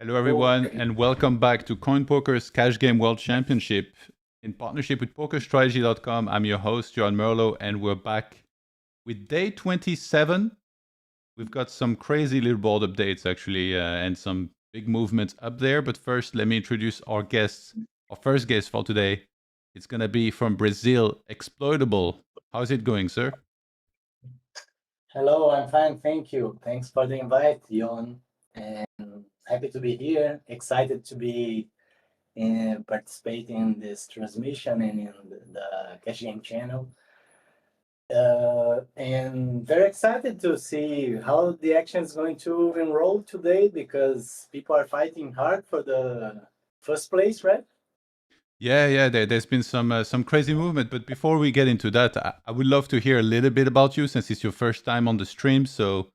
Hello, everyone, and welcome back to CoinPoker's Cash Game World Championship. In partnership with PokerStrategy.com, I'm your host, John Merlo, and we're back with day 27. We've got some crazy leaderboard updates, actually, and some big movements up there. But first, let me introduce our guests. Our first guest for today, it's going to be from Brazil, Exploitable. How's it going, sir? Hello, I'm fine, thank you. Thanks for the invite, Jon. And happy to be here. Excited to be participating in this transmission and in the Cash Game channel. And very excited to see how the action is going to enroll today because people are fighting hard for the first place, right? Yeah. There's been some crazy movement, but before we get into that, I would love to hear a little bit about you since it's your first time on the stream. So,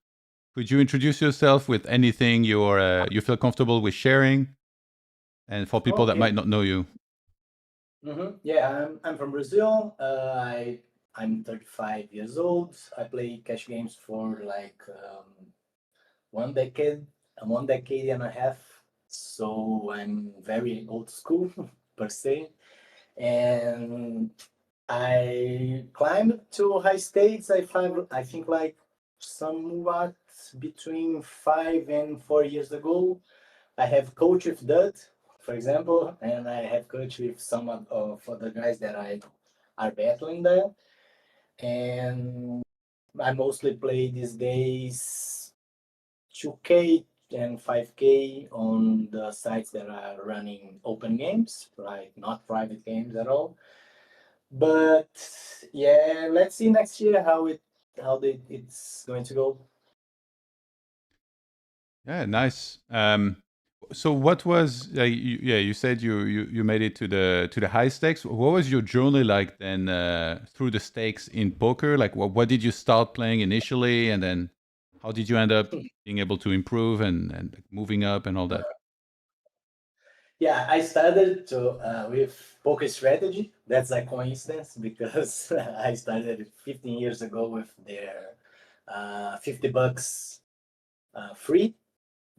could you introduce yourself with anything you feel comfortable with sharing, and for people that might not know you? Yeah, I'm from Brazil. I'm 35 years old. I play cash games for like 1 decade, 1 decade and a half. So I'm very old school per se. And I climbed to high stakes. I think like somewhat between 5 and 4 years ago. I have coached with Dud, for example, and I have coached with some of the guys that are battling there. And I mostly play these days 2K and 5K on the sites that are running open games, right? Not private games at all. But yeah, let's see next year how it's going to go. Yeah, nice. So what was you said you made it to the high stakes. What was your journey like then through the stakes in poker? Like what did you start playing initially, and then how did you end up being able to improve and moving up and all that? Yeah, I started with PokerStrategy. That's a coincidence because I started 15 years ago with their $50 free.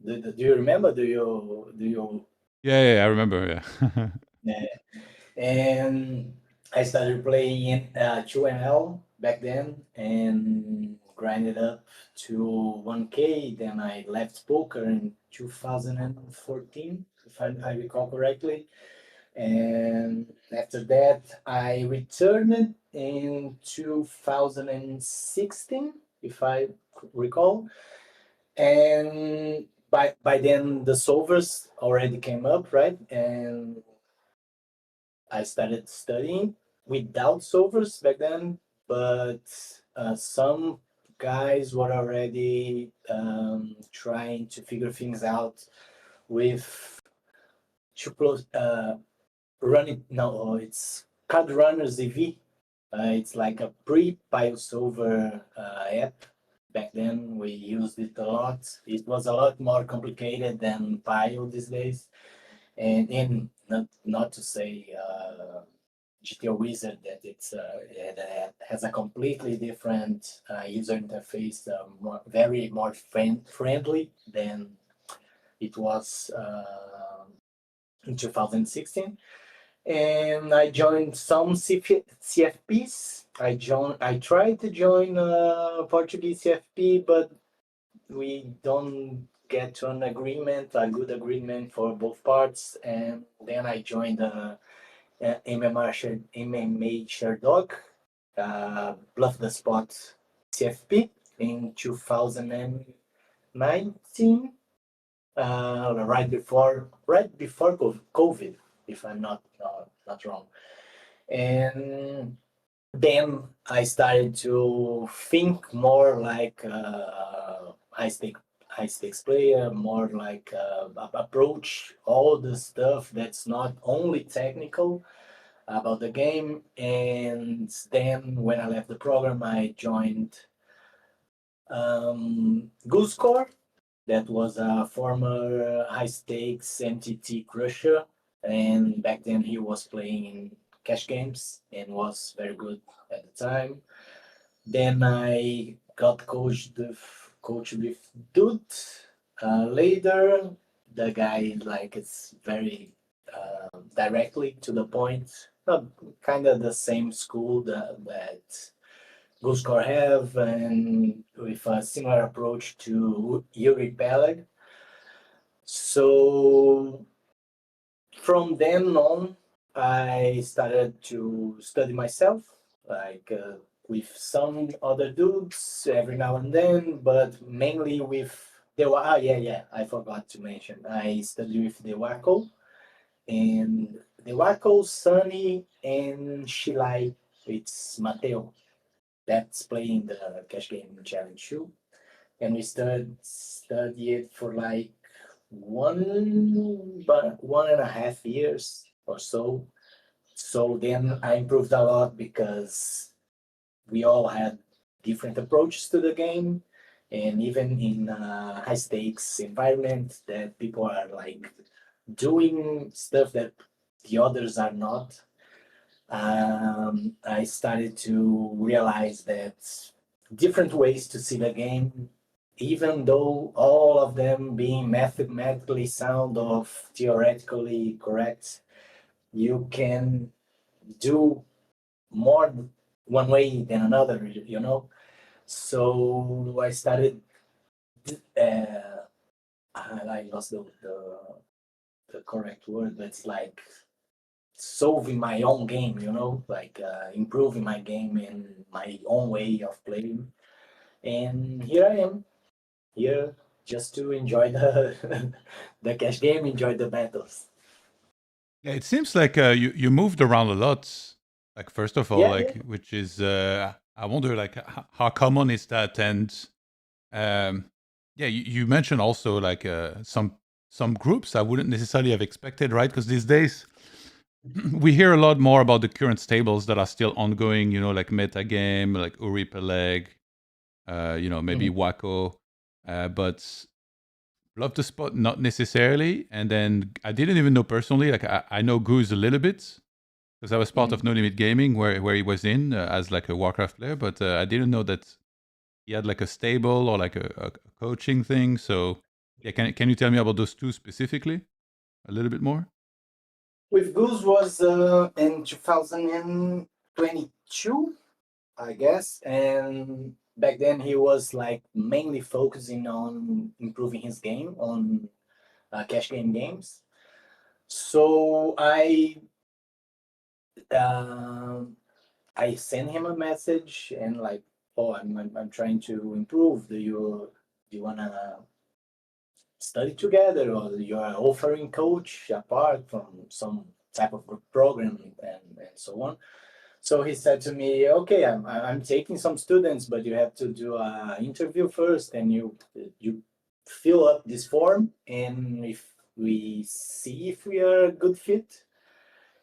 Do you remember? Do you? Yeah, I remember. Yeah. Yeah. And I started playing 2ML back then and grinded up to 1K. Then I left poker in 2014, if I recall correctly. And after that, I returned in 2016, if I recall. And by then, the solvers already came up, right? And I started studying without solvers back then, but some guys were already trying to figure things out with running. No, it's Card Runners EV. It's like a pre-pile solver app. Back then, we used it a lot. It was a lot more complicated than pile these days. And not to say GTO Wizard that that has a completely different user interface, very more friendly than it was in 2016. And I joined some CFPs. I tried to join Portuguese CFP, but we don't get to an agreement, a good agreement for both parts. And then I joined MMA Sherdog, Bluff the Spot CFP in 2019, right before COVID, if I'm not wrong. And then I started to think more like high stakes player, more like approach all the stuff that's not only technical about the game. And then when I left the program, I joined GooseCore. That was a former high stakes MTT crusher, and back then he was playing in cash games and was very good at the time. Then I got coached with Dude later. The guy like it's very directly to the point. Kind of the same school that Guskor have, and with a similar approach to Yuri Peleg. So from then on, I started to study myself, like with some other dudes every now and then, but mainly with I forgot to mention. I studied with the Wacko, and the Wacko, Sunny, and Shilai. It's Mateo that's playing the Cash Game Challenge too. And we studied for like 1.5 years or so. So then I improved a lot because we all had different approaches to the game, and even in high stakes environment that people are like doing stuff that the others are not. I started to realize that different ways to see the game, even though all of them being mathematically sound or theoretically correct, you can do more one way than another, you know. So I started. Uh, I lost the correct word, but it's like solving my own game, you know, like improving my game in my own way of playing. And here I am, here just to enjoy the the cash game, enjoy the battles. Yeah, it seems like you moved around a lot. Like first of all, Yeah, like yeah. which is I wonder like how common is that, and um, yeah, you mentioned also like some groups I wouldn't necessarily have expected, right? Because these days we hear a lot more about the current stables that are still ongoing. You know, like Metagame, like Uri Peleg, maybe Mhm. Wacko, but love the spot, not necessarily. And then I didn't even know personally. Like I know Goose a little bit because I was part of Mhm. No Limit Gaming, where he was in as like a Warcraft player. But I didn't know that he had like a stable or like a coaching thing. So yeah, can you tell me about those two specifically a little bit more? With Goose was in 2022, I guess, and back then he was like mainly focusing on improving his game on cash game games. So um, I sent him a message and like, oh, I'm trying to improve. Do you wanna study together, or you are offering coach apart from some type of group program and so on? So he said to me, okay, I'm taking some students, but you have to do a interview first, and you fill up this form, and if we see if we are a good fit.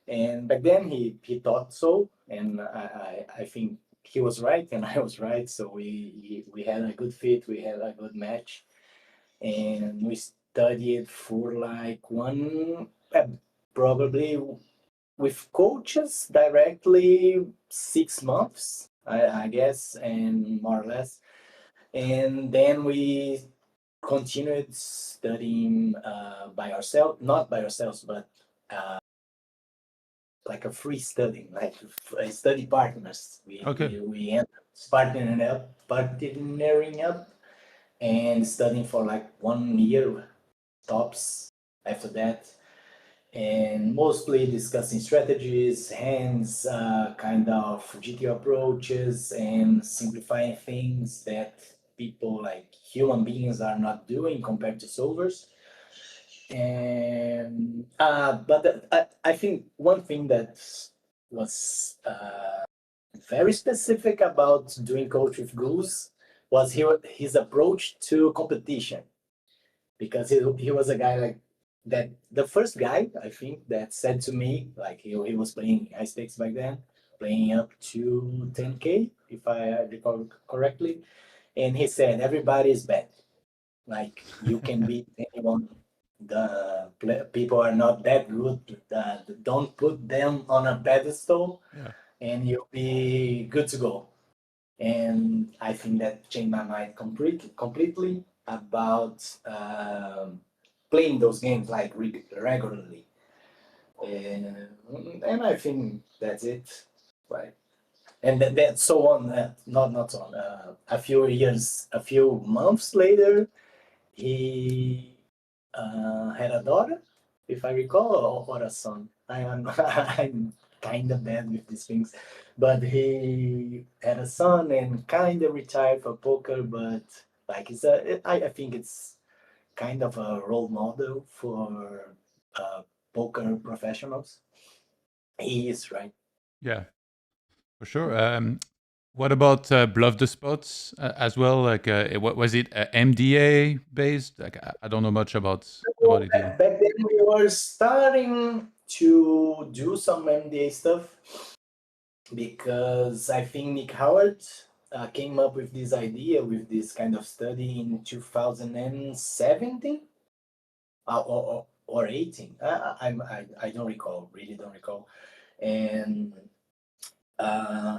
And back then he thought so, and I think he was right and I was right. So we had a good fit, we had a good match, and we studied for like probably with coaches directly 6 months, I guess, and more or less. And then we continued studying by ourselves, not by ourselves, but like a free study, like study partners. We Okay. we we end up partnering up and studying for like 1 year tops after that, and mostly discussing strategies, hands, kind of GTO approaches, and simplifying things that people like human beings are not doing compared to solvers. And but I think one thing that was very specific about doing coach with Goose was his approach to competition, because he was a guy like that. The first guy I think that said to me, like he was playing high stakes back then, playing up to 10K if I recall correctly, and he said everybody is bad, like you can beat anyone. The people are not that good. Don't put them on a pedestal, Yeah. and you'll be good to go. And I think that changed my mind completely about playing those games like regularly. And I think that's it. Right. And that so on, not so on. A few months later, he had a daughter, if I recall, or a son. I'm I'm kind of bad with these things, but he had a son and kind of retired for poker. But like I think it's kind of a role model for poker professionals. He is right. Yeah, for sure. What about Bluff the Spots as well? Like, what was it MDA based? Like, I don't know much about it either. Back then, we were starting to do some MDA stuff because I think Nick Howard came up with this idea with this kind of study in 2017 or 18. I don't recall, really don't recall. And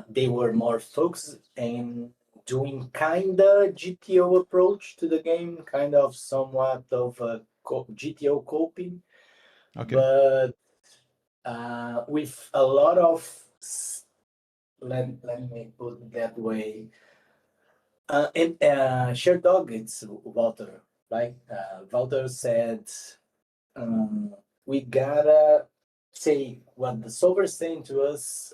they were more focused in doing kind of GTO approach to the game, kind of somewhat of a GTO coping, Okay. but with a lot of, let me put it that way, and shared dog, it's Walter, right? Walter said, we gotta take what the solver is saying to us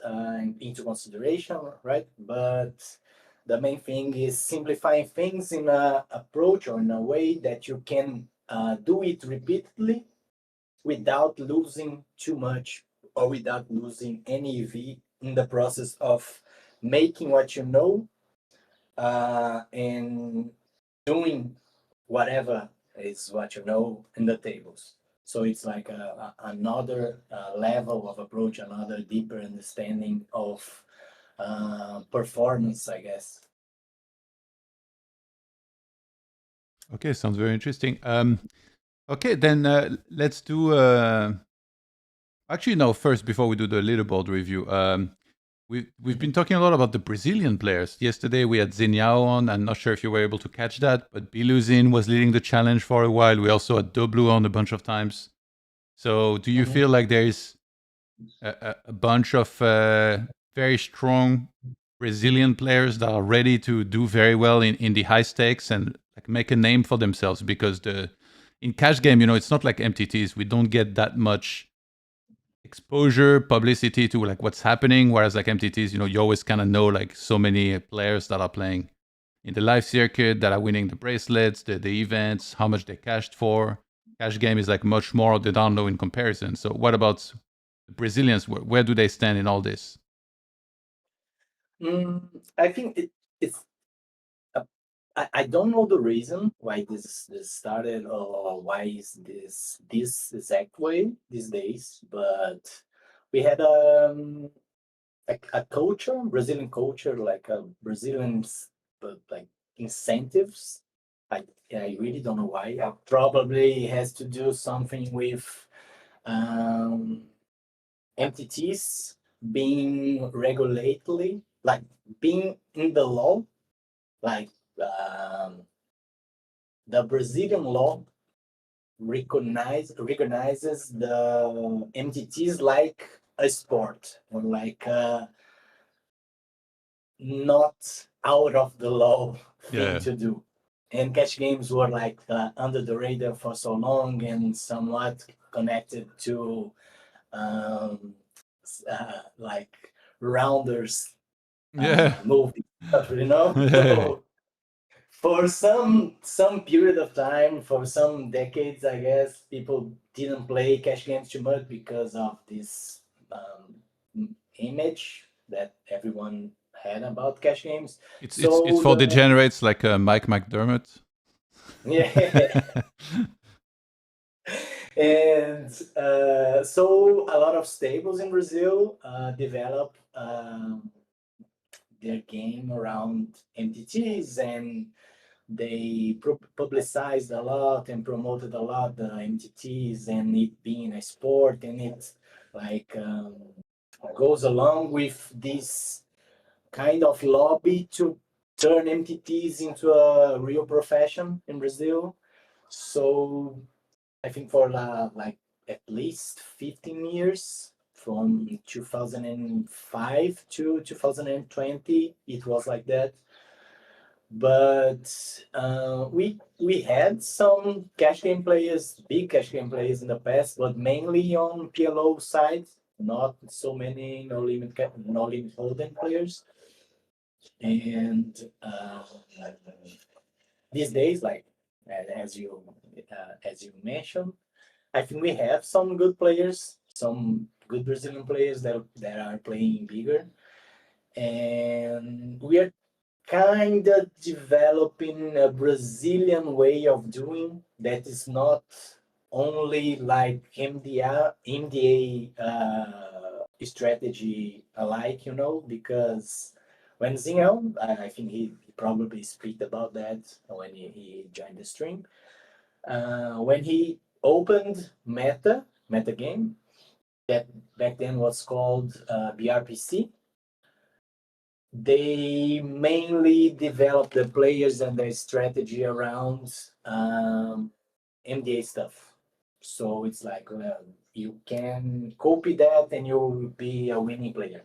into consideration, right? But the main thing is simplifying things in a approach or in a way that you can do it repeatedly without losing too much or without losing any EV in the process of making what you know and doing whatever is what you know in the tables. So it's like another level of approach, another deeper understanding of performance, I guess. Okay, sounds very interesting. Okay, then let's do. Actually, no. First, before we do the leaderboard review, we've been talking a lot about the Brazilian players. Yesterday we had Zeniao on. I'm not sure if you were able to catch that, but Biluzin was leading the challenge for a while. We also had Doblu on a bunch of times. So, do you feel like there is a bunch of very strong Brazilian players that are ready to do very well in the high stakes and like make a name for themselves? Because in cash game, it's not like MTTs. We don't get that much exposure, publicity to like what's happening. Whereas like MTTs, you always kind of know like so many players that are playing in the live circuit, that are winning the bracelets, the events, how much they cashed for. Cash game is like much more they don't know in comparison. So what about the Brazilians? Where do they stand in all this? I think it's. I don't know the reason why this started or why is this exact way these days, but we had a culture, Brazilian culture, like a Brazilians, but like incentives. I really don't know why. Probably has to do something with entities being regulatory, like being in the law, like the Brazilian law recognizes the entities like a sport or like not out of the law thing to do. And cash games were like under the radar for so long and somewhat connected to like rounders movie stuff, So for some period of time, for some decades, I guess, people didn't play cash games too much because of this image that everyone had about cash games. It's for degenerates like Mike McDermott. Yeah. And so a lot of stables in Brazil develop their game around MTTs, and they publicized a lot and promoted a lot the MTTs and it being a sport, and it like goes along with this kind of lobby to turn MTTs into a real profession in Brazil. So I think for like at least 15 years, from 2005 to 2020, it was like that. But we had some cash game players, big cash game players in the past, but mainly on PLO side, not so many no limit hold'em players. And these days, like as you mentioned, I think we have some good players, some good Brazilian players that are playing bigger, and we are kind of developing a Brazilian way of doing that is not only like MDA strategy alike, because when Zinhão, I think he probably speak about that when he joined the stream. When he opened Meta game, that back then was called BRPC, they mainly developed the players and their strategy around MDA stuff. So it's like you can copy that and you'll be a winning player.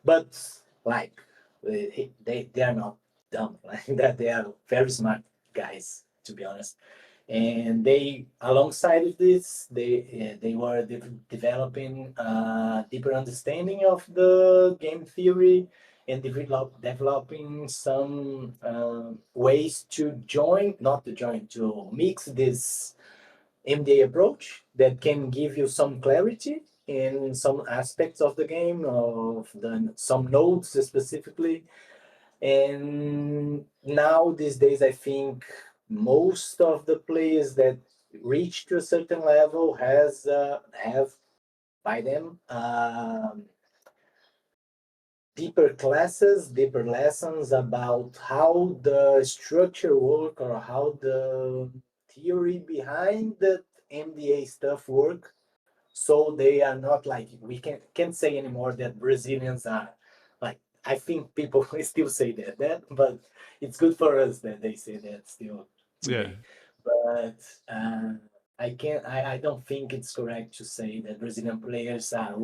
But like they are not dumb like that. They are very smart guys, to be honest. And they, alongside of this, they were developing a deeper understanding of the game theory and developing some ways to to mix this MDA approach that can give you some clarity in some aspects of the game, some nodes specifically. And now these days, I think most of the players that reach to a certain level have by them deeper classes, deeper lessons about how the structure work or how the theory behind the MDA stuff work. So they are not like, we can't say anymore that Brazilians are like, I think people still say that, but it's good for us that they say that still today. But I don't think it's correct to say that Brazilian players are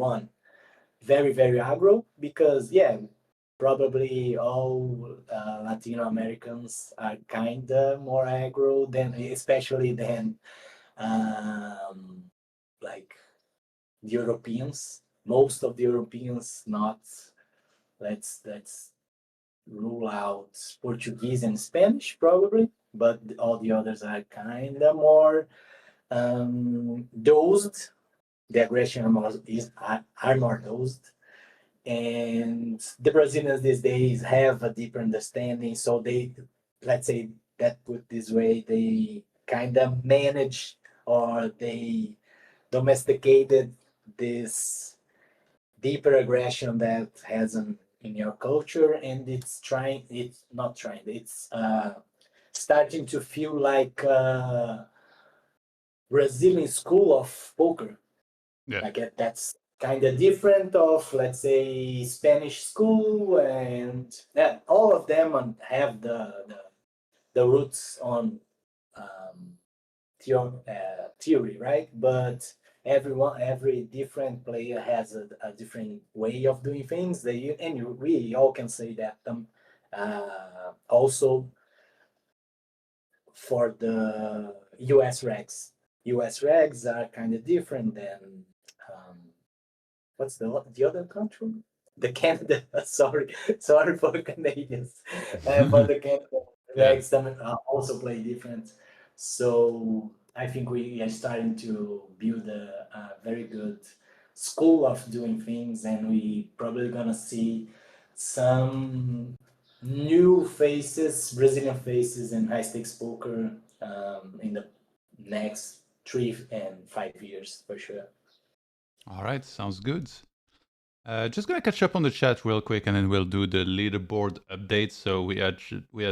very, very aggro, because probably all Latino Americans are kind of more aggro than, especially than like the Europeans. Most of the Europeans, not, let's rule out Portuguese and Spanish probably, but all the others are kind of more dosed. The aggression are more dosed. And the Brazilians these days have a deeper understanding, so they, let's say that put this way, they kind of manage, or they domesticated this deeper aggression that has in your culture, and it's starting to feel like Brazilian school of poker. Like that's kind of different of, let's say, Spanish school, and all of them have the roots on theory, right? But every different player has a different way of doing things. We all can say that. Also, for the US regs are kind of different than what's the other country? The Canada. sorry for Canadians. For the Canada regs, some also play different. So I think we are starting to build a very good school of doing things, and we probably gonna see some new faces, Brazilian faces in high stakes poker in the next 3 and 5 years for sure. All right, sounds good. Just gonna catch up on the chat real quick, and then we'll do the leaderboard update. So we had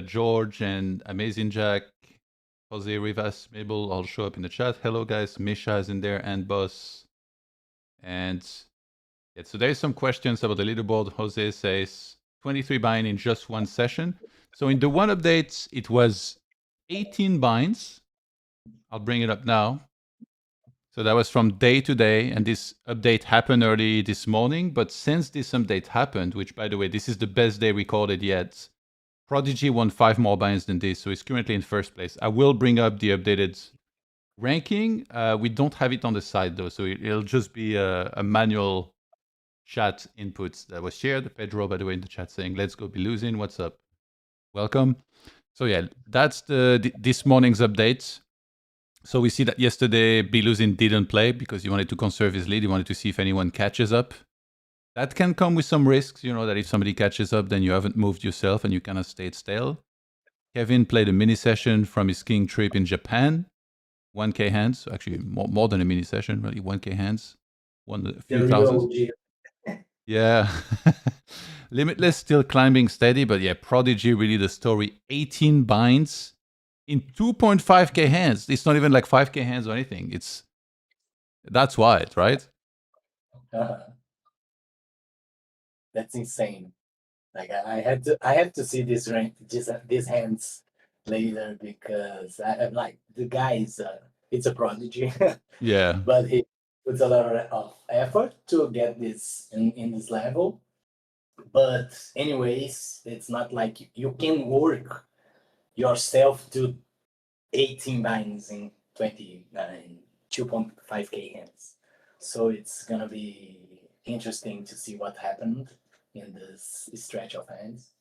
George and Amazing Jack, Jose Rivas, Mabel all show up in the chat. Hello guys, Misha is in there, and Boss. And so there's some questions about the leaderboard. Jose says 23 buy-in in just one session. So in the one update, it was 18 binds. I'll bring it up now. So that was from day to day, and this update happened early this morning. But since this update happened, which by the way, this is the best day recorded yet, Prodigy won 5 more Buyins than this, so he's currently in first place. I will bring up the updated ranking. We don't have it on the side though, so it'll just be a manual chat input that was shared. Pedro, by the way, in the chat saying, "Let's go Biluzin. What's up? Welcome." So yeah, that's this morning's update. So we see that yesterday Biluzin didn't play because he wanted to conserve his lead. He wanted to see if anyone catches up. That can come with some risks, you know, that if somebody catches up, then you haven't moved yourself and you kind of stayed stale. Kevin played a mini session from his skiing trip in Japan. 1K hands, actually more than a mini session, really. 1K hands, won a few thousand. Yeah. Limitless still climbing steady, but yeah, Prodigy really the story. 18 binds in 2.5K hands. It's not even like 5K hands or anything. That's wild, right? That's insane. Like I have to see this rank, these hands later because I like the guy is it's a prodigy. Yeah. But he puts a lot of effort to get this in this level. But anyways, it's not like you can work yourself to 18 binds in 2.5K hands. So it's gonna be interesting to see what happened in this stretch of hands.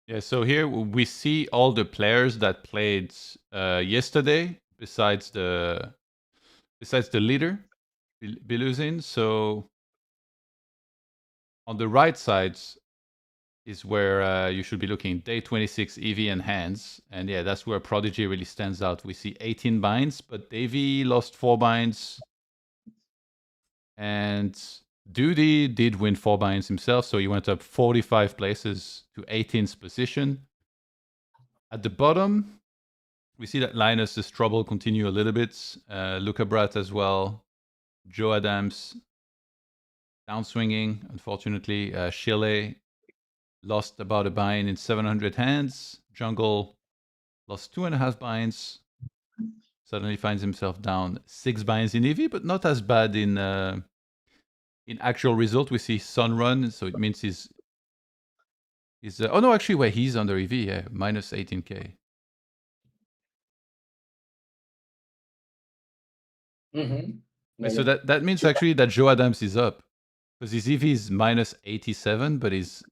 Yeah, so here we see all the players that played yesterday besides the leader, Biluzin. So on the right side is where you should be looking, day 26 EV and hands. And yeah, that's where Prodigy really stands out. We see 18 binds, but Davey lost 4 binds. And Duty did win 4 binds himself, so he went up 45 places to 18th position. At the bottom, we see that Linus's trouble continue a little bit. Luca Brat as well. Joe Adams downswinging, unfortunately. Chile lost about a bind in 700 hands. Jungle lost 2.5 binds. Suddenly finds himself down 6 binds in EV, but not as bad in actual result. We see Sun Run, so it means he's oh no, actually, wait, he's under EV, yeah, minus 18K. Mm-hmm. So that means actually that Joe Adams is up because his EV is minus 87, but his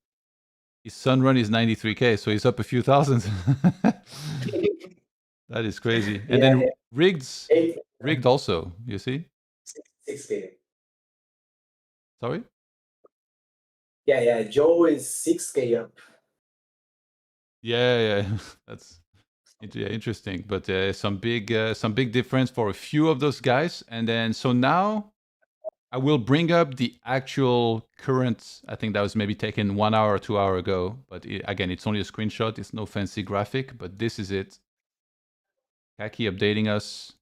Sun Run is 93K, so he's up a few thousand. That is crazy. And then rigged also, you see? 6K. Sorry? Yeah, Joe is 6K up. Yeah, that's interesting. But some big difference for a few of those guys. And then so now I will bring up the actual current. I think that was maybe taken 1 hour or 2 hours ago. But again, it's only a screenshot. It's no fancy graphic. But this is it. Kaki updating us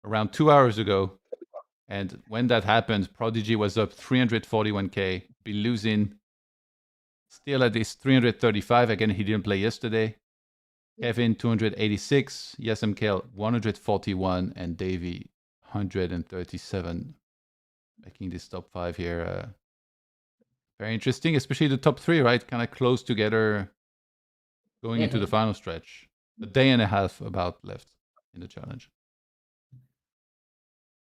around 2 hours ago. And when that happened, Prodigy was up 341K. Biluzin still at this 335. Again, he didn't play yesterday. Kevin 286. Yes, MKL 141. And Davey 137. Making this top 5 here very interesting, especially the top 3, right? Kind of close together going into the final stretch. A day and a half about left in the challenge.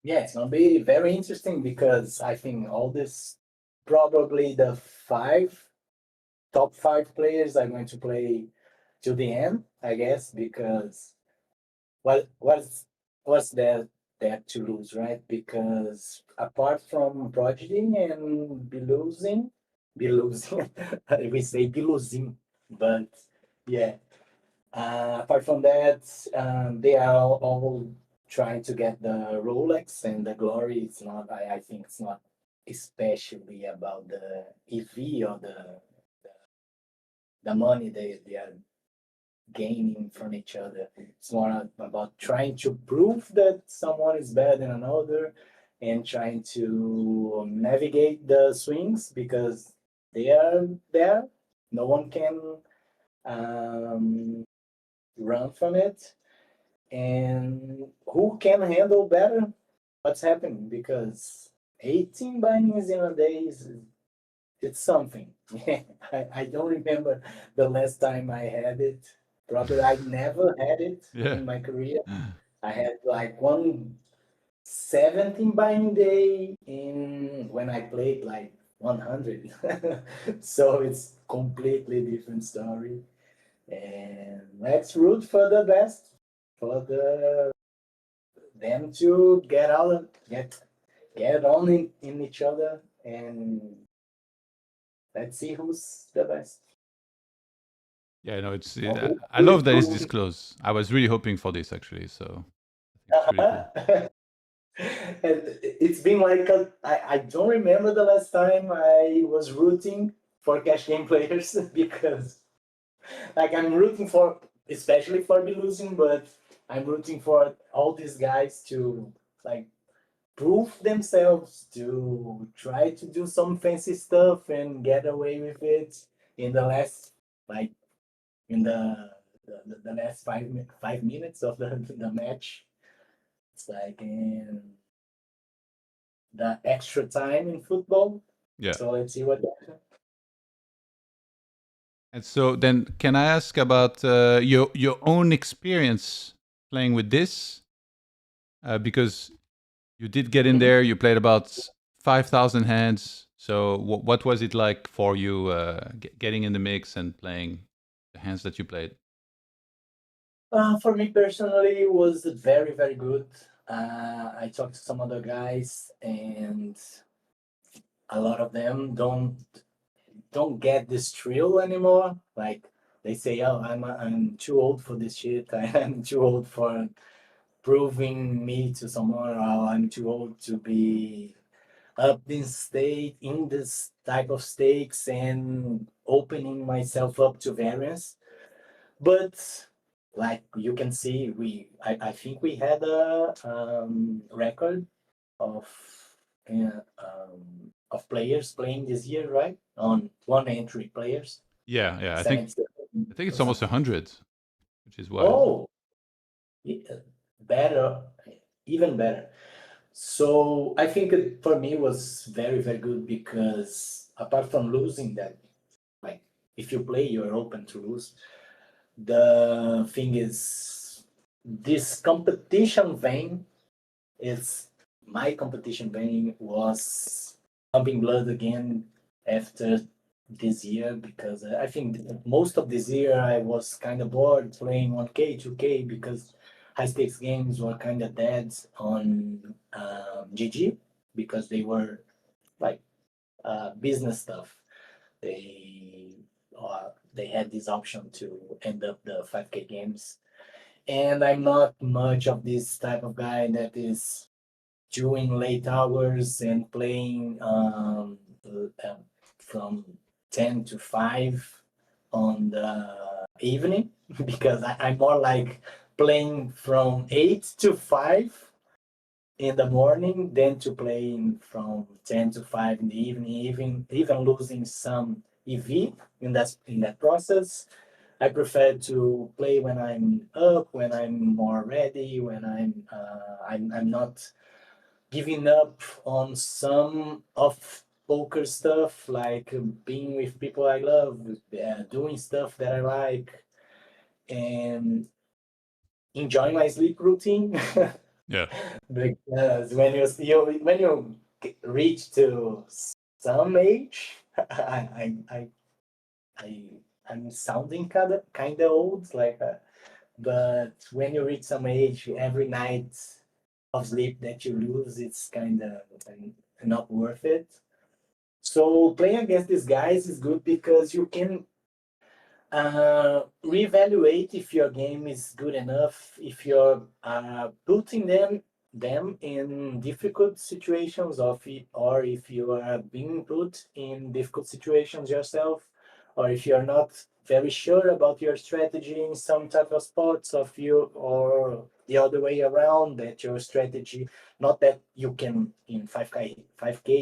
Yeah, it's gonna be very interesting because I think all this, probably the top 5 players are going to play to the end, I guess, because what's there to lose, right? Because apart from Prodigy and Biluzin, we say Biluzin, but yeah. Apart from that, they are all trying to get the Rolex and the glory. It's not. I think it's not especially about the EV or the money they are gaining from each other. It's more about trying to prove that someone is better than another and trying to navigate the swings because they are there. No one can run from it. and who can handle better what's happening, because 18 bindings in a day is it's something. I don't remember the last time I had it. Probably I never had it Yeah. in my career. I had like one 17 binding day in when I played like 100. So it's completely different story. And let's root for the best, for them to get out, get on in each other, and let's see who's the best. Yeah, no, it's. Or who, I who is love that it's this proving. close. I was really hoping for this actually, so I think it's really cool. And it's been like I don't remember the last time I was rooting for cash game players because like I'm rooting for, especially for Biluzin, but I'm rooting for all these guys to like prove themselves, to try to do some fancy stuff and get away with it in the last, like in the last 5 minutes of the match. It's like in the extra time in football. Yeah. So let's see what happens. And so then, can I ask about your own experience playing with this? Because you did get in there, you played about 5,000 hands. So what was it like for you getting in the mix and playing the hands that you played? For me personally, it was very, very good. I talked to some other guys, and a lot of them don't get this thrill anymore. Like they say, "Oh, I'm too old for this shit. I'm too old for proving me to someone. Or I'm too old to be up in this type of stakes and opening myself up to variance." But like you can see, I think we had a record of of players playing this year, right? On one entry players, Yeah. I think 77 it's or almost something. 100, which is wild. Oh, better, even better. So I think it, for me, was very, very good because apart from losing that, like if you play, you're open to lose. The thing is, this competition vein is my competition vein was pumping blood again after this year because I think most of this year I was kind of bored playing 1K, 2K because high stakes games were kind of dead on GG because they were like business stuff. They they had this option to end up the 5K games, and I'm not much of this type of guy that is doing late hours and playing from 10 to 5 on the evening because I'm more like playing from 8 to 5 in the morning than to playing from 10 to 5 in the evening, even losing some EV in that process. I prefer to play when I'm up, when I'm more ready, when I'm not giving up on some of poker stuff, like being with people I love, doing stuff that I like, and enjoying my sleep routine. Yeah. Because when you reach to some age, I I'm sounding kind of old, like, but when you reach some age, every night of sleep that you lose, it's kind of not worth it. So playing against these guys is good because you can reevaluate if your game is good enough, if you're putting them in difficult situations, or if you are being put in difficult situations yourself, or if you're not very sure about your strategy in some type of spots of you, or the other way around, that your strategy, not that you can in 5K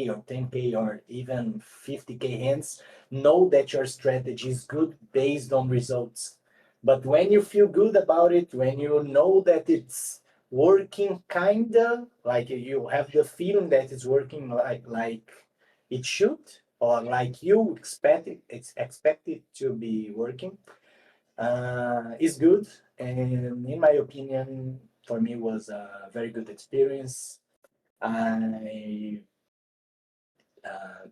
or 10K or even 50K hands know that your strategy is good based on results. But when you feel good about it, when you know that it's working, kinda like you have the feeling that it's working like it should, or like you expect it to be working, is good. And in my opinion, for me, was a very good experience. I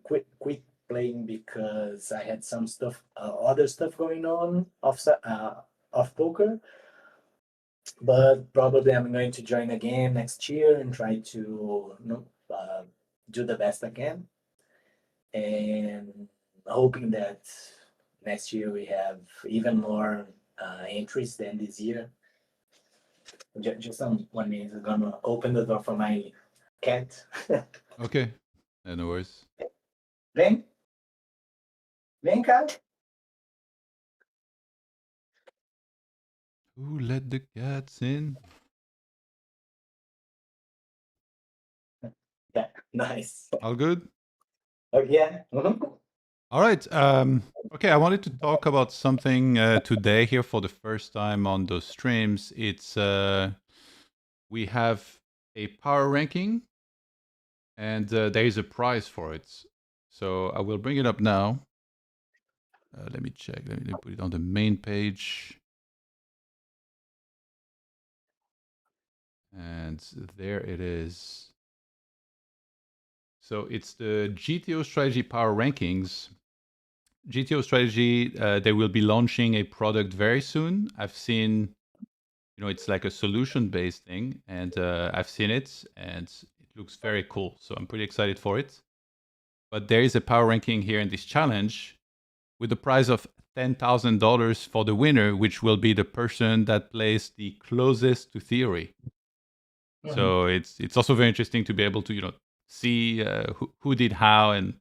quit playing because I had some stuff, other stuff going on off poker. But probably I'm going to join again next year and try to do the best I can, and hoping that next year we have even more entries than this year. Just 1 minute, I'm gonna open the door for my cat. Okay. No worries. Vem, vem cá. Who let the cats in? Yeah, nice. All good? Okay. Mhm. All right. Okay, I wanted to talk about something today here for the first time on those streams. It's we have a power ranking, and there is a prize for it. So I will bring it up now. Let me check. Let me put it on the main page. And there it is. So it's the GTO Strategy Power Rankings. GTO Strategy, they will be launching a product very soon. I've seen, it's like a solution-based thing, and I've seen it, and it looks very cool. So I'm pretty excited for it. But there is a power ranking here in this challenge with a prize of $10,000 for the winner, which will be the person that plays the closest to theory. Mhm. So it's also very interesting to be able to see who did how, and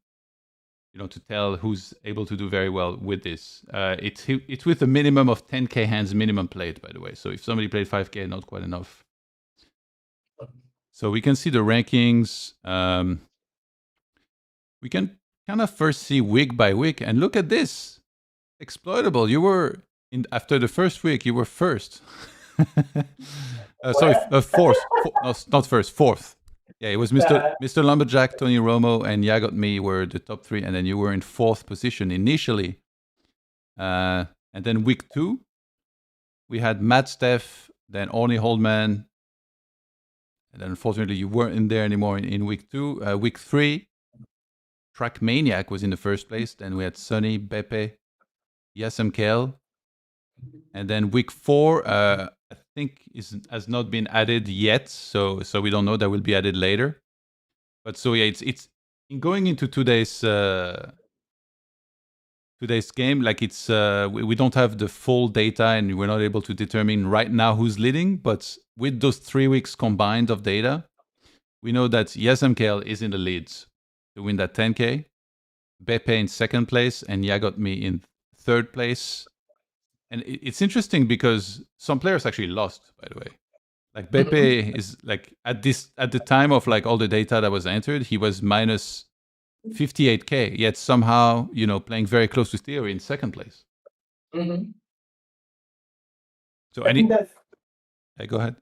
to tell who's able to do very well with this. It's with a minimum of 10k hands minimum played, by the way. So if somebody played 5k, not quite enough. So we can see the rankings. We can kind of first see week by week, and look at this. Exploitable. You were after the first week. You were first. Sorry, fourth. No, not first. Fourth. Yeah, it was Mr. Lumberjack, Tony Romo, and Yagot Me were the top three, and then you were in fourth position initially. And then week 2, we had Matt Steff, then Orny Holdman, and then unfortunately you weren't in there anymore in week 2. Week 3, Track Maniac was in the first place. Then we had Sonny, Beppe, Yasem Kel. And then week 4, I think has not been added yet, so we don't know. That will be added later. But so yeah, it's in going into today's game. Like it's we don't have the full data, and we're not able to determine right now who's leading. But with those 3 weeks combined of data, we know that YesMKL is in the leads to win that 10k. Beppe in second place, and Yagot Me in third place. And it's interesting because some players actually lost, by the way. Like Beppe is like at the time of like all the data that was entered, he was minus 58k, yet somehow, playing very close to theory in second place. Mhm. So I think that go ahead.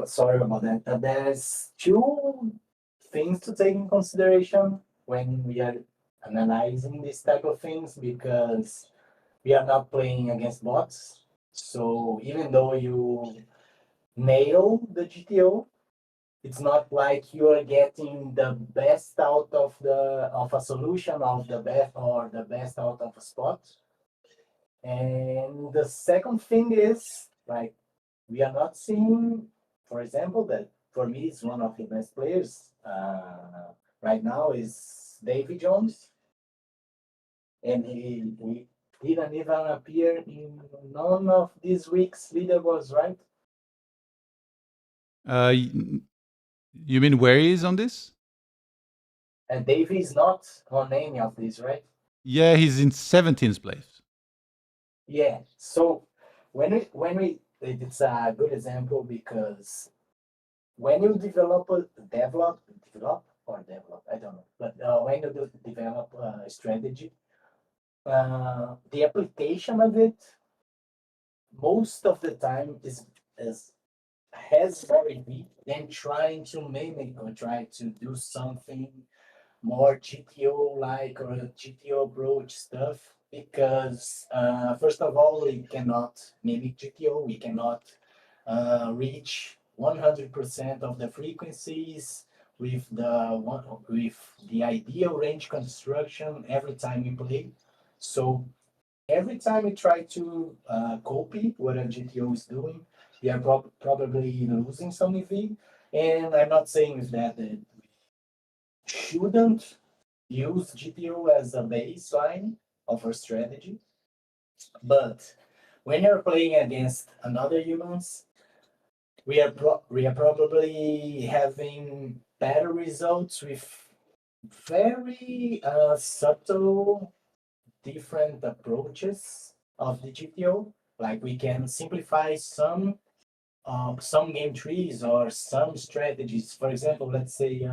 sorry about that. There's 2 things to take in consideration when we are analyzing this type of things, because we are not playing against bots. So even though you nail the GTO, it's not like you are getting the best out of a solution, of the best, or the best out of a spot. And the second thing is, like, we are not seeing, for example, that for me is one of the best players right now is Davy Jones, and he didn't even appear in none of this week's leaderboards, right? You mean where he is on this? And Davy is not on any of these, right? Yeah, he's in 17th place. Yeah. So when we it's a good example, because when you develop, I don't know, but when you develop a strategy, the application of it most of the time has more EV than trying to mimic or try to do something more GTO like or GTO approach stuff because first of all we cannot mimic GTO, we cannot reach 100% of the frequencies with the ideal range construction every time we play. So every time we try to copy what a GTO is doing, we are probably losing some EV. And I'm not saying with that we shouldn't use GTO as a baseline of our strategy, but when you're playing against another humans, we are probably having better results with very subtle different approaches of the GTO. Like we can simplify some game trees or some strategies. For example, let's say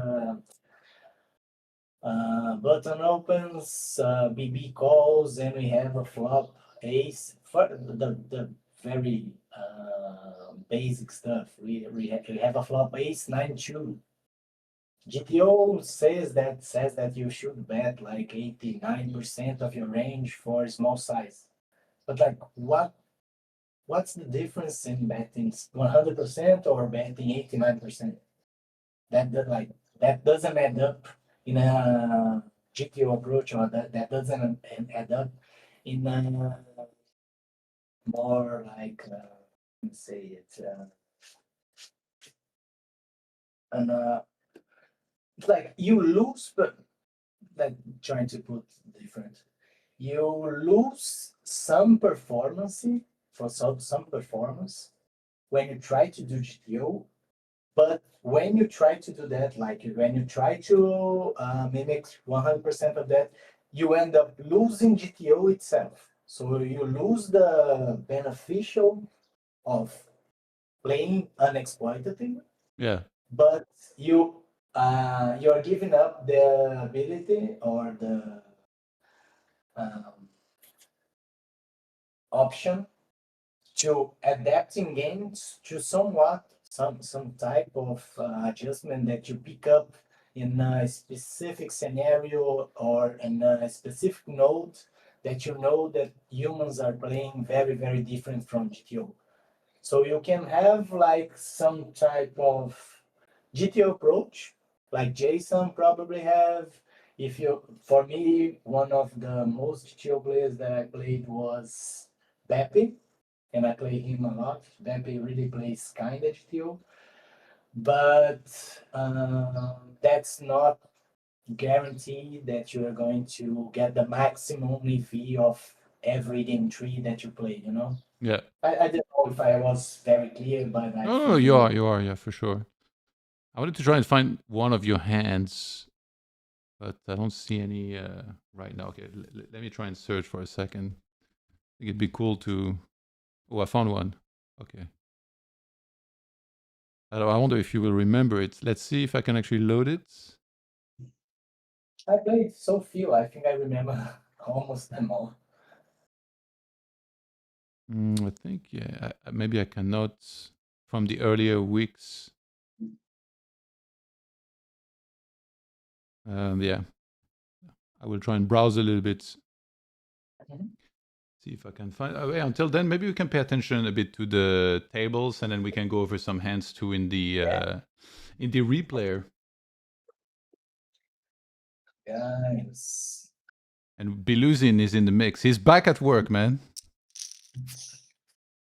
button opens, BB calls, and we have a flop ace. For the very basic stuff, we have a flop ace 9-2. GTO says that you should bet like 89% of your range for small size. But like what's the difference in betting 100% or betting 89%? That doesn't add up in a GTO approach, or that doesn't add up in a more like let's say it and it's like you lose, but like trying to put different, you lose some performance for some performance when you try to do GTO. But when you try to do that, like when you try to mimic 100% of that, you end up losing GTO itself. So you lose the beneficial of playing unexploitative, Yeah. but you're giving up the ability or the option to adapting games to some type of adjustment that you pick up in a specific scenario or in a specific node that you know that humans are playing very, very different from GTO. So you can have like some type of GTO approach, like Jason probably have. For me, one of the most GTO players that I played was Beppe, and I play him a lot. Beppe really plays kind of GTO, but that's not guarantee that you are going to get the maximum EV of every game tree that you play, you know? Yeah. I don't know if I was very clear, but I No, think you are, yeah, for sure. I wanted to try and find one of your hands, but I don't see any right now. Okay, let me try and search for a second. I think it'd be cool to... Oh, I found one. Okay. I wonder if you will remember it. Let's see if I can actually load it. I played so few. I think I remember almost them all. I think, yeah, maybe I cannot from the earlier weeks. Yeah, I will try and browse a little bit. See if I can find... until then, maybe we can pay attention a bit to the tables, and then we can go over some hands too in the replayer. Guys. And Biluzin is in the mix. He's back at work, man.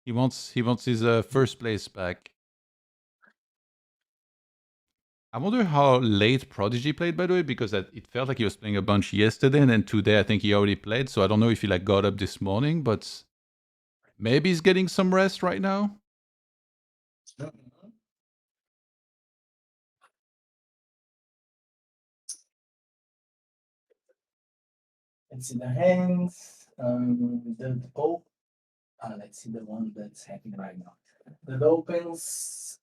He wants his first place back. I wonder how late Prodigy played, by the way, because it felt like he was playing a bunch yesterday, and then today I think he already played. So I don't know if he like got up this morning, but maybe he's getting some rest right now. Let's see the hands. Let's see the one that's happening right now. The opens.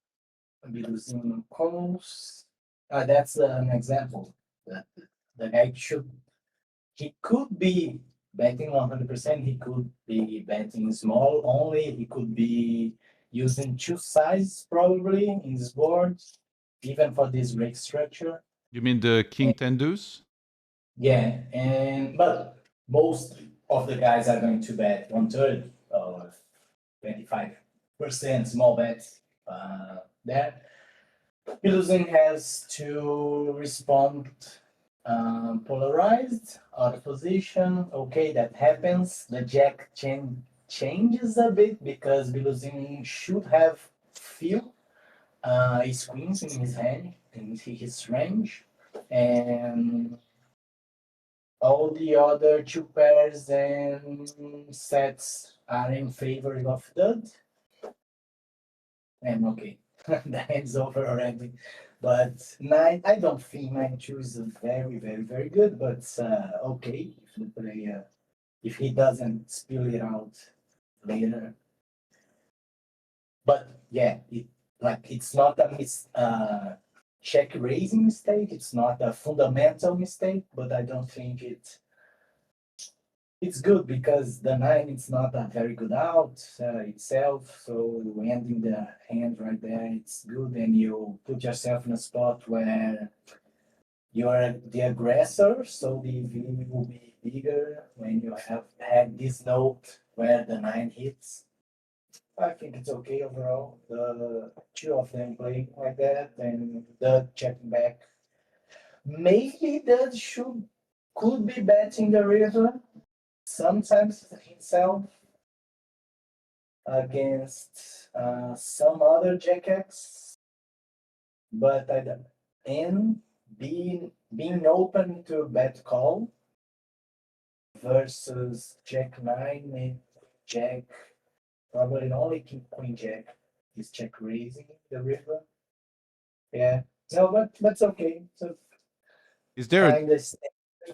Biluzin calls. That's an example. The guy he could be betting 100%. He could be betting small only. He could be using two sizes probably in this board, even for this rake structure. You mean the king 10 deuce? Yeah, but most of the guys are going to bet 1/3 or 25% small bets there. Biluzin has to respond polarized out of position. Okay, that happens. The jack changes a bit because Biluzin should have few his queens in his hand in his range, and all the other two pairs and sets are in favor of dud. And okay, the hand's over already. But nine, I don't think 9-2 is very good. But okay, if the player, if he doesn't spill it out later. But yeah, it's not a check raising mistake. It's not a fundamental mistake. But I don't think it's good because the 9 it's not a very good out itself. So ending the hand right there, it's good, and you put yourself in a spot where you're the aggressor, so the EV will be bigger when you have had this note where the 9 hits. I think it's okay overall. The two of them playing like that, and the checking back. Maybe that could be betting the river sometimes himself against some other jacks, but I don't. And being open to bet call versus jack 9 and jack, probably only king queen jack is check raising the river. Yeah, no, but that's okay. So Is there a, kind of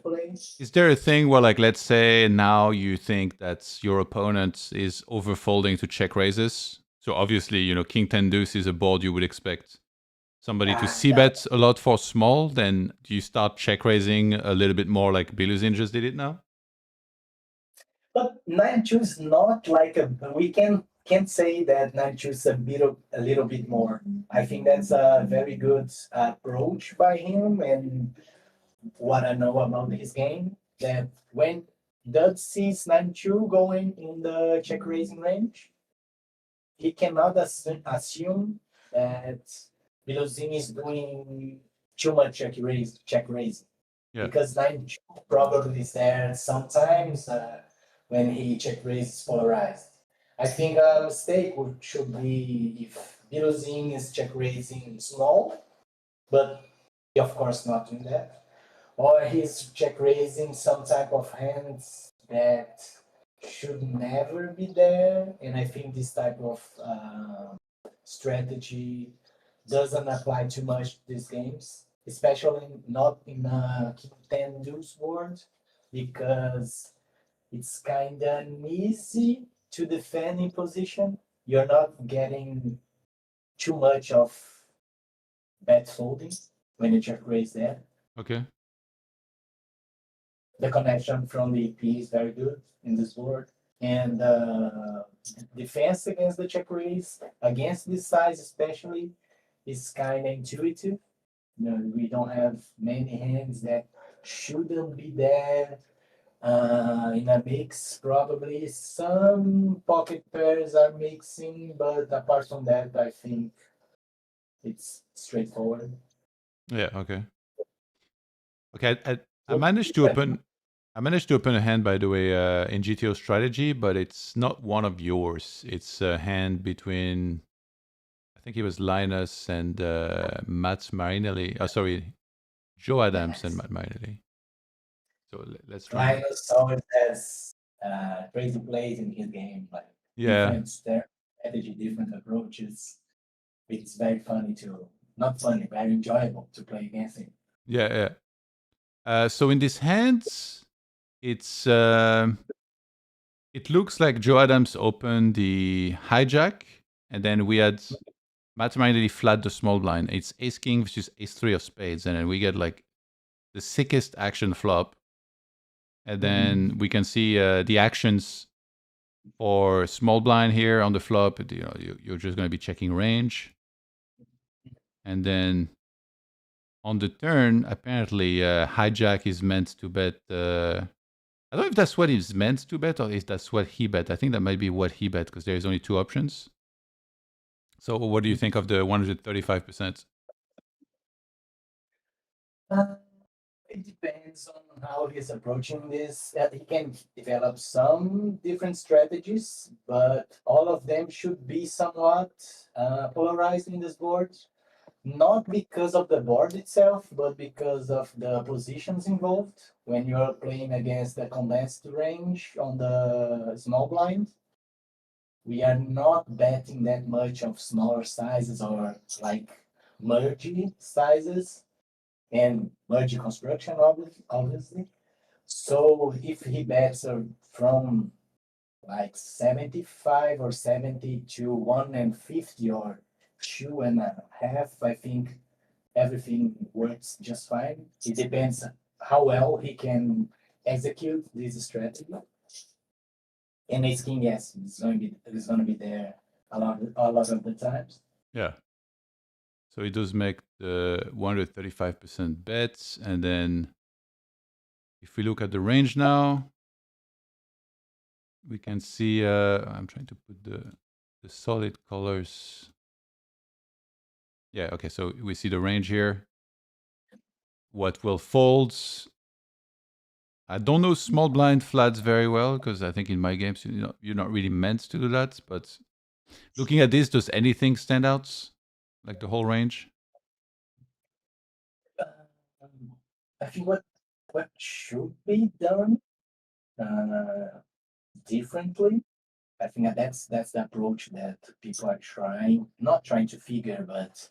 place. is there a thing where, like, let's say now you think that your opponent is overfolding to check raises? So obviously, king 10 deuce is a board you would expect somebody to see That, bet a lot for small. Then do you start check raising a little bit more like Biluzin just did it now? but 9-2 is not like we can't say that 9-2 is a little bit more. I think that's a very good approach by him, and what I know about his game, that when Dud sees 9-2 going in the check raising range, he cannot assume that Biluzin is doing too much check raising. Yeah. Because 9-2 probably is there sometimes when he check raises polarized. I think a mistake should be if Biluzin is check raising small, but he of course not doing that, or he's check raising some type of hands that should never be there. And I think this type of strategy doesn't apply too much to these games, especially not in a King 10 deuce board, because it's kind of easy to defend in position. You're not getting too much of bet folding when you check raise there. Okay. The connection from the EP is very good in this board. And defense against the check raise, against this size especially, is kind of intuitive. We don't have many hands that shouldn't be there in a mix. Probably some pocket pairs are mixing, but apart from that, I think it's straightforward. Yeah. Okay. Okay. I managed to open. I managed to open a hand, by the way, in GTO strategy, but it's not one of yours. It's a hand between, I think it was Linus and Matt Marinelli. Oh, sorry, Joe Adams and Matt Marinelli. So let's try. Linus always has crazy plays in his game, like Yeah. different strategy, different approaches. It's very funny to, not funny, very enjoyable to play against him. Yeah. So in this hand, it's it looks like Joe Adams opened the hijack, and then we had Matt Marinelli flat the small blind. It's ace king versus ace 3 of spades, and then we get like the sickest action flop. And then we can see the actions for small blind here on the flop. You know, you're just going to be checking range. And then on the turn, apparently hijack is meant to bet. I don't know if that's what he's meant to bet or if that's what he bet. I think that might be what he bet because there's only 2 options. So what do you think of the 135%? It depends on how he's approaching this. He can develop some different strategies, but all of them should be somewhat polarized in this board. Not because of the board itself, but because of the positions involved. When you're playing against the condensed range on the small blind, we are not betting that much of smaller sizes or like mergey sizes and merge construction, obviously. So if he bets from like 75 or 70 to 150 or 2.5, I think everything works just fine. It depends how well he can execute this strategy. And ace king, yes, it's gonna be there a lot of the times. Yeah. So it does make the 135% bets. And then if we look at the range now, we can see, I'm trying to put the solid colors. Yeah, okay, so we see the range here. What will fold? I don't know small blind flats very well because I think in my games you're not really meant to do that. But looking at this, does anything stand out? Like the whole range? I think what should be done differently. I think that's the approach that people are not trying to figure, but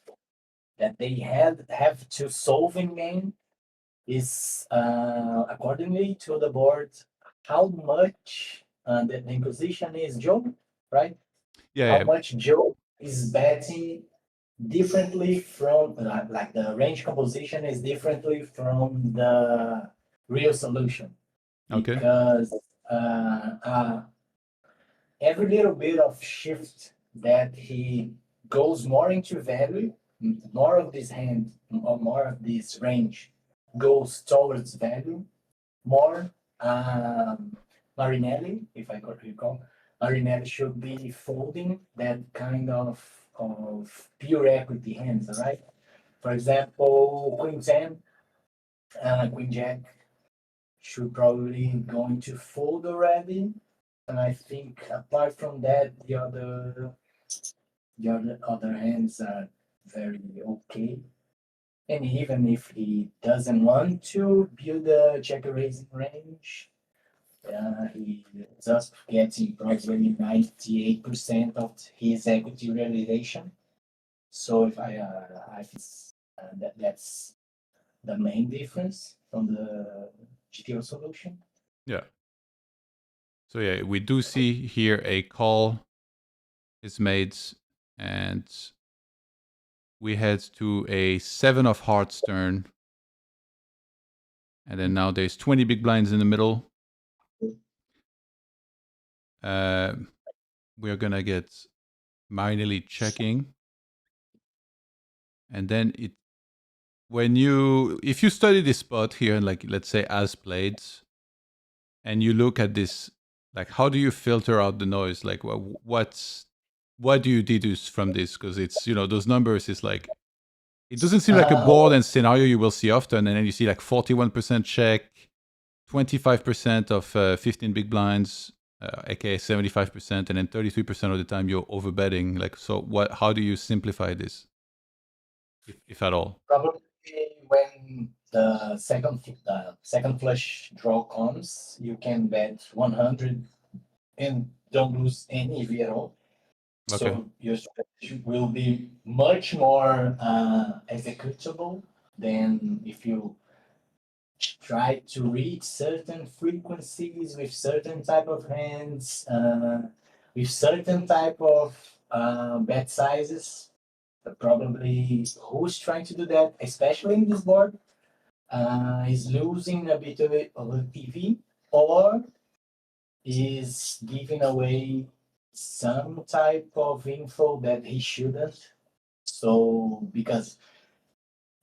that they have to solve in game is accordingly to the board how much the imposition is Joe, right? Yeah, How much Joe is betting differently from like the range composition is differently from the real solution. Okay. Because every little bit of shift that he goes more into value, more of this hand or more of this range goes towards value, more Marinelli, if I could recall, Marinelli should be folding that kind of pure equity hands, right? For example, Queen 10, Queen Jack should probably going to fold already. And I think apart from that, the other hands are very okay. And even if he doesn't want to build a check raising range, he just getting probably 98% of his equity realization. So if that's the main difference from the GTO solution. Yeah. So yeah, we do see here a call is made, and we head to a 7 of hearts turn. And then now there's 20 big blinds in the middle. We're gonna get Marinelli checking. And then if you study this spot here, and like let's say as played, and you look at this, like how do you filter out the noise? Like what do you deduce from this? Because it's those numbers is like it doesn't seem like a board and scenario you will see often, and then you see like 41% check, 25% of 15 big blinds, aka 75%, and then 33% of the time you're overbetting. Like, so how do you simplify this, if at all? Probably when the second flush draw comes, you can bet 100 and don't lose any EV at all. Okay. So your strategy will be much more executable than if you try to reach certain frequencies with certain type of hands, with certain type of bet sizes. Probably who's trying to do that, especially in this board, is losing a bit of EV or is giving away some type of info that he shouldn't. So because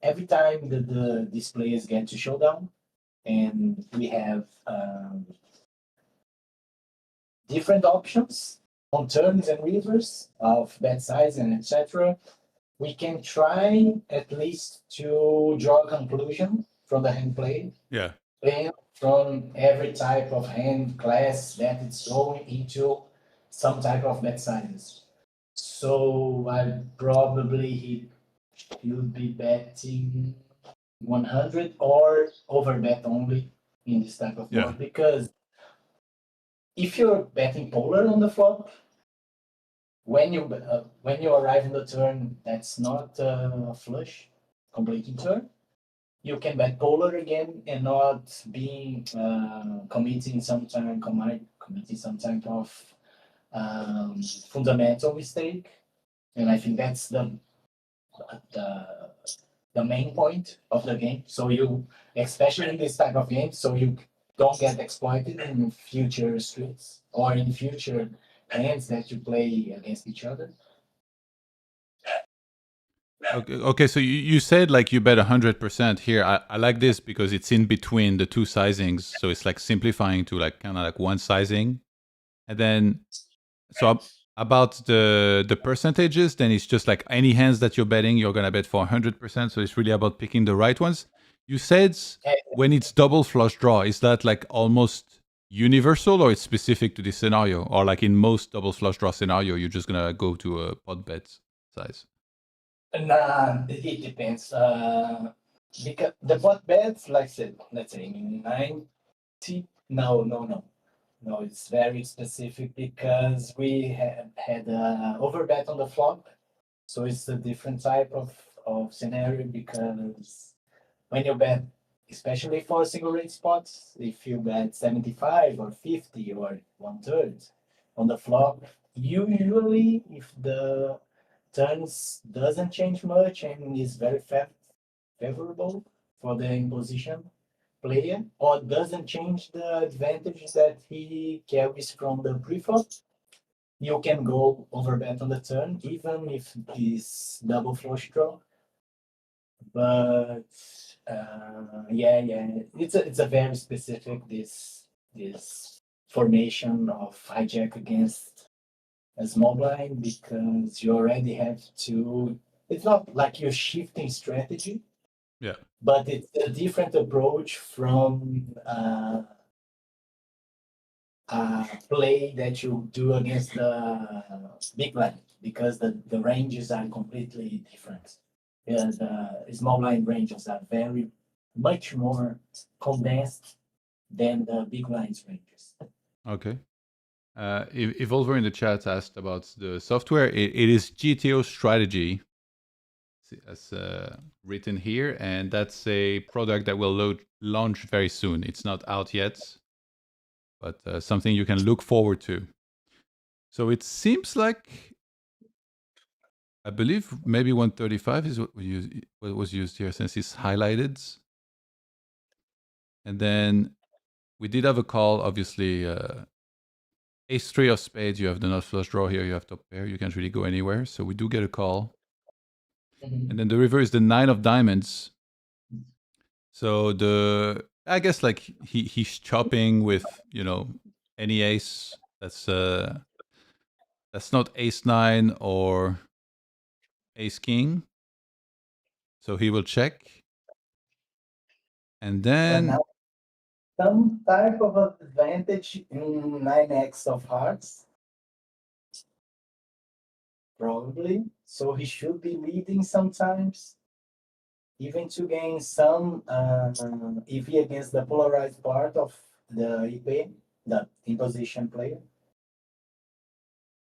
every time that these players get to showdown, and we have different options on turns and rivers of bet size and etc. We can try at least to draw a conclusion from the hand played. Yeah. And from every type of hand class that it's going into some type of bet size. So I probably he would be betting 100 or over bet only in this type of board, because if you're betting polar on the flop, when you arrive in the turn that's not a flush completing turn, you can bet polar again and not being committing some type of fundamental mistake. And I think that's the main point of the game. So you, especially in this type of game, so you don't get exploited in future streets or in future hands that you play against each other. Okay. So you said like you bet 100% here. I like this because it's in between the two sizings, so it's like simplifying to like kind of like one sizing, and then so about the percentages, then it's just like any hands that you're betting, you're gonna bet for 100%. So it's really about picking the right ones. You said when it's double flush draw, is that like almost universal, or it's specific to this scenario, or like in most double flush draw scenario, you're just gonna go to a pot bet size? Nah, it depends. Because the pot bets, like I said, let's say 90. No, it's very specific because we have had overbet on the flop. So it's a different type of scenario, because when you bet, especially for single rate spots, if you bet 75 or 50 or 1/3 on the flop, usually if the turns doesn't change much and is very favorable for the imposition player, or doesn't change the advantage that he carries from the pre-flop, you can go overbet on the turn, even if it's double flush draw. But it's a very specific this formation of hijack against a small blind, because you already have to. It's not like you're shifting strategy. Yeah. But it's a different approach from play that you do against the big blind, because the ranges are completely different. And the small blind ranges are very much more condensed than the big blinds ranges. Okay. Evolver in the chat asked about the software. It is GTO Strategy, as written here, and that's a product that will launch very soon. It's not out yet, but something you can look forward to. So it seems like, I believe maybe 135 is what was used here, since it's highlighted. And then we did have a call, obviously. Ace-3 of spades, you have the nut flush draw here, you have top pair, you can't really go anywhere, so we do get a call. And then the river is the 9 of diamonds. So I guess like he's chopping with, any ace that's not ace-9 or ace-king. So he will check. And then some type of advantage in 9x of hearts, probably. So he should be leading sometimes, even to gain some EV against the polarized part of the EP, the imposition player.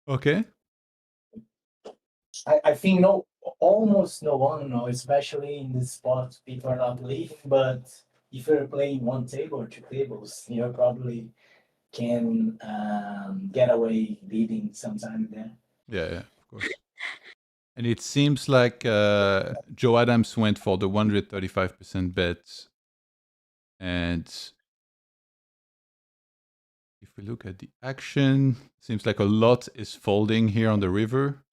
Okay. I think almost no one, especially in this spot, people are not leaving. But if you're playing one table or two tables, you probably can get away leading sometime there. Yeah, of course. And it seems like Joe Adams went for the 135% bet, and if we look at the action, seems like a lot is folding here on the river.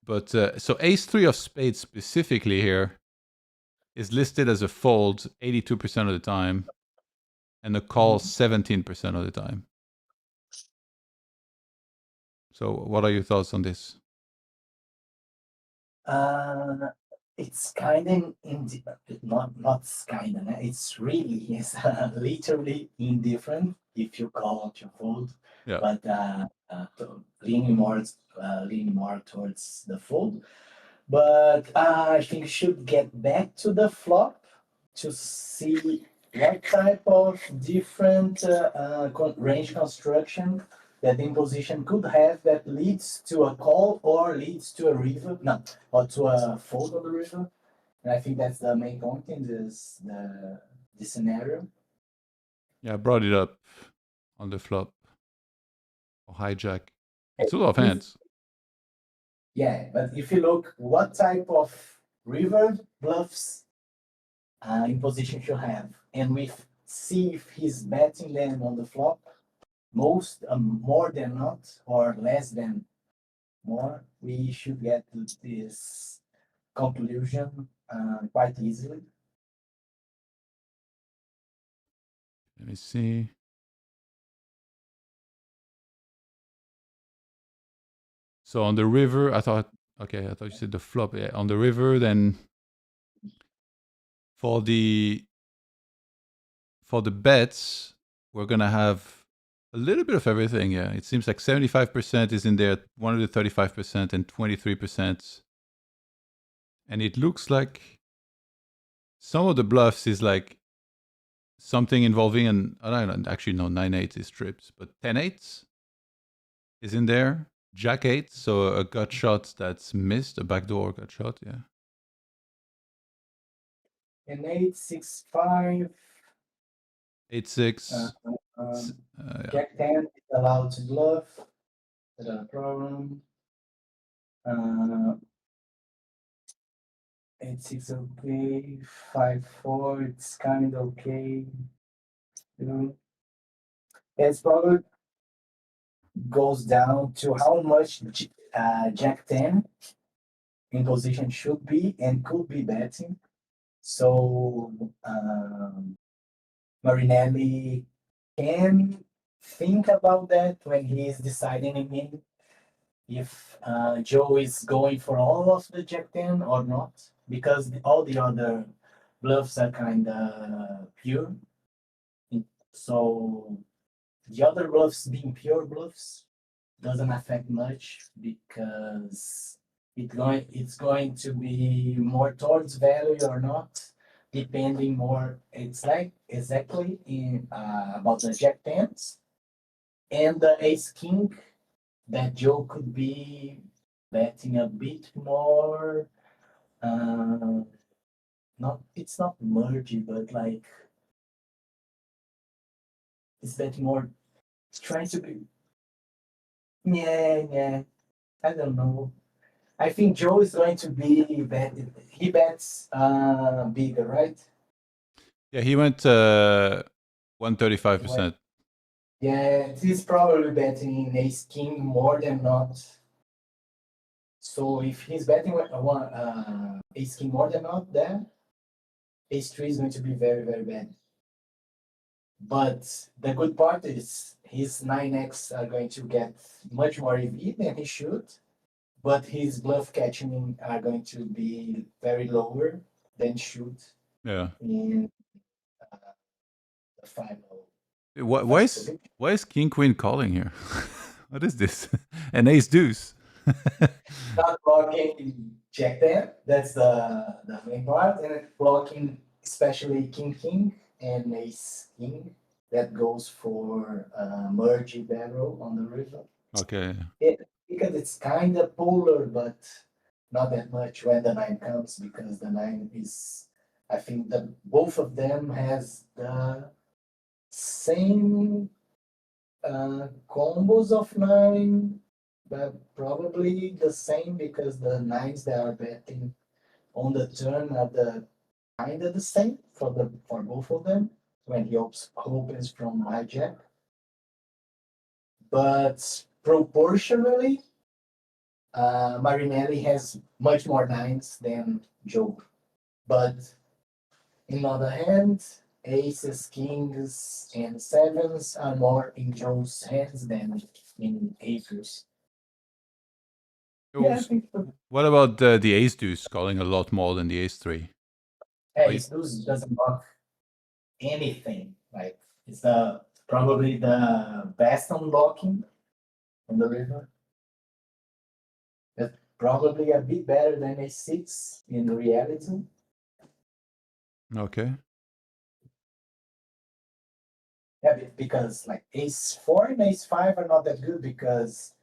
But so ace-3 of spades specifically here is listed as a fold 82% of the time and a call 17% of the time. So what are your thoughts on this? It's kind of not kind of. It's really it's literally indifferent if you call it your fold. Yeah. But leaning more towards the fold. But I think should get back to the flop to see what type of different range construction that the imposition could have that leads to a call or leads to a river, no, or to a fold on the river. And I think that's the main point in this scenario. Yeah, I brought it up on the flop or hijack. It's a lot of hands. Yeah, but if you look what type of river bluffs imposition should have, and we see if he's betting them on the flop, most more than not or less than more, we should get to this conclusion quite easily. Let me see. So on the river, I thought you said the flop. Yeah, on the river, then for the bets, we're gonna have a little bit of everything. Yeah, it seems like 75% is in there, 135% and 23%. And it looks like some of the bluffs is like something involving I don't know, actually no, 9-8 is trips, but 10-8 is in there. Jack-8, so a gut shot that's missed, a backdoor gut shot, yeah. And 8-6-5. 8-6. Jack 10 is allowed to bluff. Without a problem. 8-6 okay. 5-4 it's kind of okay. It's probably goes down to how much Jack 10 in position should be and could be betting. So Marinelli can think about that when he is deciding if Joe is going for all of the Jack 10 or not, because all the other bluffs are kind of pure. So the other bluffs being pure bluffs doesn't affect much because it's going to be more towards value or not, depending more. It's like exactly in about the Jack 10s and the Ace King that Joe could be betting a bit more. It's not mergy, but like it's betting more. It's trying to be. Yeah. I don't know. I think Joe is going to be he bets bigger, right? Yeah, he went 135%. Yeah, he's probably betting in Ace King more than not. So if he's betting Ace King more than not, then Ace 3 is going to be very, very bad. But the good part is his 9x are going to get much more EV than he should, but his bluff catching are going to be very lower than should. Yeah. In the final. Why is King Queen calling here? What is this? An ace deuce. Not blocking Jack 10, that's the main part, and blocking especially King and Ace King. That goes for merge barrel on the river. Okay. Because it's kind of polar, but not that much when the 9 comes, because the 9 is, I think that both of them has the same combos of 9, but probably the same because the 9s that are betting on the turn are the kind of the same for both of them when he opens from hijack. but proportionally, Marinelli has much more nines than Joe. But on the other hand, aces, kings, and sevens are more in Joe's hands than in Avery's. Yeah, I think What about the ace deuce calling a lot more than the ace three? ace deuce doesn't block anything. Like it's probably the best unblocking on the river. It's probably a bit better than a6 in reality. Okay. Yeah, because like ace4 and ace5 are not that good because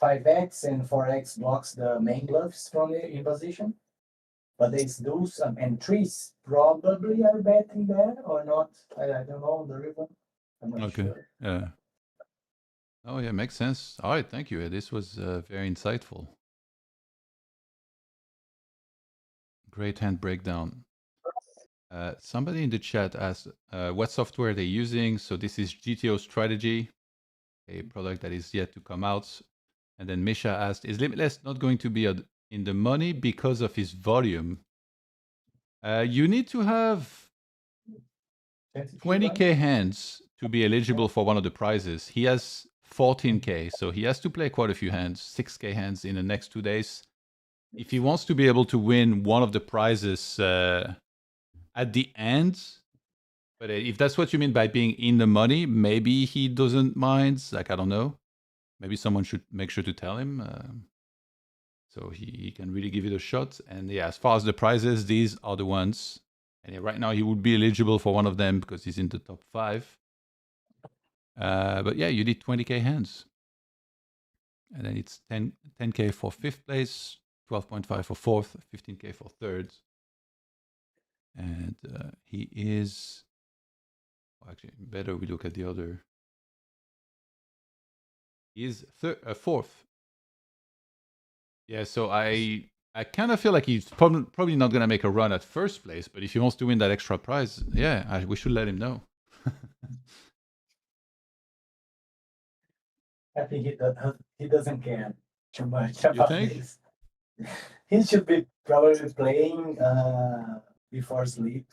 5x and 4x blocks the main bluffs from the in position. But ace deuce and trees probably are betting there or not. I don't know on the river. I'm not sure. Yeah. Oh yeah, makes sense. All right, thank you. This was very insightful. Great hand breakdown. Somebody in the chat asked what software they're using. So this is GTO Strategy, a product that is yet to come out. And then Misha asked, is Limitless not going to be in the money because of his volume? You need to have 20K hands to be eligible for one of the prizes. He has 14K, so he has to play quite a few hands, 6K hands in the next 2 days. If he wants to be able to win one of the prizes at the end, but if that's what you mean by being in the money, maybe he doesn't mind. Like, I don't know. Maybe someone should make sure to tell him so he can really give it a shot. And yeah, as far as the prizes, these are the ones. And yeah, right now he would be eligible for one of them because he's in the top 5. But yeah, you need 20K hands. And then it's 10K for 5th place, 12.5 for 4th, 15K for 3rd. And he is... Well, actually, better we look at the other. He is 4th. Yeah, so I kind of feel like he's probably not going to make a run at 1st place, but if he wants to win that extra prize, yeah, we should let him know. I think he doesn't care too much about think? this. He should be probably playing before sleep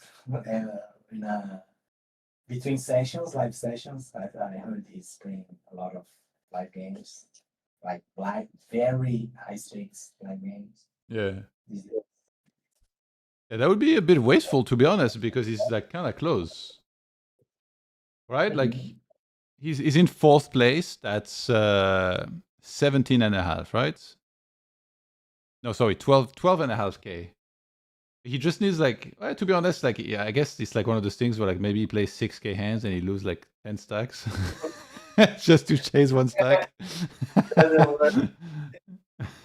between sessions, live sessions. I heard he's playing a lot of live games, like very high stakes live games. Yeah. Yeah, that would be a bit wasteful, to be honest, because he's like kind of close, right? Like he's in 4th place. That's 17.5, right? No, sorry, 12.5K. He just needs like, to be honest, like, yeah, I guess it's like one of those things where like maybe he plays 6K hands and he loses like 10 stacks just to chase one stack.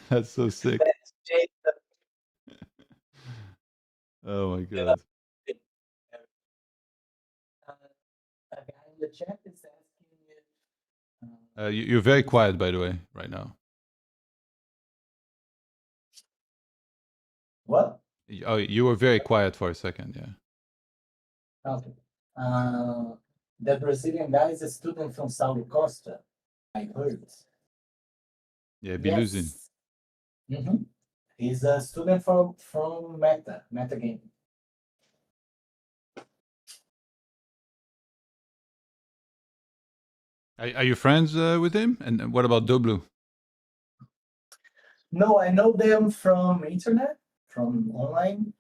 That's so sick. Oh my god. A guy in the chat is asking You're very quiet, by the way, right now. what? Oh, you were very quiet for a second, yeah. Okay. The Brazilian guy is a student from Saulo Costa. I heard. Yeah, Biluzin. Yes. Mm-hmm. He's a student from Meta Game. Are you friends with him? And what about Doblu? No, I know them from internet, from online.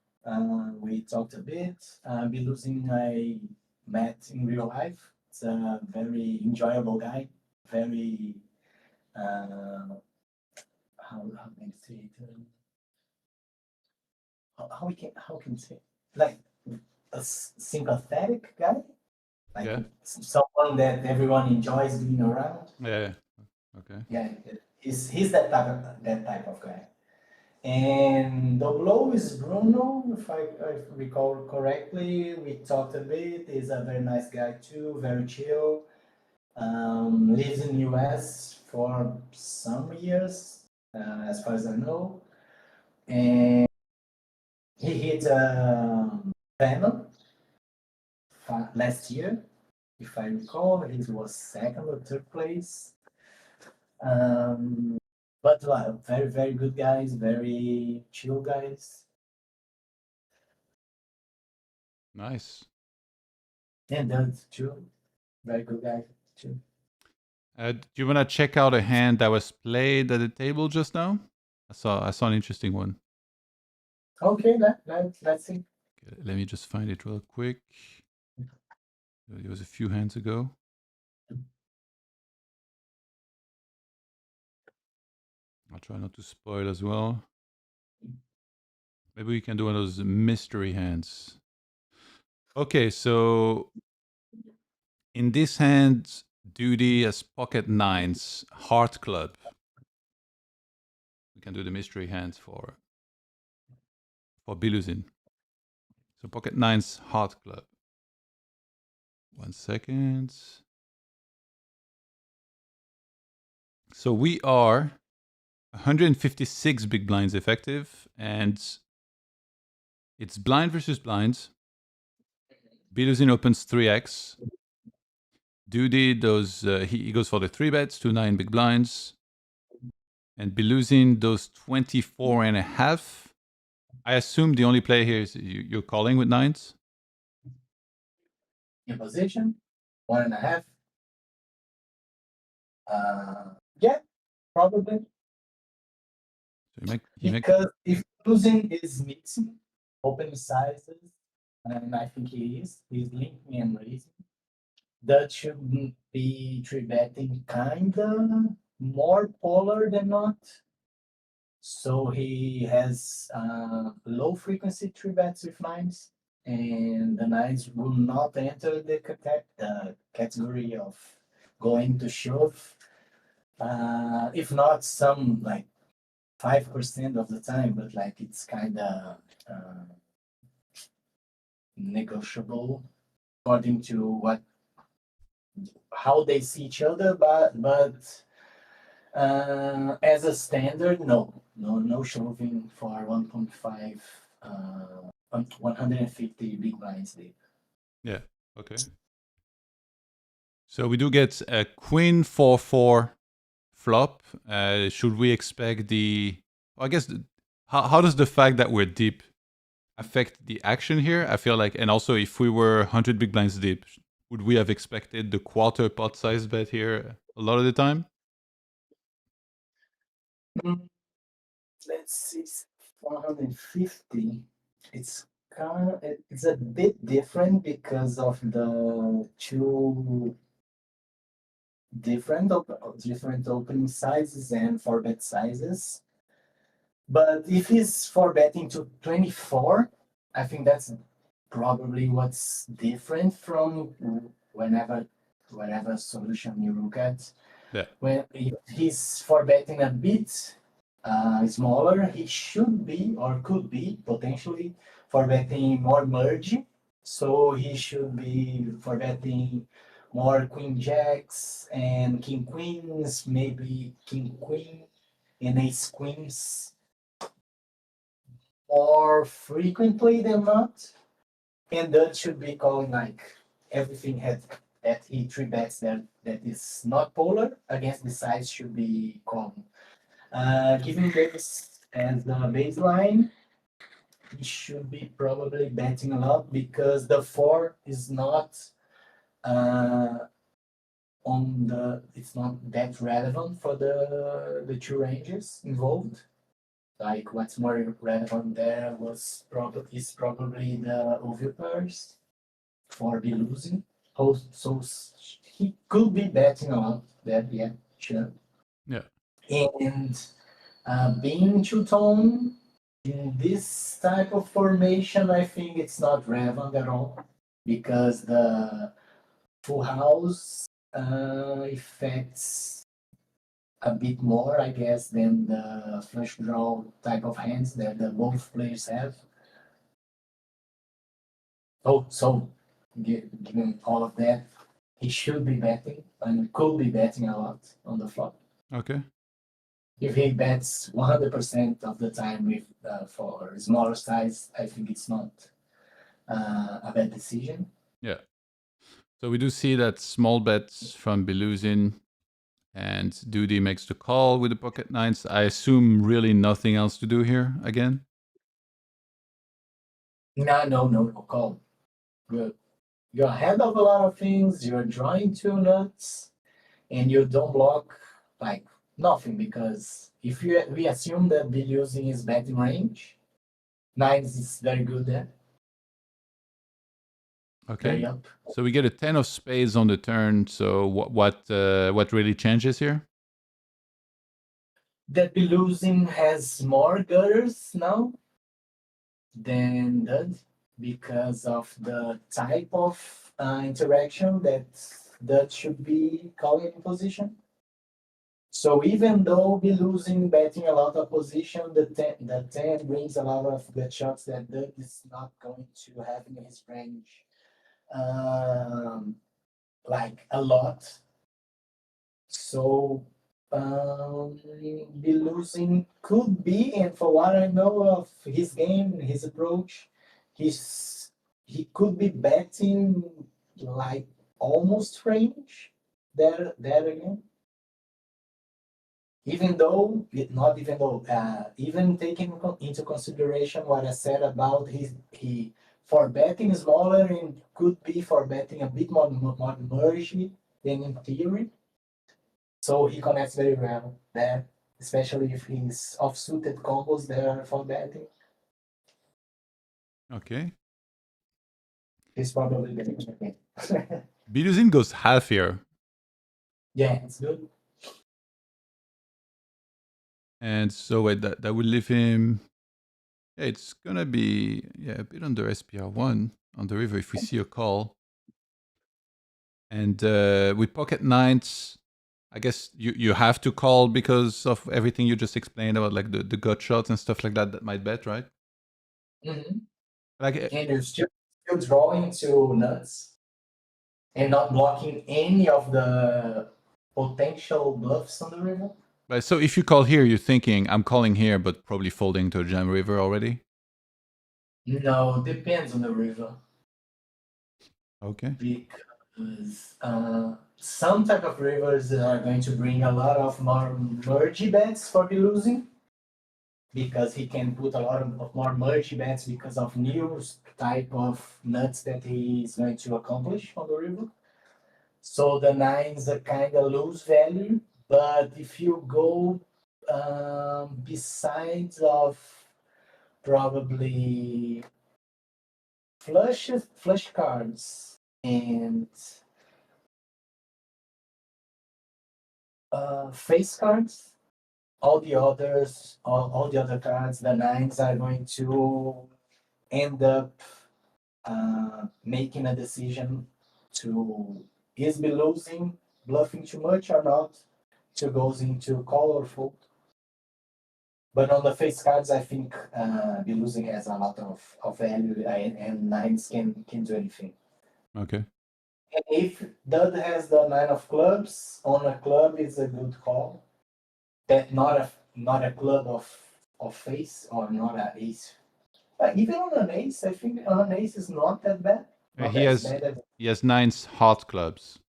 We talked a bit. Biluzin I met in real life. It's a very enjoyable guy. Very how can I say it? How can I say it? Like a sympathetic guy, like Yeah. someone that everyone enjoys being around. Yeah. Okay. Yeah, he's that type of guy. And the below is Bruno, if I recall correctly. We talked a bit. He's a very nice guy too, very chill. Lives in US for some years, as far as I know. And he hit Venom last year, if I recall. He was 2nd or 3rd place. But very, very good guys, very chill guys. Nice. And that's too. Very good guy too. Do you want to check out a hand that was played at the table just now? I saw an interesting one. Okay, let's see. Okay, let me just find it real quick. It was a few hands ago. I'll try not to spoil as well. Maybe we can do one of those mystery hands. Okay, so in this hand, Duty has pocket nines, heart club. We can do the mystery hands for Biluzin. So pocket nines, heart club. 1 second. So we are 156 big blinds effective, and it's blind versus blind. Biluzin opens 3x. Duty does he goes for the 3 bets to 9 big blinds, and Biluzin does 24.5. I assume the only play here is you're calling with nines. In position, 1.5. Yeah, probably. So because if losing is mixing open sizes, and I think he's linking and raising, that should be three betting kinda more polar than not. So he has low frequency three bets with nines, and the nines will not enter the category of going to shove. If not some like 5% of the time, but like it's kind of negotiable according to how they see each other. But as a standard, no shoving for 1.5, 150 big blinds deep. Yeah. Okay. So we do get a queen 4-4 flop. Should we expect I guess how does the fact that we're deep affect the action here? I feel like, and also if we were 100 big blinds deep, would we have expected the quarter pot size bet here a lot of the time? Let's see, 450. It's a bit different because of the two different opening sizes and four bet sizes. But if he's four betting to 24, I think that's probably what's different from whatever solution you look at. Yeah. When if he's four betting a bit smaller, he should be or could be potentially for betting more merge. So he should be for betting more queen jacks and king queens, maybe king queen and ace queens more frequently than not. And that should be calling like everything that he three bets that is not polar against the size should be calling. Given this as the baseline, he should be probably betting a lot because the 4 is not it's not that relevant for the two ranges involved. Like what's more relevant there is probably the overpairs for Biluzin. So he could be betting a lot there, yeah, sure. Yeah. And being two-tone in this type of formation, I think it's not relevant at all because the full house affects a bit more, I guess, than the flush draw type of hands that both players have. So given all of that, he should be betting and could be betting a lot on the flop. Okay. If he bets 100% of the time with for smaller size, I think it's not a bad decision. Yeah. So we do see that small bets from Biluzin And Duty makes the call with the pocket nines. I assume really nothing else to do here again. No, call. You're ahead of a lot of things. You're drawing two nuts, and you don't block like nothing, because if we assume that Biluzin is betting range, nines is very good there. Okay. Very up. So we get a 10 of spades on the turn. So what really changes here? That Biluzin has more gutters now than Dud, because of the type of interaction that Dud should be calling in position. So even though we losing betting a lot of position, the 10 brings a lot of good shots that Dud is not going to have in his range, like a lot. So Biluzin could be, and for what I know of his game, his approach, he could be betting like almost range there again. Even though, not even though, even taking into consideration what I said about he for betting smaller and could be for betting a bit more mergey than in theory. So he connects very well there, especially if he's off-suited combos there for betting. Okay. He's probably the game. Biluzin goes half here. Yeah, it's good. And so wait, that would leave him. Yeah, it's gonna be a bit under SPR1 on the river if we see a call. And with pocket nines, I guess you have to call because of everything you just explained about like the gut shots and stuff like that might bet, right? Mm-hmm. Like, And you're still drawing to nuts and not blocking any of the potential bluffs on the river. but so if you call here, you're thinking I'm calling here, but probably folding to a jam river already. No, depends on the river. Okay. Because some type of rivers are going to bring a lot of more mergey bets for Biluzin, because he can put a lot of more mergey bets because of new type of nuts that he is going to accomplish on the river. So the nines are kind of lose value, but if you go besides of probably flush cards and face cards, all the other cards, the nines are going to end up making a decision to is Biluzin bluffing too much or not, to goes into call or fold. But on the face cards, I think Biluzin has a lot of value, and nines can do anything. Okay. And if Dud has the nine of clubs on a club, it's a good call. That not a club of face, or not an ace. But even on an ace, I think on an ace is not that bad. Not He as has bad as he has nines hot clubs.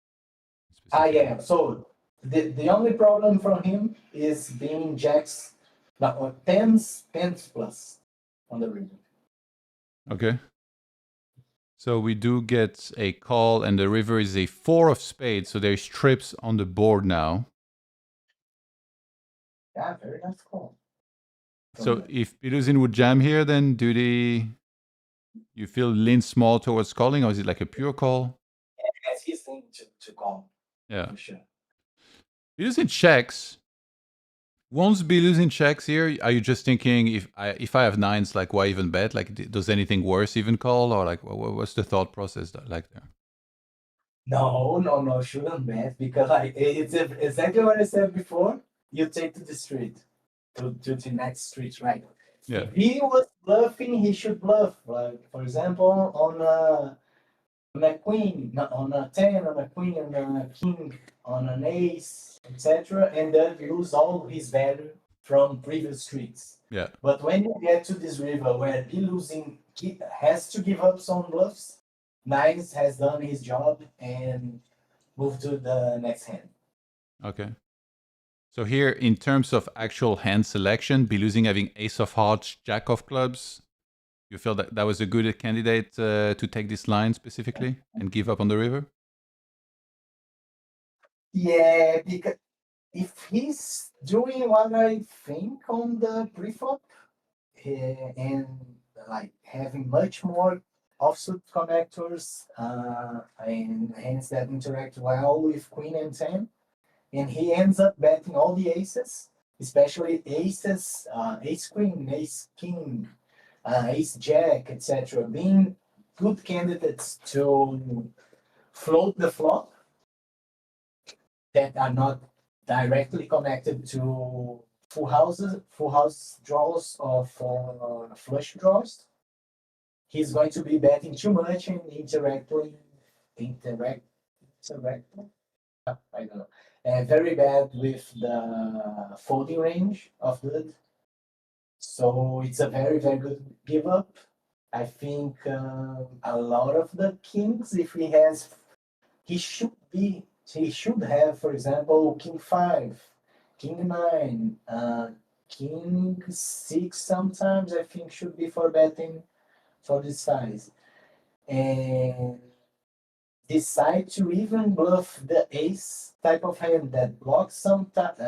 yeah. So the only problem from him is being jacks, or tens plus on the river. Okay. So we do get a call, and the river is a 4 of spades, so there's trips on the board now. Yeah, very nice call. So if Biluzin would jam here, then you feel lean small towards calling, or is it like a pure call? As he's going to call. Yeah. For sure. Biluzin checks. Once Biluzin checks here, are you just thinking if I have nines, like why even bet? Like, does anything worse even call, or like what's the thought process like there? No, shouldn't bet, because like it's exactly what I said before. You take to the street, to the next street, right? Yeah. If he was bluffing, he should bluff. Like for example, on a queen, on a 10, on a queen, on a king, on an ace, etc., and then lose all his value from previous streets. Yeah. But when you get to this river where Biluzin has to give up some bluffs, nines has done his job and moved to the next hand. Okay. So here, in terms of actual hand selection, Biluzin having ace of hearts, jack of clubs, you feel that that was a good candidate to take this line specifically and give up on the river? Yeah, because if he's doing what I think on the pre-flop, and like having much more offsuit connectors and hands that interact well with queen and 10, and he ends up betting all the aces, especially aces, ace queen, ace king, ace jack, etc., being good candidates to float the flop that are not directly connected to full house draws or for flush draws. He's going to be betting too much and interact, I don't know, very bad with the folding range of good. So it's a very, very good give up. I think a lot of the kings, if he has, he should have, for example, king 5, king 9, king 6 sometimes, I think should be for betting for this size. And decide to even bluff the ace type of hand that blocks some part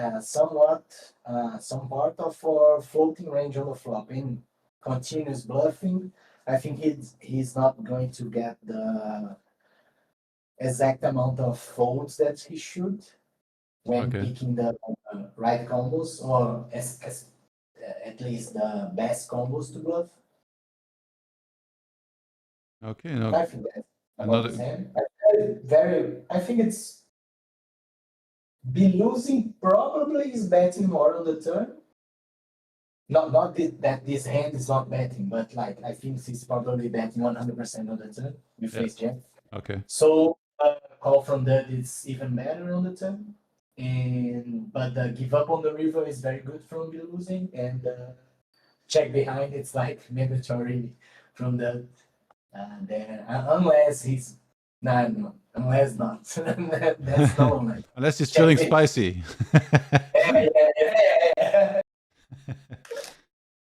of our floating range on the flop and continues bluffing. I think he's not going to get the exact amount of folds that he should when picking the right combos, or at least the best combos to bluff. Okay, no. I think that's about the same. I think it's Biluzin probably is betting more on the turn. Not that this hand is not betting, but like I think he's probably betting 100% on the turn with face jack. Okay. So call from that is even better on the turn. But the give up on the river is very good from Biluzin, and check behind it's like mandatory from the there, unless he's no, unless not. That's the moment. Unless he's feeling spicy.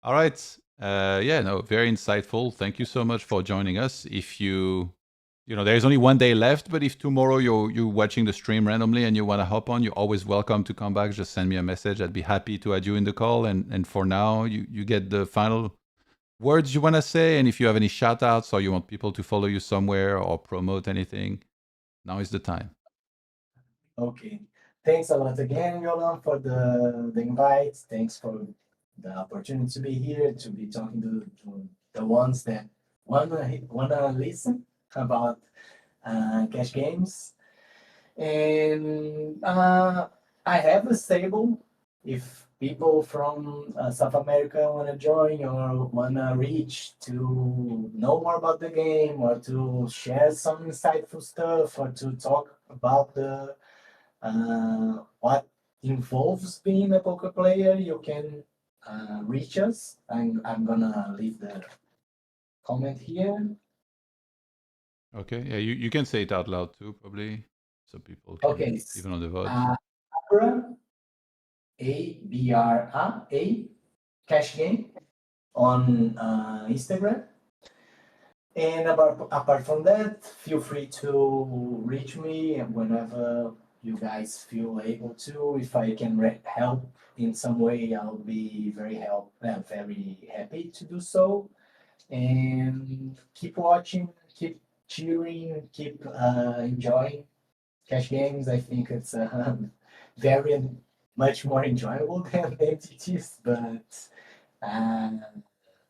All right. Yeah, no, very insightful. Thank you so much for joining us. If you know, there's only one day left, but if tomorrow you're watching the stream randomly and you want to hop on, you're always welcome to come back. Just send me a message. I'd be happy to add you in the call. And for now, you get the final words you want to say. And if you have any shout outs or you want people to follow you somewhere or promote anything, now is the time. Okay. Thanks a lot again, Yolan, for the invite. Thanks for the opportunity to be here, to be talking to the ones that wanna listen about cash games. And I have a stable. If people from South America want to join or want to reach to know more about the game or to share some insightful stuff or to talk about the what involves being a poker player, you can reach us. I'm gonna leave the comment here. Okay. Yeah, you can say it out loud too, probably, so people can, Okay. even on the vote. ABRA cash game on Instagram. And apart from that, feel free to reach me whenever you guys feel able to. If I can help in some way, I'll be very happy to do so. And keep watching, keep cheering, keep enjoying cash games. I think it's very much more enjoyable than entities, but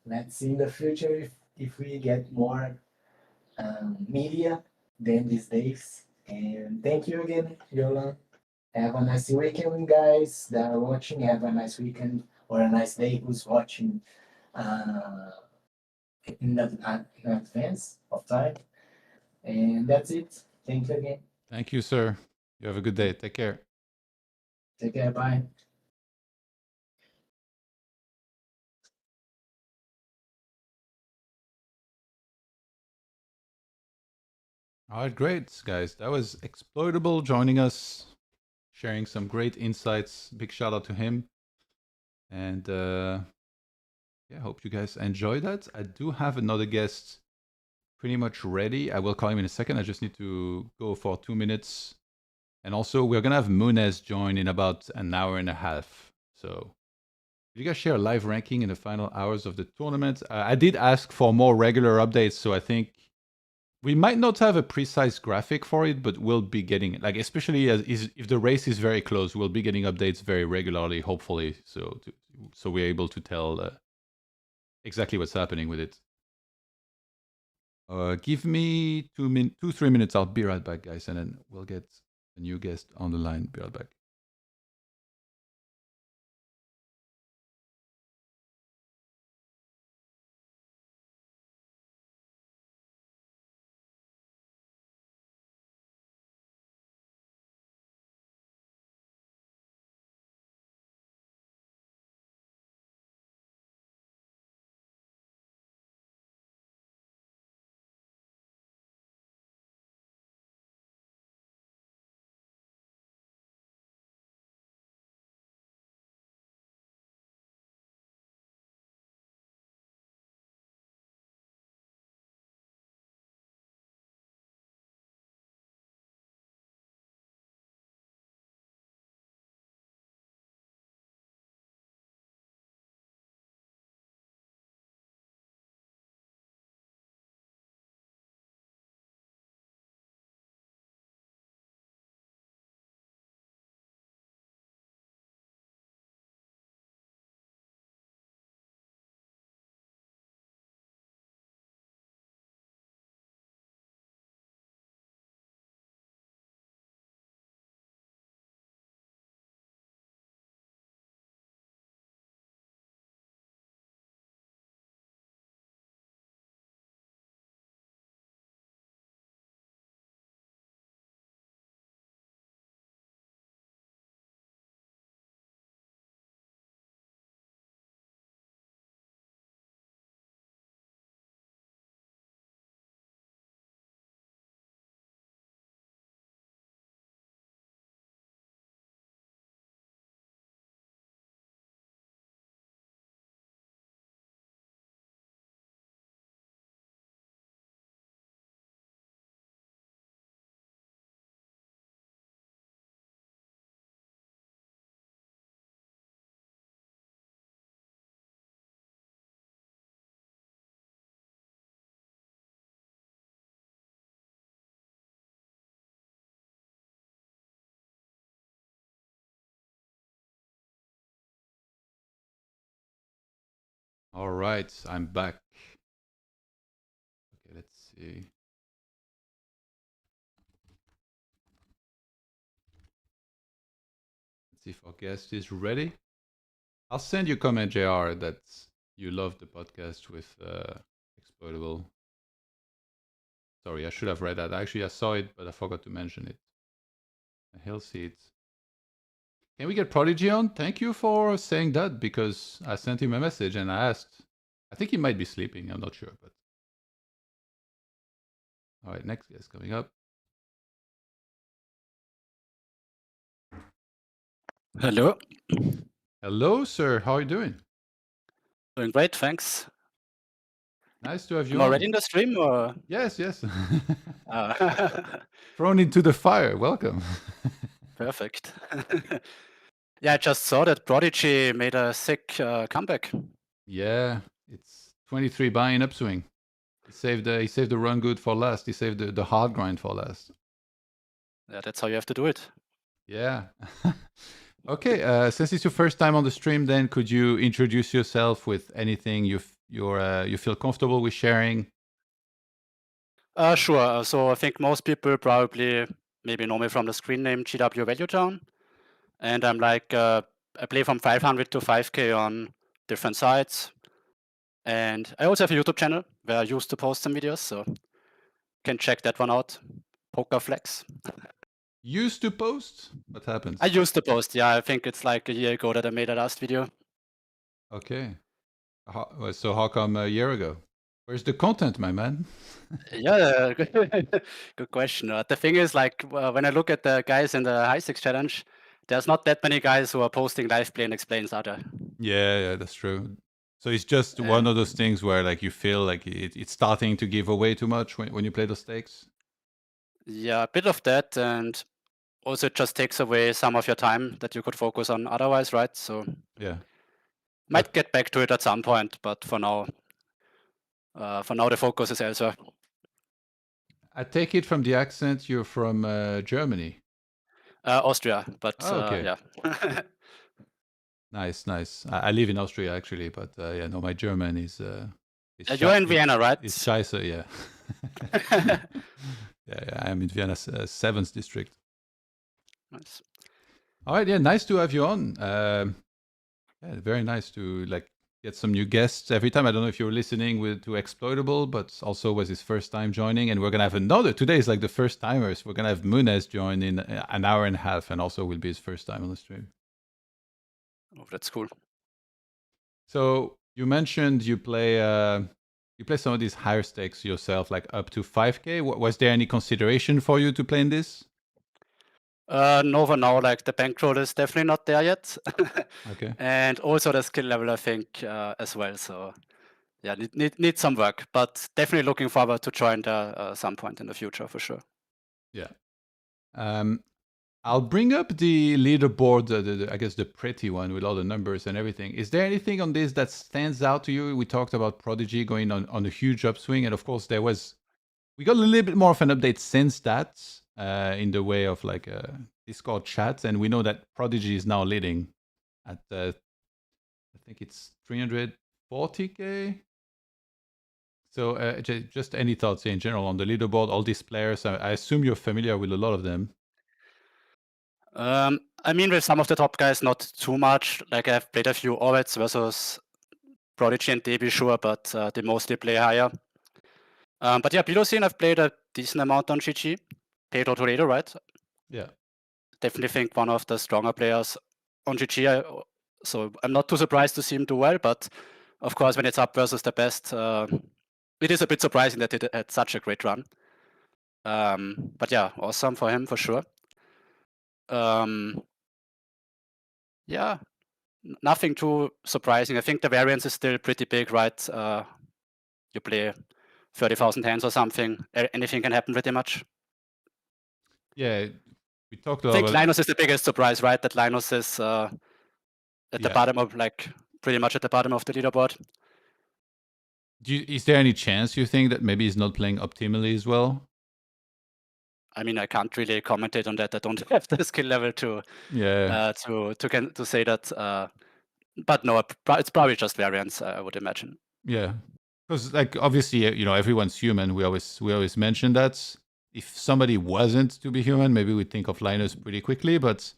let's see in the future if we get more media than these days. And thank you again, Yola. Have a nice weekend, guys that are watching. Have a nice weekend or a nice day who's watching in advance of time. And that's it. Thank you again. Thank you, sir. You have a good day. Take care. Take care. Bye. All right, great, guys. That was Exploitable joining us, sharing some great insights. Big shout out to him. And yeah, hope you guys enjoy that. I do have another guest pretty much ready. I will call him in a second. I just need to go for 2 minutes. And also, we're going to have Munez join in about an hour and a half. So, you guys share live ranking in the final hours of the tournament? I did ask for more regular updates, so I think we might not have a precise graphic for it, but we'll be getting it. Like, especially if the race is very close, we'll be getting updates very regularly, hopefully, so we're able to tell exactly what's happening with it. Give me 2-3 minutes. I'll be right back, guys, and then we'll get a new guest on the line. Be right back. All right, I'm back. Okay, let's see. Let's see if our guest is ready. I'll send you a comment, JR, that you love the podcast with Exploitable. Sorry, I should have read that. Actually, I saw it, but I forgot to mention it. He'll see it. Can we get Prodigy on? Thank you for saying that, because I sent him a message and I asked. I think he might be sleeping. I'm not sure, but all right, next guest coming up. Hello. Hello, sir. How are you doing? Doing great, thanks. Nice to have you I'm on. already in the stream, or? Yes, yes. Ah. Thrown into the fire. Welcome. Perfect. Yeah, I just saw that Prodigy made a sick comeback. Yeah, it's 23 buying Upswing. He saved the run good for last. He saved the hard grind for last. Yeah, that's how you have to do it. Yeah. Okay, since it's your first time on the stream, then could you introduce yourself with anything you feel comfortable with sharing? Sure. So I think most people probably maybe know me from the screen name GW Value Town. And I'm like, I play from 500 to 5K on different sites. And I also have a YouTube channel where I used to post some videos, so you can check that one out. Poker Flex. Used to post? What happens? I used to post, yeah. I think it's like a year ago that I made the last video. Okay. So how come a year ago? Where's the content, my man? Yeah, good question. The thing is, like, when I look at the guys in the High Six Challenge, there's not that many guys who are posting live play and explains, are there? Yeah, that's true. So it's just one of those things where like you feel like it's starting to give away too much when you play the stakes. Yeah, a bit of that, and also it just takes away some of your time that you could focus on otherwise, right? So Yeah. might get back to it at some point, but for now the focus is elsewhere. I take it from the accent you're from Germany. Austria, but okay. yeah. Nice. I live in Austria actually, but yeah, no, my German is. You're in Vienna, right? It's scheiße, yeah. yeah, I'm in Vienna, 7th district. Nice. All right, yeah, nice to have you on. Yeah, very nice to like get some new guests every time. I don't know if you're listening to Exploitable, but also was his first time joining, and we're gonna have another. Today is like the first timers. We're gonna have Munez join in an hour and a half, and also will be his first time on the stream. Oh, that's cool. So you mentioned you play some of these higher stakes yourself, like up to 5K. Was there any consideration for you to play in this? No, for now, like the bankroll is definitely not there yet. Okay. And also the skill level, I think, as well. So yeah, need some work, but definitely looking forward to join there some point in the future for sure. Yeah. I'll bring up the leaderboard, I guess the pretty one with all the numbers and everything. Is there anything on this that stands out to you? We talked about Prodigy going on a huge upswing, and of course we got a little bit more of an update since that in the way of like a Discord chat, and we know that Prodigy is now leading at I think it's 340K. So just any thoughts in general on the leaderboard, all these players? I assume you're familiar with a lot of them. I mean, with some of the top guys, not too much. Like I've played a few Orbits versus Prodigy and DB, sure, but they mostly play higher. But yeah, Biluzin, I've played a decent amount on GG. Pedro Toledo, right? Yeah. Definitely think one of the stronger players on GG. So I'm not too surprised to see him do well, but of course, when it's up versus the best, it is a bit surprising that it had such a great run. But yeah, awesome for him for sure. Yeah, nothing too surprising. I think the variance is still pretty big, right? You play 30,000 hands or something. Anything can happen pretty much. Yeah, we talked I think Linus is the biggest surprise, right? That Linus is at the bottom of, like, pretty much at the bottom of the leaderboard. Is there any chance you think that maybe he's not playing optimally as well? I mean, I can't really commentate on that. I don't have the skill level to say that. But no, it's probably just variance, I would imagine. Yeah, because like obviously, everyone's human. We always mention that. If somebody wasn't to be human, maybe we'd think of Linus pretty quickly. But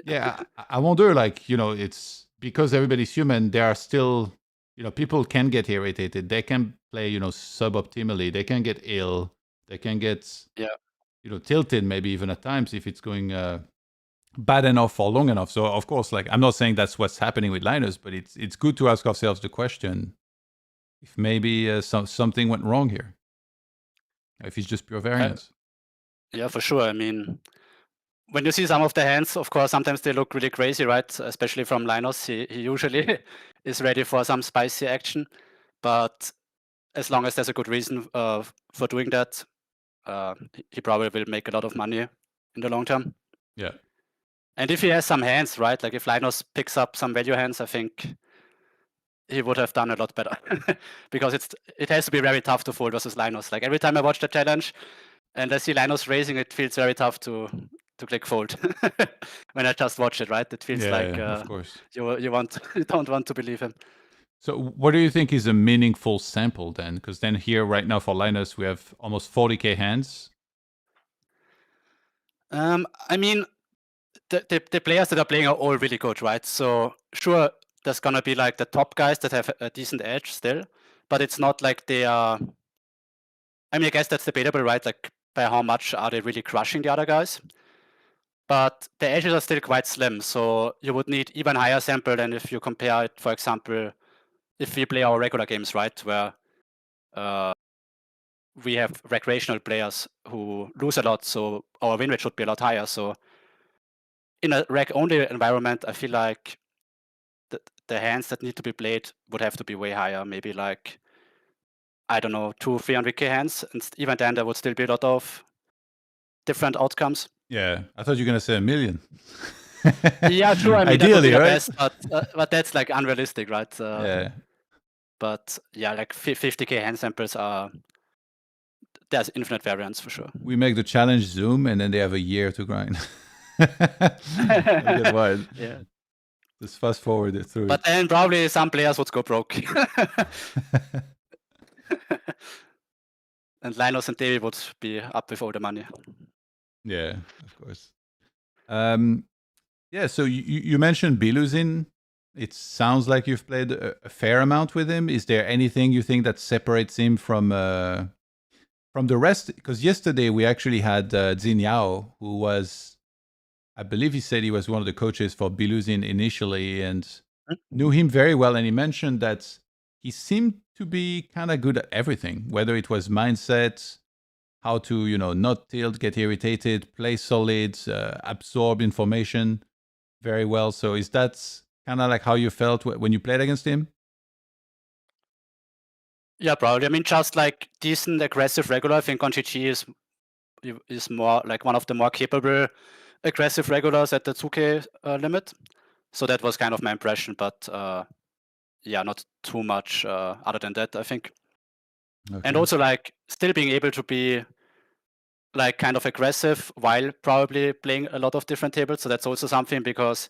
yeah, I wonder, like, it's because everybody's human. There are still, people can get irritated. They can play, suboptimally. They can get ill. They can get, tilted maybe even at times if it's going bad enough for long enough. So of course, like, I'm not saying that's what's happening with Linus, but it's good to ask ourselves the question if maybe something went wrong here. If it's just pure variance. Yeah, for sure. I mean, when you see some of the hands, of course, sometimes they look really crazy, right? Especially from Linus. He usually is ready for some spicy action. But as long as there's a good reason for doing that, he probably will make a lot of money in the long term. Yeah. And if he has some hands, right? Like if Linus picks up some value hands, I think he would have done a lot better. Because it has to be very tough to fold versus Linus. Like every time I watch the challenge and I see Linus raising, it feels very tough to click fold when I just watch it, right? It feels like of course. you don't want to believe him. So what do you think is a meaningful sample then? Because then here right now for Linus, we have almost 40K hands. I mean, the players that are playing are all really good, right? So sure, there's gonna be like the top guys that have a decent edge still, but it's not like they are. I mean, I guess that's debatable, right? Like by how much are they really crushing the other guys? But the edges are still quite slim, so you would need even higher sample than if you compare it, for example, if we play our regular games, right, where we have recreational players who lose a lot, so our win rate should be a lot higher. So in a reg-only environment, I feel like the hands that need to be played would have to be way higher. Maybe like, I don't know, 200-300k hands. And even then, there would still be a lot of different outcomes. Yeah, I thought you were gonna say 1 million. Yeah, true. I mean, that would Ideally, be the right? best, but that's like unrealistic, right? Yeah. But yeah, like 50k hand samples there's infinite variance for sure. We make the challenge Zoom, and then they have a year to grind. Get wild. Yeah. Just fast forward it through. But then probably some players would go broke. And Linus and David would be up with all the money. Yeah, of course. Yeah, so you mentioned Biluzin. It sounds like you've played a fair amount with him. Is there anything you think that separates him from the rest? Because yesterday we actually had Xin Yao, who was, I believe he said he was one of the coaches for Biluzin initially and knew him very well. And he mentioned that he seemed to be kind of good at everything, whether it was mindset, how to, not tilt, get irritated, play solid, absorb information very well. So is that kind of like how you felt when you played against him? Yeah, probably. I mean, just like decent aggressive regular, I think on GG is more like one of the more capable aggressive regulars at the 2K limit. So that was kind of my impression, but yeah, not too much other than that, I think. Okay. And also like still being able to be like kind of aggressive while probably playing a lot of different tables. So that's also something, because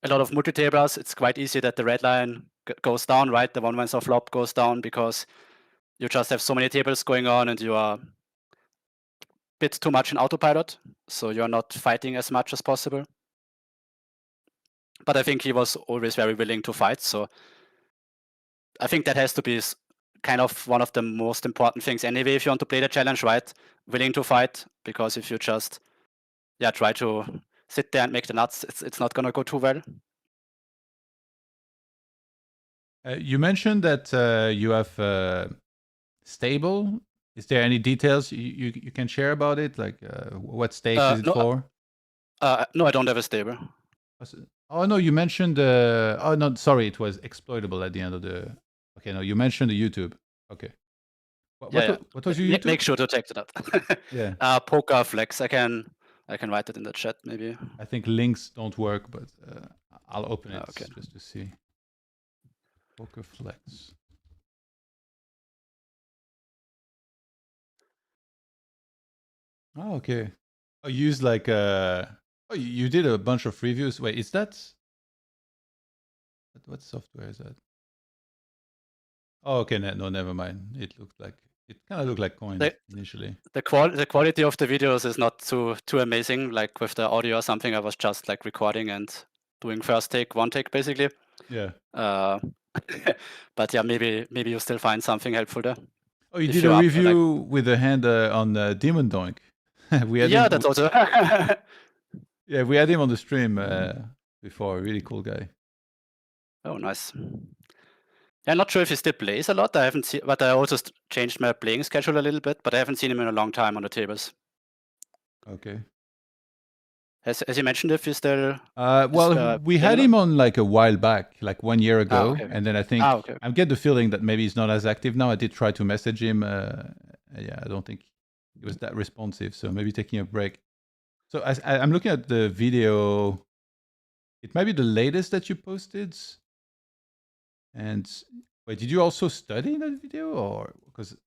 a lot of multi-tablers, it's quite easy that the red line goes down, right? The 1 1 flop goes down because you just have so many tables going on and you are a bit too much in autopilot. So you're not fighting as much as possible. But I think he was always very willing to fight. So I think that has to be kind of one of the most important things anyway, if you want to play the challenge, right? Willing to fight, because if you just try to sit there and make the nuts, it's not going to go too well. You mentioned that you have stable. Is there any details you can share about it? Like what stakes is it for? No, I don't have a stable. Oh no, you mentioned oh no, sorry, it was exploitable at the end of the. Okay, no, you mentioned the YouTube. Okay. What was your YouTube? Make sure to check that out. Yeah. Poker Flex. I can write it in the chat maybe. I think links don't work, but I'll open it just to see. Poker Flex. Oh, okay. Oh, you used like oh, you did a bunch of reviews. Wait, is that what software is that? Oh, okay. No, never mind. It kind of looked like Coin initially. The quality of the videos is not too amazing. Like with the audio or something, I was just like recording and doing first take, one take basically. Yeah. But yeah, maybe you still find something helpful there. Oh, you did a review with a hand on Demon Doink. We had him, that's also. Yeah, we had him on the stream before. Really cool guy. Oh, nice. Yeah, I'm not sure if he still plays a lot. I haven't seen, but I also changed my playing schedule a little bit. But I haven't seen him in a long time on the tables. Okay. Has he mentioned if he's still? Well, we had him on like a while back, like 1 year ago, okay. And then I think I get the feeling that maybe he's not as active now. I did try to message him. Yeah, I don't think he was that responsive. So maybe taking a break. So I'm looking at the video. It might be the latest that you posted. And wait, did you also study in that video, or because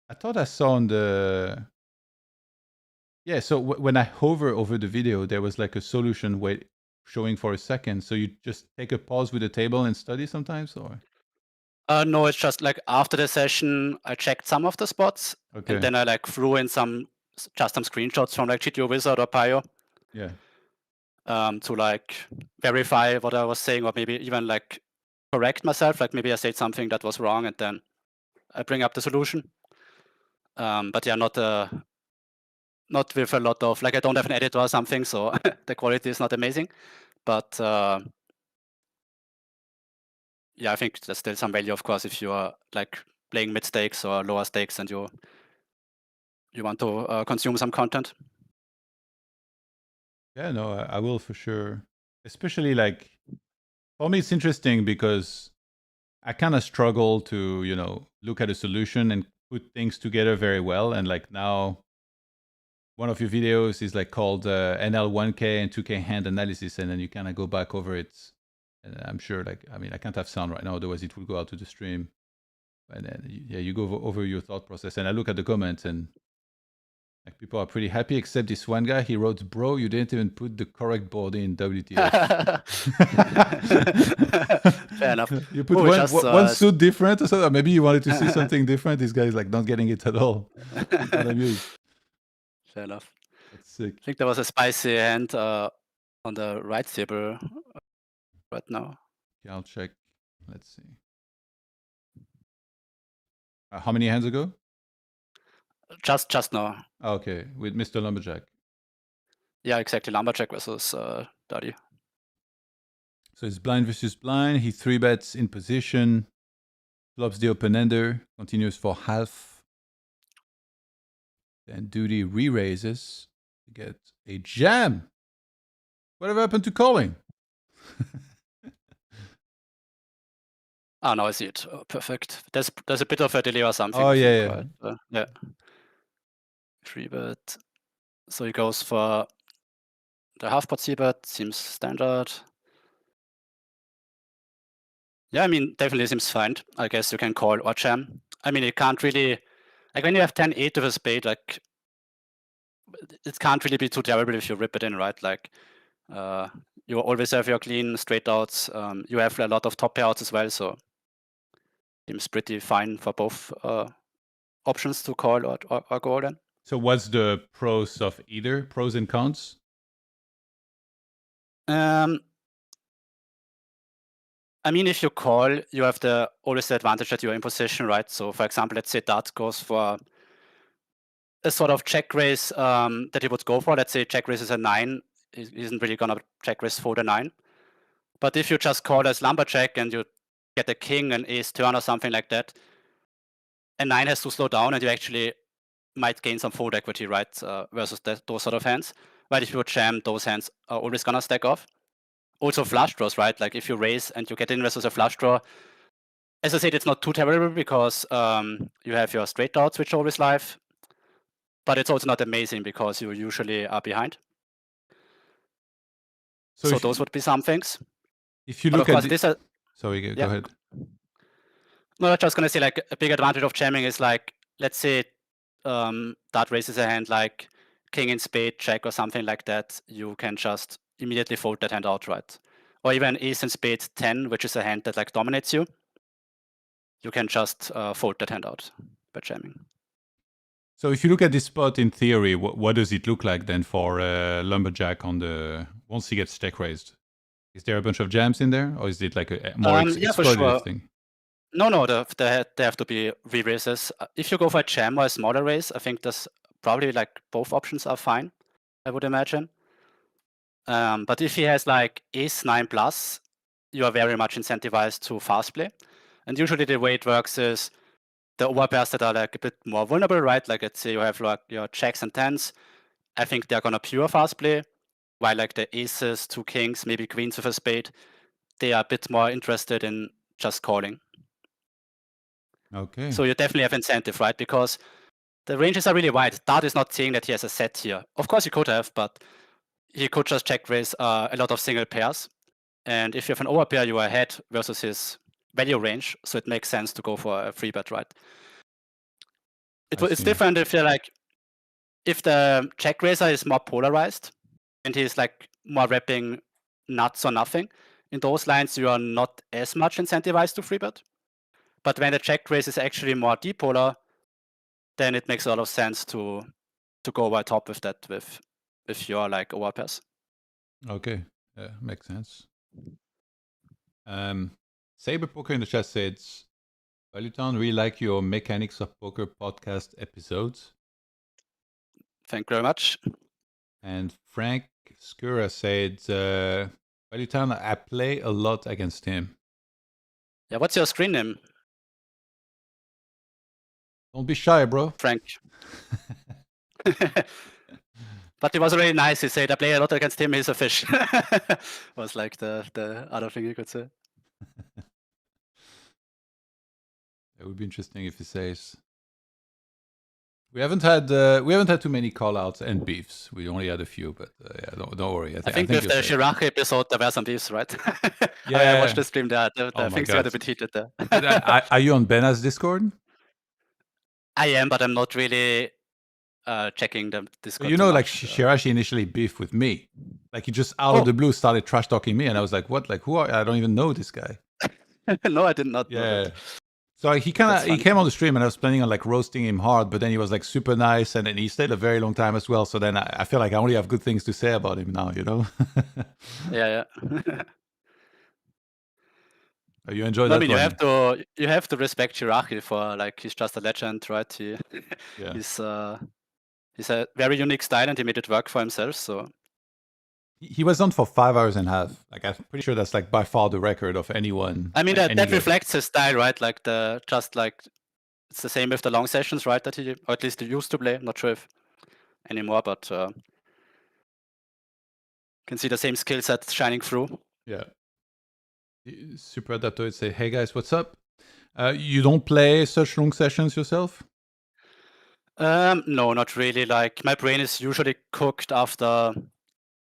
I thought I saw on the. Yeah, so when I hover over the video, there was like a solution showing for a second. So you just take a pause with the table and study sometimes, or? No, it's just like after the session, I checked some of the spots, and then I like threw in some screenshots from like GTO Wizard or Pio. Yeah. To like verify what I was saying, or maybe even like correct myself. Like maybe I said something that was wrong, and then I bring up the solution. But yeah, not with a lot of, like, I don't have an editor or something, so the quality is not amazing. But yeah, I think there's still some value, of course, if you are like playing mid stakes or lower stakes and you want to consume some content. Yeah, no, I will for sure. Especially like, for me, it's interesting because I kind of struggle to, look at a solution and put things together very well. And like now, one of your videos is like called NL1K and 2K hand analysis. And then you kind of go back over it. And I'm sure I can't have sound right now, otherwise it will go out to the stream. And then, you go over your thought process. And I look at the comments and like people are pretty happy, except this one guy. He wrote, "Bro, you didn't even put the correct board in WTF." Fair enough. You put one suit different or something. Maybe you wanted to see something different. This guy is like not getting it at all. Not amused. Fair enough. That's sick. I think there was a spicy hand on the right table right now. Okay, I'll check. Let's see. How many hands ago? Just now. Okay, with Mr. Lumberjack. Yeah, exactly. Lumberjack versus Daddy. So it's blind versus blind. He 3-bets in position, flops the open-ender, continues for half. Then Duty re-raises to get a jam. Whatever happened to calling? Oh, now I see it. Oh, perfect. There's a bit of a delay or something. Oh, yeah. Yeah. 3-bet. So he goes for the half-pot c-bet. Seems standard. Yeah, I mean, definitely seems fine. I guess you can call or jam. I mean, it can't really... Like, when you have 10-8 with a spade, like, it can't really be too terrible if you rip it in, right? Like, you always have your clean straight outs. You have a lot of top payouts as well, so seems pretty fine for both options to call or go all in. So what's the pros of either? Pros and cons? I mean, if you call, you have always the advantage that you're in position, right? So, for example, let's say Dart goes for a sort of check raise that he would go for. Let's say check raise is a 9. He isn't really going to check raise fold a 9. But if you just call as Lumberjack and you get a king, an ace turn or something like that, a 9 has to slow down and you actually might gain some fold equity, right? Versus those sort of hands. Right, if you jam, those hands are always going to stack off. Also flush draws, right? Like if you raise and you get in versus a flush draw, as I said, it's not too terrible because you have your straight outs, which are always live. But it's also not amazing because you usually are behind. So those would be some things. If you look at this, sorry, go ahead. No, I was just gonna say like a big advantage of jamming is like, let's say Dart raises a hand like king in spade, check or something like that. You can just immediately fold that hand outright. Or even ace in spade 10, which is a hand that like dominates you. You can just fold that hand out by jamming. So if you look at this spot in theory, what does it look like then for Lumberjack once he gets check raised? Is there a bunch of jams in there, or is it like a more explosive thing? No, they have to be re-raises. If you go for a jam or a smaller raise, I think that's probably like both options are fine, I would imagine. But if he has like ace 9 plus, you are very much incentivized to fast play. And usually the way it works is the overpairs that are like a bit more vulnerable, right? Like let's say you have like your jacks and 10s. I think they're gonna pure fast play, while like the aces, 2 kings, maybe queens with a spade, they are a bit more interested in just calling. Okay. So you definitely have incentive, right? Because the ranges are really wide. Dart is not saying that he has a set here. Of course he could have, but he could just check raise a lot of single pairs. And if you have an overpair, you are ahead versus his value range. So it makes sense to go for a 3-bet, right? It's different if you're like, if the check raiser is more polarized and he's like more repping nuts or nothing. In those lines, you are not as much incentivized to 3-bet. But when the check raise is actually more dipolar, then it makes a lot of sense to go over top with that with your like overpairs. Okay, makes sense. Saber Poker in the chat says, Valuetown, really like your Mechanics of Poker podcast episodes. Thank you very much. And Frank Skura said, Valuetown, I play a lot against him. Yeah, what's your screen name? Don't be shy, bro. Frank. But it was really nice. He said, I play a lot against him, he's a fish. Was like the other thing you could say. It would be interesting if he says. We haven't had too many call-outs and beefs. We only had a few, but yeah, don't worry. I think with the Chirac episode, there were some beefs, right? Yeah, I watched the stream there. The things got a bit heated there. Are you on Bena's Discord? I am, but I'm not really checking the Discord. You know, like Shirashi initially beefed with me. Like he just out of the blue started trash talking me, and I was like, "What? Like who are? I don't even know this guy." No, I did not. know that. So he came on the stream, and I was planning on like roasting him hard, but then he was like super nice, and then he stayed a very long time as well. So then I feel like I only have good things to say about him now, you know? Yeah. You enjoy that? I mean, you have to respect Chiraki for like he's just a legend, right? He's a very unique style, and he made it work for himself. So he was on for 5 hours and a half. Like I'm pretty sure that's like by far the record of anyone. I mean that reflects his style, right? Like it's the same with the long sessions, right? That he, or at least he used to play. I'm not sure if anymore, but can see the same skill set shining through. Yeah. Super Adaptoid say, "Hey guys, what's up? You don't play such long sessions yourself?" No, not really. Like my brain is usually cooked after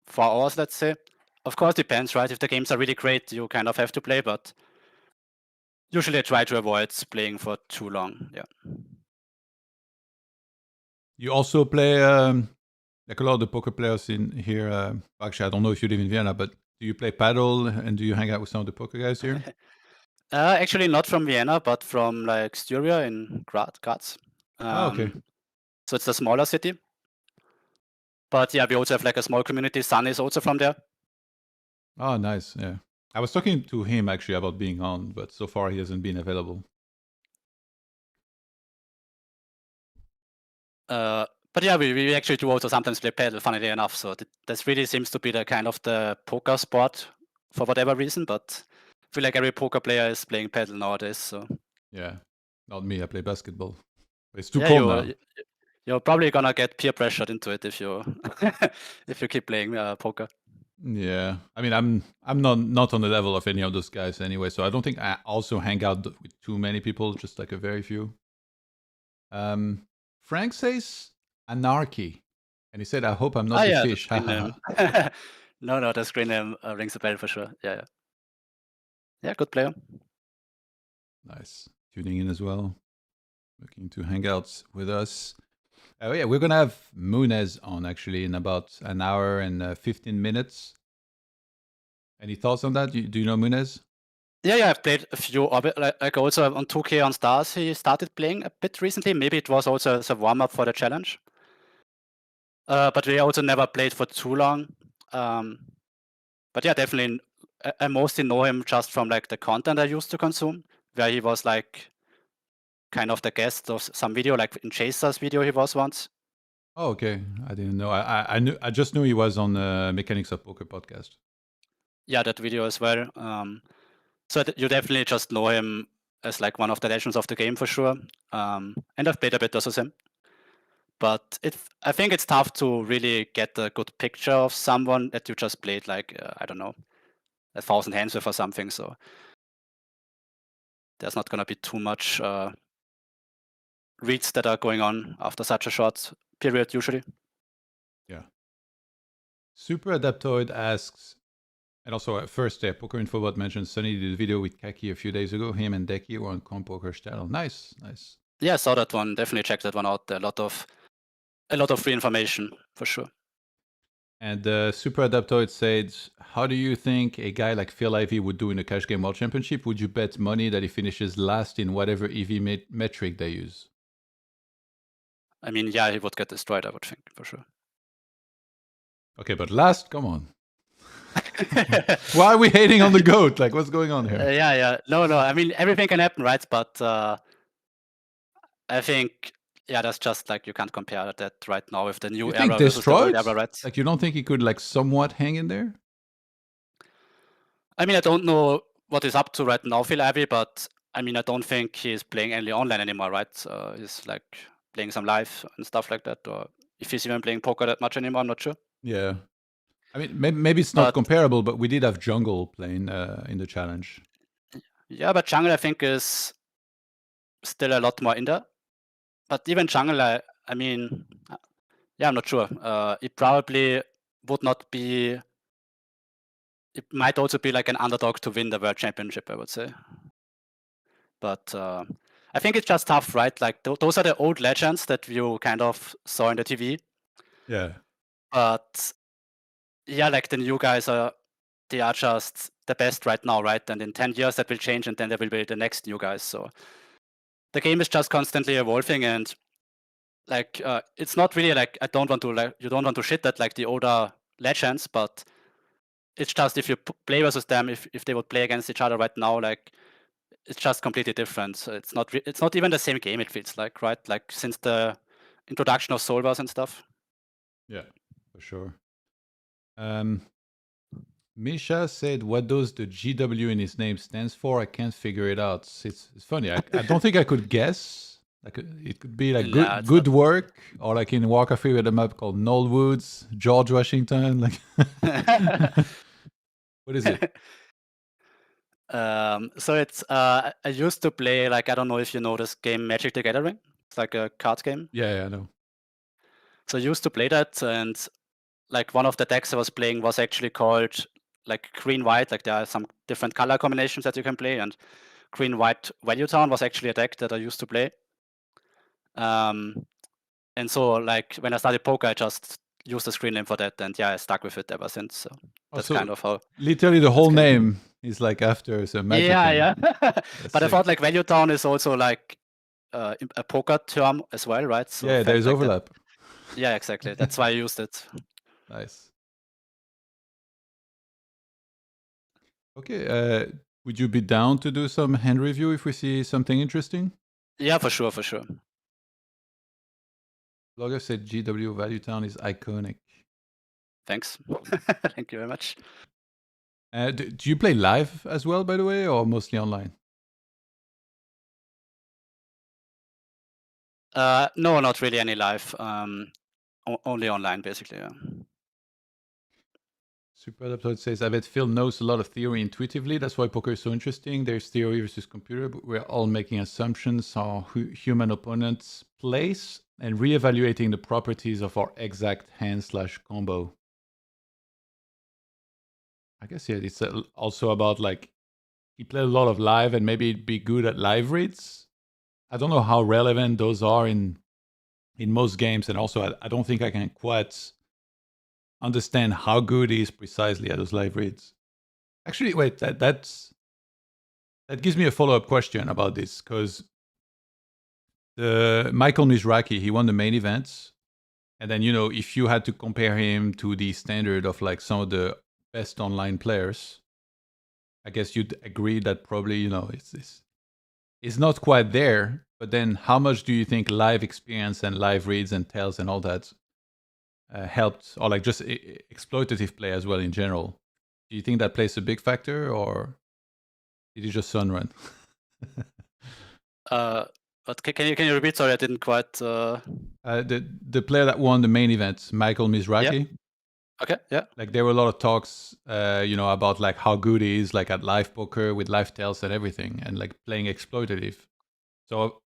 4 hours, let's say. Of course, depends, right? If the games are really great, you kind of have to play, but usually I try to avoid playing for too long. Yeah. You also play like a lot of the poker players in here. Actually, I don't know if you live in Vienna, but do you play paddle and do you hang out with some of the poker guys here? Actually, not from Vienna, but from like Styria in Graz. Okay. So it's a smaller city. But yeah, we also have like a small community. Sun is also from there. Oh, nice. Yeah. I was talking to him actually about being on, but so far he hasn't been available. But yeah, we actually do also sometimes play paddle, funnily enough. So this really seems to be the kind of the poker sport for whatever reason. But I feel like every poker player is playing paddle nowadays. So yeah, not me. I play basketball. It's too cold now. You're probably gonna get peer pressured into it if you if you keep playing poker. Yeah, I mean, I'm not on the level of any of those guys anyway, so I don't think I also hang out with too many people, just like a very few. Frank says anarchy, and he said, "I hope I'm not the fish." No, the screen name rings a bell for sure. Yeah, good player. Nice, tuning in as well, looking to hang out with us. Oh yeah, we're gonna have Munez on actually in about an hour and 15 minutes. Any thoughts on that? Do you know Munez? Yeah, I've played a few of it. Like also on 2K on Stars, he started playing a bit recently. Maybe it was also as a warm-up for the challenge. But we also never played for too long. But yeah, definitely, I mostly know him just from like the content I used to consume, where he was like kind of the guest of some video, like in Chaser's video he was once. Oh, okay. I didn't know. I just knew he was on the Mechanics of Poker podcast. Yeah, that video as well. So you definitely just know him as like one of the legends of the game for sure. And I've played a bit versus him. But I think it's tough to really get a good picture of someone that you just played like, I don't know, 1,000 hands with or something. So there's not going to be too much reads that are going on after such a short period usually. Yeah. Super Adaptoid asks, and also first, Poker Infobot mentioned Sunny did a video with Kaki a few days ago. Him and Deki were on CoinPoker's channel. Nice. Yeah, I saw that one. Definitely check that one out. A lot of free information for sure. And Super Adaptoid said, how do you think a guy like Phil Ivey would do in a Cash Game World Championship? Would you bet money that he finishes last in whatever EV metric they use? I mean, yeah, he would get destroyed, I would think, for sure. Okay, but last, come on. Why are we hating on the GOAT? Like, what's going on here? Yeah. No. I mean, everything can happen, right? But I think, yeah, that's just like you can't compare that right now with the new era versus the old era, right? Like, you don't think he could like somewhat hang in there? I mean, I don't know what he's up to right now, Phil Ivey, but I mean, I don't think he's playing only online anymore, right? He's like playing some live and stuff like that, or if he's even playing poker that much anymore, I'm not sure. Yeah. I mean, maybe it's not comparable, but we did have Jungle playing in the challenge. Yeah, but Jungle, I think, is still a lot more in there. But even Jungle, I mean, yeah, I'm not sure. It probably would not be. It might also be like an underdog to win the World Championship, I would say. But I think it's just tough, right? Like those are the old legends that you kind of saw in the TV. Yeah. But yeah, like the new guys they are just the best right now, right? And in 10 years that will change, and then there will be the next new guys. So the game is just constantly evolving, and like it's not really like you don't want to shit at like the older legends, but it's just if you play versus them, if they would play against each other right now, like it's just completely different. So it's not even the same game. It feels like, right? Like since the introduction of solvers and stuff. Yeah, for sure. Misha said, "What does the GW in his name stands for? I can't figure it out." It's funny. I don't think I could guess. It could be like good work, or like in Warcraft 3 with a map called Knollwoods, George Washington. Like, what is it? So it's I used to play, like, I don't know if you know this game Magic the Gathering. It's like a card game. Yeah, I know. So I used to play that, and like one of the decks I was playing was actually called like green white. Like there are some different color combinations that you can play, and green white Value Town was actually a deck that I used to play. And so like when I started poker, I just used the screen name for that, and yeah, I stuck with it ever since. So that's kind of how. Literally, the whole name is like after some magic. Yeah. But I thought like Value Town is also like a poker term as well, right? So yeah, there's like overlap. Yeah, exactly. That's why I used it. Nice. Okay. Would you be down to do some hand review if we see something interesting? Yeah, for sure. Blogger said GW Value Town is iconic. Thanks. Thank you very much. Do you play live as well, by the way, or mostly online? No, not really any live. Only online, basically. Yeah. Super Adaptoid says, I bet Phil knows a lot of theory intuitively. That's why poker is so interesting. There's theory versus computer, but we're all making assumptions on human opponents' place and reevaluating the properties of our exact hand/combo. I guess, yeah, it's also about like, he played a lot of live and maybe be good at live reads. I don't know how relevant those are in most games. And also, I don't think I can quite understand how good he is precisely at those live reads. Actually, wait, that gives me a follow-up question about this, because the Michael Mizrachi, he won the main events, and then, you know, if you had to compare him to the standard of like some of the best online players, I guess you'd agree that probably, you know, it's not quite there. But then how much do you think live experience and live reads and tells and all that helped, or like just exploitative play as well in general? Do you think that plays a big factor, or did you just sun run? But can you repeat? Sorry, I didn't quite. The player that won the main event, Michael Mizrachi. Yeah. Okay. Yeah. Like there were a lot of talks, you know, about like how good he is, like at live poker with live tells and everything, and like playing exploitative. So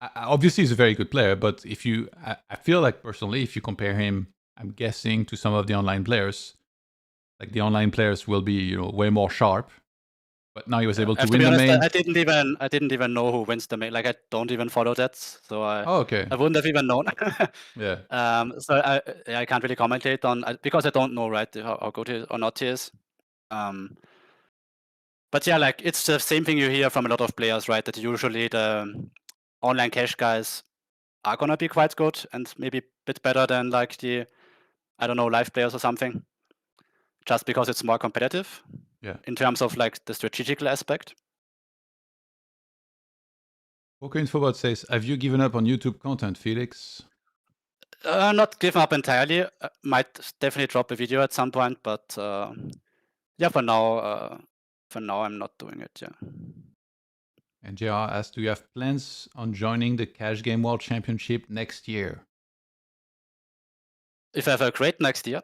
obviously he's a very good player, but if you, I feel like personally, if you compare him, I'm guessing, to some of the online players, like the online players will be, you know, way more sharp. But now he was able to win the main. I didn't even know who wins the main. Like I don't even follow that, so I wouldn't have even known. Yeah. So I can't really commentate on, because I don't know, right, how good he is or not he is. But yeah, like it's the same thing you hear from a lot of players, right? That usually the online cash guys are gonna be quite good and maybe a bit better than like the, I don't know, live players or something, just because it's more competitive. Yeah. In terms of like the strategical aspect. Poker Infobot says, have you given up on YouTube content, Felix? Not given up entirely. Might definitely drop a video at some point, but yeah, for now I'm not doing it. Yeah. And JR asks, do you have plans on joining the Cash Game World Championship next year? if I have a great next year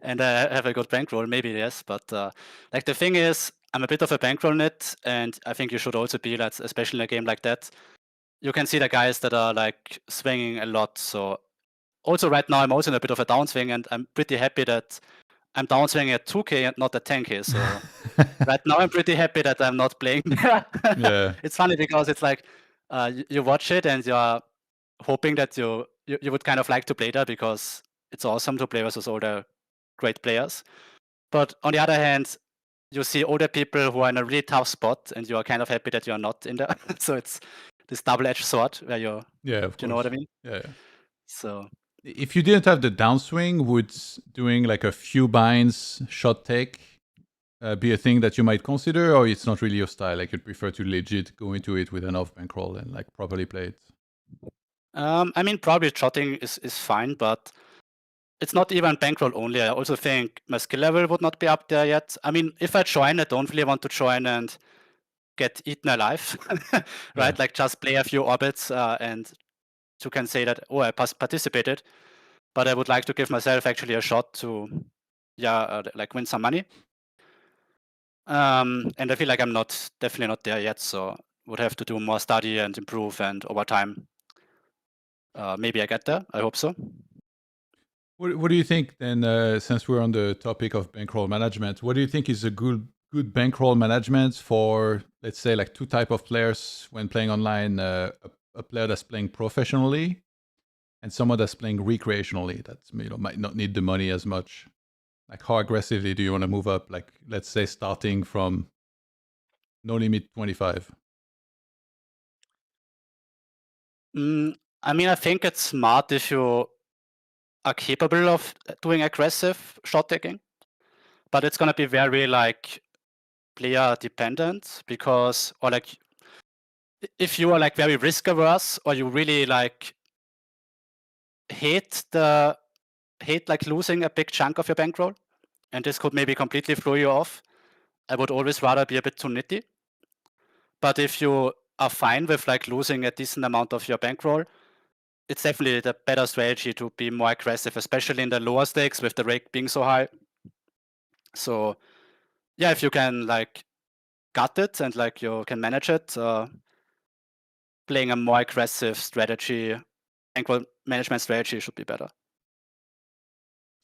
and I have a good bankroll, maybe yes. But like the thing is, I'm a bit of a bankroll nit, and I think you should also be, like, especially in a game like that. You can see the guys that are like swinging a lot. So also right now I'm also in a bit of a downswing, and I'm pretty happy that I'm downswinging at 2K and not at 10K. So right now I'm pretty happy that I'm not playing there. Yeah. It's funny because it's like you watch it and you're hoping that you would kind of like to play there because it's awesome to play versus all the great players. But on the other hand, you see older people who are in a really tough spot, and you are kind of happy that you're not in there. So it's this double-edged sword where you're. Yeah, of course. Do you know what I mean? Yeah. So if you didn't have the downswing, would doing like a few binds shot take be a thing that you might consider, or it's not really your style? Like you'd prefer to legit go into it with an off bankroll and like properly play it? I mean, probably shotting is fine, but it's not even bankroll only. I also think my skill level would not be up there yet. I mean, if I join, I don't really want to join and get eaten alive, right? Yeah. Like just play a few orbits and you can say that, oh, I participated, but I would like to give myself actually a shot to, like win some money. And I feel like I'm definitely not there yet, so would have to do more study and improve, and over time, maybe I get there. I hope so. What do you think then, since we're on the topic of bankroll management, what do you think is a good bankroll management for, let's say, like two type of players when playing online, a player that's playing professionally and someone that's playing recreationally that might not need the money as much? Like how aggressively do you want to move up? Like let's say starting from no limit 25. I mean, I think it's smart if you are capable of doing aggressive shot taking, but it's gonna be very like player dependent, because, or like if you are like very risk averse, or you really like hate like losing a big chunk of your bankroll, and this could maybe completely throw you off, I would always rather be a bit too nitty. But if you are fine with like losing a decent amount of your bankroll, it's definitely the better strategy to be more aggressive, especially in the lower stakes with the rake being so high. So yeah, if you can like gut it and like you can manage it, playing a more aggressive strategy, bankroll management strategy should be better.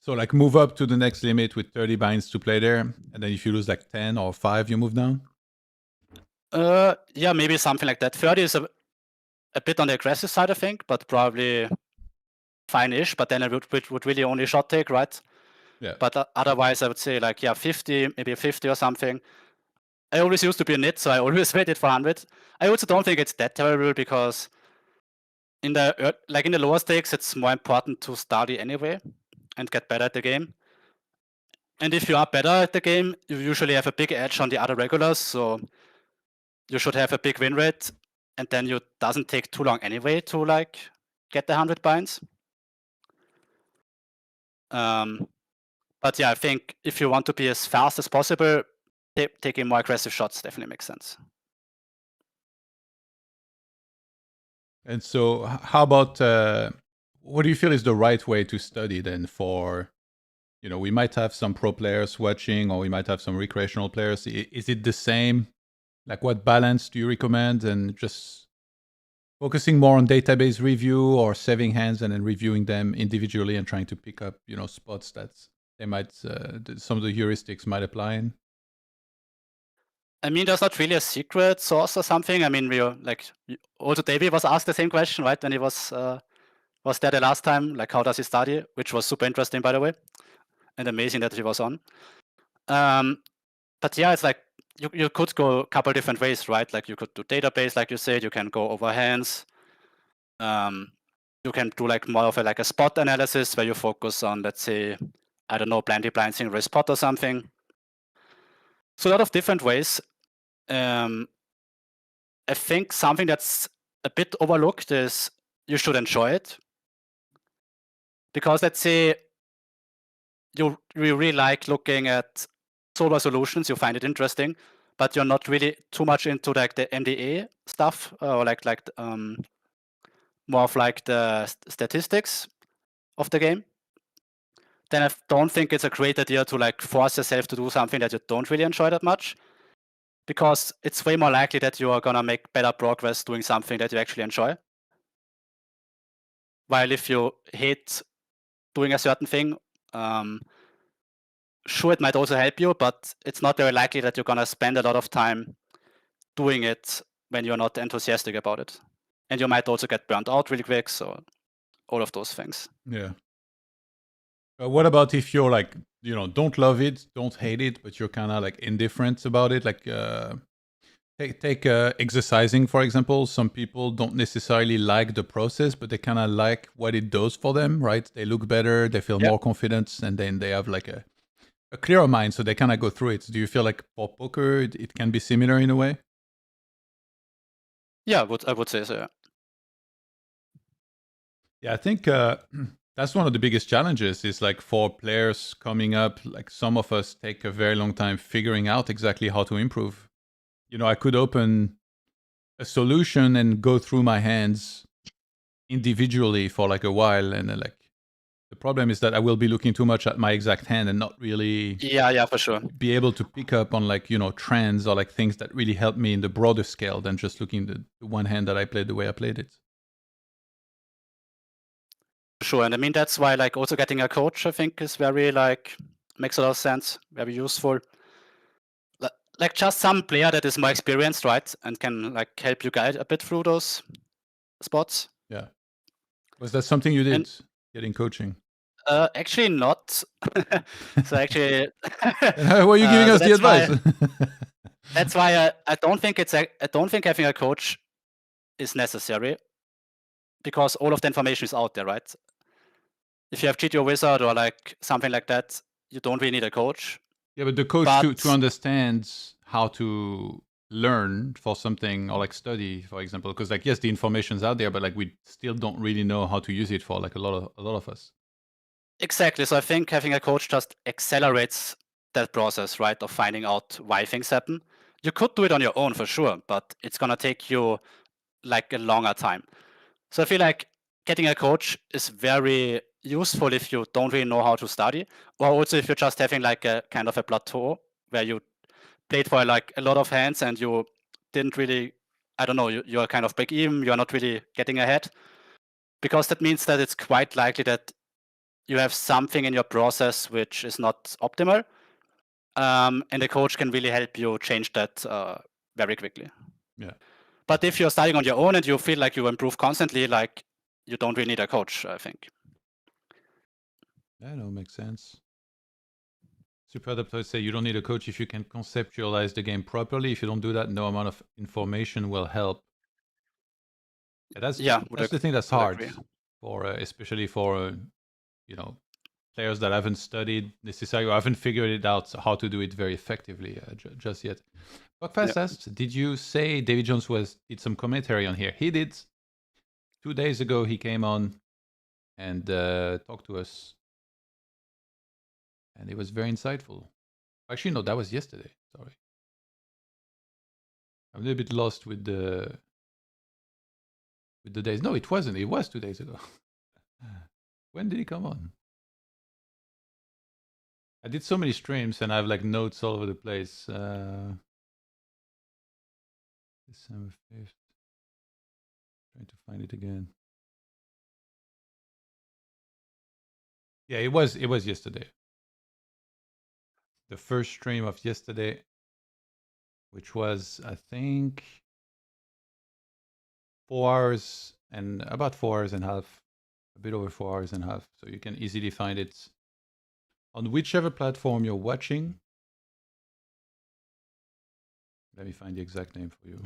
So like move up to the next limit with 30 binds to play there, and then if you lose like 10 or 5, you move down? Yeah, maybe something like that. 30 is a bit on the aggressive side, I think, but probably fine-ish. But then I would really only shot take, right? Yeah. But otherwise, I would say like, yeah, 50, maybe 50 or something. I always used to be a nit, so I always waited for 100. I also don't think it's that terrible, because in the lower stakes, it's more important to study anyway and get better at the game. And if you are better at the game, you usually have a big edge on the other regulars, so you should have a big win rate, and then it doesn't take too long anyway to like get the 100 binds. But yeah, I think if you want to be as fast as possible, taking more aggressive shots definitely makes sense. And so how about, what do you feel is the right way to study then for, we might have some pro players watching, or we might have some recreational players. Is it the same? Like what balance do you recommend? And just focusing more on database review, or saving hands and then reviewing them individually and trying to pick up, spots that they might, some of the heuristics might apply in? I mean, there's not really a secret source or something. I mean, also David was asked the same question, right? When he was there the last time, like how does he study? Which was super interesting, by the way, and amazing that he was on. But yeah, it's like you could go a couple different ways, right? Like you could do database, like you said. You can go over hands. You can do like more of a spot analysis where you focus on, let's say, I don't know, blindly blind single raise spot or something. So a lot of different ways. I think something that's a bit overlooked is you should enjoy it. Because let's say you really like looking at solver solutions, you find it interesting, but you're not really too much into like the MDA stuff, or more of like the statistics of the game. then I don't think it's a great idea to like force yourself to do something that you don't really enjoy that much, because it's way more likely that you are gonna make better progress doing something that you actually enjoy. While if you hate doing a certain thing, sure, it might also help you, but it's not very likely that you're gonna spend a lot of time doing it when you're not enthusiastic about it. And you might also get burnt out really quick, so all of those things. Yeah. What about if you're like, don't love it, don't hate it, but you're kind of like indifferent about it? Like, take exercising, for example. Some people don't necessarily like the process, but they kind of like what it does for them, right? They look better, they feel more confident, and then they have like a clearer mind, so they kind of go through it. Do you feel like for poker, it can be similar in a way? Yeah, I would say so, yeah. Yeah, I think that's one of the biggest challenges is like for players coming up, like some of us take a very long time figuring out exactly how to improve. I could open a solution and go through my hands individually for like a while, and like the problem is that I will be looking too much at my exact hand and not really Yeah, for sure. be able to pick up on like trends or like things that really help me in the broader scale than just looking at the one hand that I played the way I played it. Sure, and I mean that's why like also getting a coach I think is very like makes a lot of sense, very useful. Like just some player that is more experienced, right, and can like help you guide a bit through those spots. Yeah. Was that something you did, getting coaching? Actually not. So actually, and how are you giving us the advice? That's why I don't think having a coach is necessary, because all of the information is out there, right? If you have GTO Wizard or like something like that, you don't really need a coach. Yeah, but the coach to understand how to learn for something or like study, for example, because like yes, the information's out there, but like we still don't really know how to use it for like a lot of us. Exactly. So I think having a coach just accelerates that process, right, of finding out why things happen. You could do it on your own for sure, but it's gonna take you like a longer time. So I feel like getting a coach is very useful if you don't really know how to study, or also if you're just having like a kind of a plateau where you played for like a lot of hands and you didn't really, I don't know, you're kind of break even, you're not really getting ahead, because that means that it's quite likely that you have something in your process which is not optimal, and the coach can really help you change that very quickly. Yeah. But if you're studying on your own and you feel like you improve constantly, like you don't really need a coach, I think. Yeah, no, makes sense. Super adapters say you don't need a coach if you can conceptualize the game properly. If you don't do that, no amount of information will help. Yeah, that's the thing that's hard for, especially for players that haven't studied necessarily or haven't figured it out how to do it very effectively just yet. Buckfast asked, did you say David Jones did some commentary on here? He did. 2 days ago, he came on and talked to us. And it was very insightful. Actually, no, that was yesterday. Sorry. I'm a little bit lost with the days. No, it wasn't. It was 2 days ago. When did he come on? I did so many streams and I have like notes all over the place. December 5th. Trying to find it again. Yeah, it was yesterday. The first stream of yesterday, which was, I think, 4 hours and about 4 hours and a half, a bit over 4 hours and a half. So you can easily find it on whichever platform you're watching. Let me find the exact name for you.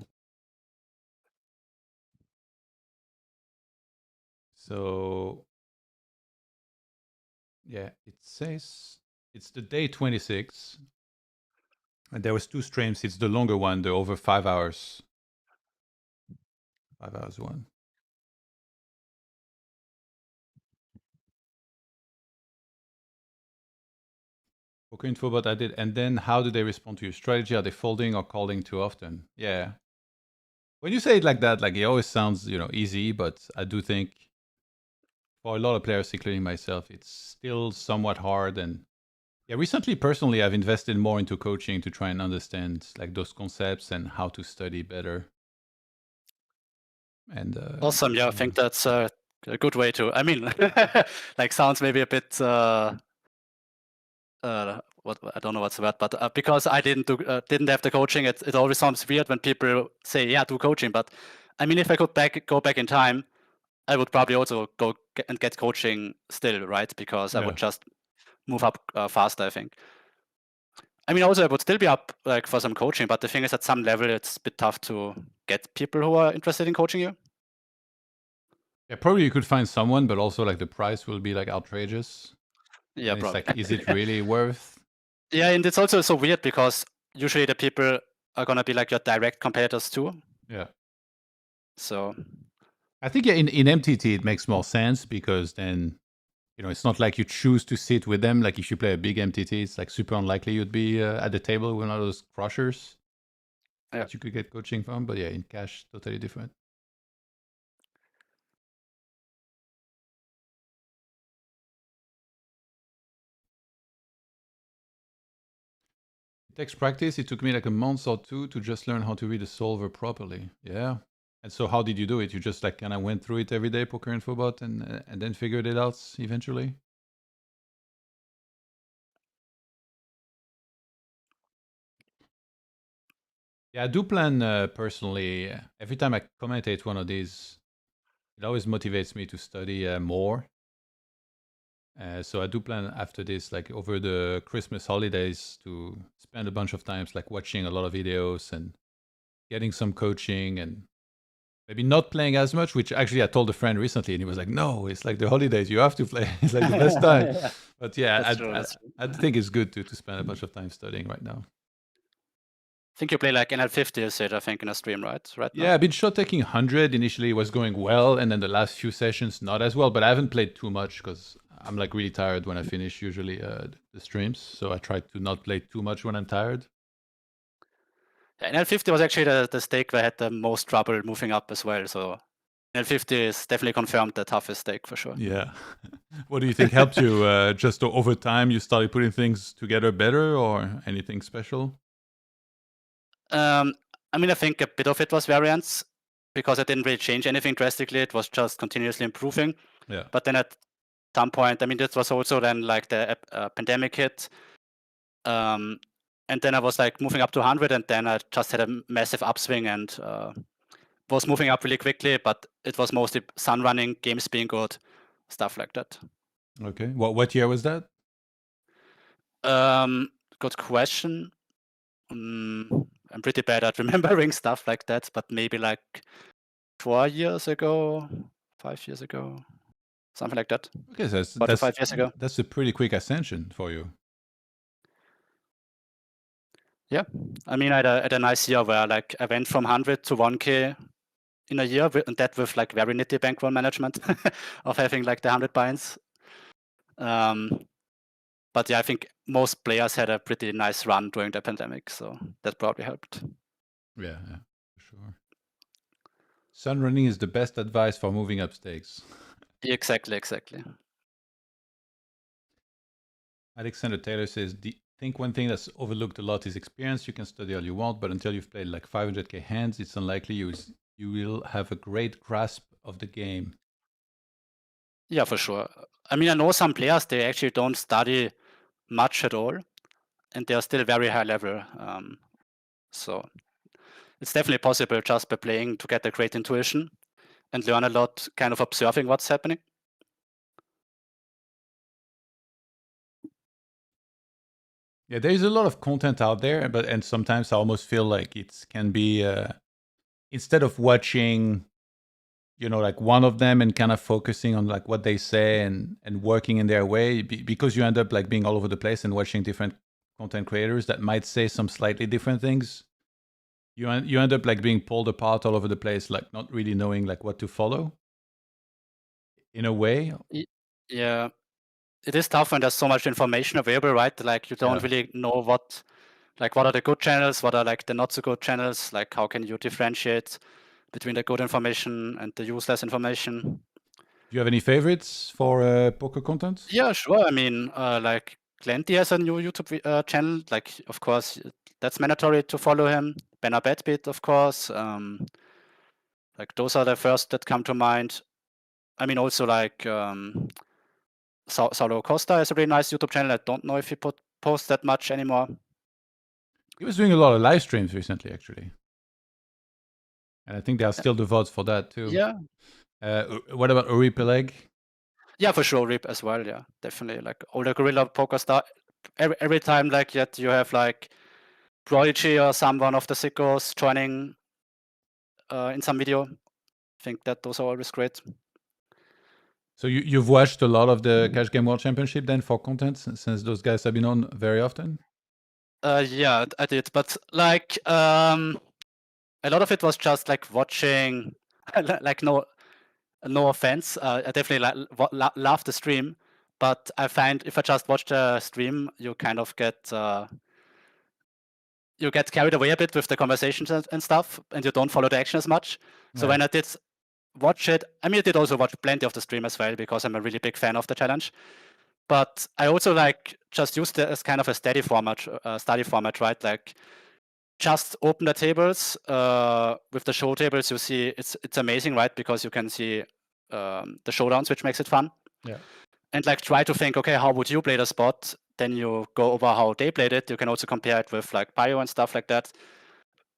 So, yeah, it says it's the day 26. And there was 2 streams. It's the longer one, the over 5 hours. 5 hours one. Poker info, but I did. And then how do they respond to your strategy? Are they folding or calling too often? Yeah. When you say it like that, like it always sounds, easy, but I do think for a lot of players, including myself, it's still somewhat hard. And yeah, recently, personally, I've invested more into coaching to try and understand like those concepts and how to study better. And awesome. Yeah, I think that's a good way to. I mean, like sounds maybe a bit. What I don't know what's the word, but because I didn't didn't have the coaching, it always sounds weird when people say, "Yeah, do coaching." But I mean, if I could go back in time, I would probably also go and get coaching still, right? Because I would just move up faster, I think. I mean, also I would still be up like for some coaching, but the thing is, at some level, it's a bit tough to get people who are interested in coaching you. yeah, probably you could find someone, but also like the price will be like outrageous. Yeah, And it's probably. like, is it really worth? Yeah, and it's also so weird because usually the people are gonna be like your direct competitors too. Yeah. So I think in MTT it makes more sense because then, you know, it's not like you choose to sit with them. Like if you play a big MTT, it's like super unlikely you'd be at the table with one of those crushers that you could get coaching from. But yeah, in cash, totally different. It takes practice. It took me like a month or two to just learn how to read a solver properly. Yeah. And so how did you do it? You just like kind of went through it every day, Poker Infobot, and then figured it out eventually? Yeah, I do plan personally. Every time I commentate one of these, it always motivates me to study more. So I do plan after this, like over the Christmas holidays, to spend a bunch of times like watching a lot of videos and getting some coaching and maybe not playing as much, which actually I told a friend recently and he was like, no, it's like the holidays, you have to play. It's like the best time. But yeah, I think it's good to spend a bunch of time studying right now. I think you play like NL50, you said, I think, in a stream, right? Yeah, I've been shot taking 100. Initially, it was going well, and then the last few sessions, not as well. But I haven't played too much because I'm like really tired when I finish usually the streams. So I try to not play too much when I'm tired. Yeah, NL50 was actually the stake where I had the most trouble moving up as well. So NL50 is definitely confirmed the toughest stake for sure. Yeah. What do you think helped you? Just over time, you started putting things together better, or anything special? I mean, I think a bit of it was variance because I didn't really change anything drastically. It was just continuously improving. Yeah. But then at some point, I mean, this was also then like the pandemic hit. And then I was like moving up to 100, and then I just had a massive upswing and was moving up really quickly. But it was mostly sun running, games being good, stuff like that. Okay. What year was that? Good question. I'm pretty bad at remembering stuff like that, but maybe like 4 years ago, 5 years ago, something like that. Okay, so About 5 years ago. That's a pretty quick ascension for you. Yeah, I mean, I had a nice year where like I went from 100 to 1K in a year, and that with like very nitty bankroll management of having like the 100 Buyins. But yeah, I think most players had a pretty nice run during the pandemic, so that probably helped. Yeah, for sure. Sun running is the best advice for moving up stakes. Exactly. Alexander Taylor says, think one thing that's overlooked a lot is experience. You can study all you want, but until you've played like 500k hands, it's unlikely you will have a great grasp of the game. Yeah, for sure. I mean, I know some players, they actually don't study much at all, and they're still very high level. So it's definitely possible just by playing to get a great intuition and learn a lot, kind of observing what's happening. Yeah, there's a lot of content out there, and sometimes I almost feel like it can be instead of watching, you know, like one of them and kind of focusing on like what they say and working in their way, because you end up like being all over the place and watching different content creators that might say some slightly different things. You end up like being pulled apart all over the place, like not really knowing like what to follow in a way. Yeah, it is tough when there's so much information available, right? Like you don't really know what are the good channels, what are like the not so good channels, like how can you differentiate between the good information and the useless information? Do you have any favorites for poker content? Yeah, sure. I mean, like Glenty has a new YouTube channel. Like, of course, that's mandatory to follow him. Benna Badbit, of course. Like those are the first that come to mind. I mean, also like Saulo Costa has a really nice YouTube channel. I don't know if he posts that much anymore. He was doing a lot of live streams recently, actually. And I think there are still the VODs for that, too. Yeah. What about Uri Peleg? Yeah, for sure, Rip as well. Yeah, definitely. Like all the Gorilla Poker star. Every time like that you have like Prodigy or someone of the sickos joining in some video. I think that those are always great. So you've watched a lot of the Cash Game World Championship then for content since those guys have been on very often? Yeah, I did, but like a lot of it was just like watching. Like no offense, I definitely love the stream, but I find if I just watch the stream, you kind of get carried away a bit with the conversations and stuff, and you don't follow the action as much. So when I did watch it, I mean, I did also watch plenty of the stream as well because I'm a really big fan of the challenge. But I also like just used it as kind of a study format, right? Like just open the tables with the show tables. You see, it's amazing, right? Because you can see the showdowns, which makes it fun. Yeah. And like try to think, okay, how would you play the spot? Then you go over how they played it. You can also compare it with like bio and stuff like that.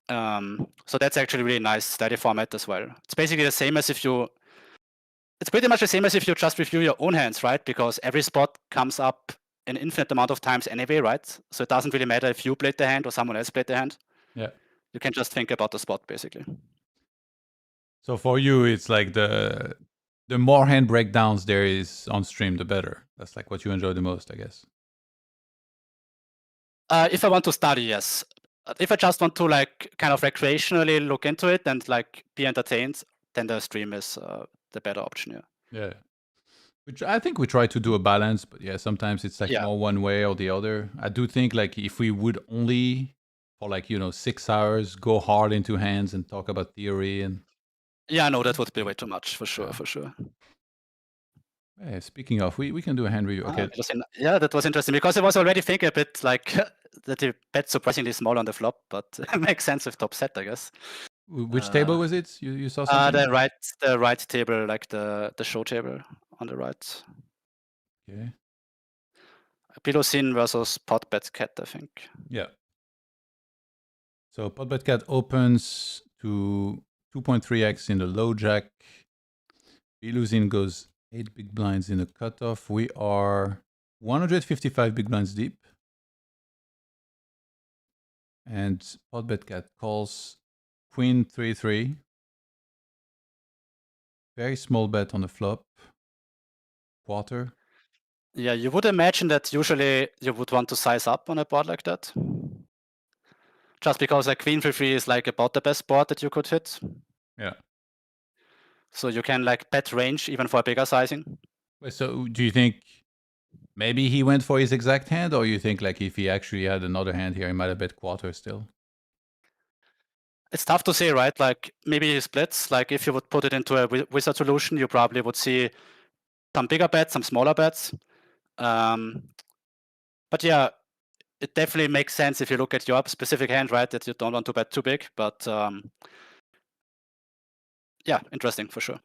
So that's actually really nice study format as well. It's basically the same as if you. It's pretty much the same as if you just review your own hands, right? Because every spot comes up an infinite amount of times anyway, right? So it doesn't really matter if you played the hand or someone else played the hand. Yeah. You can just think about the spot basically. So for you, it's like the more hand breakdowns there is on stream, the better. That's like what you enjoy the most, I guess. If I want to study, yes. If I just want to like kind of recreationally look into it and like be entertained, then the stream is the better option. Yeah. Yeah. Which I think we try to do a balance, but yeah, sometimes it's like more one way or the other. I do think like if we would only for like 6 hours go hard into hands and talk about theory and yeah, no, that would be way too much for sure. Yeah, speaking of, we can do a hand review. Okay. Yeah, that was interesting because I was already thinking a bit like that he bet surprisingly small on the flop, but it makes sense with top set, I guess. Which table was it? You saw something? The right table, like the show table on the right. Okay. Biluzin versus Potbet Cat, I think. Yeah. So Potbet Cat opens to 2.3x in the low jack. Biluzin goes 8 big blinds in the cutoff. We are 155 big blinds deep. And Potbet Cat calls Queen 3-3. Very small bet on the flop. Quarter. Yeah, you would imagine that usually you would want to size up on a board like that. Just because like Queen 3-3 is like about the best board that you could hit. Yeah. So you can like bet range even for a bigger sizing. So do you think maybe he went for his exact hand, or you think like if he actually had another hand here, he might have bet quarter still? It's tough to say, right? Like maybe he splits. Like if you would put it into a wizard solution, you probably would see some bigger bets, some smaller bets. But yeah, it definitely makes sense if you look at your specific hand, right? That you don't want to bet too big. But yeah, interesting for sure.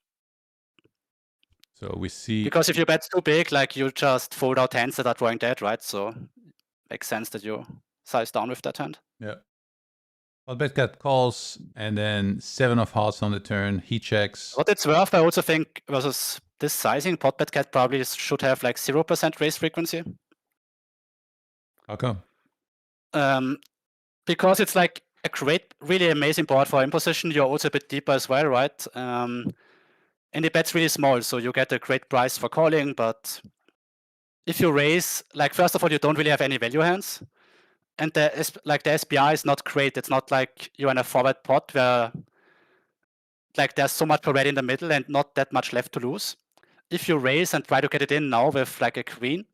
So we see because if you bet too big, like you just fold out hands that are drawing dead, right? So makes sense that you size down with that hand. Yeah. Potbet Cat calls, and then 7 of hearts on the turn. He checks. What it's worth, I also think, versus this sizing, Potbet Cat probably should have like 0% raise frequency. How come? Because it's like a great, really amazing board for imposition. You're also a bit deeper as well, right? And the bet's really small, so you get a great price for calling. But if you raise, like first of all, you don't really have any value hands. And the SPI is not great. It's not like you're in a forward pot where like there's so much already in the middle and not that much left to lose. If you raise and try to get it in now with like a queen,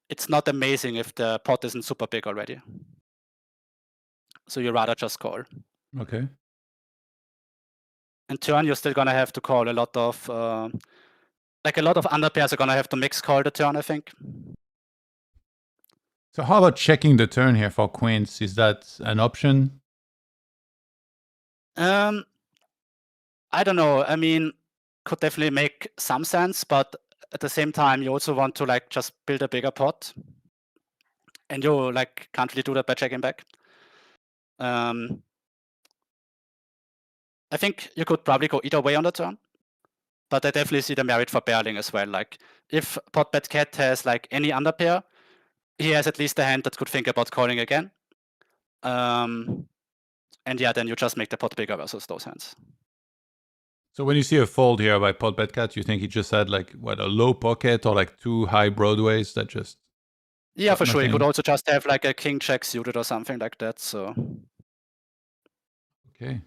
it's not amazing if the pot isn't super big already. So you rather just call. Okay. In turn, you're still gonna have to call a lot of like a lot of under pairs are gonna have to mix call the turn, I think. So how about checking the turn here for queens? Is that an option? I don't know. I mean, could definitely make some sense, but at the same time, you also want to like just build a bigger pot, and you like can't really do that by checking back. I think you could probably go either way on the turn, but I definitely see the merit for barreling as well. Like if pot bet cat has like any under pair, he has at least a hand that could think about calling again. And yeah, then you just make the pot bigger versus those hands. So when you see a fold here by pot bet cat, you think he just had like what, a low pocket or like two high broadways that just Yeah, for sure. You nothing? could also just have like a king check suited or something like that. So okay.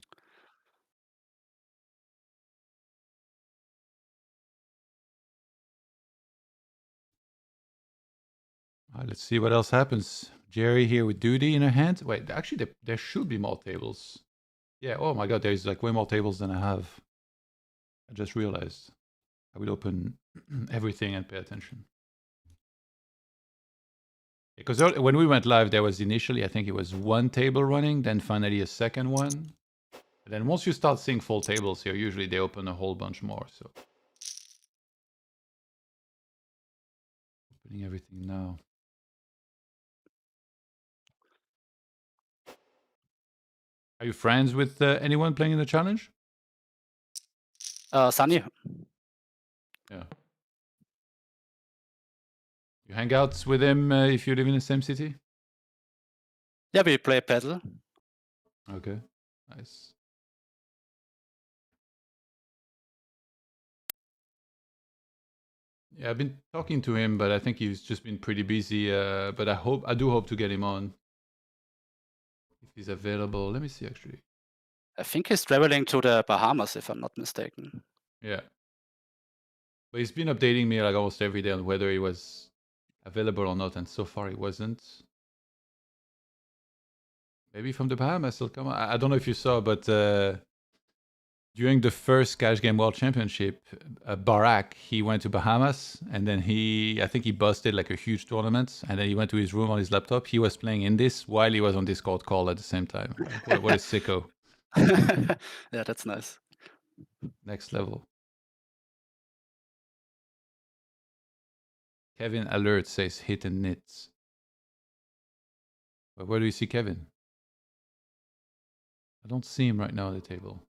All right, let's see what else happens. Jerry here with duty in her hand. Wait, actually there should be more tables. Yeah, oh my god, there's like way more tables than I have. I just realized. I will open everything and pay attention. Because when we went live, there was initially, I think it was one table running, then finally a second one. And then once you start seeing full tables here, usually they open a whole bunch more. So opening everything now. Are you friends with anyone playing in the challenge? Sunny. Yeah. You hang out with him if you live in the same city? Yeah, we play paddle. Okay, nice. Yeah, I've been talking to him, but I think he's just been pretty busy. But I do hope to get him on if he's available. Let me see, actually. I think he's traveling to the Bahamas, if I'm not mistaken. Yeah. But he's been updating me like almost every day on whether he was available or not, and so far he wasn't. Maybe from the Bahamas he'll come on. I don't know if you saw, but during the first Cash Game World Championship, Barack, he went to Bahamas, and then I think he busted like a huge tournament, and then he went to his room on his laptop. He was playing in this while he was on Discord call at the same time. Like, what a sicko. Yeah, that's nice. Next level. Kevin Alert says hit and knits. But where do you see Kevin? I don't see him right now at the table.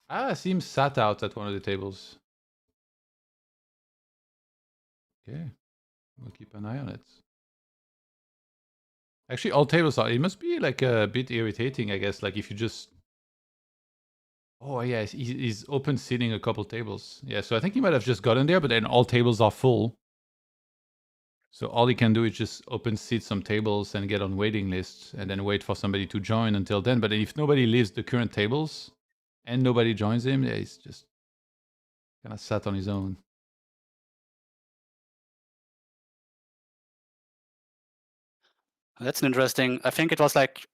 I see him sat out at one of the tables. Okay, we'll keep an eye on it. Actually, all tables are. It must be like a bit irritating, I guess. Like if you just. Oh yeah, he's open seating a couple tables. Yeah, so I think he might have just gotten there, but then all tables are full. So all he can do is just open seat some tables and get on waiting lists, and then wait for somebody to join until then. But if nobody leaves the current tables, and nobody joins him, yeah, he's just kind of sat on his own. That's an interesting. I think it was like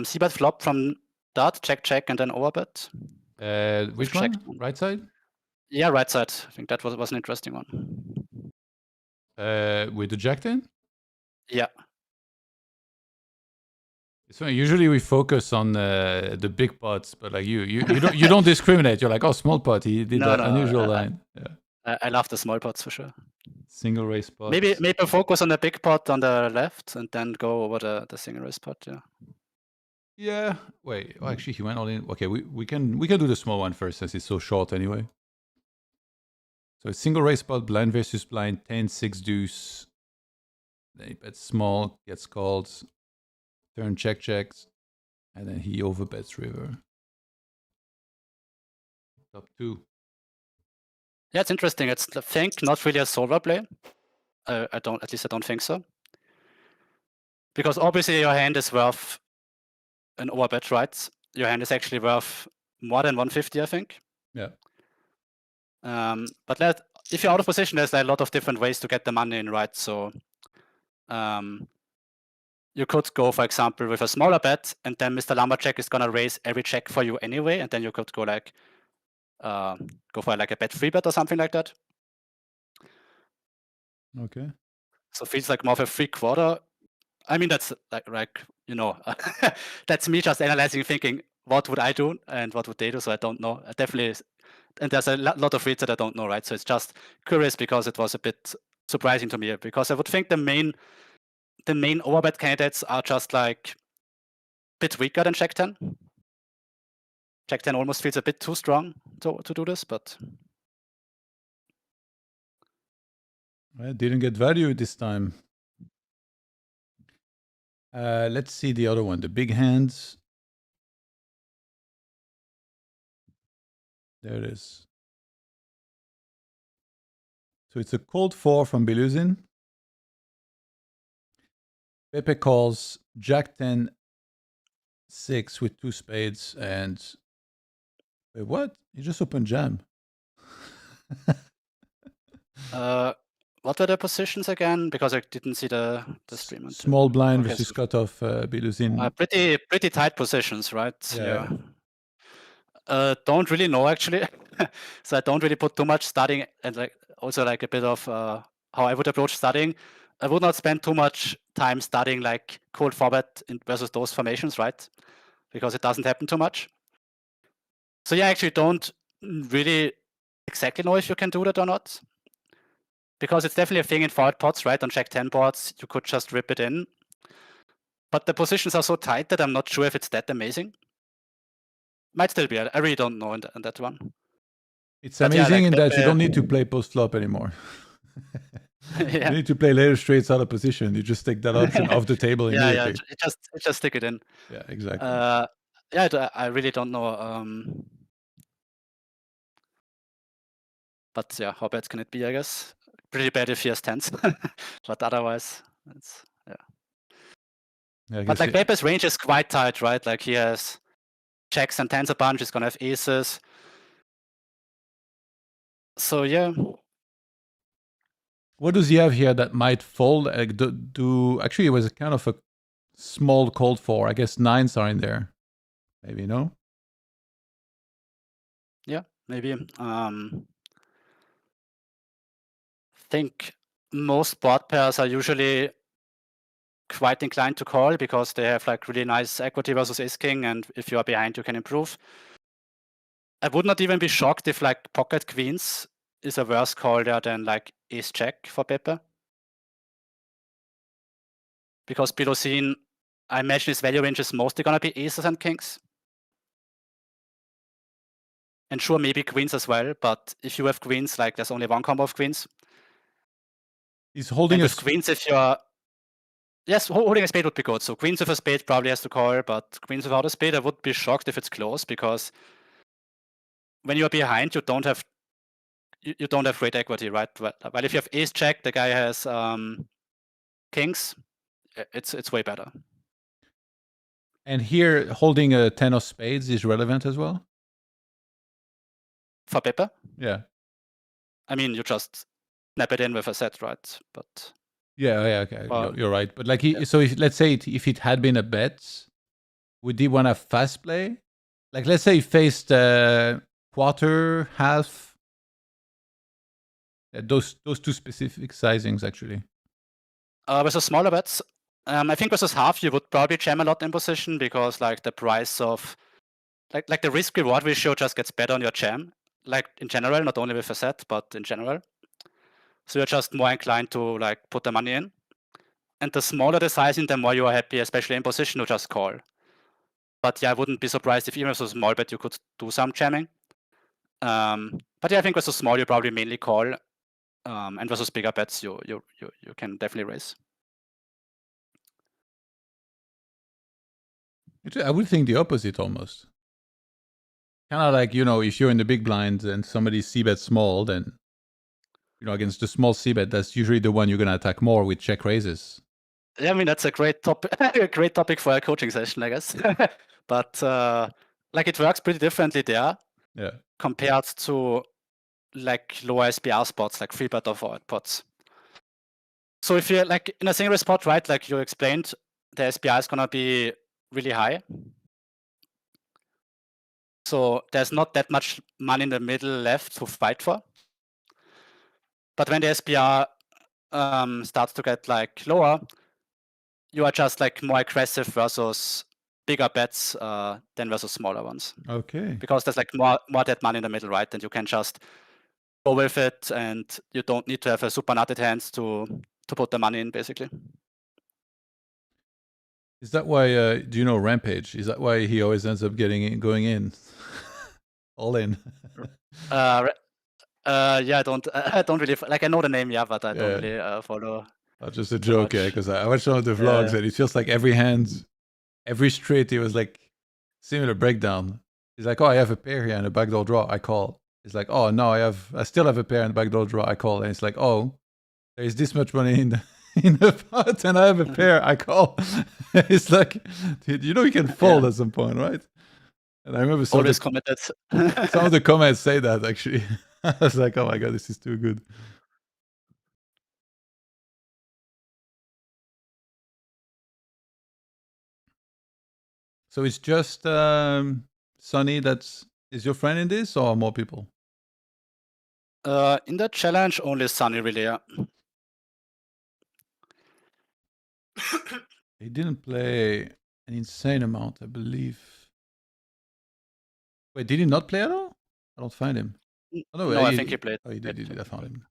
c-bet flop from dart, check, and then overbet. Which one? Right side? Yeah, right side. I think that was an interesting one. With the jack 10? Yeah. So usually we focus on the big pots, but like you don't discriminate. You're like, oh, small pot. He did that unusual line. Yeah. I love the small pots for sure. Single race pot. Maybe focus on the big pot on the left and then go over the single race pot. Yeah. Yeah. Wait. Oh, actually, he went all in. Okay, we can do the small one first, since it's so short anyway. So a single race pot, blind versus blind, 10, 6 deuce. Then he bets small, gets called. Turn checks, and then he overbets river. Top 2. Yeah, it's interesting. It's I think not really a solver play. At least I don't think so. Because obviously your hand is worth an overbet, right? Your hand is actually worth more than 150, I think. Yeah. But if you're out of position, there's a lot of different ways to get the money in, right? So you could go, for example, with a smaller bet, and then Mr. Lumberjack is gonna raise every check for you anyway, and then you could go like go for like a bet free bet or something like that. Okay. So it feels like more of a free quarter. I mean, that's like you know, that's me just analyzing, thinking, what would I do and what would they do? So I don't know. I definitely, and there's a lot of reads that I don't know, right? So it's just curious because it was a bit surprising to me, because I would think the main overbet candidates are just like a bit weaker than Jack 10. Jack 10 almost feels a bit too strong to do this, but I didn't get value this time. Let's see the other one, the big hands. There it is. So it's a cold 4 from Biluzin. Pepe calls Jack 10 6 with 2 spades and wait, what? You just opened jam. what are the positions again? Because I didn't see the stream. Small blind Okay, versus cutoff Biluzin. pretty tight positions, right? Yeah. Don't really know actually. So I don't really put too much studying, and like also like a bit of how I would approach studying. I would not spend too much time studying like cold forward versus those formations, right? Because it doesn't happen too much. So yeah, I actually don't really exactly know if you can do that or not, because it's definitely a thing in forward pots, right? On Jack 10 boards, you could just rip it in, but the positions are so tight that I'm not sure if it's that amazing. Might still be. I really don't know in that one. It's But amazing yeah, like in that you don't need to play post flop anymore. Yeah. You need to play later straights out of position. You just take that option off the table immediately. Yeah, just stick it in. Yeah, exactly. Yeah, I really don't know. But yeah, how bad can it be? I guess pretty bad if he has tens, but otherwise, it's Yeah, I But guess like Pepe's range is quite tight, right? Like he has jacks and tens a bunch. He's gonna have aces. So yeah. what does he have here that might fold? Like, actually, it was a kind of a small cold 4. I guess 9s are in there. Maybe, no? Yeah, maybe. Think most board pairs are usually quite inclined to call because they have like really nice equity versus ace king, and if you are behind, you can improve. I would not even be shocked if like pocket queens is a worse call there than like ace check for Pepe. Because Biluzin, I imagine his value range is mostly gonna be aces and kings. And sure, maybe queens as well, but if you have queens, like there's only one combo of queens. He's holding and with queens, if you're holding a spade would be good. So queens with a spade probably has to call, but queens without a spade, I would be shocked if it's close, because when you're behind, you don't have great equity, right? While if you have ace check, the guy has kings, it's way better. And here, holding a 10 of spades is relevant as well? For Pepe? Yeah. I mean, you just snap it in with a set, right? But yeah, okay, you're right. But like, so if let's say if it had been a bet, would he want to fast play? Like, let's say he faced quarter, half. Those two specific sizings actually. Versus smaller bets, I think versus half you would probably jam a lot in position, because like the price of like the risk reward ratio just gets better on your jam, like in general, not only with a set, but in general. So you're just more inclined to like put the money in. And the smaller the sizing, the more you are happy, especially in position, to just call. But yeah, I wouldn't be surprised if even with a small bet you could do some jamming. But yeah, I think versus small you probably mainly call, and versus bigger bets you can definitely raise. I would think the opposite almost. Kind of like, if you're in the big blind and somebody c-bet small, then against the small c-bet, that's usually the one you're going to attack more with check raises. Yeah, I mean, that's a great topic, a great topic for a coaching session, I guess. But like it works pretty differently there. Yeah. Compared to like lower SPR spots, like 3-bet or forward pots. So if you're like in a single spot, right, like you explained, the SPR is gonna be really high. So there's not that much money in the middle left to fight for. But when the SPR starts to get like lower, you are just like more aggressive versus bigger bets than versus smaller ones. Okay. Because there's like more dead money in the middle, right? And you can just go with it, and you don't need to have a super nutted hands to put the money in, basically. Is that why? Do you know Rampage? Is that why he always ends up going in, all in? Yeah, I don't really like. I know the name, yeah, but I don't really follow. Just a joke, yeah, because I watched some of the vlogs and it feels like every hand, every straight, it was like similar breakdown. He's like, oh, I have a pair here and a backdoor draw, I call. It's like, oh no, I still have a pair and a backdoor draw, I call. And it's like, oh, there's this much money in the pot and I have a pair, I call. It's like, dude, you can fold at some point, right? And I remember some of the comments say that, actually. I was like, oh my god, this is too good. So it's just Sonny is your friend in this, or more people? In the challenge, only Sonny, really, yeah. He didn't play an insane amount, I believe. Wait, did he not play at all? I don't find him. Oh, no, I think he played. Oh, he did. I found him.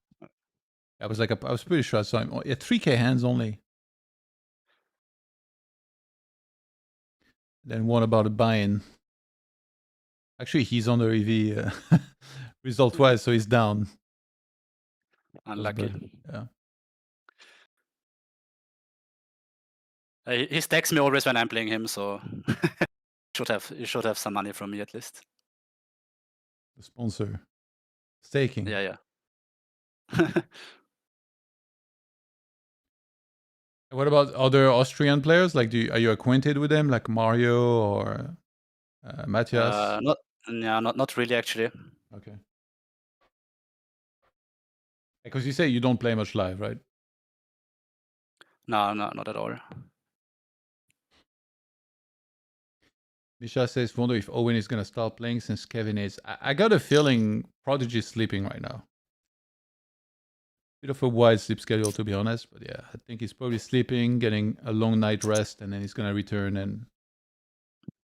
I was pretty sure I saw him. Oh, yeah, 3K hands only. Then one about a buy-in. Actually, he's on the EV result-wise, so he's down. Unlucky. Yeah. He stacks me always when I'm playing him, so you should have some money from me at least. The sponsor. Staking. Yeah. What about other Austrian players? Like, are you acquainted with them, like Mario or Matthias? Not really, actually. Okay. Because you say you don't play much live, right? No, not at all. Misha says, wonder if Owen is going to start playing since Kevin is. I got a feeling Prodigy is sleeping right now. Bit of a wide sleep schedule, to be honest. But yeah, I think he's probably sleeping, getting a long night rest, and then he's going to return. And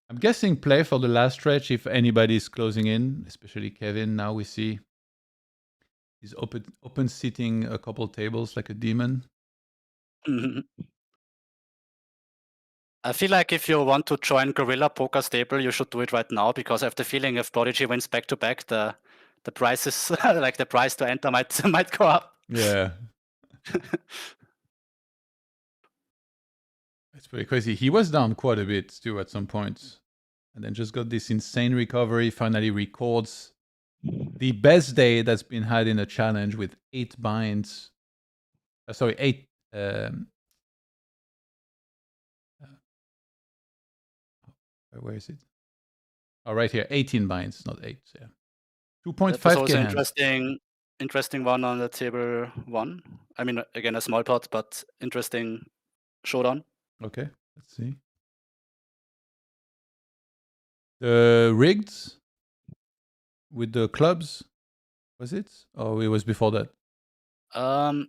I'm guessing play for the last stretch if anybody is closing in, especially Kevin. Now we see he's open sitting a couple tables like a demon. I feel like if you want to join Gorilla Poker Stable, you should do it right now, because I have the feeling if Prodigy wins back to back, the prices like the price to enter might go up. Yeah. It's pretty crazy. He was down quite a bit too at some point, and then just got this insane recovery. Finally records the best day that's been had in a challenge with 8 binds. Sorry, 8. Where is it? Oh, right here. 18 binds, not 8. Yeah. 2.5K. That's also interesting one on the table 1. I mean, again, a small pot, but interesting showdown. Okay, let's see. The rigged with the clubs, was it? Oh, it was before that. That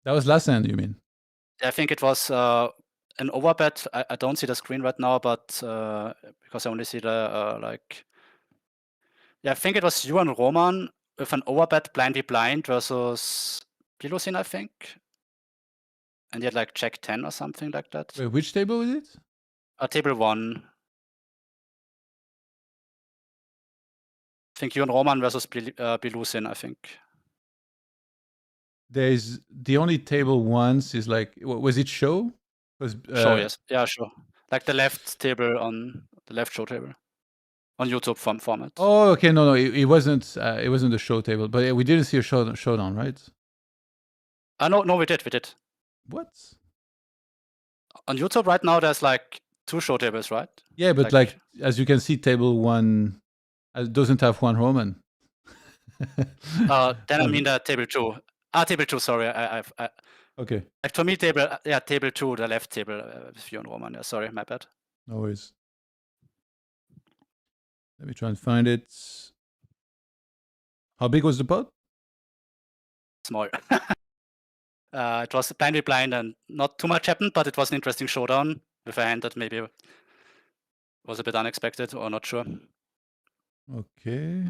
was last hand, you mean? I think it was an overbet. I don't see the screen right now, but because I only see the I think it was you and Roman with an overbet blind versus Biluzin, I think. And you had like Jack 10 or something like that. Wait, which table was it? Table 1. I think you and Roman versus Biluzin, I think. There's the only table once is like, was it show? Show, yes. Yeah, sure. Like the left table on the left show table on YouTube format. Oh, okay. No, it wasn't. It wasn't the show table, but we didn't see a showdown, right? No, we did. What? On YouTube right now, there's like 2 show tables, right? Yeah, but like as you can see, table 1 doesn't have Juan Roman. Then I mean the table 2. Table 2. Sorry, Okay. Like for me, table 2, the left table, with you and Roman. Yeah, sorry, my bad. No worries. Let me try and find it. How big was the pot? Small. It was blindly blind and not too much happened, but it was an interesting showdown with a hand that maybe was a bit unexpected or not sure. Okay.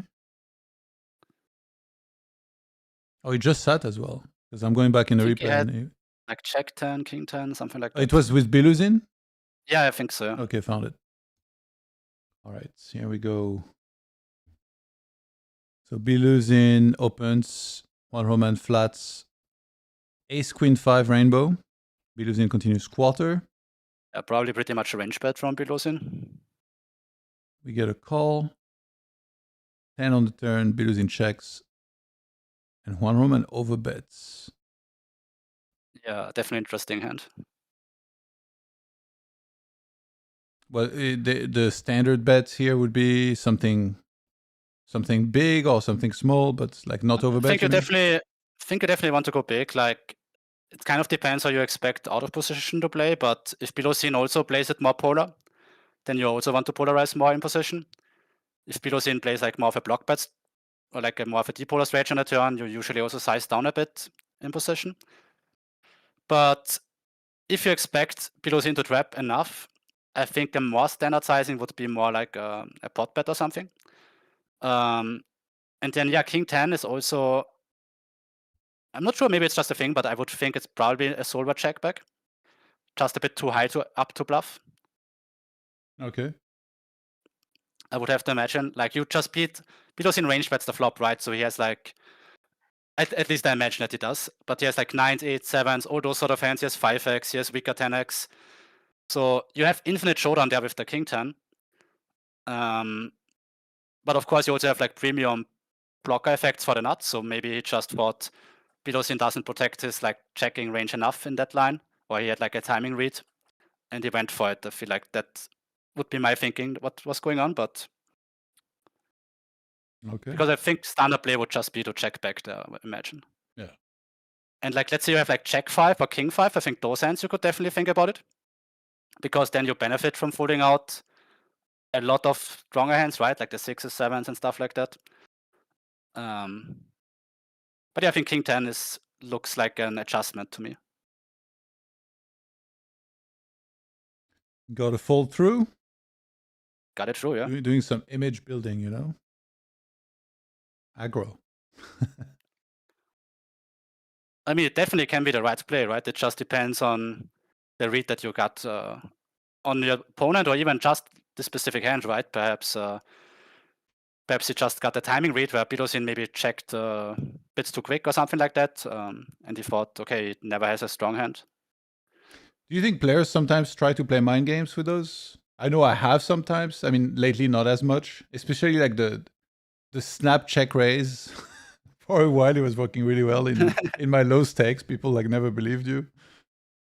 Oh, he just sat as well. Because I'm going back in the think he replay. had- and Like check 10, king 10, something like that. It was with Biluzin? Yeah, I think so. Okay, found it. All right, here we go. So Biluzin opens, one Roman flats, ace queen 5 rainbow. Biluzin continues quarter. Probably pretty much a range bet from Biluzin. We get a call. 10 on the turn, Biluzin checks. And Juan Roman overbets. Yeah, definitely interesting hand. Well, the standard bets here would be something big or something small, but like not overbet. I think you definitely want to go big. Like it kind of depends how you expect out of position to play, but if Biluzin also plays it more polar, then you also want to polarize more in position. If Biluzin plays like more of a block bet or like a more of a depolar strategy on a turn, you usually also size down a bit in position. But if you expect Biluzin to trap enough, I think a more standard sizing would be more like a pot bet or something. And then, yeah, king 10 is also, I'm not sure, maybe it's just a thing, but I would think it's probably a solver check back. Just a bit too high up to bluff. Okay. I would have to imagine, like you just beat Biluzin range bets the flop, right? So he has like, at least I imagine that he does, but he has like 9s, 8s, 7s, all those sort of hands. He has 5x, he has weaker 10x. So you have infinite showdown there with the king 10. But of course, you also have like premium blocker effects for the nuts. So maybe he just thought Biluzin doesn't protect his like checking range enough in that line, or he had like a timing read and he went for it. I feel like that would be my thinking what was going on, but Okay. because I think standard play would just be to check back there, I imagine. Yeah. And like, let's say you have like check 5 or king 5. I think those hands you could definitely think about it, because then you benefit from folding out a lot of stronger hands, right? Like the 6s, 7s and stuff like that. But yeah, I think king 10 looks like an adjustment to me. Got to fold through. Got it through, yeah. Doing some image building, you know? Aggro. I mean, it definitely can be the right play, right? It just depends on the read that you got on your opponent, or even just the specific hand, right? Perhaps you just got the timing read where Biluzin maybe checked bits too quick or something like that, and he thought, okay, it never has a strong hand. Do you think players sometimes try to play mind games with those? I know I have sometimes. I mean, lately not as much, especially like the snap check raise. For a while, it was working really well in my low stakes. People like never believed you,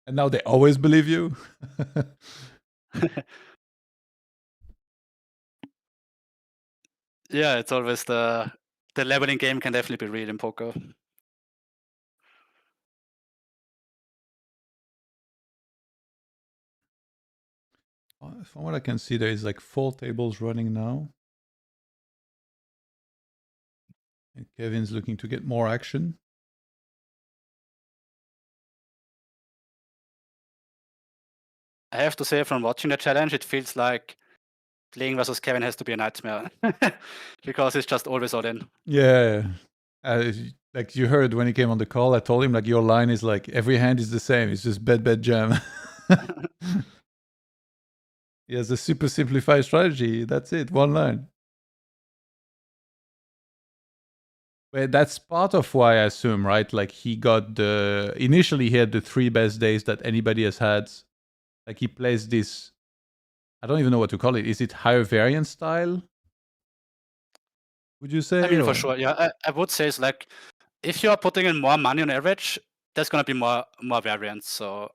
and now they always believe you. Yeah, it's always the leveling game can definitely be real in poker. From what I can see, there is like 4 tables running now. And Kevin's looking to get more action. I have to say, from watching the challenge, it feels like playing versus Kevin has to be a nightmare because it's just always all in. Yeah. Like you heard when he came on the call, I told him like your line is like every hand is the same. It's just bet jam. He has a super simplified strategy. That's it. One line. But that's part of why I assume, right? Like he got initially he had the 3 best days that anybody has had. Like he plays this, I don't even know what to call it. Is it higher variance style? Would you say? I mean, for sure, yeah. I would say it's like, if you are putting in more money on average, there's going to be more variance. So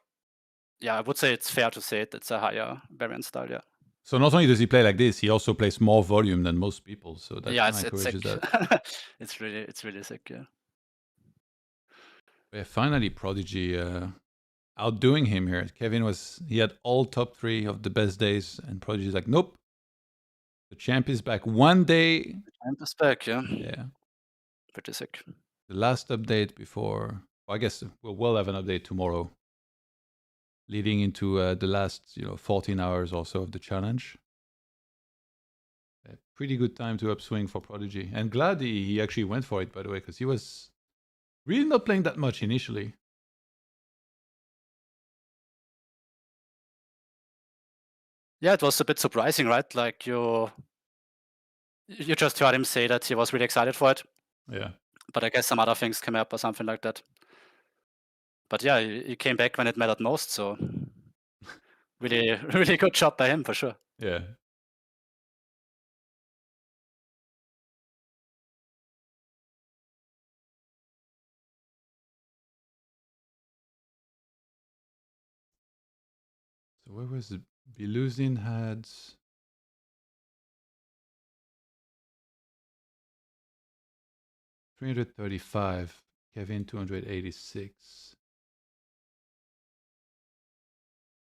yeah, I would say it's fair to say it's a higher variance style, yeah. So not only does he play like this, he also plays more volume than most people. So that yeah, kind of it's sick. encourages that. It's really sick, yeah. Yeah, finally, Prodigy outdoing him here. Kevin he had all top 3 of the best days, and Prodigy's like, nope. The champ is back. One day. Champ is back, yeah. Yeah. Pretty sick. The last update before, well, I guess we'll have an update tomorrow, leading into the last 14 hours or so of the challenge. A pretty good time to upswing for Prodigy, and glad he actually went for it, by the way, because he was really not playing that much initially. Yeah, it was a bit surprising, right? Like you just heard him say that he was really excited for it. Yeah. But I guess some other things came up or something like that. But yeah, he came back when it mattered most, so really, really good job by him for sure. Yeah. So where was it? Biluzin had 335, Kevin 286.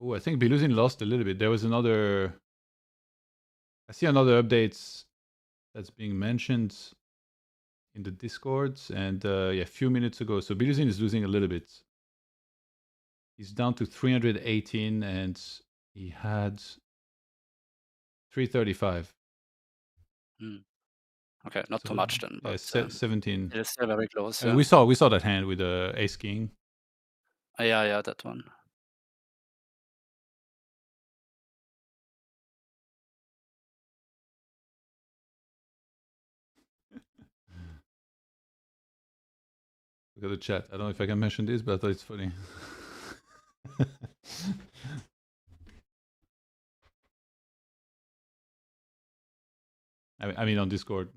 Oh, I think Biluzin lost a little bit. There was another. I see another updates that's being mentioned in the Discords, and yeah, a few minutes ago. So Biluzin is losing a little bit. He's down to 318, and he had 335. Okay, not So too much then, but 17. it is still very close. I mean, we saw that hand with ace king. Yeah, that one. Look at the chat. I don't know if I can mention this, but I thought it's funny. I mean on Discord.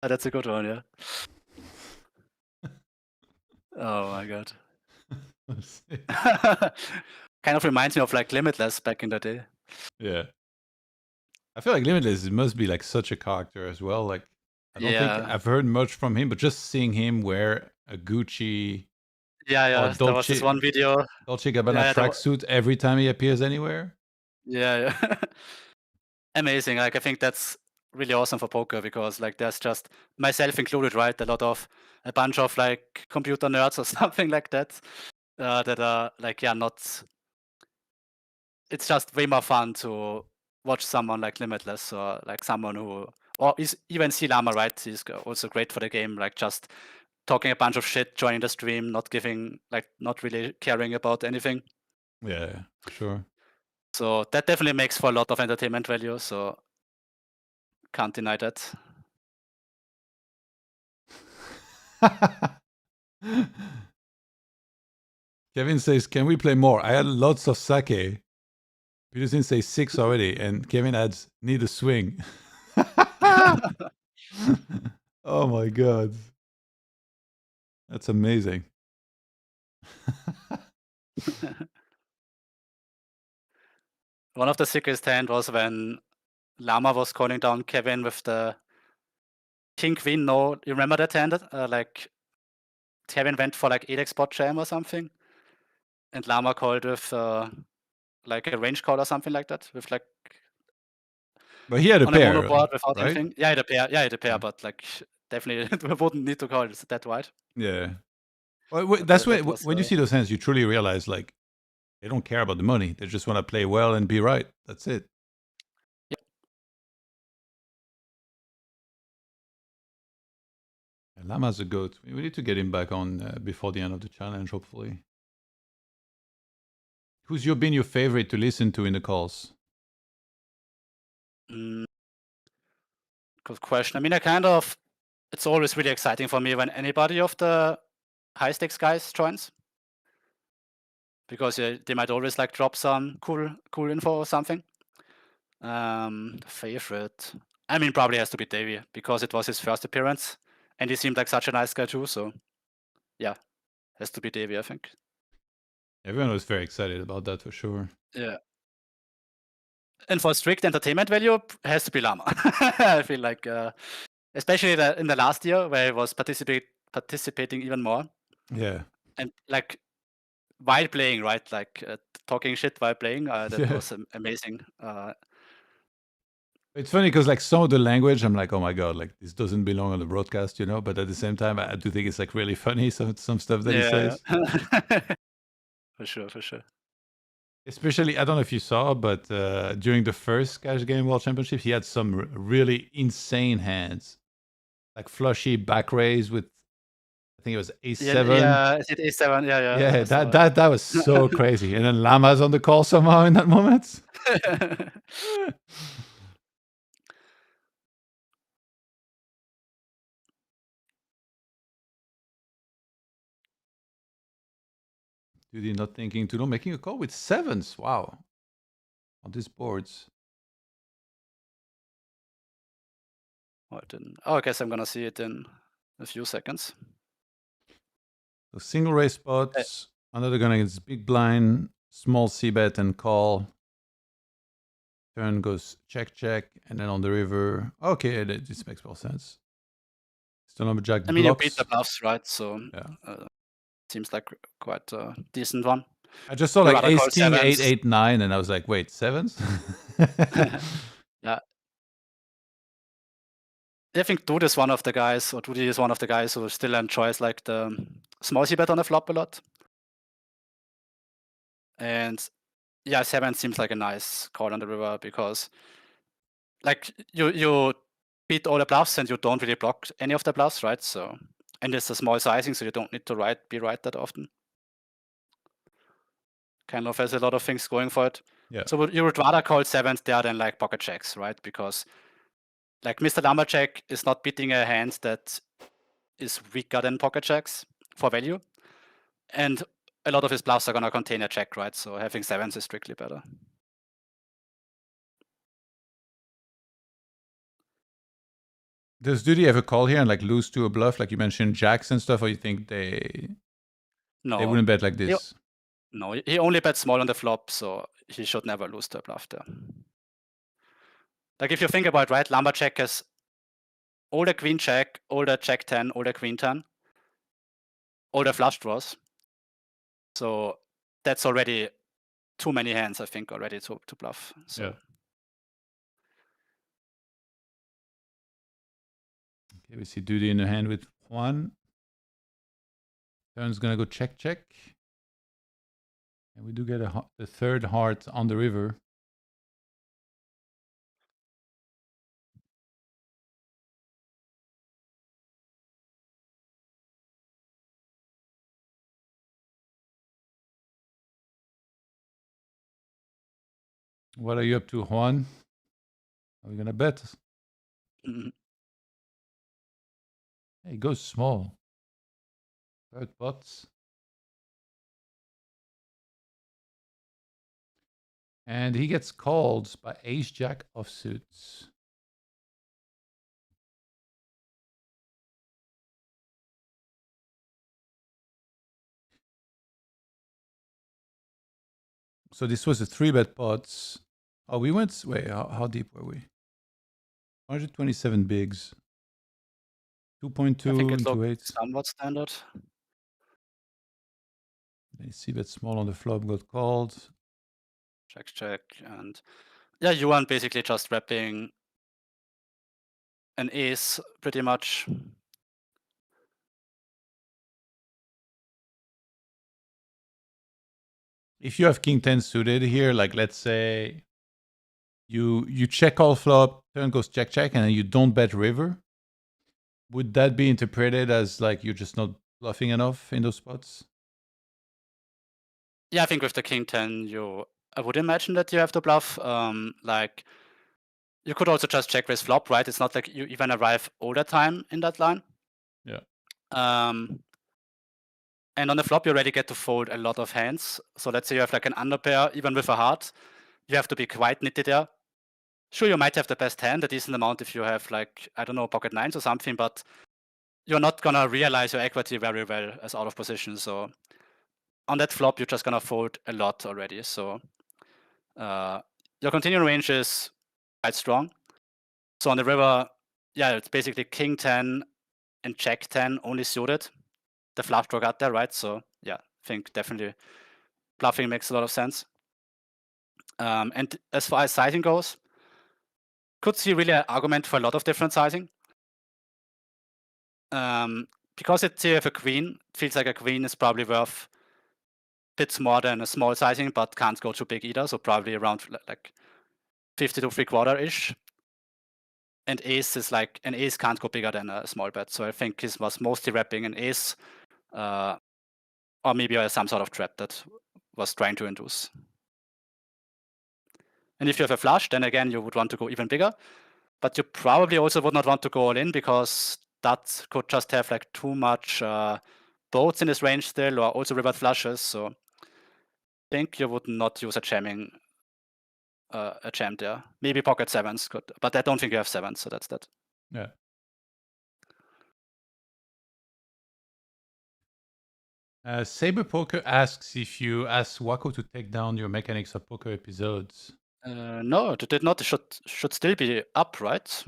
That's a good one, yeah. Oh my god. Kind of reminds me of like Limitless back in the day. Yeah. I feel like Limitless must be like such a character as well. Like I don't think I've heard much from him, but just seeing him wear a Gucci Yeah. There was this one video. Dolce Gabbana tracksuit every time he appears anywhere. Yeah. Amazing. Like I think that's really awesome for poker because like there's just myself included, right? A bunch of like computer nerds or something like that that are like not. It's just way more fun to watch someone like Limitless or like someone who, or is even C Lama, right? He's also great for the game, like just talking a bunch of shit, joining the stream, not really caring about anything. Yeah, sure. So that definitely makes for a lot of entertainment value. So can't deny that. Kevin says, "Can we play more? I had lots of sake." Biluzin says 6 already, and Kevin adds, "Need a swing." Oh my god, that's amazing. One of the sickest hand was when Lama was calling down Kevin with the King Queen. No, you remember that hand? Like Kevin went for like 8x spot jam or something, and Lama called with like a range call or something like that with like. But he had a on pair, a monoboard without right? anything. Yeah, he had a pair, but like definitely wouldn't need to call it that wide. Yeah. Well, that's when you see those hands, you truly realize like they don't care about the money. They just want to play well and be right. That's it. Yeah. Lama's a goat. We need to get him back on before the end of the challenge, hopefully. Who's been your favorite to listen to in the calls? Good question. I mean, it's always really exciting for me when anybody of the high stakes guys joins, because they might always like drop some cool info or something. Favorite, I mean, probably has to be Davey because it was his first appearance, and he seemed like such a nice guy too. So, yeah, has to be Davey, I think. Everyone was very excited about that for sure. Yeah. And for strict entertainment value, has to be Llama. I feel like, especially in the last year where I was participating even more. Yeah. And like while playing, right? Like talking shit while playing. That Yeah. was amazing. It's funny because like some of the language, I'm like, oh my god, like this doesn't belong on the broadcast, you know. But at the same time, I do think it's like really funny some stuff that he says. For sure. Especially, I don't know if you saw, but during the first Cash Game World Championship, he had some really insane hands, like flushy back raise with, I think it was A7. Yeah, is it A7? Yeah. Yeah, that was so crazy. And then Llama's on the call somehow in that moment. Dude, not thinking too long, making a call with sevens. Wow. On these boards. Oh, it didn't. Oh, I guess I'm gonna see it in a few seconds. So single raise spots. Another gun against big blind, small c bet and call. Turn goes check, and then on the river. Okay, this makes more sense. Still number jack I mean, blocks. you beat the bluffs, right? So yeah. Seems like quite a decent one. I just saw like ace king 8-8-9, and I was like, wait, sevens? Yeah. I think Dude is one of the guys, or Dudy is one of the guys who still enjoys like the small c bet on the flop a lot. And yeah, 7 seems like a nice call on the river because like you beat all the bluffs and you don't really block any of the bluffs, right? So, and it's a small sizing, so you don't need to be right that often. Kind of has a lot of things going for it. Yeah. So you would rather call 7s there than like pocket checks, right? Because like Mr. Lumberjack is not beating a hand that is weaker than pocket checks for value. And a lot of his bluffs are going to contain a check, right? So having 7s is strictly better. Does Duty ever call here and like lose to a bluff, like you mentioned jacks and stuff, or you think they wouldn't bet like this? No, he only bets small on the flop, so he should never lose to a bluff there. Like if you think about it, right, Lumberjack has all the queen check, all the jack 10, all the queen 10, all the flush draws. So that's already too many hands, I think, already to bluff. So. Yeah. Okay, we see Duty in the hand with 1. Turn's gonna go check. And we do get the third heart on the river. What are you up to, Juan? Are we gonna bet? Mm-hmm. Hey, goes small. Third pots. And he gets called by ace-jack offsuits. So this was a 3-bet pots. Oh, we went, wait, how deep were we? 127 bigs. 2.2 into 8. Somewhat standard. They see bet small on the flop, got called. Check, and yeah, Yuan basically just wrapping an ace pretty much. If you have king 10 suited here, like let's say you check all flop, turn goes check, and then you don't bet river, would that be interpreted as like you're just not bluffing enough in those spots? Yeah, I think with the king 10, I would imagine that you have to bluff. Like you could also just check raise flop, right? It's not like you even arrive all the time in that line. Yeah. And on the flop, you already get to fold a lot of hands. So let's say you have like an underpair, even with a heart, you have to be quite nitty there. Sure, you might have the best hand, a decent amount if you have like, I don't know, pocket 9s or something, but you're not gonna realize your equity very well as out of position. So on that flop, you're just gonna fold a lot already. So your continuing range is quite strong. So on the river, yeah, it's basically king 10 and jack 10 only suited. The flush draw got there, right? So yeah, I think definitely bluffing makes a lot of sense. And as far as sizing goes, could see really an argument for a lot of different sizing. Because it's here with a queen, it feels like a queen is probably worth bits more than a small sizing, but can't go too big either. So probably around like 50 to 3/4-ish. And ace is like, an ace can't go bigger than a small bet. So I think he was mostly wrapping an ace, or maybe some sort of trap that was trying to induce. And if you have a flush, then again, you would want to go even bigger. But you probably also would not want to go all in, because that could just have like too much boats in this range still, or also river flushes. So I think you would not use a jam there. Maybe pocket sevens could, but I don't think you have sevens, so that's that. Yeah. Saber Poker asks if you ask Wako to take down your Mechanics of Poker episodes. No, it did not. It should still be up, right?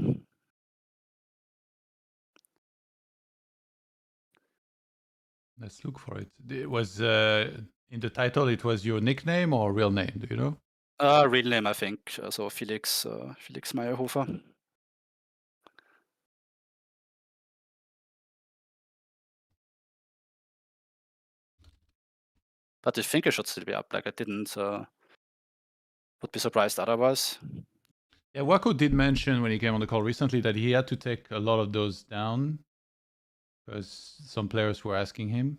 Let's look for it. It was in the title. It was your nickname or real name? Do you know? Real name, I think. So Felix Meyerhofer. But I think it should still be up. Like I didn't. Would be surprised otherwise. Yeah, Wako did mention when he came on the call recently that he had to take a lot of those down because some players were asking him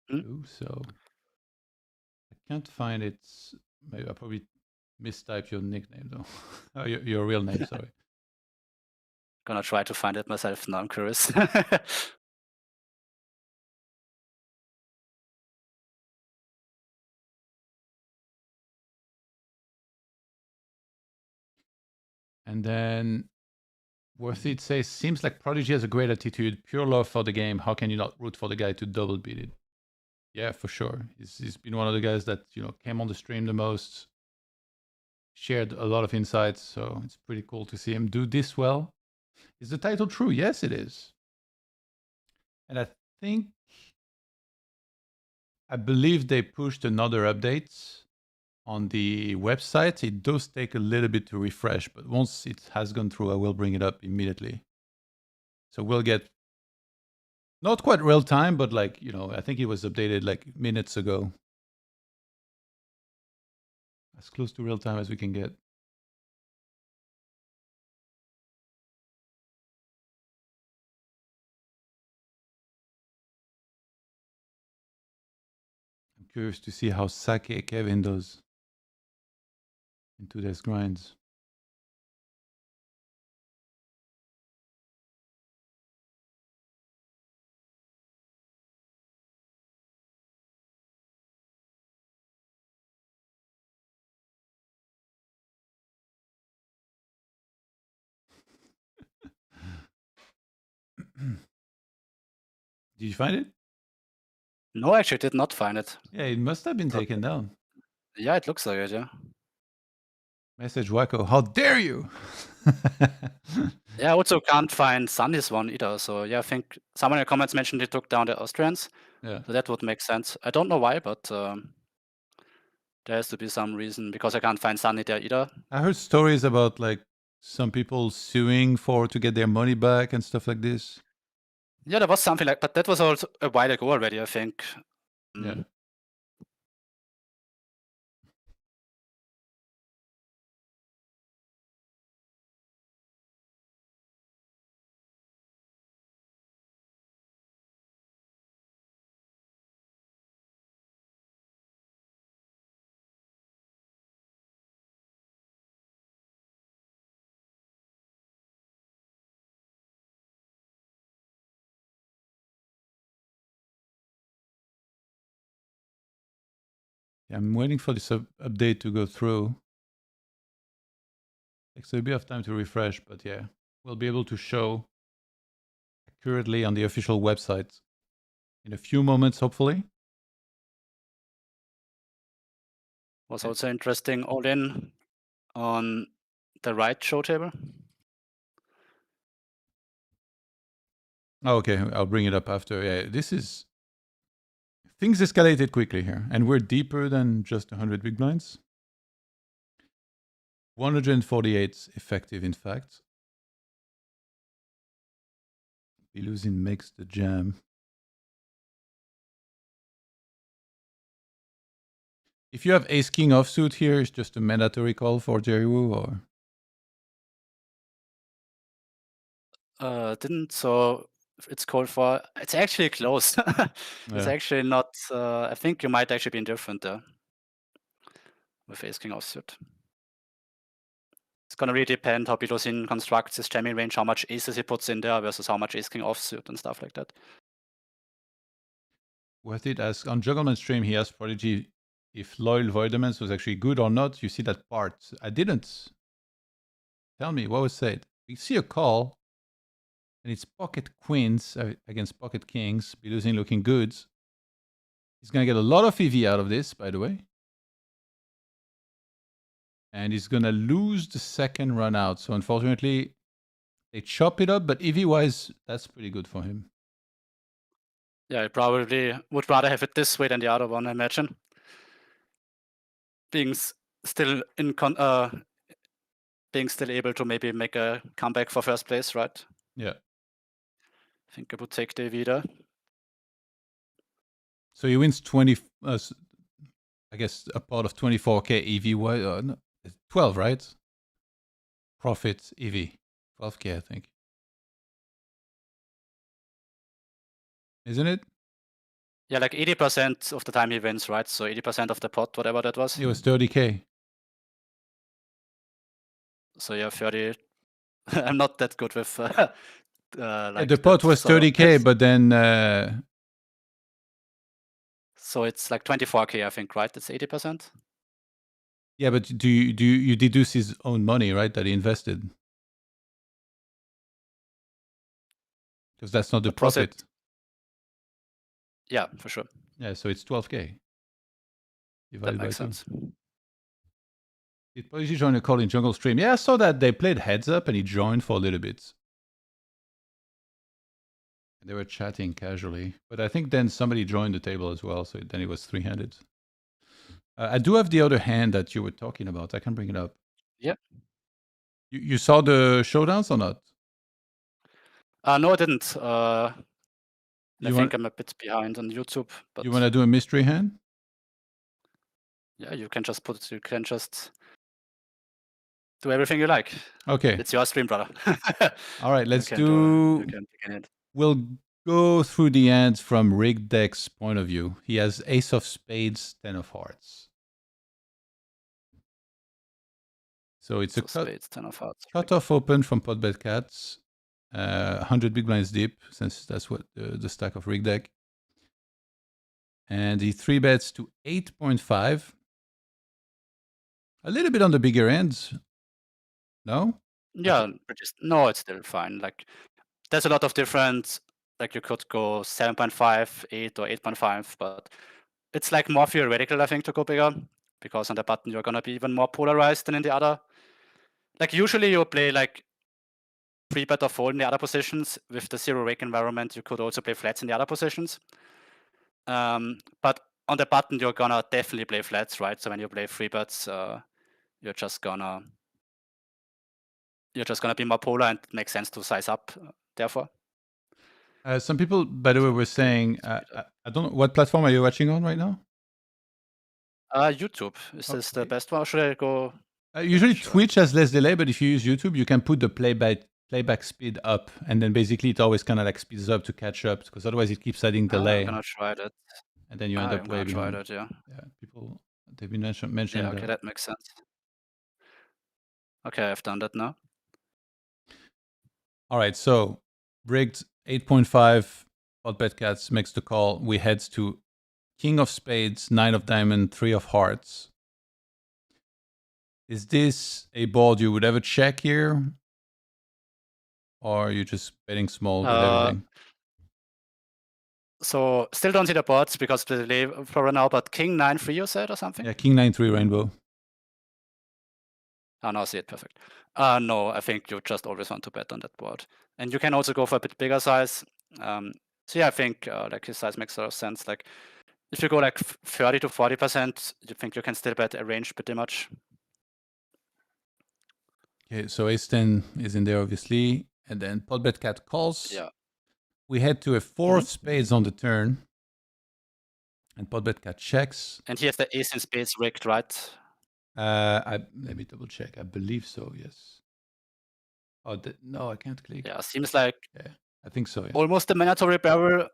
to. So I can't find it. Maybe I probably mistyped your nickname though. Oh, your real name, sorry. Gonna try to find it myself now. I'm curious. And then Worthy says, seems like Prodigy has a great attitude, pure love for the game. How can you not root for the guy to double beat it? Yeah, for sure. He's been one of the guys that, came on the stream the most, shared a lot of insights. So it's pretty cool to see him do this well. Is the title true? Yes, it is. And I believe they pushed another update on the website. It does take a little bit to refresh, but once it has gone through, I will bring it up immediately. So we'll get not quite real time, but I think it was updated like minutes ago. As close to real time as we can get. I'm curious to see how Sake Kevin does in today's grinds. Did you find it? No, actually, did not find it. Yeah, it must have been taken down. Yeah, it looks like it, yeah. Message Wako, how dare you? Yeah, I also can't find Sunny's one either. So yeah, I think someone in the comments mentioned they took down the Austrians. Yeah. So that would make sense. I don't know why, but there has to be some reason, because I can't find Sunny there either. I heard stories about some people suing to get their money back and stuff like this. Yeah, there was something but that was also a while ago already, I think. Yeah. I'm waiting for this update to go through. Takes a bit of time to refresh, but yeah, we'll be able to show accurately on the official website in a few moments, hopefully. Was also interesting all in on the right show table. Oh, okay, I'll bring it up after. Yeah, this is... Things escalated quickly here, and we're deeper than just 100 big blinds. 148 effective, in fact. Biluzin makes the jam. If you have ace-king offsuit here, it's just a mandatory call for Jerry Wu, or? Didn't, so it's called for, it's actually close. It's Yeah. actually not, I think you might actually be indifferent there with ace-king offsuit. It's gonna really depend how Biluzin constructs his jamming range, how much aces he puts in there versus how much ace-king offsuit and stuff like that. Worth it asks, on Juggleman stream, he asked Prodigy if Loyal Voidemans was actually good or not. You see that part. I didn't. Tell me, what was said? We see a call, and it's pocket queens against pocket kings. Biluzin looking good. He's going to get a lot of EV out of this, by the way. And he's going to lose the second run out. So unfortunately, they chop it up, but EV-wise, that's pretty good for him. Yeah, I probably would rather have it this way than the other one, I imagine. Being still able to maybe make a comeback for first place, right? Yeah. I think I would take the EV there. So he wins 20, I guess a part of 24K EV, no, 12, right? Profit EV, 12K, I think. Isn't it? Yeah, like 80% of the time he wins, right? So 80% of the pot, whatever that was. It was 30K. So yeah, 30. I'm not that good with like yeah, the pot was 30K, but then... so it's like 24K, I think, right? It's 80%. Yeah, but do you deduce his own money, right? That he invested? Because that's not the profit. Yeah, for sure. Yeah, so it's 12K. That makes sense. Did Prodigy join a call in Jungle Stream? Yeah, I saw that they played heads up and he joined for a little bit. They were chatting casually, but I think then somebody joined the table as well, so then it was three-handed. I do have the other hand that you were talking about. I can bring it up. Yeah. You saw the showdowns or not? No, I didn't. I think I'm a bit behind on YouTube. But you want to do a mystery hand? Yeah, you can just do everything you like. Okay. It's your stream, brother. All right, let's do... We'll go through the hands from rigged deck's point of view. He has ace of spades, 10 of hearts. So it's a spades, 10 of hearts. Cutoff open from potbet cats. 100 big blinds deep, since that's what the stack of rigged deck. And he 3-bets to 8.5. A little bit on the bigger end. No? Yeah, no, it's still fine. Like, there's a lot of different, like you could go 7.5, 8 or 8.5, but it's like more theoretical, I think, to go bigger, because on the button you're gonna be even more polarized than in the other. Like usually you play like 3-bet or fold in the other positions. With the zero rake environment, you could also play flats in the other positions. But on the button you're gonna definitely play flats, right? So when you play 3-bets, you're just gonna be more polar, and it makes sense to size up, therefore. Some people, by the way, were saying, I don't know, what platform are you watching on right now? YouTube. Is this the best one, or should I go? Usually Twitch has less delay, but if you use YouTube, you can put the playback speed up, and then basically it always kind of like speeds up to catch up, because otherwise it keeps adding delay. I'm gonna try that. And then you end up way behind. Try that, yeah. Yeah, people, they've been mentioning yeah, okay, that makes sense. Okay, I've done that now. All right, so rigged 8.5, potbet cats makes the call. We head to king of spades, 9 of diamond, 3 of hearts. Is this a board you would ever check here? Or are you just betting small with everything? So still don't see the boards because the delay for right now, but king 9-3 you said or something? Yeah, king 9-3 rainbow. Oh, no, I see it, perfect. No, I think you just always want to bet on that board. And you can also go for a bit bigger size. So yeah, I think like his size makes a lot of sense. Like if you go like 30 to 40%, you think you can still bet a range pretty much. Okay, so ace-10 is in there, obviously. And then pot bet cat calls. Yeah. We head to a 4 of spades on the turn. And pot bet cat checks. And he has the ace in spades rigged, right? Let me double check. I believe so, yes. Oh, no, I can't click. Yeah, seems like Yeah, I think so, yeah. almost a mandatory barrel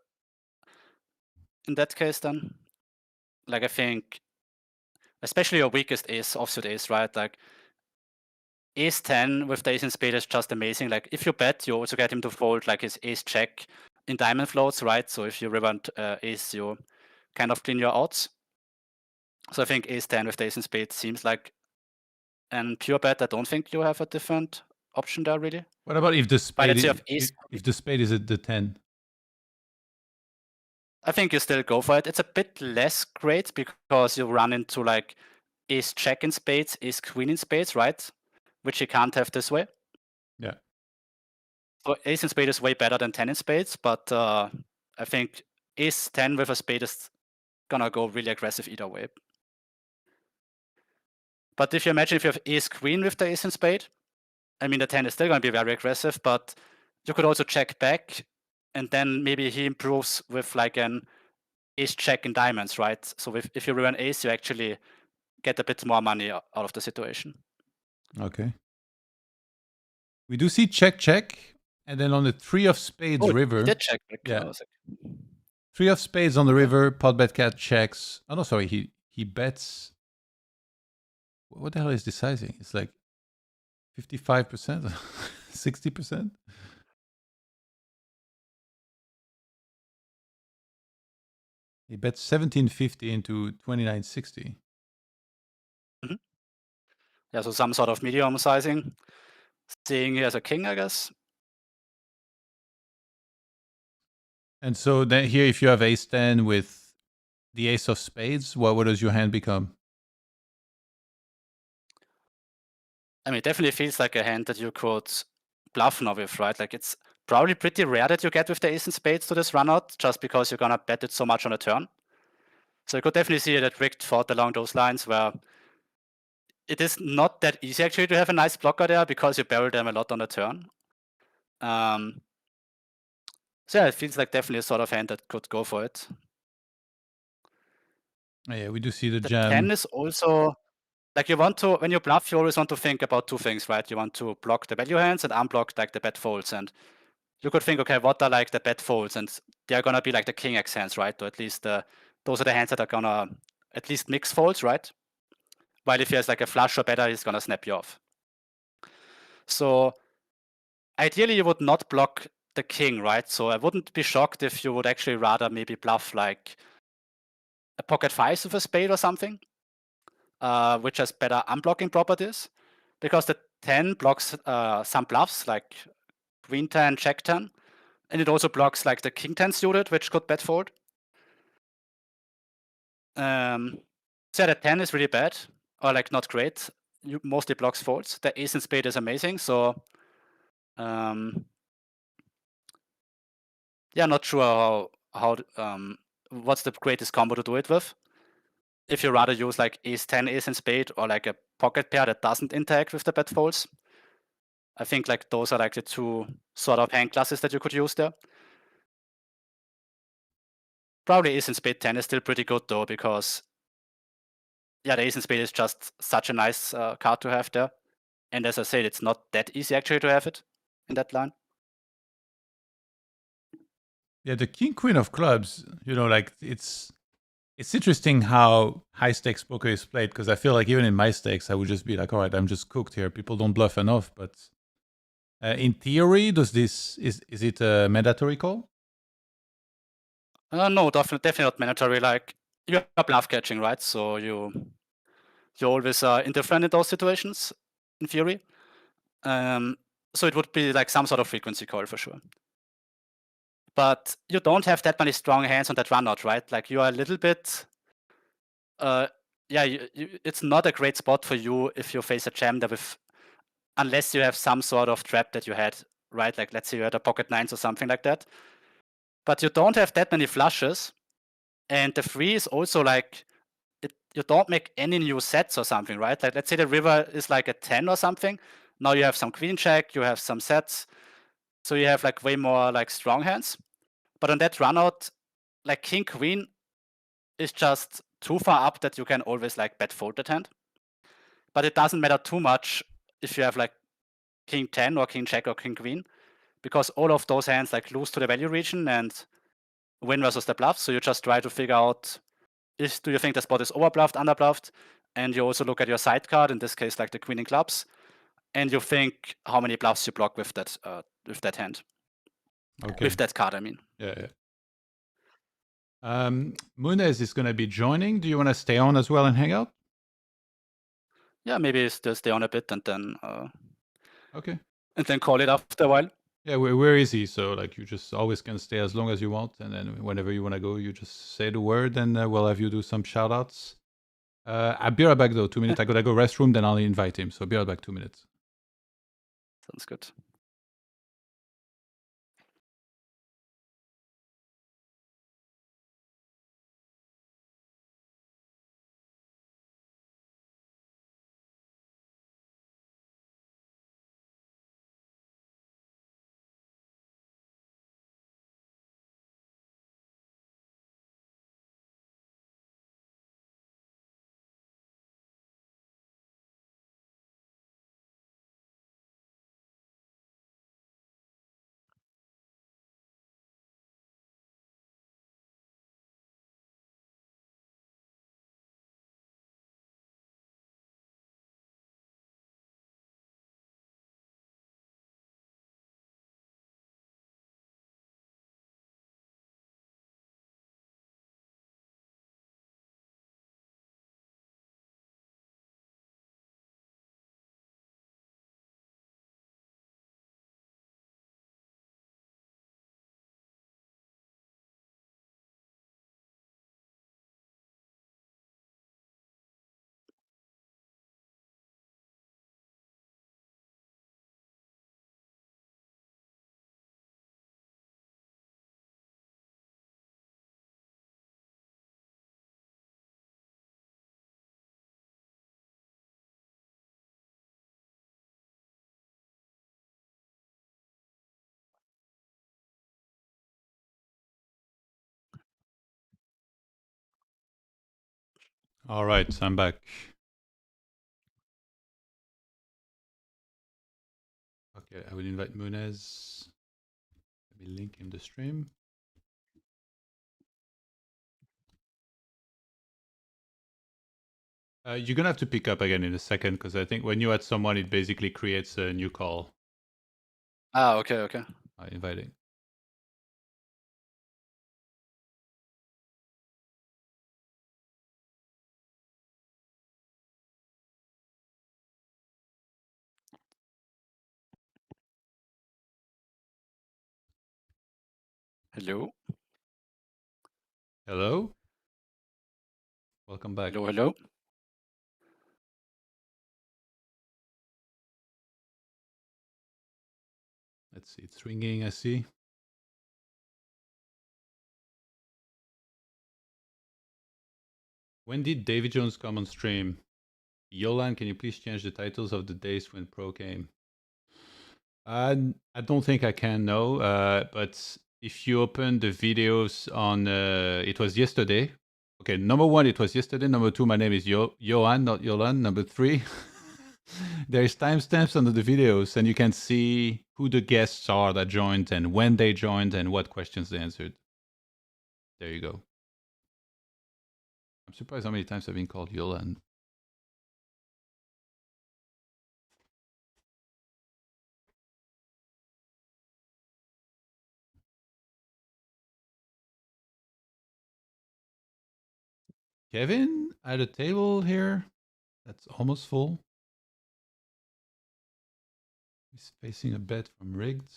in that case then. Like I think, especially your weakest ace, offsuit ace, right? Like ace 10 with the ace in spade is just amazing. Like if you bet, you also get him to fold like his ace check in diamond floats, right? So if you river ace, you kind of clean your odds. So I think ace 10 with the ace in spade seems like an pure bet. I don't think you have a different option there really. What about if the spade, let's say of ace- if the spade is at the 10? I think you still go for it. It's a bit less great because you run into like ace check in spades, ace queen in spades, right? Which you can't have this way. Yeah. So ace in spade is way better than 10 in spades, but I think ace 10 with a spade is gonna go really aggressive either way. But if you imagine if you have ace queen with the ace in spade, I mean the 10 is still gonna be very aggressive, but you could also check back and then maybe he improves with like an ace check in diamonds, right? So if you run ace, you actually get a bit more money out of the situation. Okay. We do see check, check. And then on the 3 of spades river. He did check back. Yeah. 3 of spades on the river, pot bet cat checks. Oh, no, sorry. He bets. What the hell is this sizing? It's like 55%? 60%? He bets 1750 into 2960. Yeah, so some sort of medium sizing. Seeing he has a king, I guess. And so then here, if you have ace 10 with the ace of spades, what does your hand become? I mean, it definitely feels like a hand that you could bluff now with, right? Like it's probably pretty rare that you get with the ace in spades to this run out just because you're gonna bet it so much on a turn. So you could definitely see that rigged thought along those lines where it is not that easy actually to have a nice blocker there because you barrel them a lot on a turn. So yeah, it feels like definitely a sort of hand that could go for it. Oh, yeah, we do see the The jam. 10 is also like you want to, when you bluff, you always want to think about two things, right? You want to block the value hands and unblock like the bet folds. And you could think, okay, what are like the bet folds? And they're gonna be like the king X hands, right? Or at least those are the hands that are gonna at least mix folds, right? While if he has like a flush or better, he's gonna snap you off. So ideally you would not block the king, right? So I wouldn't be shocked if you would actually rather maybe bluff like a pocket fives with a spade or something, which has better unblocking properties, because the 10 blocks some bluffs like queen 10, jack 10, and it also blocks like the king 10 suited, which could bet fold. So yeah, the 10 is really bad, or like not great. You mostly blocks folds. The ace in spade is amazing, so yeah, not sure how what's the greatest combo to do it with. If you rather use like ace 10, ace in spade, or like a pocket pair that doesn't interact with the bet folds. I think like those are like the two sort of hand classes that you could use there. Probably ace in spade 10 is still pretty good though, because yeah, the ace in spade is just such a nice card to have there. And as I said, it's not that easy actually to have it in that line. Yeah, the king queen of clubs, you know, like it's interesting how high stakes poker is played, because I feel like even in my stakes, I would just be like, all right, I'm just cooked here. People don't bluff enough. But in theory, is it a mandatory call? No, definitely not mandatory. Like you are bluff catching, right? So you're always indifferent in those situations, in theory. So it would be like some sort of frequency call for sure. But you don't have that many strong hands on that run out, right? Like you are a little bit yeah, it's not a great spot for you if you face a jam there with, unless you have some sort of trap that you had, right? Like let's say you had a pocket nines or something like that. But you don't have that many flushes, and the free is also like you don't make any new sets or something, right? Like let's say the river is like a 10 or something. Now you have some queen check, you have some sets, so you have like way more like strong hands. But on that run out, like king queen is just too far up that you can always like bet fold that hand. But it doesn't matter too much if you have like king 10 or king check or king queen, because all of those hands like lose to the value region and win versus the bluff. So you just try to figure out, do you think the spot is overbluffed, underbluffed? And you also look at your side card, in this case like the queen in clubs, and you think how many bluffs you block with that hand. Okay. With that card, I mean. Yeah. Munez is going to be joining. Do you want to stay on as well and hang out? Yeah, maybe still stay on a bit and then Okay. And then call it after a while. Yeah, where is he? So like you just always can stay as long as you want, and then whenever you want to go, you just say the word, and we'll have you do some shout outs. I'll be right back though. 2 minutes. I gotta go restroom, then I'll invite him. So be right back. 2 minutes. Sounds good. All right, so I'm back. Okay, I will invite Munez. Let me link him the stream. You're gonna have to pick up again in a second because I think when you add someone, it basically creates a new call. Okay. Inviting. Hello. Hello. Welcome back. Hello. Let's see, it's ringing, I see. When did Davy Jones come on stream? Yolan, can you please change the titles of the days when Pro came? I don't think I can, no. But if you open the videos on, it was yesterday. Okay, number one, it was yesterday. Number two, my name is Johan, not Yolan. Number three, there's timestamps under the videos, and you can see who the guests are that joined and when they joined and what questions they answered. There you go. I'm surprised how many times I've been called Yolan. Kevin at a table here. That's almost full. He's facing a bet from rigged.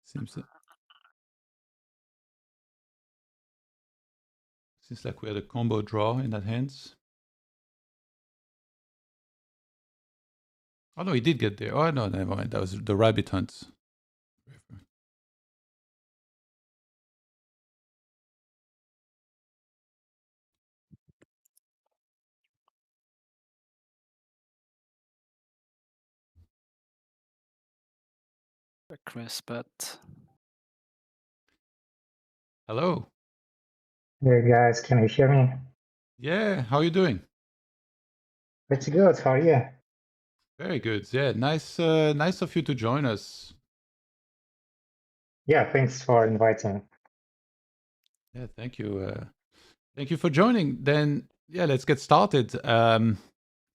Seems like we had a combo draw in that hands. Oh no, he did get there. Oh no, never mind. That was the rabbit hunt. Crisp, but Hello. Hey guys, can you hear me? Yeah, how are you doing? Pretty good. How are you? Very good. Yeah, nice of you to join us. Yeah, thanks for inviting. Yeah, thank you. Thank you for joining. Then, yeah, let's get started.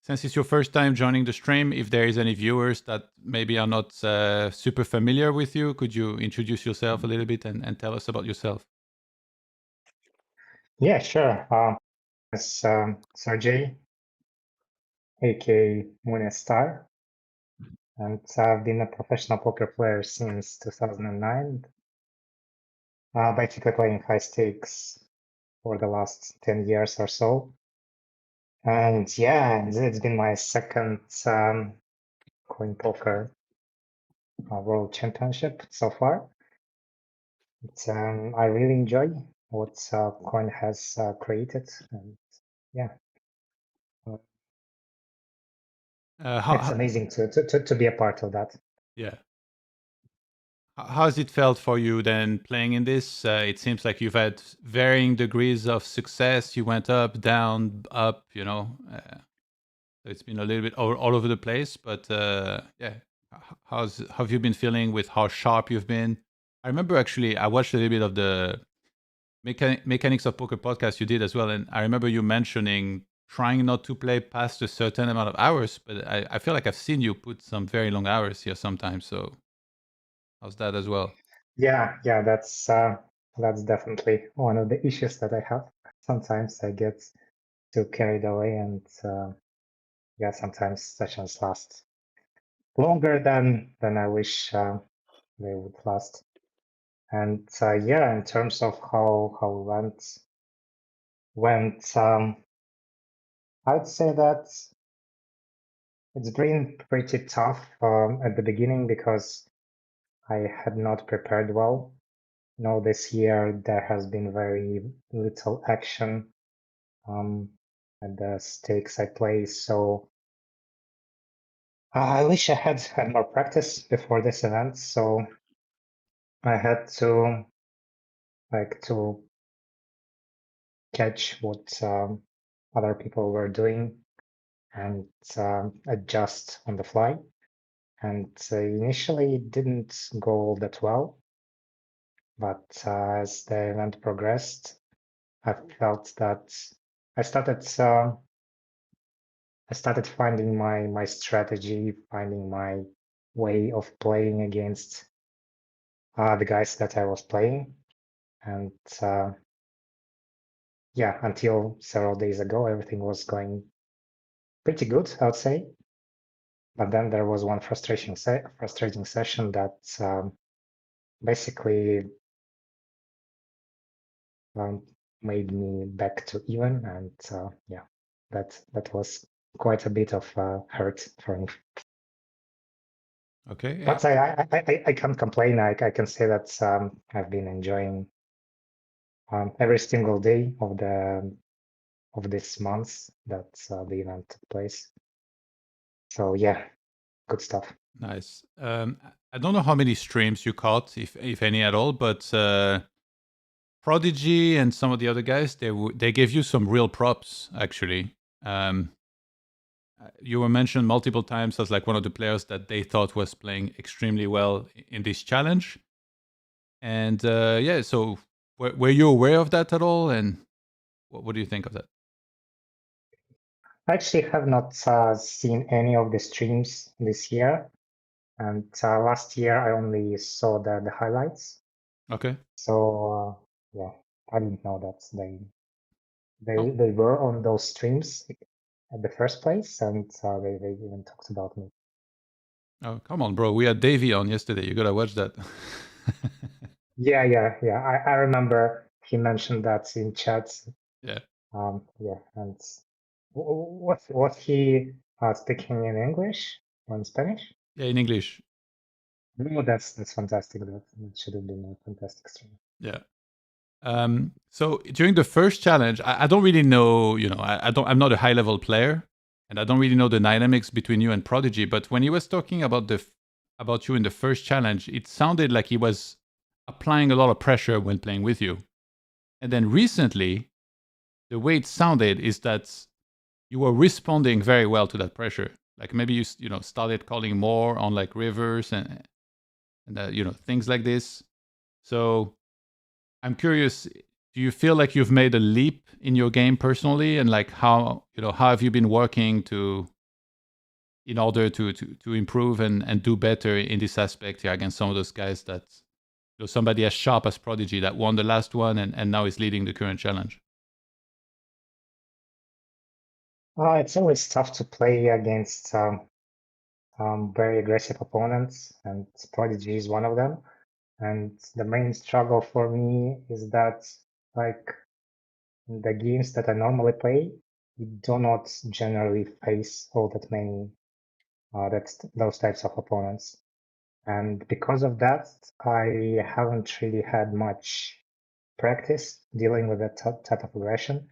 Since it's your first time joining the stream, if there is any viewers that maybe are not super familiar with you, could you introduce yourself a little bit and tell us about yourself? Yeah, sure. It's Sergey, aka Star, and I've been a professional poker player since 2009. Basically playing high stakes for the last 10 years or so. And yeah, it's been my second CoinPoker World Championship so far. I really enjoy what Coin has created, and yeah, it's amazing to be a part of that. Yeah. How's it felt for you then playing in this? It seems like you've had varying degrees of success. You went up, down, up, you know. It's been a little bit all over the place, but yeah. How have you been feeling with how sharp you've been? I remember actually I watched a little bit of the Mechanics of Poker podcast you did as well, and I remember you mentioning trying not to play past a certain amount of hours, but I feel like I've seen you put some very long hours here sometimes. So how's that as well? Yeah, that's definitely one of the issues that I have. Sometimes I get too carried away, and yeah, sometimes sessions last longer than I wish they would last. And yeah, in terms of how went, I'd say that it's been pretty tough at the beginning because I had not prepared well. You know, this year there has been very little action at the stakes I play, so I wish I had more practice before this event. So I had to to catch what other people were doing and adjust on the fly. And initially it didn't go all that well, but as the event progressed, I felt that I started finding my strategy, finding my way of playing against the guys that I was playing, and yeah, until several days ago, everything was going pretty good, I would say. But then there was one frustrating session that basically made me back to even, and yeah, that was quite a bit of hurt for me. Okay. But I can't complain. I can say that I've been enjoying every single day of this month that the event took place. So yeah, good stuff. Nice. I don't know how many streams you caught, if any at all, but Prodigy and some of the other guys, they gave you some real props actually. You were mentioned multiple times as like one of the players that they thought was playing extremely well in this challenge. And yeah, so were you aware of that at all? And what do you think of that? I actually have not seen any of the streams this year, and last year I only saw the highlights. Okay. So yeah, I didn't know that they were on those streams at the first place, and they even talked about me. Oh, come on, bro. We had Davey on yesterday. You gotta watch that. Yeah. I remember he mentioned that in chat. Yeah. Yeah, and was he speaking in English or in Spanish? Yeah, in English. No, that's fantastic. That should have been a fantastic stream. Yeah. So during the first challenge, I don't really know, I'm not a high level player, and I don't really know the dynamics between you and Prodigy. But when he was talking about you in the first challenge, it sounded like he was applying a lot of pressure when playing with you. And then recently, the way it sounded is that you were responding very well to that pressure. Like maybe you started calling more on like rivers and things like this. So I'm curious, do you feel like you've made a leap in your game personally, and like how have you been working in order to improve and do better in this aspect here against some of those guys that somebody as sharp as Prodigy that won the last one and now is leading the current challenge? It's always tough to play against very aggressive opponents, and Prodigy is one of them. And the main struggle for me is that, like, in the games that I normally play, you do not generally face all that many those types of opponents. And because of that, I haven't really had much practice dealing with that type of aggression.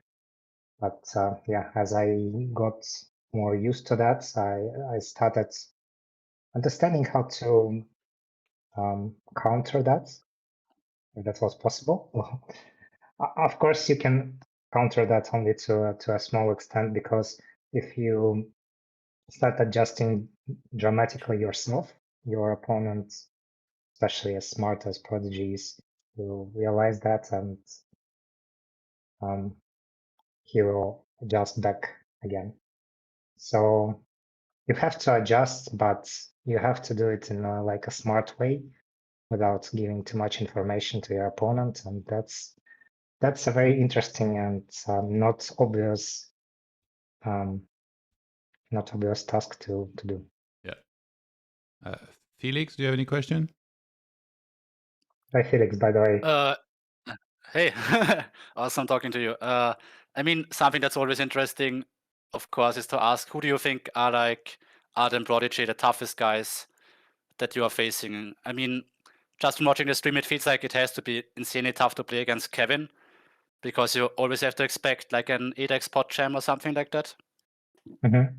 But yeah, as I got more used to that, I started understanding how to counter that, if that was possible. Well, of course, you can counter that only to a small extent, because if you start adjusting dramatically yourself, your opponent, especially as smart as Prodigies, will realize that, and he will adjust back again. So you have to adjust, but you have to do it in like a smart way without giving too much information to your opponent, and that's a very interesting and not obvious task to do. Yeah. Felix, do you have any question? Hi, Felix, by the way. Hey, awesome talking to you. I mean, something that's always interesting, of course, is to ask, who do you think are Art and Prodigy the toughest guys that you are facing? I mean, just from watching the stream, it feels like it has to be insanely tough to play against Kevin, because you always have to expect like an 8x pot jam or something like that. Mm-hmm.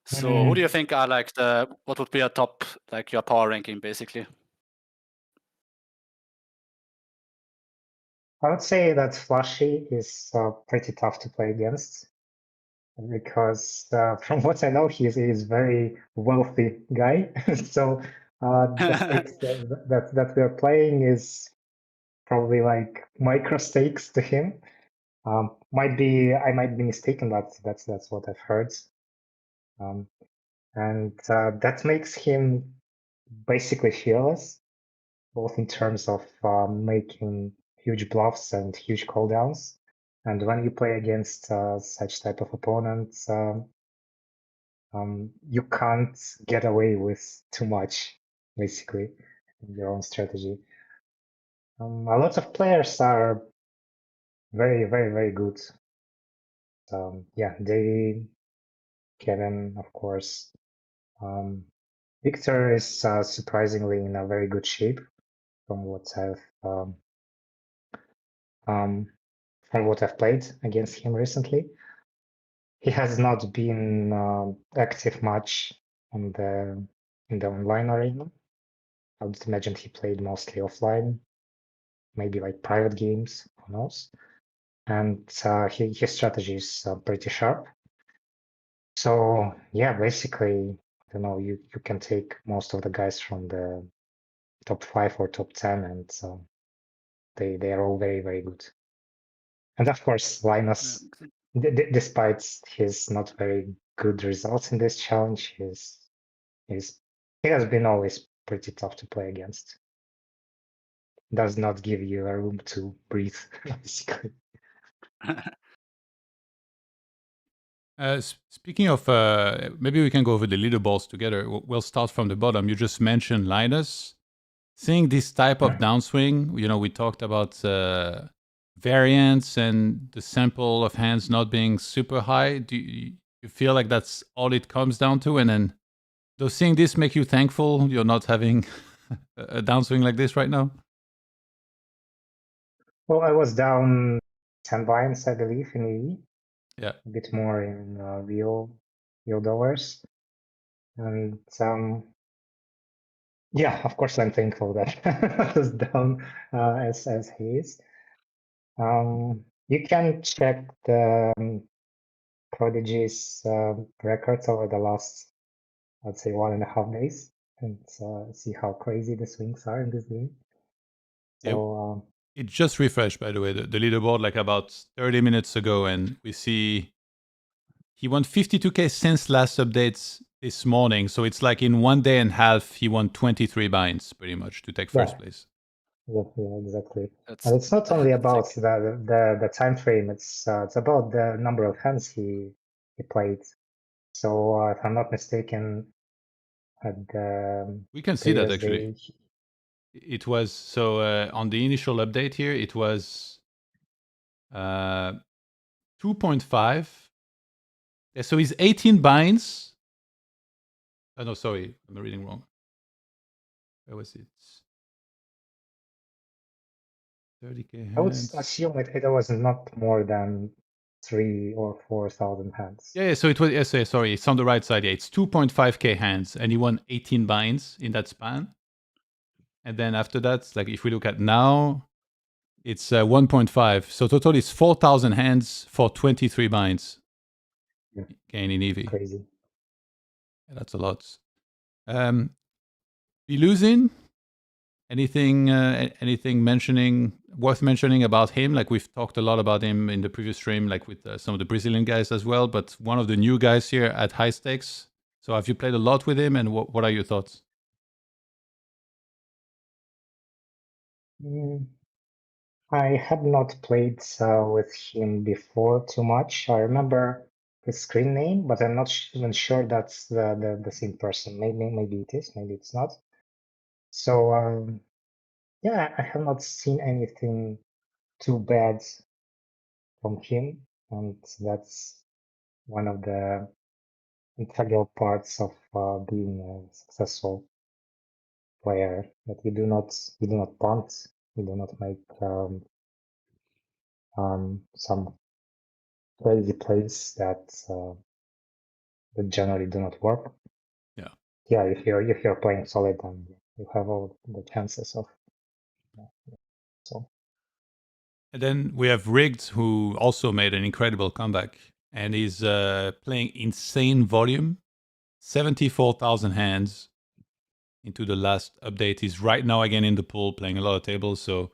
So who do you think are like what would be a top, like your power ranking basically? I would say that Flashy is pretty tough to play against, because from what I know, he is very wealthy guy. So the stakes that we're playing is probably like micro stakes to him. I might be mistaken, but that's what I've heard. And that makes him basically fearless, both in terms of making huge bluffs and huge call-downs. And when you play against such type of opponents, you can't get away with too much, basically, in your own strategy. A lot of players are very, very, very good. Yeah, Davey, Kevin, of course. Victor is surprisingly in a very good shape from what I've played against him recently. He has not been active much in the online arena. I would imagine he played mostly offline, maybe like private games, who knows? And his strategy is pretty sharp. So yeah, basically, you know, you can take most of the guys from the top 5 or top 10, and they are all very, very good. And of course, Linus, despite his not very good results in this challenge, he has been always pretty tough to play against. Does not give you a room to breathe, basically. Speaking of, maybe we can go over the leaderboards together. We'll start from the bottom. You just mentioned Linus. seeing this type of downswing, we talked about variance and the sample of hands not being super high. Do you feel like that's all it comes down to? And then does seeing this make you thankful you're not having a downswing like this right now? Well, I was down 10 Buyins, I believe, in EV. Yeah. A bit more in real dollars. And yeah, of course, I'm thankful that I was down as he is. You can check the Prodigy's records over the last, I'd say, 1.5 days, and see how crazy the swings are in this game. So it just refreshed, by the way, the leaderboard like about 30 minutes ago, and we see he won 52K since last updates this morning. So it's like in 1 day and a half, he won 23 binds pretty much to take first place. Yeah, exactly. And it's not only about the time frame. It's about the number of hands he played. So if I'm not mistaken, at the we can see that previous actually. day, It was so on the initial update here, it was 2.5. Yeah, so he's 18 binds. Oh, no, sorry, I'm reading wrong. Where was it? 30K hands. I would assume it was not more than 3,000 or 4,000 hands. Yeah, so it was, yes, sorry, it's on the right side. Yeah, it's 2.5K hands, and he won 18 binds in that span. And then after that, like if we look at now, it's 1.5. So total is 4,000 hands for 23 binds. Yeah. Gain in EV. Crazy. Yeah, that's a lot. Biluzin, anything worth mentioning about him? Like we've talked a lot about him in the previous stream, like with some of the Brazilian guys as well, but one of the new guys here at high stakes. So have you played a lot with him, and what are your thoughts? I had not played with him before too much. I remember his screen name, but I'm not even sure that's the same person. Maybe it is, maybe it's not. So yeah, I have not seen anything too bad from him, and that's one of the integral parts of being a successful player, that you do not punt, you do not make some crazy plays that generally do not work. Yeah, if you're playing solid, and you have all the chances of. So. And then we have Rigged, who also made an incredible comeback, and he's playing insane volume, 74,000 hands into the last update. He's right now again in the pool playing a lot of tables. So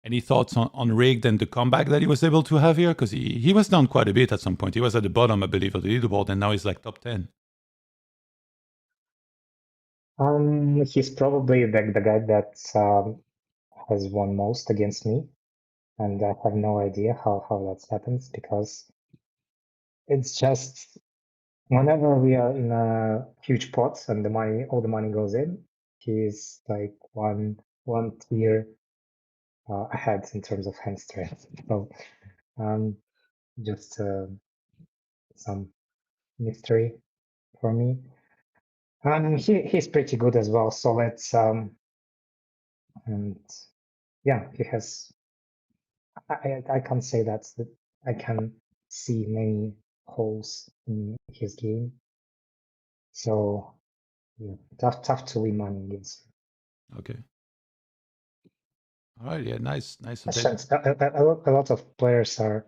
any thoughts on Rigged and the comeback that he was able to have here? Because he was down quite a bit at some point. He was at the bottom, I believe, of the leaderboard, and now he's like top 10. He's probably the guy that has won most against me, and I have no idea how that happens, because it's just whenever we are in a huge pot and all the money goes in, he's like one tier ahead in terms of hand strength. So just some mystery for me. And he's pretty good as well. So let's and yeah, he has. I can't say that I can see many holes in his game. So yeah, tough to win money against. Okay. All right. Yeah. Nice. A lot of players are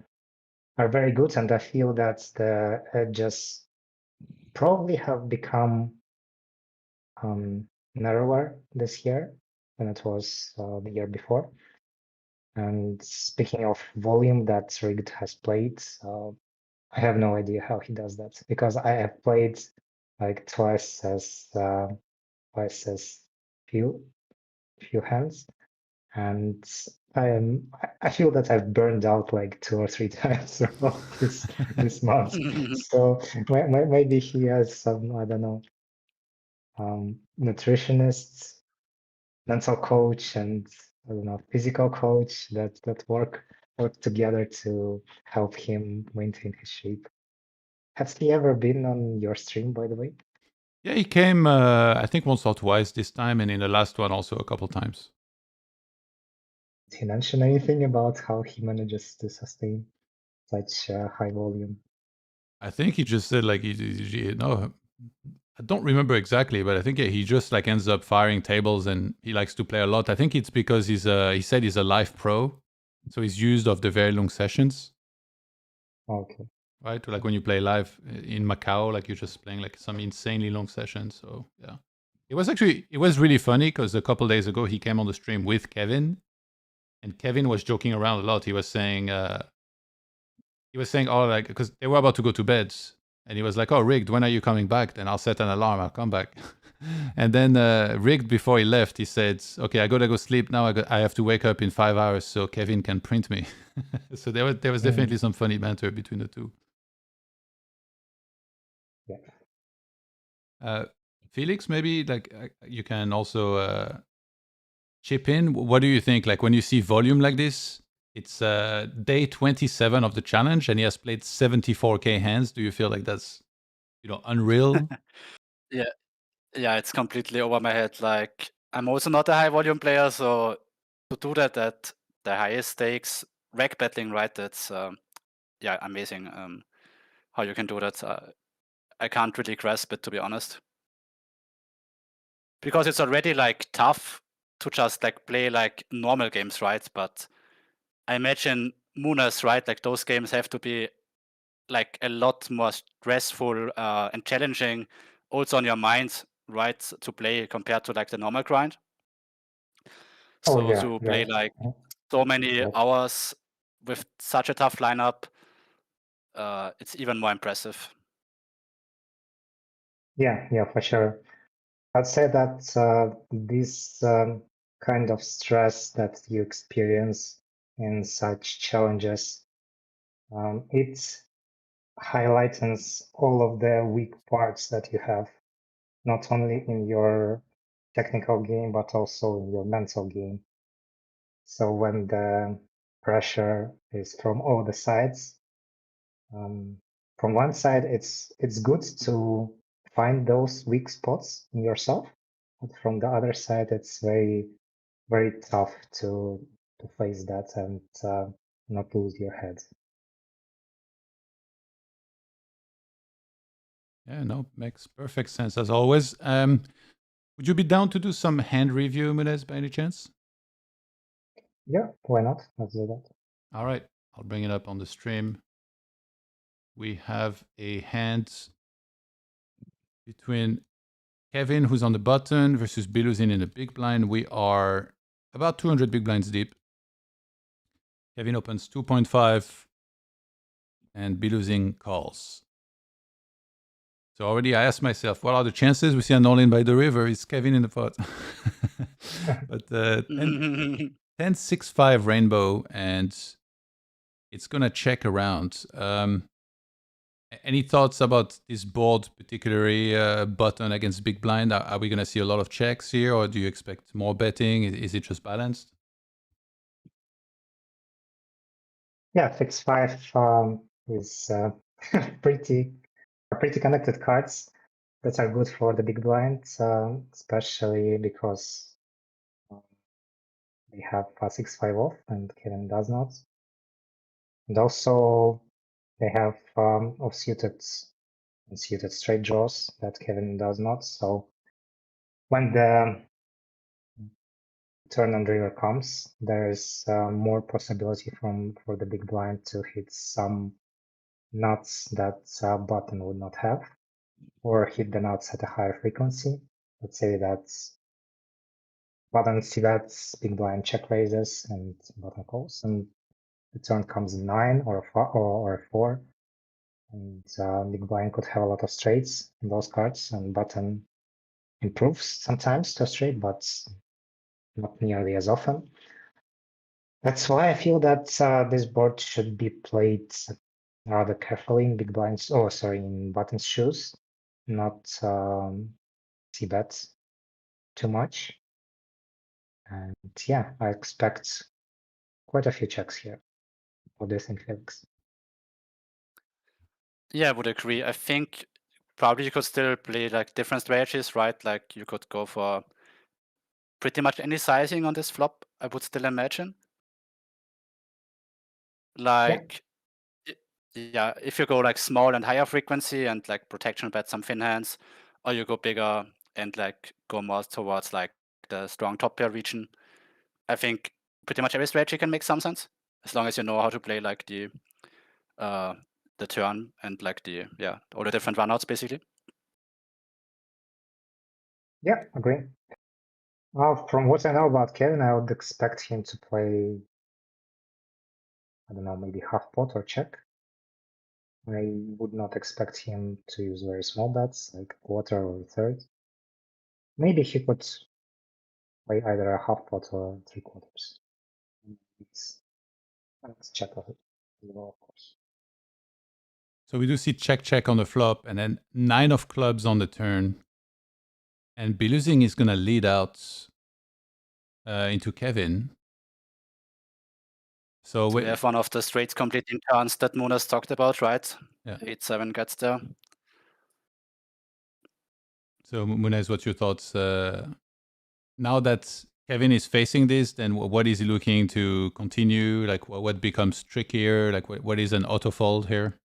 very good, and I feel that the edges probably have become narrower this year than it was the year before. And speaking of volume that Rigged has played, I have no idea how he does that, because I have played like twice as few hands, and I feel that I've burned out like 2 or 3 times throughout this month. So maybe he has some, I don't know, nutritionists mental coach and I don't know, physical coach that work together to help him maintain his shape. Has he ever been on your stream, by the way? Yeah, he came, I think, once or twice this time, and in the last one also a couple times. Did he mention anything about how he manages to sustain such high volume? I think he just said like no, I don't remember exactly, but I think he just like ends up firing tables and he likes to play a lot. I think it's because he said he's a live pro, so he's used of the very long sessions. Okay. Right, like when you play live in Macau, like you're just playing like some insanely long sessions. So yeah, it was really funny because a couple days ago he came on the stream with Kevin, and Kevin was joking around a lot. He was saying, oh, like, because they were about to go to bed, and he was like, oh, Rigged, when are you coming back? Then I'll set an alarm, I'll come back. And then Rigged, before he left, he said, okay, I gotta go sleep now. I have to wake up in 5 hours so Kevin can print me. So there was definitely some funny banter between the two. Yeah. Felix, maybe like you can also chip in. What do you think? Like when you see volume like this, it's day 27 of the challenge, and he has played 74K hands. Do you feel like that's, unreal? Yeah, it's completely over my head. Like, I'm also not a high volume player, so to do that at the highest stakes, reg battling, right? That's amazing. How you can do that. I can't really grasp it, to be honest, because it's already like tough to just like play like normal games, right? But I imagine Munas, right? Like those games have to be like a lot more stressful and challenging, also on your mind, right, to play compared to like the normal grind. Oh, So yeah, to play like so many Yeah. hours with such a tough lineup, it's even more impressive. Yeah, for sure. I'd say that this kind of stress that you experience in such challenges, it highlights all of the weak parts that you have, not only in your technical game, but also in your mental game. So when the pressure is from all the sides, from one side, it's good to find those weak spots in yourself, but from the other side, it's very, very tough to face that and not lose your head. Yeah, no, makes perfect sense as always. Would you be down to do some hand review, Munez, by any chance? Yeah, why not? Let's do that. All right, I'll bring it up on the stream. We have a hand between Kevin, who's on the button, versus Biluzin in the big blind. We are about 200 big blinds deep. Kevin opens 2.5, and Biluzin calls. So already I asked myself, what are the chances we see an all-in by the river? Is Kevin in the pot? But 10-6-5 rainbow, and it's going to check around. Any thoughts about this board, particularly button against big blind? Are we going to see a lot of checks here, or do you expect more betting? Is it just balanced? Yeah, 6-5 is pretty connected cards that are good for the big blind, especially because they have 6-5 off and Kevin does not. And also they have offsuited and suited straight draws that Kevin does not. So when the turn on river comes, there is more possibility for the big blind to hit some nuts that button would not have, or hit the nuts at a higher frequency. Let's say that's button see bets, big blind check raises, and button calls, and the turn comes in 9 or a 4, and big blind could have a lot of straights in those cards, and button improves sometimes to a straight, but not nearly as often. That's why I feel that this board should be played rather carefully in big blinds. Oh, sorry, in button's shoes, not c-bet too much. And yeah, I expect quite a few checks here. What do you think, Felix? Yeah, I would agree. I think probably you could still play like different strategies, right? Like you could go for pretty much any sizing on this flop, I would still imagine. Like, yeah, if you go like small and higher frequency and like protection bet some thin hands, or you go bigger and like go more towards like the strong top pair region, I think pretty much every strategy can make some sense as long as you know how to play like the turn and like the all the different runouts basically. Yeah, agree. From what I know about Kevin, I would expect him to play, I don't know, maybe half pot or check. I would not expect him to use very small bets, like quarter or third. Maybe he could play either a half pot or 3/4. Let's check of it as well, of course. So we do see check on the flop, and then 9 of clubs on the turn. And Biluzin is going to lead out into Kevin. So We have one of the straights completing turns that Munas talked about, right? Yeah. 8-7 gets there. So Munez, what's your thoughts? Now that Kevin is facing this, then what is he looking to continue? Like what becomes trickier? Like what is an autofold here?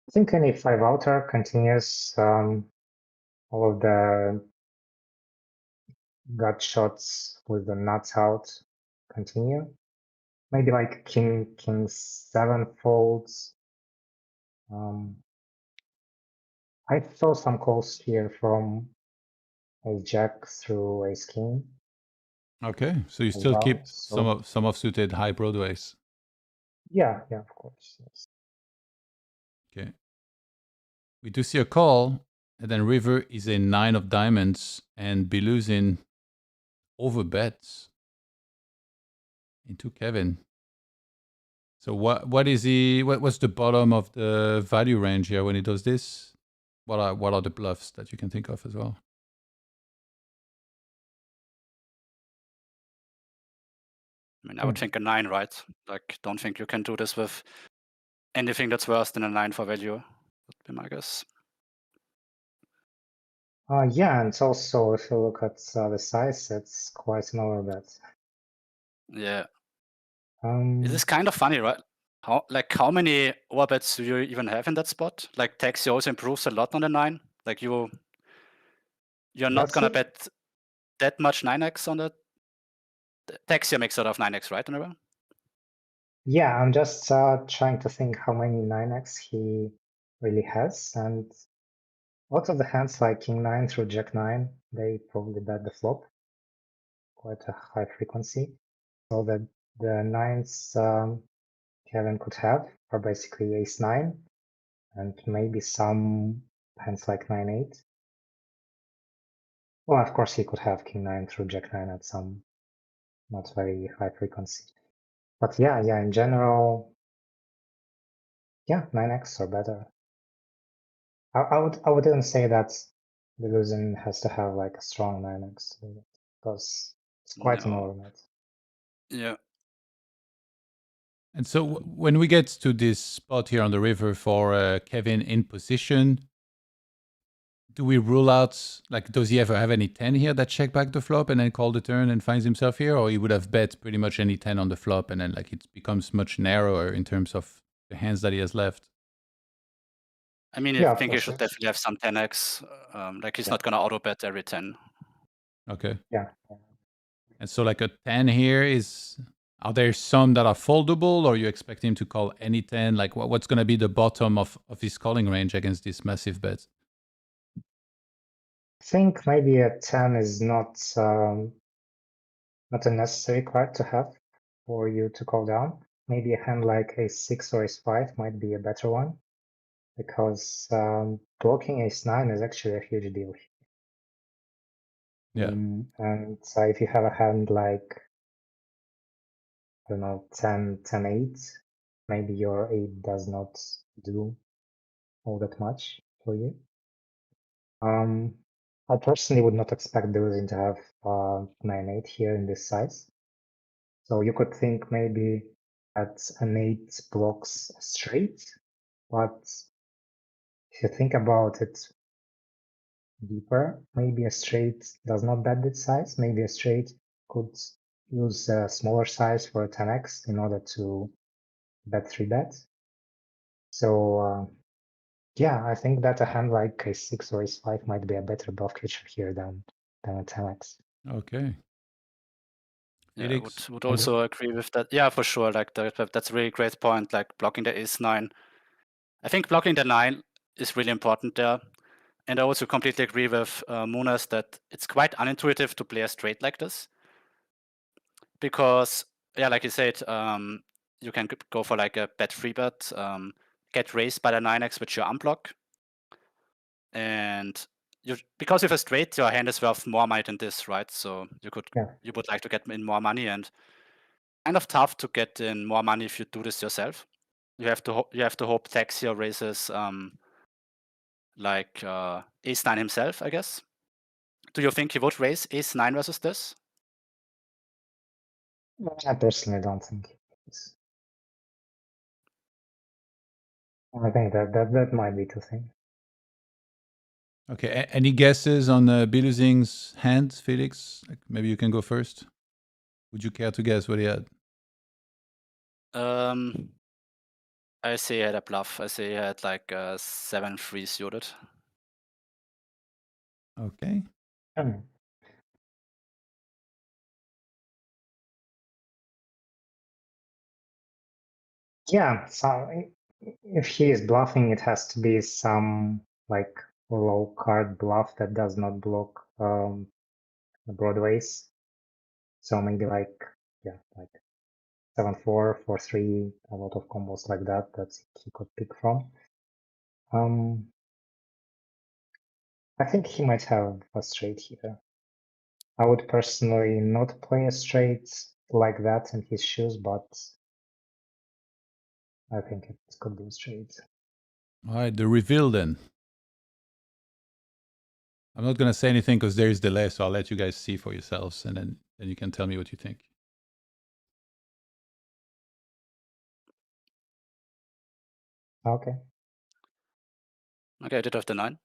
I think any 5-outer continues all of the gut shots with the nuts out continue. Maybe like king 7 folds. I saw some calls here from ace jack through ace king. Okay, so you as still well, keep so some offsuited high broadways. yeah, of course. Yes. Okay. We do see a call, and then river is a 9 of diamonds, and Biluzin overbets into Kevin. So what's the bottom of the value range here when he does this? What are the bluffs that you can think of as well? I mean, I would think a 9, right? Like, don't think you can do this with anything that's worse than a 9 for value, would be my guess. Yeah, and also if you look at the size, it's quite an overbet. Yeah. It is kind of funny, right? How many overbets do you even have in that spot? Like TaxHere also improves a lot on the 9. Like you're not gonna bet that much 9x on the TaxHere makes out of 9x, right, in a row? Yeah, I'm just trying to think how many 9x he really has, and lots of the hands like king 9 through jack 9, they probably bet the flop, quite a high frequency. So that the 9s Kevin could have are basically ace 9, and maybe some hands like 9-8. Well, of course, he could have king 9 through jack 9 at some not very high frequency. But yeah, in general, yeah, 9x are better. I wouldn't say that Biluzin has to have like a strong 9x because it's quite an overbet. Yeah. And so when we get to this spot here on the river for Kevin in position, do we rule out, like, does he ever have any 10 here that check back the flop and then call the turn and finds himself here? Or he would have bet pretty much any 10 on the flop and then like it becomes much narrower in terms of the hands that he has left? I mean, I think he should definitely have some 10x. Like he's not gonna auto bet every 10. Okay. Yeah. And so like a 10 here is, are there some that are foldable, or you expect him to call any 10? Like what's going to be the bottom of his calling range against this massive bet? I think maybe a 10 is not a necessary card to have for you to call down. Maybe a hand like ace-6 or ace-5 might be a better one, because blocking ace-9 is actually a huge deal. Yeah. And so if you have a hand like, I don't know, 10-8, maybe your 8 does not do all that much for you. I personally would not expect Biluzin to have 9-8 here in this size. So you could think maybe that an 8 blocks straight, but if you think about it deeper, maybe a straight does not bet this size. Maybe a straight could use a smaller size for a 10x in order to bet 3-bet. So yeah, I think that a hand like a6 or a5 might be a better bluff catcher here than a 10x. Okay. Yeah, I Felix? would also agree with that. Yeah, for sure. Like that's a really great point. Like blocking the ace-9. I think blocking the 9 is really important there. And I also completely agree with Munas that it's quite unintuitive to play a straight like this. Because, yeah, like you said, you can go for like a bet 3-bet, get raised by the 9x, which you unblock. And because with a straight, your hand is worth more money than this, right? So you would like to get in more money, and kind of tough to get in more money if you do this yourself. You have to hope TaxHere raises like ace-9 himself, I guess. Do you think he would raise ace-9 versus this? I personally don't think it is. I think that might be the thing. Okay. Any guesses on Biluzin's hand, Felix? Like maybe you can go first. Would you care to guess what he had? I say he had a bluff. I say he had like 7-3 suited. Okay. Yeah, so if he is bluffing, it has to be some like low card bluff that does not block broadways. So maybe like 7-4, 4-3, a lot of combos like that he could pick from. I think he might have a straight here. I would personally not play a straight like that in his shoes, but I think it could be straight. All right, the reveal then. I'm not going to say anything because there is delay, so I'll let you guys see for yourselves, and then you can tell me what you think. Okay. Okay, I did have the 9.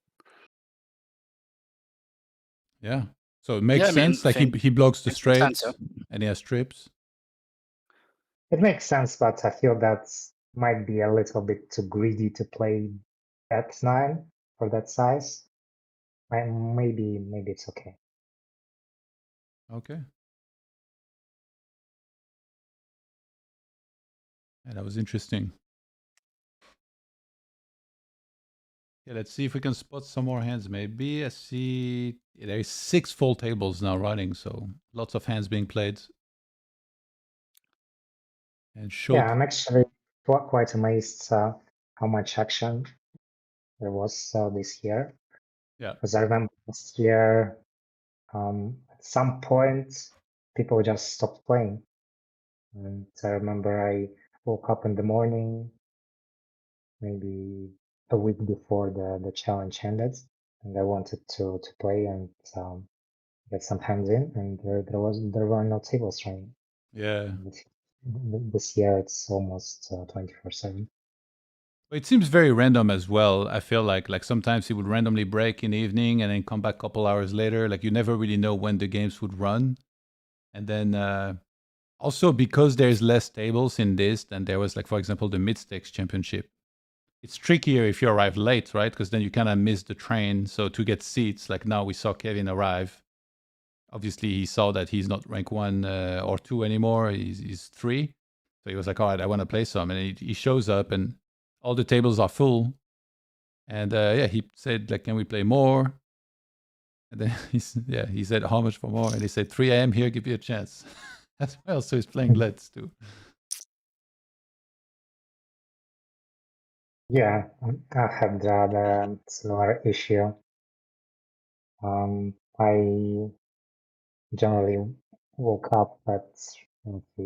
Yeah. So it makes Yeah, I mean, sense. Like he blocks the makes sense, straights yeah. and he has trips. It makes sense, but I feel that might be a little bit too greedy to play bet 9 for that size. Maybe it's okay. Okay. Yeah, that was interesting. Yeah, let's see if we can spot some more hands. Maybe I see there's 6 full tables now running, so lots of hands being played. And Yeah, I'm actually quite amazed how much action there was this year. Yeah. Because I remember last year, at some point, people just stopped playing. And I remember I woke up in the morning, maybe a week before the challenge ended, and I wanted to play and get some hands in, and there were no tables running. Yeah. This year it's almost 24/7. It seems very random as well. I feel like sometimes he would randomly break in the evening and then come back a couple hours later. Like you never really know when the games would run. And then also because there's less tables in this than there was, like, for example, the mid-stakes championship. It's trickier if you arrive late, right? Because then you kind of miss the train. So to get seats, like now we saw Kevin arrive. Obviously, he saw that he's not rank 1 or 2 anymore. He's 3. So he was like, all right, I want to play some. And he shows up and all the tables are full. And yeah, he said, like, can we play more? And then he said, how much for more? And he said, 3 a.m. here, give you a chance. As well, so he's playing Let's too. Yeah, I had the similar issue. I generally woke up at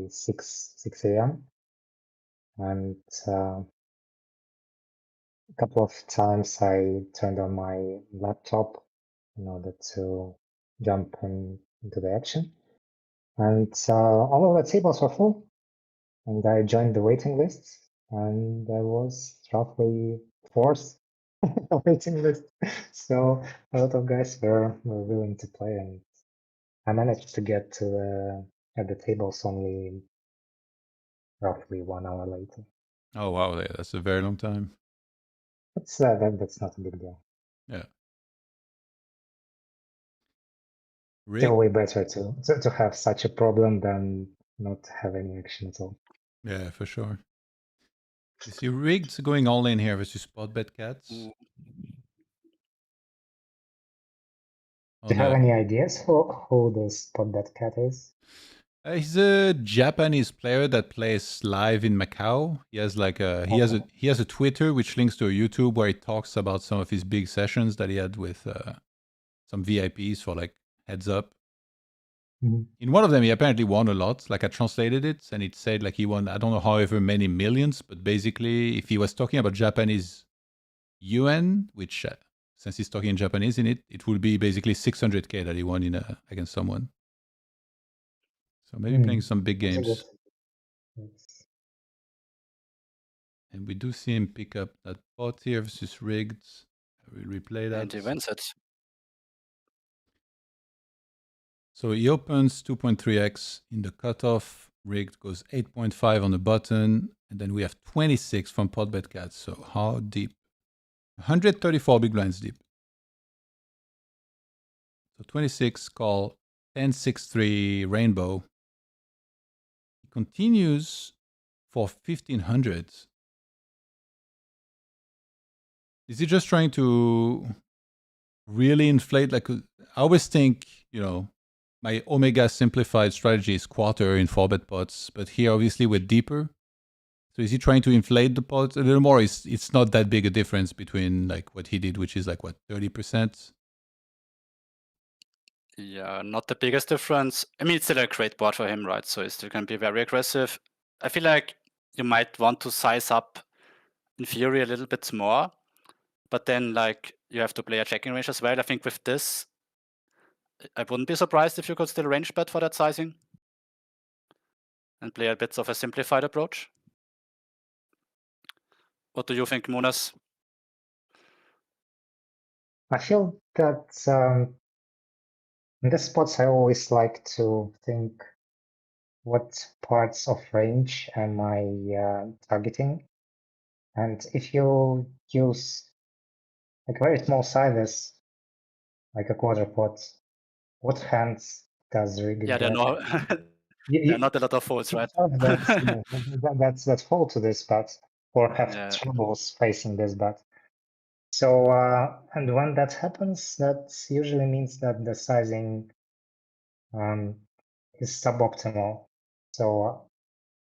6 a.m. and a couple of times I turned on my laptop in order to jump into the action. And all of the tables were full, and I joined the waiting list, and I was roughly fourth on the waiting list. So a lot of guys were willing to play, and I managed to get to at the tables only roughly 1 hour later. Oh wow, that's a very long time. That's not a big deal. Yeah. Still way better to have such a problem than not have any action at all. Yeah, for sure. You see rigged going all in here versus spot bet cats. Mm. Do you have any ideas who the spot bet cat is? He's a Japanese player that plays live in Macau. He has like he has a Twitter which links to a YouTube where he talks about some of his big sessions that he had with some VIPs for like heads up. Mm-hmm. In one of them, he apparently won a lot. Like I translated it, and it said like he won I don't know however many millions, but basically, if he was talking about Japanese yuan, which since he's talking Japanese in it, it would be basically 600K that he won in against someone. So maybe playing some big games. And we do see him pick up that pot here versus rigged. I will replay that. And he wins it. So he opens 2.3x in the cutoff. Rigged goes 8.5 on the button. And then we have 26 from pot bet cats. So how deep? 134 big blinds deep. So 26 call 10-6-3 rainbow. He continues for 1500. Is he just trying to really inflate? Like I always think, my Omega simplified strategy is quarter in 4-bet pots, but here obviously we're deeper. So is he trying to inflate the pot a little more? It's not that big a difference between like what he did, which is like what, 30%? Yeah, not the biggest difference. I mean, it's still a great board for him, right? So he's still going to be very aggressive. I feel like you might want to size up in theory a little bit more, but then like you have to play a checking range as well. I think with this, I wouldn't be surprised if you could still range bet for that sizing and play a bit of a simplified approach. What do you think, Munas? I feel that in the spots I always like to think what parts of range am I targeting, and if you use like very small sizes, like a quarter pot, what hands does Rigged Yeah, there are not a lot of folds, right? That's fall to this bet or have troubles facing this bet. So and when that happens, that usually means that the sizing is suboptimal. So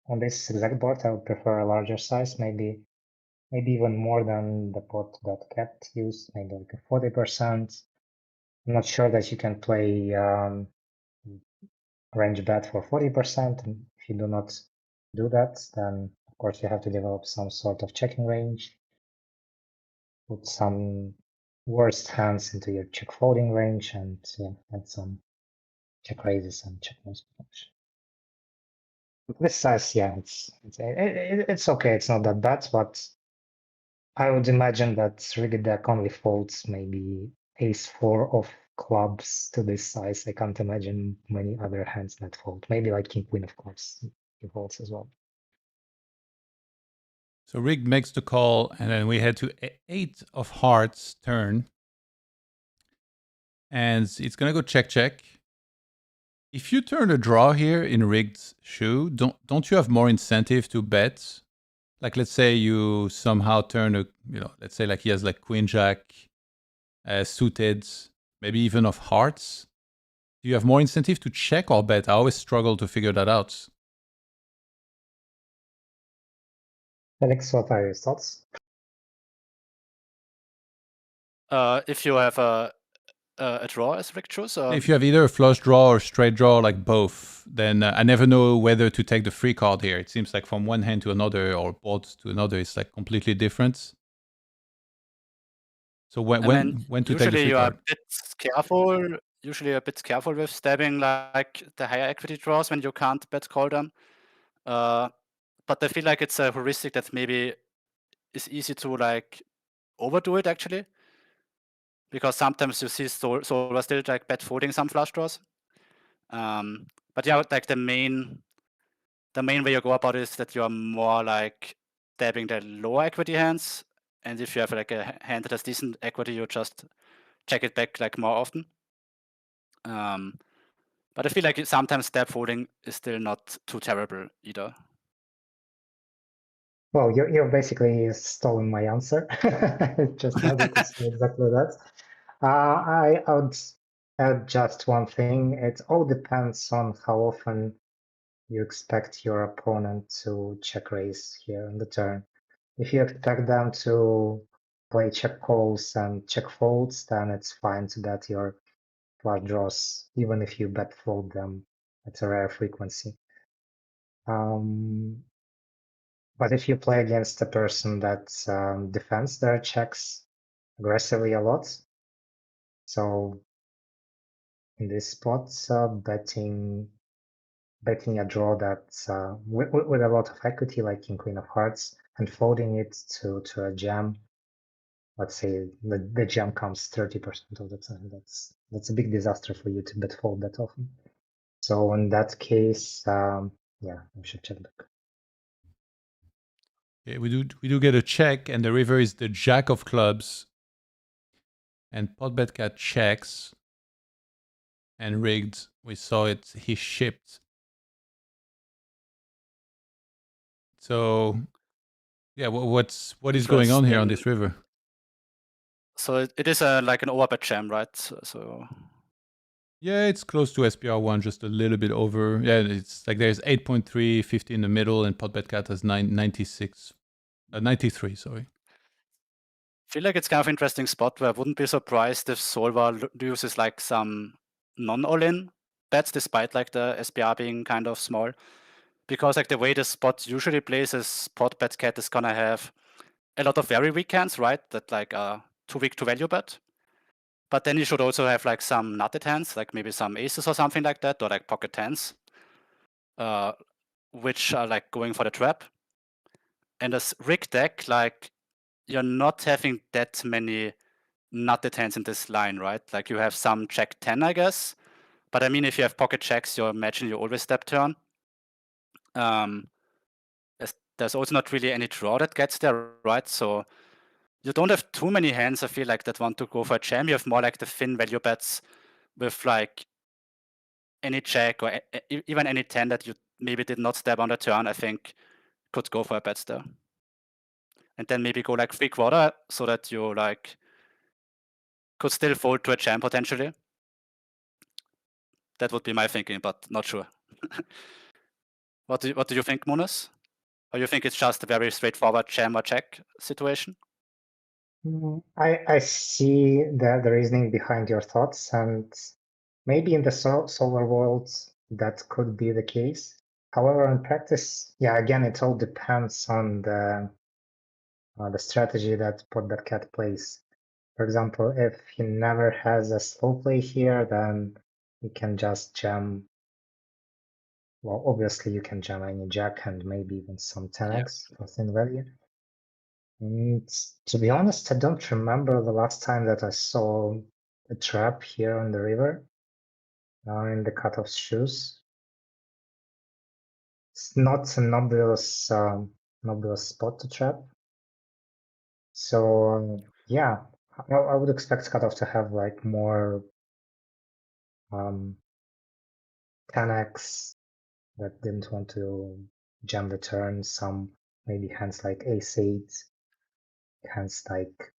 on this exact board, I would prefer a larger size, maybe even more than the pot that Cat used, maybe like a 40%. I'm not sure that you can play range bet for 40%. And if you do not do that, then of course you have to develop some sort of checking range, put some worst hands into your check folding range, and add some check raises and check most. This size, yeah, it's okay. It's not that bad, but I would imagine that Rigged deck only folds maybe ace-4 of clubs to this size. I can't imagine many other hands that fold. Maybe like king-queen, of course, he folds as well. So Rigged makes the call, and then we head to 8 of hearts turn. And it's going to go check. If you turn a draw here in Rigged's shoe, don't you have more incentive to bet? Like, let's say you somehow turn let's say like he has like queen jack, suited, maybe even of hearts. Do you have more incentive to check or bet? I always struggle to figure that out. Alex, what are your thoughts? If you have a draw as Rick chose? If you have either a flush draw or straight draw, like both, then I never know whether to take the free card here. It seems like from one hand to another or board to another, it's like completely different. So when to take the usually free you are card? a bit careful. Usually a bit careful with stabbing like the higher equity draws when you can't bet call them. But I feel like it's a heuristic that maybe is easy to like overdo it actually, because sometimes you see solver still like bet folding some flush draws. But yeah, like the main way you go about it is that you are more like stabbing the lower equity hands, and if you have like a hand that has decent equity, you just check it back like more often. But I feel like sometimes stab folding is still not too terrible either. Well, you're basically stolen my answer. Just now you could say exactly that. I would add just one thing. It all depends on how often you expect your opponent to check raise here on the turn. If you expect them to play check calls and check folds, then it's fine to bet your flush draws, even if you bet fold them at a rare frequency. But if you play against a person that defends their checks aggressively a lot, so in this spot, betting a draw that's with a lot of equity, like King Queen of Hearts, and folding it to a jam, let's say the jam comes 30% of the time. That's a big disaster for you to bet fold that often. So in that case, yeah, we should check back. Okay, we do get a check, and the river is the Jack of clubs, and potbet cat checks, and rigged. We saw it. He shipped. So yeah, what is going on here on this river? So it is like an overbet jam, right? So yeah, it's close to SPR1, just a little bit over. Yeah, it's like there's 8.350 in the middle, and potbet cat has 93. Sorry. I feel like it's kind of interesting spot where I wouldn't be surprised if solver uses like some non-all-in bets despite like the SPR being kind of small. Because like the way the spot usually plays is potbet cat is gonna have a lot of very weak hands, right? That like are too weak to value bet. But then you should also have like some nutted hands, like maybe some aces or something like that, or like pocket tens, which are like going for the trap. And as rig deck, like you're not having that many nutted hands in this line, right? Like you have some check 10, I guess. But I mean, if you have pocket checks, you imagine you always step turn. There's also not really any draw that gets there, right? So you don't have too many hands, I feel like, that want to go for a jam. You have more like the thin value bets with like any check or even any 10 that you maybe did not stab on the turn, I think could go for a bet there. And then maybe go like 3/4 so that you like could still fold to a jam potentially. That would be my thinking, but not sure. What do you think, Munas? Or you think it's just a very straightforward jam or check situation? I see the reasoning behind your thoughts, and maybe in the solver world that could be the case. However, in practice, yeah, again, it all depends on the strategy that potbet cat plays. For example, if he never has a slow play here, then you can just jam. Well, obviously you can jam any jack and maybe even some 10x for thin value. And to be honest, I don't remember the last time that I saw a trap here on the river, in the cutoff shoes. It's not an obvious spot to trap. So yeah, I would expect cutoff to have like more 10x that didn't want to jam the turn. Some maybe hands like ace-8, hands like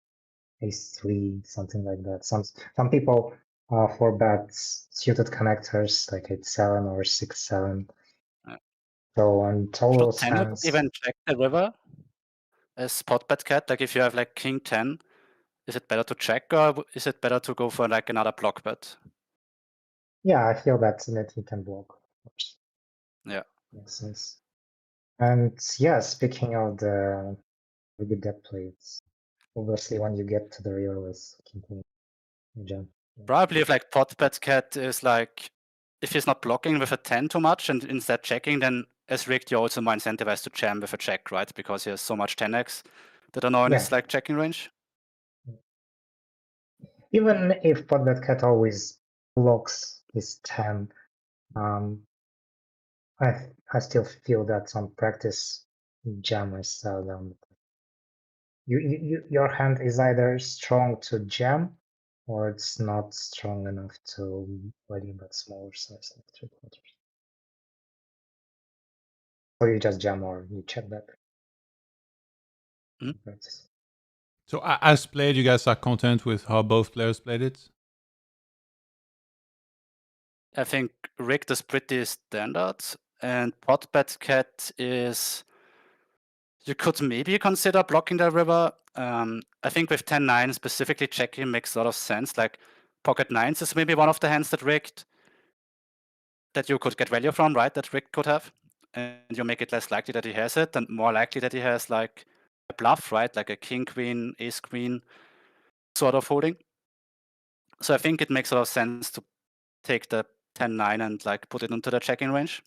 ace-3, something like that. Some people for bets suited connectors like 8-7 or 6-7. So on total Should 10 not hands, even check the river as potbet cat? Like if you have like king 10, is it better to check or is it better to go for like another block bet? yeah, I feel that he can block. Of course. Yeah. Makes sense. And yeah, speaking of the good deck plays, obviously when you get to the river with king jam. Probably if like pot bet cat is like, if he's not blocking with a 10 too much and instead checking, then as rigged, you're also more incentivized to jam with a check, right? Because he has so much 10x that are now in his like checking range. Even if pot bet cat always blocks his 10, I still feel that on practice jam is seldom. Your hand is either strong to jam or it's not strong enough to value but smaller size like 3/4. Or you just jam or you check back. Practice. So as played, you guys are content with how both players played it? I think rigged is pretty standard, and pot bet cat is, you could maybe consider blocking the river. I think with 10-9 specifically checking makes a lot of sense. Like pocket nines is maybe one of the hands that rigged that you could get value from, right? That rigged could have, and you make it less likely that he has it, and more likely that he has like a bluff, right? Like a king queen, ace queen sort of holding. So I think it makes a lot of sense to take the 10-9 and like put it into the checking range.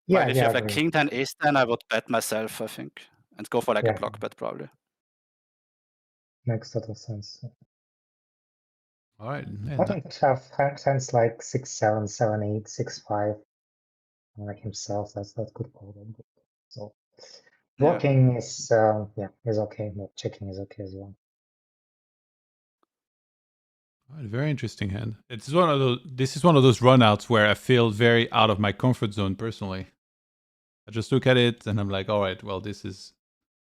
Yeah, If you have like king 10, ace 10, I would bet myself, I think, and go for like a block bet probably. Makes total sense. All right. I don't have hands like 6-7, 7-8, 6-5 like himself. That's not good call. So blocking is is okay, but checking is okay as well. Right, very interesting hand. It's one of those. This is one of those runouts where I feel very out of my comfort zone personally. I just look at it and I'm like, all right, well, this is.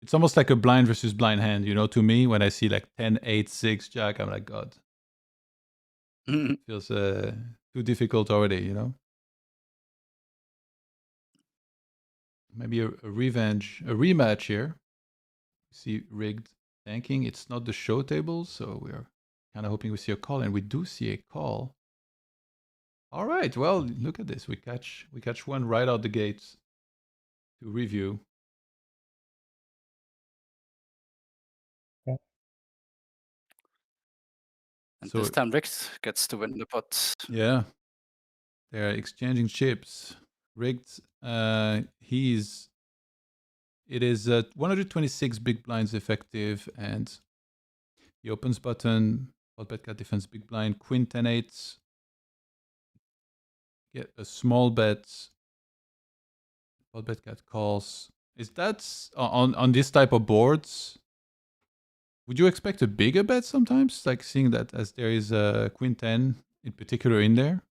It's almost like a blind versus blind hand, you know. To me, when I see like 10, 8, 6 jack, I'm like, God, it feels too difficult already, you know. Maybe a rematch here. See rigged tanking. It's not the show table, so we're kind of hoping we see a call, and we do see a call. All right, well, look at this. We catch one right out the gates to review. And so, this time rigged gets to win the pot. Yeah, they're exchanging chips. Rigged, it is 126 big blinds effective, and he opens button, pot bet cat defense big blind, queen 10-8, get a small bet, pot bet cat calls. Is that on this type of boards? Would you expect a bigger bet sometimes, like seeing that as there is a queen 10 in particular in there?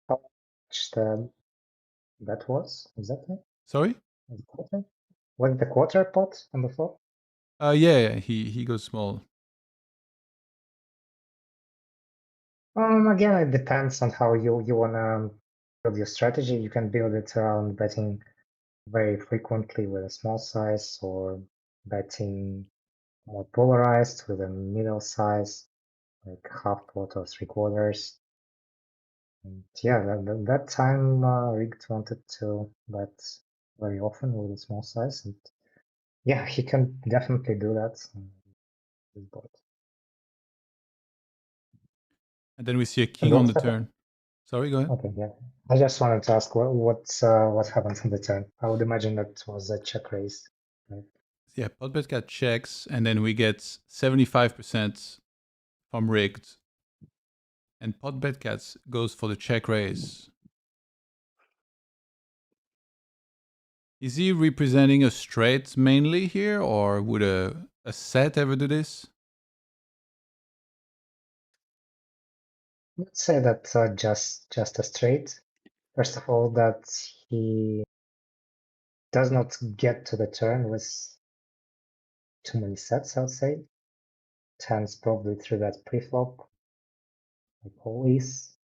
How much the bet was exactly? Sorry? Was the quarter pot on the flop? Yeah, he goes small. Again, it depends on how you wanna build your strategy. You can build it around betting very frequently with a small size, or betting more polarized with a middle size, like half pot or 3/4. And yeah, that time Rigged wanted to bet very often with a small size, and yeah, he can definitely do that on this board. And then we see a king on the turn. Sorry, go ahead. Okay, yeah. I just wanted to ask what happened on the turn. I would imagine that was a check raise, right? Yeah, pot bet cat checks, and then we get 75% from rigged, and pot bet cat goes for the check raise. Is he representing a straight mainly here, or would a set ever do this? Let's say that just a straight. First of all, that he does not get to the turn with too many sets, I would say. Tens probably through that pre-flop, like always.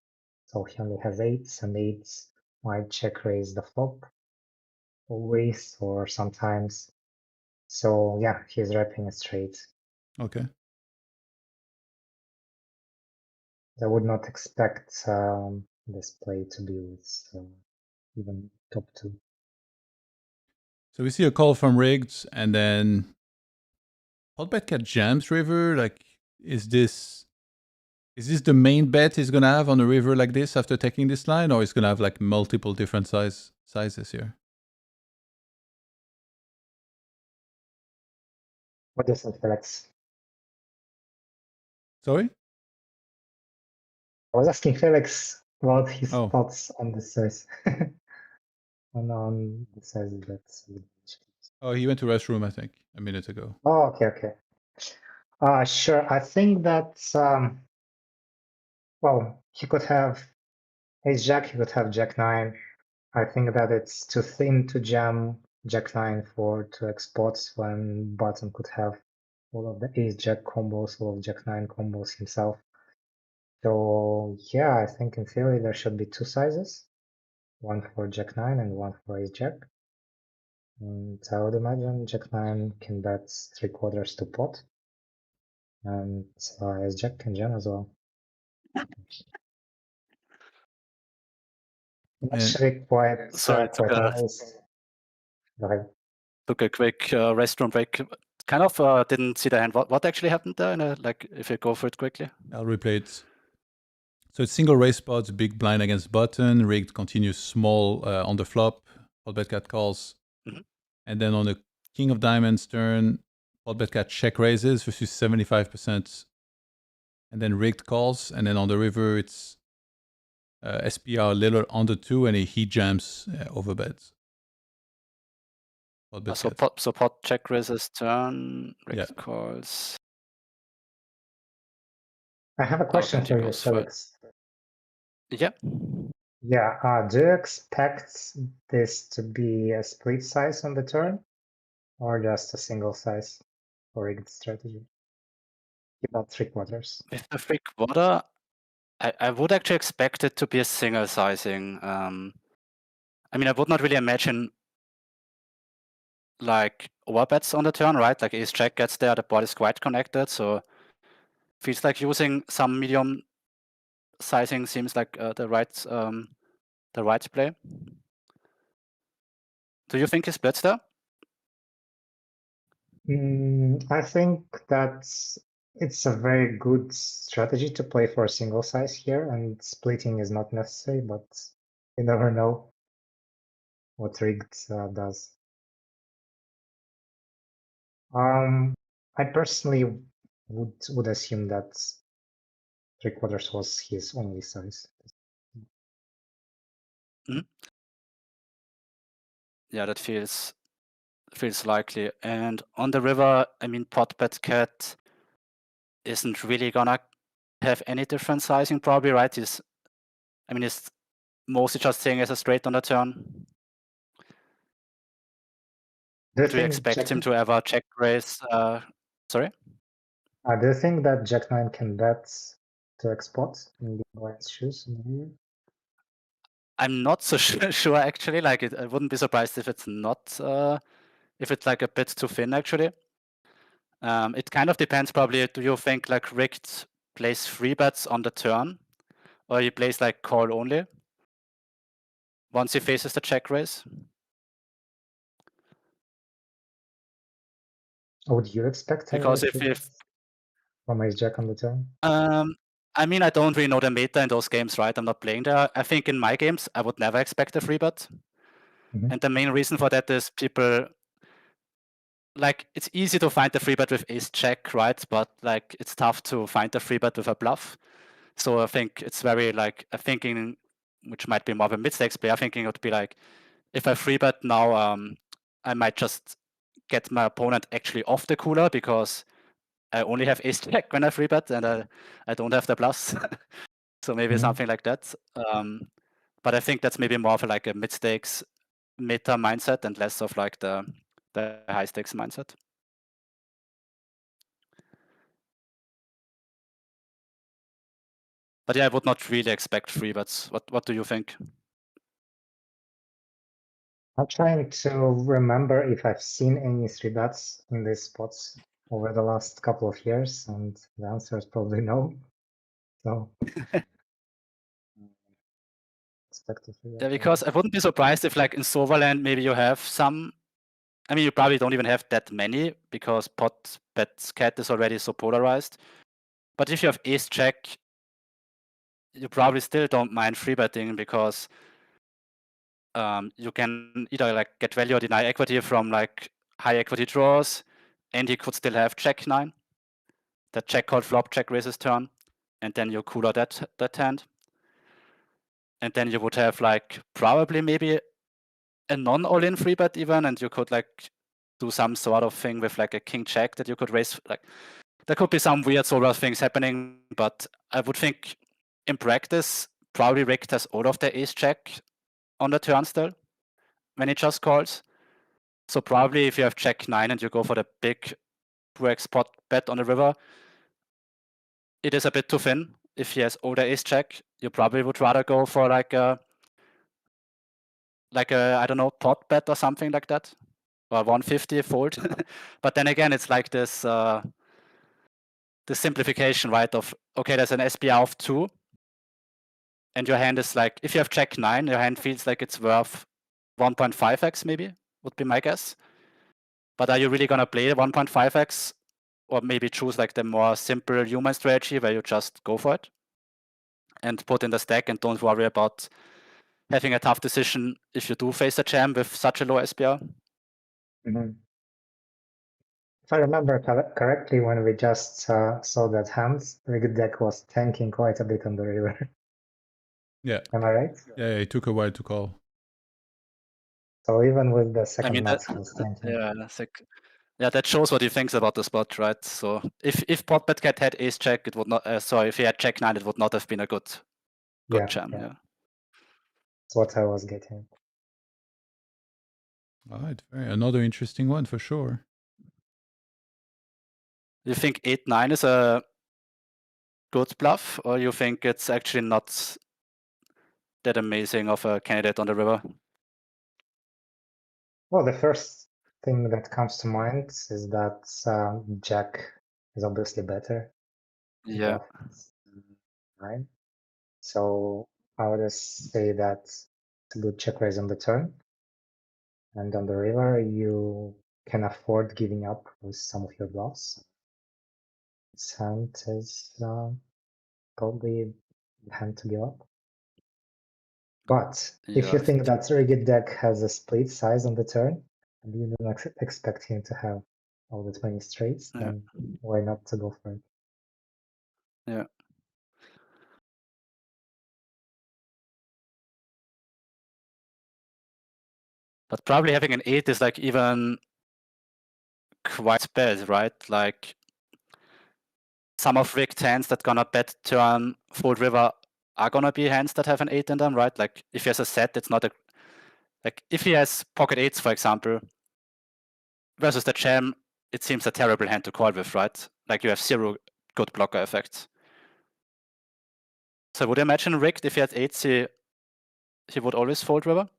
So he only has eights, and eights might check raise the flop always or sometimes. So yeah, he's wrapping a straight. Okay. I would not expect this play to be with even top two. So we see a call from rigged, and then Hotbet cat jams river. Like, is this the main bet he's gonna have on a river like this after taking this line, or he's gonna have like multiple different sizes here? What do you think, Felix? Sorry? I was asking Felix about his Oh. thoughts on the size. on the size that's. Oh, he went to restroom, I think, a minute ago. Oh, okay. Sure. I think that well, he could have ace jack, he could have jack 9. I think that it's too thin to jam jack 9 for 2x spots when button could have all of the ace jack combos, all of jack 9 combos himself. So yeah, I think in theory there should be 2 sizes, one for jack 9 and one for ace jack. And I would imagine jack 9 can bet 3/4 to pot, and ace jack can jam as well. Actually, quite Sorry, quite nice. Go ahead. took a quick restroom break. Kind of didn't see the hand. What actually happened there? Like, if you go for it quickly. I'll replay it. So it's single raise spots, big blind against button, rigged continues small on the flop, Hotbet cat calls. Mhm. And then on the king of diamonds turn, Hotbet cat check raises versus 75%. And then rigged calls. And then on the river, it's SPR a little under 2, and he jams overbets. So pot check raises turn, rigged Yeah. calls. I have a question Okay, for you, goes for it. Felix. Yeah. Yeah, do you expect this to be a split size on the turn, or just a single size for rigged strategy? About 3/4. With the 3/4, I would actually expect it to be a single sizing. I mean, I would not really imagine like overbets on the turn, right? Like ace jack gets there, the board is quite connected, so feels like using some medium sizing seems like the right play. Do you think he splits there? I think that it's a very good strategy to play for a single size here, and splitting is not necessary, but you never know what rigged does. I personally would assume that 3/4 was his only size. Yeah, that feels likely. And on the river, I mean, pot bet cat isn't really gonna have any different sizing, probably, right? He's mostly just saying as a straight on the turn. Do you expect him to ever check raise? Sorry? Do you think that jack 9 can bet 2x spots in the Buyins shoes? I'm not so sure actually. Like, I wouldn't be surprised if it's not, if it's like a bit too thin actually. It kind of depends probably. Do you think like rigged plays 3 bets on the turn, or he plays like call only once he faces the check raise? Would you expect Because any if from ace jack on the turn? I mean, I don't really know the meta in those games, right? I'm not playing there. I think in my games, I would never expect a 3-bet. And the main reason for that is people, like, it's easy to find the 3-bet with ace check, right? But like, it's tough to find the 3-bet with a bluff. So I think it's very like a thinking, which might be more of a mid-stakes play. I'm thinking it would be like, if I 3-bet now, I might just get my opponent actually off the cooler because I only have ace jack when I 3-bet and I don't have the bluffs. So maybe something like that. But I think that's maybe more of like a mid-stakes meta mindset and less of like the high-stakes mindset. But yeah, I would not really expect 3-bets. What do you think? I'm trying to remember if I've seen any 3-bets in these spots over the last couple of years, and the answer is probably no. So expect a 3-bet. Yeah, because I wouldn't be surprised if like in Silverland maybe you have some I mean, you probably don't even have that many because pot bet cat is already so polarized. But if you have ace check, you probably still don't mind free betting because you can either like get value or deny equity from like high equity draws, and you could still have check 9. That check called flop check raises turn, and then you cool out that hand. And then you would have like probably maybe a non all-in free bet even, and you could like do some sort of thing with like a king check that you could raise. Like there could be some weird sort of things happening, but I would think in practice probably Rick has all of the ace check on the turn still when he just calls. So probably if you have check 9 and you go for the big 2x pot bet on the river, it is a bit too thin. If he has all the ace check, you probably would rather go for like a I don't know, pot bet or something like that, or 150 fold. But then again, it's like this simplification, right? Of okay, there's an SPR of 2, and your hand is like, if you have check 9, your hand feels like it's worth 1.5x maybe, would be my guess. But are you really gonna play 1.5x, or maybe choose like the more simple human strategy where you just go for it and put in the stack and don't worry about having a tough decision if you do face a jam with such a low SPR? Mhm. If I remember correctly, when we just saw that hands, the good deck was tanking quite a bit on the river. Yeah. Am I right? Yeah, it took a while to call. So even with the I second mean, nuts, he was tanking. yeah, that's like, yeah, that shows what he thinks about the spot, right? So if pot bet cat had ace check, it would not. Sorry, if he had check 9, it would not have been a good Yeah, jam. yeah. Yeah. That's what I was getting. All right, another interesting one for sure. You think 8-9 is a good bluff, or you think it's actually not that amazing of a candidate on the river? Well, the first thing that comes to mind is that Jack is obviously better. Yeah. Bluff is 9. So I would just say that it's a good check raise on the turn. And on the river, you can afford giving up with some of your bluffs. This hand is probably the hand to give up. But if Yeah, you I think think that Surrogate deck has a split size on the turn, and you don't expect him to have all the 20 straights, Yeah. then why not to go for it? Yeah. But probably having an 8 is like even quite bad, right? Like some of rigged hands that gonna bet turn fold river are gonna be hands that have an 8 in them, right? Like if he has a set, it's not a, like if he has pocket 8s, for example, versus the jam, it seems a terrible hand to call with, right? Like you have 0 good blocker effects. So would you imagine rigged if he had 8s, he would always fold river,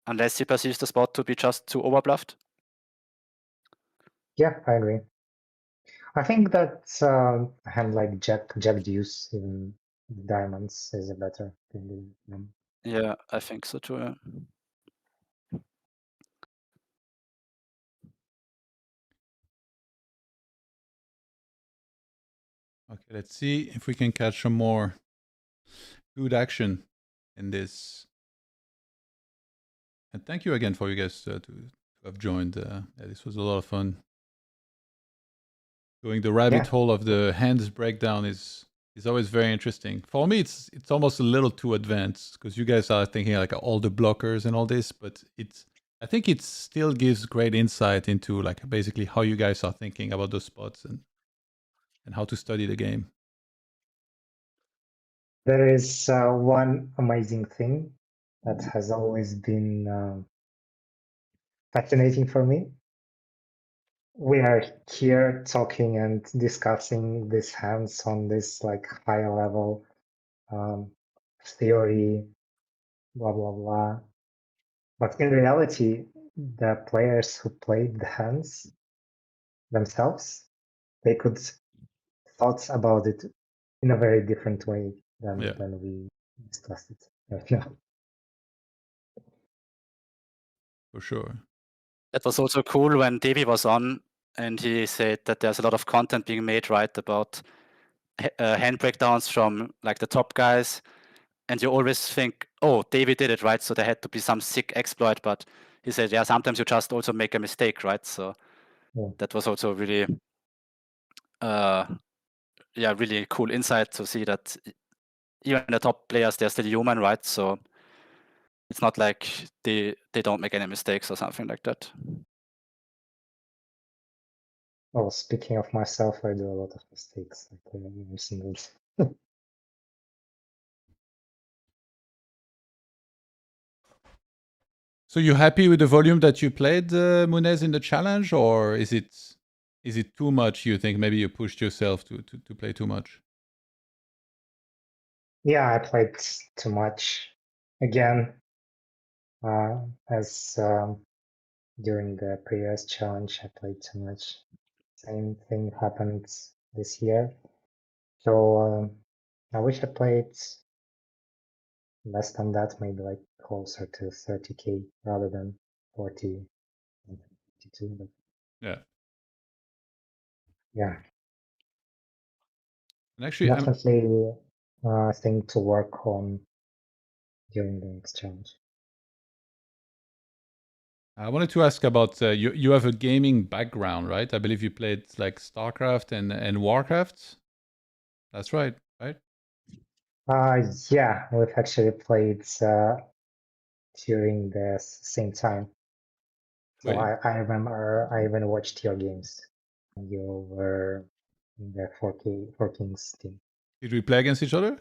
unless he perceives the spot to be just too overbluffed? Yeah, I agree. I think that a hand like Jack Deuce, even diamonds, is a better thing than Yeah, I think so too. Yeah. Okay, let's see if we can catch some more good action in this. And thank you again for you guys to have joined. Yeah, this was a lot of fun. Going the rabbit hole of the hands breakdown is always very interesting. For me, it's almost a little too advanced because you guys are thinking like all the blockers and all this, but I think it still gives great insight into like basically how you guys are thinking about those spots and how to study the game. There is one amazing thing that has always been fascinating for me. We are here talking and discussing these hands on this like higher level theory, blah blah blah. But in reality, the players who played the hands themselves, they could thought about it in a very different way than we discussed it right now. For sure. That was also cool when Davey was on, and he said that there's a lot of content being made, right, about hand breakdowns from like the top guys, and you always think, oh, Davey did it, right? So there had to be some sick exploit, but he said, yeah, sometimes you just also make a mistake, right? So Yeah. that was also really, really cool insight to see that even the top players, they're still human, right? So it's not like they don't make any mistakes or something like that. Well, speaking of myself, I do a lot of mistakes. Like every single. So you happy with the volume that you played, Munez, in the challenge, or is it too much? You think maybe you pushed yourself to play too much? Yeah, I played too much. Again, as during the previous challenge, I played too much. Same thing happened this year. So I wish I played less than that, maybe like closer to 30K rather than 40 and 52. But Yeah. yeah, And actually, definitely a thing to work on during the next challenge. I wanted to ask about you have a gaming background, right? I believe you played like StarCraft and Warcraft. That's right, right? Yeah, we've actually played during the same time. So Wait, I remember I even watched your games. You were in the 4 Kings team. did we play against each other?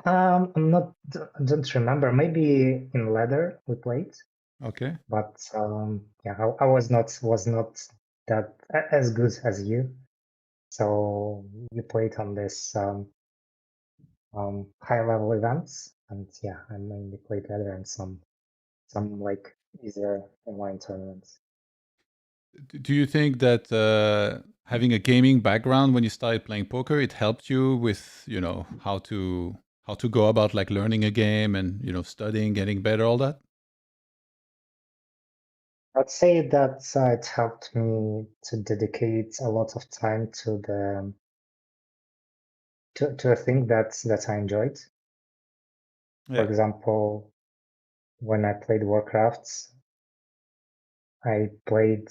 I'm not, don't remember. Maybe in Leather we played, Okay. but yeah, I was not that as good as you. So you played on this high level events, and yeah, I mainly played Leather and some like easier online tournaments. Do you think that having a gaming background when you started playing poker, it helped you with, how to go about like learning a game and, studying, getting better, all that? I'd say that it helped me to dedicate a lot of time to the to a thing that I enjoyed. For Yeah. example, when I played Warcraft, I played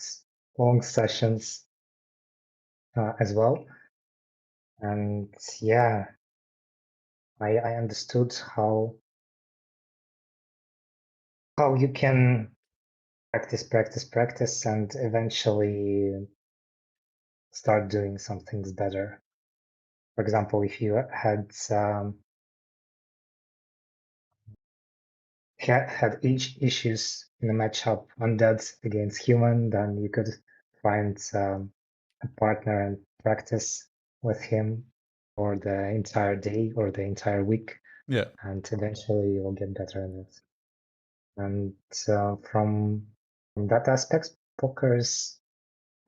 long sessions as well, and yeah, I understood how you can practice, and eventually start doing some things better. For example, if you had issues in a matchup undead against human, then you could find a partner and practice with him for the entire day or the entire week, Yeah. and eventually you'll get better at it. And from that aspect, poker is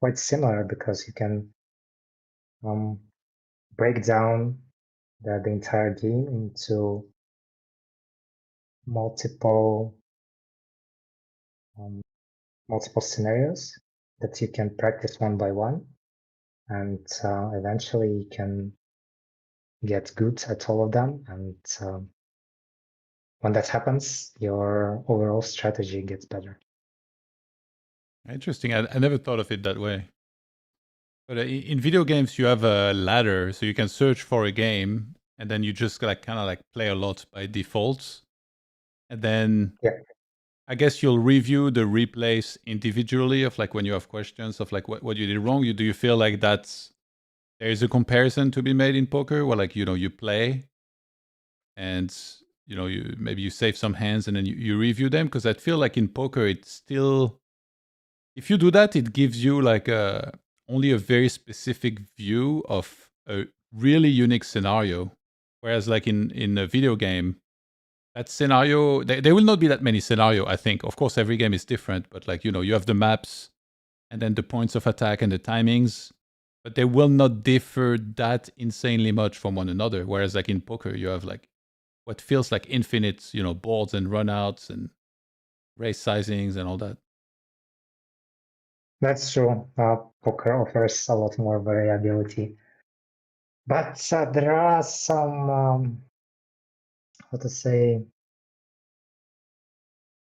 quite similar because you can break down the entire game into multiple scenarios that you can practice one by one, and eventually you can get good at all of them. And when that happens, your overall strategy gets better. Interesting. I never thought of it that way. But in video games, you have a ladder, so you can search for a game, and then you just like kind of like play a lot by default. And then Yeah. I guess you'll review the replays individually of like when you have questions of like what you did wrong. Do you feel like there is a comparison to be made in poker where like, you play and maybe you save some hands and then you review them? Because I feel like in poker, it's still, if you do that, it gives you like only a very specific view of a really unique scenario. Whereas like in a video game, that scenario, there will not be that many scenario, I think. Of course, every game is different, but like, you have the maps and then the points of attack and the timings, but they will not differ that insanely much from one another. Whereas like in poker, you have like what feels like infinite, boards and runouts and race sizings and all that. That's true. Poker offers a lot more variability. But there are some, how to say,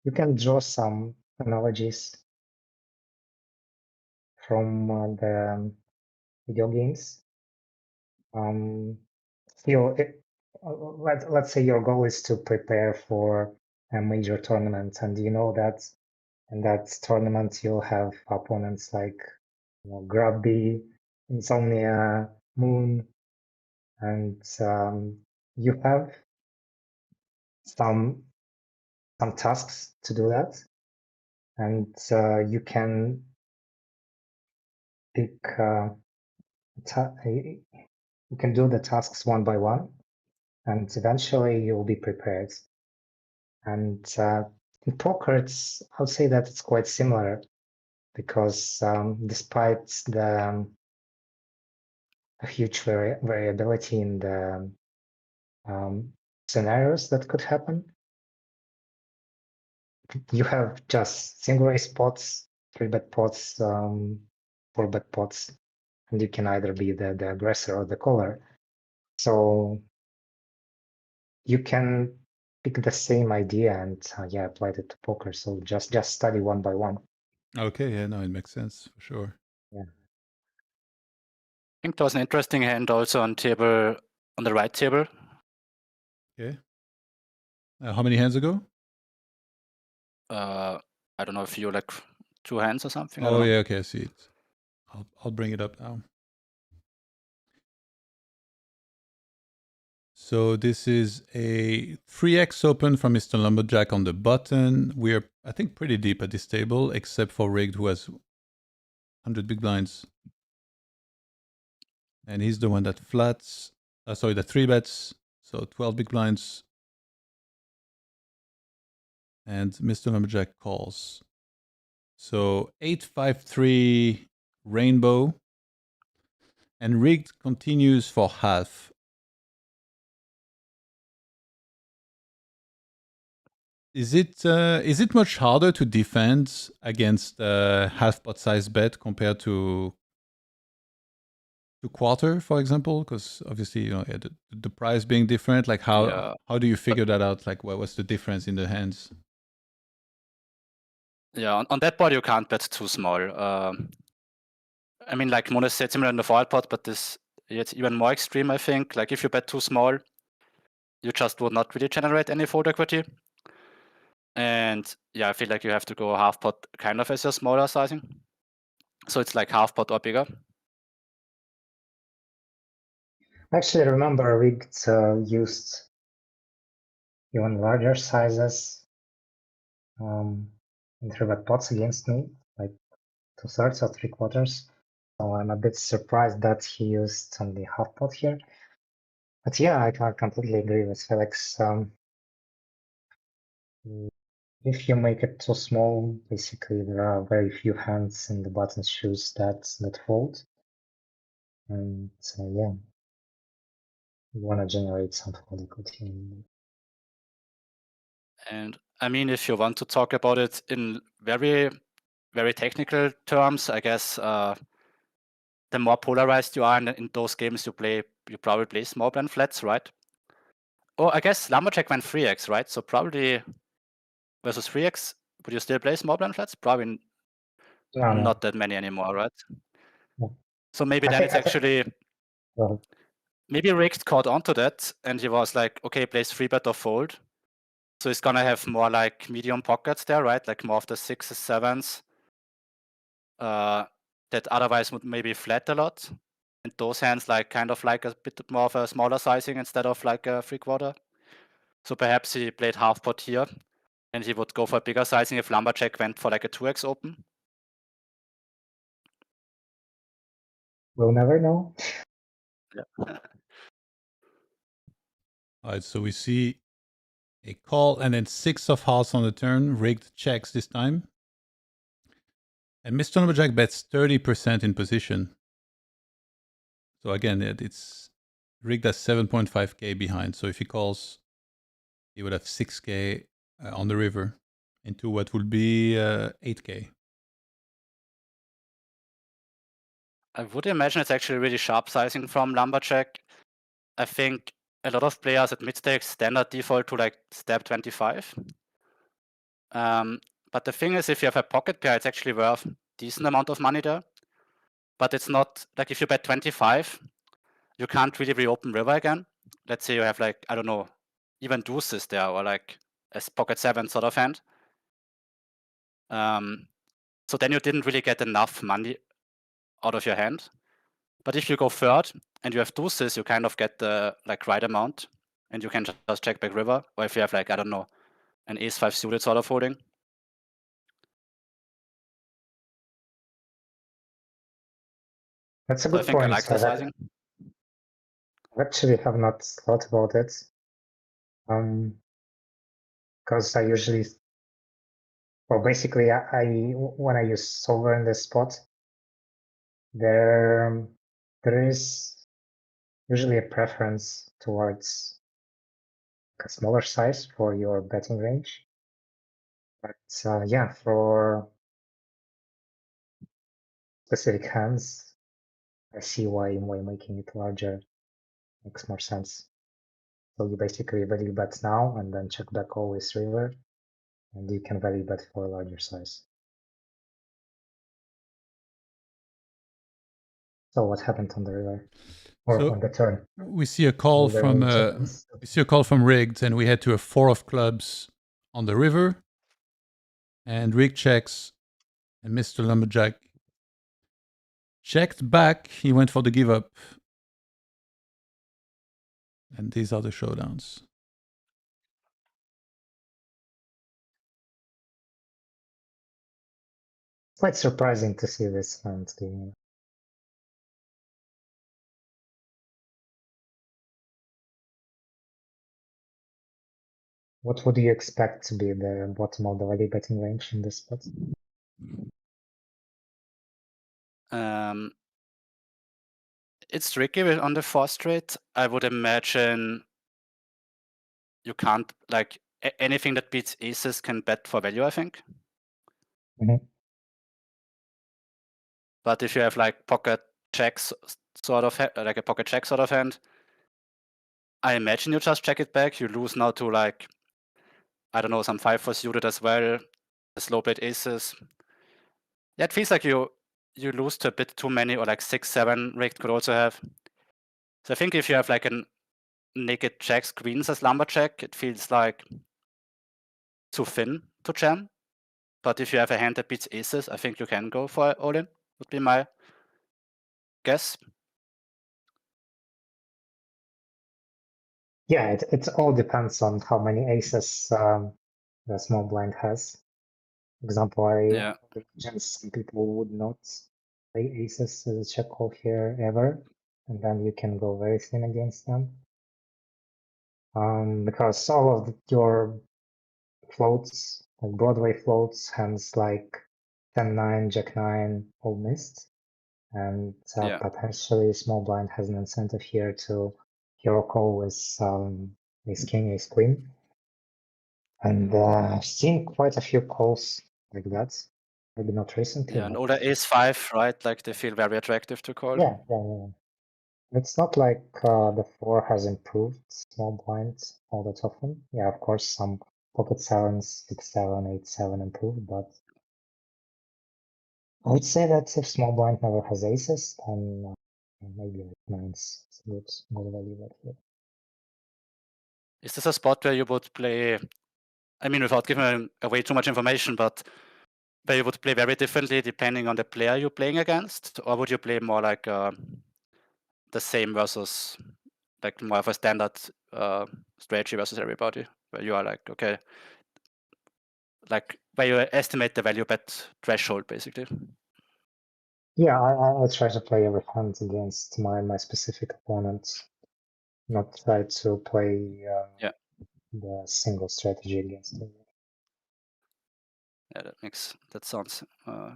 you can draw some analogies from the video games. Still, let's say your goal is to prepare for a major tournament, and you know that in that tournament you'll have opponents like Grubby, Insomnia, Moon, and you have some tasks to do that, and you can pick you can do the tasks one by one, and eventually you'll be prepared. And in poker, I would say that it's quite similar because despite the huge variability in the scenarios that could happen, you have just single raise pots, 3-bet pots, 4-bet pots, and you can either be the aggressor or the caller. So you can pick the same idea and apply it to poker. So just study one by one. Okay, yeah, no, it makes sense for sure. Yeah. I think there was an interesting hand also on the right table. Okay. How many hands ago? I don't know if you like 2 hands or something. Oh yeah, okay, I see it. I'll bring it up now. So this is a 3x open from Mr. Lumberjack on the button. We're, I think, pretty deep at this table, except for Rigged, who has 100 big blinds. And he's the one that flats. Sorry, the 3-bets. So 12 big blinds. And Mr. Lumberjack calls. So 8-5-3 rainbow. And Rigged continues for half. Is it much harder to defend against half pot size bet compared to quarter, for example? Because obviously, you know, the price being different. Like how do you figure that out? Like what's the difference in the hands? Yeah, on that board you can't bet too small. I mean, like Mona said, similar in the foil pot, but it's even more extreme, I think. Like if you bet too small, you just would not really generate any fold equity. And yeah, I feel like you have to go half pot kind of as your smaller sizing. So it's like half pot or bigger. Actually, I remember Rigged used even larger sizes in 3-bet pots against me, like 2/3 or 3/4. So I'm a bit surprised that he used only half pot here. But yeah, I completely agree with Felix. If you make it too small, basically there are very few hands in the button shoes that fold. And so yeah, you want to generate some fold equity. And I mean, if you want to talk about it in very, very technical terms, I guess the more polarized you are in those games you play, you probably play small blind flats, right? Oh, I guess Lumberjack went 3x, right? So probably versus 3x, would you still play small blind flats? Probably not that many anymore, right? No. So maybe then it's actually maybe Rigged caught onto that and he was like, okay, plays 3-bet or fold. So he's gonna have more like medium pockets there, right? Like more of the 6s, 7s that otherwise would maybe flat a lot. And those hands like kind of like a bit more of a smaller sizing instead of like a 3/4. So perhaps he played half pot here and he would go for a bigger sizing if Lumberjack went for like a 2x open. We'll never know. Yeah. All right, so we see a call and then 6 of hearts on the turn. Rigged checks this time. And Mr. Lumberjack bets 30% in position. So again, it's Rigged at 7.5k behind. So if he calls, he would have 6k on the river into what would be 8k. I would imagine it's actually really sharp sizing from lumberjack. I think a lot of players at mid-stakes standard default to like step 25. But the thing is, if you have a pocket pair, it's actually worth decent amount of money there. But it's not like if you bet 25, you can't really reopen river again. Let's say you have like, I don't know, even deuces there or like a pocket 7 sort of hand. So then you didn't really get enough money out of your hand. But if you go third and you have deuces, you kind of get the like right amount and you can just check back river. Or if you have like, I don't know, an ace-5 suited sort of holding. That's a So I good think I point. like the sizing. I actually have not thought about it. Because I usually, well, basically, when I use solver in this spot, there is usually a preference towards a smaller size for your betting range. But yeah, for specific hands, I see why making it larger makes more sense. So you basically value bet now and then check back always river, and you can value bet for a larger size. So what happened on the river or So on the turn? we see a call Will there from any check-ins? we see a call from rigged, and we head to a 4 of clubs on the river, and Rig checks, and Mr. Lumberjack checked back. He went for the give up, and these are the showdowns. It's quite surprising to see this hand game. What would you expect to be the bottom of the value betting range in this spot? It's tricky on the 4 straight. I would imagine you can't like anything that beats aces can bet for value, I think. Mhm. But if you have like pocket checks sort of like a pocket check sort of hand, I imagine you just check it back. You lose now to like, I don't know, some 5-4 suited as well, the slow played aces. Yeah, it feels like you lose to a bit too many, or like 6-7 rigged could also have. So I think if you have like a naked jacks queens as lumberjack, it feels like too thin to jam. But if you have a hand that beats aces, I think you can go for all in, would be my guess. Yeah, it all depends on how many aces the small blind has. For example, I Yeah. imagine some people would not play aces as a check call here ever, and then you can go very thin against them. Because all of your floats, like Broadway floats, hands like 10-9, Jack-9, all missed. And Yeah. potentially small blind has an incentive here to hero call with ace king, ace queen. And I've seen quite a few calls like that. Maybe not recently. Yeah, and but- older ace-5, right? Like they feel very attractive to call. Yeah. It's not like the 4 has improved small blind all that often. Yeah, of course, some pocket 7s, 6-7, 8-7 improved, but I would say that if small blind never has aces, then maybe like 9s is a good value bet here. Is this a spot where you would play, I mean, without giving away too much information, but where you would play very differently depending on the player you're playing against? Or would you play more like the same versus like more of a standard strategy versus everybody, where you are like, okay, like where you estimate the value bet threshold basically? Yeah, I try to play every hand against my specific opponent, not try to play Yeah. the single strategy against him. Yeah, that sounds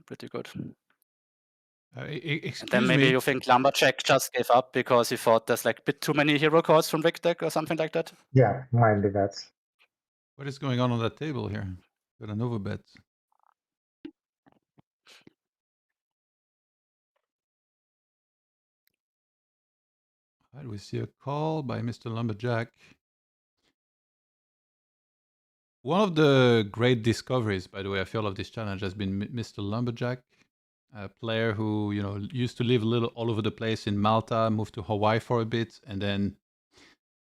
pretty good. And Excuse then maybe me. you think Lumberjack just gave up because he thought there's like a bit too many hero cards from Rick deck or something like that? Yeah, might be that. What is going on that table here? Got an overbet. Right, we see a call by Mr. Lumberjack. One of the great discoveries, by the way, I feel of this challenge has been Mr. Lumberjack, a player who used to live a little all over the place in Malta, moved to Hawaii for a bit, and then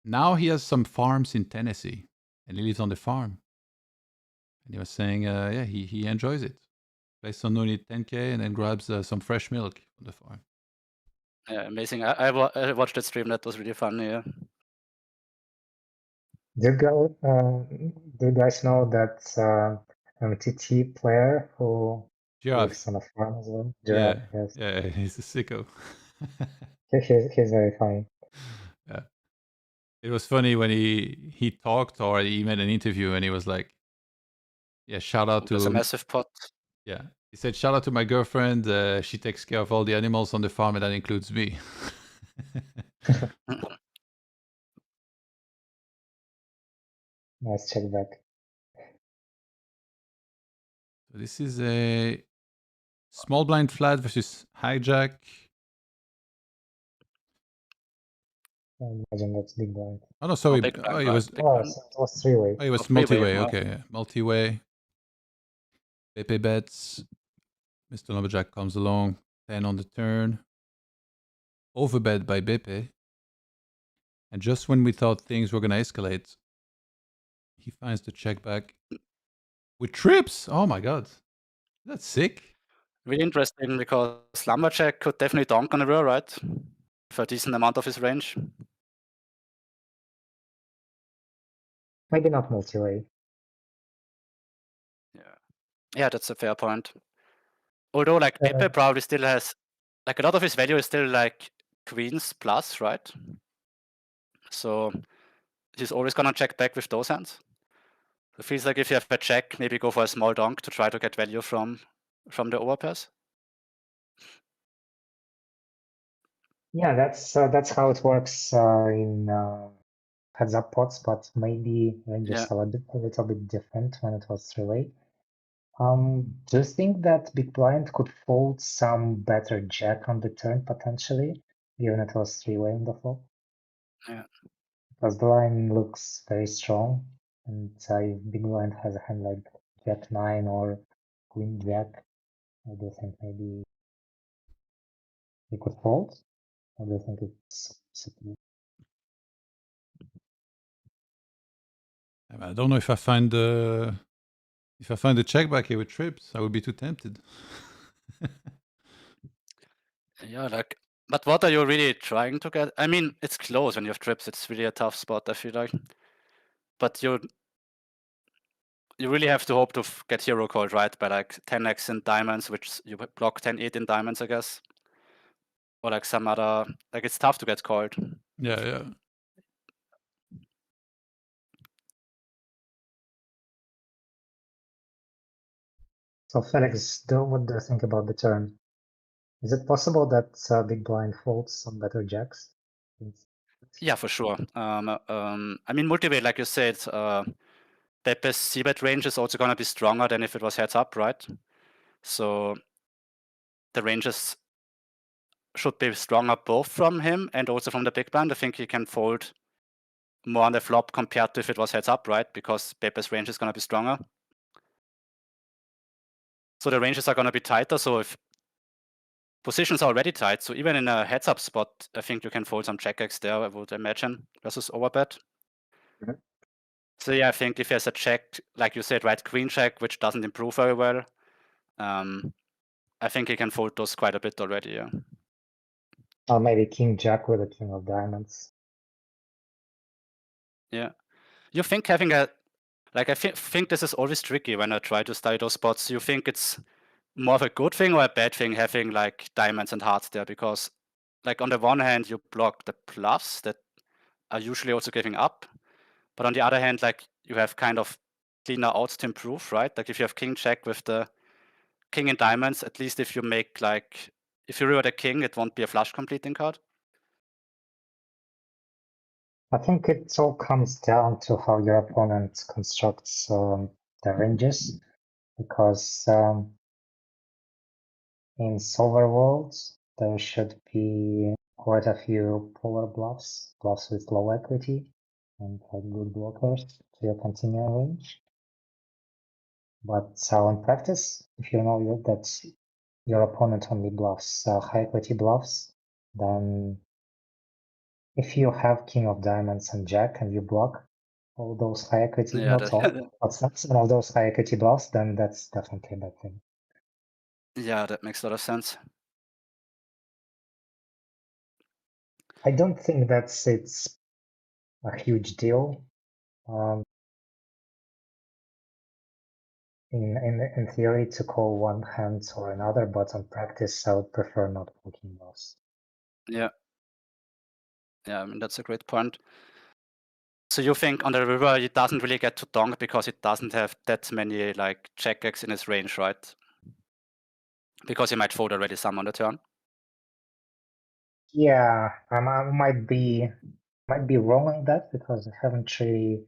now he has some farms in Tennessee, and he lives on the farm. And he was saying, yeah, he enjoys it. Plays on only 10K and then grabs some fresh milk from the farm. Yeah, amazing. I watched that stream. That was really fun. Yeah. Do you guys know that MTT player who Giraffe. lives on a farm as well? Yeah, Giraffe, yes. yeah, he's a sicko. He's very funny. Yeah. It was funny when he talked or he made an interview and he was like, yeah, shout out There's a to massive pot. Yeah. He said, shout out to my girlfriend. She takes care of all the animals on the farm, and that includes me. Nice check back. So this is a small blind flat versus hijack. I imagine that's big blind. Oh, no, sorry. big blind, it right, was big Oh, blind. so it was three-way. it was three-way, multi-way. wow. Okay, yeah. Multi-way. Pepe bets. Mr. Lumberjack comes along. 10 on the turn. Overbet by Beppe. And just when we thought things were going to escalate, he finds the check back with trips. Oh my god. That's sick. Really interesting because Lumberjack could definitely donk on the river, right? For a decent amount of his range. Maybe not multi-way. Yeah, that's a fair point. Although, like, Pepe probably still has, like, a lot of his value is still, like, queens plus, right? So he's always gonna check back with those hands. It feels like if you have a check, maybe go for a small donk to try to get value from the overpairs. Yeah, that's how it works in heads-up pots, but maybe ranges a little bit different when it was three-way. Do you think that big blind could fold some better jack on the turn potentially, given it was three-way in the flop? Yeah. Because the line looks very strong, and if big blind has a hand like jack 9 or queen jack, I do think maybe he could fold. I do think it's I don't know if I find the check back here with trips, I would be too tempted. Yeah, like, but what are you really trying to get? I mean, it's close when you have trips. It's really a tough spot, I feel like. But you really have to hope to get hero called, right? By like 10x in diamonds, which you block 10-8 in diamonds, I guess. Or like some other, like, it's tough to get called. Yeah. So Felix, what do you think about the turn? Is it possible that big blind folds some better jacks? Yeah, for sure. I mean, multi-way, like you said, Pepe's c-bet range is also gonna be stronger than if it was heads up, right? So the ranges should be stronger both from him and also from the big blind. I think he can fold more on the flop compared to if it was heads up, right? Because Pepe's range is gonna be stronger. So the ranges are gonna be tighter. So if positions are already tight, so even in a heads up spot, I think you can fold some check X there, I would imagine, versus overbet. Mhm. So yeah, I think if there's a check, like you said, right, queen check, which doesn't improve very well, I think he can fold those quite a bit already, yeah. Or maybe king jack with a king of diamonds. Yeah. You think having a, like, I think this is always tricky when I try to study those spots. You think it's more of a good thing or a bad thing having like diamonds and hearts there? Because like on the one hand, you block the bluffs that are usually also giving up. But on the other hand, like you have kind of cleaner outs to improve, right? Like if you have king check with the king and diamonds, at least if you make like, if you river the king, it won't be a flush completing card. I think it all comes down to how your opponent constructs the ranges, because in solver worlds there should be quite a few polar bluffs, bluffs with low equity, and like good blockers to your continuing range. But in practice, if you know that your opponent only bluffs high equity bluffs, then if you have king of diamonds and jack and you block all those high equity, Yeah, not all, but some of those high equity bluffs, then that's definitely a bad thing. yeah, that makes a lot of sense. I don't think it's a huge deal. In theory to call one hand or another, but on practice I would prefer not blocking those. Yeah. Yeah, I mean, that's a great point. So you think on the river it doesn't really get to donk because it doesn't have that many like check X in its range, right? Because he might fold already some on the turn. Yeah, I might be wrong on that because I haven't really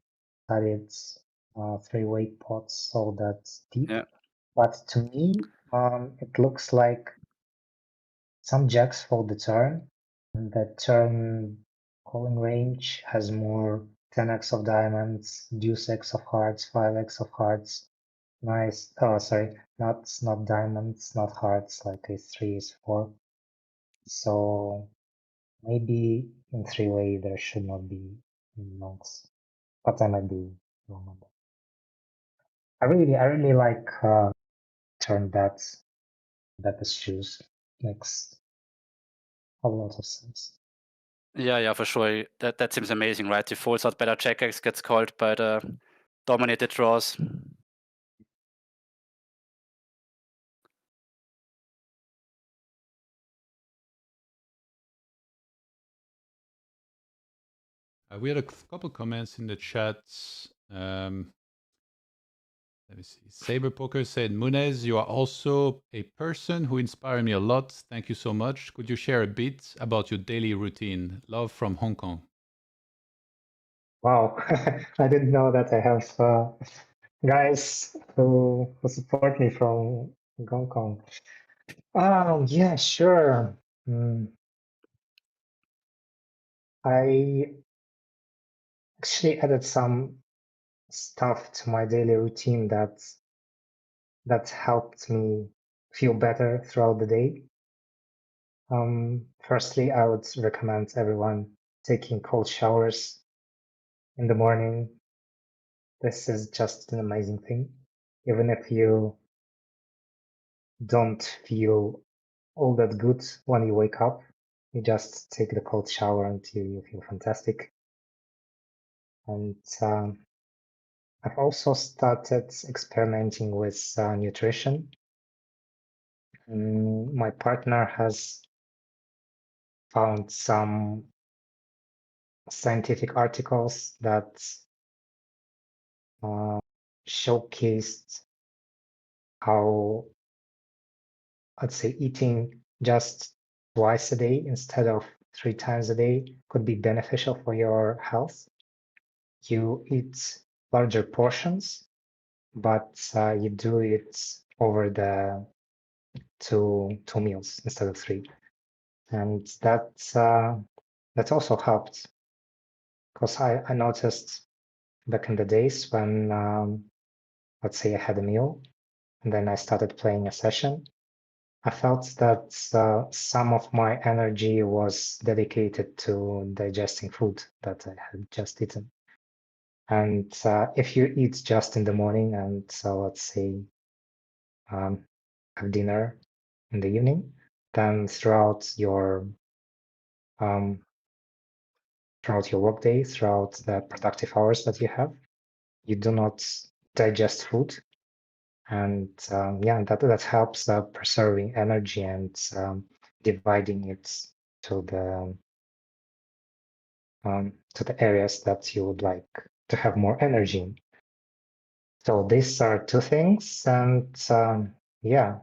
studied three-way pots all that deep. Yeah. But to me, it looks like some jacks fold the turn, and that turn calling range has more 10x of diamonds, deuce x of hearts, 5x of hearts. Nice. Oh, sorry, not diamonds, not hearts, like ace 3, ace 4. So maybe in three-way there should not be nonks, but I might be wrong on that. I really like turn bets as shoes. Makes a lot of sense. Yeah, for sure. That seems amazing, right? He folds out better check X, gets called by the dominated draws. We had a couple comments in the chat. Let me see. Saber Poker said, Munez, you are also a person who inspired me a lot. Thank you so much. Could you share a bit about your daily routine? Love from Hong Kong. Wow, I didn't know that I have guys who support me from Hong Kong. Yeah, sure. I actually added some stuff to my daily routine that helped me feel better throughout the day. Firstly, I would recommend everyone taking cold showers in the morning. This is just an amazing thing. Even if you don't feel all that good when you wake up, you just take the cold shower until you feel fantastic. And I've also started experimenting with nutrition. My partner has found some scientific articles that showcased how, let's say, eating just twice a day instead of 3 times a day could be beneficial for your health. You eat larger portions, but you do it over the two meals instead of 3, and that also helped because I noticed back in the days when let's say I had a meal and then I started playing a session, I felt that some of my energy was dedicated to digesting food that I had just eaten. And if you eat just in the morning and so let's say have dinner in the evening, then throughout your workday, throughout the productive hours that you have, you do not digest food, and yeah, that helps preserving energy and dividing it to the areas that you would like to have more energy in. So these are 2 things, and yeah,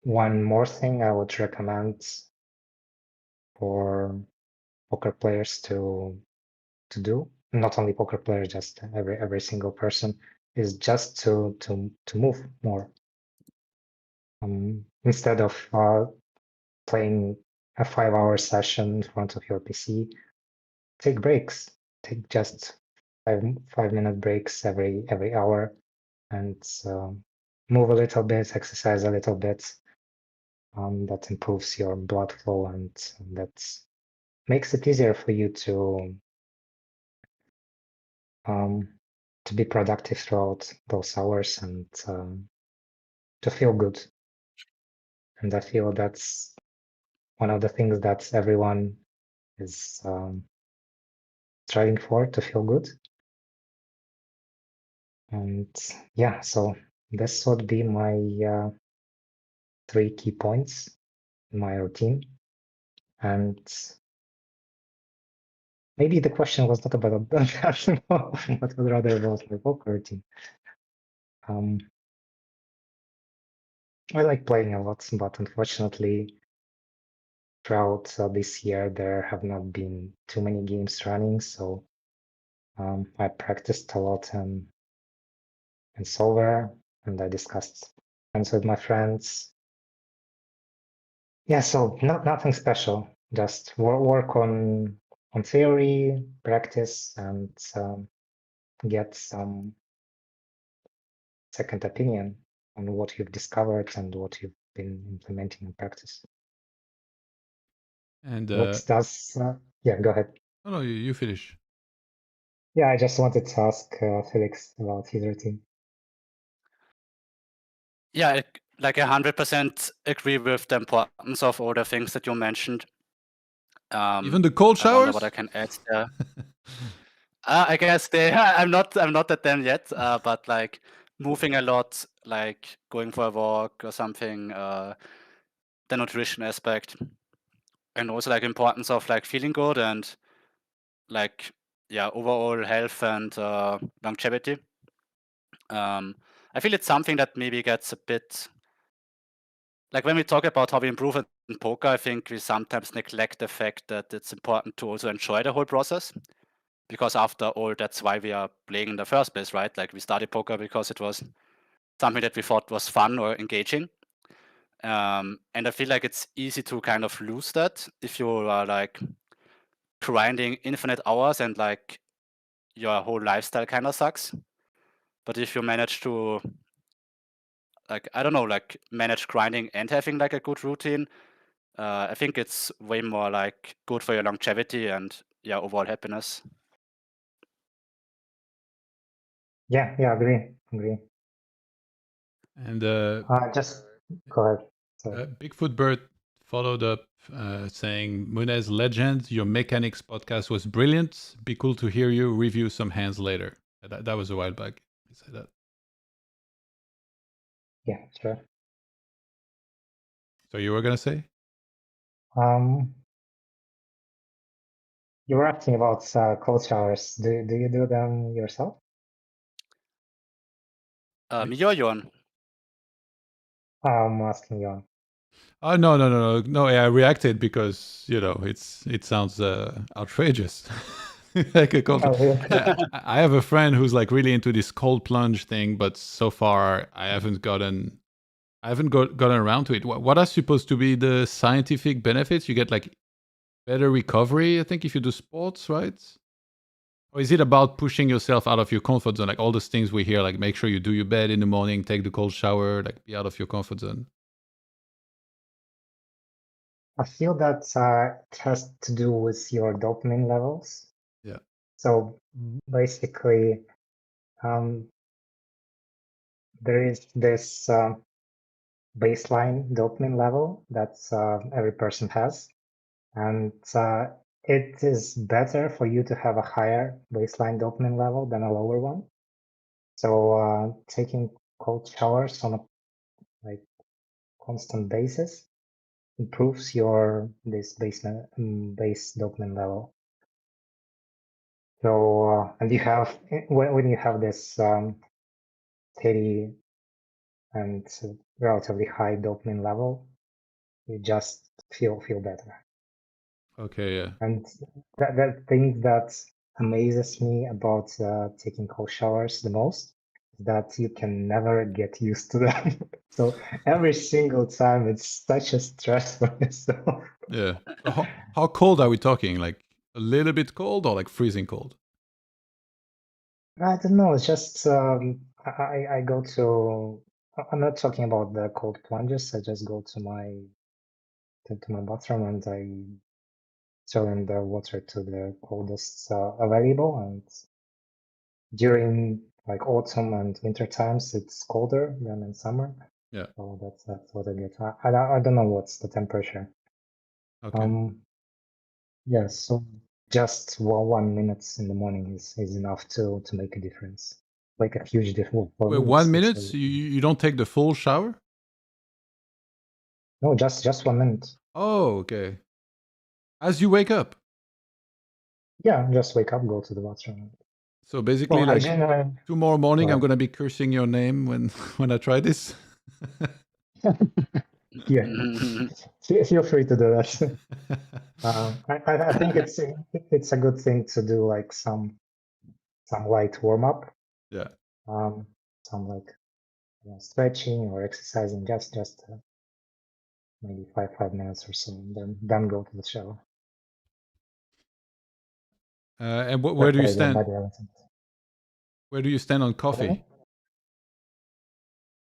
one more thing I would recommend for poker players to do, not only poker players, just every single person, is just to move more. Instead of playing a 5-hour session in front of your PC, take breaks. Take just 5-minute breaks every hour, and move a little bit, exercise a little bit. That improves your blood flow, and that makes it easier for you to be productive throughout those hours and to feel good. And I feel that's one of the things that everyone is striving for, to feel good. And yeah, so this would be my 3 key points in my routine. And maybe the question was not about that, but was rather about my poker routine. I like playing a lot, but unfortunately, throughout this year, there have not been too many games running, so I practiced a lot in Solver, and I discussed things with my friends. Yeah, so nothing special, just work on theory, practice, and get some second opinion on what you've discovered and what you've been implementing in practice. And What does yeah, go ahead. no, you finish. Yeah, I just wanted to ask Felix about his routine. Yeah, like 100% agree with the importance of all the things that you mentioned. Even the cold I wonder showers? what I can add there. I guess I'm not at them yet, but like moving a lot, like going for a walk or something, the nutrition aspect, and also like importance of like feeling good and like overall health and longevity. I feel it's something that maybe gets a bit like when we talk about how we improve in poker, I think we sometimes neglect the fact that it's important to also enjoy the whole process. Because after all, that's why we are playing in the first place, right? Like we started poker because it was something that we thought was fun or engaging. And I feel like it's easy to kind of lose that if you are like grinding infinite hours and like your whole lifestyle kind of sucks. But if you manage to like, I don't know, like manage grinding and having like a good routine, I think it's way more like good for your longevity and overall happiness. Yeah, agree. And Just go ahead. Sorry. Bigfoot Bird followed up saying, Munez legend, your mechanics podcast was brilliant. Be cool to hear you review some hands later. That was a while back. He said that. Yeah, sure. So you were gonna say? You were asking about cold showers. Do you do them yourself? Me or Johan? I'm asking you. Oh no! I reacted because it sounds outrageous. Like a cold. Oh, really? Yeah, I have a friend who's like really into this cold plunge thing, but so far I haven't gotten around to it. What are supposed to be the scientific benefits? You get like better recovery, I think, if you do sports, right? Or is it about pushing yourself out of your comfort zone? Like all those things we hear, like make sure you do your bed in the morning, take the cold shower, like be out of your comfort zone. I feel that it has to do with your dopamine levels. Yeah. So basically, there is this baseline dopamine level that every person has, and it is better for you to have a higher baseline dopamine level than a lower one. So taking cold showers on a constant basis improves your base dopamine level. So and you have when you have this steady and relatively high dopamine level, you just feel better. Okay, yeah. And that thing that amazes me about taking cold showers the most is that you can never get used to them. So every single time it's such a stress for yourself. Yeah. So how cold are we talking? Like a little bit cold or like freezing cold? I don't know. It's just I go to. I'm not talking about the cold plunges. I just go to my bathroom and I turn the water to the coldest available. And during like autumn and winter times, it's colder than in summer. Yeah. So that's what I get. I don't know what's the temperature. Okay. Yeah. So just 1 minute in the morning is enough to make a difference. Like a huge difference for Wait, me. 1 It's minute? really- You don't take the full shower? No, just 1 minute. Oh, okay. As you wake up. Yeah, just wake up, go to the bathroom. So basically, Well, I like generally, tomorrow morning, I'm Right. gonna be cursing your name when when I try this. yeah, feel free to do that. I think it's a good thing to do like some light warm up, Yeah. some like stretching or exercising, just maybe 5 minutes or so, and then go to the shower. And where do you That's what I do, stand? body relaxing. Where do you stand on Pardon me? coffee?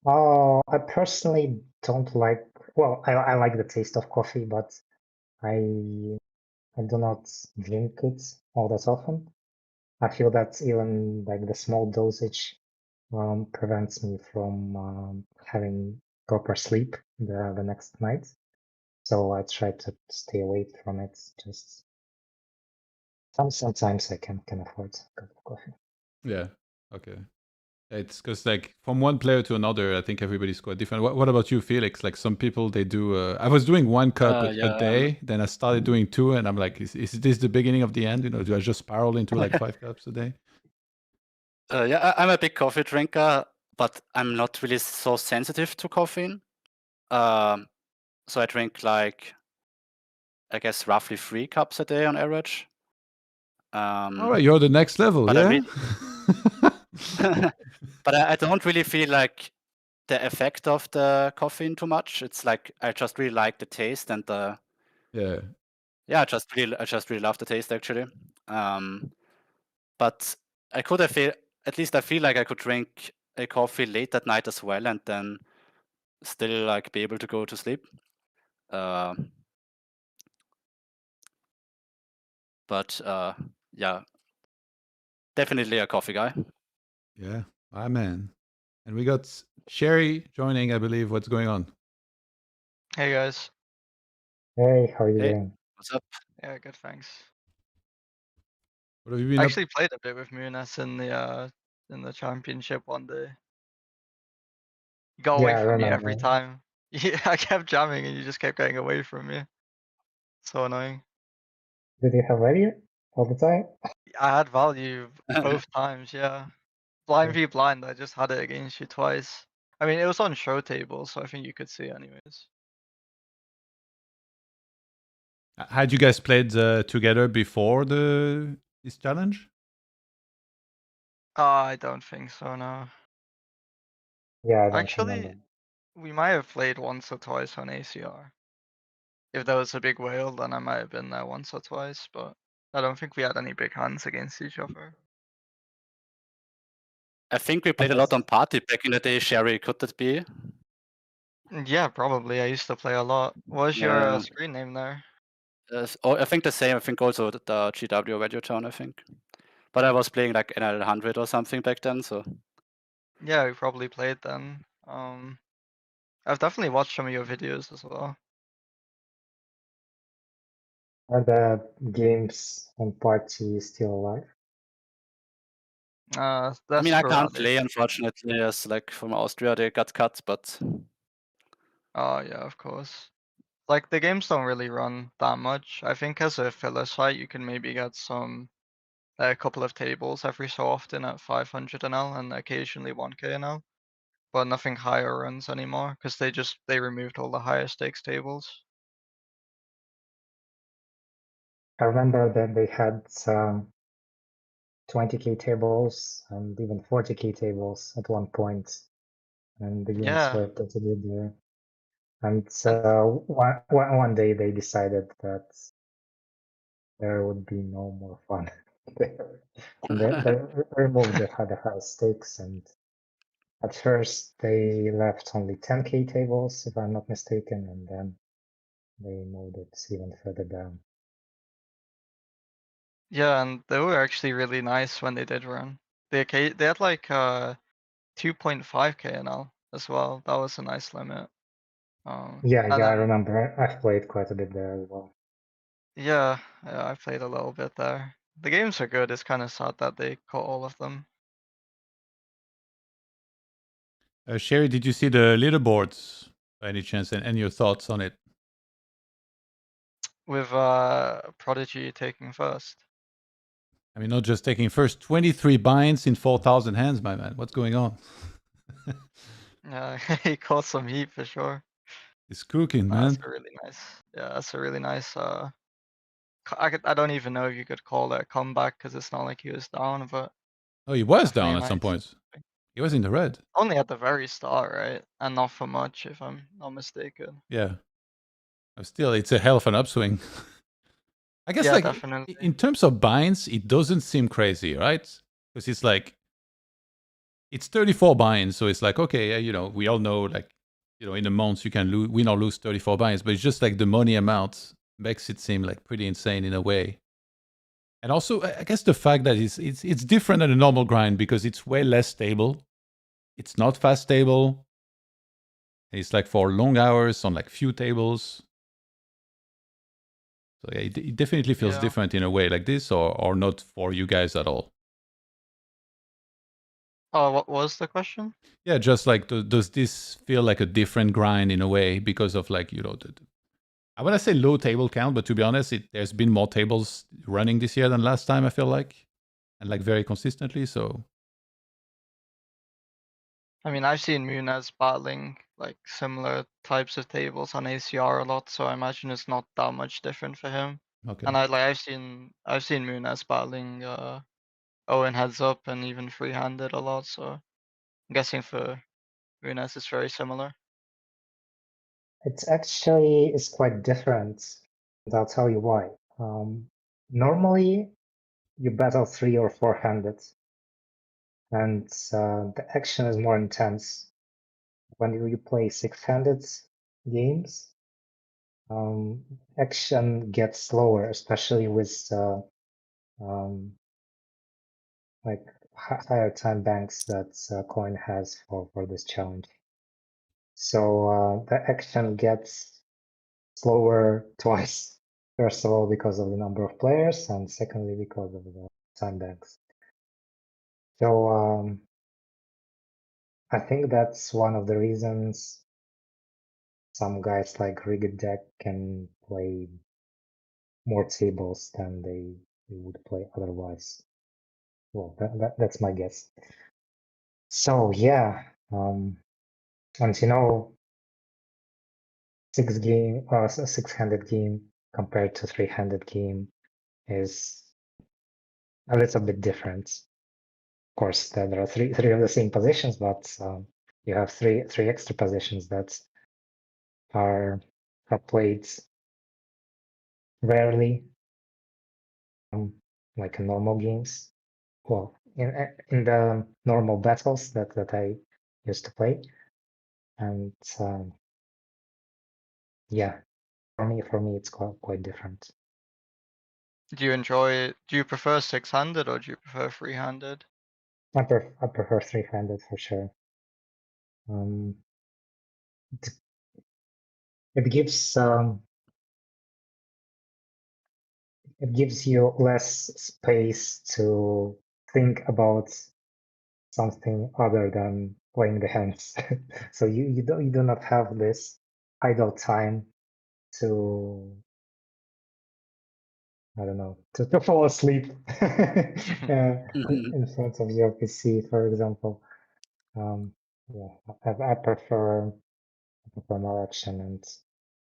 Oh, I personally don't like. Well, I like the taste of coffee, but I do not drink it all that often. I feel that even like the small dosage prevents me from having proper sleep the next night. So I try to stay away from it. Just sometimes I can afford a cup of coffee. Yeah. Okay. It's because like from one player to another, I think everybody's quite different. What about you, Felix? Like some people, they do. I was doing 1 cup a Yeah. day, then I started doing 2, and I'm like, is this the beginning of the end? You know, do I just spiral into like 5 cups a day? Yeah, I'm a big coffee drinker, but I'm not really so sensitive to caffeine. So I drink like, I guess, roughly 3 cups a day on average. All right, you're the next level, but I yeah. but I don't really feel like the effect of the caffeine too much. It's like I just really like the taste and the Yeah. I just really love the taste actually. But I feel like I could drink a coffee late at night as well, and then still like be able to go to sleep. But yeah, definitely a coffee guy. Yeah, my man. And we got Sherry joining, I believe. What's going on? Hey guys. Hey, how are you Hey. doing? What's up? Yeah, good, thanks. What have you been I up? actually played a bit with Munas in the championship one day. You got away Yeah, I from me every remember. time. Yeah, I kept jamming and you just kept getting away from me. So annoying. Did you have value all the time? I had value both times, yeah. Blind v blind, I just had it against you twice. I mean, it was on show table, so I think you could see anyways. Had you guys played together before this challenge? I don't think so, no. Yeah, I don't Actually, remember. we might have played once or twice on ACR. If there was a big whale, then I might have been there once or twice, but I don't think we had any big hands against each other. I think we played a lot on party back in the day, Sherry. Could that be? Yeah, probably. I used to play a lot. What's your Yeah. screen name there? I think the same. I think also the GW Value Town, I think. But I was playing like NL 100 or something back then, so. Yeah, we probably played then. I've definitely watched some of your videos as well. Are the games on party still alive? That's I mean, I can't sporadic. play, unfortunately, as like from Austria, they got cut, but. Oh yeah, of course. Like the games don't really run that much. I think as a filler site, you can maybe get a couple of tables every so often at 500 NL and occasionally 1k NL, but nothing higher runs anymore because they removed all the higher stakes tables. I remember that they had 2 20k tables and even 40k tables at one point, and the games Yeah. were totally there. And one day they decided that there would be no more fun there. And they removed the high stakes, and at first they left only 10k tables, if I'm not mistaken, and then they moved it even further down. Yeah, and they were actually really nice when they did run. They had like 2.5k NL as well. That was a nice limit. Yeah, And I then remember I've played quite a bit there as well. yeah, I played a little bit there. The games are good. It's kind of sad that they cut all of them. Sherry, did you see the leaderboards by any chance, and your thoughts on it? With Prodigy taking first. I mean, not just taking first, 23 Buyins in 4,000 hands, my man. What's going on? Yeah, he caught some heat for sure. It's cooking, That's man. a really nice. Yeah, that's a really nice. I don't even know if you could call it a comeback because it's not like he was down, but Oh, he was definitely down a at some nice. points. He was in the red. Only at the very start, right? And not for much, if I'm not mistaken. Yeah. But still, it's a hell of an upswing. I guess, Yeah, like, definitely. in terms of Buyins, it doesn't seem crazy, right? Because it's like, it's 34 Buyins, so it's like, okay, we all know, like, in a month you can win or lose 34 Buyins, but it's just like the money amount makes it seem like pretty insane in a way. And also, I guess the fact that it's different than a normal grind because it's way less stable. It's not fast stable. It's like for long hours on like few tables. So yeah, it definitely feels Yeah. different in a way like this, or not for you guys at all. Oh, what was the question? Yeah, just like, does this feel like a different grind in a way because of like, I want to say low table count, but to be honest, there's been more tables running this year than last time, I feel like, and like very consistently. So I mean, I've seen Munez battling like similar types of tables on ACR a lot, so I imagine it's not that much different for him. okay. And I've seen Munez battling Owen heads up and even free-handed a lot, so I'm guessing for Munez it's very similar. It's actually is quite different, and I'll tell you why. Normally, you battle 3 or 4-handed, and the action is more intense. When you play 6-handed games, action gets slower, especially with like higher time banks that Coin has for this challenge. So the action gets slower twice. First of all, because of the number of players, and secondly, because of the time banks. So I think that's one of the reasons some guys like Rigged Deck can play more tables than they would play otherwise. Well, that's my guess. So yeah, and six-handed game compared to three-handed game is a little bit different. Of course, there are three of the same positions, but you have three extra positions that are played rarely, like in normal games. Well, in the normal battles that I used to play, and yeah, for me it's quite different. Do you prefer six-handed or do you prefer free-handed? I prefer three-handed for sure. It gives you less space to think about something other than playing the hands. So you do not have this idle time to, I don't know, to fall asleep in front of your PC, for example. Yeah, I prefer more action, and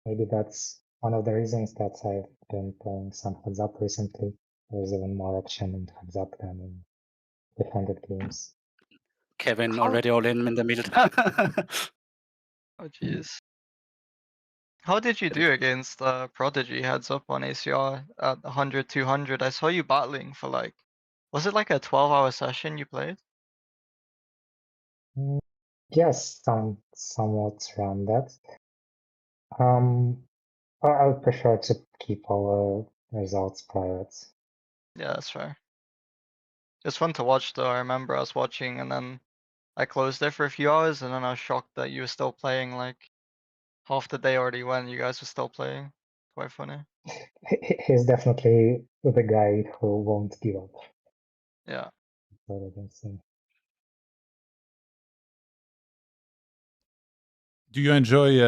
maybe that's one of the reasons that I've been playing some heads up recently. There's even more action in heads up than in defended games. Kevin How- already all in the middle. Oh jeez. How did you do against Prodigy heads up on ACR at 100, 200? I saw you battling for like, was it like a 12-hour session you played? Yes, somewhat around that. I would prefer to keep our results private. Yeah, that's fair. It's fun to watch though. I remember I was watching and then I closed it for a few hours and then I was shocked that you were still playing like half the day already when you guys were still playing. Quite funny. He's definitely the guy who won't give up. Yeah. That's what I can say. Do you enjoy?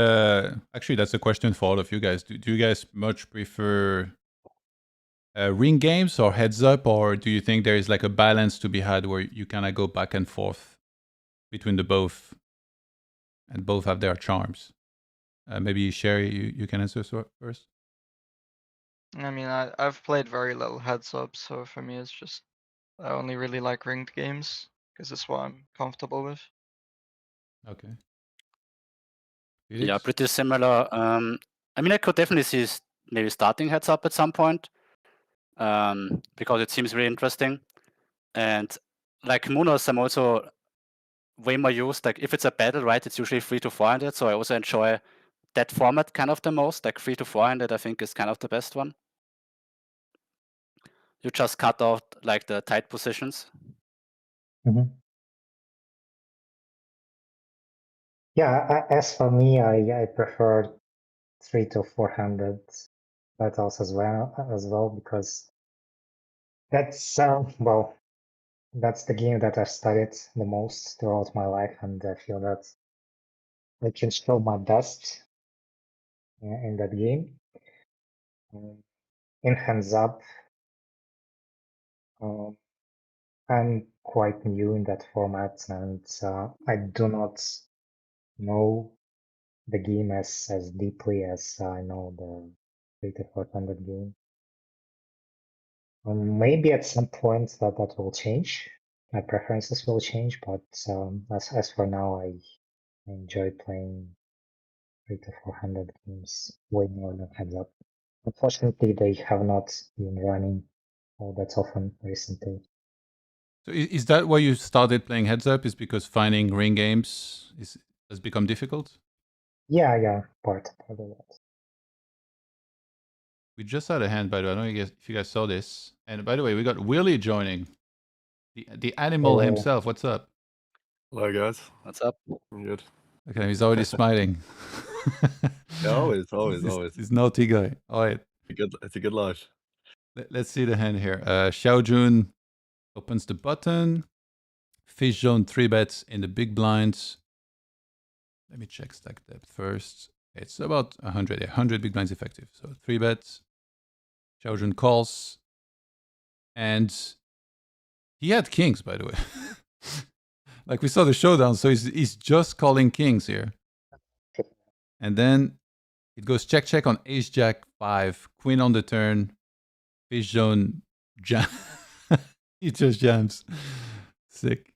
Actually, that's a question for all of you guys. Do you guys much prefer ring games or heads up, or do you think there is like a balance to be had where you kind of go back and forth between the both, and both have their charms? Maybe Sherry, you can answer first. I mean, I've played very little heads up, so for me it's just, I only really like ringed games because it's what I'm comfortable with. Okay. Yeah, Felix? pretty similar. I mean, I could definitely see maybe starting heads up at some point, because it seems really interesting. And like Munos, I'm also way more used. Like if it's a battle, right, it's usually 300 to 400. So I also enjoy that format kind of the most. Like 300 to 400, I think is kind of the best one. You just cut out like the tight positions. Yeah, as for me, I prefer 300 to 400 battles as well because that's well, that's the game that I've studied the most throughout my life, and I feel that I can show my best in that game. In hands up, I'm quite new in that format, and I do not know the game as deeply as I know the 300 to 400 game. Maybe at some point that will change. My preferences will change, but as for now, I enjoy playing 300 to 400 games way more than heads up. Unfortunately, they have not been running all that often recently. So is that why you started playing heads up? Is because finding ring games has become difficult? Yeah, part of that. We just had a hand, by the way. I don't know if you guys saw this. And by the way, we got Willie joining. The animal Hey, himself. What's up? Hello, guys. What's up? I'm good. Okay, he's already smiling. Yeah, always. This naughty guy. All right. It's a good life. Let's see the hand here. Xiaojun opens the button. Fish zone 3-bets in the big blinds. Let me check stack depth first. It's about 100. 100 big blinds effective. So 3-bets. Xiaojun calls. And he had kings, by the way. Like we saw the showdown, so he's just calling kings here. And then it goes check on ace jack 5, queen on the turn, fish zone jam. He just jams. Sick.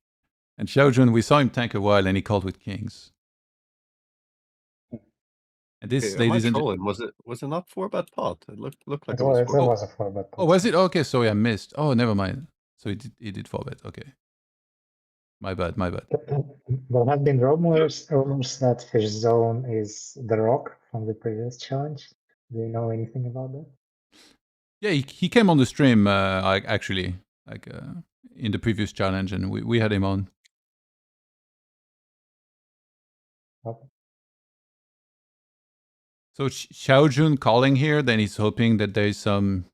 And Xiaojun, we saw him tank a while and he called with kings. And this, Okay, ladies and trolling? Was it not 4-bet pot? It looked like it it was 4-bet. was a 4-bet. Oh, was it? Okay, sorry, I missed. Oh, never mind. So he did 4-bet. Okay. My bad. There have been rumors that Fish Zone is the rock from the previous challenge. Do you know anything about that? Yeah, he came on the stream actually, in the previous challenge, and we had him on. Okay. So Xiaojun calling here, then he's hoping that there's some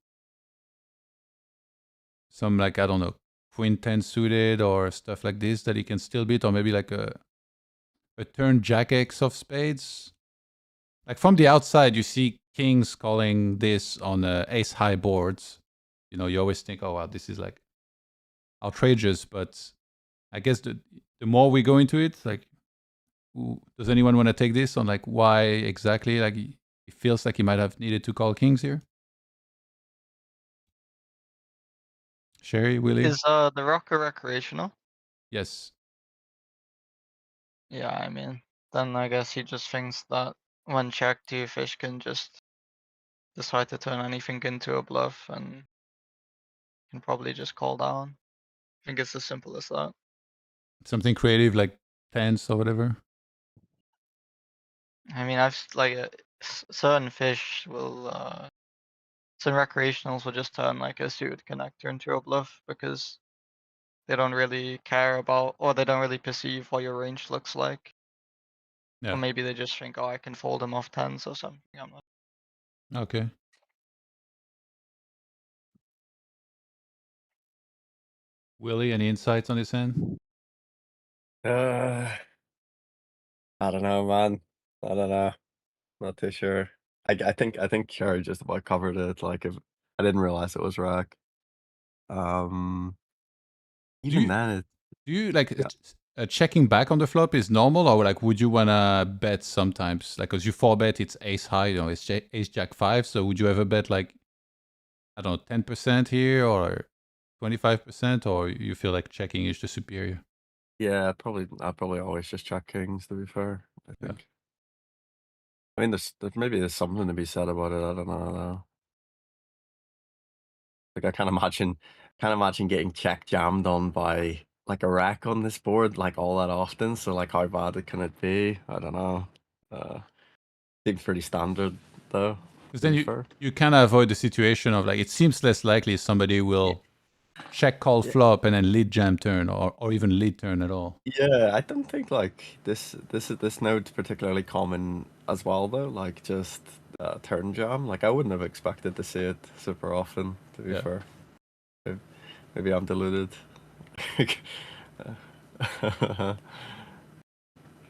like, I don't know, queen 10 suited or stuff like this that he can still beat, or maybe like a turn jack X of spades. Like from the outside, you see kings calling this on ace high boards. You know, you always think, oh wow, this is like outrageous. But I guess the more we go into it, like, does anyone want to take this on like why exactly? Like he feels like he might have needed to call kings here. Sherry, Willie? Is the rocker recreational? Yes. Yeah, I mean, then I guess he just thinks that when checked, two fish can just decide to turn anything into a bluff and can probably just call down. I think it's as simple as that. Something creative like tens or whatever. I mean, certain fish will, certain recreationals will just turn like a suited connector into a bluff because they don't really care about, or they don't really perceive what your range looks like. Yeah. Or maybe they just think, oh, I can fold them off tens or something. I'm not. Okay. Willie, any insights on this end? I don't know, man. I don't know. Not too sure. I think Sherry just about covered it. Like, if I didn't realize it was rack. Even then, Do you like Yeah. checking back on the flop is normal, or like would you wanna bet sometimes? Like, cause you 4-bet, it's ace high, you know, it's ace jack 5. So would you ever bet like, I don't know, 10% here or 25%, or you feel like checking is the superior? Yeah, I'd probably always just check kings, to be fair. I Yeah. think. I mean, there's something to be said about it. I don't know though. Like, I can't imagine getting check jammed on by like a rack on this board like all that often. So like, how bad can it be? I don't know. Seems pretty standard though. Because to then be fair. you kind of avoid the situation of like, it seems less likely somebody will check call flop and then lead jam turn, or even lead turn at all. Yeah, I don't think like this node's particularly common as well though. Like, just turn jam. Like, I wouldn't have expected to see it super often, to be Yeah. fair. Maybe I'm deluded.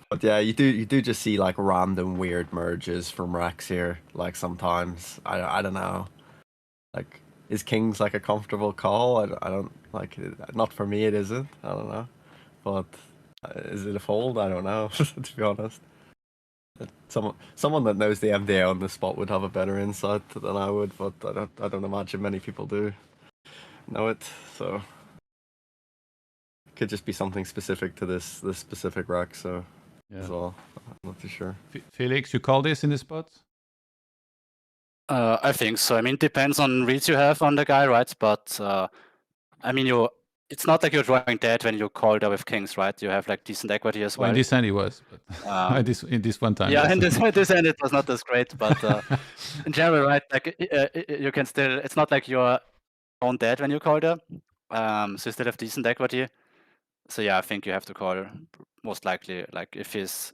But yeah, you do just see like random weird merges from racks here. Like, sometimes I don't know. Like, is kings like a comfortable call? I don't like it. Not for me, it isn't. I don't know. But is it a fold? I don't know. To be honest, someone that knows the MDA on the spot would have a better insight than I would. But I don't imagine many people do know it. So it could just be something specific to this specific rack. So as well, I'm not too sure. Felix, you call this in the spot? I think so. I mean, depends on reads you have on the guy, right? But I mean, it's not like you're drawing dead when you call there with kings, right? You have like decent equity as well. In this hand, it was, but in this one time. Yeah, yes. in this end, it was not as great, but in general, right? Like you can still. It's not like you're on dead when you call there. So you still have decent equity. So yeah, I think you have to call most likely. Like if he's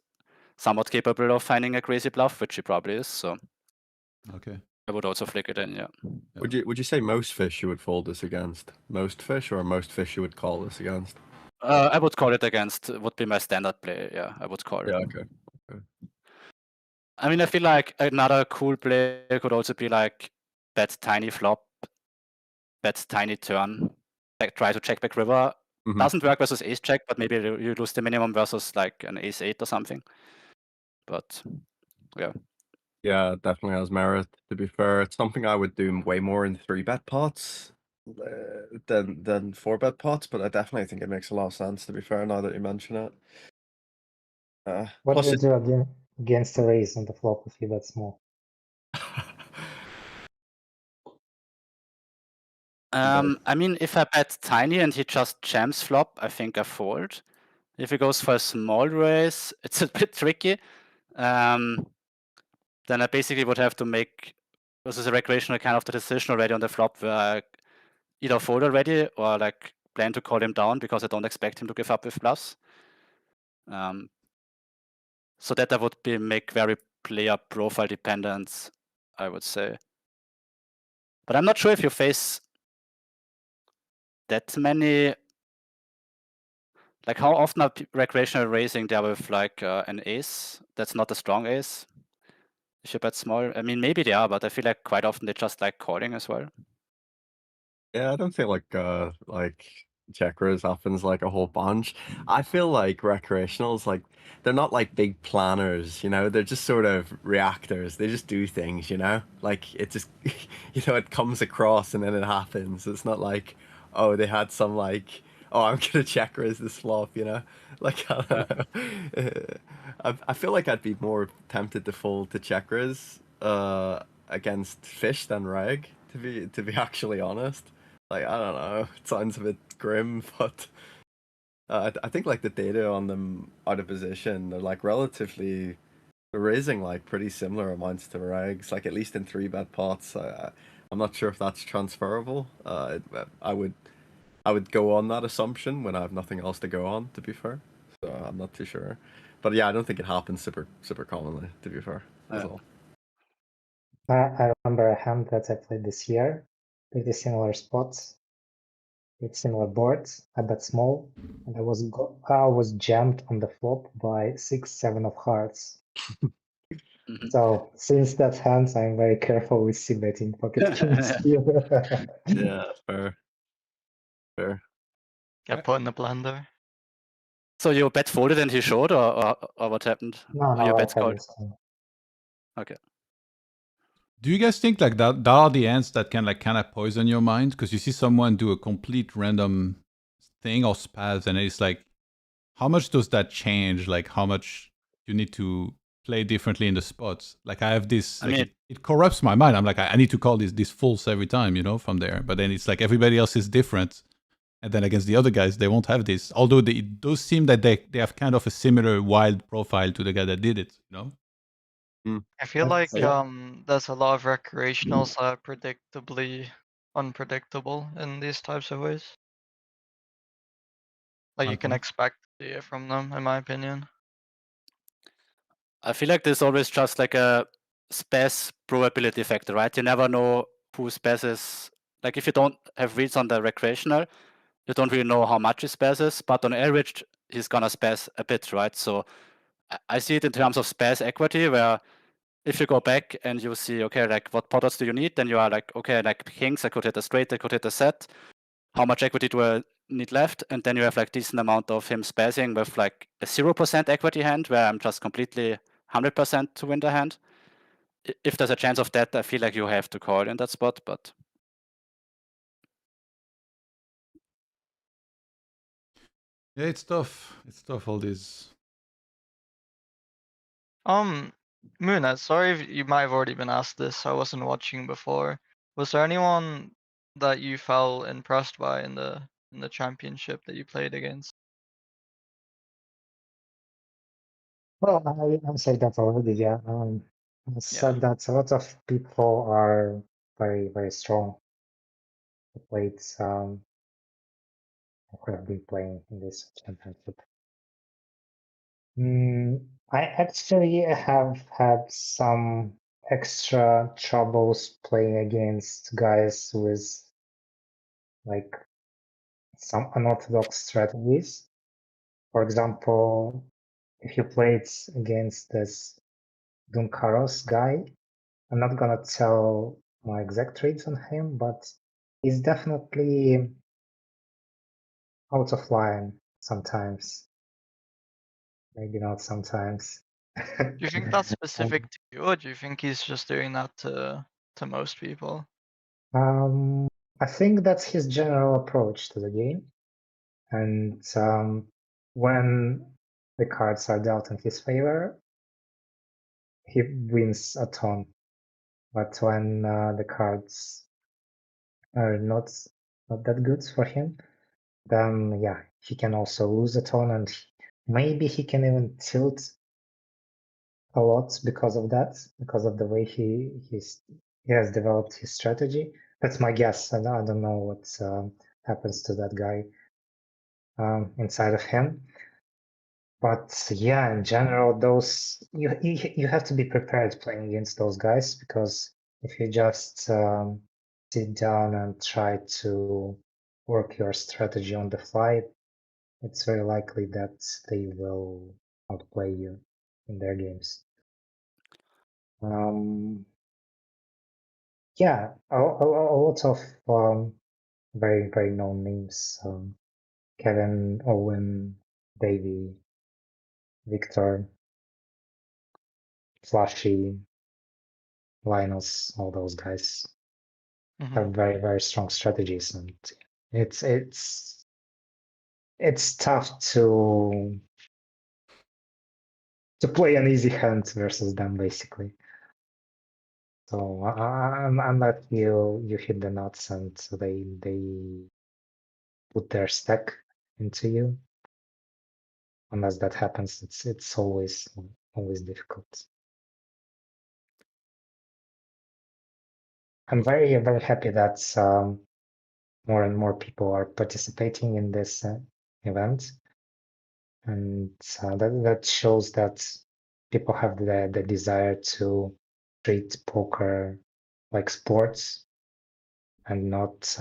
somewhat capable of finding a crazy bluff, which he probably is. So Okay. I would also flick it in. Yeah. Would you say most fish you would fold this against? Most fish, or most fish you would call this against? I would call it against. Would be my standard play. Yeah, I would call it. Yeah. Okay. I mean, I feel like another cool play could also be like bet tiny flop, bet tiny turn, like try to check back river. Mhm. Doesn't work versus ace check, but maybe you lose the minimum versus like an ace 8 or something. But yeah. Yeah, definitely has merit. To be fair, it's something I would do way more in 3-bet pots than 4-bet pots, but I definitely think it makes a lot of sense. To be fair, now that you mention it. What Plus do you do against a raise on the flop if you bet small? I mean, if I bet tiny and he just jams flop, I think I fold. If he goes for a small raise, it's a bit tricky. Then I basically would have to make, this is a recreational kind of the decision already on the flop where I either fold already or like plan to call him down because I don't expect him to give up with bluffs. So that I would make very player profile dependent, I would say. But I'm not sure if you face that many. Like, how often are recreational raising there with like an ace that's not a strong ace? If you bet small, I mean, maybe they are, but I feel like quite often they just like calling as well. Yeah, I don't think like checkers happens like a whole bunch. I feel like recreationals, like, they're not like big planners, you know, they're just sort of reactors. They just do things, you know, like it just it comes across and then it happens. It's not like, oh, they had some like, oh, I'm gonna check raise this flop, you know, like I don't know. I feel like I'd be more tempted to fold to check raise against fish than reg, to be actually honest. Like I don't know, it sounds a bit grim, but I think like the data on them out of position, they're like relatively. They're raising like pretty similar amounts to regs, like at least in 3-bet pots. I'm not sure if that's transferable. I would go on that assumption when I have nothing else to go on. To be fair, so I'm not too sure. But yeah, I don't think it happens super commonly. To be fair, as well. I remember a hand that I played this year, pretty similar spots, with similar boards. I bet small, and I was jammed on the flop by 6-7 of hearts. So since that hand, I'm very careful with c-betting pocket kings here. Yeah, fair. Get put in the blender. So your bet folded and he showed, or what happened? No, Or your I bets called? haven't. Okay. Do you guys think like that are the hands that can like kind of poison your mind? Because you see someone do a complete random thing or spaz, and it's like, how much does that change? Like how much you need to play differently in the spots? Like I have this, like it corrupts my mind. I'm like, I need to call these fools every time, you know, from there. But then it's like everybody else is different. And then against the other guys, they won't have this. Although it does seem that they have kind of a similar wild profile to the guy that did it, you know? I feel like there's a lot of recreationals that are predictably unpredictable in these types of ways. Like you can expect to see it from them, in my opinion. I feel like there's always just like a spaz probability factor, right? You never know who spaz is. Like if you don't have reads on the recreational, you don't really know how much he spazzes, but on average, he's gonna spaz a bit, right? So I see it in terms of spaz equity, where if you go back and you see, okay, like what potters do you need? Then you are like, okay, like kings, I could hit a straight, I could hit a set. How much equity do I need left? And then you have like decent amount of him spazzing with like a 0% equity hand, where I'm just completely 100% to win the hand. If there's a chance of that, I feel like you have to call in that spot, but. Yeah, it's tough. It's tough, all these. Muna, sorry if you might have already been asked this. I wasn't watching before. Was there anyone that you felt impressed by in the championship that you played against? Well, I said that already, yeah. I said that a lot of people are very, very strong. The players who have been playing in this championship. I actually have had some extra troubles playing against guys with like some unorthodox strategies. For example, if you played against this Dunkaros guy, I'm not gonna tell my exact traits on him, but he's definitely out of line sometimes. Maybe not sometimes. Do you think that's specific to you, or do you think he's just doing that to most people? I think that's his general approach to the game. And when the cards are dealt in his favor, he wins a ton. But when the cards are not that good for him, then yeah, he can also lose a ton, and maybe he can even tilt a lot because of that, because of the way he has developed his strategy. That's my guess, and I don't know what happens to that guy inside of him. But yeah, in general, those you have to be prepared playing against those guys, because if you just sit down and try to work your strategy on the fly, it's very likely that they will outplay you in their games. Yeah, a lot of very, very known names. Kevin, Owen, Davey, Victor, Flashy, Linus, all those guys have very, very strong strategies, and It's tough to play an easy hand versus them, basically. So unless you hit the nuts and they put their stack into you, unless that happens, it's always difficult. I'm very happy that more and more people are participating in this event, and that shows that people have the desire to treat poker like sports and not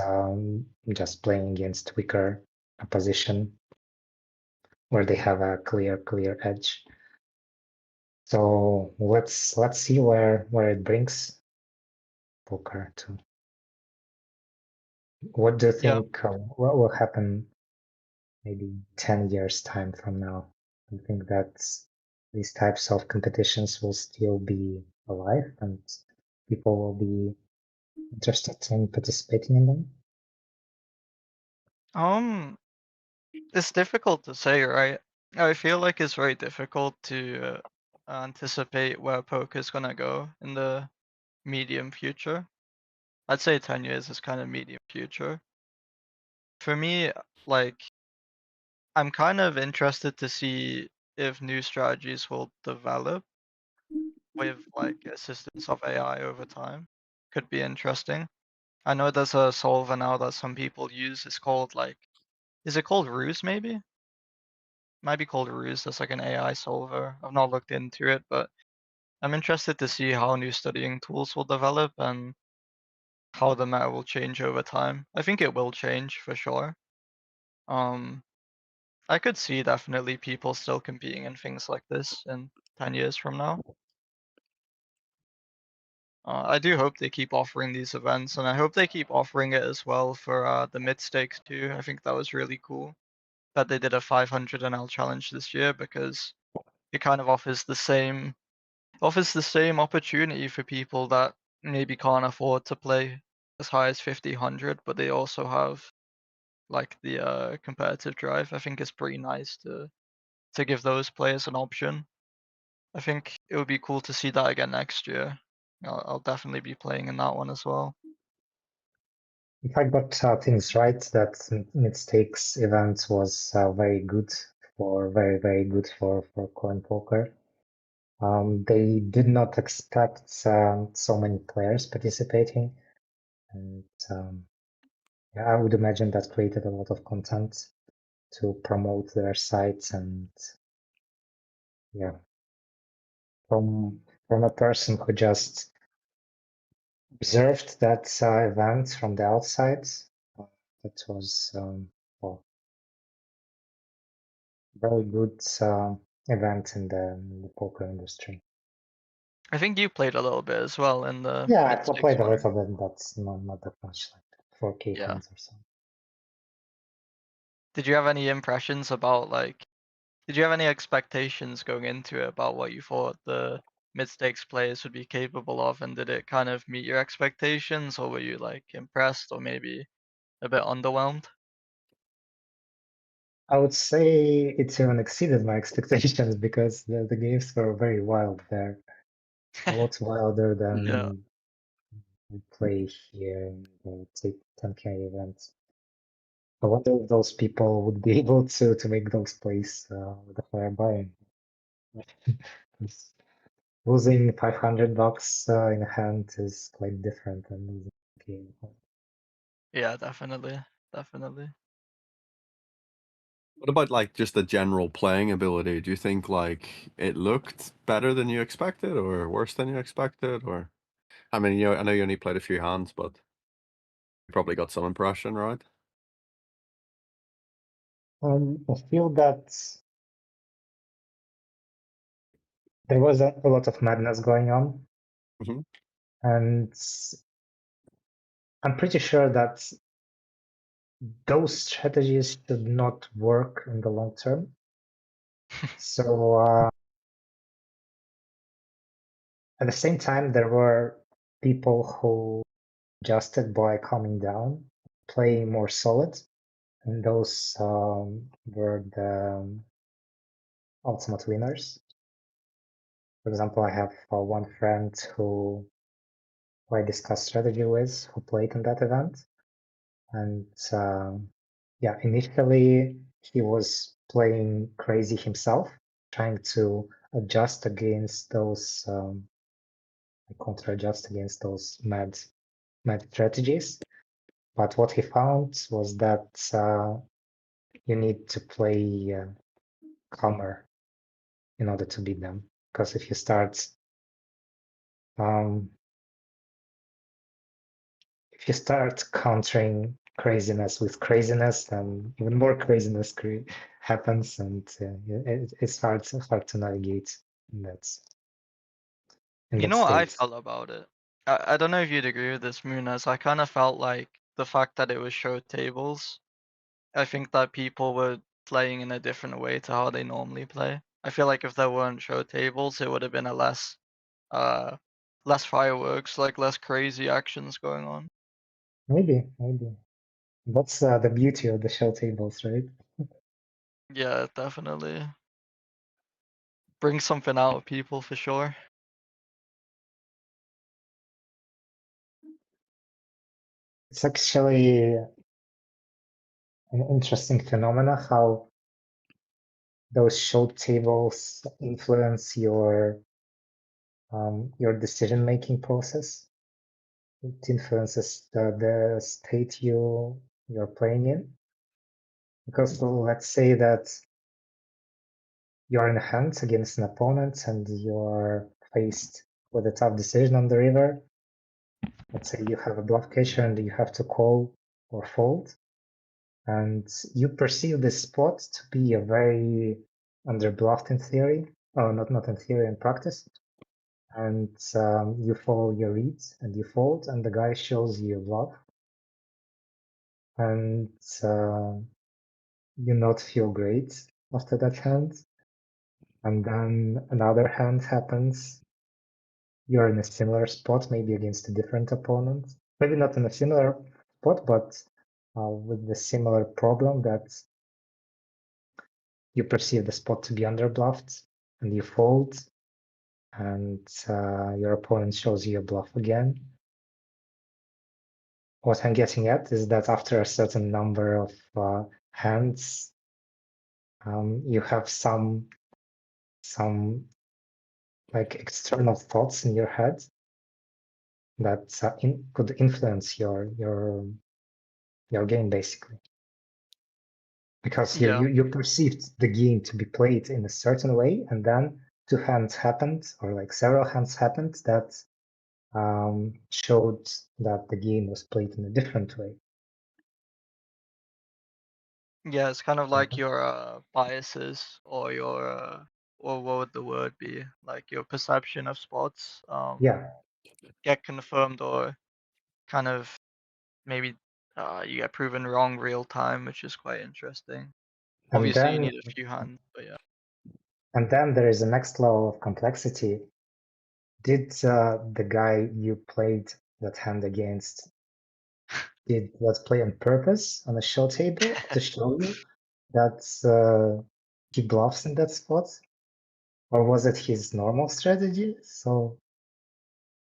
just playing against weaker opposition where they have a clear edge. So let's see where it brings poker to. What do you think what will happen maybe 10 years time from now? Do you think that these types of competitions will still be alive and people will be interested in participating in them? It's difficult to say, right? I feel like it's very difficult to anticipate where poker is gonna go in the medium future. I'd say 10 years is kind of medium future. For me, like, I'm kind of interested to see if new strategies will develop with like assistance of AI over time. Could be interesting. I know there's a solver now that some people use. It's called like, is it called Ruse maybe? Might be called Ruse. That's like an AI solver. I've not looked into it, but I'm interested to see how new studying tools will develop and how the meta will change over time. I think it will change for sure. I could see definitely people still competing in things like this in 10 years from now. I do hope they keep offering these events, and I hope they keep offering it as well for the mid stakes too. I think that was really cool that they did a 500 NL challenge this year because it kind of offers the same opportunity for people that maybe can't afford to play as high as 50, 100, but they also have like the competitive drive. I think it's pretty nice to give those players an option. I think it would be cool to see that again next year. I'll definitely be playing in that one as well. If I got things right, that mid-stakes event was very good for CoinPoker. They did not expect so many players participating, and yeah, I would imagine that created a lot of content to promote their sites. And yeah, from a person who just observed that event from the outside, that was well, very good event in the poker industry. I think you played a little bit as well in the Yeah, I mid-stakes played a one. little bit, but not that much, like 4K Yeah. hands or so. Did you have any impressions about like, did you have any expectations going into it about what you thought the mid-stakes players would be capable of, and did it kind of meet your expectations, or were you like impressed or maybe a bit underwhelmed? I would say it even exceeded my expectations because the games were very wild there. A lot wilder Yeah. than we play here in the 10K events. I wonder if those people would be able to make those plays with a fair buy-in. Losing $500 in a hand is quite different than losing a game. Yeah, definitely. Definitely. What about like just the general playing ability? Do you think like it looked better than you expected or worse than you expected? Or I mean, I know you only played a few hands, but you probably got some impression, right? I feel that there was a lot of madness going on, Mhm. and I'm pretty sure that those strategies should not work in the long term. So at the same time, there were people who adjusted by calming down, play more solid, and those were the ultimate winners. For example, I have one friend who I discussed strategy with, who played in that event, and yeah, initially he was playing crazy himself, trying to adjust against those counter-adjust against those mad strategies. But what he found was that you need to play calmer in order to beat them. Because if you start countering craziness with craziness, then even more craziness happens, and it's hard to navigate in that. You know what I state. felt about it? I don't know if you'd agree with this, Munez. I kind of felt like the fact that it was show tables, I think that people were playing in a different way to how they normally play. I feel like if there weren't show tables, it would have been a less fireworks, like less crazy actions going on. Maybe that's the beauty of the show tables, right? Yeah, definitely. Bring something out of people for sure. It's actually an interesting phenomena how those show tables influence your decision-making process. It influences the state you're playing in. Because let's say that you're in a hunt against an opponent and you're faced with a tough decision on the river. Let's say you have a bluff catcher and you have to call or fold. And you perceive this spot to be a very underbluffed in theory, or not in theory, in practice. And you follow your reads and you fold, and the guy shows you a bluff. And you not feel great after that hand. And then another hand happens. You're in a similar spot, maybe against a different opponent. Maybe not in a similar spot, but with the similar problem that you perceive the spot to be underbluffed and you fold, and your opponent shows you a bluff again. What I'm getting at is that after a certain number of hands, you have some like external thoughts in your head that could influence your game basically, because Yeah. you perceived the game to be played in a certain way, and then two hands happened, or like several hands happened that showed that the game was played in a different way. Yeah, it's kind of like your biases or your or what would the word be? Like your perception of spots Yeah, get confirmed or kind of maybe you get proven wrong real time, which is quite interesting. and Obviously, you then need a few hands, but yeah. there is a next level of complexity. Did the guy you played that hand against did that play on purpose on a show table to show you that he bluffs in that spot, or was it his normal strategy? So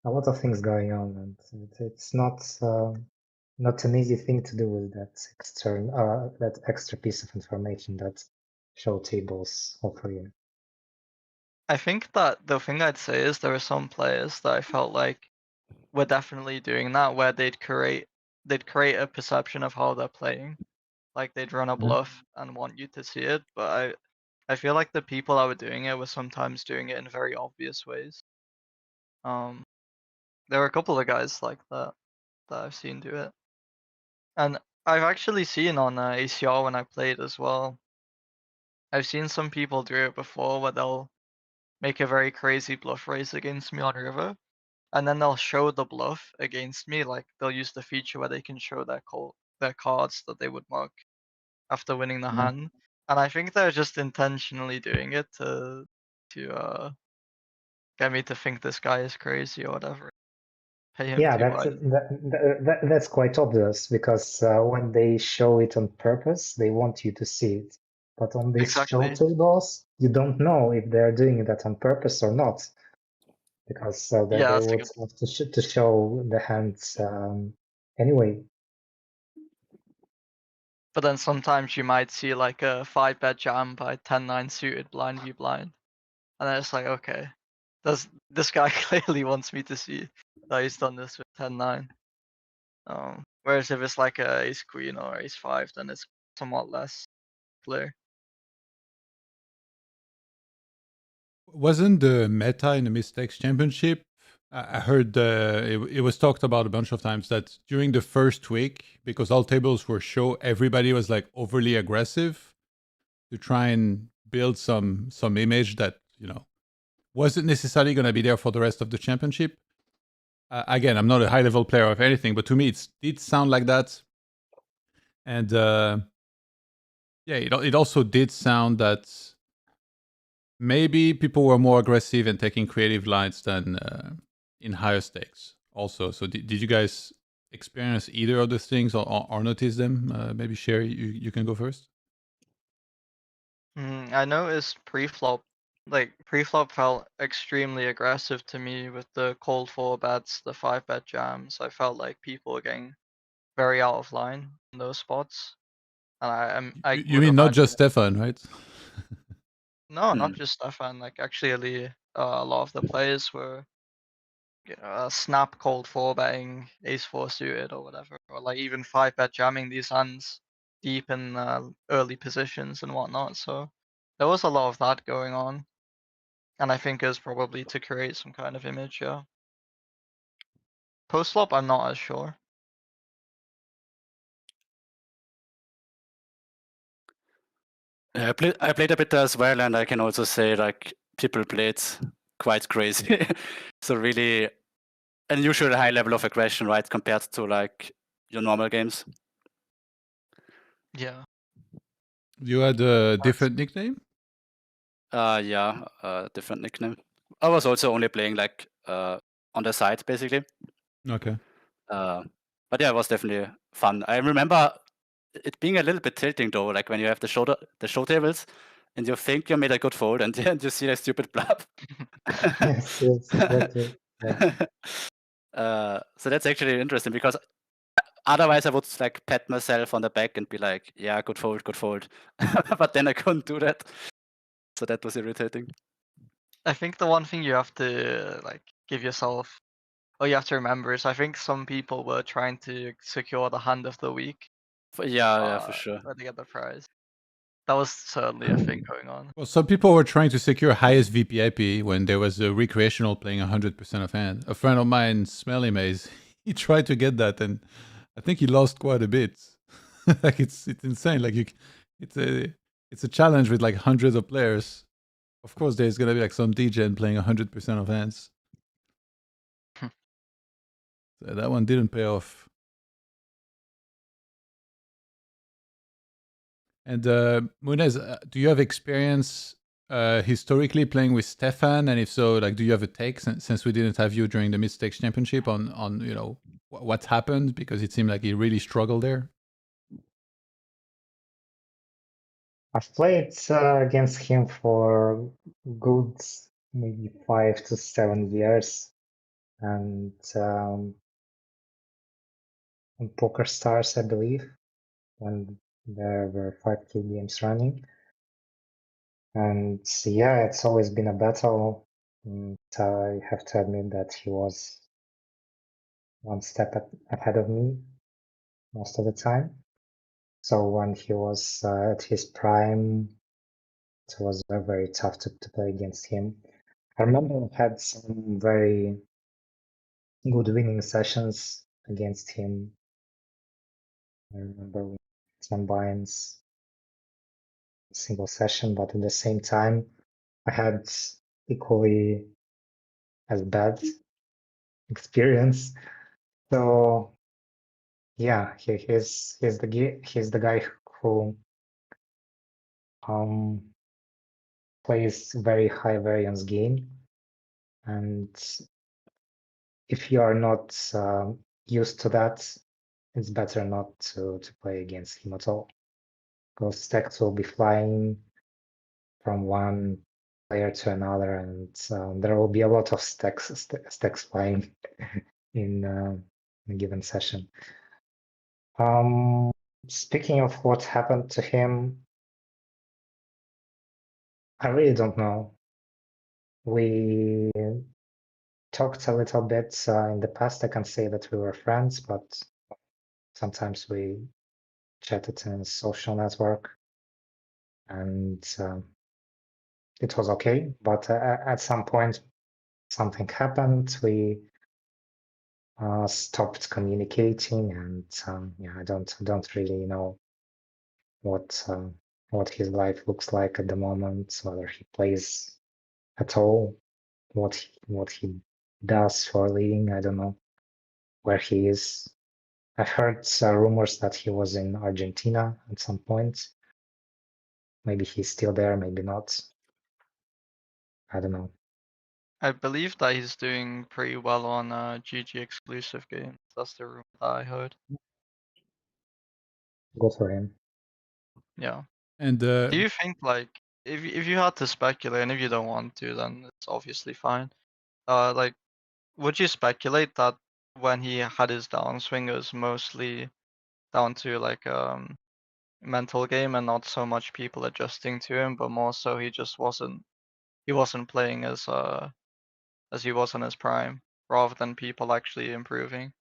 a lot of things going on, and it's not an easy thing to do with that extra piece of information that show tables offer you. I think that the thing I'd say is there are some players that I felt like were definitely doing that, where they'd create a perception of how they're playing, like they'd run a Mhm. bluff and want you to see it. But I feel like the people that were doing it were sometimes doing it in very obvious ways. There were a couple of guys like that I've seen do it, and I've actually seen on ACR when I played as well. I've seen some people do it before, where they'll make a very crazy bluff raise against me on river, and then they'll show the bluff against me. Like they'll use the feature where they can show their cards that they would mark after winning the Mhm. hand, and I think they're just intentionally doing it to get me to think this guy is crazy or whatever. pay him Yeah, too that's much. that's quite obvious because when they show it on purpose, they want you to see it. But on these show Exactly. tables, you don't know if they're doing that on purpose or not, because they that's a would good. have to show the hands anyway. But then sometimes you might see like a 5-bet jam by 10-9 suited blind v blind, and then it's like, okay, does this guy clearly wants me to see that he's done this with 10-9? Whereas if it's like a ace queen or ace 5, then it's somewhat less clear. Wasn't the meta in the Mistakes Championship? I heard it was talked about a bunch of times that during the first week, because all tables were show, everybody was like overly aggressive to try and build some image that, you know, wasn't necessarily going to be there for the rest of the championship. Again, I'm not a high level player of anything, but to me, it did sound like that. And yeah, it also did sound that maybe people were more aggressive and taking creative lines than in higher stakes also. So did you guys experience either of those things or notice them? Maybe Sherry, you can go first. I noticed pre-flop, like pre-flop felt extremely aggressive to me with the cold 4-bets, the 5-bet jams. I felt like people were getting very out of line in those spots. And I You would mean not imagine just Stefan, right? no, not Hmm. just Stefan. Like actually, a lot of the players were snap cold 4-betting ace 4 suited or whatever, or like even 5-bet jamming these hands deep in early positions and whatnot. So there was a lot of that going on, and I think is probably to create some kind of image. Yeah. Post flop, I'm not as sure. I played a bit as well, and I can also say like people played quite crazy. So really unusual high level of aggression, right, compared to like your normal games. Yeah. You had a different nickname? Yeah, different nickname. I was also only playing like on the side basically. Okay. But yeah, it was definitely fun. I remember it being a little bit tilting though, like when you have the show tables and you think you made a good fold and then you see a stupid bluff. Yes, exactly. So that's actually interesting because otherwise I would like pat myself on the back and be like, yeah, good fold, good fold. But then I couldn't do that. So that was irritating. I think the one thing you have to like give yourself, or you have to remember is I think some people were trying to secure the hand of the week. Yeah, for sure. Where they get the prize. That was certainly a thing going on. Well, some people were trying to secure highest VPIP when there was a recreational playing 100% of hand. A friend of mine, Smelly Maze, he tried to get that, and I think he lost quite a bit. Like it's insane. Like it's a challenge with like hundreds of players. Of course, there's gonna be like some DGen playing 100% of hands. So that one didn't pay off. And Munez, do you have experience historically playing with Stefan? And if so, like, do you have a take since we didn't have you during the Mistakes Championship on you know what happened, because it seemed like he really struggled there. I've played against him for good maybe 5 to 7 years, and on Poker Stars, I believe, when there were 5K games running. And yeah, it's always been a battle. And I have to admit that he was one step ahead of me most of the time. So when he was at his prime, it was very tough to play against him. I remember I had some very good winning sessions against him. I remember we some Buyins single session, but at the same time, I had equally as bad experience. So yeah, he's the guy who plays very high variance game, and if you are not used to that, it's better not to play against him at all, because stacks will be flying from one player to another, and there will be a lot of stacks flying in a given session. Speaking of what happened to him, I really don't know. We talked a little bit in the past. I can say that we were friends, but sometimes we chatted in a social network, and it was okay. But at some point, something happened. We stopped communicating, and yeah, I don't really know what his life looks like at the moment, whether he plays at all, what he does for a living. I don't know where he is. I've heard rumors that he was in Argentina at some point. Maybe he's still there, maybe not. I don't know. I believe that he's doing pretty well on GG exclusive games. That's the rumor that I heard. Good for him. Yeah. And Do you think, like, if you had to speculate, and if you don't want to, then it's obviously fine. Like, would you speculate that when he had his downswing, it was mostly down to like mental game and not so much people adjusting to him, but more so he just wasn't playing as he was in his prime, rather than people actually improving?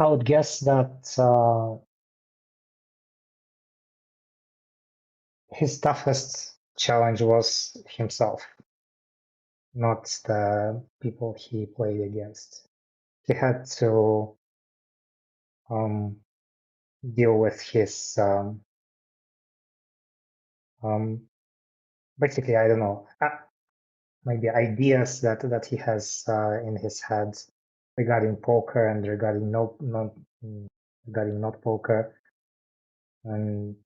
I would guess that his toughest challenge was himself, not the people he played against. He had to deal with his basically, I don't know, maybe ideas that he has in his head regarding poker and regarding regarding not poker, and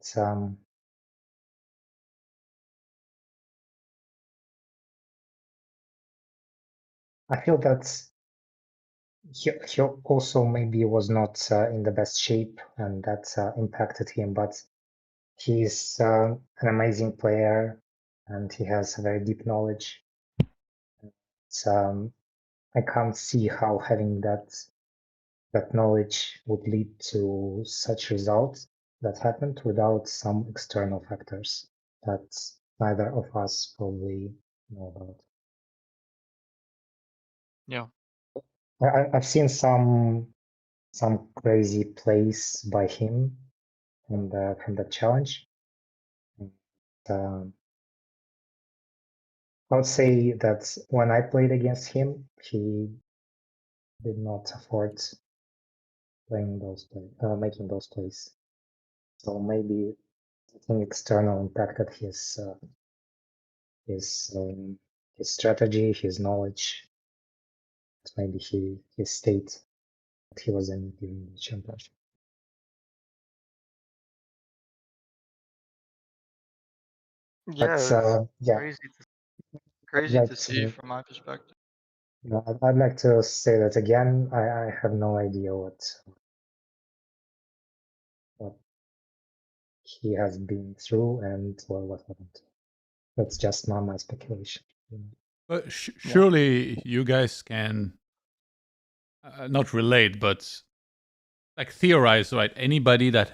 I feel that he also maybe was not in the best shape, and that impacted him. But he's an amazing player, and he has a very deep knowledge. I can't see how having that knowledge would lead to such results that happened without some external factors that neither of us probably know about. Yeah. I've seen some crazy plays by him from the challenge. And, I would say that when I played against him, he did not afford playing those making those plays. So maybe something external impacted his strategy, his knowledge. Maybe his state that he was in during the championship. Yeah, But yeah, crazy like to see from my perspective. I'd like to say that again. I have no idea what he has been through and what happened. That's just not my speculation. but surely you guys can not relate, but like theorize, right? Anybody that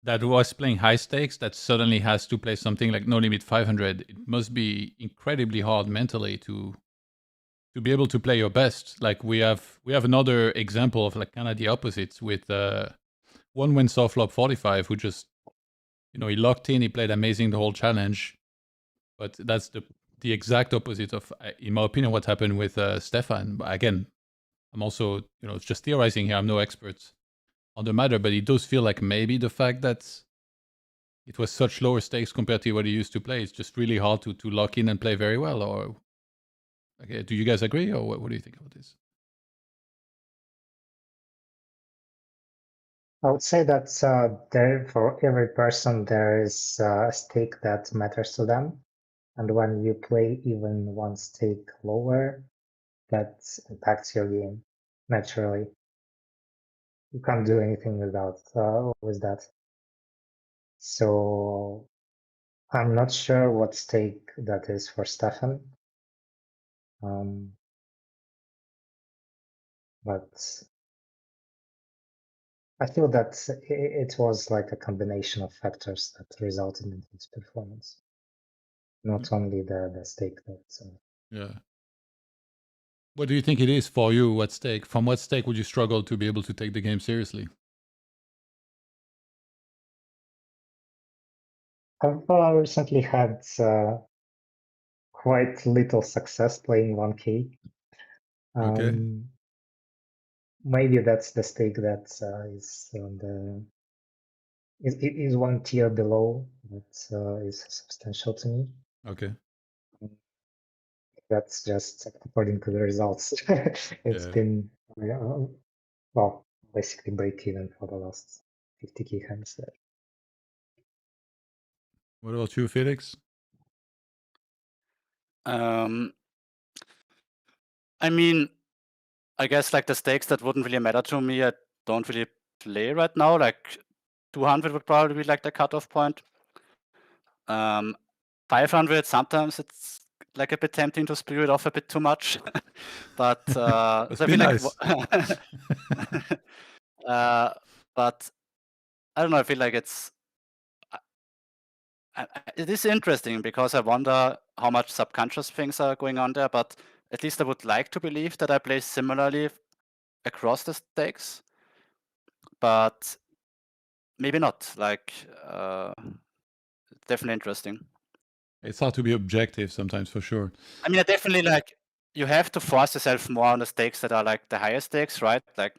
was playing high stakes that suddenly has to play something like No Limit 500, it must be incredibly hard mentally to be able to play your best. Like we have another example of like kind of the opposites with one win Softflop 45 who just he locked in, he played amazing the whole challenge, but that's the exact opposite of, in my opinion, what happened with Stefan. But again, I'm also it's just theorizing here. I'm no expert on the matter, but it does feel like maybe the fact that it was such lower stakes compared to what he used to play, it's just really hard to lock in and play very well. Or okay, do you guys agree, or what do you think about this? I would say that there, for every person, there is a stake that matters to them, And when you play even one stake lower, that impacts your game naturally. You can't do anything without with that. So I'm not sure what stake that is for Stefan. But I feel that it was like a combination of factors that resulted in his performance, not only the stake that. Yeah. What do you think it is for you? What stake? From what stake would you struggle to be able to take the game seriously? I've recently had quite little success playing 1K. Okay. Maybe that's the stake that is on the is one tier below that is substantial to me. Okay. That's just according to the results. It's been well, basically break even for the last 50k hands there. What about you, Felix? I mean, I guess like the stakes that wouldn't really matter to me, I don't really play right now. Like 200 would probably be like the cutoff point. 500, sometimes it's like a bit tempting to spew it off a bit too much. But so I feel nice. but I don't know, I feel like it is interesting because I wonder how much subconscious things are going on there, but at least I would like to believe that I play similarly across the stakes, but maybe not. Like, definitely interesting. It's hard to be objective sometimes, for sure. I mean, I definitely like, you have to force yourself more on the stakes that are like the highest stakes, right? Like,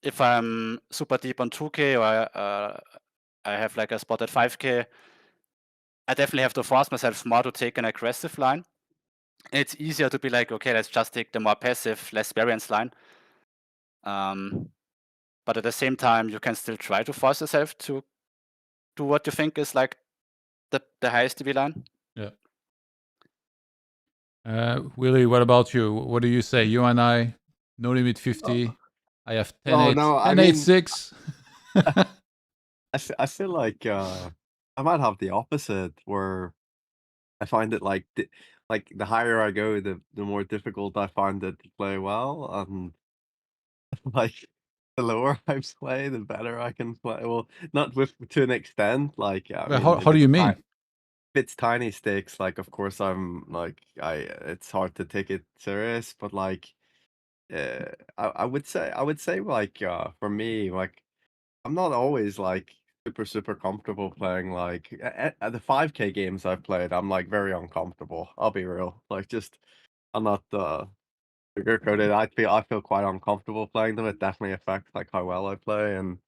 if I'm super deep on 2K or I have like a spot at 5K, I definitely have to force myself more to take an aggressive line. And it's easier to be like, okay, let's just take the more passive, less variance line. But at the same time, you can still try to force yourself to do what you think is like the highest TV line. Yeah. Willie, what about you? What do you say? You and I, no limit 50. I have 10 Oh, 8, no, I 10 8 mean- 6. I feel like I might have the opposite, where I find it like the higher I go, the more difficult I find it to play well, and like the lower I play, the better I can play. Well, not to an extent. Like, I Well, mean, how do you mean? If it's tiny stakes, like, of course I'm like it's hard to take it serious, but like I would say like for me, like, I'm not always like super comfortable playing like at the 5K games I've played. I'm like very uncomfortable. I'll be real. Like, just I'm not sugarcoated. I feel quite uncomfortable playing them. It definitely affects like how well I play, and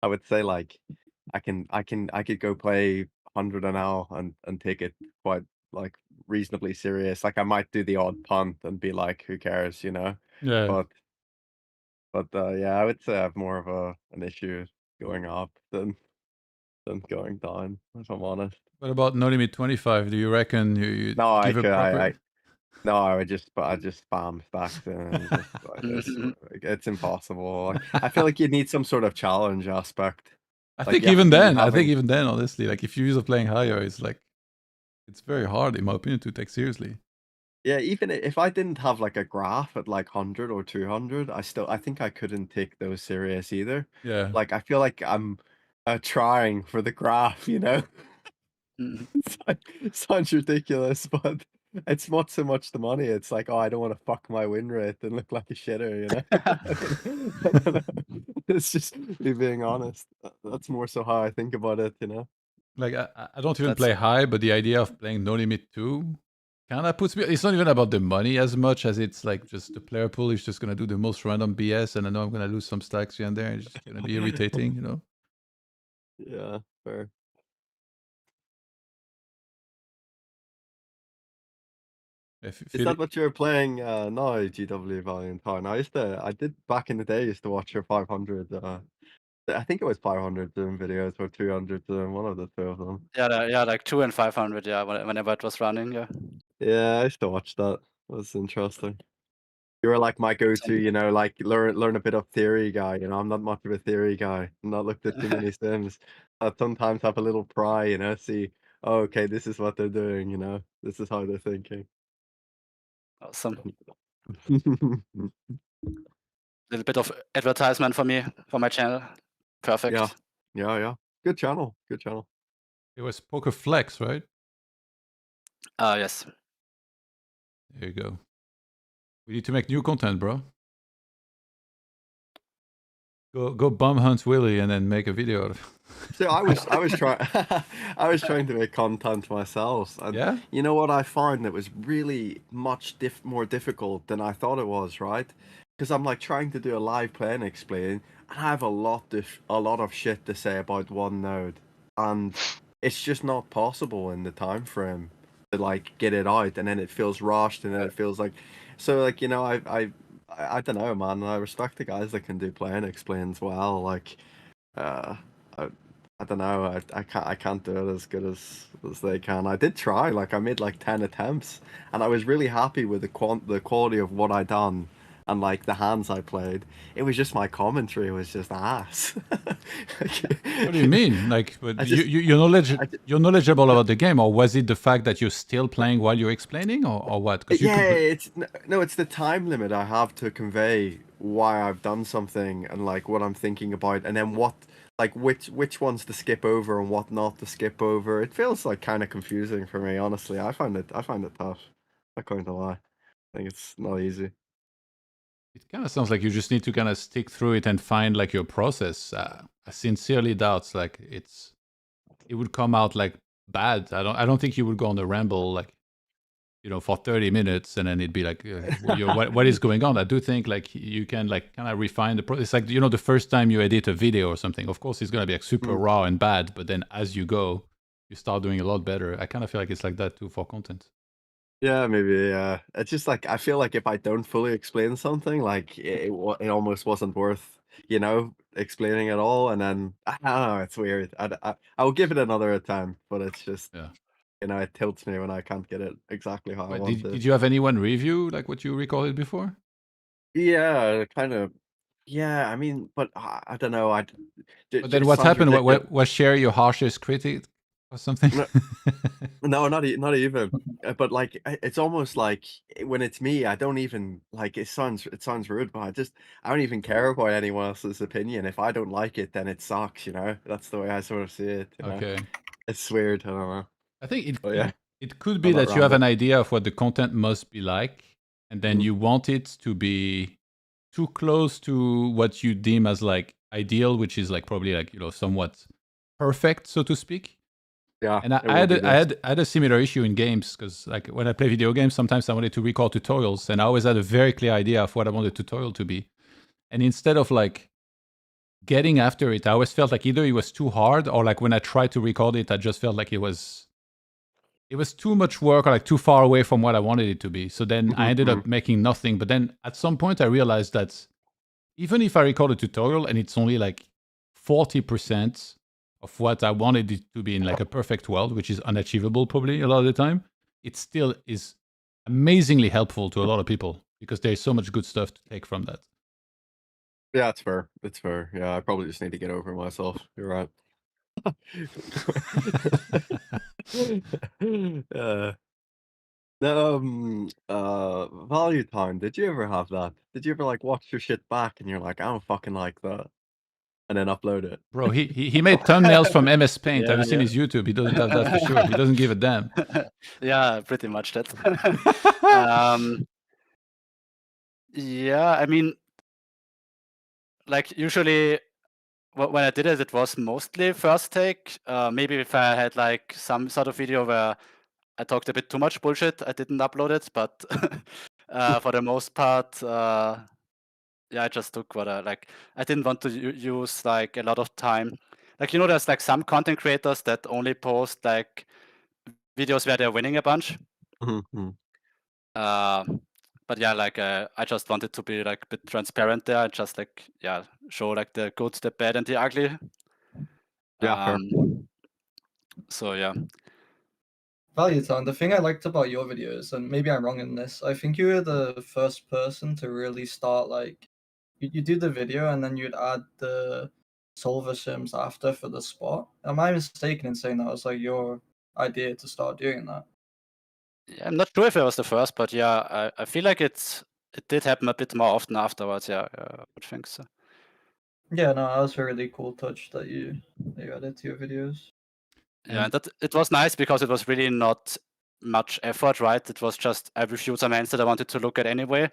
I would say like I could go play 100 an hour and take it quite like reasonably serious. Like, I might do the odd punt and be like, who cares, you know? Yeah. But yeah, I would say I have more of an issue going up than going down, if I'm honest. What about no limit 25? Do you reckon you No, give a proper... no, I would just spam stacks in and just it's impossible. Like, I feel like you need some sort of challenge aspect. I Like, think you have even to be then, having- honestly, like if you're playing higher, it's like, it's very hard, in my opinion, to take seriously. Yeah, even if I didn't have like a graph at like 100 or 200, I think I couldn't take those serious either. Yeah. Like, I feel like I'm trying for the graph, you know? Sounds ridiculous, but it's not so much the money. It's like, oh, I don't want to fuck my win rate and look like a shitter, you know? I don't know. It's just me being honest. That's more so how I think about it, you know? Like, I don't even play high, but the idea of playing no limit 2 kind of puts me... It's not even about the money as much as it's like just the player pool is just going to do the most random BS, and I know I'm going to lose some stacks here and there. It's just going to be irritating, you know? Yeah, fair. Is that what you're playing now, GW Valiant Town? I did back in the day, used to watch your 500 I think it was 500 doing videos or 200 doing one of the two of them. Yeah, like 2 and 500. Yeah, whenever it was running. Yeah. Yeah, I used to watch that. It was interesting. You were like my go-to, you know, like learn a bit of theory guy. You know, I'm not much of a theory guy. I'm not looked at too many sims. I sometimes have a little pry, you know, see, oh, okay, this is what they're doing, you know, this is how they're thinking. Awesome. Little bit of advertisement for me, for my channel. Perfect. Yeah. Good channel. Good channel. It was Poker Flex, right? Yes. There you go. We need to make new content, bro. Go bum hunt Willie and then make a video out of it. So I was trying I was trying to make content myself, and Yeah? you know what I found that was really much more difficult than I thought it was, right? Because I'm like trying to do a live play and explain, and I have a lot of shit to say about one node, and it's just not possible in the time frame to like get it out, and then it feels rushed, and then it feels like, so like, you know, I don't know, man. I respect the guys that can do play and explains well. Like, I don't know. I can't do it as good as they can. I did try. Like, I made like 10 attempts, and I was really happy with the quality of what I done, and like the hands I played. It was just my commentary was just ass. What do you mean? Like, but just- you're knowledgeable about the game, or was it the fact that you're still playing while you're explaining, or what? 'Cause you could- it's the time limit I have to convey why I've done something and like what I'm thinking about, and then what, like which ones to skip over and what not to skip over. It feels like kind of confusing for me, honestly. I find it tough. I'm not going to lie. I think it's not easy. It kind of sounds like you just need to kind of stick through it and find like your process. I sincerely doubt like it would come out like bad. I don't think you would go on a ramble like, you know, for 30 minutes and then it'd be like, what is going on? I do think like you can like kind of refine the process. It's like, you know, the first time you edit a video or something, of course it's going to be like super raw and bad, but then as you go, you start doing a lot better. I kind of feel like it's like that too for content. Yeah, maybe. Yeah, it's just like I feel like if I don't fully explain something, like it almost wasn't worth, you know, explaining at all. And then I don't know, it's weird. I'll give it another attempt, but it's just, Yeah. you know, it tilts me when I can't get it exactly how I want it. Did you have anyone review like what you recorded before? Yeah, kind of. Yeah, I mean, but I don't know. But then what happened? Was Sherry your harshest critic or something? No, not even. But like, it's almost like when it's me, I don't even like. It sounds rude, but I don't even care about anyone else's opinion. If I don't like it, then it sucks. You know, that's the way I sort of see it. You know? Okay. It's weird. I don't know. I think yeah. it could be that you have an idea of what the content must be like, and then you want it to be too close to what you deem as like ideal, which is like probably like, you know, somewhat perfect, so to speak. Yeah. And I had a similar issue in games because like when I play video games, sometimes I wanted to record tutorials, and I always had a very clear idea of what I wanted the tutorial to be. And instead of like getting after it, I always felt like either it was too hard, or like when I tried to record it, I just felt like it was too much work or like too far away from what I wanted it to be. So then I ended up making nothing. But then at some point I realized that even if I record a tutorial and it's only like 40% of what I wanted it to be in like a perfect world, which is unachievable probably a lot of the time, it still is amazingly helpful to a lot of people because there's so much good stuff to take from that. Yeah, it's fair. It's fair. Yeah, I probably just need to get over myself. You're right. Value time. Did you ever have that? Did you ever like watch your shit back and you're like, I don't fucking like that, and then upload it? Bro, he made thumbnails from MS Paint. Yeah, Have you seen his YouTube? He doesn't have that for sure. He doesn't give a damn. Yeah, pretty much that. Yeah, I mean, like usually when I did it, it was mostly first take. Maybe if I had like some sort of video where I talked a bit too much bullshit, I didn't upload it. But for the most part, yeah, I just took what I like. I didn't want to use like a lot of time. Like, you know, there's like some content creators that only post like videos where they're winning a bunch. But yeah, like I just wanted to be like a bit transparent there, and just like show like the good, the bad, and the ugly. Yeah, fair. So yeah. Valuetown, the thing I liked about your videos, and maybe I'm wrong in this, I think you were the first person to really start like you do the video and then you'd add the solver sims after for the spot. Am I mistaken in saying that was like your idea to start doing that? Yeah, I'm not sure if I was the first, but yeah, I feel like it did happen a bit more often afterwards. Yeah, I would think so. Yeah, no, that was a really cool touch that you added to your videos. Yeah, and that it was nice because it was really not much effort, right? It was just I reviewed some hands that I wanted to look at anyway,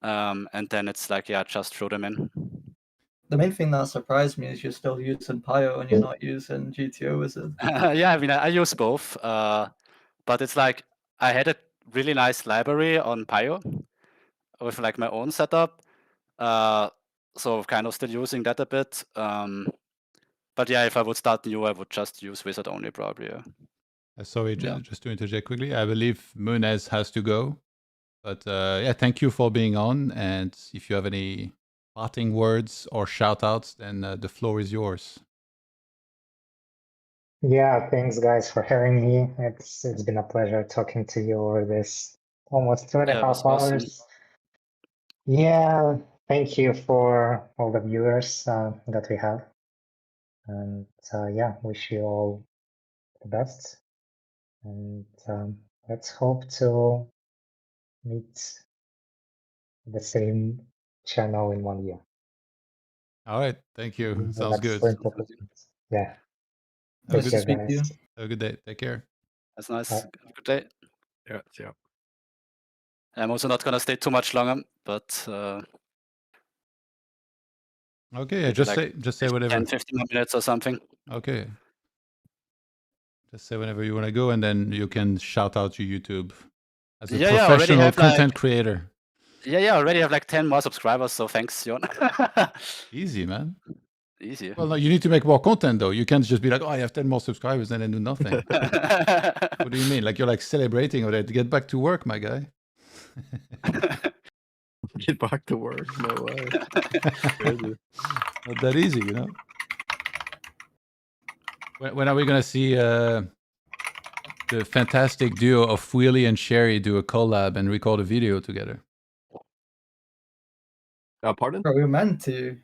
and then it's like just throw them in. The main thing that surprised me is you're still using Pio and you're not using GTO Wizard. Yeah, I mean I use both, but it's like I had a really nice library on Pio with like my own setup, so kind of still using that a bit. But yeah, if I would start new, I would just use Wizard only probably. Yeah. Sorry, Yeah. just to interject quickly. I believe Munez has to go. But yeah, thank you for being on. And if you have any parting words or shout outs, then the floor is yours. Yeah, thanks guys for having me. It's been a pleasure talking to you over this almost 2.5 Yeah, it was hours. awesome. Yeah, thank you for all the viewers that we have. And yeah, wish you all the best. And let's hope to meet the same channel in 1 year. All right. Thank you. And Sounds that's good. CoinPoker. Yeah. Have a Nice good to care, speak to you. guys. Have a good day. Take care. That's nice. Bye. Have a good day. Yeah. I'm also not gonna stay too much longer, but Okay. Yeah, maybe just like say whatever. 10-15 more minutes or something. Okay. Just say whenever you want to go, and then you can shout out your YouTube as a Yeah, already professional have content creator. Yeah, already have like 10 more subscribers, so thanks, Jon. Easy, man. Easy. Well, no, you need to make more content though. You can't just be like, oh, I have 10 more subscribers and then do nothing. What do you mean? Like you're like celebrating or get back to work, my guy. Get back to work. No way. Crazy. Not that easy, you know. When are we gonna see the fantastic duo of Wheelie and Sherry do a collab and record a video together? Pardon? Bro, we were meant to.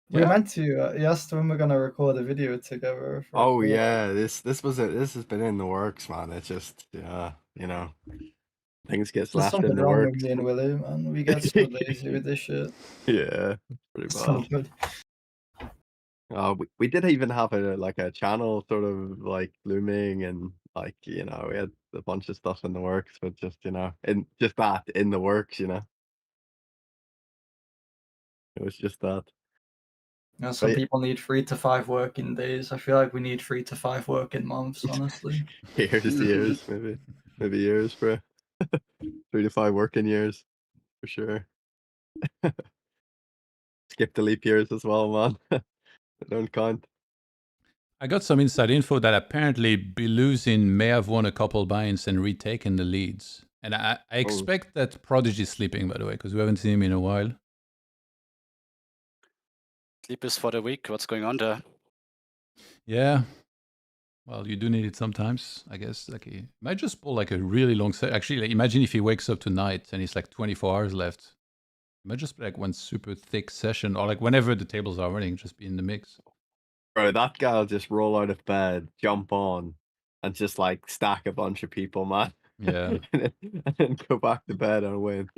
We Yeah? were meant to. You asked when we're gonna record a video together. for a Oh collab. yeah, this has been in the works, man. It's just you know, things get There's left in something the wrong works. with me and Willie, man. We get so lazy with this shit. Yeah, pretty So bad. good. We did even have a channel sort of like looming, and like we had a bunch of stuff in the works, but just in the works, it was just that. Some But- people need 3 to 5 working days. I feel like we need 3 to 5 working months, honestly. years, maybe years, bro. 3 to 5 working years, for sure. Skip the leap years as well, man. They don't count. I got some inside info that apparently Biluzin may have won a couple Buyins and retaken the leads. And I expect that Prodigy is sleeping, by the way, because we haven't seen him in a while. Sleep is for the week. What's going on there? Yeah. Well, you do need it sometimes, I guess. Like he might just pull like a really long set. Actually, like, imagine if he wakes up tonight and it's like 24 hours left. It might just be like one super thick session, or like whenever the tables are running, just be in the mix. Bro, that guy'll just roll out of bed, jump on, and just like stack a bunch of people, man. Yeah. and then go back to bed and win.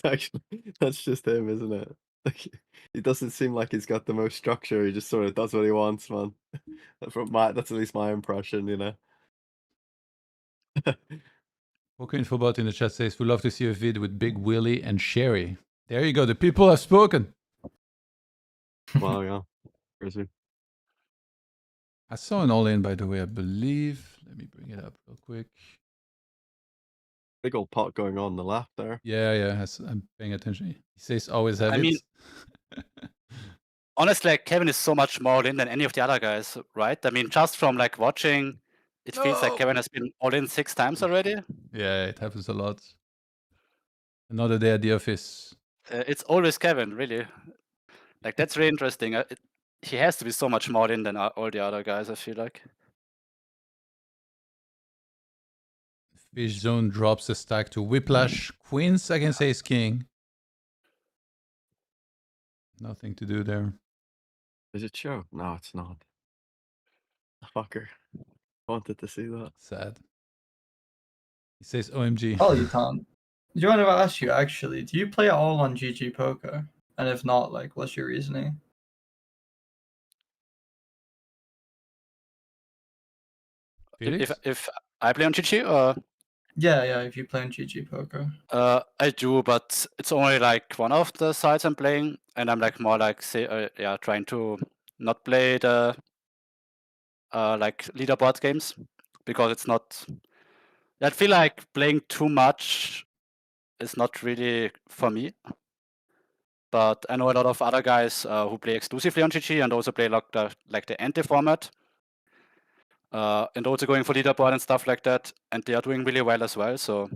That's just him, isn't it? Like, he doesn't seem like he's got the most structure. He just sort of does what he wants, man. That's at least my impression, Poker Infobot in the chat says, we'd love to see a vid with Big Willie and Sherry. There you go. The people have spoken. Wow, yeah. Crazy. I saw an all-in, by the way, I believe. Let me bring it up real quick. Big old pot going on the left there. Yeah. I'm paying attention. He says always have I it. mean, honestly, like Kevin is so much more all in than any of the other guys, right? I mean, just from like watching, it feels like No. Kevin has been all in 6 times already. Yeah, it happens a lot. Another day at the office. It's always Kevin, really. Like, that's really interesting. He has to be so much more in than all the other guys, I feel like. Fish Zone drops a stack to Whiplash. Queens against Ace King. Nothing to do there. Is it show? No, it's not. Fucker. Wanted to see that. Sad. He says OMG. Oh, you can't. Do you want to ask you actually? Do you play it all on GG Poker? And if not, like, what's your reasoning? Felix? If I play on GG, or Yeah, if you play on GG Poker. I do, but it's only like one of the sites I'm playing, and I'm like more like trying to not play the like leaderboard games because it's not. I feel like playing too much is not really for me. But I know a lot of other guys who play exclusively on GG and also play like the anti format. And also going for leaderboard and stuff like that, and they are doing really well as well. So,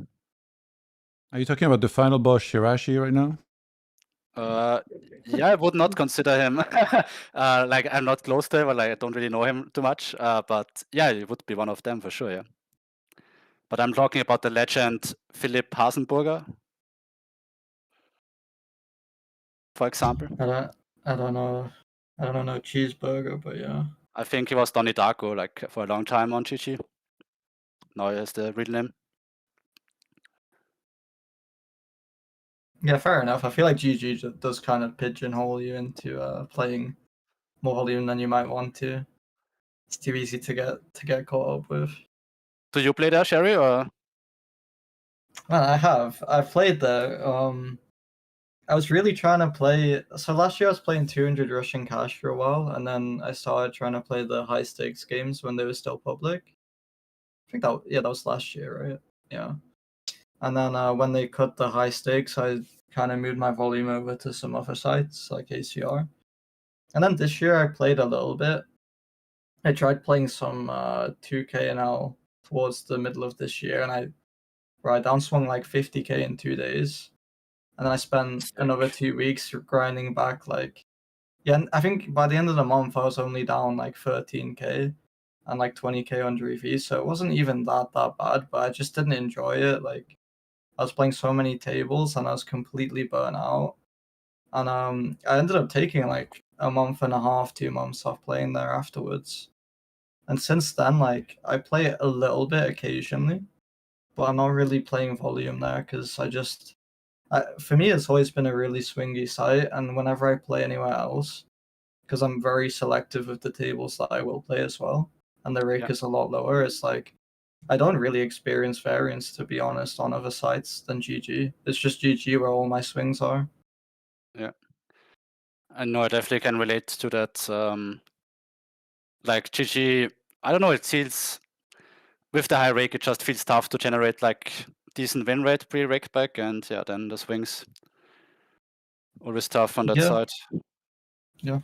Are you talking about the final boss Shirashi right now? yeah, I would not consider him. Like, I'm not close to him, or like I don't really know him too much. But yeah, it would be one of them for sure. Yeah. But I'm talking about the legend Philipp Hasenburger, for example. I don't know cheeseburger, but yeah. I think he was Donnie Darko like for a long time on GG. Now he has the real name. Yeah, fair enough. I feel like GG does kind of pigeonhole you into playing more volume than you might want to. It's too easy to get caught up with. Do you play there, Sherry, or? Well, I have. I've played there. I was really trying to play. So last year I was playing 200 Russian cash for a while, and then I started trying to play the high stakes games when they were still public. I think that was last year, right? Yeah. And then when they cut the high stakes, I kind of moved my volume over to some other sites like ACR. And then this year I played a little bit. I tried playing some 2K now towards the middle of this year, and I downswung like 50K in 2 days. And then I spent another 2 weeks grinding back like, yeah, I think by the end of the month I was only down like 13K and like 20K under EV, so it wasn't even that bad, but I just didn't enjoy it. Like, I was playing so many tables and I was completely burnt out. And I ended up taking like a month and a half, 2 months off playing there afterwards. And since then, like, I play it a little bit occasionally, but I'm not really playing volume there because for me, it's always been a really swingy site, and whenever I play anywhere else, because I'm very selective of the tables that I will play as well, and the rake is a lot lower, it's like I don't really experience variance, to be honest, on other sites than GG. It's just GG where all my swings are. Yeah. I know I definitely can relate to that. Like GG, I don't know, it feels, with the high rake, it just feels tough to generate like decent win rate pre-rake back, and yeah, then the swings always tough on that side. Yeah.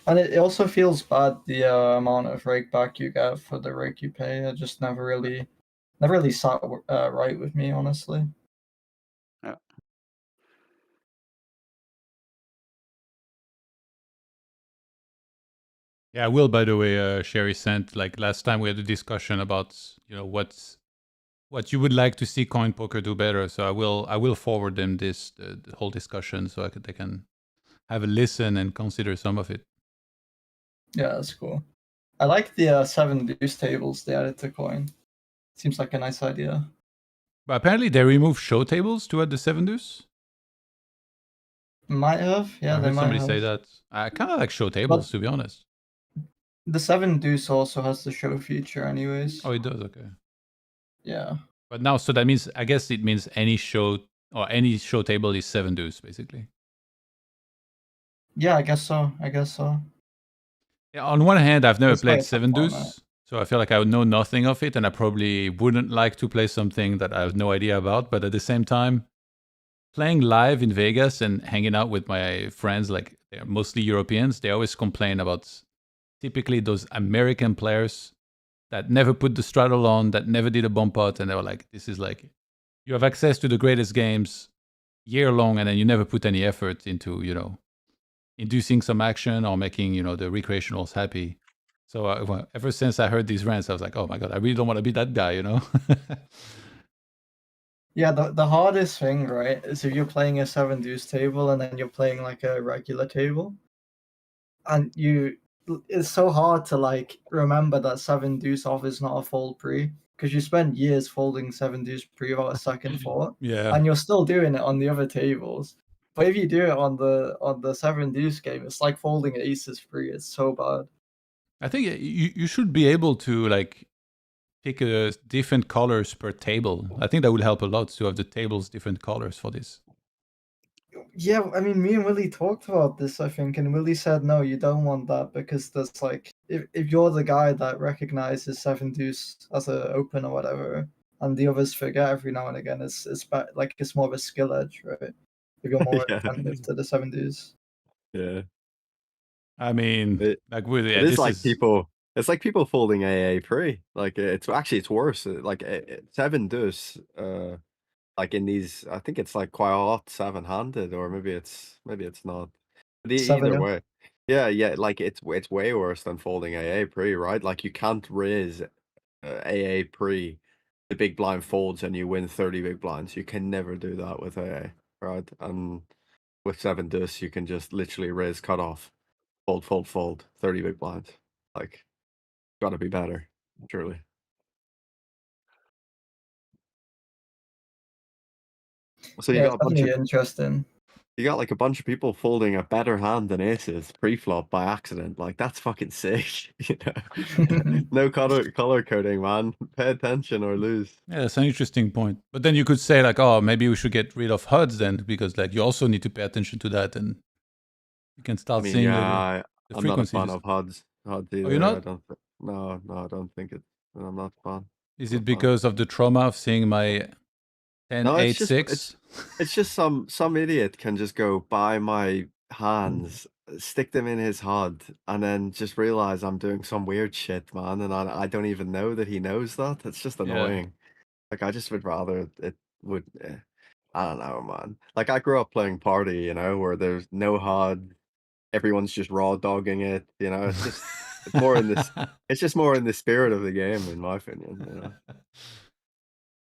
And it also feels bad, the amount of rake back you get for the rake you pay. It just never really sat right with me, honestly. Yeah. Yeah, I will, by the way, Sherry sent, like last time we had a discussion about, you know, what you would like to see CoinPoker do better. So I will forward them the whole discussion so they can have a listen and consider some of it. Yeah, that's cool. I like the 7 deuce tables they added to Coin. Seems like a nice idea. But apparently they removed show tables to add the 7 deuce. Might have, yeah. I They heard might somebody have. say that. I kind of like show tables, to be honest. The 7 deuce also has the show feature, anyways. Oh, it does. Okay. Yeah. But now, so that means, I guess it means any show or any show table is 7 deuce, basically. Yeah, I guess so. Yeah, on one hand, I've never That's why played it's 7 fun, deuce, right? so I feel like I would know nothing of it, and I probably wouldn't like to play something that I have no idea about. But at the same time, playing live in Vegas and hanging out with my friends, like they're mostly Europeans, they always complain about typically those American players that never put the straddle on, that never did a bump out, and they were like, this is like you have access to the greatest games year long, and then you never put any effort into, inducing some action or making, the recreationals happy. So well, ever since I heard these rants, I was like, oh my God, I really don't want to be that guy, Yeah, the hardest thing, right, is if you're playing a 7 deuce table and then you're playing like a regular table, and it's so hard to like remember that 7 deuce off is not a fold pre, because you spend years folding 7 deuce pre without a second thought, Yeah. and you're still doing it on the other tables. But if you do it on the 7 deuce game, it's like folding aces pre. It's so bad. I think you should be able to like pick different colors per table. I think that would help a lot to have the tables different colors for this. Yeah, I mean, me and Willie talked about this, I think, and Willie said, no, you don't want that, because there's like, if you're the guy that recognizes 7 deuce as an open or whatever, and the others forget every now and again, it's like it's more of a skill edge, right? If you're more Yeah. attentive to the 7 deuce. Yeah. I mean, like with It is like people. It's like people folding AA pre. Like it's worse. Like 7 deuce. Like in these, I think it's like quite a lot 7-handed, or maybe it's not. But either way, yeah. Like it's way worse than folding AA pre, right? Like you can't raise AA pre the big blind folds and you win 30 big blinds. You can never do that with AA, right? And with 7 deuce, you can just literally raise cutoff, fold, 30 big blinds. Like, gotta be better, surely. So you got a bunch of interesting. You got like a bunch of people folding a better hand than aces pre-flop by accident. Like that's fucking sick, No color coding, man. Pay attention or lose. Yeah, that's an interesting point. But then you could say like, oh, maybe we should get rid of HUDs then, because like you also need to pay attention to that, and you can start seeing the I'm not a frequencies. fan of HUDs. HUDs either. Oh, you're not? No, I don't think it. I'm not a fan. Is it because of the trauma of seeing my 10, No, 8, 6? It's just some idiot can just go buy my hands, stick them in his HUD, and then just realize I'm doing some weird shit, man, and I don't even know that he knows that. It's just annoying. Like I just would rather it would. I don't know, man. Like I grew up playing party, where there's no HUD, everyone's just raw dogging it. It's just more in this. It's just more in the spirit of the game, in my opinion.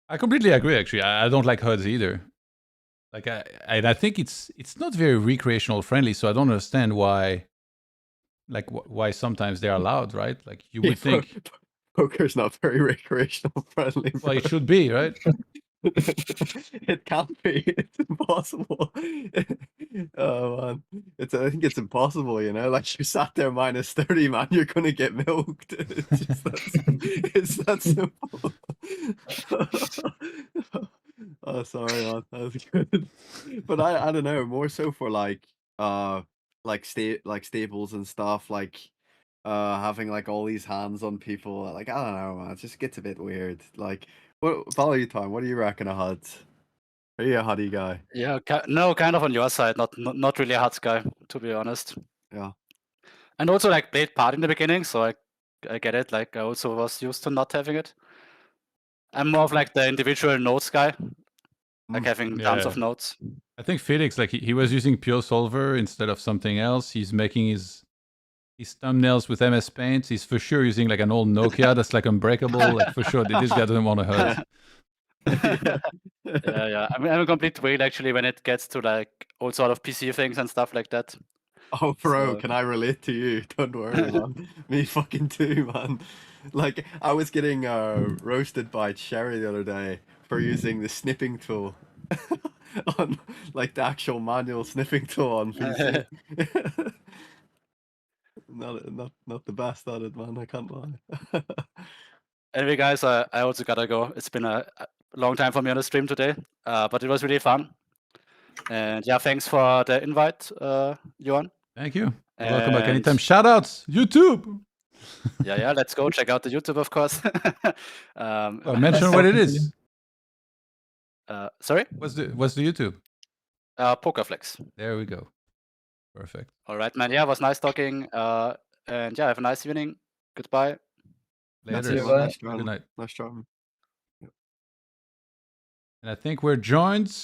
I completely agree. Actually, I don't like HUDs either. Like I think it's not very recreational friendly. So I don't understand why. Like why sometimes they're allowed, right? Like you would think poker's not very recreational friendly. Bro. Well, it should be, right? It can't be. It's impossible. Oh man, I think it's impossible. Like you sat there minus 30, man. You're gonna get milked. It's that simple. Oh, sorry, man. That was good. But I don't know. More so for like staples and stuff. Like having like all these hands on people. Like I don't know, man. It just gets a bit weird. Like. Value time. What do you reckon of HUDs? Are you a HUDdy guy? Yeah, no, kind of on your side. Not really a HUDs guy, to be honest. Yeah. And also like played part in the beginning, so I get it. Like I also was used to not having it. I'm more of like the individual notes guy, like having tons of notes. I think Felix, like he was using Pure Solver instead of something else. He's making his thumbnails with MS Paint. He's for sure using like an old Nokia that's like unbreakable. Like for sure, this guy doesn't want to hurt. Yeah. I mean, I'm a complete whale actually when it gets to like all sort of PC things and stuff like that. Oh, bro, can I relate to you? Don't worry, man. Me fucking too, man. Like I was getting roasted by Cherry the other day for using the snipping tool on like the actual manual snipping tool on PC. Not the best at it, man. I can't lie. Anyway, guys, I also gotta go. It's been a long time for me on the stream today, but it was really fun. And yeah, thanks for the invite, Johan. Thank you. Welcome back anytime. Shoutouts, YouTube. Yeah. Let's go check out the YouTube, of course. Mention what it is. Sorry. What's the YouTube? PokerFlex. There we go. Perfect. All right, man. Yeah, it was nice talking. And yeah, have a nice evening. Goodbye. Later. Nice Good night. Nice job. And I think we're joined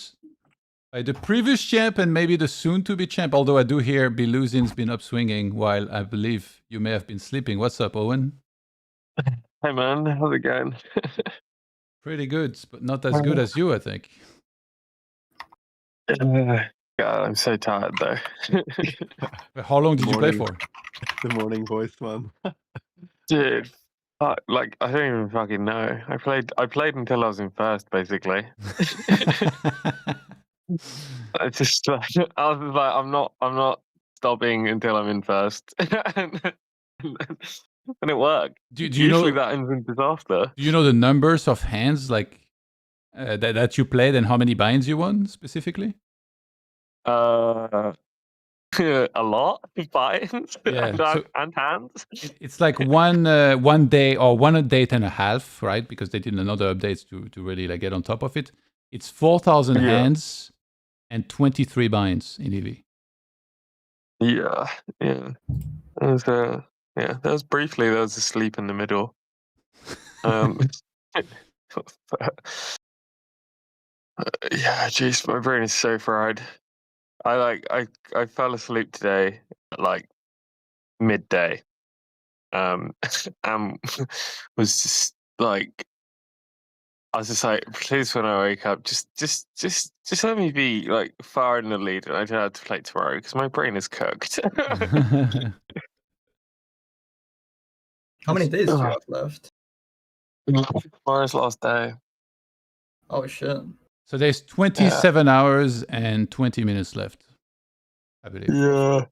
by the previous champ and maybe the soon-to-be champ, although I do hear Biluzin's been upswinging while I believe you may have been sleeping. What's up, Owen? Hey man, how's it going? Pretty good, but not as good as you, I think. God, I'm so tired though. How long did you play for? The morning voice, man. Dude, like I don't even fucking know. I played until I was in first, basically. I just like, I was like, I'm not stopping until I'm in first, and it worked. do you Usually know that ends in disaster. Do you know the numbers of hands like that you played and how many binds you won specifically? A lot of buy-ins Yeah, and hands. It's like one day or 1 date and a half, right? Because they did another updates to really like get on top of it. It's 4,000 Yeah. hands and 23 binds in EV. Yeah. There was briefly there was a sleep in the middle. Yeah, jeez, my brain is so fried. I fell asleep today at like midday. And was just like, I was just like, please, when I wake up, just let me be like far in the lead, and I don't have to play tomorrow because my brain is cooked. How many days do you have left? Tomorrow's last day. Oh shit. So there's 27 hours and 20 minutes left, I believe. Yeah.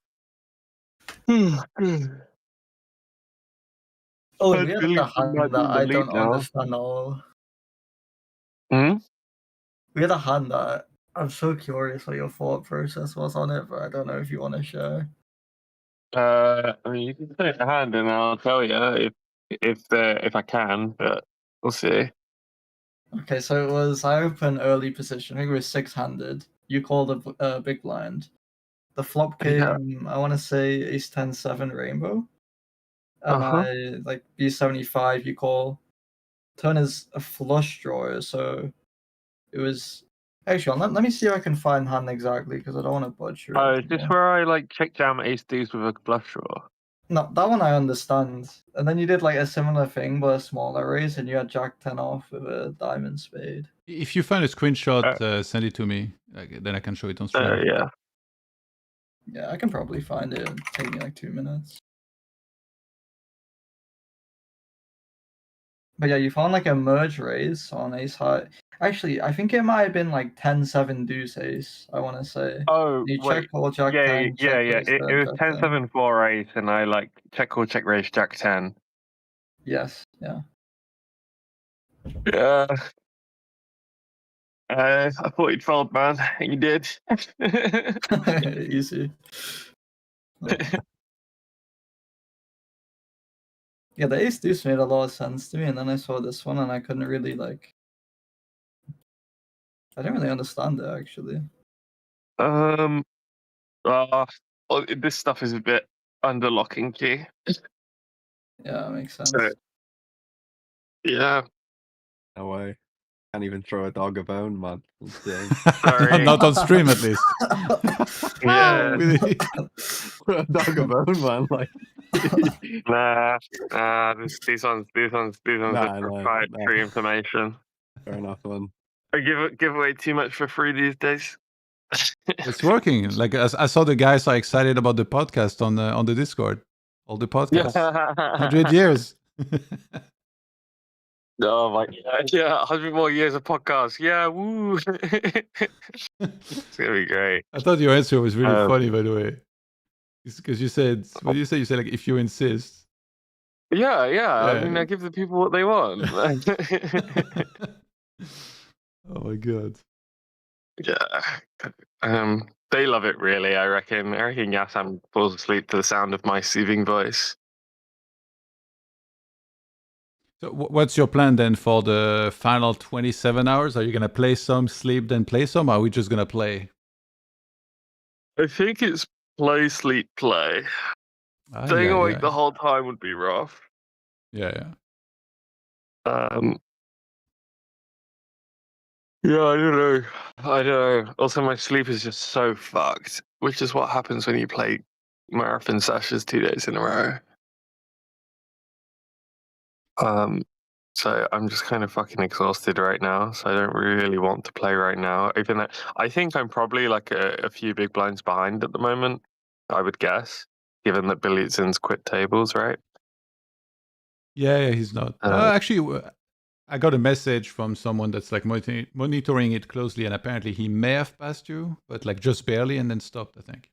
Oh, I we had believe a you might hand be in that the I lead don't now. understand all. Hmm? We had a hand that I'm so curious what your thought process was on it, but I don't know if you want to share. I mean, you can take a hand and I'll tell you if I can, but we'll see. Okay, so it was I opened early position. I think it was 6-handed. You called a big blind. The flop came, I want to say ace 10-7 rainbow, and I like B75. You call. Turn is a flush drawer, so it was. Actually, let me see if I can find hand exactly because I don't want to butcher it. Oh, is this where I like check jam ace deuce with a bluff draw? No, that one I understand. And then you did like a similar thing but a smaller raise, and you had Jack 10 off with a diamond spade. If you find a screenshot, send it to me. Then I can show it on stream. Yeah. Yeah, I can probably find it. It'll take me like 2 minutes. But yeah, you found like a merge raise on ace high. Actually, I think it might have been like 10-7 deuce ace, I want to say. Oh, You wait. check call Jack 10. Yeah. Check raise It was Jack 10. 10-7 4 ace, and I like check call check raise Jack 10. Yes, yeah. Yeah. I thought you'd fold, man. You did. Easy. Yeah, the ace deuce made a lot of sense to me, and then I saw this one and I couldn't really like. I didn't really understand it actually. This stuff is a bit under lock and key. Yeah, it makes sense. So, yeah. No way. Can't even throw a dog a bone, man. Sorry. Not on stream, at least. Yeah. Throw a dog a bone, man. Like, Nah. These ones are proprietary information. Fair enough, man. I give away too much for free these days. It's working. Like I saw the guys are excited about the podcast on the Discord. All the podcasts. 100 years. Oh my god! Yeah, 100 more years of podcasts. Yeah, woo! It's gonna be great. I thought your answer was really funny, by the way, because you said, what did you say? You said like, if you insist. Yeah. I mean, I give the people what they want. Oh my god. Yeah. They love it, really. I reckon Yassam falls asleep to the sound of my soothing voice. So what's your plan then for the final 27 hours? Are you going to play some, sleep, then play some? Or are we just going to play? I think it's play, sleep, play. Staying awake the whole time would be rough. Yeah. Yeah, I don't know. I don't know. Also, my sleep is just so fucked, which is what happens when you play marathon sessions 2 days in a row. So I'm just kind of fucking exhausted right now. So I don't really want to play right now. Even though I think I'm probably like a few big blinds behind at the moment, I would guess, given that Biluzin's quit tables, right? Yeah, he's not. Actually, I got a message from someone that's like monitoring it closely, and apparently he may have passed you, but like just barely, and then stopped, I think.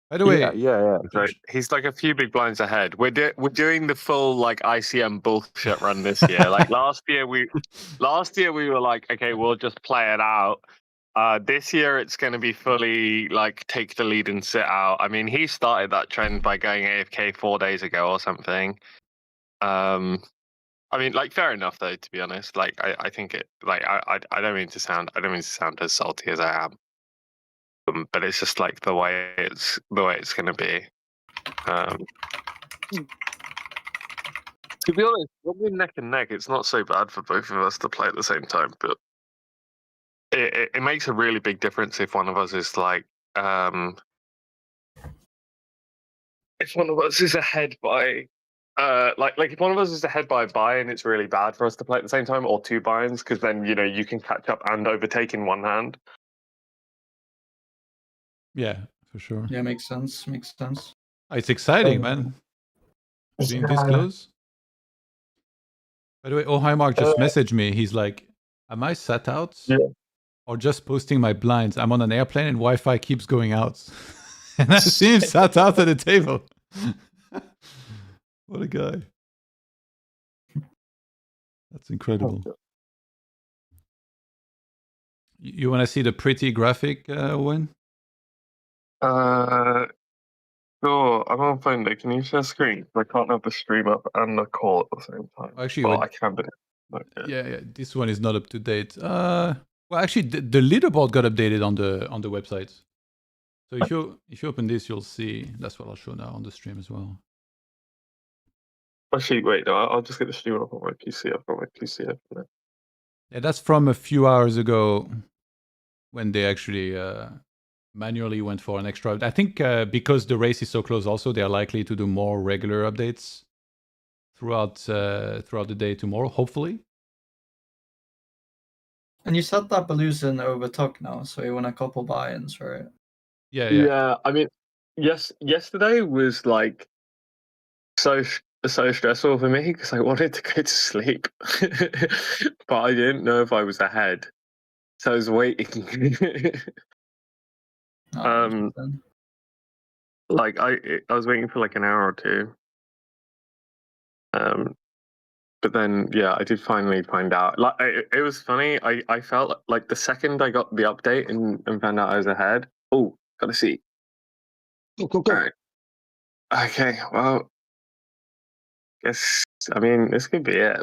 By the way, yeah. Right. He's like a few big blinds ahead. We're doing the full like ICM bullshit run this year. Like last year we were like, okay, we'll just play it out. This year it's going to be fully like take the lead and sit out. I mean, he started that trend by going AFK 4 days ago or something. I mean, like, fair enough though. To be honest, like, I think it. Like, I don't mean to sound as salty as I am, but it's just like the way it's going to be. To be honest, when we're neck and neck, it's not so bad for both of us to play at the same time. But it makes a really big difference if one of us is like, if one of us is ahead by. Like if one of us is ahead by a buy and it's really bad for us to play at the same time, or 2 buy-ins, because then you can catch up and overtake in one hand. Yeah, for sure. Yeah, makes sense. Makes sense. It's exciting, man. Being this close. By the way, Oh Hi Mark just messaged me. He's like, "Am I sat out or just posting my blinds? I'm on an airplane and Wi-Fi keeps going out." And I see him sat out at the table. What a guy. That's incredible. You want to see the pretty graphic, Owen? Sure. I'm on phone day. Can you share screen? I can't have the stream up and the call at the same time. Actually, well, I can, but yeah, this one is not up to date. Well, actually, the leaderboard got updated on the website. So if you open this, you'll see. That's what I'll show now on the stream as well. Actually, wait, no, I'll just get the stream up on my PC. I've got my PC open. Yeah, that's from a few hours ago when they actually manually went for an extra. I think because the race is so close, also they are likely to do more regular updates throughout the day tomorrow, hopefully. And you said that Biluzin overtook now, so he won a couple buy-ins, right? Yeah. I mean, yesterday was like so stressful for me because I wanted to go to sleep, but I didn't know if I was ahead, so I was waiting. Like I was waiting for like an hour or two. But then, yeah, I did finally find out. Like, it was funny. I felt like the second I got the update and found out I was ahead. Oh, gotta see. Go. All right. Okay, well, I mean, this could be it.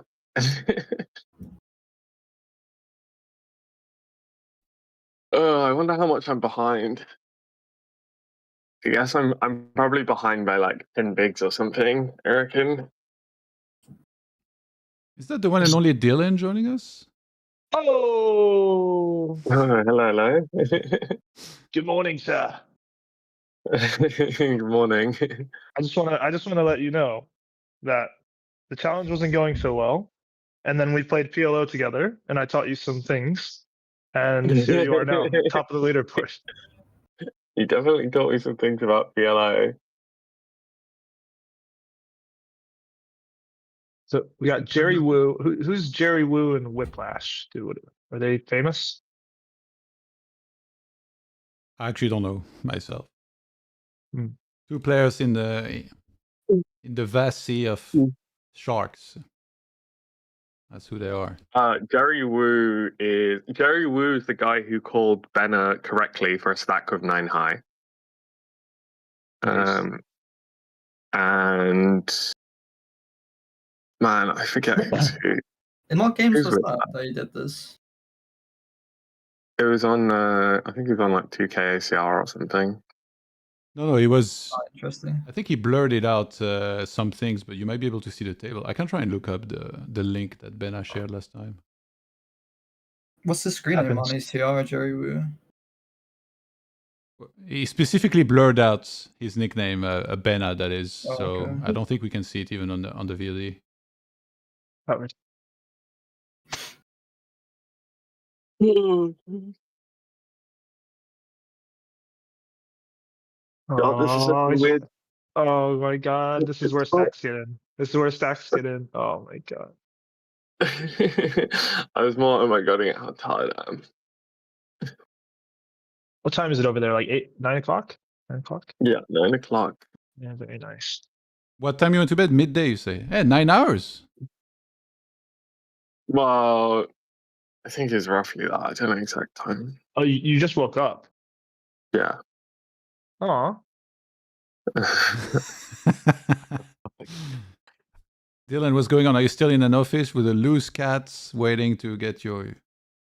Oh, I wonder how much I'm behind. I guess I'm probably behind by like 10 bigs or something, I reckon. Is that the one and only Dylan joining us? Oh, hello. Good morning, sir. Good morning. I just want to let you know that the challenge wasn't going so well, and then we played PLO together, and I taught you some things, and here you are now, top of the leaderboard. You definitely taught me some things about PLO. So we got Jerry Wu. Who's Jerry Wu and Whiplash? Are they famous? I actually don't know myself. 2 players in the vast sea of sharks. That's who they are. Jerry Wu is the guy who called Benner correctly for a stack of 9 high. Nice. And man, I forget who. In what games was that you did this? It was on, I think it was on like 2K ACR or something. No, he was. Interesting. I think he blurred it out some things, but you might be able to see the table. I can try and look up the link that Benna shared last time. What's the screen name Happens. on his Tiara, Jerry Wu? He specifically blurred out his nickname, Bena, that is. Oh, So okay. I don't think we can see it even on the VOD. God, this is such a weird. Oh my god, this is where stacks get in. This is where stacks get in. Oh my god. I was more, oh my god, how tired I am. What time is it over there? Like 9 o'clock? 9 o'clock? Yeah, 9 o'clock. Yeah, very nice. What time you went to bed? Midday, you say? Hey, 9 hours. Well, I think it's roughly that. I don't know exact time. Oh, you just woke up? Yeah. Aw. Dylan, what's going on? Are you still in an office with the loose cats waiting to get your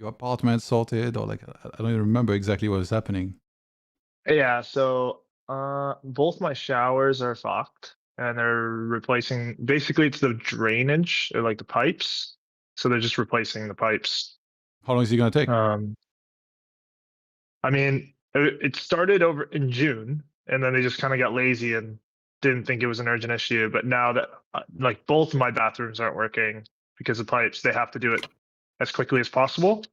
apartment sorted? Or like, I don't even remember exactly what was happening. Yeah, so both my showers are fucked and they're replacing, basically it's the drainage, or like the pipes. So they're just replacing the pipes. How long is it going to take? I mean, it started over in June and then they just kind of got lazy and didn't think it was an urgent issue. But now that like both of my bathrooms aren't working because of pipes, they have to do it as quickly as possible.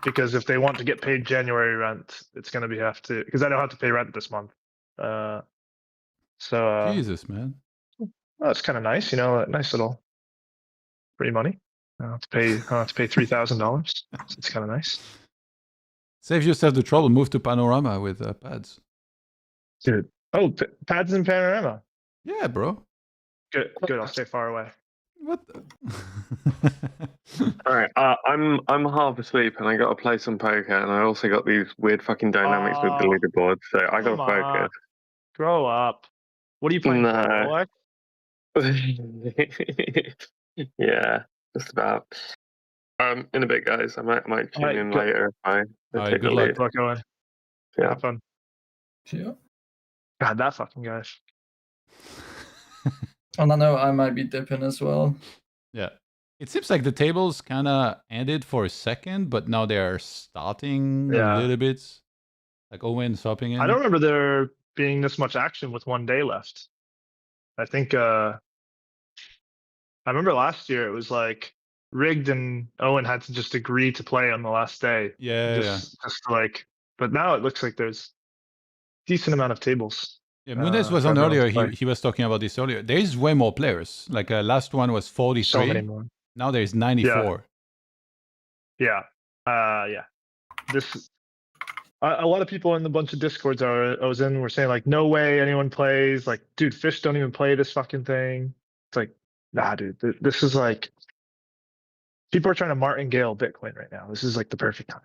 Because if they want to get paid January rent, it's going to be because I don't have to pay rent this month. Jesus, man. Well, it's kind of nice, you know, nice little free money. I don't have to pay $3,000. So it's kind of nice. Save yourself the trouble. Move to Panorama with pads. Dude. Oh, pads in Panorama. Yeah, bro. Good. I'll stay far away. What? All right. I'm half asleep and I got to play some poker and I also got these weird fucking dynamics with the leaderboard. So I got to focus. Grow up. What are you playing? No. Yeah, just about. In a bit, guys. I might tune in later if I take the lead. Good luck, Owen. Yeah. Have fun. Yeah. God, that fucking guy. On that note, I might be dipping as well. Yeah. It seems like the tables kind of ended for a second, but now they are starting a little bit. Like Owen's hopping in. I don't remember there being this much action with 1 day left. I think I remember last year it was like rigged and Owen had to just agree to play on the last day. Just like, but now it looks like there's decent amount of tables. Yeah, Muniz was on earlier. He was talking about this earlier. There is way more players. Like last one was 43. So many more. Now there's 94. Yeah. This a lot of people in the bunch of Discords I was in were saying like, no way anyone plays. Like, dude, fish don't even play this fucking thing. It's like, nah, dude. This is like, people are trying to martingale Bitcoin right now. This is like the perfect time.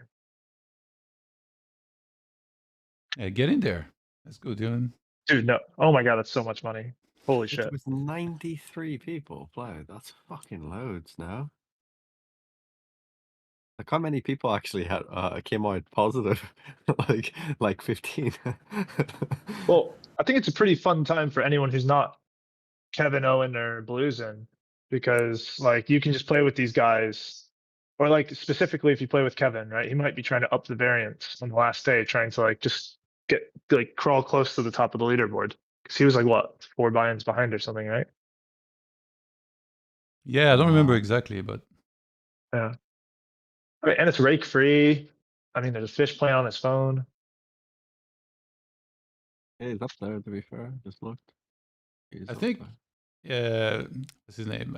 Yeah, get in there. Let's go, Dylan. Dude, no. Oh my god, that's so much money. Holy shit. It was 93 people played. That's fucking loads now. Like how many people actually had came out positive? like 15. Well, I think it's a pretty fun time for anyone who's not Kevin, Owen, or Biluzin, because like you can just play with these guys, or like specifically if you play with Kevin, right? He might be trying to up the variance on the last day, trying to like just crawl close to the top of the leaderboard, because he was like what 4 Buyins behind or something, right? Yeah, I don't remember exactly, but yeah. I mean, and it's rake free. I mean, there's a fish playing on his phone. Hey, he's up there, to be fair. Just looked. I think, what's his name?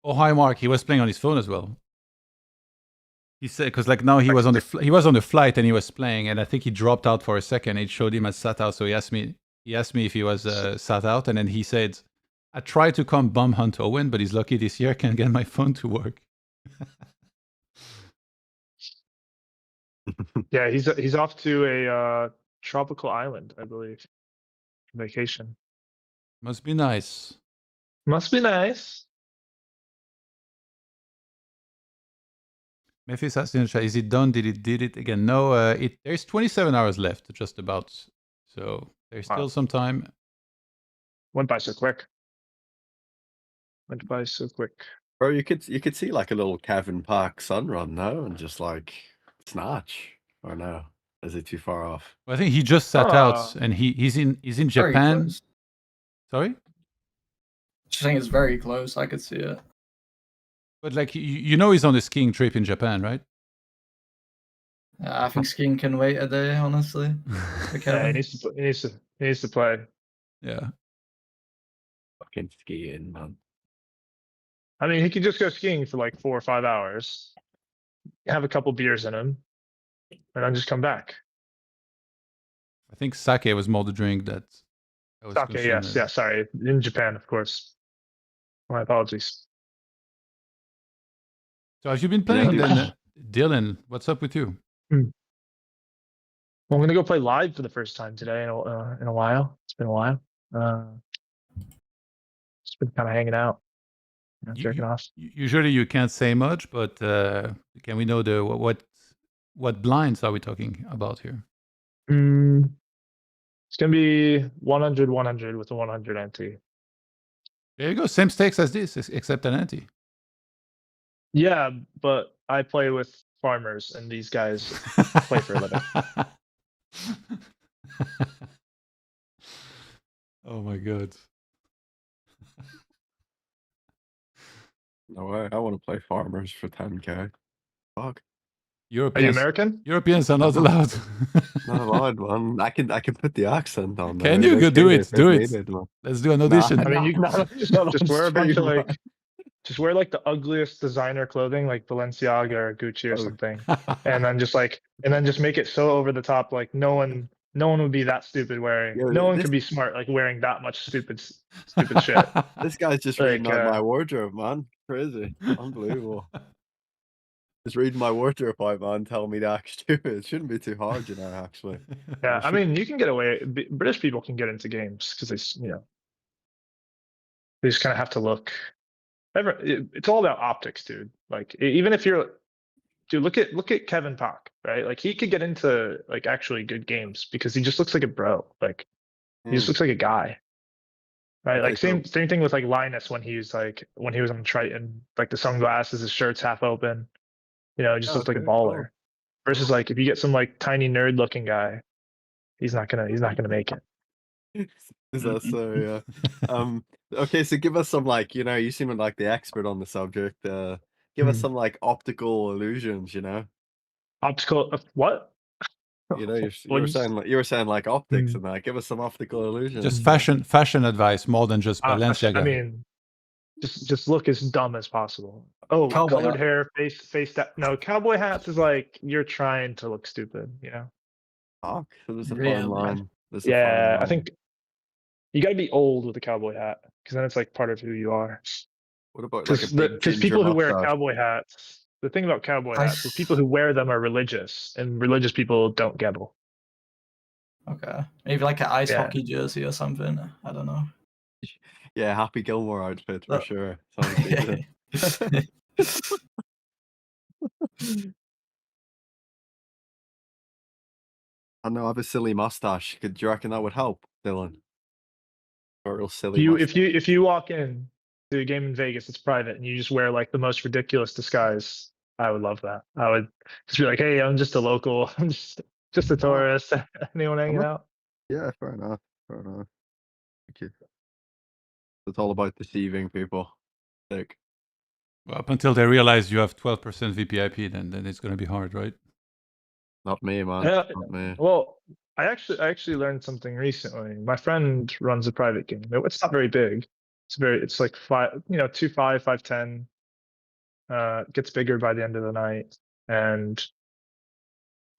Oh, hi, Mark. He was playing on his phone as well. He said, because like now he was on the flight and he was playing, and I think he dropped out for a second. It showed him as sat out, so he asked me if he was sat out, and then he said, "I tried to come bum hunt Owen, but he's lucky this year I can get my phone to work." Yeah, he's off to a tropical island, I believe. Vacation. Must be nice. Must be nice. Memphis asked in the chat, is it done? Did it again? No, there's 27 hours left, just about. So there's still some time. Went by so quick. Bro, you could see like a little Kevin Park sun run now and just like snatch, or no? Is it too far off? Well, I think he just sat out, and he's in Very Japan. close. Sorry, Just saying it's very close. I could see it. but like you know, he's on a skiing trip in Japan, right? I think skiing can wait a day, honestly. For Yeah, Kevin. he needs to play. Yeah. Fucking skiing, man. I mean, he could just go skiing for like 4 or 5 hours, have a couple beers in him, and then just come back. I think sake was more the drink that I was Sake, consuming. yes, yeah, sorry. In Japan, of course. My apologies. So have you been playing then, Dylan? What's up with you? Well, I'm gonna go play live for the first time today in a while. It's been a while. Just been kind of hanging out, jerking off. Usually you can't say much, but can we know the what blinds are we talking about here? It's gonna be 100-100 with a 100 ante. There you go, same stakes as this, except an ante. Yeah, but I play with farmers, and these guys play for a living. Oh my god. No way. I want to play farmers for 10k. Fuck. Are you Europeans, American? Europeans are not allowed. Not allowed, man. I can put the accent on. Can there. you go do it? If Do it. needed, man. Let's do an audition. I mean, you No, just wear a bunch of stream, like, just wear like the ugliest designer clothing, like Balenciaga or Gucci or something, and then just make it so over the top, like no one would be that stupid wearing. Yo, No one this- could be smart like wearing that much stupid shit. This guy's just Like, reading out my wardrobe, man. Crazy. Unbelievable. Just reading my wardrobe out, man. Telling me to act stupid. It shouldn't be too hard, you know, actually. Yeah, I mean, you can get away. British people can get into games because they just kind of have to look. It's all about optics, dude. Like even if you're, dude, look at Kevin Park, right? Like he could get into like actually good games because he just looks like a bro. Like he just looks like a guy, right? Okay, Like same thing with like Linus when he was on Triton, like the sunglasses, his shirt's half open. You know, he just looks like a Okay, baller. cool. Versus like if you get some like tiny nerd looking guy, he's not gonna make it. Is that so? Yeah. Okay, so give us some like, you know, you seem like the expert on the subject. Give us some like optical illusions, you know. Optical what? You know, you What were is- saying like optics and that. Give us some optical illusions. Just fashion advice more than just Balenciaga. I mean, just look as dumb as possible. Oh, Cowboy colored hat. hair, face that. No, cowboy hats is like you're trying to look stupid, you know? Fuck, so there's a Really? fine line. There's a fine Yeah, I line. think you got to be old with a cowboy hat because then it's like part of who you are. What about like a big Because ginger people who wear mustache? cowboy hats, the thing about cowboy hats is people who wear them are religious, and religious people don't gamble. Okay. Maybe like an ice Yeah. hockey jersey or something. I don't know. Yeah, Happy Gilmore outfit for Oh. sure. Sounds decent. I know I have a silly mustache. Do you reckon that would help, Dylan? Or a real silly mustache. If you walk in to a game in Vegas, it's private, and you just wear like the most ridiculous disguise, I would love that. I would just be like, hey, I'm just a local. I'm just a tourist. Anyone hanging out? Yeah, fair enough. Fair enough. Thank you. It's all about deceiving people. Like, Well, up until they realize you have 12% VPIP, then it's going to be hard, right? not me, man. Yeah, Not me. well, I actually learned something recently. My friend runs a private game. It's not very big. It's like 2.5, 5.10. Gets bigger by the end of the night. And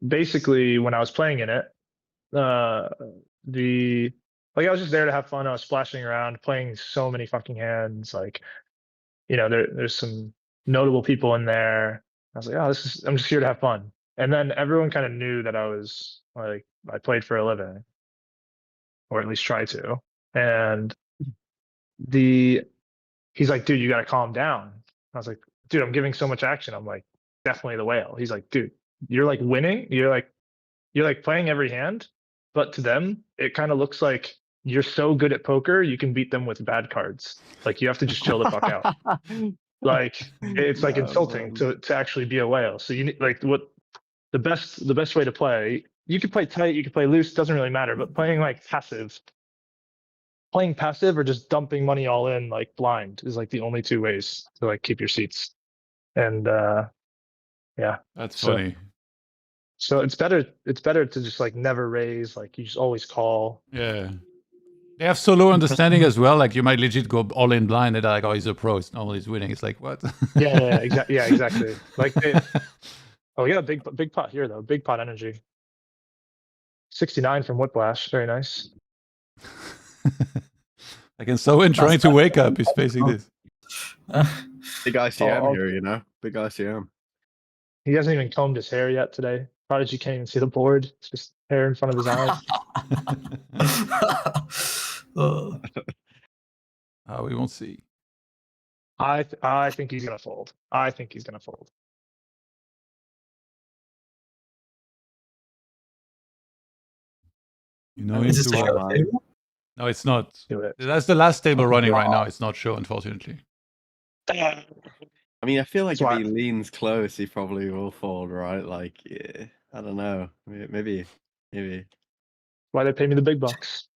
basically, when I was playing in it, I was just there to have fun. I was splashing around, playing so many fucking hands. Like, there's some notable people in there. I was like, I'm just here to have fun. And then everyone kind of knew that I was like, I played for a living, or at least try to. And he's like, dude, you got to calm down. I was like, dude, I'm giving so much action. I'm like, definitely the whale. He's like, dude, you're like winning. You're like playing every hand, but to them, it kind of looks like you're so good at poker, you can beat them with bad cards. Like you have to just chill the fuck out. Like it's like Oh, insulting man. to actually be a whale. So you need like what the best way to play. You could play tight, you could play loose, doesn't really matter. But playing passive or just dumping money all in like blind is like the only two ways to like keep your seats. And yeah, That's so funny. so it's better to just like never raise, like you just always call. Yeah. They have so low understanding as well. Like you might legit go all in blind and they're like, oh, he's a pro. It's normally he's winning. It's like, what? Yeah, exactly. Like oh yeah, big pot here though. Big pot energy. 69 from Whiplash. Very nice. Like, and Sowen trying to wake up is facing this. Big ICM Oh, here, you know? Big ICM. he hasn't even combed his hair yet today. Prodigy can't even see the board. It's just hair in front of his eyes. We won't see. I think he's gonna fold. You know, Is into this show what? table? No, it's not. Do it. That's the last table running right now. It's not show, unfortunately. I mean, I feel like That's why- if he leans close, he probably will fold, right? Like, yeah, I don't know. Maybe. Why they pay me the big bucks?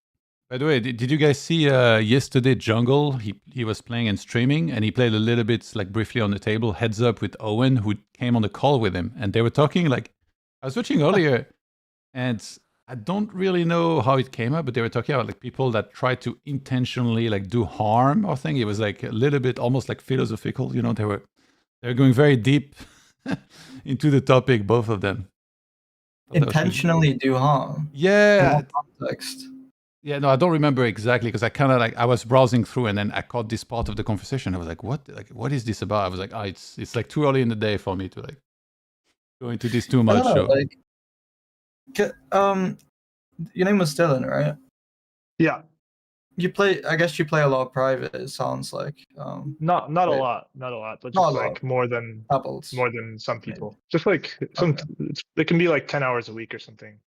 By the way, did you guys see yesterday Jungle? He was playing and streaming, and he played a little bit, like briefly on the table, heads up with Owen, who came on the call with him, and they were talking like I was watching earlier, and I don't really know how it came up, but they were talking about like people that try to intentionally like do harm or thing. It was like a little bit almost like philosophical, you know. They were going very deep into the topic, both of them. Intentionally do harm. Yeah. Context. Yeah, no, I don't remember exactly because I kind of like I was browsing through and then I caught this part of the conversation. I was like, "What? Like, what is this about?" I was like, "Ah, it's like too early in the day for me to like go into this too much." So. Like, your name was Dylan, right? Yeah. I guess you play a lot of private. It sounds like. Not a wait. lot, but Not just a like more than Doubles. some people. Just like some, it can be like 10 hours a week or something.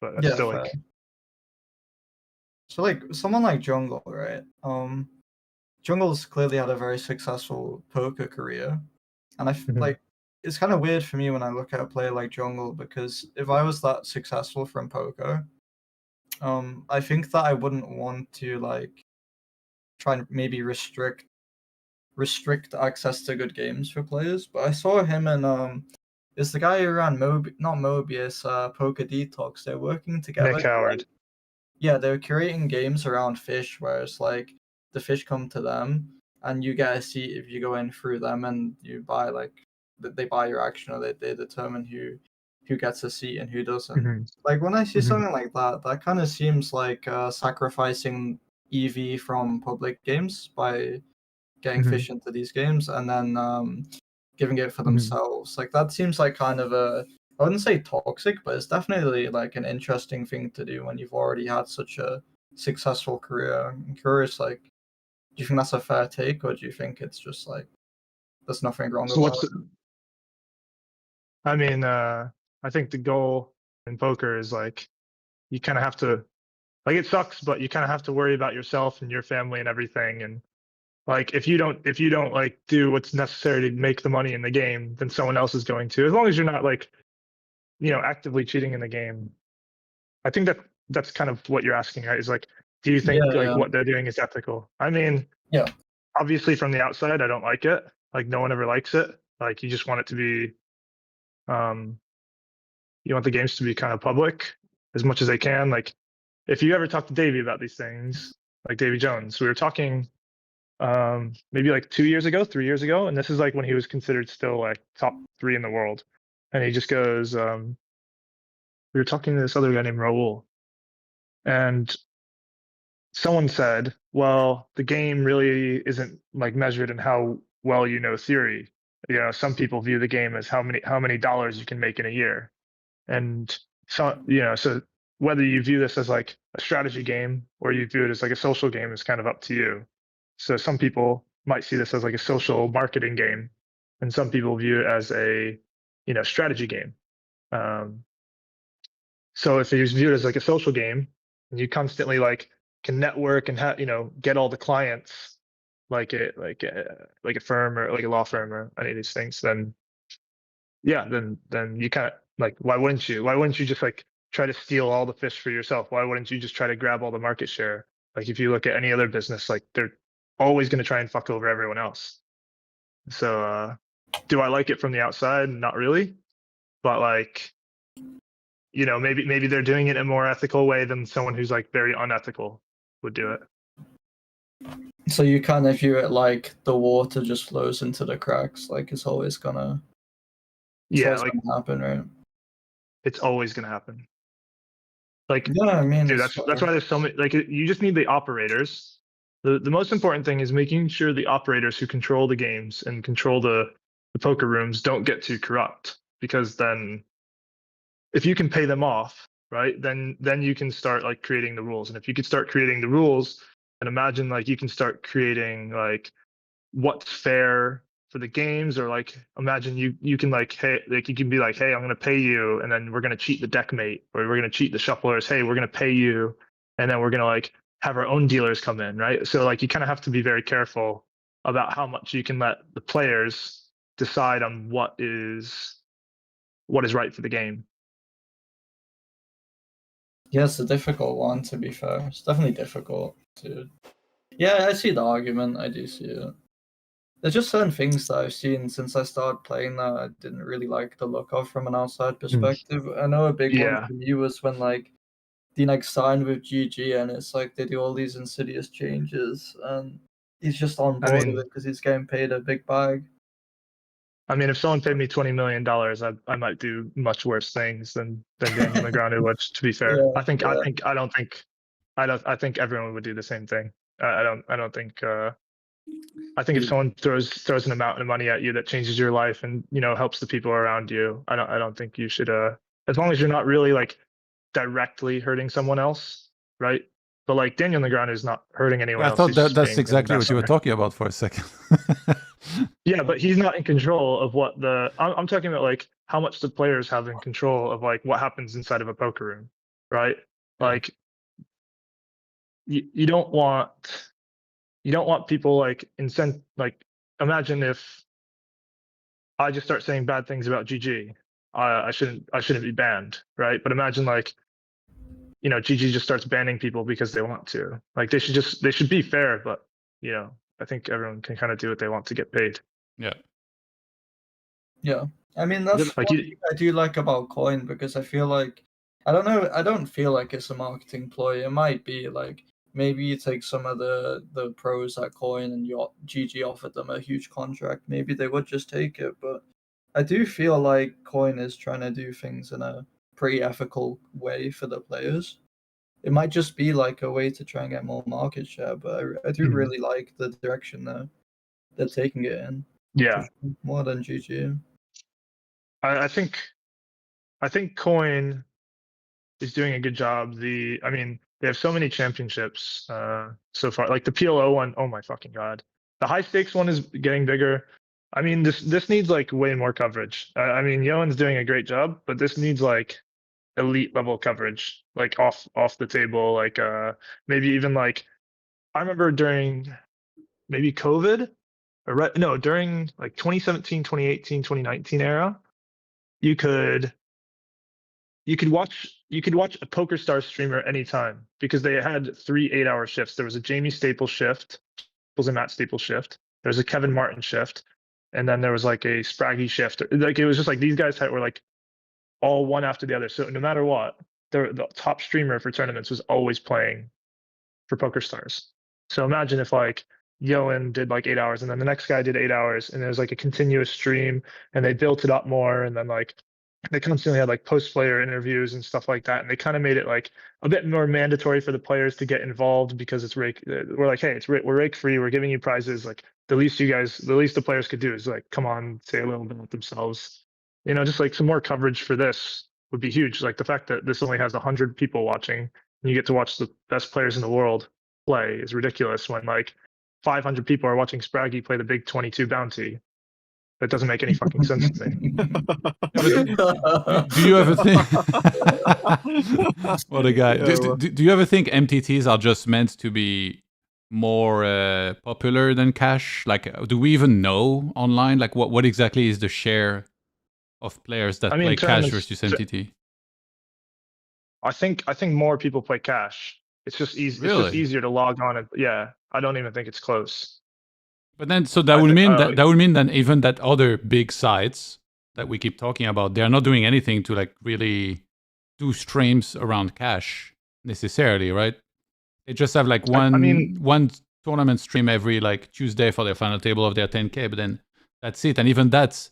But that's still fair. like. So like someone like Jungle, right? Jungle's clearly had a very successful poker career, and like it's kind of weird for me when I look at a player like Jungle because if I was that successful from poker, I think that I wouldn't want to like try and maybe restrict access to good games for players. But I saw him and it's the guy who ran not Mobius, Poker Detox. They're working together. Nick Howard. Yeah, they're creating games around fish where it's like the fish come to them and you get a seat if you go in through them and you buy like they buy your action or they determine who gets a seat and who doesn't. Like when I see something like that kind of seems like sacrificing EV from public games by getting fish into these games and then giving it for themselves. Like that seems like kind of I wouldn't say toxic, but it's definitely like an interesting thing to do when you've already had such a successful career. I'm curious, like, do you think that's a fair take, or do you think it's just like there's nothing wrong with it? I mean, I think the goal in poker is like you kind of have to, like, it sucks, but you kind of have to worry about yourself and your family and everything. And like if you don't like do what's necessary to make the money in the game, then someone else is going to. As long as you're not like, you know, actively cheating in the game. I think that's kind of what you're asking, right? Is like, do you think what they're doing is ethical? I mean, obviously from the outside, I don't like it. Like no one ever likes it. Like you just want it to be, you want the games to be kind of public as much as they can. Like if you ever talk to Davey about these things, like Davey Jones, we were talking maybe like 3 years ago, and this is like when he was considered still like top 3 in the world. And he just goes, we were talking to this other guy named Raul, and someone said, well, the game really isn't like measured in how well you know theory. You know, some people view the game as how many dollars you can make in a year. And so, you know, so whether you view this as like a strategy game or you view it as like a social game is kind of up to you. So some people might see this as like a social marketing game, and some people view it as a, you know, strategy game. So if you view it as like a social game and you constantly like can network and you know, get all the clients like a firm or like a law firm or any of these things, then yeah, then you kind of like, why wouldn't you? Why wouldn't you just like try to steal all the fish for yourself? Why wouldn't you just try to grab all the market share? Like if you look at any other business, like they're always going to try and fuck over everyone else. So do I like it from the outside? Not really, but like, you know, maybe they're doing it in a more ethical way than someone who's like very unethical would do it. So you kind of view it like the water just flows into the cracks, like it's always gonna happen, right? It's always gonna happen. Like, yeah, I mean, dude, that's why there's so many. Like, you just need the operators. The most important thing is making sure the operators who control the games and control the poker rooms don't get too corrupt, because then if you can pay them off, right, then you can start like creating the rules. And if you could start creating the rules, and imagine like you can start creating like what's fair for the games, or like imagine you can like, hey, like you can be like, hey, I'm gonna pay you, and then we're gonna cheat the deck mate, or we're gonna cheat the shufflers. Hey, we're gonna pay you, and then we're gonna like have our own dealers come in, right? So like you kind of have to be very careful about how much you can let the players decide on what is right for the game. Yeah, it's a difficult one, to be fair. It's definitely difficult to... Yeah, I see the argument. I do see it. There's just certain things that I've seen since I started playing that I didn't really like the look of from an outside perspective. I know a big one for me was when like D-Nex signed with GG, and it's like they do all these insidious changes, and he's just on board with it because he's getting paid a big bag. I mean, if someone paid me $20 million, I might do much worse things than Daniel Negreanu would. To be fair, I think everyone would do the same thing. I don't think. I think if someone throws an amount of money at you that changes your life and, you know, helps the people around you, I don't think you should. As long as you're not really like directly hurting someone else, right? But like Daniel Negreanu is not hurting anyone else. I thought that's exactly what you were talking about for a second. Yeah, but he's not in control of what I'm talking about, like how much the players have in control of like what happens inside of a poker room, right? Like you don't want people like imagine if I just start saying bad things about GG. I shouldn't be banned, right? But imagine like, you know, GG just starts banning people because they want to. Like they should be fair, but you know, I think everyone can kind of do what they want to get paid. Yeah, I mean that's like one thing I do like about Coin, because I feel like I don't feel like it's a marketing ploy. It might be like maybe you take some of the pros at Coin and your GG offered them a huge contract. Maybe they would just take it, but I do feel like Coin is trying to do things in a pretty ethical way for the players. It might just be like a way to try and get more market share, but I do really like the direction they're taking it in. Yeah, more than GG. I think Coin is doing a good job. I mean, they have so many championships so far. Like the PLO one, oh my fucking god. The high stakes one is getting bigger. I mean, this needs like way more coverage. I mean, Yoan's doing a great job, but this needs like elite level coverage, like off the table. Like maybe even like I remember during maybe COVID, during like 2017, 2018, 2019 era, you could watch a PokerStars streamer anytime because they had 3 8-hour shifts. There was a Jamie Staples shift, was a Matt Staples shift. There was a Kevin Martin shift, and then there was like a Spraggy shift. Like it was just like these guys were like all one after the other. So no matter what, the top streamer for tournaments was always playing for PokerStars. So imagine if like Yoan did like 8 hours and then the next guy did 8 hours, and it was like a continuous stream, and they built it up more, and then like they constantly had like post-player interviews and stuff like that, and they kind of made it like a bit more mandatory for the players to get involved because it's we're like, hey, we're rake free, we're giving you prizes. Like the least the players could do is like come on, say a little bit about themselves. You know, just like some more coverage for this would be huge. Like the fact that this only has 100 people watching and you get to watch the best players in the world play is ridiculous when like 500 people are watching Spraggy play the big 22 bounty. That doesn't make any fucking sense to me. Do you ever think... What a guy. Do you ever think MTTs are just meant to be more popular than cash? Like, do we even know online? Like, what exactly is the share of players that I mean, play cash tournaments. versus entity? I think more people play cash. It's just easy. It's just Really? easier to log on and yeah. I don't even think it's close. But then, so that I would think, mean that would mean that even that other big sites that we keep talking about, they're not doing anything to like really do streams around cash necessarily, right? They just have like I mean, one tournament stream every like Tuesday for their final table of their 10K, but then that's it. And even that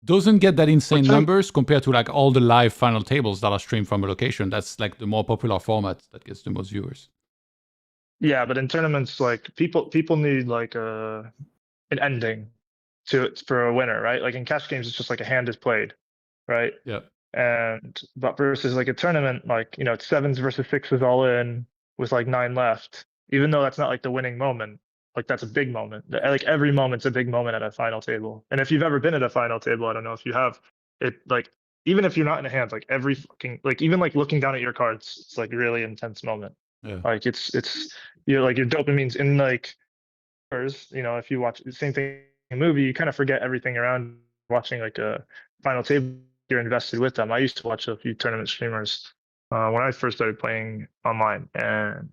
doesn't get that insane numbers compared to like all the live final tables that are streamed from a location. That's like the more popular format that gets the most viewers. yeah, but in tournaments, like people need like an ending for a winner, right? Like in cash games, it's just like a hand is played, right? Yeah. But versus like a tournament, like it's sevens versus sixes all in with like 9 left. Even though that's not like the winning moment, like that's a big moment. Like every moment's a big moment at a final table. And if you've ever been at a final table, I don't know if you have, it like even if you're not in a hand, like every fucking like even like looking down at your cards, it's like really intense moment. Yeah. Like it's you're like your dopamine's in like if you watch the same thing in a movie, you kind of forget everything around watching like a final table. You're invested with them. I used to watch a few tournament streamers when I first started playing online, and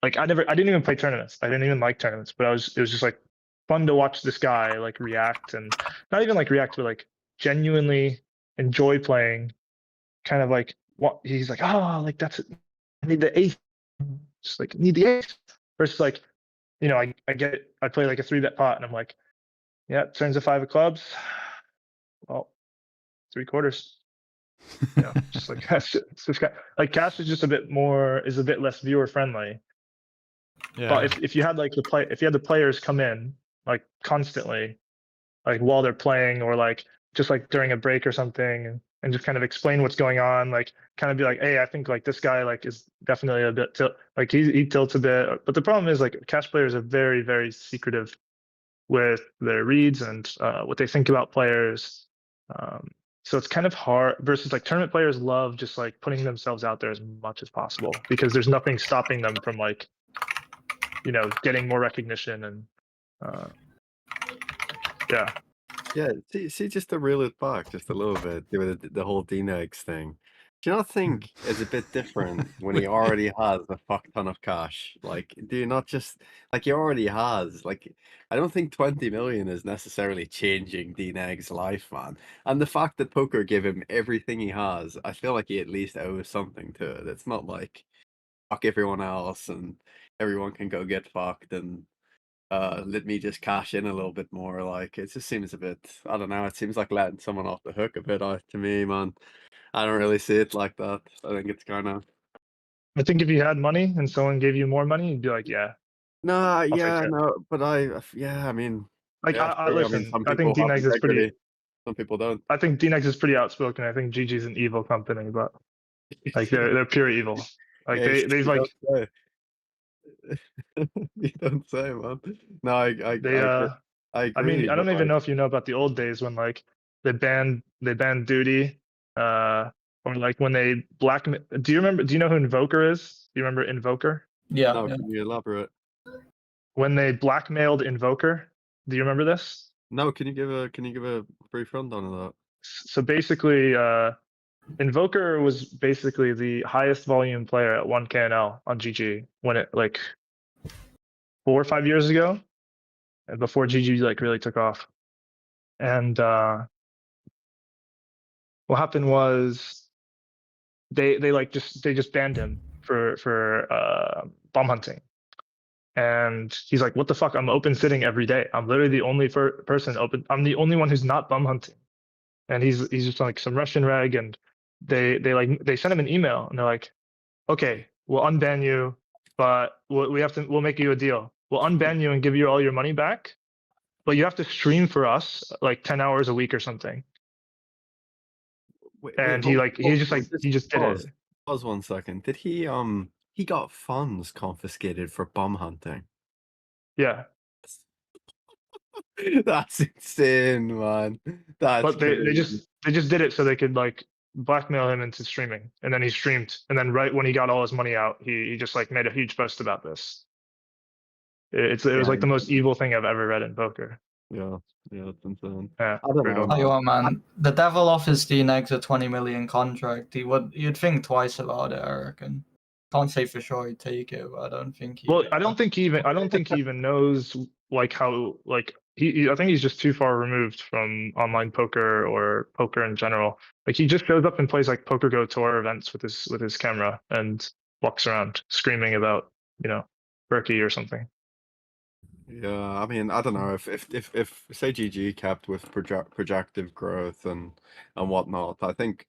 like I didn't even play tournaments. I didn't even like tournaments, but it was just like fun to watch this guy like react, and not even like react, but like genuinely enjoy playing. Kind of like what he's like, oh, like that's it. I need the eighth, just like need the eighth. Versus like, I get it. I play like a 3-bet pot, and I'm like, yeah, turns a 5 of clubs. Well, 3/4. Just like it's just like cash is just a bit less viewer friendly. Yeah. But if you had like the players come in like constantly, like while they're playing, or like just like during a break or something, and just kind of explain what's going on, like kind of be like, hey, I think like this guy like is definitely a bit like he tilts a bit. But the problem is like cash players are very, very secretive with their reads and what they think about players. So it's kind of hard versus like tournament players love just like putting themselves out there as much as possible because there's nothing stopping them from like, getting more recognition and yeah. Yeah, see, just to reel it back just a little bit, with the whole D-Negs thing. Do you not think it's a bit different when he already has a fuck ton of cash? Like, do you not just, like, he already has, like, I don't think 20 million is necessarily changing D-Neg's life, man. And the fact that poker gave him everything he has, I feel like he at least owes something to it. It's not like, fuck everyone else and everyone can go get fucked and let me just cash in a little bit more. Like, it just seems a bit, I don't know, it seems like letting someone off the hook a bit to me, man. I don't really see it like that. I think it's kind of, I think if you had money and someone gave you more money, you'd be like, yeah, no, take yeah, it. no, but I mean, Like yeah, I sure. I mean, listen, some I think people have D-Negs is pretty. integrity, some people don't. I think D-Negs is pretty outspoken. I think GG's an evil company, but like they're pure evil. Like Yeah, they've like you don't say, man. No, I they agree. I I mean, agree, I don't but even like, know if you know about the old days when like they banned duty, or like when they blackmail. Do you know who Invoker is? Do you remember Invoker? Yeah. no, yeah. can you elaborate? When they blackmailed Invoker, do you remember this? No, can you give a brief rundown of that? So basically, Invoker was basically the highest volume player at 1KNL on GG when it like 4 or 5 years ago, before GG like really took off. And what happened was they just banned him for bum hunting. And he's like, what the fuck? I'm open sitting every day. I'm literally the only person open. I'm the only one who's not bum hunting. And he's just like some Russian reg, and they sent him an email, and they're like, okay, we'll unban you, but we'll make you a deal. We'll unban you and give you all your money back, but you have to stream for us like 10 hours a week or something. And he just did it. Pause 1 second. Did he got funds confiscated for bum hunting? Yeah. That's insane, man. But they just did it so they could like blackmail him into streaming, and then he streamed, and then right when he got all his money out, he just like made a huge post about this. It was like the most Yeah. evil thing I've ever read in poker. Yeah, it's insane. Yeah, I don't brutal. know. Oh, you are, man. The devil offers the next a 20 million contract. You'd think twice about it, I reckon. Can't say for sure he'd take it, but I don't think he. Well, I don't think he even knows like how like I think he's just too far removed from online poker or poker in general. Like he just shows up and plays like Poker Go Tour events with his camera and walks around screaming about, you know, Berkey or something. Yeah, I mean, I don't know if say GG kept with projective growth and whatnot. I think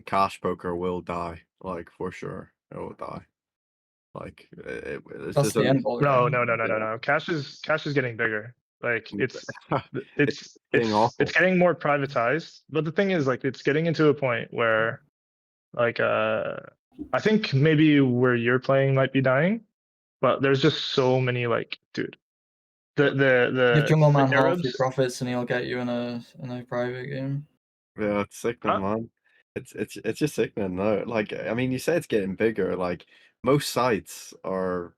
cash poker will die, like for sure, it will die. Like it's That's just the end goal. No. Cash is getting bigger. Like it's getting getting more privatized. But the thing is, like, it's getting into a point where, like, I think maybe where you're playing might be dying, but there's just so many, like, dude, Give Jungle Man half Arabs. your profits and he'll get you in a private game. Yeah, it's sickening, man. It's just sickening. No, like I mean, you say it's getting bigger. Like most sites are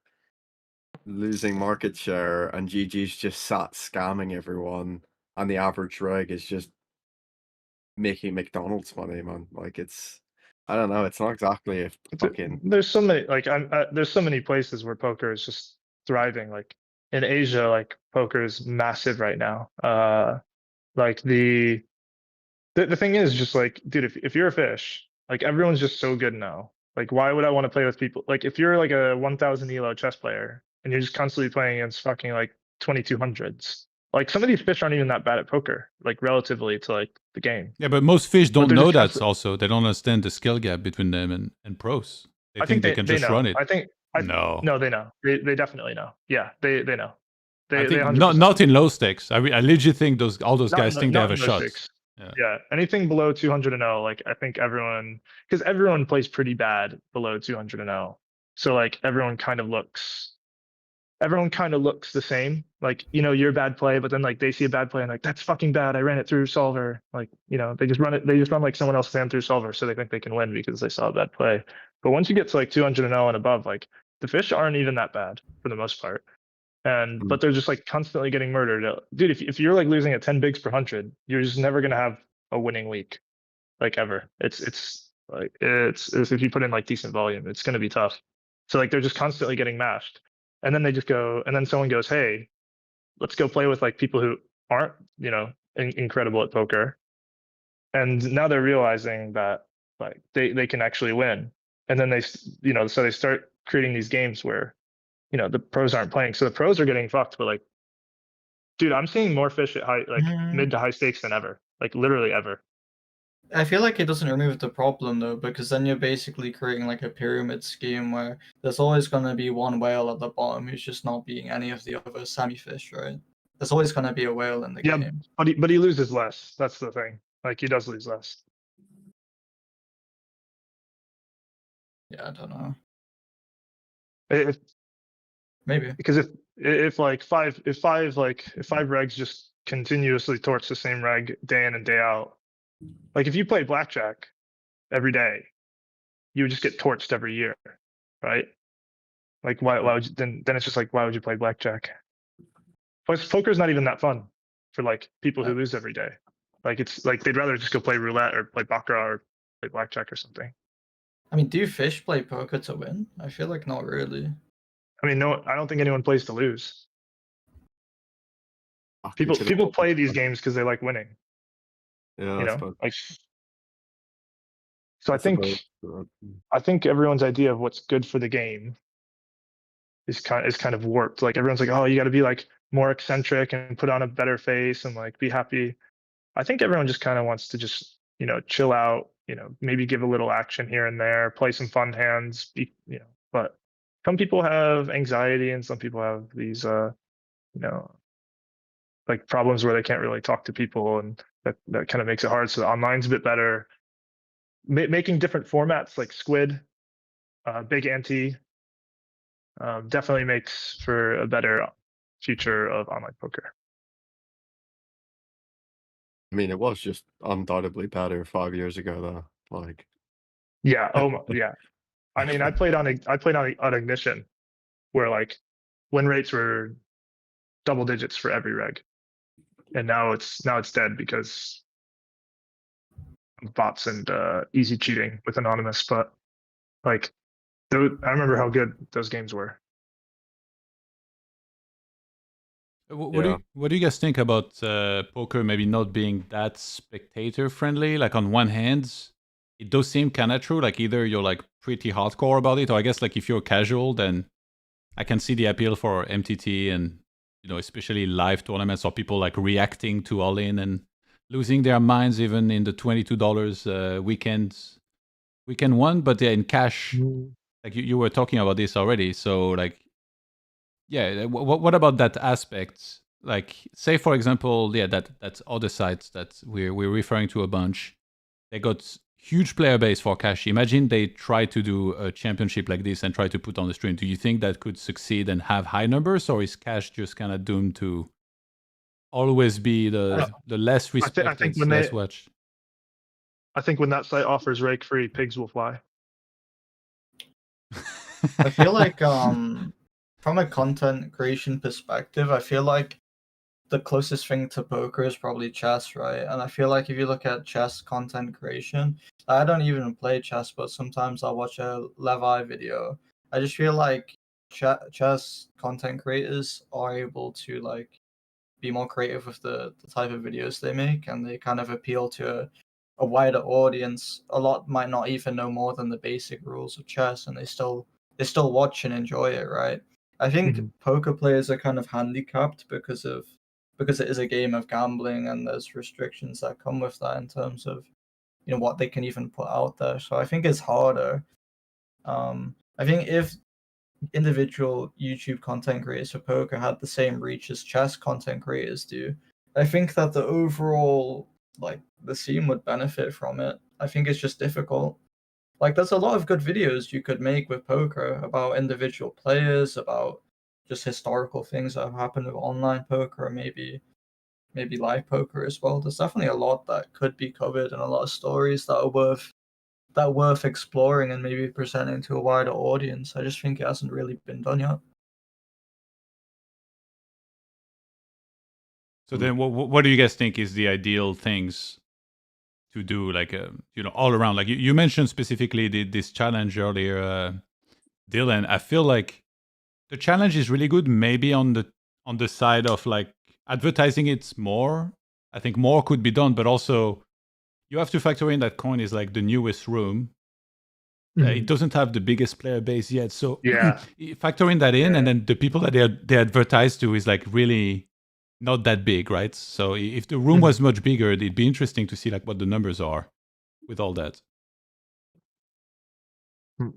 losing market share, and GG's just sat scamming everyone, and the average reg is just making McDonald's money, man. Like I don't know. It's not exactly a fucking. There's so many there's so many places where poker is just thriving. Like in Asia, like poker is massive right now. Like the thing is just like, dude, if you're a fish, like everyone's just so good now. Like why would I want to play with people? Like if you're like a 1000 elo chess player and you're just constantly playing against fucking like 2200s. Like some of these fish aren't even that bad at poker, like relatively to like the game. Yeah, but most fish don't they're know just that also. They don't understand the skill gap between them and pros. They I think think they can they just know. run it. No, they know. They definitely know. Yeah, they know. I think 100% not in low stakes. I legit think all those guys think they have a shot. Stakes. Yeah, anything below 200 and 0, like I think because everyone plays pretty bad below 200 and 0. So like everyone kind of looks the same. Like, you know, you're a bad play, but then like they see a bad play and like, that's fucking bad. I ran it through solver. Like, you know, they just run like someone else ran through solver, so they think they can win because they saw a bad play. But once you get to like 200 and 0 and above, like the fish aren't even that bad for the most part. But they're just like constantly getting murdered. Dude, if you're like losing at 10 bigs per 100, you're just never gonna have a winning week, like ever. It's if you put in like decent volume, it's gonna be tough. So like they're just constantly getting mashed, and then they just go, and then someone goes, hey, let's go play with like people who aren't, you know, incredible at poker, and now they're realizing that like they can actually win, and then so they start creating these games where, you know, the pros aren't playing. So the pros are getting fucked, but like, dude, I'm seeing more fish at mid to high stakes than ever, like literally ever. I feel like it doesn't remove the problem though, because then you're basically creating like a pyramid scheme where there's always going to be one whale at the bottom who's just not beating any of the other semi-fish, right? There's always going to be a whale in the game. But he loses less. That's the thing. Like he does lose less. Yeah, I don't know. Maybe because if five regs just continuously torch the same reg day in and day out, like if you play blackjack every day, you would just get torched every year, right? Like why would you, then it's just like, why would you play blackjack? Plus poker's not even that fun for like people who lose every day. Like it's like they'd rather just go play roulette or play baccarat or play blackjack or something. I mean, do fish play poker to win? I feel like not really. I mean, no, I don't think anyone plays to lose. People play these games because they like winning. Yeah, you know, like. So I think everyone's idea of what's good for the game is kind of warped. Like everyone's like, oh, you got to be like more eccentric and put on a better face and like be happy. I think everyone just kind of wants to just, you know, chill out, you know, maybe give a little action here and there, play some fun hands, you know. But some people have anxiety and some people have these, you know, like problems where they can't really talk to people, and that kind of makes it hard. So online's a bit better. Making different formats like Squid, Big Ante, definitely makes for a better future of online poker. I mean, it was just undoubtedly better 5 years ago, though. Like, yeah, yeah. I mean, I played on Ignition, where like win rates were double digits for every reg, and now it's dead because of bots and easy cheating with anonymous. But like, I remember how good those games were. What do you guys think about poker maybe not being that spectator friendly? Like on one hand, it does seem kind of true. Like either you're like pretty hardcore about it, or I guess like if you're casual, then I can see the appeal for MTT and especially live tournaments or people like reacting to all in and losing their minds even in the $22 weekend one. But yeah, in cash, like you were talking about this already. So like, yeah, what about that aspect? Like, say for example, yeah, that's other sites that we're referring to a bunch. They got huge player base for cash. Imagine they try to do a championship like this and try to put on the stream. Do you think that could succeed and have high numbers, or is cash just kind of doomed to always be the less respected, less watched? I think when that site offers rake free, pigs will fly. I feel like from a content creation perspective, I feel like the closest thing to poker is probably chess, right? And I feel like if you look at chess content creation, I don't even play chess, but sometimes I'll watch a Levi video. I just feel like chess content creators are able to like be more creative with the type of videos they make, and they kind of appeal to a wider audience. A lot might not even know more than the basic rules of chess, and they still watch and enjoy it, right? I think poker players are kind of handicapped because it is a game of gambling, and there's restrictions that come with that in terms of what they can even put out there. So I think it's harder. I think if individual YouTube content creators for poker had the same reach as chess content creators do, I think that the overall the scene would benefit from it. I think it's just difficult. Like, there's a lot of good videos you could make with poker about individual players, about just historical things that have happened with online poker, or maybe live poker as well. There's definitely a lot that could be covered, and a lot of stories that are worth exploring and maybe presenting to a wider audience. I just think it hasn't really been done yet. So then, what do you guys think is the ideal things to do, like all around? Like you mentioned specifically this challenge earlier, Dylan. I feel like the challenge is really good. Maybe on the side of like advertising it more. I think more could be done, but also you have to factor in that coin is like the newest room. It doesn't have the biggest player base yet, so factor in that in, and then the people that they advertise to is like really not that big, right? So if the room was much bigger, it'd be interesting to see like what the numbers are with all that.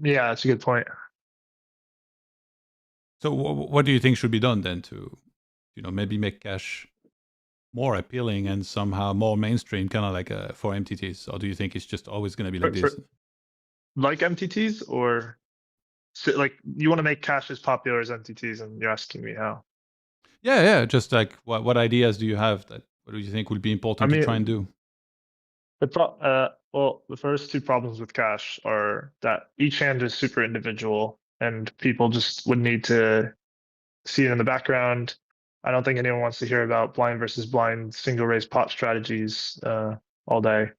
Yeah, that's a good point. So what do you think should be done then to, maybe make cash more appealing and somehow more mainstream, kind of like for MTTs? Or do you think it's just always going to be like this? Like MTTs, or like you want to make cash as popular as MTTs, and you're asking me how? Yeah. Just like what ideas do you have? What do you think would be important to try and do? Well, the first two problems with cash are that each hand is super individual, and people just would need to see it in the background. I don't think anyone wants to hear about blind versus blind single raise pot strategies all day.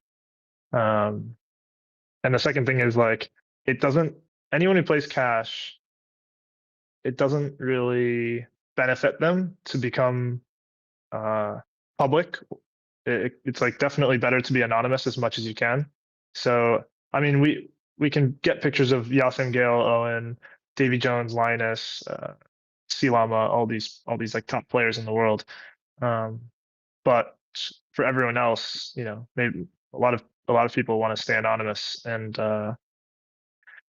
And the second thing is like anyone who plays cash, it doesn't really benefit them to become public. It's like definitely better to be anonymous as much as you can. So I mean, we can get pictures of Yasin, Gale, Owen, Davy Jones, Linus, Silama, all these like top players in the world. But for everyone else, maybe a lot of people want to stay anonymous, and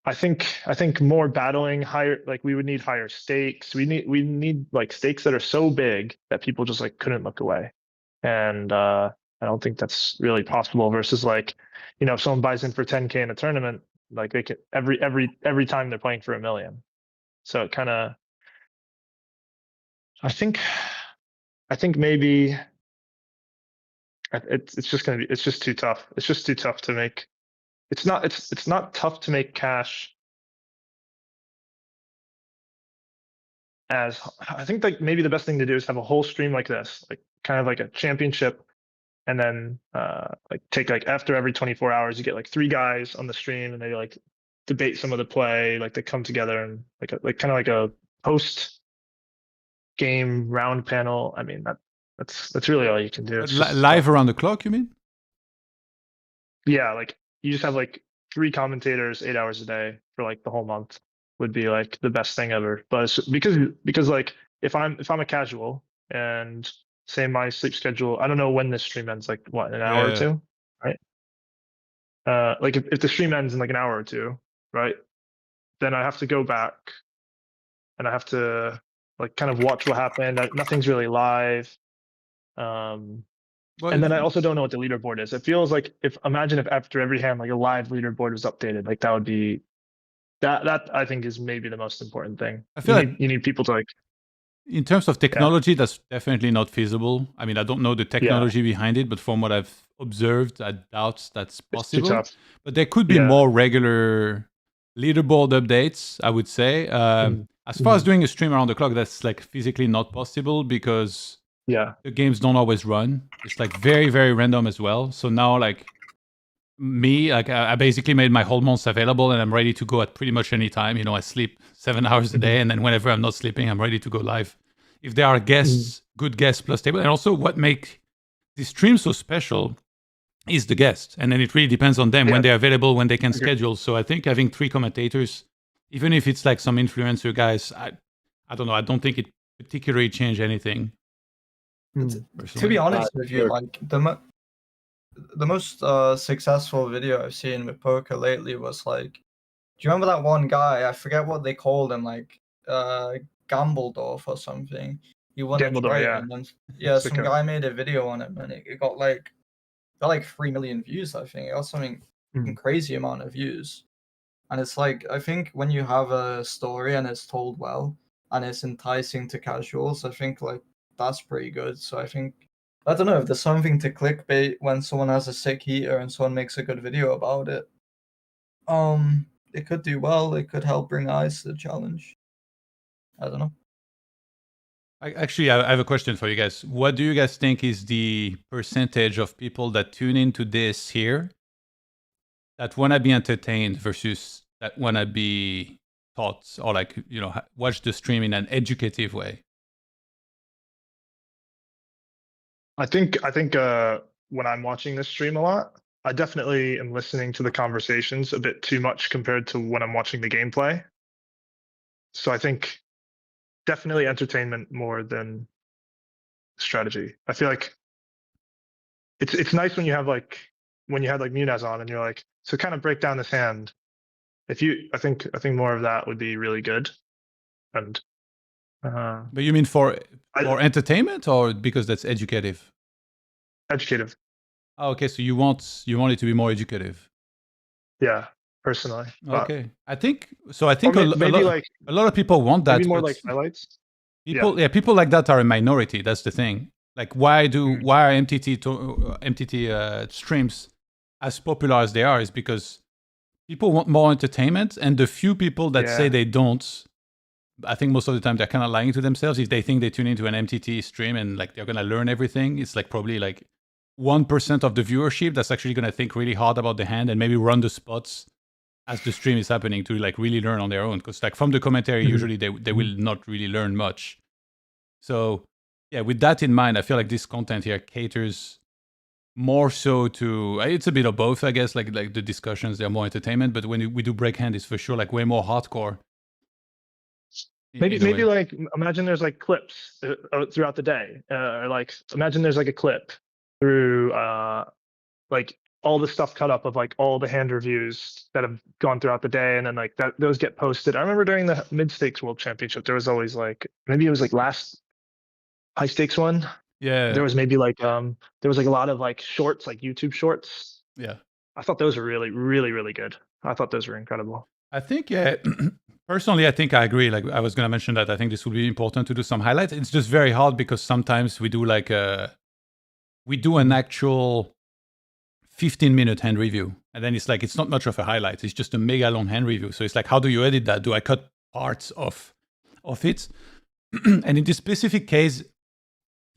I think more battling higher, like we would need higher stakes. We need like stakes that are so big that people just like couldn't look away. And I don't think that's really possible versus like, if someone buys in for 10K in a tournament, like they can every time they're playing for $1 million. So it kind of, I think maybe it's just too tough. It's just too tough to make. It's not tough to make cash as I think like maybe the best thing to do is have a whole stream like this, like kind of like a championship, and then like take like after every 24 hours, you get like 3 guys on the stream, and they like debate some of the play, like they come together and like kind of like a post game round panel. I mean that's really all you can do. It's just Live around the clock, you mean? Yeah, like you just have like 3 commentators 8 hours a day for like the whole month would be like the best thing ever. But it's because like if I'm a casual and say my sleep schedule, I don't know when this stream ends, like what, an hour or Yeah. two, right? Like if the stream ends in like an hour or two, right? Then I have to go back and I have to like kind of watch what happened. Nothing's really live. Well, And then I also don't know what the leaderboard is. It feels like imagine if after every hand like a live leaderboard was updated, like that would be that I think is maybe the most important thing. I feel like you need people to like. in terms of technology, that's definitely not feasible. I mean, I don't know the technology behind it, but from what I've observed, I doubt that's It's too possible. tough. But there could be Yeah. more regular leaderboard updates, I would say. As far as doing a stream around the clock, that's like physically not possible because Yeah. the games don't always run. It's like very, very random as well. So now like me, like I basically made my whole month available and I'm ready to go at pretty much any time. You know, I sleep 7 hours a day and then whenever I'm not sleeping, I'm ready to go live. If there are guests, good guests plus table. And also what make this stream so special is the guest. And then it really depends on them when they're available, when they can schedule. So I think having 3 commentators, even if it's like some influencer guys, I don't know. I don't think it particularly changed anything. To be honest with you, like the most successful video I've seen with poker lately was like, do you remember that one guy? I forget what they called him, like Gambledorf or something. He won a Gambledorf, trade, yeah. and then That's some the guy made a video on it, and it got like 3 million views. I think it got something crazy amount of views. And it's like, I think when you have a story and it's told well and it's enticing to casuals, I think like that's pretty good. So I think, I don't know if there's something to clickbait when someone has a sick heater and someone makes a good video about it. It could do well. It could help bring eyes to the challenge. I don't know. Actually, I have a question for you guys. What do you guys think is the percentage of people that tune into this here that want to be entertained versus that want to be taught or like, you know, watch the stream in an educative way? I think when I'm watching this stream a lot, I definitely am listening to the conversations a bit too much compared to when I'm watching the gameplay. So I think definitely entertainment more than strategy. I feel like it's nice when you have like Munez on and you're like, so kind of break down this hand. I think more of that would be really good. And but you mean for entertainment or because that's educative? Educative. Oh, okay, so you want it to be more educative. Yeah, personally. Okay, I think a lot of people want that. Maybe more like highlights. People like that are a minority. That's the thing. Like, why are MTT streams as popular as they are? Is because people want more entertainment, and the few people that say they don't, I think most of the time they're kind of lying to themselves. If they think they tune into an MTT stream and like they're gonna learn everything, it's like probably like 1% of the viewership that's actually gonna think really hard about the hand and maybe run the spots as the stream is happening to like really learn on their own. Because like from the commentary, usually they will not really learn much. So yeah, with that in mind, I feel like this content here caters more so to, it's a bit of both, I guess. Like the discussions, they're more entertainment, but when we do break hand, it's for sure like way more hardcore. Maybe like imagine there's like clips throughout the day, or like imagine there's like a clip through like all the stuff cut up of like all the hand reviews that have gone throughout the day, and then like those get posted. I remember during the mid stakes world championship, there was always like, maybe it was like last high stakes one. Yeah. There was maybe like there was like a lot of like shorts, like YouTube shorts. Yeah. I thought those were really, really, really good. I thought those were incredible. I think, personally, I think I agree. Like I was going to mention that I think this would be important to do some highlights. It's just very hard because sometimes we do like an actual 15-minute hand review. And then it's like, it's not much of a highlight. It's just a mega long hand review. So it's like, how do you edit that? Do I cut parts of it? And in this specific case,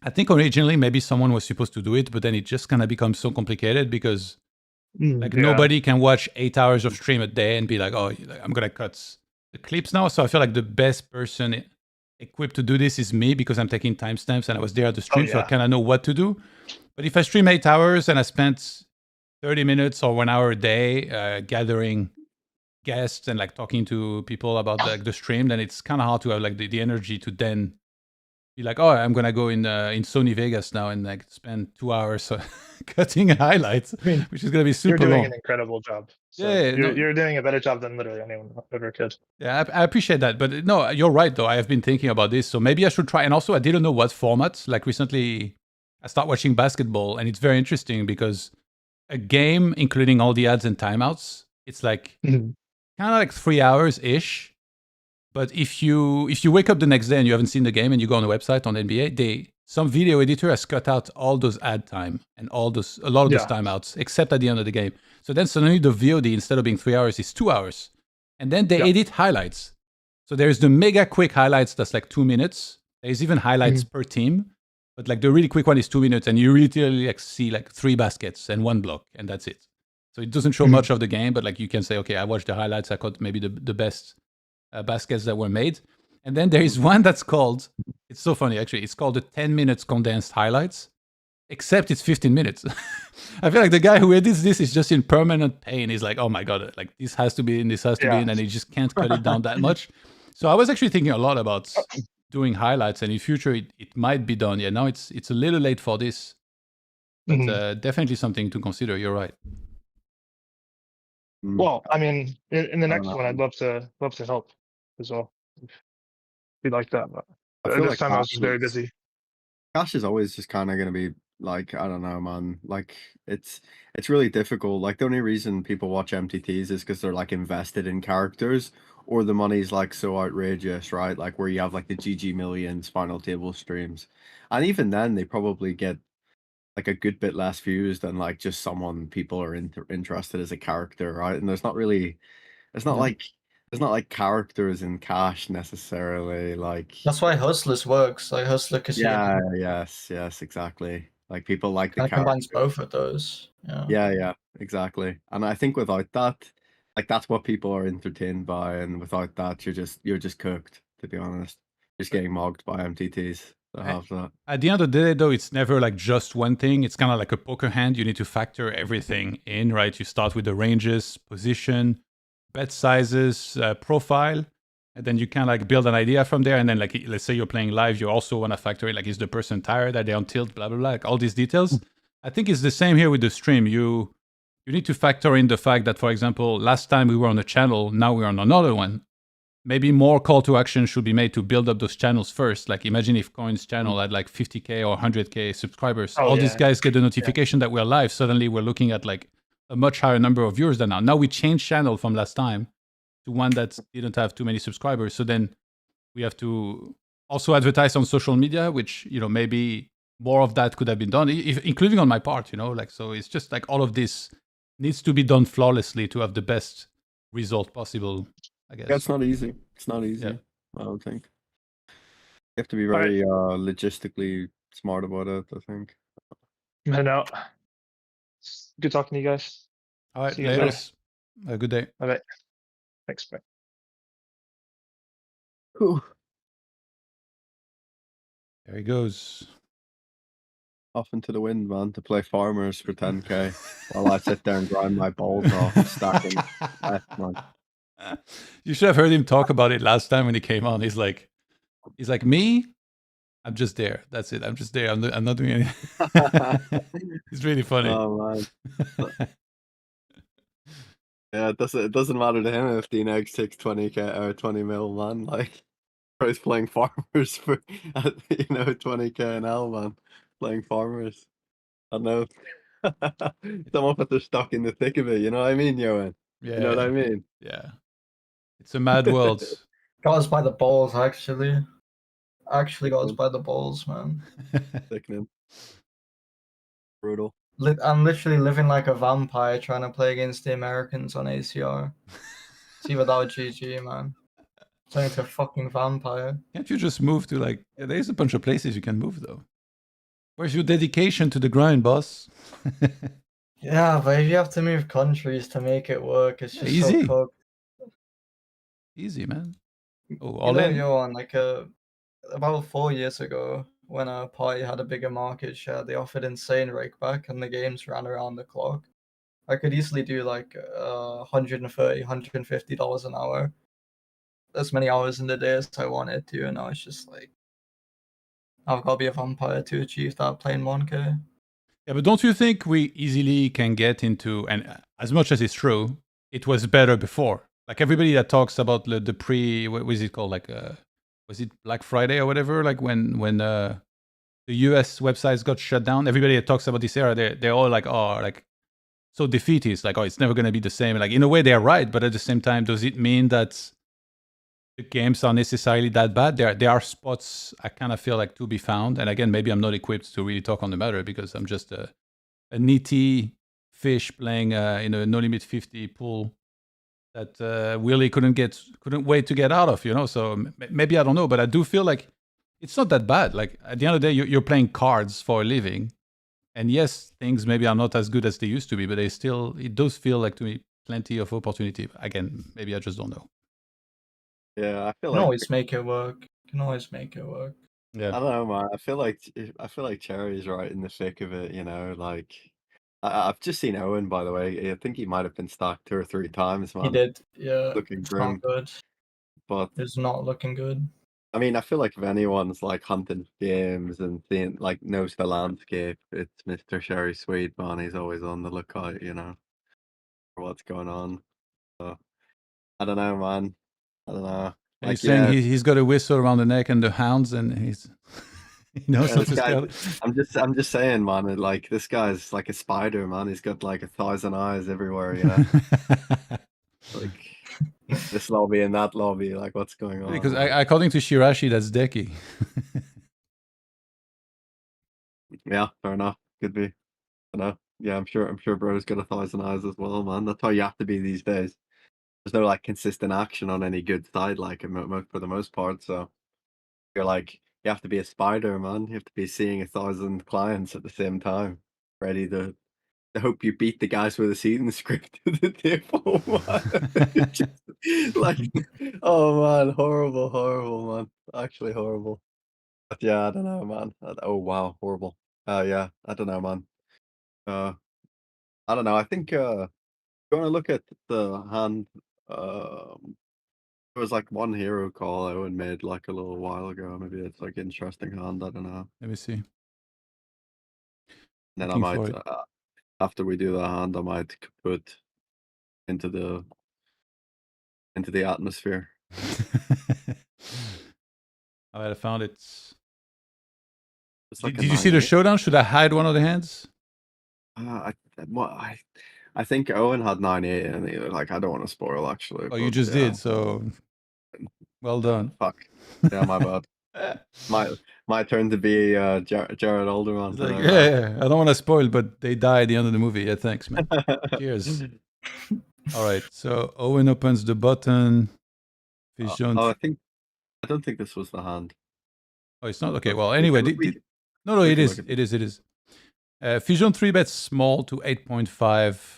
I think originally maybe someone was supposed to do it, but then it just kind of becomes so complicated because like nobody can watch 8 hours of stream a day and be like, oh, I'm gonna cut the clips now. So I feel like the best person equipped to do this is me because I'm taking timestamps and I was there at the stream, so I kind of know what to do. But if I stream 8 hours and I spent 30 minutes or 1 hour a day gathering guests and like talking to people about the stream, then it's kind of hard to have like the energy to then be like, oh, I'm gonna go in Sony Vegas now and like spend 2 hours cutting highlights, which is gonna be super You're doing long. an incredible job. So Yeah, you're doing a better job than literally anyone ever could. Yeah, I appreciate that, but no, you're right though. I have been thinking about this, so maybe I should try. And also, I didn't know what format. Like recently, I started watching basketball, and it's very interesting because a game, including all the ads and timeouts, it's like kind of like 3 hours ish. But if you wake up the next day and you haven't seen the game and you go on the website on NBA, some video editor has cut out all those ad time and a lot of those timeouts, except at the end of the game. So then suddenly the VOD, instead of being 3 hours, is 2 hours. And then they edit highlights. So there's the mega quick highlights that's like 2 minutes. There's even highlights per team. But like the really quick one is 2 minutes and you literally like see like 3 baskets and 1 block and that's it. So it doesn't show much of the game, but like you can say, okay, I watched the highlights. I caught maybe the best baskets that were made. And then there is one that's called, it's so funny actually, it's called the 10 minutes condensed highlights, except it's 15 minutes. I feel like the guy who edits this is just in permanent pain. He's like, oh my God, like this has to be in, this has to be in, and he just can't cut it down that much. So I was actually thinking a lot about doing highlights, and in future it might be done. Yeah, now it's a little late for this, but definitely something to consider. You're right. Well, I mean, in the next one, I'd love to help as well. Be like that, but I this time I was just very busy. Cash is always just kind of going to be like, I don't know, man. Like it's really difficult. Like the only reason people watch MTTs is because they're like invested in characters, or the money's like so outrageous, right? Like where you have like the GG Millions final table streams, and even then they probably get like a good bit less views than like just someone people are interested as a character, right? And there's not really, it's not like there's not like characters in Cash necessarily. Like That's why Hustlers works. Like Hustler Casino. yeah, yes, exactly. Like people like the Kind of combines characters. both of those. Yeah, exactly. And I think without that, like that's what people are entertained by, and without that, you're just cooked. To be honest, just getting mogged by MTTs that have that. At the end of the day, though, it's never like just one thing. It's kind of like a poker hand. You need to factor everything in, right? You start with the ranges, position, bet sizes, profile, and then you kind of like build an idea from there. And then like, let's say you're playing live, you also want to factor in like, is the person tired? Are they on tilt? Blah, blah, blah, like all these details. I think it's the same here with the stream. You need to factor in the fact that, for example, last time we were on a channel, now we're on another one. Maybe more call to action should be made to build up those channels first. Like imagine if Coin's channel had like 50K or 100K subscribers. These guys get the notification that we're live. Suddenly we're looking at like a much higher number of viewers than now. Now we changed channel from last time to one that didn't have too many subscribers. So then we have to also advertise on social media, which, you know, maybe more of that could have been done, including on my part, you know, like, so it's just like all of this needs to be done flawlessly to have the best result possible, I guess. Yeah, it's not easy. It's not easy. Yeah. I don't think. You have to be very logistically smart about it, I think. Head out. Good talking to you guys. All right, See you guys later. later. Have a good day. All right. Thanks, bye. Cool. There he goes. Off into the wind, man, to play farmers for 10K while I sit there and grind my balls off stacking left, man. You should have heard him talk about it last time when he came on. He's like, me, I'm just there. That's it. I'm just there. I'm not doing anything. It's really funny. Oh man. Yeah, it doesn't matter to him if DNEG takes 20K or 20 mil, man. Like, he's playing farmers for 20K an L, man. Playing farmers. I know. Some of it, they're stuck in the thick of it. You know what I mean, Johan? Yeah. You know what I mean? Yeah. It's a mad world. Got us by the balls, actually. Actually got us by the balls, man. Sickening. Brutal. I'm literally living like a vampire trying to play against the Americans on ACR. It's either that or GG, man. Turn into a fucking vampire. Can't you just move to like? Yeah, there's a bunch of places you can move though. Where's your dedication to the grind, boss? Yeah, but if you have to move countries to make it work, it's just Easy. so cooked. Easy, man. Oh, You all know, in. Johan, like about 4 years ago, when a party had a bigger market share, they offered insane rakeback and the games ran around the clock. I could easily do like $130, $150 an hour, as many hours in the day as I wanted to, and now it's just like I've got to be a vampire to achieve that plain 1K. Yeah, but don't you think we easily can get into, and as much as it's true, it was better before. Like everybody that talks about the pre, what was it called? Like, was it Black Friday or whatever? Like when the US websites got shut down, everybody that talks about this era, they're all like, oh, like so defeatist. Like, oh, it's never going to be the same. Like in a way, they're right, but at the same time, does it mean that the games are necessarily that bad? There are spots I kind of feel like to be found. And again, maybe I'm not equipped to really talk on the matter because I'm just a nitty fish playing in a no limit 50 pool that Willie couldn't wait to get out of, you know. So maybe I don't know, but I do feel like it's not that bad. Like at the end of the day, you're playing cards for a living, and yes, things maybe are not as good as they used to be, but it does feel like to me plenty of opportunity. Again, maybe I just don't know. Yeah, I feel You can like always make it work. You can always make it work. Yeah. I don't know, man. I feel like Cherry's right in the thick of it. You know, like I've just seen Owen. By the way, I think he might have been stacked 2 or 3 times, man. He did, yeah. Looking It's grim. not good. But It's not looking good. I mean, I feel like if anyone's like hunting games and seeing like knows the landscape, it's Mr. Sherry Sweet, man. He's always on the lookout, you know, for what's going on. So I don't know, man. I don't know. And Like, you're saying yeah, he's got a whistle around the neck and the hounds, and he knows yeah, how this to guy. scale. I'm just saying, man. Like this guy's like a spider, man. He's got like 1,000 eyes everywhere, you know. Like this lobby and that lobby. Like what's going on? Because man? according to Shirashi, that's Deki. Yeah, fair enough. Could be. I know. Yeah, I'm sure bro's got 1,000 eyes as well, man. That's how you have to be these days. There's no like consistent action on any good side, like for the most part. So you're like you have to be a spider, man. You have to be seeing 1,000 clients at the same time, ready to hope you beat the guys with a seating script to the table, man. Just, like, oh man, horrible, man. Actually horrible. But yeah, I don't know, man. Oh wow, horrible. Yeah, I don't know, man. I don't know. I think going to look at the hand. There was like one hero call Owen made like a little while ago. Maybe it's like interesting hand. I don't know. Let me see. Then I Looking might for it. after we do the hand, I might put into the atmosphere. All right, I found it. It's like Did you see the 98. showdown? Should I hide one of the hands? I think Owen had 9-8, and like I don't want to spoil actually. Oh, you but just yeah. did. So well done. Fuck. Yeah, my bad. My turn to be Jared Alderman. It's like, yeah, I don't want to spoil, but they die at the end of the movie. Yeah, thanks, man. Cheers. All right, so Owen opens the button. Vision. I don't think this was the hand. Oh, it's not okay. Well, anyway, no, it is. It is. Fusion 3 bets small to 8.5.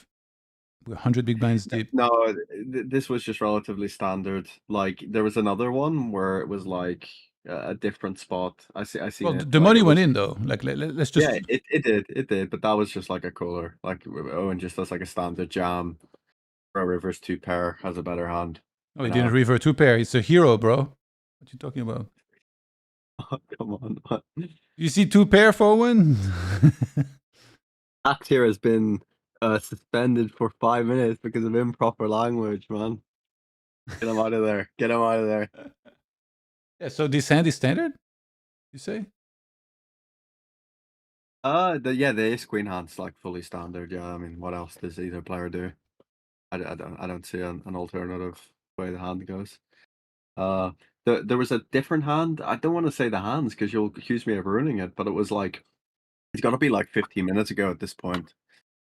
100 big blinds deep. No, this was just relatively standard. Like there was another one where it was like a different spot. I see. Well, it. the Like, money it was, went in though. Like let's just. Yeah, it did. But that was just like a cooler. Like Owen just does like a standard jam. Pro Rivers 2 pair has a better hand. Oh, he didn't river 2 pair. It's a hero, bro. What you talking about? Oh, come on, man. You see 2 pair for Owen? TaxHere has been suspended for 5 minutes because of improper language, man. Get him out of there. Get him out of there. Yeah, so this hand is standard? You say? The ace queen hand's like fully standard. Yeah, I mean, what else does either player do? I don't see an alternative way the hand goes. There was a different hand. I don't want to say the hands because you'll accuse me of ruining it, but it was like it's got to be like 15 minutes ago at this point. To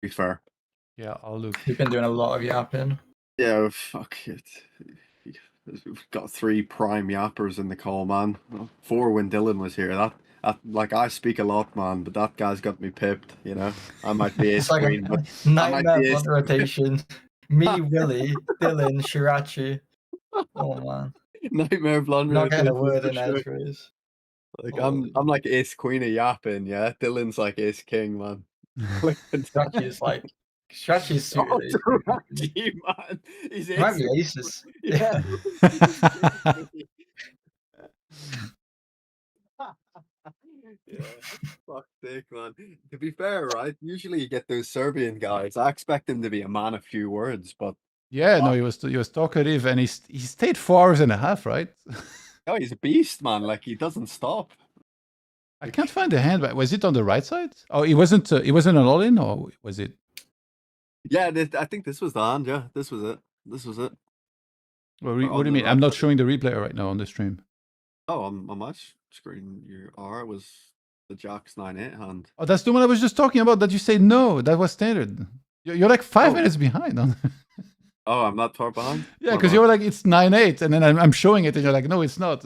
be fair. Yeah, I'll look. You've been doing a lot of yapping. Yeah, fuck it. We've got 3 prime yappers in the call, man. 4 when Dylan was here. That like I speak a lot, man, but that guy's got me pipped. You know, I might be ace It's like queen, but a I might nightmare be ace. blood rotation. Me, Willie, Dylan, Shirachi. Oh man, Nightmare blunder. not getting a rotation word for in sure. edgeways. Like Holy. I'm like ace queen of yapping, yeah. Dylan's like ace king, man. Shirachi is like Shirachi is Oh, suited. Shirachi, man. He's It might ace. be aces. Yeah. Yeah, fuck sake, man. To be fair, right? Usually you get those Serbian guys. I expect him to be a man of few words, but Yeah, no, he was talkative, and he stayed 4.5 hours, right? no, he's a beast, man. Like he doesn't stop. I can't find the hand. But was it on the right side? Oh, it wasn't. It wasn't an all-in, or was it? Yeah, I think this was the hand. Yeah, this was it. This was it. What Or do on you the mean? right I'm not side. showing the replay right now on the stream. Oh, on my screen, your R was the Jack's 9-8 hand. Oh, that's the one I was just talking about. That you say no. That was standard. You're like 5 Oh. minutes behind. Oh, I'm not far behind. Yeah, because you were like it's 9-8, and then I'm showing it, and you're like, no, it's not.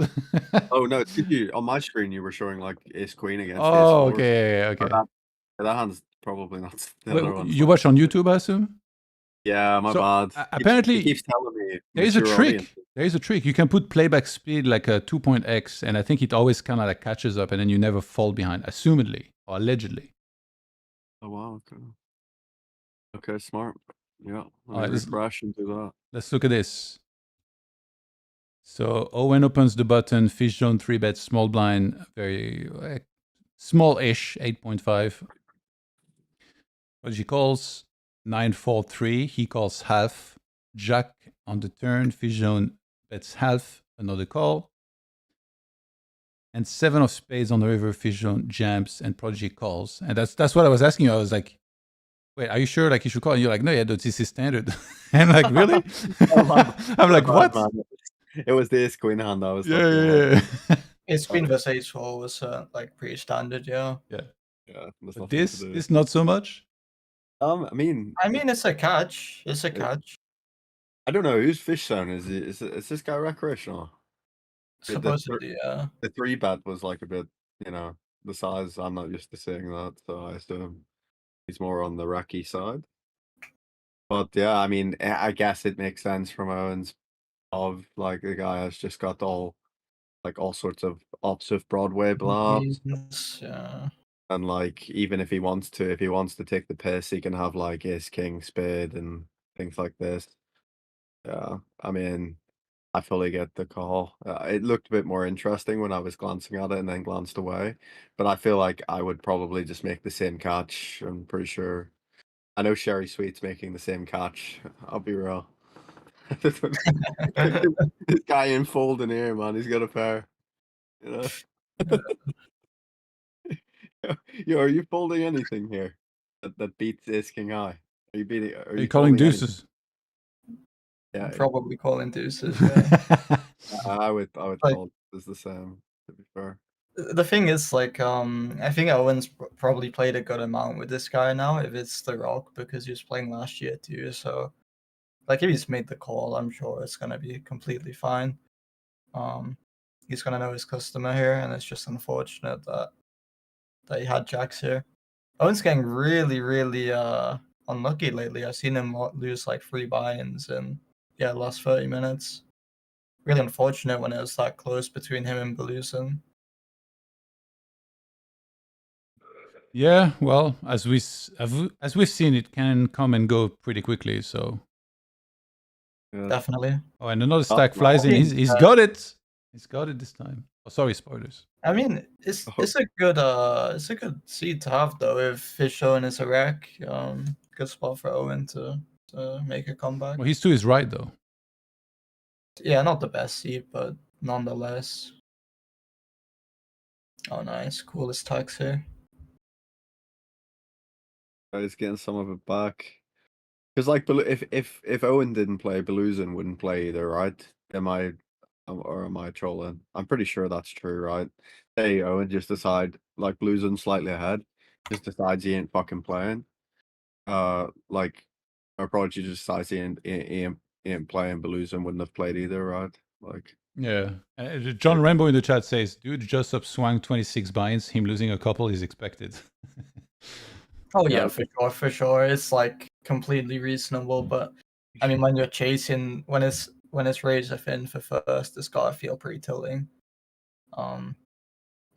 Oh no, it's you on my screen. You were showing like ace queen against ace Oh, 4. okay, Oh, okay. that hand's probably not. The Wait, other one's you not. watch on YouTube, I assume. Yeah, my So, bad. apparently, he keeps telling me there is a mature trick. audience. There is a trick. You can put playback speed like a 2.x, and I think it always kind of like catches up, and then you never fall behind, assumedly or allegedly. Oh wow. Okay. Okay, smart. Yeah. Let Alright, me refresh and do that. Let's look at this. So Owen opens the button, fish zone 3-bet, small blind, very small-ish, 8.5. What he calls 9-4-3. He calls half. Jack on the turn, fish zone bets half, another call. And 7 of spades on the river, fish zone jams, and Prodigy calls. And that's what I was asking you. I was like, wait, are you sure like you should call? And you're like, no, yeah, this is standard. And like, really? I'm like, what? Man. It was the ace queen hand I was Yeah, talking yeah, about. yeah. Ace queen versus ace 4 was like pretty standard, yeah. Yeah. But There's nothing to this do. is not so much. I mean, it's a catch. It's a catch. I don't know whose fish zone is it. Is this guy recreational? Supposedly, yeah. The 3-bet was like a bit, you know, the size. I'm not used to seeing that, so I assume he's more on the recce side. But yeah, I mean, I guess it makes sense from Owen's of like the guy has just got all sorts of opposite Broadway blobs. Yeah. And like even if he wants to take the piss, he can have like ace king spade and things like this. Yeah, I mean, I fully get the call. It looked a bit more interesting when I was glancing at it and then glanced away. But I feel like I would probably just make the same catch. I'm pretty sure. I know Sherry Sweet's making the same catch. I'll be real. This guy in folding here, man. He's got a pair. You know. Yo, are you folding anything here that beats ace king high? Are you beating? Are you calling folding deuces? Yeah, Probably calling deuces. Yeah. I would Like- call this the same. To be fair. The thing is, like, I think Owen's probably played a good amount with this guy now, if it's the rock, because he was playing last year too. So, like, if he's made the call, I'm sure it's gonna be completely fine. He's gonna know his customer here, and it's just unfortunate that he had jacks here. Owen's getting really, really unlucky lately. I've seen him lose like 3 buy-ins in the last 30 minutes. Really unfortunate when it was that close between him and Biluzin. Yeah, well, as we've seen, it can come and go pretty quickly. So, Yeah. Definitely. oh, and another stack flies in. He's got it. He's got it this time. Oh, sorry, spoilers. I mean, it's a good seed to have though. If fish Owen is a wreck, good spot for Owen to make a comeback. Well, he's to his right though. Yeah, not the best seed, but nonetheless. Oh, nice, coolest tax here. He's getting some of it back. Because like, if Owen didn't play, Biluzin wouldn't play either, right? Am I trolling? I'm pretty sure that's true, right? Hey, Owen just decide like Biluzin's slightly ahead, just decides he ain't fucking playing. Like, or Prodigy just decides he ain't playing. Biluzin wouldn't have played either, right? Like, Yeah. John Rambo in the chat says, dude, just upswung 26 Buyins. Him losing a couple is expected. Oh Yeah, yeah, for sure. It's like completely reasonable, but I mean, when you're chasing, when it's raised a fin for first, it's gotta feel pretty tilting. When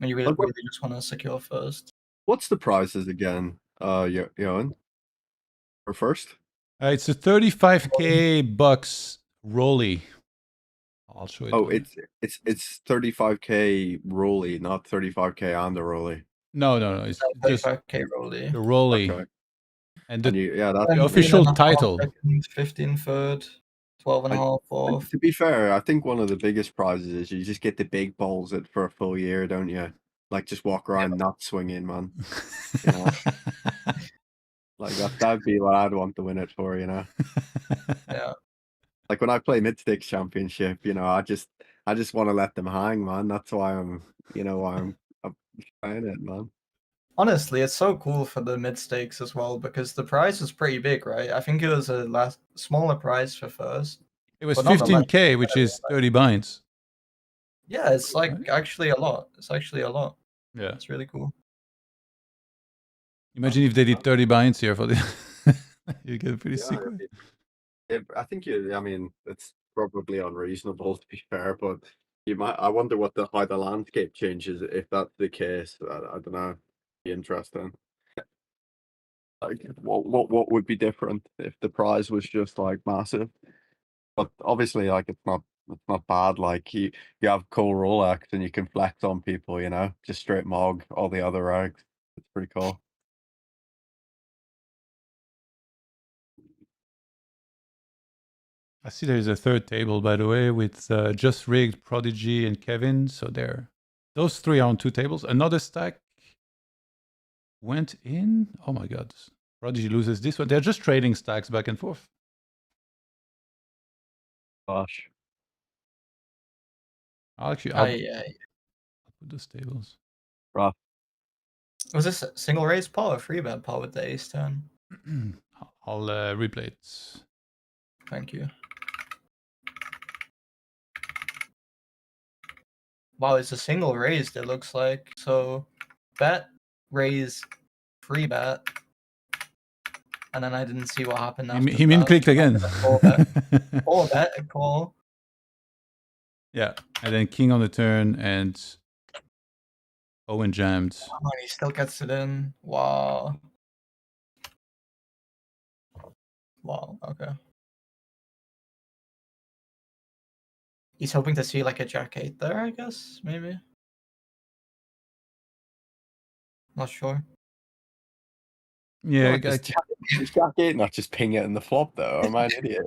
you really, But what- really just want to secure first. what's the prizes again, Johan? For first? It's a 35k bucks rolly. I'll show it. Oh, later. it's 35k rolly, not 35k on the rolly. No. It's just 35k rolly. the rolly. Okay. And And the, you, yeah, that's the And official 8.5 title. seconds, 15 third, 12.5 And fourth. to be fair, I think one of the biggest prizes is you just get the big balls for a full year, don't you? Like just walk around not swinging, man. You know? Like that'd be what I'd want to win it for, you know. Yeah. Like when I play Mid Stakes Championship, you know, I just want to let them hang, man. That's why I'm playing it, man. Honestly, it's so cool for the mid stakes as well because the prize is pretty big, right? I think it was a smaller prize for first. It was But nonetheless, 15k, which is 30 Buyins. Yeah, it's like Right. actually a lot. It's actually a lot. Yeah. It's really cool. Imagine if they did 30 Buyins here for the. You get pretty sick. I think I mean, it's probably unreasonable to be fair, but I wonder how the landscape changes if that's the case. I don't know. Be interesting. Like what would be different if the prize was just like massive? But obviously, like it's not bad. Like you have cool Rolex and you can flex on people, you know, just straight mog all the other rags. It's pretty cool. I see there's a third table, by the way, with Just Rigged, Prodigy, and Kevin. So those three are on two tables. Another stack went in. Oh my God. Prodigy loses this one. They're just trading stacks back and forth. Gosh. I'll put those tables. Rough. Was this a single raise pot or free bet pot with the ace turn? I'll replay it. Thank you. Wow, it's a single raised, it looks like. So bet, raise, free bet. And then I didn't see what happened after He min clicked again. Call bet, call. Yeah, and then king on the turn and Owen jammed. Oh, and he still gets it in. Wow. Wow, okay. He's hoping to see like a jack 8 there, I guess, maybe. Not sure. Yeah, Jack 8, not just ping it in the flop though. Am I an idiot?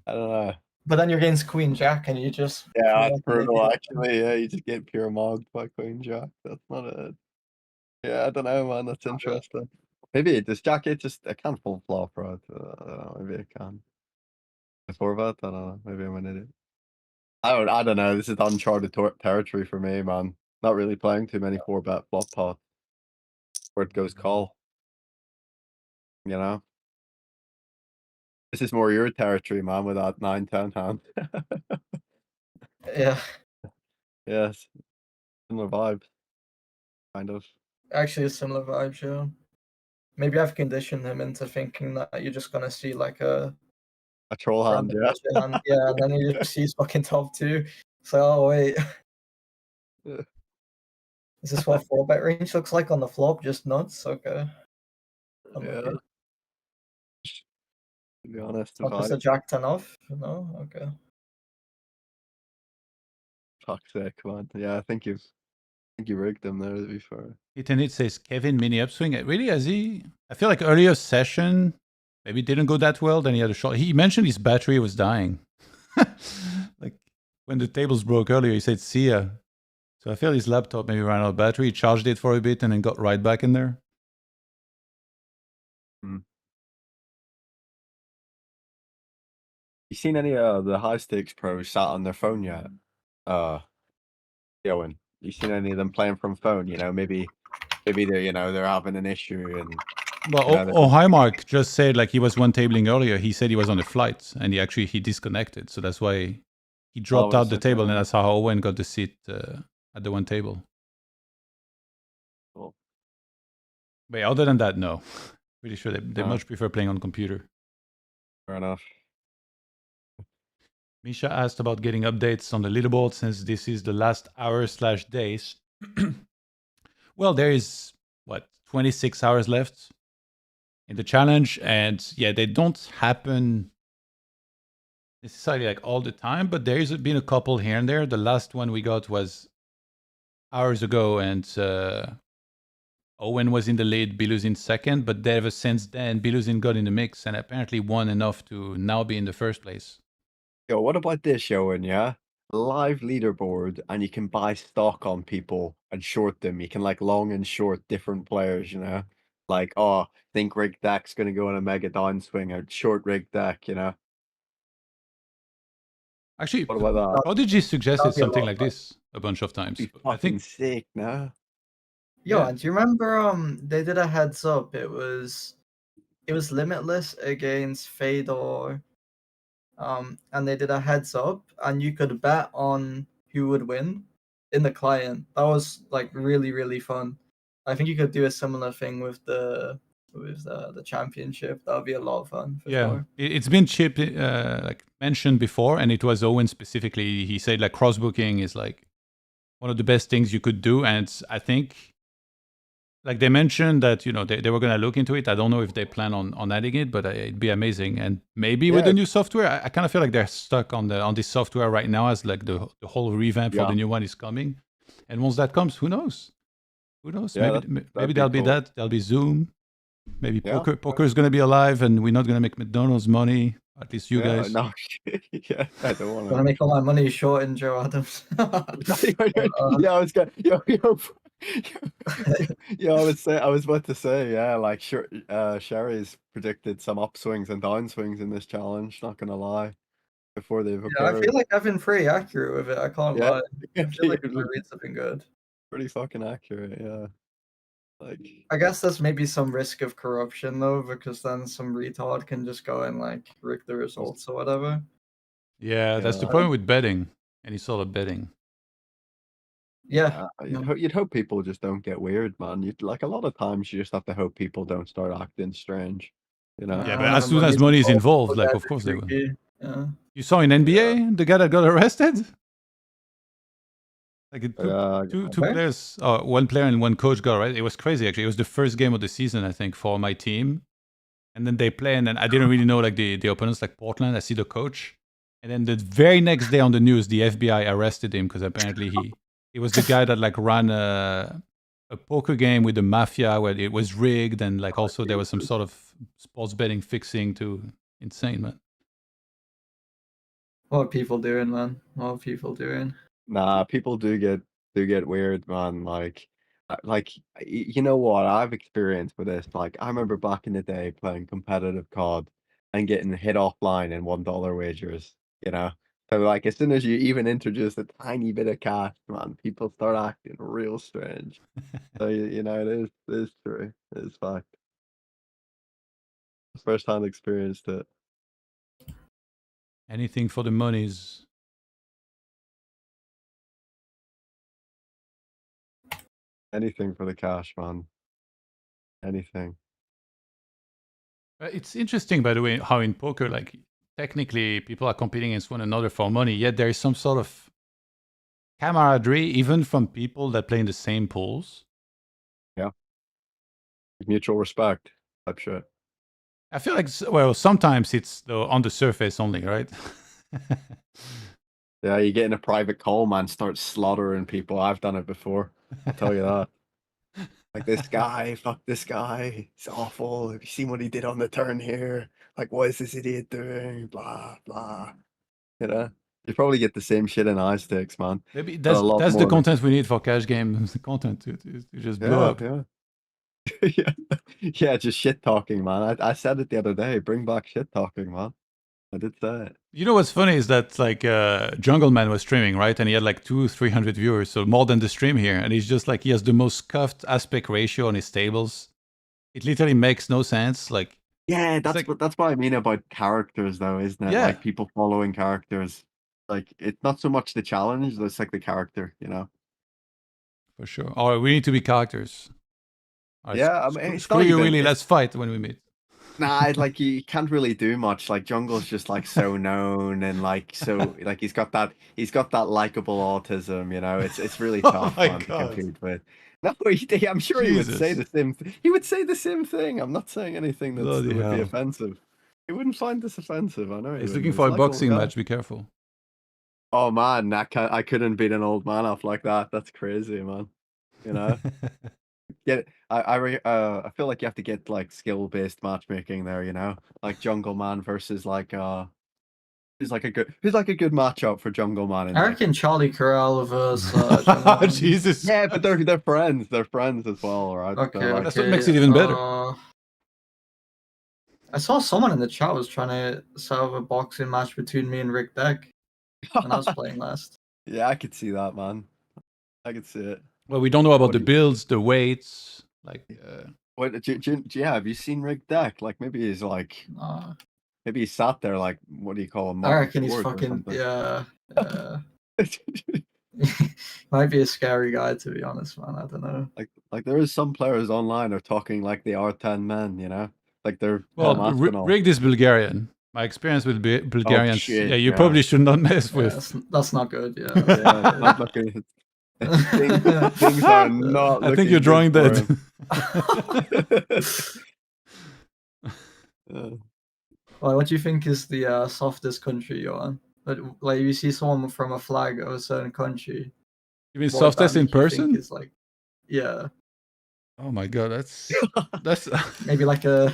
I don't know. But then you're against Queen Jack and you just That's brutal actually. Yeah, you just get pure mogged by Queen Jack. That's not it. Yeah, I don't know, man. That's interesting. Maybe does Jack 8 just I can't full flop, right? I don't know, maybe it can. Before that, I don't know. Maybe I'm an idiot. I don't know. This is uncharted territory for me, man. Not really playing too many 4-bet flop pots. Where it goes call. You know? This is more your territory, man, with that 9-10 hand. Yeah. Yes. Similar vibes. Kind of. Actually a similar vibe, yeah. Maybe I've conditioned him into thinking that you're just gonna see like a troll hand, yeah. Hand. Yeah, and then he just sees fucking top 2. So oh wait. Yeah. Is this what 4-bet range looks like on the flop? Just nuts? Okay. Yeah. To be honest, Not just a jack 10 off? No? Okay. Fuck's sake, man. Yeah, I think you rigged them there, to be fair. It says Kevin mini upswing. Really, has he? I feel like earlier session maybe didn't go that well. Then he had a shot. He mentioned his battery was dying. Like when the tables broke earlier, he said, "See ya." So I feel his laptop maybe ran out of battery. He charged it for a bit and then got right back in there. You seen any of the high stakes pros sat on their phone yet? Owen, you seen any of them playing from phone? You know, maybe they're having an issue and. Well, Highmark just said like he was one tabling earlier. He said he was on a flight and he disconnected. So that's why he dropped Oh, out the it's table, and okay. that's how Owen got the seat at the one table. Cool. But yeah, other than that, no. Pretty sure they No. much prefer playing on computer. Fair enough. Misha asked about getting updates on the leaderboard since this is the last hour/days. Well, there is, 26 hours left in the challenge. And yeah, they don't happen necessarily like all the time, but there's been a couple here and there. The last one we got was hours ago, and Owen was in the lead, Biluzin second, but ever since then, Biluzin got in the mix and apparently won enough to now be in the first place. Yo, what about this, Owen? Yeah, live leaderboard, and you can buy stock on people and short them. You can like long and short different players. You know, like think rig deck's gonna go on a mega downswing, or short rig deck. You know, Actually, what about that? Prodigy suggested That'd be a something lot like of fun. this a bunch of times. Be I fucking think sick, no? Yo, Yeah. and do you remember they did a heads up? It was limitless against Fedor. And they did a heads up, and you could bet on who would win in the client. That was like really, really fun. I think you could do a similar thing with the championship. That would be a lot of fun for yeah, sure. it's been like mentioned before, and it was Owen specifically. He said like cross booking is like one of the best things you could do, and I think like they mentioned that they were gonna look into it. I don't know if they plan on adding it, but it'd be amazing. And maybe with the new software, I kind of feel like they're stuck on this software right now, as like the whole revamp for the new one is coming. And once that comes, who knows? Who knows? Yeah, maybe there'll be that. There'll be Zoom. Maybe poker is gonna be alive, and we're not gonna make McDonald's money. At least you guys. No, yeah, I don't want to. Gonna make all my money short in Joe Adams. Yeah, I was gonna. Yeah, I was about to say, yeah, like Sherry's predicted some upswings and downswings in this challenge. Not gonna lie, before they've occurred. I feel like I've been pretty accurate with it. I can't lie. I feel like my reads have been good. Pretty fucking accurate, yeah. Like, I guess there's maybe some risk of corruption though, because then some retard can just go and like rig the results or whatever. Yeah, that's the problem with betting. Any sort of betting. Yeah, you'd hope people just don't get weird, man. You'd like a lot of times you just have to hope people don't start acting strange, you know. Yeah, but as soon as money is involved, like of course they will. Yeah. You saw in NBA the guy that got arrested. Like two players, one player and one coach got arrested. It was crazy actually. It was the first game of the season, I think, for my team. And then they play, and then I didn't really know like the opponents, like Portland. I see the coach, and then the very next day on the news, the FBI arrested him because apparently he was the guy that like ran a poker game with the mafia where it was rigged, and like also there was some sort of sports betting fixing too. Insane, man. What are people doing, man? What are people doing? Nah, people do get weird, man. Like you know what I've experienced with this. Like I remember back in the day playing competitive COD and getting hit offline in $1 wagers. You know, so like as soon as you even introduce a tiny bit of cash, man, people start acting real strange. So you know it is true. It is fact. First hand experienced it. Anything for the monies. Anything for the cash, man. Anything. It's interesting, by the way, how in poker, like technically people are competing against one another for money, yet there is some sort of camaraderie, even from people that play in the same pools. Yeah. Mutual respect type shit. I feel like, well, sometimes it's on the surface only, right? Yeah, you get in a private call, man, start slaughtering people. I've done it before. I'll tell you that. Like this guy, fuck this guy. He's awful. Have you seen what he did on the turn here? Like, what is this idiot doing? Blah, blah. You know? You probably get the same shit in high stakes, man. Maybe that's the content we need for cash game content to just blow up. Yeah. Yeah, just shit talking, man. I said it the other day. Bring back shit talking, man. I did say it. You know what's funny is that like Jungle Man was streaming, right? And he had like 200-300 viewers, so more than the stream here. And he's just like, he has the most scuffed aspect ratio on his tables. It literally makes no sense. Like, yeah, that's what I mean about characters, though, isn't it? Yeah. Like people following characters. Like it's not so much the challenge, it's like the character, you know. For sure. All right, we need to be characters. All right, Yeah, I mean, it's screw not you, even. really. It's, Let's fight when we meet. nah, like you can't really do much. Like Jungle's just like so known and like so like he's got that likable autism, you know. It's really Oh tough my man, to God. compete with. No, I'm sure he would say the Jesus. same. He would say the same thing. I'm not saying anything that Bloody would be hell. offensive. He wouldn't find this offensive. I know. He's He looking wouldn't. for a He's likable boxing guy. match. Be careful. Oh man, I couldn't beat an old man off like that. That's crazy, man. You know. I feel like you have to get like skill-based matchmaking there, you know, like Jungle Man versus like who's like a good matchup for Jungle Man. I reckon Charlie Corral versus Jungle Man. Jesus. Yeah, but they're friends. They're friends as well, right? So, Okay, like, That's what makes it even better. I saw someone in the chat was trying to set up a boxing match between me and Rick Deck when I was playing last. yeah, I could see that, man. I could see it. Well, we don't know about What the do you- builds, the weights. Like, What? Yeah, have you seen Rick Deck? Like maybe he's like maybe he sat there like what do you call him? I reckon he's fucking yeah. Might be a scary guy to be honest, man. I don't know. Like there is some players online are talking like they are 10 men, you know, like they're well, Aspinall. Rigged is Bulgarian. My experience with Bulgarians. shit, yeah, you yeah. probably should not mess Yeah, with. that's not good. Yeah. Yeah, not looking. Things are not. I think you're drawing that. Well, what do you think is the softest country you're on? Like, you see someone from a flag of a certain country. You mean what softest in advantage do you think person? is like, yeah, Oh my God, that's maybe like a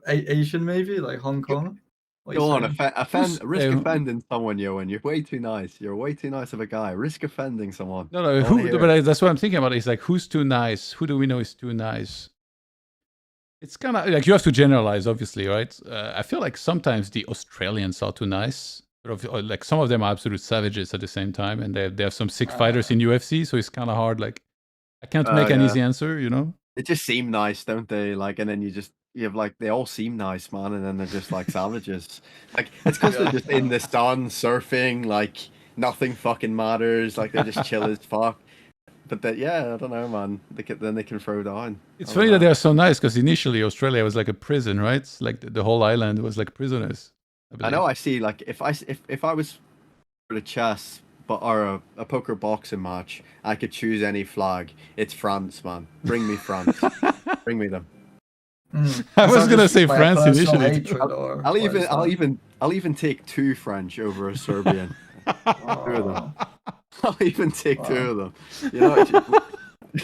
Asian, maybe like Hong Kong. What Go you on, saying? risk offending someone, Yoan. You're way too nice. You're way too nice of a guy. Risk offending someone. No, I wanna hear it. that's what I'm thinking about. It's like, who's too nice? Who do we know is too nice? It's kind of like you have to generalize, obviously, right? I feel like sometimes the Australians are too nice, but like some of them are absolute savages at the same time, and they have some sick fighters in UFC, so it's kind of hard. Like, I can't make an yeah. easy answer, you know? They just seem nice, don't they? Like, and then you have like they all seem nice, man, and then they're just like savages. Like it's because they're just in the sun surfing, like nothing fucking matters. Like they're just chill as fuck. But that, yeah, I don't know, man. Then they can throw down. It's funny that they're so nice because initially Australia was like a prison, right? Like the whole island was like prisoners. I know. I see. Like if I was for the chess, or a poker boxing match, I could choose any flag. It's France, man. Bring me France. Bring me them. I was gonna say France initially. I'll even take 2 French over a Serbian. 2 of them. I'll even take 2 of them. You know,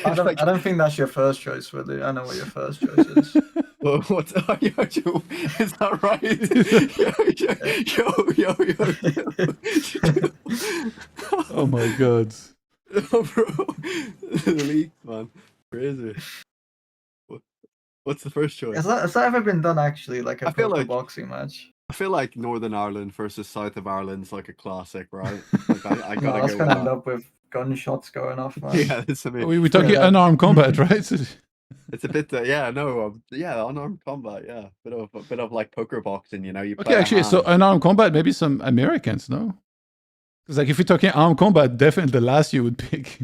I don't think that's your first choice, Willie. I know what your first choice is. well, what's is that right? yo. Oh my God. Oh, bro. The league, man. Crazy. What's the first choice? Has that ever been done actually? Like a poker boxing match? I feel like Northern Ireland versus South of Ireland's like a classic, right? Like I gotta that's go gonna with end that. up with gunshots going off, man. Yeah, it's a bit. We're talking unarmed combat, right? It's a bit, unarmed combat, yeah. Bit of like poker boxing, you know. You Okay, actually, so unarmed combat, maybe some Americans, no? Because like if you're talking armed combat, definitely the last you would pick.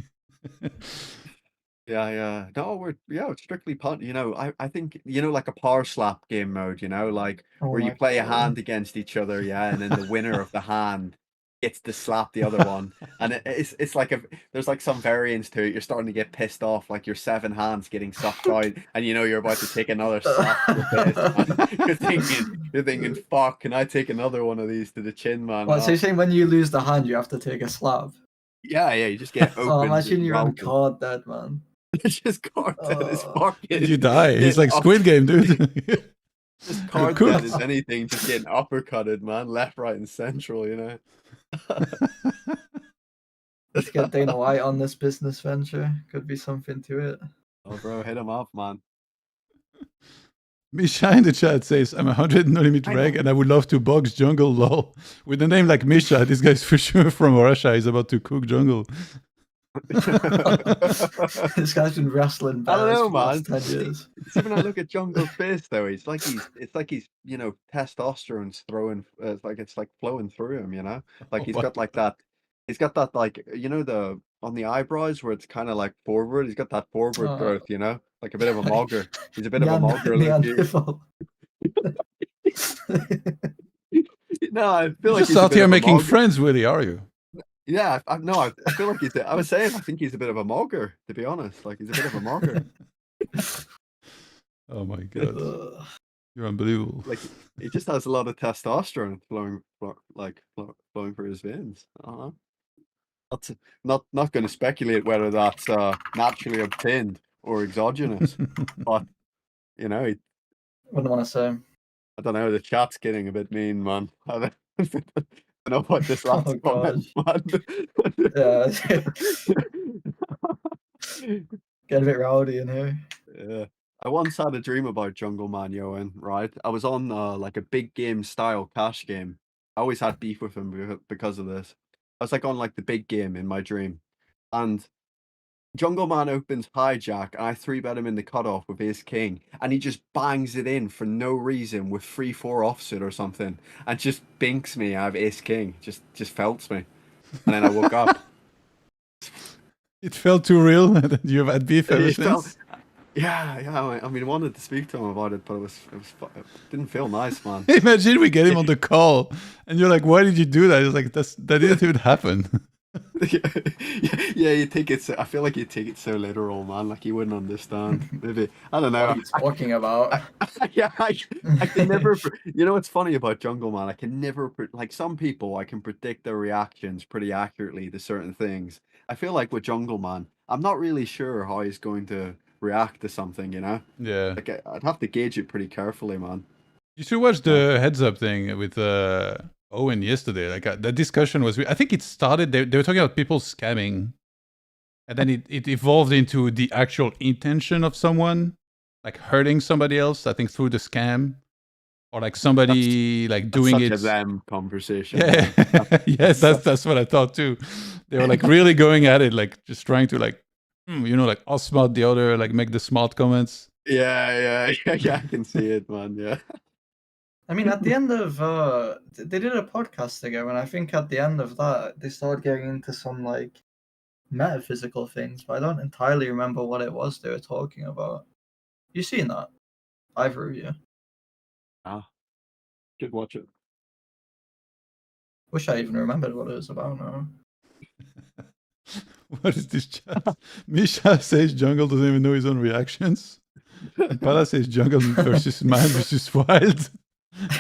Yeah. No, it's strictly punt. You know, I think, you know, like a power slap game mode, you know, like where you play a hand against each other, yeah, and then the winner of the hand gets to slap the other one. And it's like there's like some variance to it. You're starting to get pissed off, like your 7 hands getting sucked out, and you know you're about to take another slap to the face. You're thinking, fuck, can I take another one of these to the chin, man? Well, so you're saying when you lose the hand, you have to take a slap? Yeah, you just get open. Oh, imagine you're on card dead, man. It's just card dead as fuck. You die. It's like Squid Game, dude. Just card dead as anything, just getting uppercutted, man. Left, right, and central, you know. Let's get Dana White on this business venture. Could be something to it. Oh, bro, hit him up, man. Misha in the chat says, I'm a 100 no limit reg and I would love to box jungle, lol. With a name like Misha, this guy's for sure from Russia. He's about to cook jungle. This guy's been wrestling I don't bears know, for the last man. 10 years. See, when I look at Jungle's face, though, it's like he's testosterone's throwing. It's like flowing through him, you know. Like he's got like that. He's got that like the on the eyebrows where it's kind of like forward. He's got that forward growth, you know, like a bit of a mogger. He's a bit of a mogger. Neanderthal. No, I feel You're like just he's a out bit here of a making mogger. friends, Willie, are you? Yeah, I feel like I was saying, I think he's a bit of a mogger, to be honest. Like he's a bit of a mogger. Oh my god, Ugh. you're unbelievable. Like he just has a lot of testosterone flowing through his veins. I don't know. Not going to speculate whether that's naturally obtained or exogenous, but you know, Wouldn't want to say. I don't know. The chat's getting a bit mean, man. I don't know about this Oh, last comment, man. Yeah. Get a bit rowdy in here. Yeah. I once had a dream about Jungle Man, Yoan, right? I was on like a big game style cash game. I always had beef with him because of this. I was like on like the big game in my dream. And Jungle Man opens hijack, and I 3-bet him in the cutoff with ace king, and he just bangs it in for no reason with 3-4 offsuit or something, and just binks me out of ace king. Just felts me. And then I woke up. It felt too real that you have had beef ever since. Yeah. I mean, I wanted to speak to him about it, but it didn't feel nice, man. Imagine we get him on the call, and you're like, "Why did you do that?" He's like, "That didn't even happen." Yeah, you take it. I feel like you take it so literal, man. Like you wouldn't understand. Maybe I don't know. What are you talking about? I can never. You know what's funny about Jungle Man? I can never like some people. I can predict their reactions pretty accurately to certain things. I feel like with Jungle Man, I'm not really sure how he's going to react to something. You know? Yeah. Like I'd have to gauge it pretty carefully, man. You should watch the heads up thing with Owen yesterday. Like that discussion was. I think it started. They were talking about people scamming, and then it evolved into the actual intention of someone, like hurting somebody else. I think through the scam, or like somebody like doing such it. a them conversation. Yeah. Yes, that's what I thought too. They were like really going at it, like just trying to like, like outsmart the other, like make the smart comments. Yeah. I can see it, man. Yeah. I mean, at the end of they did a podcast together, and I think at the end of that they started getting into some like metaphysical things, but I don't entirely remember what it was they were talking about. You seen that? Either of you? Should watch it. Wish I even remembered what it was about now. What is this chat? Misha says Jungle doesn't even know his own reactions. Pala says Jungle versus Man versus Wild.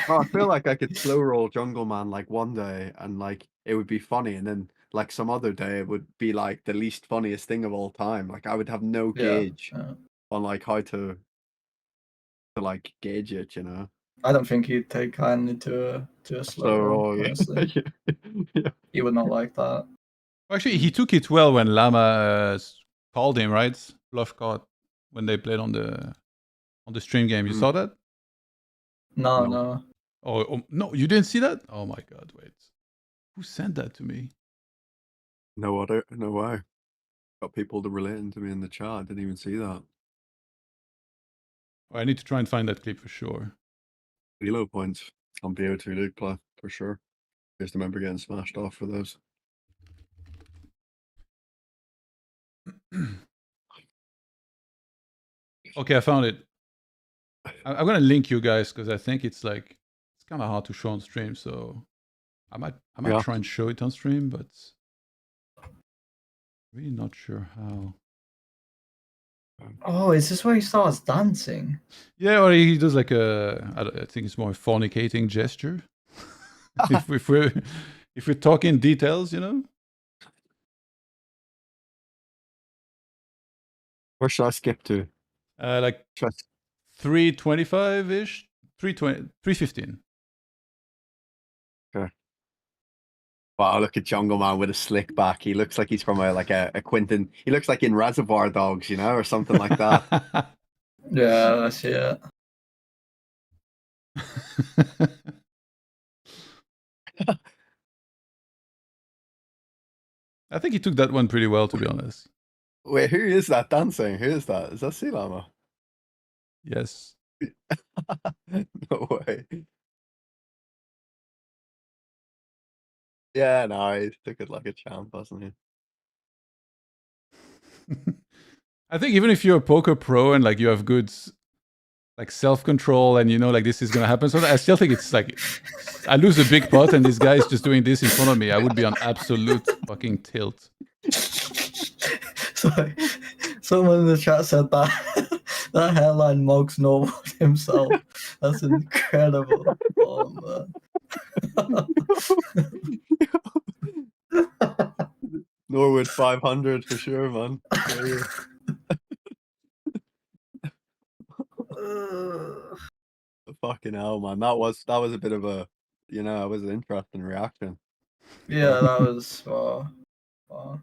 Well, I feel like I could slow roll Jungle Man like one day and like it would be funny, and then like some other day it would be like the least funniest thing of all time. Like I would have no gauge on like how to like gauge it, you know. I don't think he'd take kindly to a slow roll, honestly. Yeah. He would not like that. Actually, he took it well when Lama called him, right? Bluff card when they played on the stream game. You saw that? No. Oh, no, you didn't see that? Oh my god, wait. Who sent that to me? No way. Got people to relate to me in the chat. I didn't even see that. Oh, I need to try and find that clip for sure. Elo points on BO2 League play for sure. I just remember getting smashed off for those. Okay, I found it. I'm gonna link you guys because I think it's like it's kind of hard to show on stream. So I might try and show it on stream, but really not sure how. Oh, is this where he starts dancing? Yeah, or he does like I think it's more a fornicating gesture. if we're talking details, you know. Where should I skip to? Like 325-ish, 315. Okay. Wow, look at Jungle Man with a slick back. He looks like he's from a Quentin. He looks like in Reservoir Dogs, you know, or something like that. Yeah, I see it. I think he took that one pretty well, to be honest. Wait, who is that dancing? Who is that? Is that Sea Llama? Yes. No way. Yeah, no, he took it like a champ, wasn't he? I think even if you're a poker pro and like you have good like self-control and you know like this is gonna happen, so I still think it's like I lose a big pot and this guy is just doing this in front of me. I would be on absolute fucking tilt. Sorry, someone in the chat said that that hairline mugs Norwood himself. That's incredible. Oh man. Norwood 500 for sure, man. Fucking hell, man. That was a bit of a, you know, it was an interesting reaction. Yeah, that was. Well,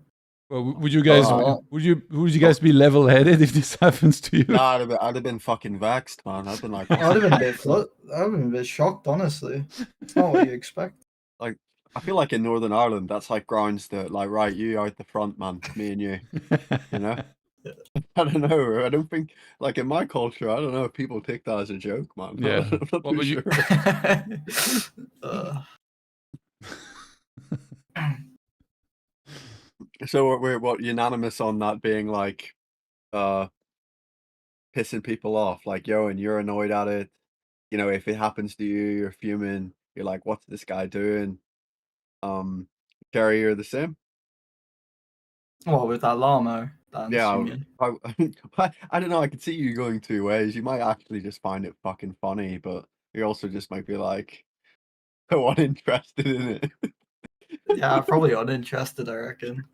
would you guys would you guys be level-headed if this happens to you? Nah, I'd have been fucking vexed, man. I'd been like, I'd have been a bit shocked, honestly. It's not what you expect. Like, I feel like in Northern Ireland, that's like grounds that, like, right, you out the front, man, me and you, you know? I don't know. I don't think, like, in my culture, I don't know if people take that as a joke, man. Yeah. I'm not What too would you- sure. So we're what unanimous on that being like, pissing people off. Like, yo, and you're annoyed at it. You know, if it happens to you, you're fuming. You're like, what's this guy doing? Gary, you're the same. What, with that llama dance? Yeah, You mean? I don't know. I could see you going two ways. You might actually just find it fucking funny, but you also just might be like, so uninterested in it. Yeah, probably uninterested, I reckon.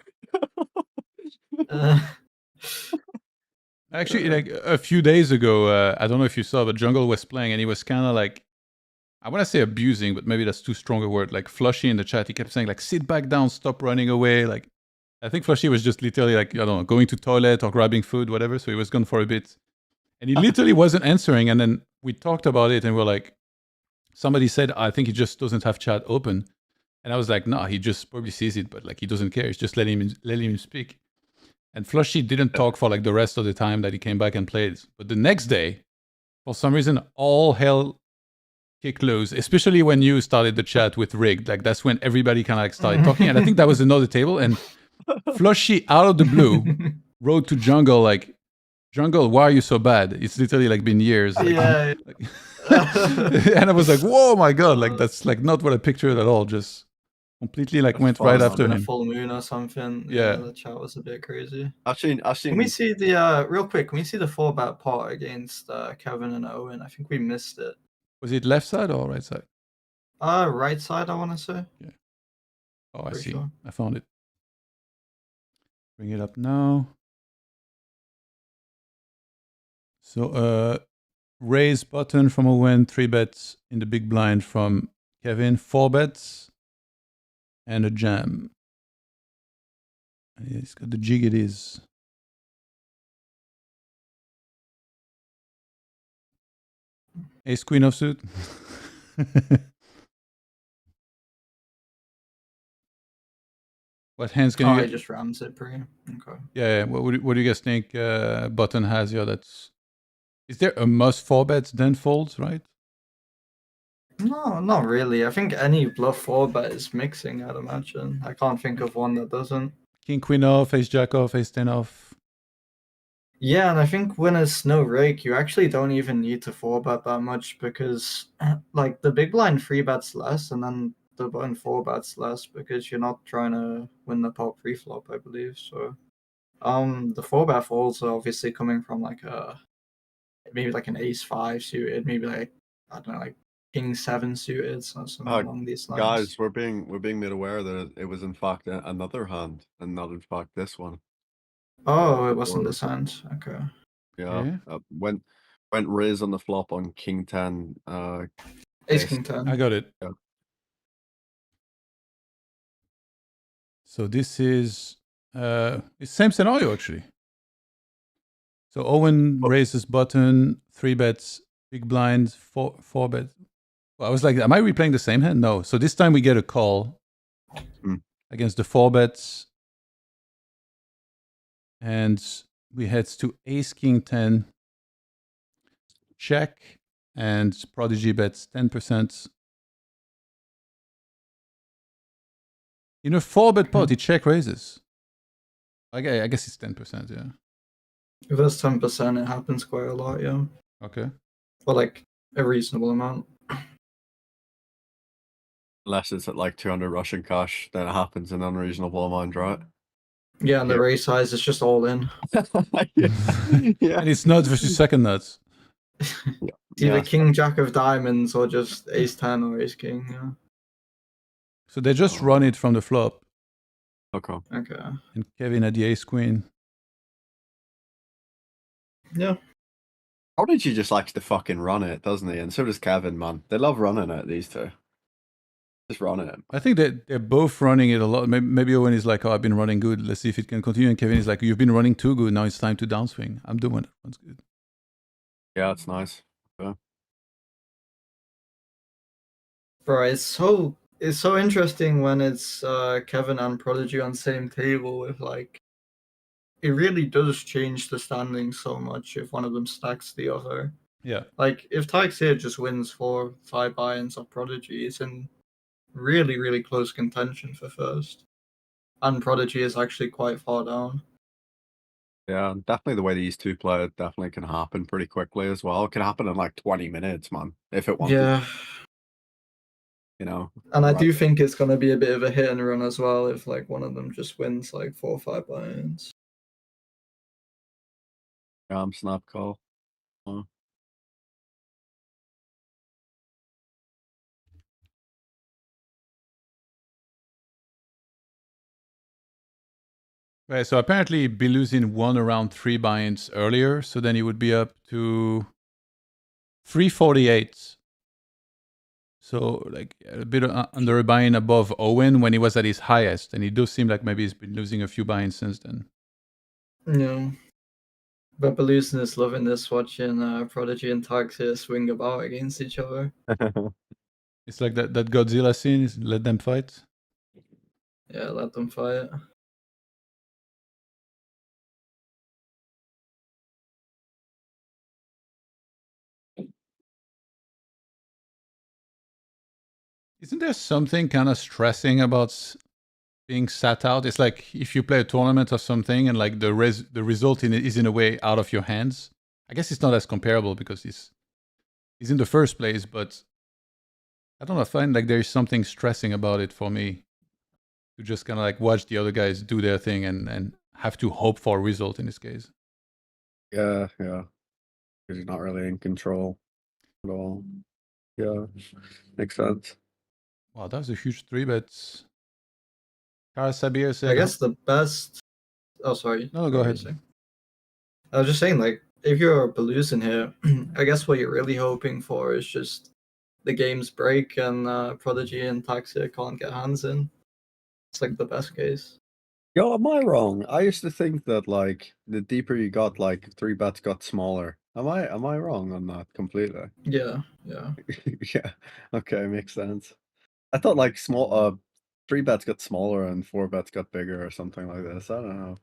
Actually, like a few days ago, I don't know if you saw, but Jungle was playing and he was kind of like, I want to say abusing, but maybe that's too strong a word. Like Flushy in the chat, he kept saying like, sit back down, stop running away. Like, I think Flushy was just literally like, I don't know, going to toilet or grabbing food, whatever. So he was gone for a bit. And he literally wasn't answering. And then we talked about it and we're like, somebody said, I think he just doesn't have chat open. And I was like, nah, he just probably sees it, but like he doesn't care. He's just letting him speak. And Flushy didn't talk for like the rest of the time that he came back and played. But the next day, for some reason, all hell kicked loose, especially when you started the chat with Rigged. Like that's when everybody kind of like started talking. And I think that was another table. And Flushy, out of the blue, wrote to Jungle like, Jungle, why are you so bad? It's literally like been years. Like, Yeah. and I was like, whoa, my God. Like that's like not what I pictured at all. Just completely like went right after Been a him. full moon or something. Yeah. The chat was a bit crazy. I've seen. Can we see the real quick? Can we see the 4-bet pot against Kevin and Owen? I think we missed it. Was it left side or right side? Right side, I want to say. Yeah. Oh, I Pretty see. sure. I found it. Bring it up now. So, raise button from Owen, 3 bets in the big blind from Kevin, 4 bets, and a jam. He's got the jig it is. Ace queen offsuit. What hands can you He get? just rams it pre. Okay. Yeah. What do you guys think button has here? Is there a must 4 bets then folds, right? No, not really. I think any bluff 4-bet is mixing, I'd imagine. I can't think of one that doesn't. King queen off, ace jack off, ace 10 off. Yeah, and I think when it's no rake, you actually don't even need to 4-bet that much because, like, the big blind 3-bets less, and then the button 4-bets less because you're not trying to win the pot pre-flop, I believe. So, the 4-bet folds are obviously coming from like maybe like an ace 5 suited, maybe like I don't know, like king 7 suited, so something along these lines. Guys, we're being made aware that it was in fact another hand and not in fact this one. Oh, it wasn't this hand. Okay. Yeah. Went raise on the flop on king 10. Ace king 10. I got it. Yeah. So this is it's same scenario actually. So Owen raises button, 3 bets, big blind, 4 bets. Well, I was like, am I replaying the same hand? No. So this time we get a call against the 4 bets And we head to ace king 10 check, and Prodigy bets 10%. In a 4-bet pot, he check raises. I guess it's 10%, yeah. If it's 10%, it happens quite a lot, yeah. Okay. Or like a reasonable amount. Unless it's at like 200 Russian cash, then it happens an unreasonable amount, right? Yeah, and the raise size is just all in. Yeah. And it's nuts versus second nuts. It's either king jack of diamonds or just ace 10 or ace king, yeah. So they just run it from the flop. Okay. Okay. And Kevin had the ace queen. Yeah. Prodigy just likes to fucking run it, doesn't he? And so does Kevin, man. They love running it, these two. Just running it. I think that they're both running it a lot. Maybe Owen is like, oh, I've been running good. Let's see if it can continue. And Kevin is like, you've been running too good. Now it's time to downswing. I'm doing it. That's good. Yeah, it's nice. Yeah. Bro, it's so interesting when it's Kevin and Prodigy on same table with like it really does change the standings so much if one of them stacks the other. Yeah. Like if TaxHere just wins 4-5 buy-ins of Prodigy, it's in really, really close contention for first. And Prodigy is actually quite far down. Yeah, definitely the way these two play it definitely can happen pretty quickly as well. It can happen in like 20 minutes, man, if it wanted. Yeah. You know. And I do think it's going to be a bit of a hit and run as well if like one of them just wins like 4 or 5 buy-ins. Snap call. Oh. Right, so apparently Biluzin won around 3 buy-ins earlier, so then he would be up to 348. So like a bit under a buy-in above Owen when he was at his highest, and it does seem like maybe he's been losing a few buy-ins since then. Yeah. But Biluzin is loving this, watching Prodigy and TaxHere swing about against each other. It's like that Godzilla scene, let them fight. Yeah, let them fight. Isn't there something kind of stressing about being sat out? It's like if you play a tournament or something and like the result is in a way out of your hands. I guess it's not as comparable because he's in the first place, but I don't know, I find like there's something stressing about it for me to just kind of like watch the other guys do their thing and have to hope for a result in this case. Yeah. Because he's not really in control at all. Yeah, makes sense. Wow, that was a huge 3-bet. Kara Sabir said, I guess the best... Oh, sorry. No, go ahead. I was just saying, like, if you're Biluzin here, I guess what you're really hoping for is just the games break and Prodigy and TaxHere can't get hands in. It's like the best case. Yo, am I wrong? I used to think that like the deeper you got, like 3-bets got smaller. Am I wrong on that completely? Yeah. Yeah. Okay, makes sense. I thought like 3-bets got smaller and 4-bets got bigger or something like this. I don't know.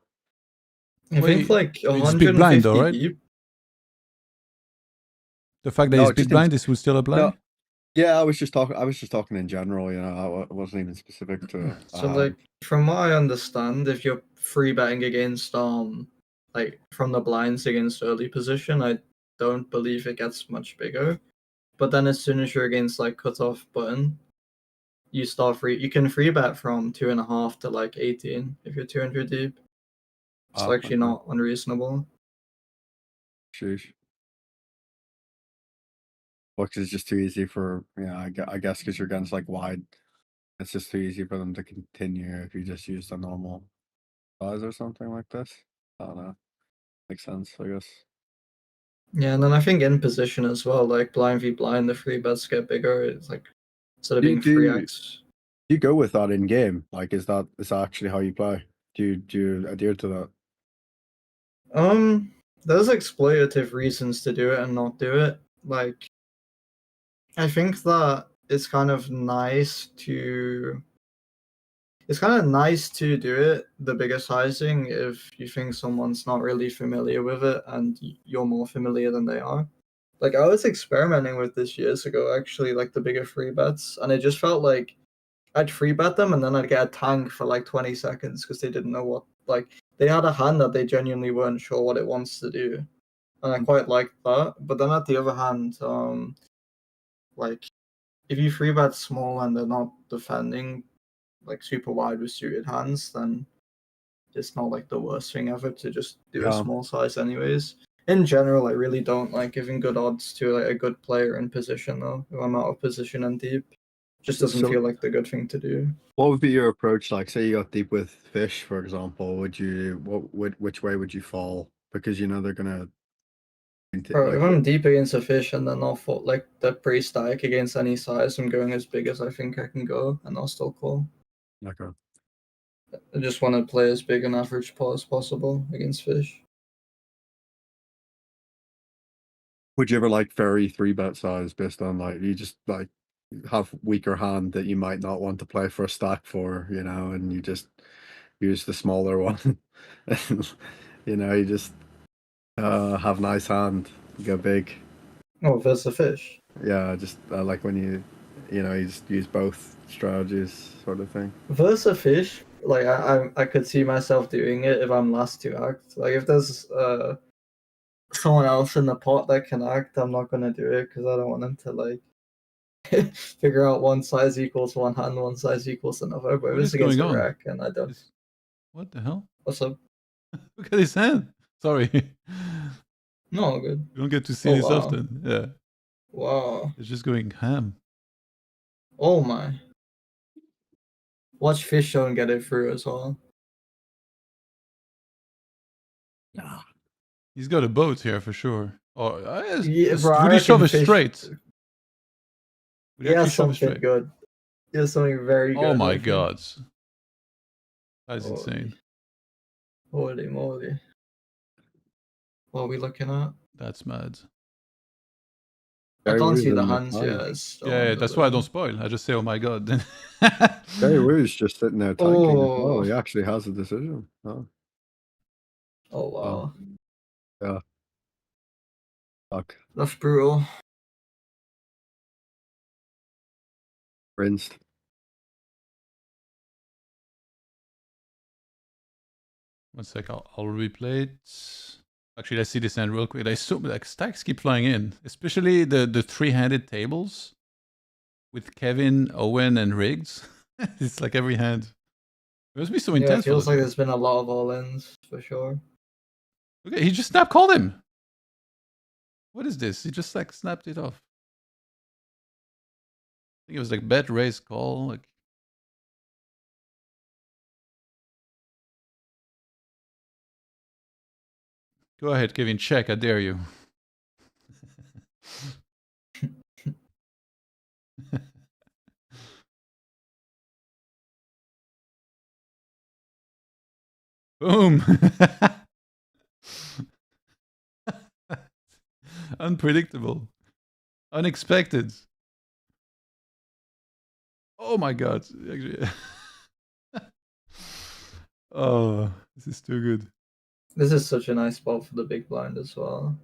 I think like it's big blind though, right? deep. The fact that it's big blind, this would still apply? No. Yeah, I was just talking in general, you know, I wasn't even specific to So like from what I understand, if you're free betting against like from the blinds against early position, I don't believe it gets much bigger. But then as soon as you're against like cutoff button, you can free bet from 2.5 to like 18 if you're 200 deep. It's actually not unreasonable. Sheesh. Which is just too easy for, I guess because you're against like wide, it's just too easy for them to continue if you just use the normal size or something like this. I don't know. Makes sense, I guess. Yeah, and then I think in position as well, like blind v blind, the free bets get bigger. It's like instead of being 3x. Do you go with that in game? Like, is that actually how you play? Do you adhere to that? There's exploitative reasons to do it and not do it. Like, I think that it's kind of nice to. it's kind of nice to do it, the bigger sizing, if you think someone's not really familiar with it and you're more familiar than they are. Like, I was experimenting with this years ago, actually, like the bigger free bets, and it just felt like I'd free bet them and then I'd get a tank for like 20 seconds because they didn't know what, like, they had a hand that they genuinely weren't sure what it wants to do. And I quite liked that. But then at the other hand, like, if you free bet small and they're not defending like super wide with suited hands, then it's not like the worst thing ever to just do a Yeah. small size anyways. In general, I really don't like giving good odds to like a good player in position though, if I'm out of position and deep. Just doesn't So- feel like the good thing to do. What would be your approach? Like, say you got deep with fish, for example, which way would you fall? Because you know they're gonna. Bro, if like, I'm deep against a fish and then I'll fall like the pre-stack against any size, I'm going as big as I think I can go, and I'll still call. okay. I just want to play as big an average pot as possible against fish. Would you ever like vary 3-bet size based on like you just like have weaker hand that you might not want to play for a stack for, you know, and you just use the smaller one. You know, you just have nice hand, go big. Oh, versus a fish. Yeah, just like when you know, you just use both strategies, sort of thing. Versus a fish, like I could see myself doing it if I'm last to act. Like if there's someone else in the pot that can act, I'm not gonna do it because I don't want them to like figure out one size equals one hand, one size equals another. But if What it's is against going a on? rack, and I don't. What the hell? What's up? Look at his hand. Sorry. No, good. You don't get to see Oh, this wow. often. Yeah. Wow. It's just going ham. Oh my. Watch fish don't get it through as well. He's got a boat here for sure. Or Yeah, bro, I would he shove reckon it fish- straight? Would he Yeah, actually shove it something straight? good. Yeah, something very good. Oh I my think. god. That is Holy- insane. Holy moly. What are we looking at? That's mad. I Very don't weird see the in hands time. yet. It's still Yeah, under that's why I the- don't spoil. I just say, oh my god. Then Gary Woo's just sitting there tanking as well. Oh. He actually has a decision. Oh, Oh wow. yeah. Fuck. That's brutal. Rinsed. one sec, I'll replay it. Actually, let's see this hand real quick. There's so like stacks keep flying in, especially the three-handed tables with Kevin, Owen, and Riggs. It's like every hand. It must be so Yeah, it intense. for feels those like guys. there's been a lot of all-ins for sure. Okay, he just snap called him. What is this? He just like snapped it off. I think it was like bet, raise, call. Like go ahead, Kevin. Check. I dare you. Boom. Unpredictable. Unexpected. Oh my god. Actually. Oh, this is too good. This is such a nice spot for the big blind as well.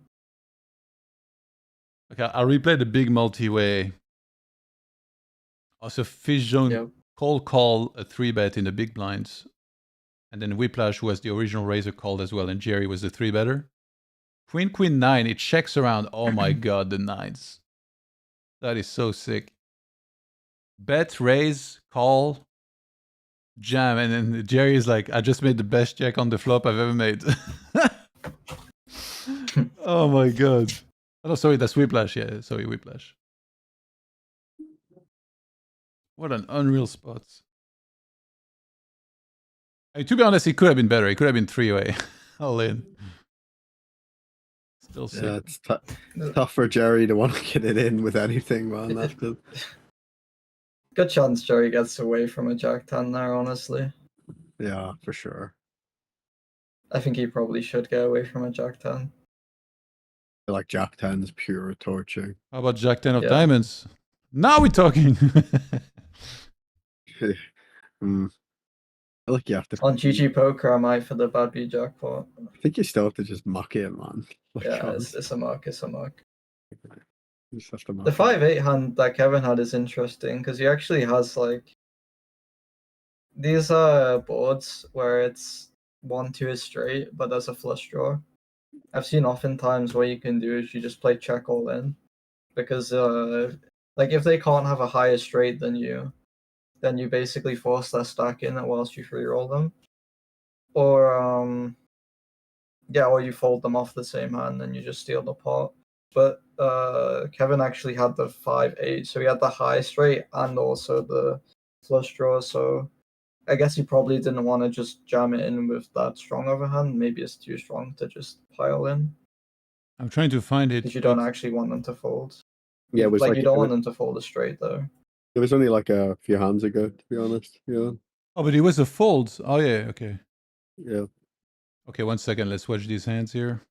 Okay, I'll replay the big multi-way. Also, Fish Zone Yep. call a 3-bet in the big blinds. And then Whiplash, who was the original raiser, called as well. And Jerry was the 3-better. Queen, 9, it checks around. Oh my god, the 9s. That is so sick. Bet, raise, call, jam. And then Jerry is like, I just made the best check on the flop I've ever made. Oh my god. Oh, no, sorry, that's Whiplash. Yeah, sorry, Whiplash. What an unreal spot. I mean, to be honest, it could have been better. It could have been 3-way. All in. Still sick. Yeah, it's tough for Jerry to want to get it in with anything, man. That's good. Good chance Jerry gets away from a Jack 10 there, honestly. Yeah, for sure. I think he probably should get away from a Jack 10. I feel like Jack 10 is pure torching. How about Jack 10 of Yeah. diamonds? Now we're talking. feel like you have to. On GG Poker, I might for the bad B jackpot. I think you still have to just muck it, man. Like, Yeah, honestly, it's a muck. It's a muck. you just have to muck The it. 5-8 hand that Kevin had is interesting because he actually has like these boards where it's 1-2 is straight, but there's a flush draw. I've seen oftentimes what you can do is you just play check all in, because like if they can't have a higher straight than you, then you basically force their stack in whilst you free roll them, or yeah, or you fold them off the same hand and you just steal the pot. But Kevin actually had the 5-8, so he had the high straight and also the flush draw. So I guess he probably didn't want to just jam it in with that strong of a hand. Maybe it's too strong to just pile in. I'm trying to find it. Because you don't actually want them to fold. Yeah, it was like you don't it want was, them to fold a straight though. it was only like a few hands ago, to be honest. Yeah. Oh, but it was a fold. Oh yeah, okay. Yeah. Okay, 1 second. Let's watch these hands here.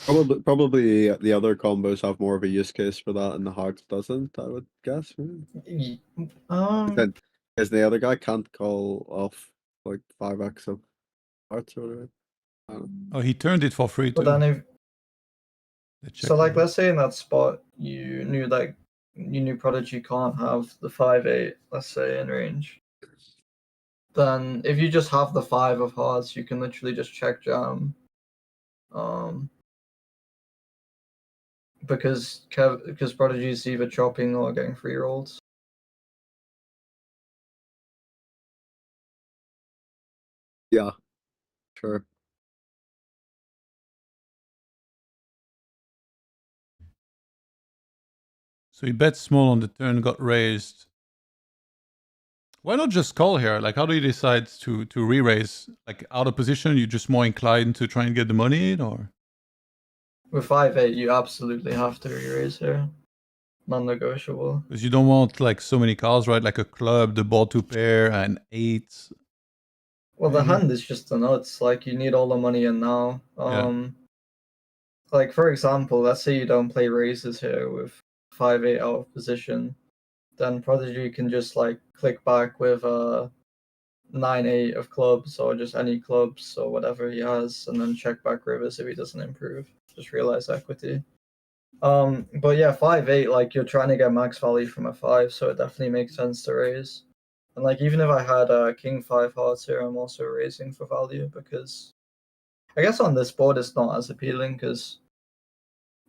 Probably the other combos have more of a use case for that, and the hearts doesn't. I would guess. Because the other guy can't call off like 5x of hearts or whatever. Oh, he turned it for free too. But then if so like let's say in that spot you knew Prodigy can't have the 5-8, let's say, in range. Then if you just have the 5 of hearts, you can literally just check jam. Because Prodigy is either chopping or getting free rolls. Yeah, sure. So he bet small on the turn, got raised. Why not just call here? Like, how do you decide to re-raise? Like, out of position, you're just more inclined to try and get the money in, or? With 5-8, you absolutely have to re-raise here. Non-negotiable. Because you don't want like so many calls, right? Like a club, the ball to pair, and 8. Well, the hand is just the nuts. Like, you need all the money in now. Like, for example, let's say you don't play raises here with 5-8 out of position. Then Prodigy can just, like, click back with 9-8 of clubs, or just any clubs, or whatever he has, and then check back rivers if he doesn't improve. Just realize equity. But yeah, 5-8, like, you're trying to get max value from a 5, so it definitely makes sense to raise. And like, even if I had King 5 hearts here, I'm also raising for value, because I guess on this board it's not as appealing, because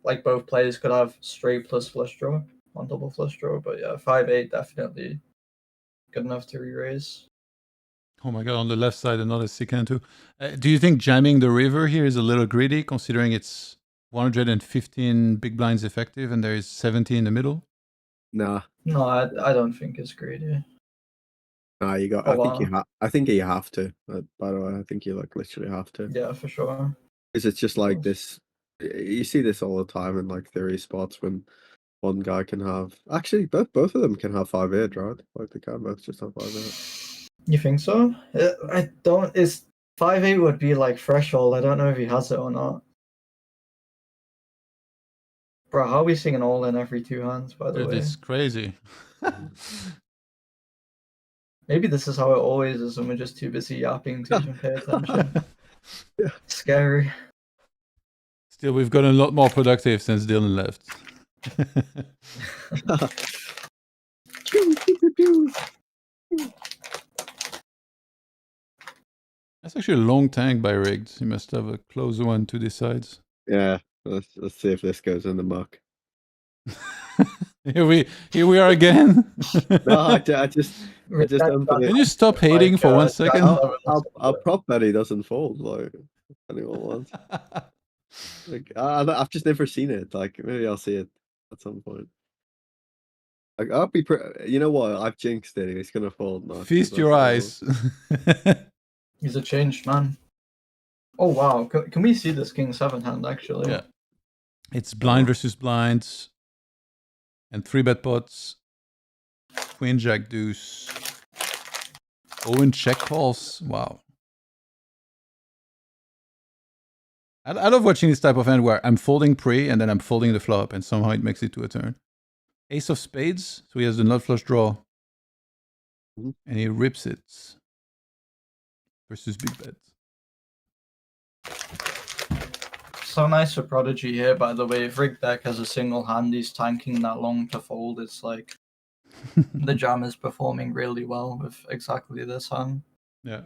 like both players could have straight plus flush draw on double flush draw. But yeah, 5-8 definitely good enough to re-raise. Oh my god, on the left side, another sick hand too. Do you think jamming the river here is a little greedy, considering it's 115 big blinds effective and there is 70 in the middle? Nah. No, I don't think it's greedy. Nah, you got. I think you have to. By the way, I think you like literally have to. Yeah, for sure. Because it's just like this. You see this all the time in like theory spots when one guy can have. Actually, both of them can have 5-8, right? Like they can both just have 5-8. You think so? I don't. Is 5-8 would be like threshold. I don't know if he has it or not. Bro, how are we seeing an all in every 2 hands? By the Dude, way, it's crazy. Maybe this is how it always is, and we're just too busy yapping to even pay attention. Yeah. Scary. Still, we've gotten a lot more productive since Dylan left. That's actually a long tank by Rigged. He must have a close one to the sides. Yeah, let's see if this goes in the muck. Here we are again. No, I just don't think Can you stop hating for 1 second? I'll prop bet he doesn't fold. Like, if anyone wants. Like, I've just never seen it. Like, maybe I'll see it at some point. Like, I'll be. You know what? I've jinxed it. He's gonna fold. No, Feast your eyes. He's a changed man. Oh wow! Can we see this King 7 hand actually? Yeah. It's blind versus blinds. And 3-bet pots. Queen, Jack, Deuce. Owen check calls. Wow. I love watching this type of hand where I'm folding pre and then I'm folding the flop and somehow it makes it to a turn. Ace of spades. So he has the nut flush draw. And he rips it. versus big bets. So nice for Prodigy here, by the way. If Rigged Deck has a single hand, he's tanking that long to fold. It's like the jam is performing really well with exactly this hand. Yeah.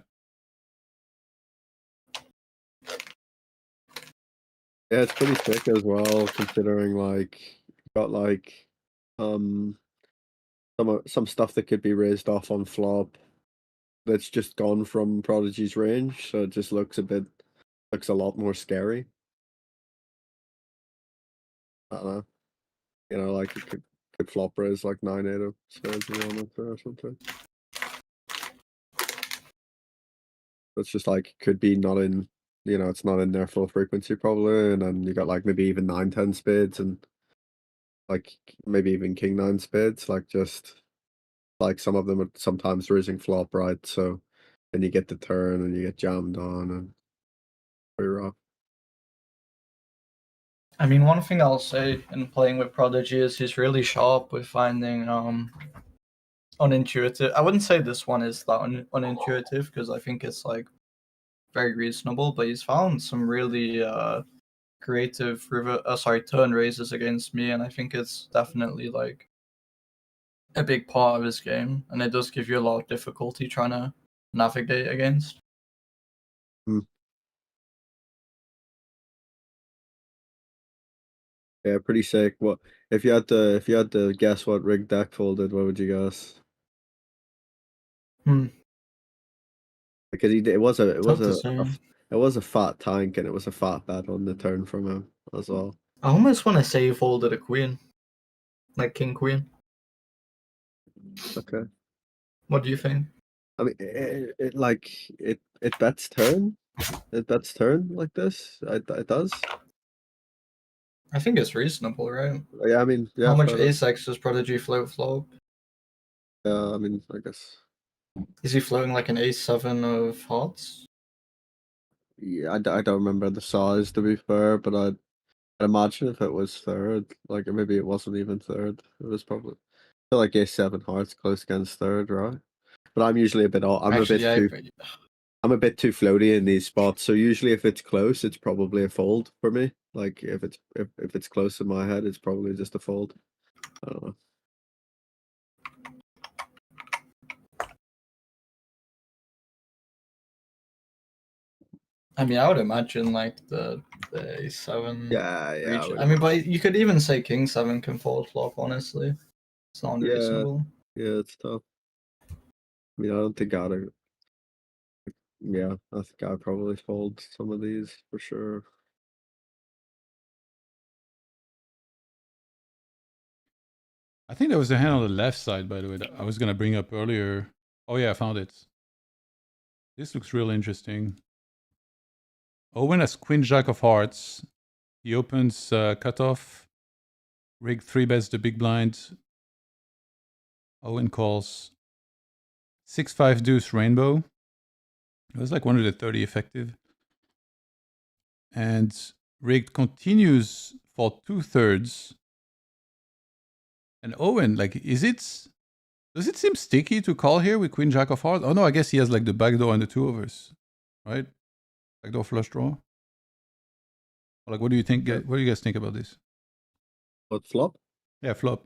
Yeah, it's pretty thick as well, considering like you got like some stuff that could be raised off on flop that's just gone from Prodigy's range, so it just looks a lot more scary. I don't know. You know, like it could flop raise like 9-8 of spades or something. It's just like could be not in, you know, it's not in their full frequency probably, and then you got like maybe even 9-10 spades and like maybe even king 9 spades, like just like some of them are sometimes raising flop, right? So then you get the turn and you get jammed on and pretty rough. I mean, one thing I'll say in playing with Prodigy is he's really sharp with finding unintuitive. I wouldn't say this one is that unintuitive because I think it's like very reasonable, but he's found some really creative turn raises against me, and I think it's definitely like a big part of his game, and it does give you a lot of difficulty trying to navigate against. Yeah, pretty sick. What if you had to guess what Rigged Deck folded? What would you guess? Because it was a fat tank and it was a fat bet on the turn from him as well. I almost want to say he folded a queen, like king queen. Okay. What do you think? I mean, it bets turn. It bets turn like this. It does. I think it's reasonable, right? Yeah, I mean, yeah. How much ace-x does Prodigy float flop? Yeah, I mean, I guess. Is he floating like an ace-7 of hearts? Yeah, I don't remember the size to be fair, but I'd imagine if it was third, like maybe it wasn't even third. It was probably I feel like ace-7 hearts close against third, right? But I'm usually a bit I'm a bit too floaty in these spots. So usually if it's close, it's probably a fold for me. Like if it's close in my head, it's probably just a fold. I don't know. I mean, I would imagine like the ace-7. Yeah. I mean, but you could even say king 7 can fold flop. Honestly, it's not unreasonable. Yeah, it's tough. I mean, I don't think I'd. Yeah, I think I'd probably fold some of these for sure. I think there was a hand on the left side, by the way, that I was going to bring up earlier. Oh yeah, I found it. This looks real interesting. Owen has queen jack of hearts. He opens cutoff. Rig 3-bets the big blind. Owen calls 6-5 deuce rainbow. It was like 130 effective. And Rigged continues for 2/3. And Owen, like, does it seem sticky to call here with queen jack of hearts? Oh no, I guess he has like the backdoor and the 2-overs, right? Backdoor flush draw. Like, what do you think? What do you guys think about this? What, flop? Yeah, flop.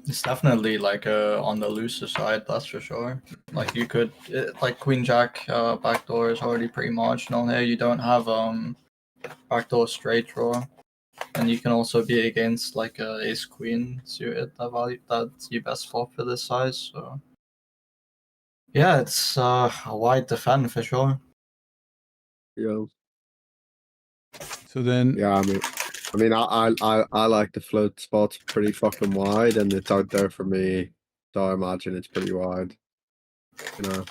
It's definitely like on the looser side, that's for sure. Like you could like queen jack backdoor is already pretty marginal here. You don't have backdoor straight draw, and you can also be against like ace queen suited that's your best flop for this size. So yeah, it's a wide defend for sure. Yeah. So then, yeah, I mean, I like to float spots pretty fucking wide, and it's out there for me, so I imagine it's pretty wide. You know.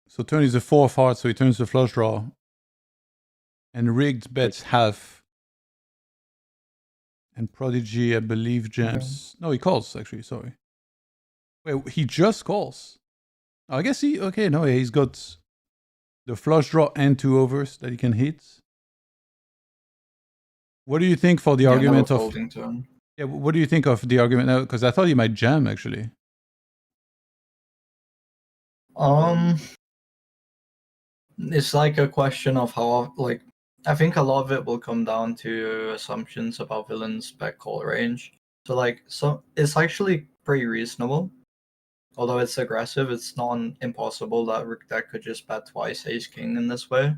So turn is a 4 of hearts, so he turns the flush draw. And Rigged bets half. And Prodigy, I believe, jams. No, he calls, actually, sorry. Wait, he just calls. I guess he's got the flush draw and 2-overs that he can hit. What do you think for the argument of... Turn. Yeah, what do you think of the argument now? Because I thought he might jam, actually. It's like a question of how, like, I think a lot of it will come down to assumptions about villain's back call range. So, like, it's actually pretty reasonable. Although it's aggressive, it's not impossible that Rick deck could just bet twice ace king in this way.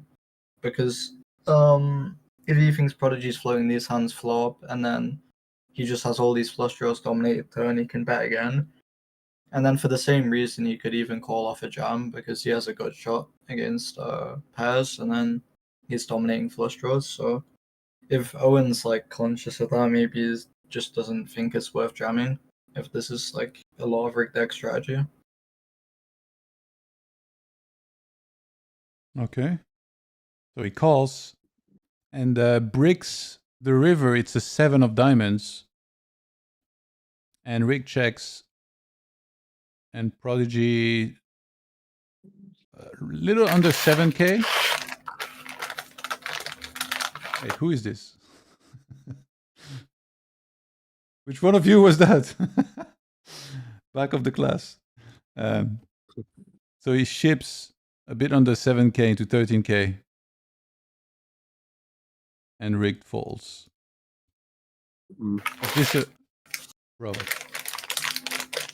Because if he thinks Prodigy's floating these hands flop, and then he just has all these flush draws dominated turn, he can bet again. And then for the same reason, he could even call off a jam because he has a good shot against pairs, and then he's dominating flush draws. So if Owen's like conscious of that, maybe he just doesn't think it's worth jamming if this is like a lot of rig deck strategy. Okay. So he calls and bricks the river. It's a 7 of diamonds. And Rick checks. And Prodigy a little under 7K. Wait, who is this? Which one of you was that? Back of the class. So he ships a bit under 7K into 13K. And Rick falls. Is this a... Bro.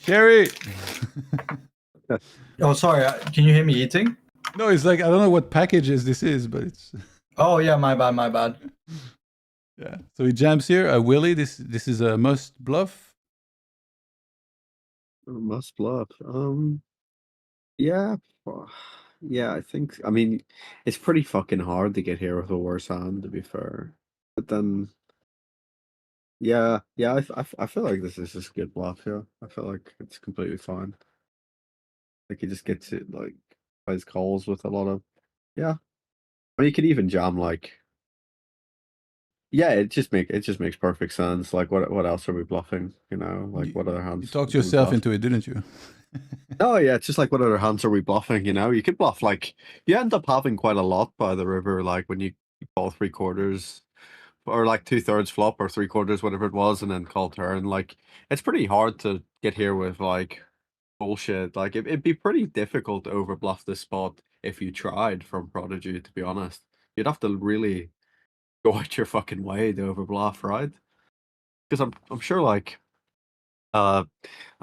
Sherry! Oh, sorry. Can you hear me eating? No, it's like, I don't know what packages this is, but it's... Oh, yeah, my bad. Yeah. So he jams here. Willie, this is a must bluff. Must bluff. Yeah. Yeah, I think. I mean, it's pretty fucking hard to get here with a worse hand, to be fair. But then, yeah. I feel like this is just a good bluff. Yeah, I feel like it's completely fine. Like he just gets it, like plays calls with a lot of. Yeah. I mean, you could even jam like. Yeah, it just makes perfect sense. Like, what else are we bluffing? You know, like what other hands? You talked do we yourself bluff? into it, didn't you? Oh yeah, it's just like what other hands are we bluffing? You know, you could bluff like you end up having quite a lot by the river, like when you call 3/4 or like 2/3 flop or 3/4, whatever it was, and then call turn. Like it's pretty hard to get here with like bullshit. Like it'd be pretty difficult to overbluff this spot if you tried from Prodigy, to be honest. You'd have to really go out your fucking way to overbluff, right? Because I'm sure like I'm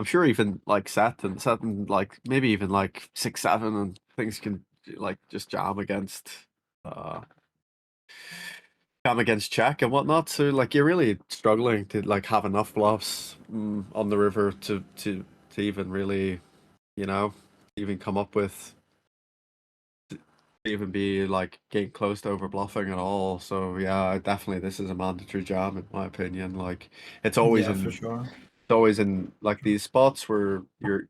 sure even like set and like maybe even like 6-7 and things can like just jam against check and whatnot. So like you're really struggling to like have enough bluffs on the river to even really, you know, even come up with to even be like getting close to over bluffing at all. So yeah, definitely this is a mandatory jam in my opinion. Like it's always Yeah, in for sure. it's always in like these spots where you're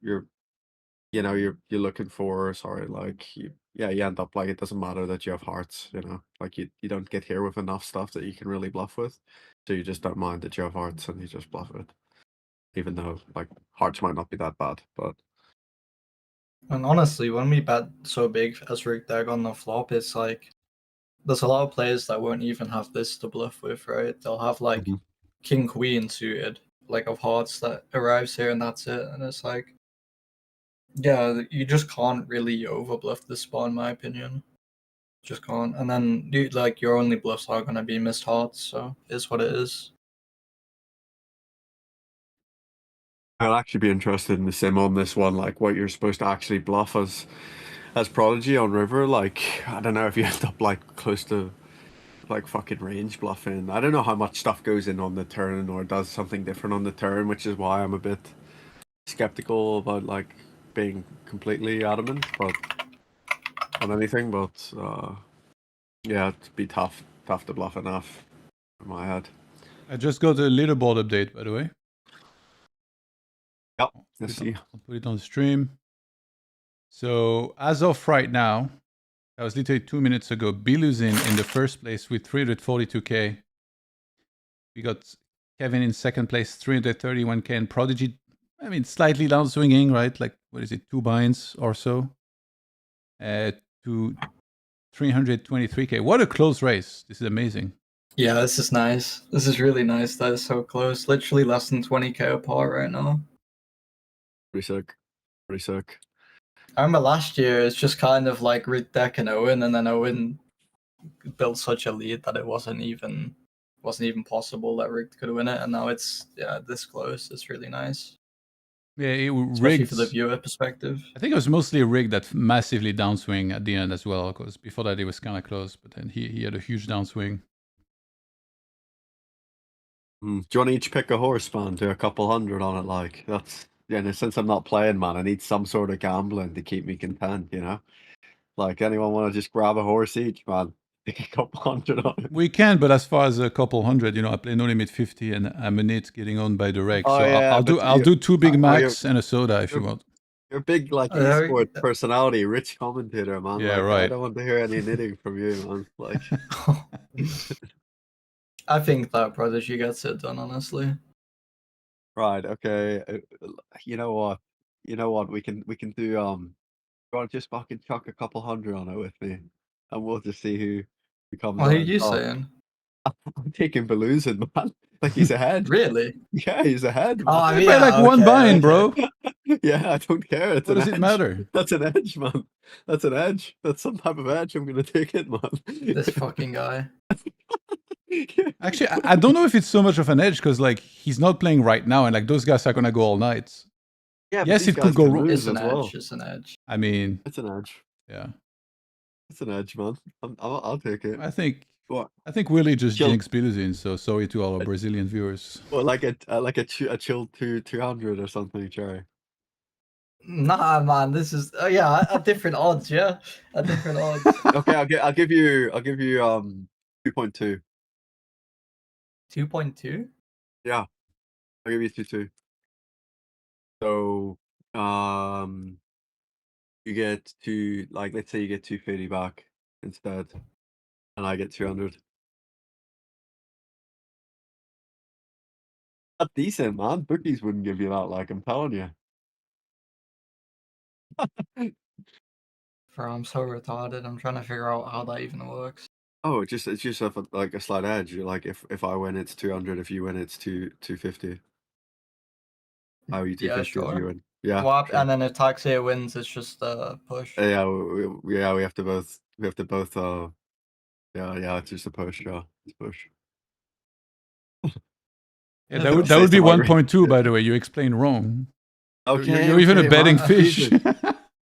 you know you're looking for like you end up like it doesn't matter that you have hearts, you know, like you don't get here with enough stuff that you can really bluff with, so you just don't mind that you have hearts and you just bluff it, even though like hearts might not be that bad. But And honestly, when we bet so big as Rick deck on the flop, it's like there's a lot of players that won't even have this to bluff with, right? They'll have like King Queen suited, like of hearts that arrives here and that's it. And it's like, yeah, you just can't really overbluff this spot in my opinion. Just can't. And then like your only bluffs are gonna be missed hearts, so it's what it is. I'll actually be interested in the sim on this one, like what you're supposed to actually bluff as Prodigy on river. Like I don't know if you end up like close to like fucking range bluffing. I don't know how much stuff goes in on the turn or does something different on the turn, which is why I'm a bit skeptical about like being completely adamant but on anything. But yeah, it'd be tough to bluff enough in my head. I just got a leaderboard update, by the way. Yep, let's see. I'll put it on the stream. So as of right now, that was literally 2 minutes ago, Biluzin in the first place with 342K. We got Kevin in second place, 331K, and Prodigy, I mean, slightly downswinging, right? Like, what is it, 2 Buyins or so? To 323K. What a close race. This is amazing. Yeah, this is nice. This is really nice. That is so close. Literally less than 20k apart right now. Pretty sick. Pretty sick. I remember last year it's just kind of like Rid Deck and Owen, and then Owen built such a lead that it wasn't even possible that Rig could win it, and now it's this close. It's really nice. Yeah, it Especially rigged. for the viewer perspective. I think it was mostly rigged that massively downswing at the end as well, because before that it was kind of close, but then he had a huge downswing. Do you want to each pick a horse, man? Do a couple hundred on it, like that's and since I'm not playing, man, I need some sort of gambling to keep me content, you know. Like anyone want to just grab a horse each, man? Pick a couple hundred on it. We can, but as far as a couple hundred, I play No Limit 50, and I'm a nit getting owned by the reg. Oh, So yeah, I'll do 2 Big Macs and a soda if you you're- want. You're a big like esports personality, rich commentator, man. Yeah, like, right. I don't want to hear any knitting from you, man. Like, I think that Prodigy gets it done, honestly. right, okay. You know what? We can do you want to just fucking chuck a couple hundred on it with me, and we'll just see who comes. What are on you top. saying? I'm taking Biluzin, man. Like he's ahead. Really? Yeah, he's ahead. Oh, I I mean, play like one buy-in, bro. Yeah, I don't care. It's What an does it edge. matter? That's an edge, man. That's an edge. That's some type of edge. I'm gonna take it, man. This fucking guy. Actually, I don't know if it's so much of an edge, because like he's not playing right now, and like those guys are gonna go all night. Yeah, but Yes, these it could guys go can wrong. lose It's an as edge. well. It's an edge. I mean, It's an edge. yeah. It's an edge, man. I'll take it. I think What? Willie just Chill. jinxed Biluzin, so sorry to all our Brazilian viewers. Well, like a chill 200 or something, Cherry. Nah, man. This is a different odds. Yeah, a different odds. Okay, I'll give you 2.2. 2.2. Yeah, I'll give you 2.2. So you get let's say you get 250 back instead, and I get 200. That's decent, man. Bookies wouldn't give you that, like I'm telling you. Bro, I'm so retarded. I'm trying to figure out how that even works. Oh, it's just like a slight edge. Like if I win, it's 200. If you win, it's 250. How are you 250 Yeah, if sure. you win? Yeah. What? Sure. And then if TaxHere wins, it's just a push. Yeah, we have to both. Yeah, it's just a push. Yeah, it's a push. Yeah, that would be 1.2, by the way. You explained wrong. Okay, You're even a betting man. fish.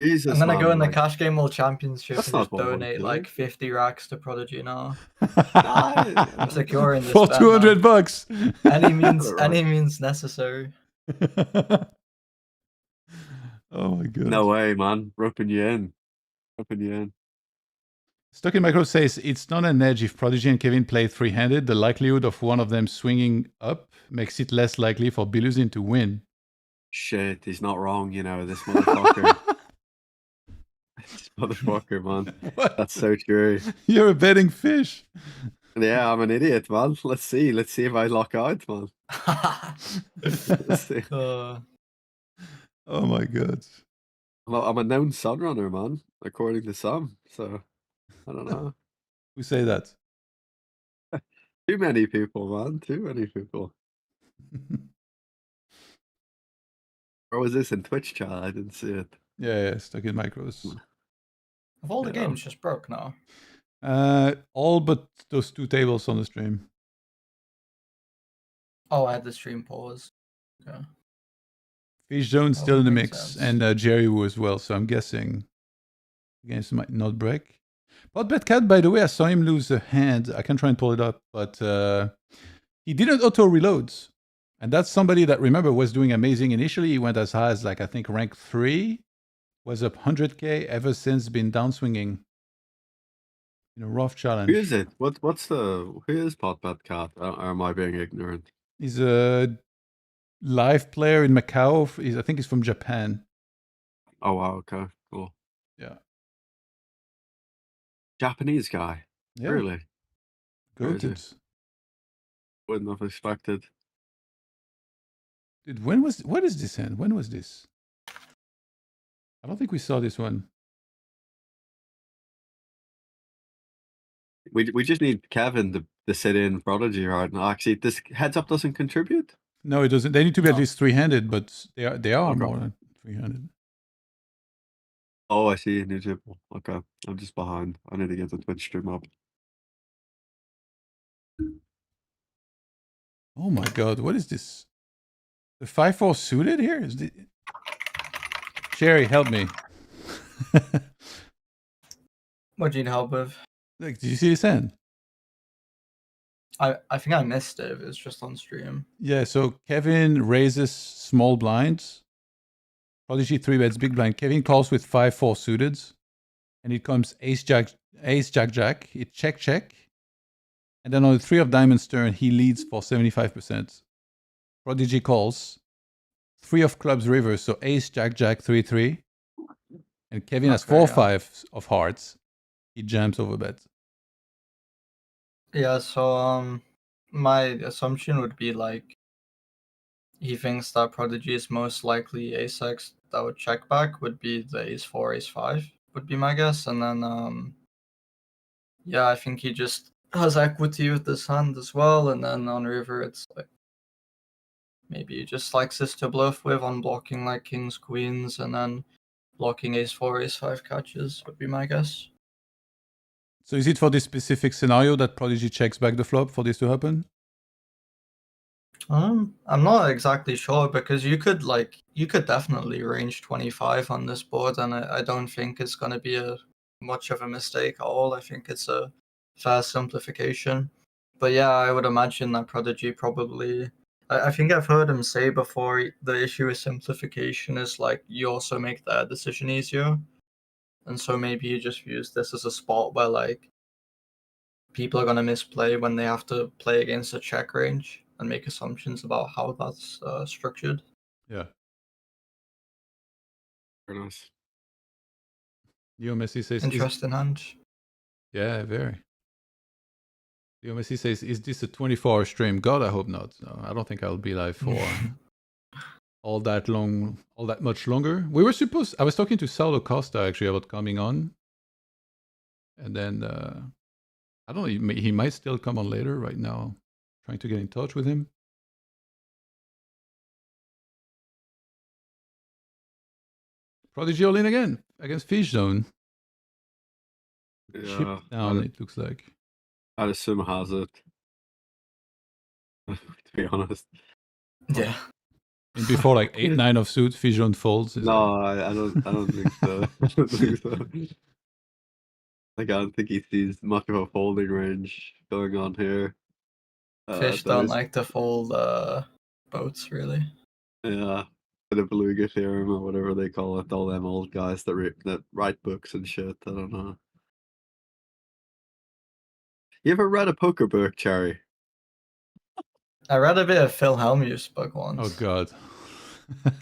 Jesus, And then I go in the like, Cash Game World Championship That's and not just what I donate do. like 50 racks to Prodigy now. nah, I'm securing this For bet, 200 man. bucks. Any means necessary. Oh my god. no way, man. Roping you in. Stuck in Micro says it's not an edge if Prodigy and Kevin play three-handed. The likelihood of one of them swinging up makes it less likely for Biluzin to win. Shit, he's not wrong, this motherfucker. This motherfucker, man. What? That's so true. You're a betting fish. Yeah, I'm an idiot, man. Let's see if I lock out, man. Let's see. Oh my god. I'm a known sunrunner, man, according to some. So I don't know. Who say that? Too many people, man. Too many people. Or was this in Twitch chat? I didn't see it. Yeah, Stuck in Micros. Have all the games just broke now? All but those 2 tables on the stream. Oh, I had the stream pause. Yeah. Fish Zone still in the makes mix, sense. and Jerry Wu as well. So I'm guessing the games might not break. But Cat, by the way, I saw him lose a hand. I can try and pull it up, but he didn't auto reload, and that's somebody that remember was doing amazing initially. He went as high as I think rank 3, was up 100k. Ever since been downswinging. Rough challenge. Who is it? Who is Potbet Cat? Or am I being ignorant? He's a live player in Macau. I think he's from Japan. Oh wow, okay, cool. Yeah. Japanese guy. Yeah. Really? Goated. Wouldn't have expected. Dude, what is this hand? When was this? I don't think we saw this one. We just need Kevin to sit in Prodigy right now. Actually, this heads up doesn't contribute. No, it doesn't. They need to be at No. least 3-handed, but they are Okay. more than 300. Oh, I see. New table. Okay, I'm just behind. I need to get the Twitch stream up. Oh my god, what is this? The 5-4 suited here? Is the Sherry, help me. What do you need help with? Like, did you see this hand? I think I missed it. It's just on stream. Yeah, so Kevin raises small blinds. Prodigy 3-bets big blind. Kevin calls with 5-4 suited. And it comes ace, jack, jack. It check. And then on the 3 of diamonds turn, he leads for 75%. Prodigy calls. 3 of clubs reverse, so ace, jack, 3-3. And Kevin has 4-5 of hearts. He jams over bet. Yeah, so my assumption would be like he thinks that Prodigy is most likely ace-x that would check back would be the ace-4, ace-5 would be my guess, and then yeah, I think he just has equity with this hand as well, and then on river it's like maybe he just likes this to bluff with on blocking like kings, queens, and then blocking ace-4, ace-5 catches would be my guess. So is it for this specific scenario that Prodigy checks back the flop for this to happen? I'm not exactly sure because you could definitely range 25 on this board, and I don't think it's going to be much of a mistake at all. I think it's a fair simplification. But yeah, I would imagine that Prodigy probably. I think I've heard him say before the issue with simplification is like you also make their decision easier, and so maybe you just use this as a spot where like people are going to misplay when they have to play against a check range and make assumptions about how that's structured. Yeah. Very nice. Leo Messi says... Interesting hand. Yeah, very. Leo Messi says, is this a 24-hour stream? God, I hope not. No, I don't think I'll be live for all that much longer. I was talking to Saulo Costa actually about coming on. And then, I don't know, he might still come on later right now. Trying to get in touch with him. Prodigy all in again against Fish Zone. Yeah, Chip down, it looks like. I'd assume it has it. To be honest. Yeah. And before like 8-9 of suit, Fish Zone folds. No, I don't think so. I don't think so. Like, I don't think he sees much of a folding range going on here. Fish don't like to fold boats, really. Yeah, the beluga theorem or whatever they call it. All them old guys that write books and shit. I don't know. You ever read a poker book, Cherry? I read a bit of Phil Hellmuth's book once. Oh god.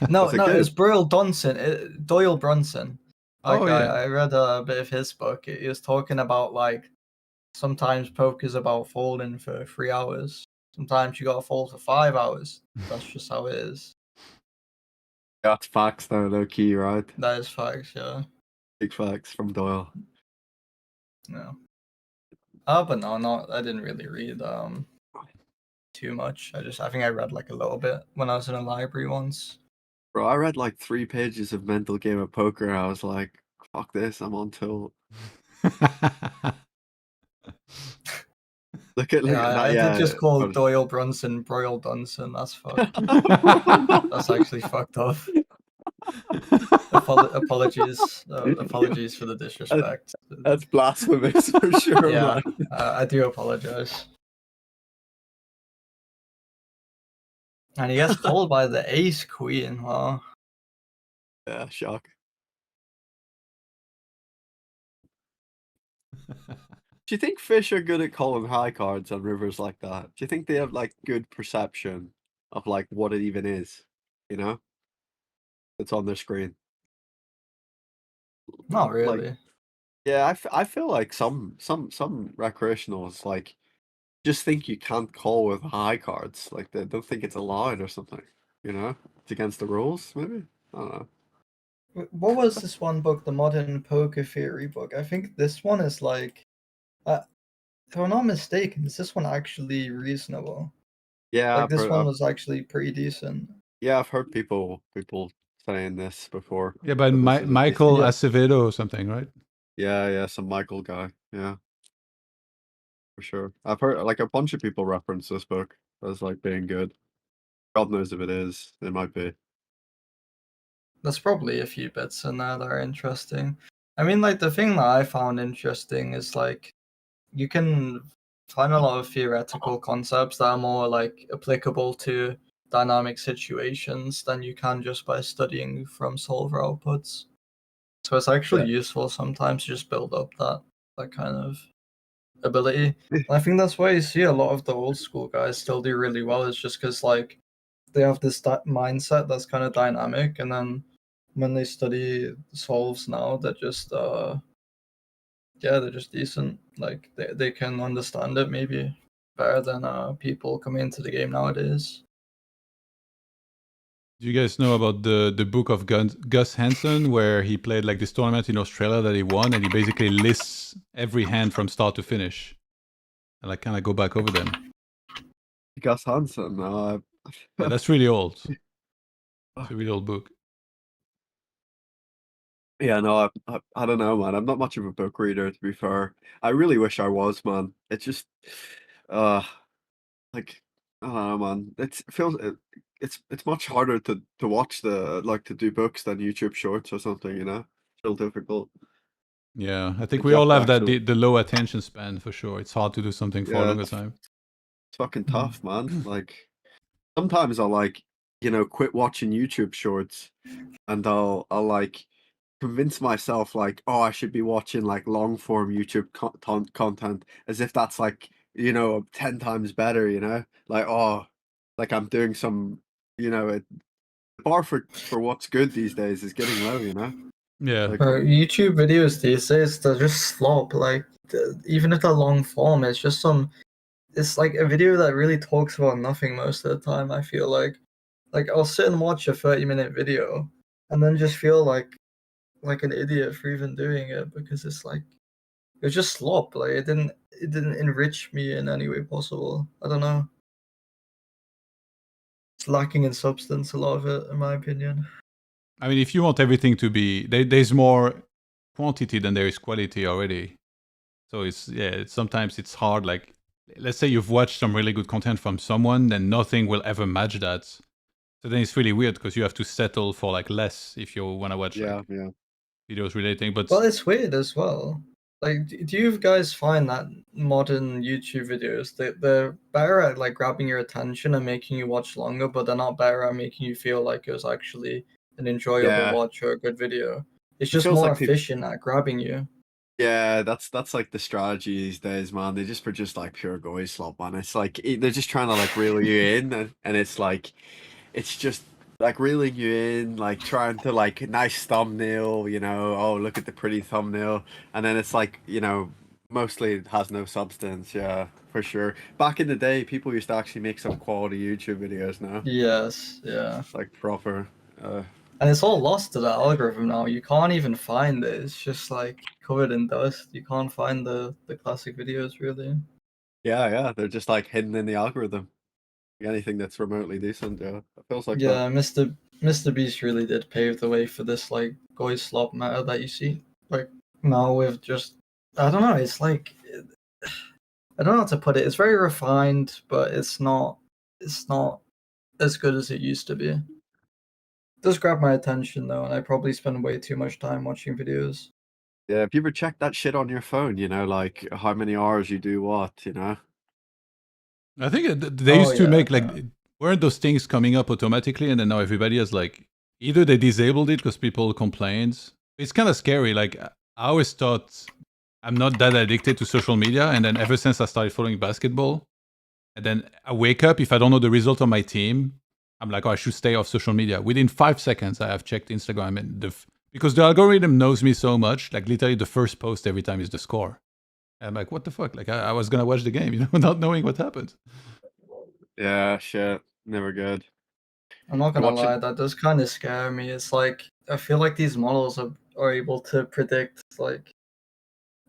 No, Was it it good? was Doyle Brunson. Oh, yeah. I read a bit of his book. He was talking about like sometimes poker's about folding for 3 hours. Sometimes you gotta fold for 5 hours. That's just how it is. That's facts though, low key, right? That is facts, yeah. Big facts from Doyle. No. But no, I didn't really read too much. I think I read like a little bit when I was in a library once. Bro, I read like 3 pages of Mental Game of Poker and I was like, fuck this, I'm on tilt. Look at that. I Yeah, did just call but- Doyle Brunson Broyle Dunson. That's fucked. That's actually fucked up. Apologies for the disrespect. That's blasphemous for sure, Yeah, man. I do apologize. And he gets called by the ace queen. Wow. Yeah, shock. Do you think fish are good at calling high cards on rivers like that? Do you think they have like good perception of like what it even is? You know, it's on their screen. Not really. Yeah, I feel like some recreationals like just think you can't call with high cards. Like they don't think it's allowed or something. You know, it's against the rules. Maybe I don't know. What was this one book, the Modern Poker Theory book? I think this one is like, if I'm not mistaken, is this one actually reasonable? Yeah, Like I've this heard, one was actually pretty decent. yeah, I've heard people saying this before. Yeah, but that this is a Michael Yeah. Acevedo or something, right? yeah, some Michael guy. Yeah, for sure. I've heard like a bunch of people reference this book as like being good. God knows if it is. It might be. There's probably a few bits in there that are interesting. I mean, like the thing that I found interesting is like you can find a lot of theoretical concepts that are more like applicable to dynamic situations than you can just by studying from solver outputs. So it's actually useful sometimes to just build up that kind of ability. And I think that's why you see a lot of the old school guys still do really well. Is just because like they have this mindset that's kind of dynamic, and then when they study solves now, they're just they're just decent. Like they can understand it maybe better than people coming into the game nowadays. Do you guys know about the book of Gus Hansen, where he played like this tournament in Australia that he won, and he basically lists every hand from start to finish, and like kind of go back over them. Gus Hansen. No, Yeah, that's really old. It's a really old book. yeah, no, I don't know, man. I'm not much of a book reader, to be fair. I really wish I was, man. It's just, like, I don't know, man. It feels it's much harder to watch to do books than YouTube Shorts or something. You know, it's real difficult. Yeah, I think Like, we you have all to have that actually, the low attention span for sure. It's hard to do something for a yeah, longer it's time. fucking tough, man. Like sometimes I'll like quit watching YouTube Shorts, and I'll like convince myself like, oh, I should be watching like long form YouTube content, as if that's like 10 times better. Like, oh, like I'm doing some, the bar for what's good these days is getting low. Yeah. Like, YouTube videos these days, they're just slop. Like even if they're long form, it's just it's like a video that really talks about nothing most of the time. I feel like I'll sit and watch a 30-minute video and then just feel like an idiot for even doing it, because it's like it was just slop. Like it didn't enrich me in any way possible. I don't know. It's lacking in substance, a lot of it, in my opinion. I mean, if you want everything to be, there's more quantity than there is quality already. So sometimes it's hard. Like, let's say you've watched some really good content from someone, then nothing will ever match that. So then it's really weird because you have to settle for like less if you want to watch yeah, videos relating. But Well, it's weird as well. Like, do you guys find that modern YouTube videos they're better at like grabbing your attention and making you watch longer, but they're not better at making you feel like it was actually an enjoyable yeah. watch or a good video? It's It just feels more like people. efficient at grabbing you. Yeah, that's like the strategy these days, man. They just produce like pure goy slop, man. It's like they're just trying to like reel you in, and it's like it's just like reeling you in, like trying to like nice thumbnail, oh, look at the pretty thumbnail, and then it's like mostly it has no substance. Yeah, for sure. Back in the day, people used to actually make some quality YouTube videos now, Yes, yeah. like proper. And it's all lost to the algorithm now. You can't even find it. It's just like covered in dust. You can't find the classic videos really. Yeah, they're just like hidden in the algorithm. Anything that's remotely decent, yeah, it feels like that. Yeah, Mr. Beast really did pave the way for this like goy slop meta that you see. Like now with just I don't know, it's like I don't know how to put it. It's very refined, but it's not as good as it used to be. It does grab my attention though, and I probably spend way too much time watching videos. Yeah, have you ever checked that shit on your phone? Like how many hours you do what? I think they used to yeah, make like, yeah. weren't those things coming up automatically, and then now everybody has like, either they disabled it because people complained. It's kind of scary. Like, I always thought I'm not that addicted to social media, and then ever since I started following basketball, and then I wake up, if I don't know the result of my team, I'm like, oh, I should stay off social media. Within 5 seconds, I have checked Instagram, and because the algorithm knows me so much, like literally the first post every time is the score. And I'm like, what the fuck? Like, I was gonna watch the game, not knowing what happened. Yeah, shit, never good. I'm not You gonna watch it? lie, that does kind of scare me. It's like I feel like these models are able to predict like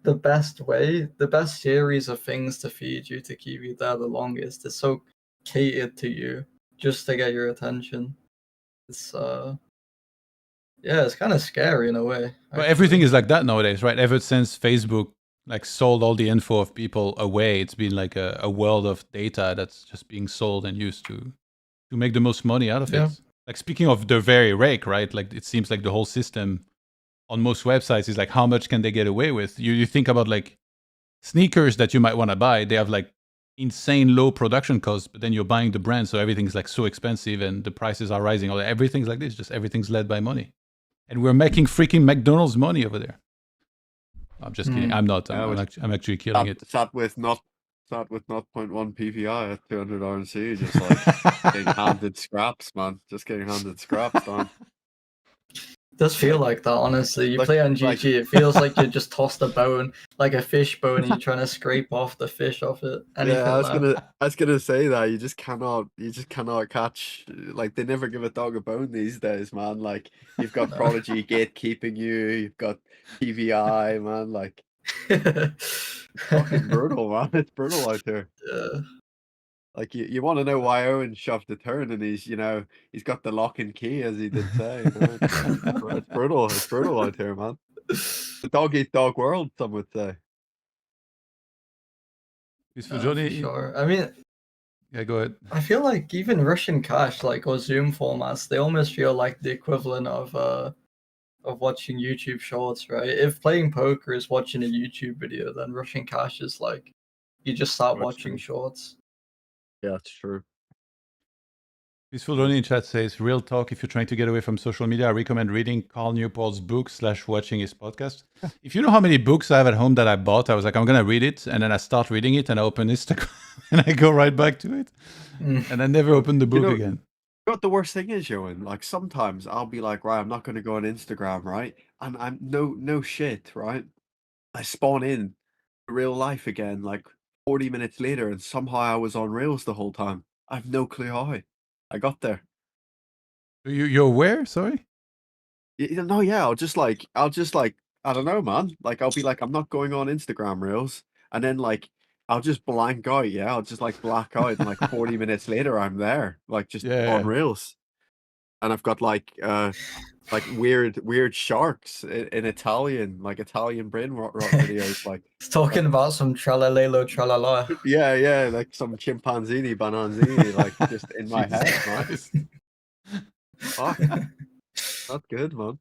the best way, the best series of things to feed you to keep you there the longest. It's so catered to you just to get your attention. It's yeah, it's kind of scary in a way. But everything is like that nowadays, right? Ever since Facebook like sold all the info of people away, it's been like a world of data that's just being sold and used to make the most money out of it. Like speaking of the very rake, right? Like it seems like the whole system on most websites is like how much can they get away with? You think about like sneakers that you might want to buy, they have like insane low production costs, but then you're buying the brand, so everything's like so expensive and the prices are rising. Everything's like this, just everything's led by money. And we're making freaking McDonald's money over there. I'm just kidding. I'm not. I'm actually killing it. Sat with 0.1 PPI at 200 RNC, just like getting handed scraps, man. Just getting handed scraps, man. It does feel like that, honestly. You play on GG, it feels like you just tossed a bone, like a fish bone, and you're trying to scrape off the fish off it. Yeah, I was gonna say that you just cannot catch. Like they never give a dog a bone these days, man. Like you've got Prodigy gatekeeping you, you've got PVI, man. Like fucking brutal, man. It's brutal out there. Yeah. Like you want to know why Owen shoved the turn, and he's he's got the lock and key, as he did say. It's brutal. It's brutal out here, man. The dog eat dog world, some would say. For sure. I mean, yeah, go ahead. I feel like even Russian cash, like or Zoom formats, they almost feel like the equivalent of watching YouTube Shorts, right? If playing poker is watching a YouTube video, then Russian cash is like you just start watching Shorts. Yeah, it's true. Peaceful Johnny in chat says, real talk, if you're trying to get away from social media, I recommend reading Carl Newport's book / watching his podcast. If you know how many books I have at home that I bought, I was like, I'm going to read it. And then I start reading it and I open Instagram and I go right back to it. And I never open the book again. You know what the worst thing is, Johan? Like sometimes I'll be like, right, I'm not going to go on Instagram, right? And I'm no shit, right? I spawn in real life again, like 40 minutes later, and somehow I was on Rails the whole time. I have no clue how I got there. You're where? Sorry? No, yeah, I'll just like, I don't know, man. Like, I'll be like, I'm not going on Instagram Reels. And then like, I'll just blank out. Yeah. I'll just like black out. And like 40 minutes later, I'm there, like just on Reels. And I've got like weird sharks in Italian, like Italian brain rot videos. Like it's talking about some tralalelo tralala. Yeah, like some chimpanzini bananzini, like just in my head, man. Fuck. That's good, man.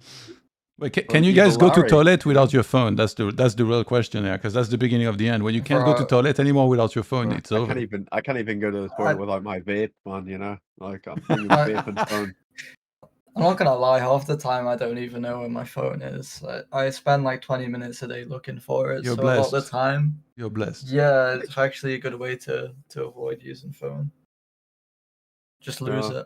Wait, can you guys go to toilet without your phone? That's the real question there, because that's the beginning of the end. When you can't go to toilet anymore without your phone, it's over. I can't even go to the toilet without my vape, man. You know, like I'm bringing my vape and phone. I'm not gonna lie, half the time I don't even know where my phone is. I spend like 20 minutes a day looking for it. You're so blessed. A lot of the time. You're blessed. Yeah, it's actually a good way to avoid using phone. Just lose it.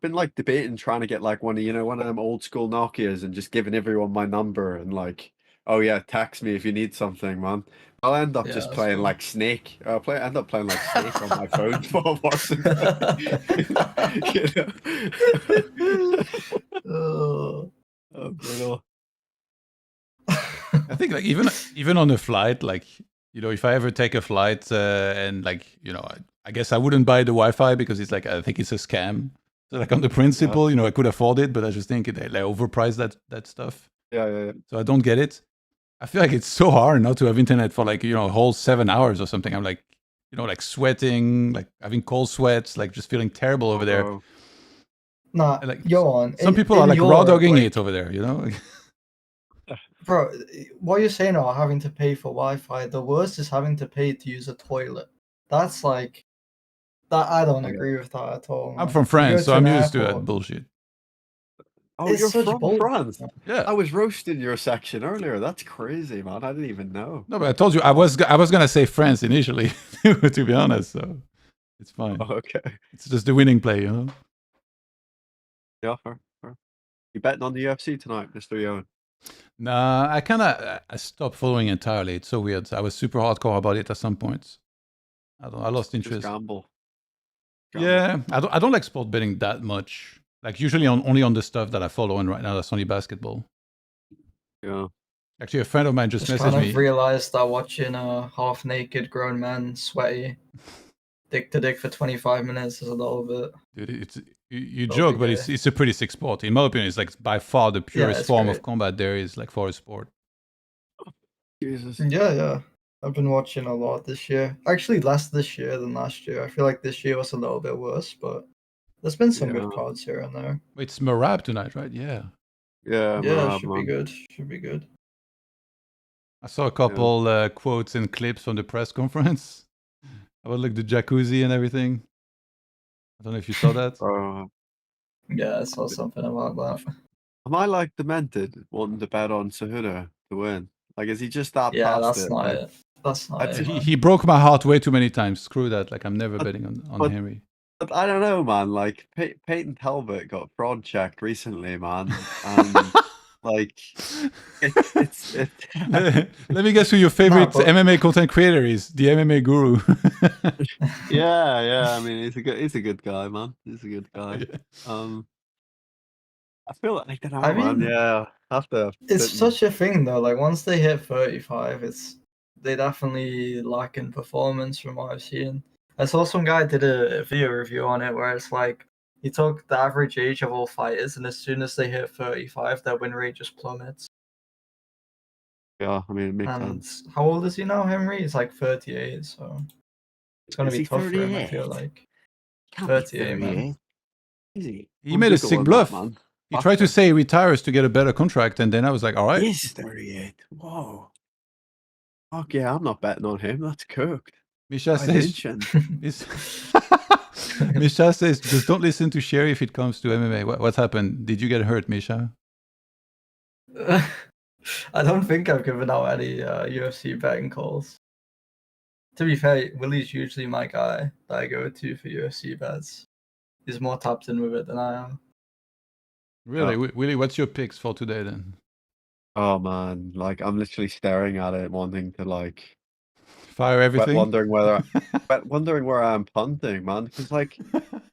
Been like debating trying to get like one of them old school Nokias and just giving everyone my number and like, oh yeah, text me if you need something, man. I'll end up just playing like Snake. End up playing like Snake on my phone for watching. Oh, brutal. I think like even on a flight, like if I ever take a flight and like I guess I wouldn't buy the Wi-Fi because it's like I think it's a scam. So like on the principle, I could afford it, but I just think they overprice that stuff. Yeah. So I don't get it. I feel like it's so hard not to have internet for like a whole 7 hours or something. I'm like like sweating, like having cold sweats, like just feeling terrible over there. Nah, like, Johan. Some people are like raw dogging it over there, Bro, what you're saying about having to pay for Wi-Fi, the worst is having to pay to use a toilet. That's like that. I don't agree with that at all. Man. I'm from France, so I'm used to that bullshit. Oh, you're from France? Yeah. I was roasting your section earlier. That's crazy, man. I didn't even know. No, but I told you I was gonna say France initially, to be honest. So it's fine. Oh, okay. It's just the winning play, Yeah, fair. You betting on the UFC tonight, Mr. Yoan? Nah, I stopped following entirely. It's so weird. I was super hardcore about it at some points. I lost interest. Just gamble. Yeah, I don't like sport betting that much. Like usually only on the stuff that I follow, and right now that's only basketball. Yeah. Actually, a friend of mine just Just messaged kind me. of realized that watching a half-naked grown man sweaty dick to dick for 25 minutes is a little bit. Dude, you That'll joke, be but gay. it's a pretty sick sport. In my opinion, it's like by far the purest it's form of great. combat there is, like, for a sport. Jesus. Yeah. I've been watching a lot this year. Actually, less this year than last year. I feel like this year was a little bit worse, but there's been some good Yeah. cards here and there. It's Marab tonight, right? Yeah. Yeah, Yeah, Marab, should man. be good. Should be good. I saw a couple quotes and clips from the press conference about like the jacuzzi and everything. I don't know if you saw that. Yeah, I saw something about that. Am I like demented wanting to bet on Cejudo to win? Like, is he just that Yeah, past that's it? not Like, it. That's not it. He broke my heart way too many times. Screw that. Like, I'm never betting on but- Henry. But I don't know, man. Like, Peyton Talbot got fraud checked recently, man. And like, it's Let me guess who your favorite but- MMA content creator is. The MMA guru. yeah. I mean, he's a good guy, man. He's a good guy. I feel like I don't know, man. Yeah, have to. It's such a thing though. Like once they hit 35, they definitely lack in performance from what I've seen. I saw some guy did a video review on it where it's like he took the average age of all fighters, and as soon as they hit 35, their win rate just plummets. Yeah, I mean, it makes And sense. how old is he now, Henry? He's like 38, so it's gonna Is be he tough for him. I 38? feel like Can't be 38, man. Is he? He made a sick bluff. Man. He tried to say he retires to get a better contract, and then I was like, all right. He's 38. Whoa. Fuck yeah, I'm not betting on him. That's cooked. Misha says, Misha says, just don't listen to Sherry if it comes to MMA. What happened? Did you get hurt, Misha? I don't think I've given out any UFC betting calls. To be fair, Willie's usually my guy that I go to for UFC bets. He's more tapped in with it than I am. Really? Willie, what's your picks for today then? Oh man, like I'm literally staring at it, wanting to like fire everything. Wondering where I'm punting, man. Because like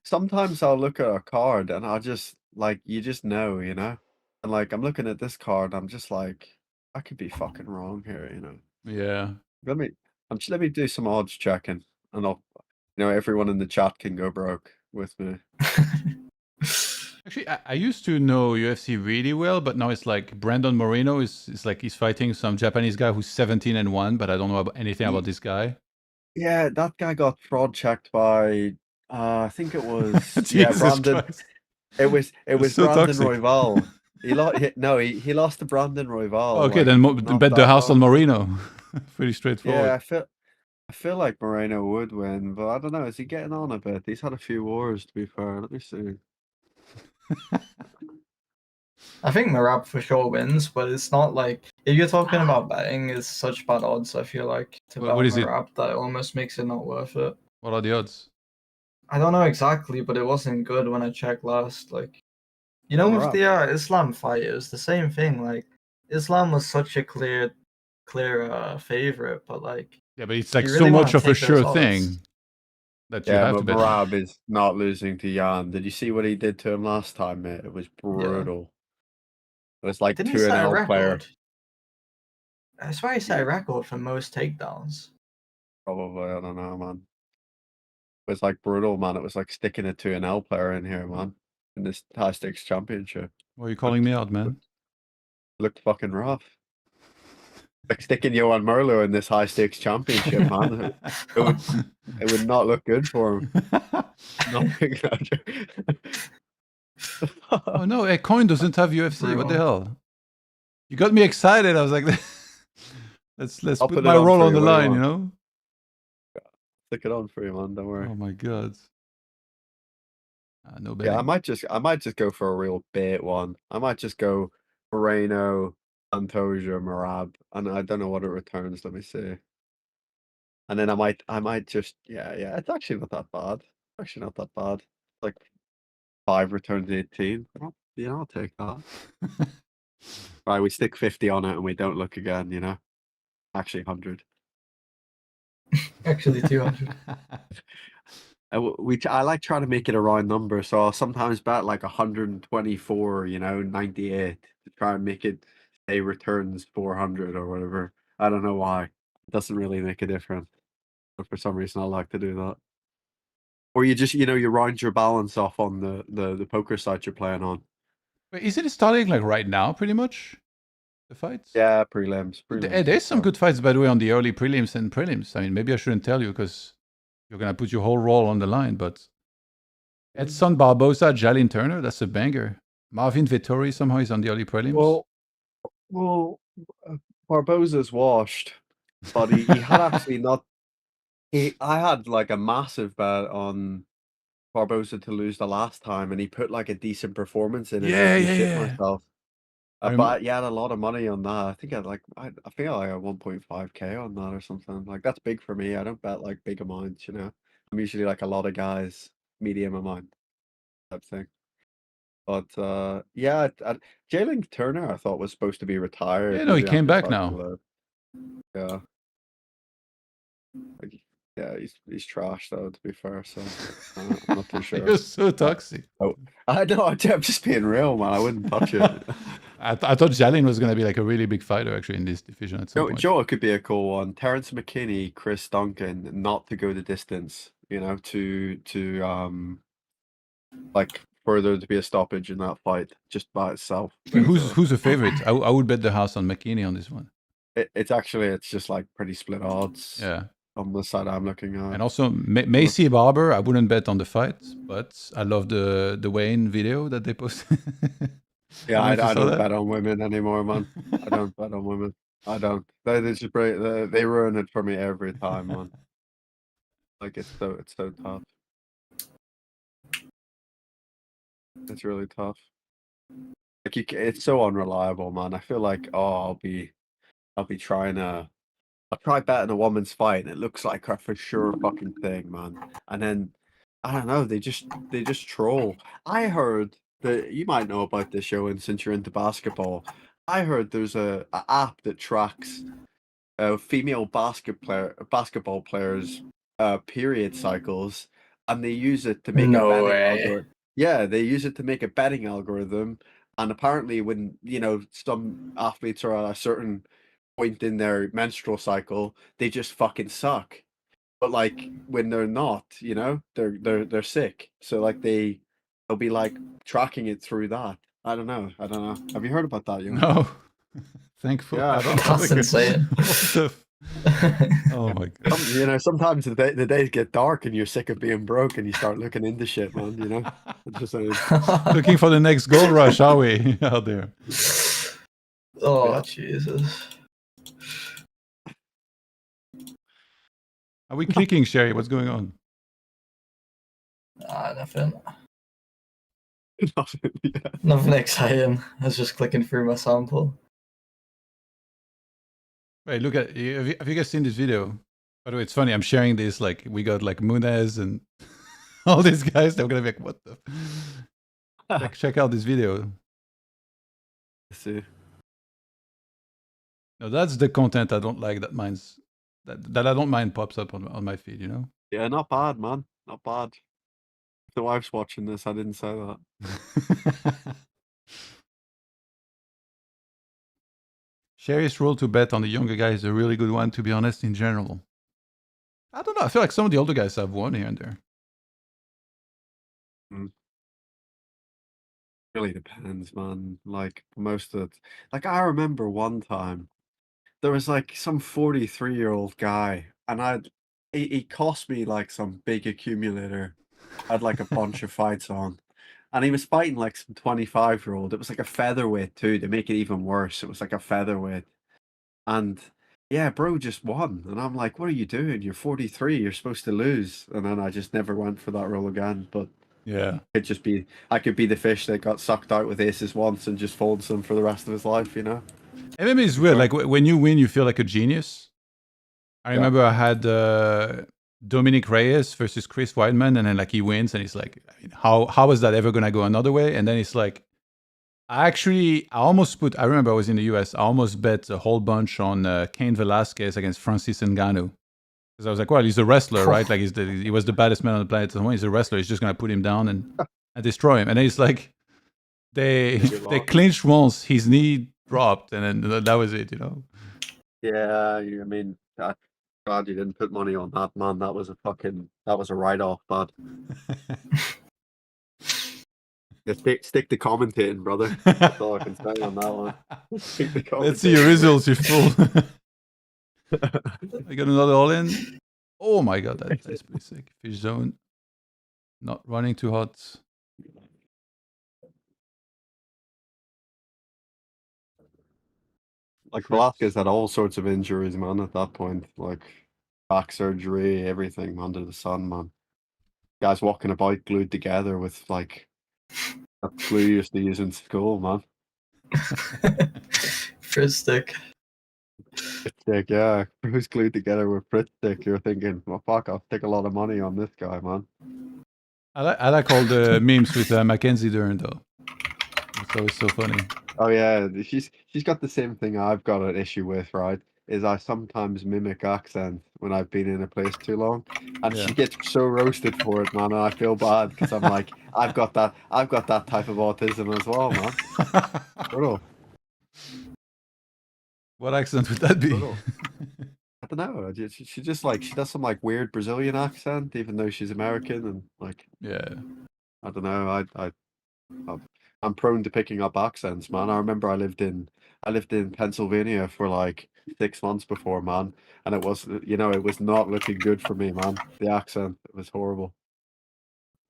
sometimes I'll look at a card and I'll just like you just know, you know. And like I'm looking at this card, I'm just like I could be fucking wrong here, you know. Yeah. Let me do some odds checking, and I'll, you know, everyone in the chat can go broke with me. Actually, I used to know UFC really well, but now it's like Brandon Moreno is like he's fighting some Japanese guy who's 17-1, but I don't know anything about this guy. Yeah, that guy got fraud checked by I think it was Brandon. Christ. It was so Brandon toxic. Royval. He lost to Brandon Royval. Okay, like, then bet the house on Moreno. Pretty straightforward. Yeah, I feel like Moreno would win, but I don't know. Is he getting on a bit? He's had a few wars, to be fair. Let me see. I think Marab for sure wins, but it's not like if you're talking about betting, it's such bad odds. I feel like to bet what is it? Marab that it almost makes it not worth it. What are the odds? I don't know exactly, but it wasn't good when I checked last. Like, you know, with the Islam fight, it was the same thing. Like, Islam was such a clear favorite, but like, yeah, but it's like really so much of a take sure those thing odds. that you have to bet. Marab is not losing to Jan. Did you see what he did to him last time, mate? It was brutal. It was like Didn't he set a 2-0 player. record? I swear he set a record for most takedowns. Probably, I don't know, man. It was like brutal, man. It was like sticking a 2-0 player in here, man. In this high stakes championship. Why are you calling me out, man? Looked fucking rough. Like sticking Johan Merlo in this high stakes championship, man. It would not look good for him. Oh no, a coin doesn't have UFC. What the hell? You got me excited. I was like, let's put my role on the line, you know? Stick it on for you, man. Don't worry. Oh my god. No betting. Yeah, I might just go for a real bait one. I might just go Moreno, Antoja, Marab, and I don't know what it returns. Let me see. And then I might just it's actually not that bad. Actually not that bad. Like 5 returns 18. Yeah, I'll take that. Right, we stick 50 on it and we don't look again, you know? Actually 100. Actually 200. I like trying to make it a round number, so I'll sometimes bet like 124, you know, 98 to try and make it A returns 400 or whatever. I don't know why. It doesn't really make a difference. But for some reason, I like to do that. Or you just, you round your balance off on the poker site you're playing on. Wait, is it starting like right now, pretty much? The fights? Yeah, prelims. There's some good fights, by the way, on the early prelims and prelims. I mean, maybe I shouldn't tell you because you're going to put your whole roll on the line, but Edson Barbosa, Jalin Turner, that's a banger. Marvin Vettori somehow is on the early prelims. Well, Barbosa's washed, but he had actually not. I had like a massive bet on Barbosa to lose the last time, and he put like a decent performance in it. Yeah. Myself. But yeah, I had a lot of money on that. I think I had 1.5K on that or something. Like that's big for me. I don't bet like big amounts, I'm usually like a lot of guys, medium amount type thing. But yeah, Jalin Turner I thought was supposed to be retired. Yeah, no, he came back now. Yeah. Yeah, he's trash though, to be fair. So I'm not too sure. You're so toxic. Oh, I know. I'm just being real, man. I wouldn't touch it. I thought Jalin was going to be like a really big fighter actually in this division at some point. Joe could be a cool one. Terrence McKinney, Chris Duncan, not to go the distance. To like further to be a stoppage in that fight just by itself. Who's a favorite? I would bet the house on McKinney on this one. It's just like pretty split odds. Yeah. On the side I'm looking at. And also Macy Barber, I wouldn't bet on the fight, but I love the Wayne video that they posted. Yeah, I don't bet on women anymore, man. I don't bet on women. I don't. They just they ruin it for me every time, man. Like it's so tough. It's really tough. Like it's so unreliable, man. I feel like I'll be trying to. I'll try betting a woman's fight, and it looks like her for sure fucking thing, man. And then I don't know, they just troll. I heard that you might know about this show, and since you're into basketball, I heard there's a app that tracks female basketball players' period cycles, and they use it to make a betting algorithm. Yeah, they use it to make a betting algorithm, and apparently, when some athletes are at a certain point in their menstrual cycle, they just fucking suck. But like when they're not, they're sick. So like they'll be like tracking it through that. I don't know. Have you heard about that? No. Thankfully. Yeah, doesn't say it. Oh my god. Sometimes the days get dark and you're sick of being broke and you start looking into shit, man. Just looking for the next gold rush, are we out there? Oh Jesus. Are we clicking, Sherry? What's going on? Nothing. Nothing, yeah. Nothing exciting. I was just clicking through my sample. Wait, look at. Have you guys seen this video? By the way, it's funny. I'm sharing this. Like, we got like Munez and all these guys. They're gonna be like, "What the?" Check out this video. Let's see. No, that's the content I don't like. That I don't mind pops up on my feed. Yeah, not bad, man. Not bad. If the wife's watching this, I didn't say that. Sherry's rule to bet on the younger guy is a really good one, to be honest, in general. I don't know. I feel like some of the older guys have won here and there. Really depends, man. Like most of it. Like I remember one time there was like some 43-year-old guy, and he cost me like some big accumulator. I had like a bunch of fights on, and he was fighting like some 25-year-old. It was like a featherweight too, to make it even worse. It was like a featherweight, and yeah, bro just won. And I'm like, what are you doing? You're 43. You're supposed to lose. And then I just never went for that roll again. But yeah, I could be the fish that got sucked out with aces once and just folds them for the rest of his life, MMA is weird. Like when you win, you feel like a genius. I remember I had Dominic Reyes versus Chris Weidman, and then like he wins, and he's like, how is that ever gonna go another way? And then it's like, I remember I was in the US, I almost bet a whole bunch on Cain Velasquez against Francis Ngannou. Because I was like, well, he's a wrestler, right? Like he was the baddest man on the planet at the moment. He's a wrestler. He's just gonna put him down and destroy him. And then it's like they clinched once. His knee dropped, and then that was it. You know. Yeah, I mean, glad you didn't put money on that, man. That was a write-off, bud. Yeah, stick to commentating, brother. That's all I can say on that one. Stick to Let's see your commentating. results, you fool. I got another all in. Oh my god, that's pretty sick. Fish zone. Not running too hot. Like Velasquez had all sorts of injuries, man, at that point. Like back surgery, everything under the sun, man. Guys walking about glued together with like a glue you used to use in school, man. Frizz stick. Stick, yeah. Who's glued together with Fritz stick? You're thinking, well, fuck, I'll stick a lot of money on this guy, man. I like all the memes with Mackenzie Dern though. It's always so funny. Oh yeah, she's got the same thing I've got an issue with, right? Is I sometimes mimic accents when I've been in a place too long, and Yeah. she gets so roasted for it, man. And I feel bad because I'm like, I've got that type of autism as well, man. Brutal. What accent would that be? Brutal. I don't know. She just like she does some like weird Brazilian accent, even though she's American, and like Yeah. I don't know. I'm prone to picking up accents, man. I remember I lived in Pennsylvania for like 6 months before, man, and it was not looking good for me, man. The accent, it was horrible.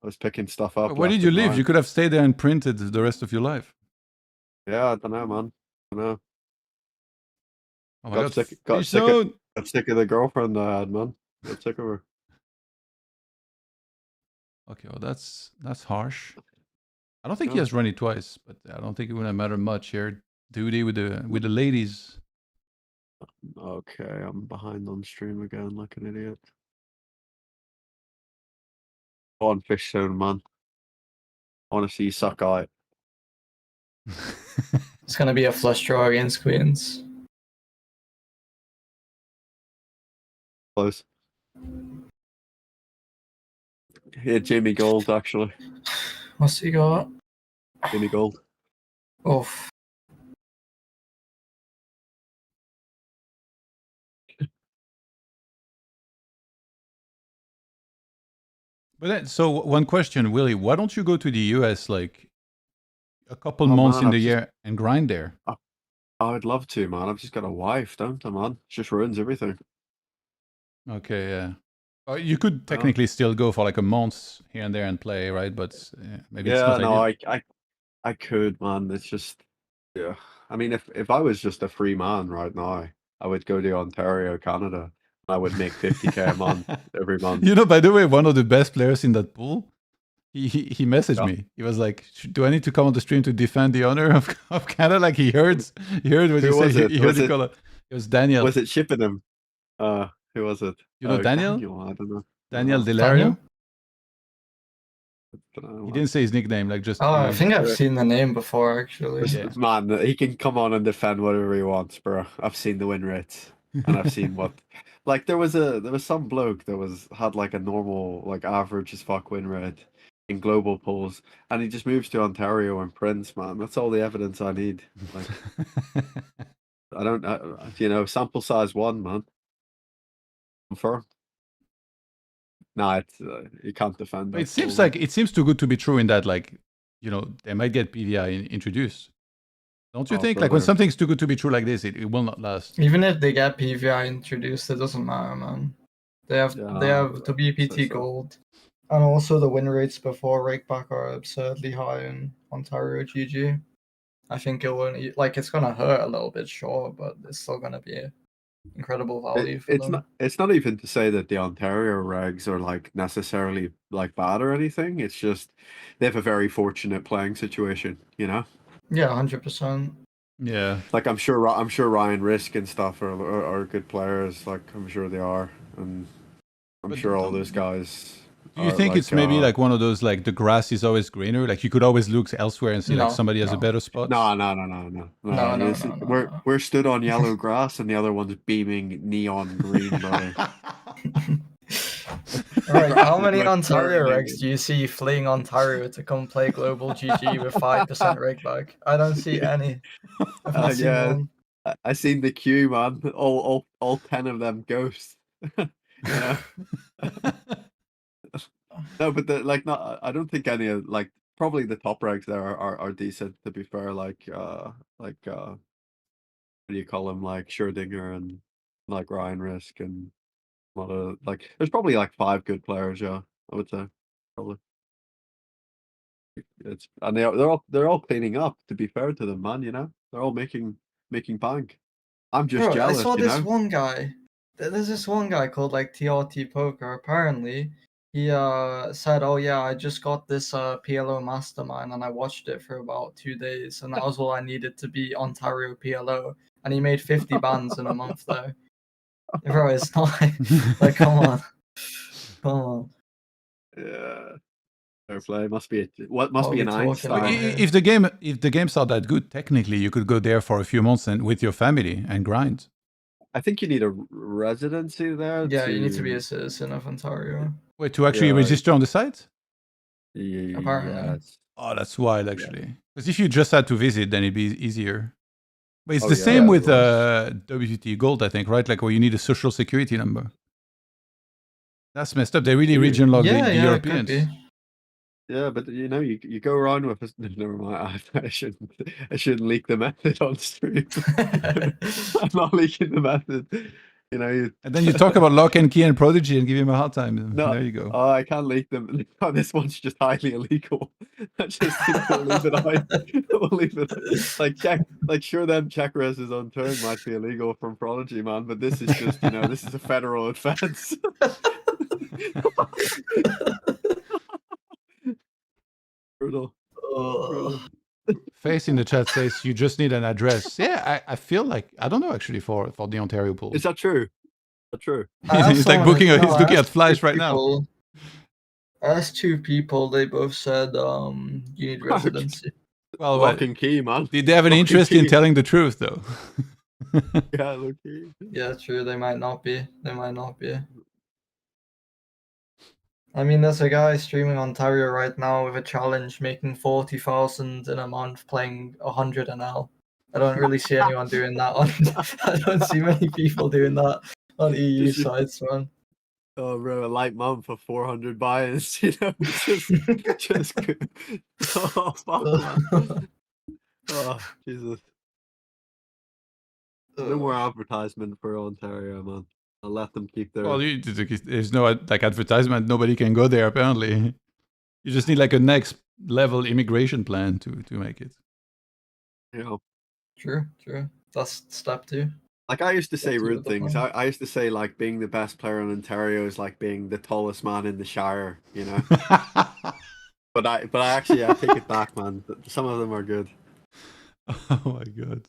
I was picking stuff up. Where left did you and live? right. You could have stayed there and printed the rest of your life. Yeah, I don't know, man. I don't know. Oh my Got god. got sick of the girlfriend I had, man. Got sick of her. Okay, well that's harsh. I don't think he Yeah. has run it twice, but I don't think it would have mattered much here. Duty with the ladies. Okay, I'm behind on stream again like an idiot. Go on, fish soon, man. I want to see you suck out. It's gonna be a flush draw against queens. Close. Yeah, Jamie Gold, actually. What's he got? Jamie Gold. Oof. But then, so one question, Willie, why don't you go to the US like a couple Oh, months man, in the I've year and grind there? I would love to, man. I've just got a wife, don't I, man? It just ruins everything. Okay, yeah. You could technically still go for like a month here and there and play, right? But maybe it's not ideal. I could, man. It's just, yeah. I mean, if I was just a free man right now, I would go to Ontario, Canada. I would make 50K a month every month. You know, by the way, one of the best players in that pool, he messaged me. He was like, "Do I need to come on the stream to defend the honor of Canada?" Like he heard what you said. He heard the call. It was Daniel. Was it shipping him? Who was it? You know Daniel? I don't know. Daniel Delario. He didn't say his nickname, like just. Oh, I think I've seen the name before, actually. Yeah. Man, he can come on and defend whatever he wants, bro. I've seen the win rates, and I've seen what. Like there was some bloke that had like a normal, like average as fuck win rate in global polls, and he just moves to Ontario and prints, man. That's all the evidence I need. Like, I don't, sample size 1, man. Confirmed. Nah, it's you can't defend. It seems too good to be true in that, like, they might get PVI introduced. Don't you think? Like when something's too good to be true like this, it will not last. Even if they get PVI introduced, it doesn't matter, man. They have to BPT gold, and also the win rates before rakeback are absurdly high in Ontario GG. I think it will it's gonna hurt a little bit, sure, but it's still gonna be incredible value for them. It's not even to say that the Ontario regs are like necessarily like bad or anything. It's just they have a very fortunate playing situation, Yeah, 100%. Yeah, like I'm sure Ryan Risk and stuff are good players. Like I'm sure they are, and I'm sure all those guys. Do you think it's maybe like one of those, like the grass is always greener? Like you could always look elsewhere and see like somebody has a better spot? No. We're stood on yellow grass and the other one's beaming neon green, brother. Alright, how many Like, Ontario curling. regs do you see fleeing Ontario to come play Global GG with 5% rig bag? I don't see any. I've not seen Yeah, one. I seen the queue, man. All 10 of them ghosts. You know. No, but not. I don't think any of probably the top regs there are decent. To be fair, what do you call them? Like Schrodinger and like Ryan Risk and a lot of there's probably like 5 good players. Yeah, I would say probably. And they're all cleaning up. To be fair to them, man, you know, they're all making bank. I'm just Bro, I jealous, saw you this know. one guy. There's this one guy called like TRT Poker. Apparently, he said, "Oh yeah, I just got this PLO mastermind and I watched it for about 2 days, and that was all I needed to be Ontario PLO." And he made 50 bans in a month though. Bro, it's not like come on, come on. Yeah, fair play. Must be an What are we talking Einstein. about here? If the games are that good, technically you could go there for a few months and with your family and grind. I think you need a residency there. Yeah, you need to be a citizen of Ontario. Wait, to actually Yeah. register on the site? Apparently. Yes. Oh, that's wild, actually. Because if you just had to visit, then it'd be easier. But it's Oh, the yeah, same it with was. WPT Gold, I think, right? Like where you need a social security number. That's messed up. They really region lock the It could Europeans. be. Yeah, but you know, you go around with this. Never mind. I shouldn't leak the method on stream. I'm not leaking the method. You know, And then you talk about Lock and Key and Prodigy and give him a hard time. No, There you go. Oh, I can't leak them. Oh, this one's just highly illegal. I just think we'll leave it on. We'll leave it sure, them check races on turn might be illegal from Prodigy, man, but this is just, this is a federal offense. Brutal. Brutal. Face in the chat says you just need an address. Yeah, I feel like I don't know actually for the Ontario pool. Is that true? True. He's like booking. He's looking at flies right now. I asked 2 people. They both said you need residency. Well, Lock and key, man. Did they have an Lock and interest in key. telling the truth though? Yeah, look key. Yeah, true. They might not be. I mean, there's a guy streaming Ontario right now with a challenge, making 40,000 in a month, playing 100 NL. I don't really see anyone doing that on. I don't see many people doing that on EU sites, man. Oh, bro, a light month for 400 Buyins, just oh, fuck, man. Oh, Jesus. No more advertisement for Ontario, man. I'll let them keep their... Well, there's no advertisement. Nobody can go there, apparently. You just need a next level immigration plan to make it. Yeah. True. That's step 2. I used to say rude things. I used to say, being the best player in Ontario is like being the tallest man in the Shire, But I actually, I take it back, man. Some of them are good. Oh my god.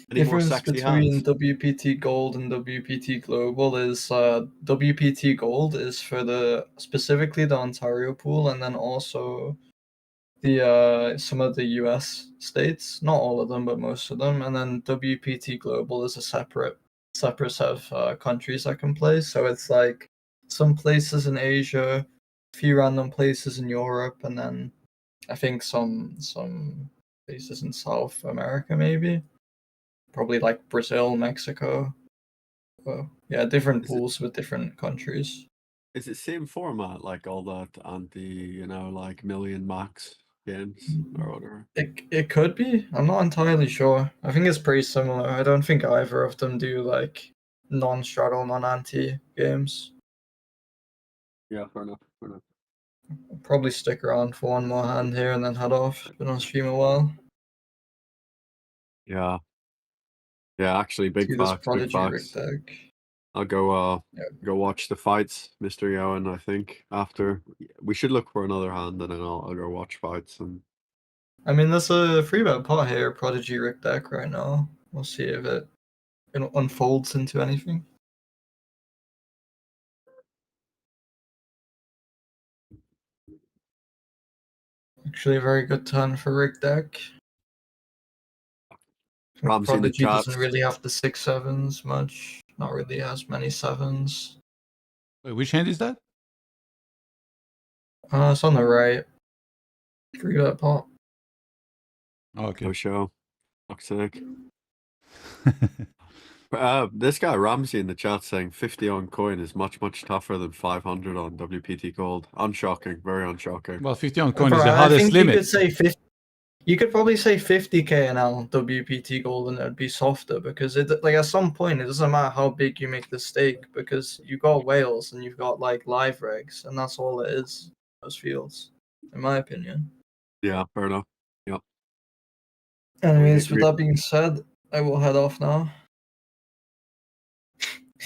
Difference between WPT Gold and WPT Global is WPT Gold is for specifically the Ontario pool, and then also the some of the US states, not all of them, but most of them. And then WPT Global is a separate set of countries I can play. So it's like some places in Asia, a few random places in Europe, and then I think some places in South America maybe. Probably like Brazil, Mexico. Yeah, different pools with different countries. Is it same format like all that anti, million max games or whatever? It could be. I'm not entirely sure. I think it's pretty similar. I don't think either of them do non-straddle, non-anti games. Yeah, fair enough. I'll probably stick around for one more hand here and then head off. Been on stream a while. Yeah. Yeah, actually, big facts. I'll go watch the fights, Mr. Yowen, I think. After we should look for another hand and then I'll go watch fights. And I mean, there's a free bet pot here, Prodigy Rick deck right now. We'll see if it unfolds into anything. Actually, a very good turn for rig deck. Ramsey in the Prodigy chat. doesn't really have the 6-7s much. Not really as many 7s. Wait, which hand is that? It's on the right. 3-bet pot. Oh, okay. No show. Fuck's sake. This guy Ramsey in the chat saying 50 on coin is much tougher than 500 on WPT Gold. Unshocking, very unshocking. Well, 50 on coin is Bro, the I hardest think limit. you could say 50. You could probably say 50k now WPT Gold and it'd be softer because it like at some point it doesn't matter how big you make the stake because you've got whales and you've got like live regs and that's all it is. Those fields, in my opinion. Yeah, fair enough. Yep. Anyways, with agree. that being said, I will head off now.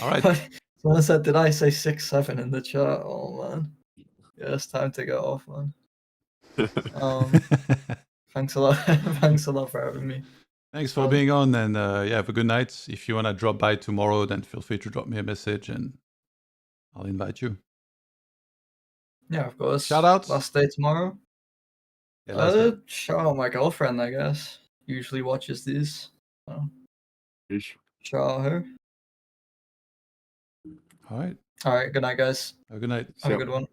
All right. Someone said, "Did I say 6-7 in the chat?" Oh man, yeah, it's time to get off, man. Thanks a lot. Thanks a lot for having me. Thanks for being on, and yeah, have a good night. If you want to drop by tomorrow, then feel free to drop me a message and I'll invite you. Yeah, of course. Shout outs. Last day tomorrow. Yeah, last day. Shout out my girlfriend, I guess. Usually watches these. So. Shout out her. All right. All right. Good night, guys. Have a good night. Have a good one.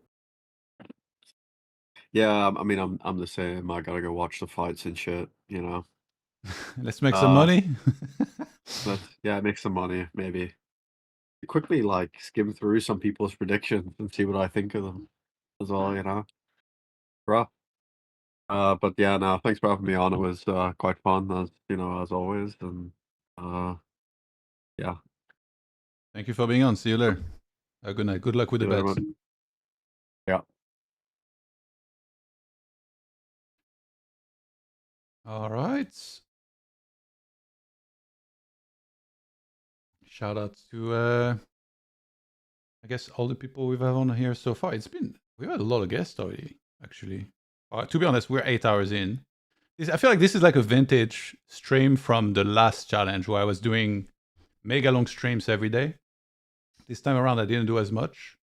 Yeah, I mean, I'm the same. I gotta go watch the fights and shit, you know. Let's make some money. But yeah, make some money, maybe. Quickly, like, skim through some people's predictions and see what I think of them as well, you know. Bro. But yeah, no, thanks for having me on. It was quite fun, as you know, as always. And yeah. Thank you for being on. See you later. Have a good night. Good luck with the bets. Yeah. All right. Shout out to I guess all the people we've had on here so far. We've had a lot of guests already, actually. To be honest, we're 8 hours in. I feel like this is like a vintage stream from the last challenge where I was doing mega long streams every day. This time around, I didn't do as much.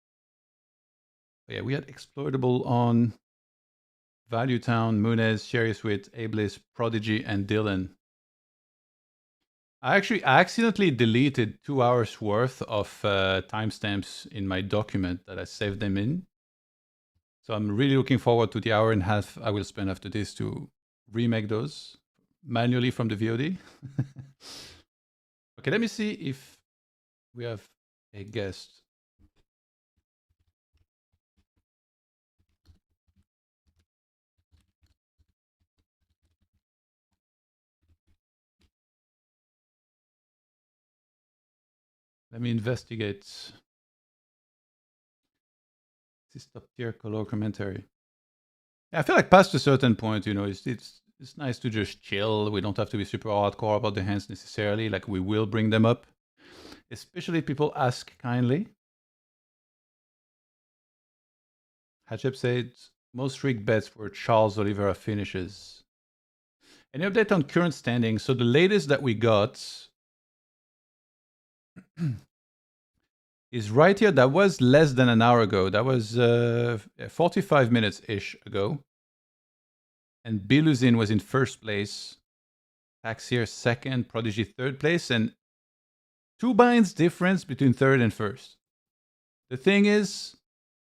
But yeah, we had Exploitable on, Value Town, Munez, Serious Wit, Ablis, Prodigy, and Dylan. I accidentally deleted 2 hours worth of timestamps in my document that I saved them in. So I'm really looking forward to the hour and a half I will spend after this to remake those manually from the VOD. Okay, let me see if we have a guest. Let me investigate. This top tier color commentary. Yeah, I feel like past a certain point, you know, it's nice to just chill. We don't have to be super hardcore about the hands necessarily. Like, we will bring them up, especially if people ask kindly. Hatchep said most rigged bets were Charles Oliveira finishes. Any update on current standings? So the latest that we got is right here. That was less than an hour ago. That was 45 minutes-ish ago. And Biluzin was in first place. TaxHere second. Prodigy third place. And 2 Buyins difference between third and first. The thing is,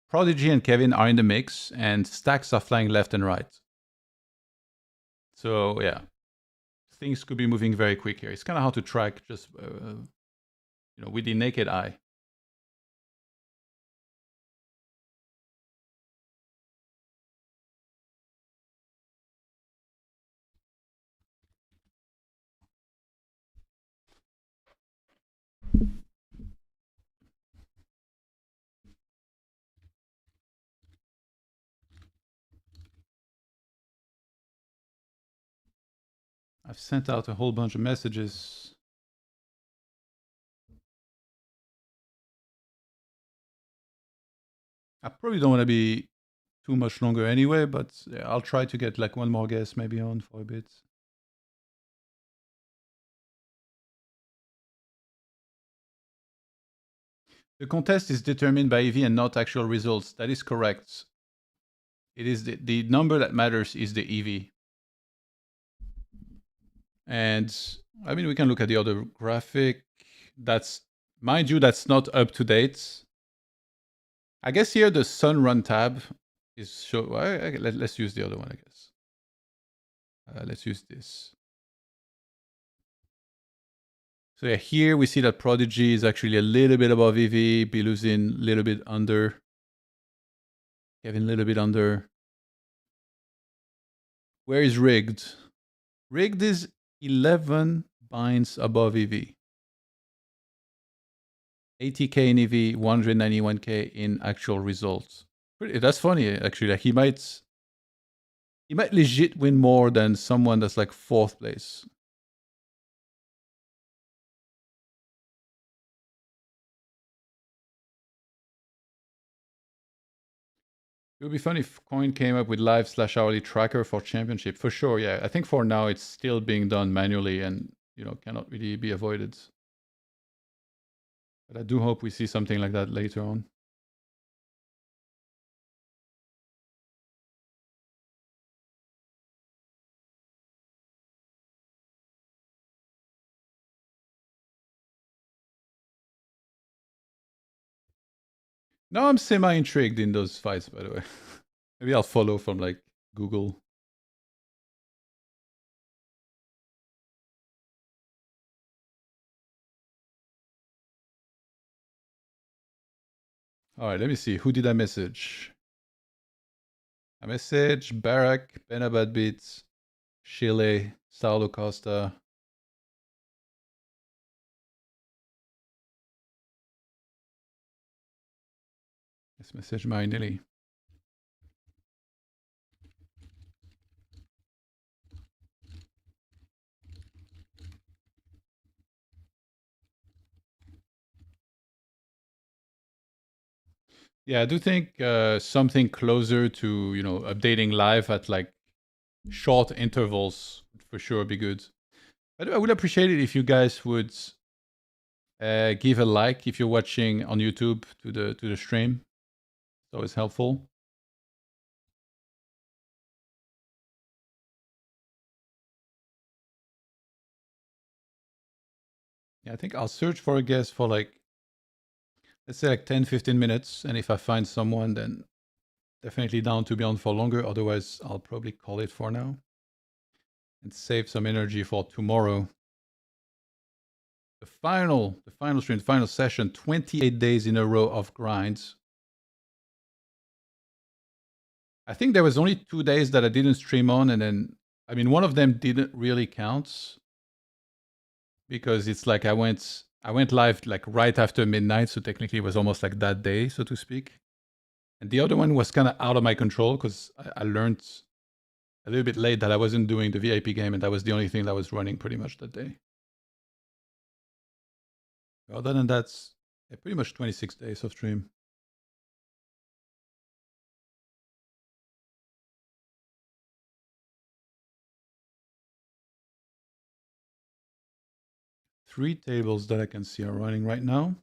Prodigy and Kevin are in the mix, and stacks are flying left and right. So yeah, things could be moving very quick here. It's kind of hard to track just you know, with the naked eye. I've sent out a whole bunch of messages. I probably don't want to be too much longer anyway, but yeah, I'll try to get like one more guest maybe on for a bit. The contest is determined by EV and not actual results. That is correct. It is the number that matters is the EV. And I mean, we can look at the other graphic. That's, mind you, that's not up to date. I guess here the Sun Run tab is show. Let's use the other one, I guess. Let's use this. So yeah, here we see that Prodigy is actually a little bit above EV, Biluzin a little bit under, Kevin a little bit under. Where is Rigged? Rigged is 11 binds above EV. 80k in EV, 191k in actual results. That's funny, actually. Like he might legit win more than someone that's like 4th place. It would be fun if Coin came up with live/hourly tracker for championship. For sure, yeah. I think for now it's still being done manually and, you know, cannot really be avoided. But I do hope we see something like that later on. Now I'm semi-intrigued in those fights, by the way. Maybe I'll follow from like Google. All right, let me see. Who did I message? I messaged Barak, Benabad Beats, Chile, Saulo Costa. Let's message Marinelli. Yeah, I do think something closer to, you know, updating live at like short intervals would for sure be good. I would appreciate it if you guys would give a like if you're watching on YouTube to the stream. It's always helpful. Yeah, I think I'll search for a guest for like, let's say like 10-15 minutes, and if I find someone, then definitely down to be on for longer. Otherwise, I'll probably call it for now and save some energy for tomorrow. The final stream, the final session, 28 days in a row of grinds. I think there was only 2 days that I didn't stream on, and then, I mean, one of them didn't really count because it's like I went live like right after midnight, so technically it was almost like that day, so to speak. And the other one was kind of out of my control because I learned a little bit late that I wasn't doing the VIP game, and that was the only thing that was running pretty much that day. Other than that, yeah, pretty much 26 days of stream. Three tables that I can see are running right now.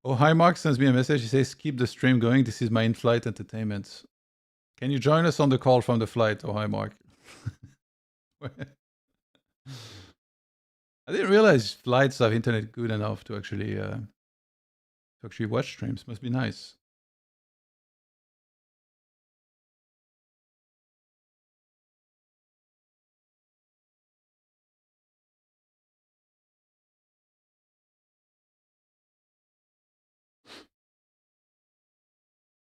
Oh, hi, Mark sends me a message. He says, keep the stream going. This is my in-flight entertainment. Can you join us on the call from the flight? Oh, hi, Mark. I didn't realize flights have internet good enough to actually watch streams. Must be nice.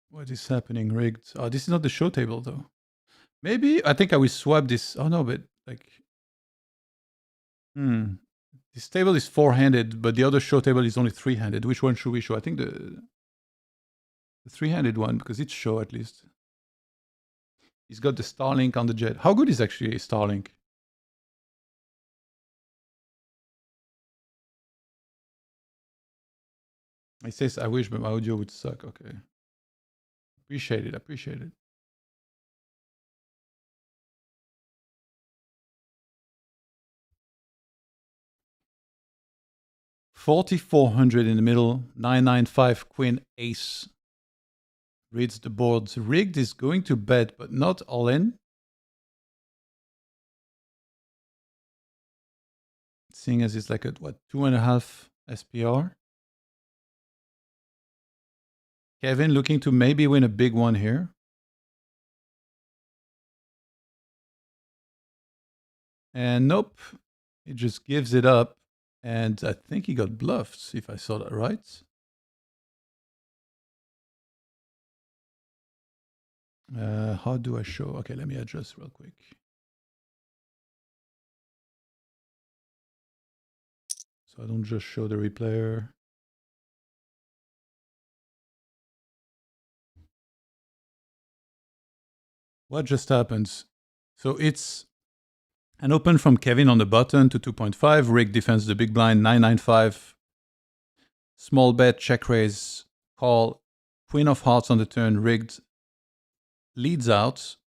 What is happening? Rigged. Oh, this is not the show table though. Maybe I think I will swap this. Oh no, but like, this table is 4-handed, but the other show table is only 3-handed. Which one should we show? I think the 3-handed one, because it's show at least. He's got the Starlink on the jet. How good is actually Starlink? He says, I wish, but my audio would suck. Okay. Appreciate it. Appreciate it. 4,400 in the middle. 995 queen ace. Reads the board. Rigged is going to bet, but not all in. Seeing as it's like a, what, 2.5 SPR. Kevin looking to maybe win a big one here. And nope, he just gives it up. And I think he got bluffed, if I saw that right. How do I show? Okay, let me adjust real quick. So I don't just show the replayer. What just happens? So it's an open from Kevin on the button to 2.5. Rick defends the big blind, 995. Small bet, check raise, call. Queen of hearts on the turn, rigged. Leads out.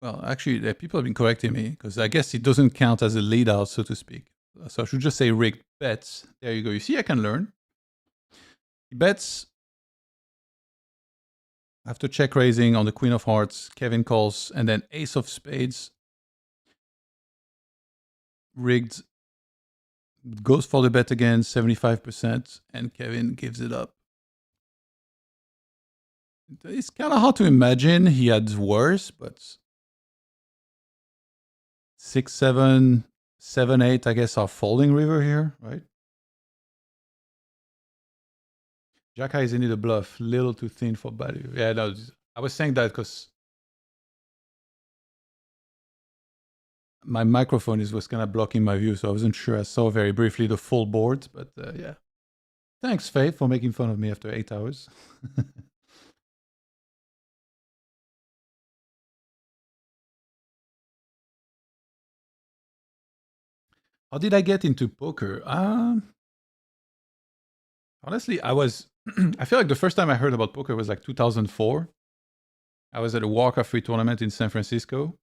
Well, actually, people have been correcting me because I guess it doesn't count as a lead out, so to speak. So I should just say rigged bets. There you go. You see, I can learn. He bets. After check raising on the Queen of Hearts, Kevin calls, and then Ace of Spades. Rigged. Goes for the bet again, 75%, and Kevin gives it up. It's kind of hard to imagine he had worse, but 6, 7, 7, 8, I guess, are folding river here, right? Jack high is indeed a bluff, little too thin for value. Yeah, no, I was saying that because my microphone was kind of blocking my view, so I wasn't sure. I saw very briefly the full board, but yeah. Thanks, Faith, for making fun of me after 8 hours. How did I get into poker? Honestly, I feel like the first time I heard about poker was like 2004. I was at a Warcraft 3 tournament in San Francisco.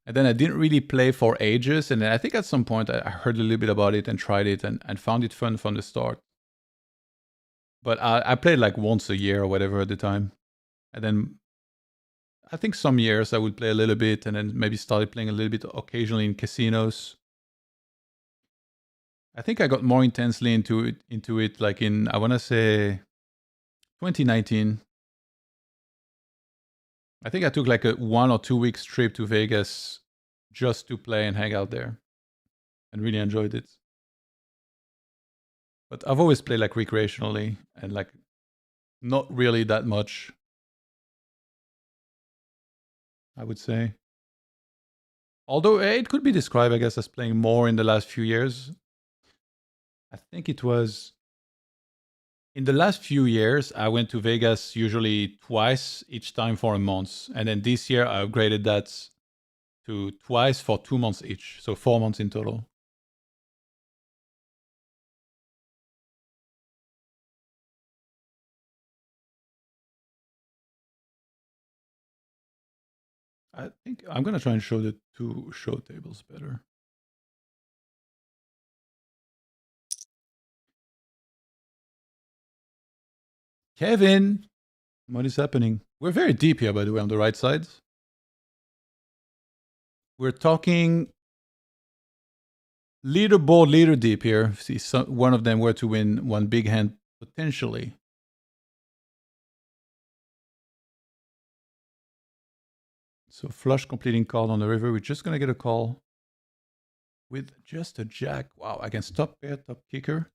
And then I didn't really play for ages. And then I think at some point I heard a little bit about it and tried it and found it fun from the start. But I played like once a year or whatever at the time. And then I think some years I would play a little bit and then maybe started playing a little bit occasionally in casinos. I think I got more intensely into it like in, I want to say 2019. I think I took like a 1 or 2 weeks trip to Vegas just to play and hang out there and really enjoyed it. But I've always played like recreationally and like not really that much, I would say. Although it could be described, I guess, as playing more in the last few years. I think it was in the last few years, I went to Vegas usually twice each time for a month. And then this year I upgraded that to twice for 2 months each. So 4 months in total. I think I'm going to try and show the 2 show tables better. Kevin, what is happening? We're very deep here, by the way, on the right side. We're talking leaderboard leader deep here. See, one of them were to win one big hand potentially. So flush completing card on the river. We're just going to get a call with just a jack. Wow, against top pair, top kicker.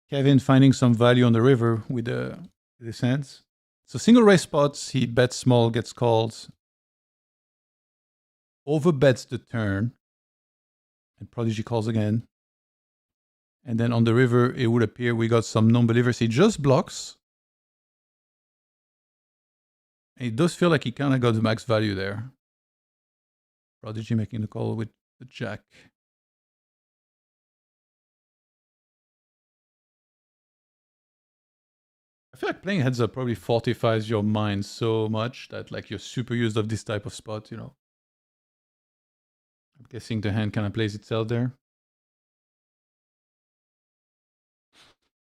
Kevin finding some value on the river with his hands. So single raise spots, he bets small, gets called. Overbets the turn. And Prodigy calls again. And then on the river, it would appear we got some non-believers. He just blocks. And it does feel like he kind of got the max value there. Prodigy making the call with the jack. I feel like playing heads up probably fortifies your mind so much that like you're super used of this type of spot, you know. Guessing the hand kind of plays itself there.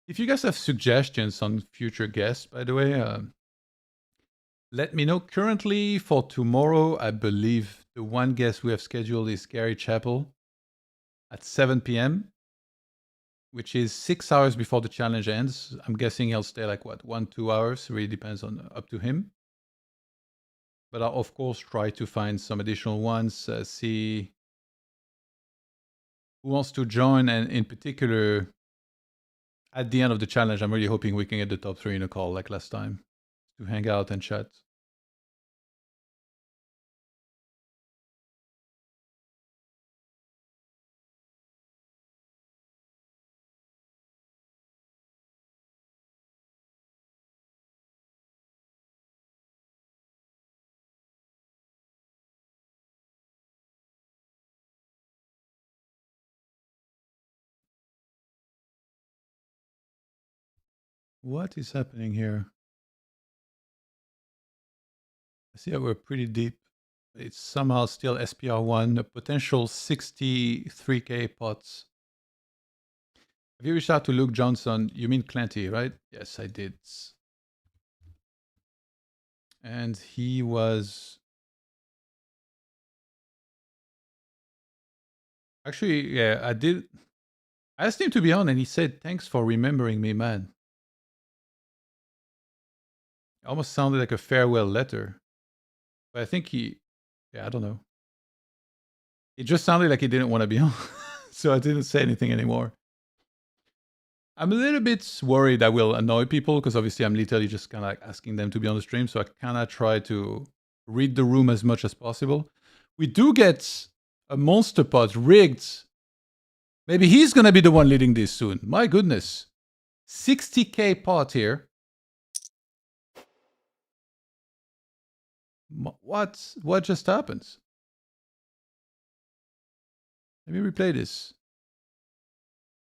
If you guys have suggestions on future guests, by the way, let me know. Currently, for tomorrow, I believe the one guest we have scheduled is Gary Chappell at 7 p.m., which is 6 hours before the challenge ends. I'm guessing he'll stay like, what, 1-2 hours? Really depends on up to him. But I'll, of course, try to find some additional ones, see who wants to join, and in particular, at the end of the challenge, I'm really hoping we can get the top 3 in a call like last time to hang out and chat. What is happening here? I see that we're pretty deep. It's somehow still SPR1, a potential 63k pots. Have you reached out to Luke Johnson? You mean Clanty, right? Yes, I did. And he was... Actually, yeah, I did. I asked him to be on and he said, thanks for remembering me, man. It almost sounded like a farewell letter. But I think he... Yeah, I don't know. It just sounded like he didn't want to be on. So I didn't say anything anymore. I'm a little bit worried I will annoy people because obviously I'm literally just kind of like asking them to be on the stream. So I kind of try to read the room as much as possible. We do get a monster pot rigged. Maybe he's going to be the one leading this soon. My goodness. 60k pot here. What just happened? Let me replay this.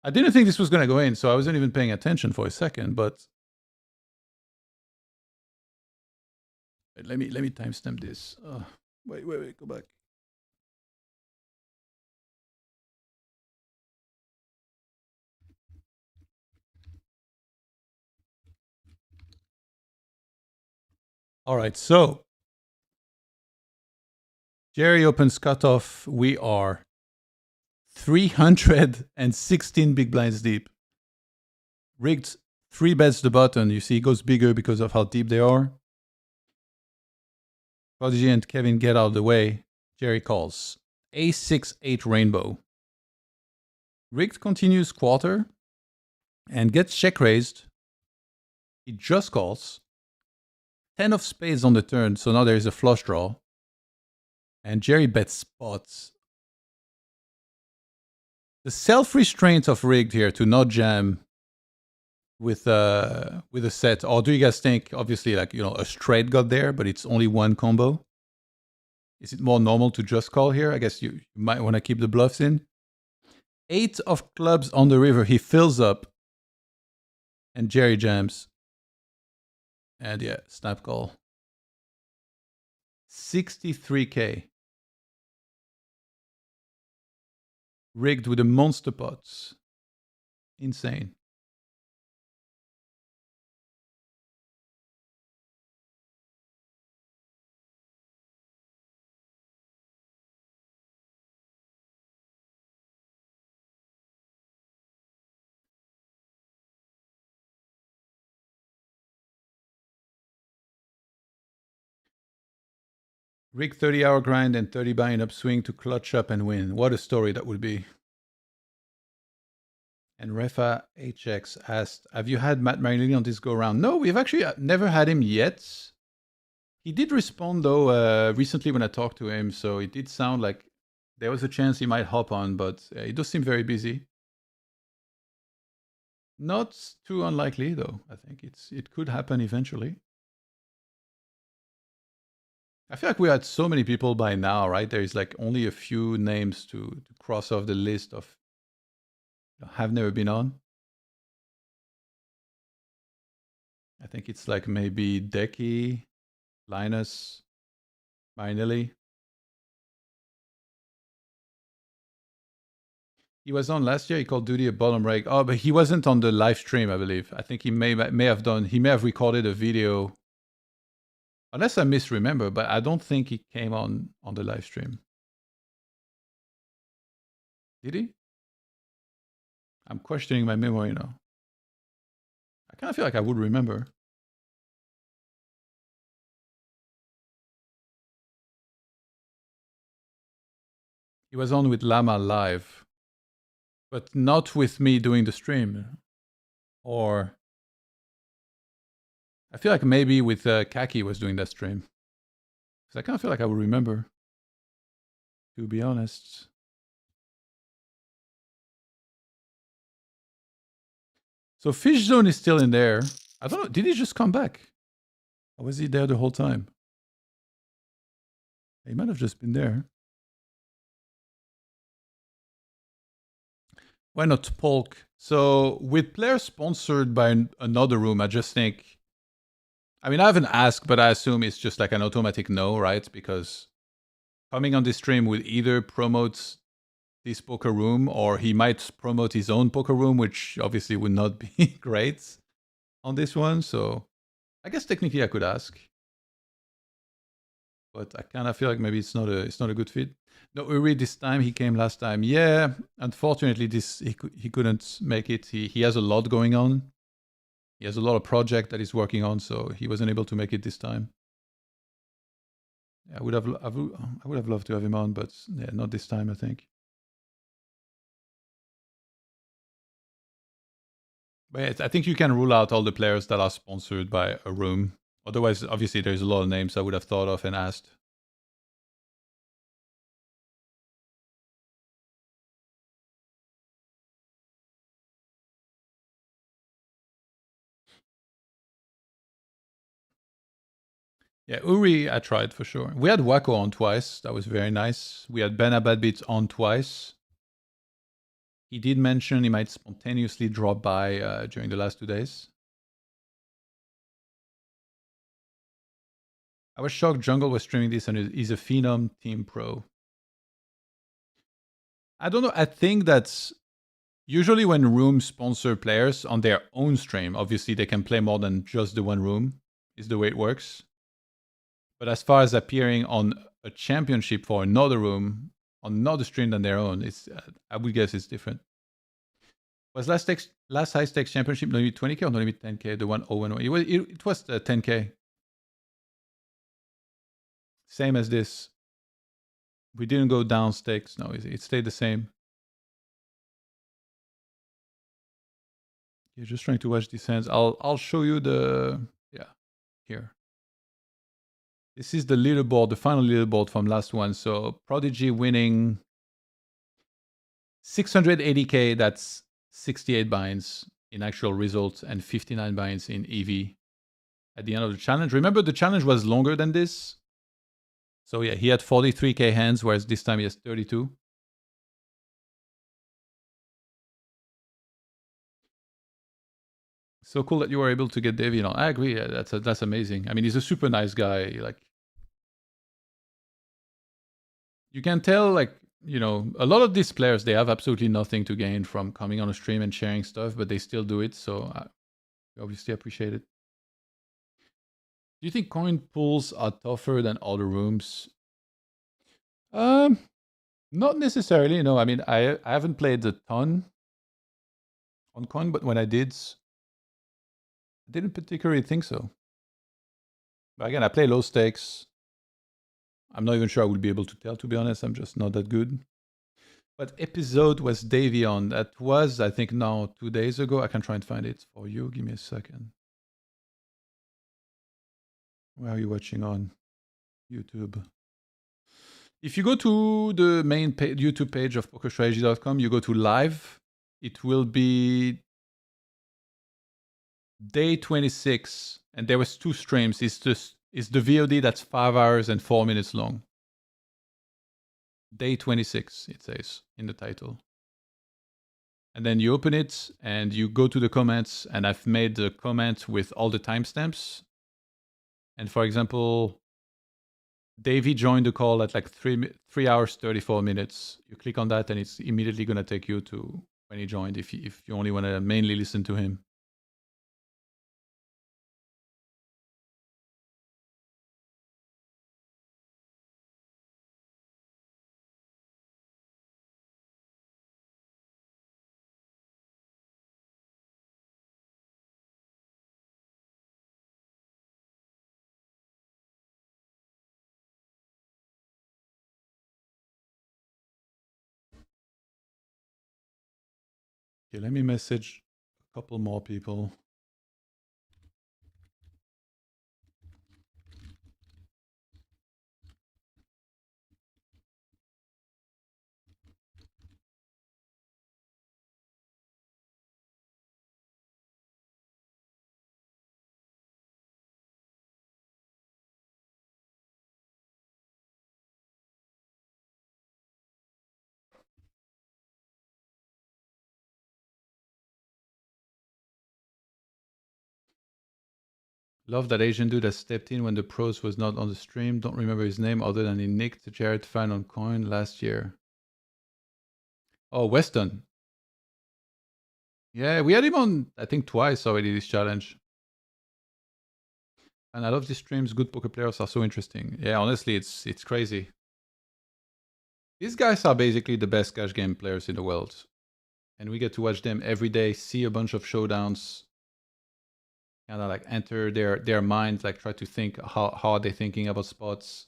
I didn't think this was going to go in, so I wasn't even paying attention for a second, but let me timestamp this. Wait, go back. All right, so Jerry opens cutoff. We are 316 big blinds deep. Rigged 3 bets the button. You see, it goes bigger because of how deep they are. Prodigy and Kevin get out of the way. Jerry calls. A6-8 rainbow. Rigged continues quarter and gets check raised. He just calls. 10 of spades on the turn, so now there is a flush draw. And Jerry bets spots. The self-restraint of rigged here to not jam with a set. Or do you guys think, obviously, like, you know, a straight got there, but it's only one combo? Is it more normal to just call here? I guess you might want to keep the bluffs in. 8 of clubs on the river. He fills up. And Jerry jams. And yeah, snap call. 63k. Rigged with a monster pots. Insane. Rig 30-hour grind and 30 buy-in upswing to clutch up and win. What a story that would be. And Refa HX asked, have you had Matt Marinelli on this go-around? No, we've actually never had him yet. He did respond, though, recently when I talked to him, so it did sound like there was a chance he might hop on, but he does seem very busy. Not too unlikely, though. I think it could happen eventually. I feel like we had so many people by now, right? There is like only a few names to cross off the list of have never been on. I think it's like maybe Decky, Linus, Marinelli. He was on last year. He called Duty a bottom rake. Oh, but he wasn't on the live stream, I believe. I think he may have done. He may have recorded a video, unless I misremember. But I don't think he came on the live stream. Did he? I'm questioning my memory now. I kind of feel like I would remember. He was on with Llama live, but not with me doing the stream. Or I feel like maybe with Kaki was doing that stream. Because I kind of feel like I would remember, to be honest. So Fish Zone is still in there. I don't know. Did he just come back? Or was he there the whole time? He might have just been there. Why not Polk? So with players sponsored by another room, I just think, I mean, I haven't asked, but I assume it's just like an automatic no, right? Because coming on this stream will either promote this poker room, or he might promote his own poker room, which obviously would not be great on this one. So I guess technically I could ask, but I kind of feel like maybe it's not a good fit. No, Uri this time. He came last time. Yeah, unfortunately, he couldn't make it. He has a lot going on. He has a lot of project that he's working on, so he wasn't able to make it this time. Yeah, I would have loved to have him on, but yeah, not this time, I think. But I think you can rule out all the players that are sponsored by a room. Otherwise, obviously, there's a lot of names I would have thought of and asked. Yeah, Uri, I tried for sure. We had Wacko on twice. That was very nice. We had Ben Abadbit on twice. He did mention he might spontaneously drop by during the last 2 days. I was shocked Jungle was streaming this and he's a Phenom Team Pro. I don't know. I think that's usually when rooms sponsor players on their own stream, obviously they can play more than just the one room, is the way it works. But as far as appearing on a championship for another room, on another stream than their own, it's I would guess it's different. Was last high stakes championship no limit 20k or no limit 10k? The one 0-1. It was 10k. Same as this. We didn't go down stakes. No, it stayed the same. You're just trying to watch these hands. I'll show you the here. This is the leaderboard, the final leaderboard from last one. So Prodigy winning 680k. That's 68 Buyins in actual results and 59 Buyins in EV at the end of the challenge. Remember, the challenge was longer than this. So yeah, he had 43k hands, whereas this time he has 32. So cool that you were able to get Davey on. I agree. Yeah, that's amazing. I mean, he's a super nice guy. Like, you can tell, like, you know, a lot of these players, they have absolutely nothing to gain from coming on a stream and sharing stuff, but they still do it. So I obviously appreciate it. Do you think coin pools are tougher than other rooms? Not necessarily. No, I mean, I haven't played a ton on coin, but when I did, I didn't particularly think so. But again, I play low stakes. I'm not even sure I would be able to tell, to be honest. I'm just not that good. What episode was Davey on? That was, I think, now 2 days ago. I can try and find it for you. Give me a second. Where are you watching on? YouTube. If you go to the main YouTube page of PokerStrategy.com, you go to live. It will be day 26, and there was 2 streams. It's the VOD that's 5 hours and 4 minutes long. Day 26, it says in the title. And then you open it and you go to the comments, and I've made the comment with all the timestamps. And for example, Davey joined the call at like 3 hours 34 minutes. You click on that and it's immediately going to take you to when he joined if you only want to mainly listen to him. Okay, let me message a couple more people. Love that Asian dude that stepped in when the pros was not on the stream. Don't remember his name other than he nicked Jared fan on coin last year. Oh, Weston. Yeah, we had him on, I think, twice already this challenge. And I love these streams. Good poker players are so interesting. Yeah, honestly, it's crazy. These guys are basically the best cash game players in the world. And we get to watch them every day, see a bunch of showdowns, kind of like enter their mind, like try to think how are they thinking about spots.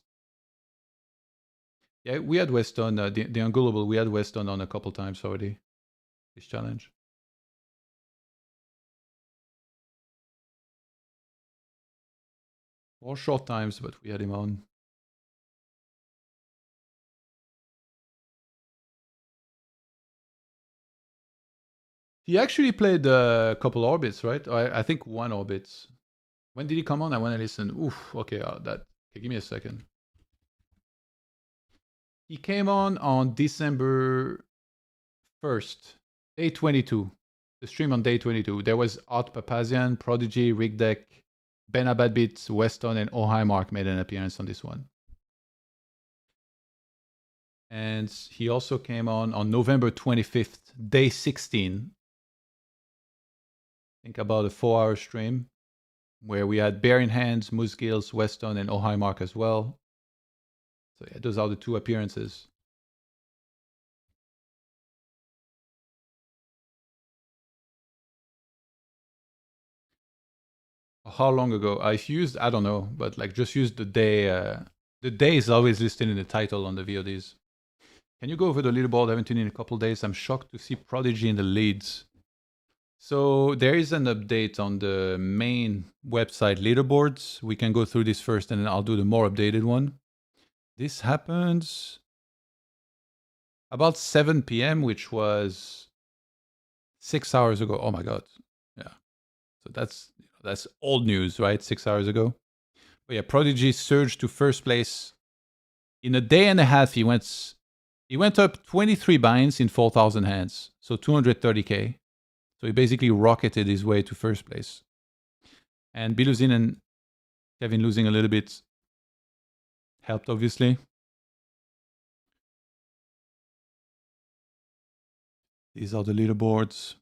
Yeah, we had Weston, the Ungulable, we had Weston on a couple times already, this challenge. Or short times, but we had him on. He actually played a couple orbits, right? I think one orbit. When did he come on? I want to listen. Oof, okay, okay, give me a second. He came on December 1st, day 22. The stream on day 22. There was Art Papazian, Prodigy, Rick Deck, Ben Abadbit, Weston, and Ohio made an appearance on this one. And he also came on November 25th, day 16. Think about a 4-hour stream where we had Bear in Hands, Moose Gills, Weston, and Ohio as well. So yeah, those are the 2 appearances. How long ago? I've used, I don't know, but like just use the day. The day is always listed in the title on the VODs. Can you go over the leaderboard? I haven't tuned in a couple days. I'm shocked to see Prodigy in the leads. So there is an update on the main website leaderboards. We can go through this first and then I'll do the more updated one. This happens about 7 p.m., which was 6 hours ago. Oh my God. Yeah. So that's old news, right? 6 hours ago. But yeah, Prodigy surged to first place. In a day and a half, he went up 23 Buyins in 4,000 hands. So 230K. So he basically rocketed his way to first place. And Biluzin and Kevin losing a little bit helped, obviously. These are the leaderboards.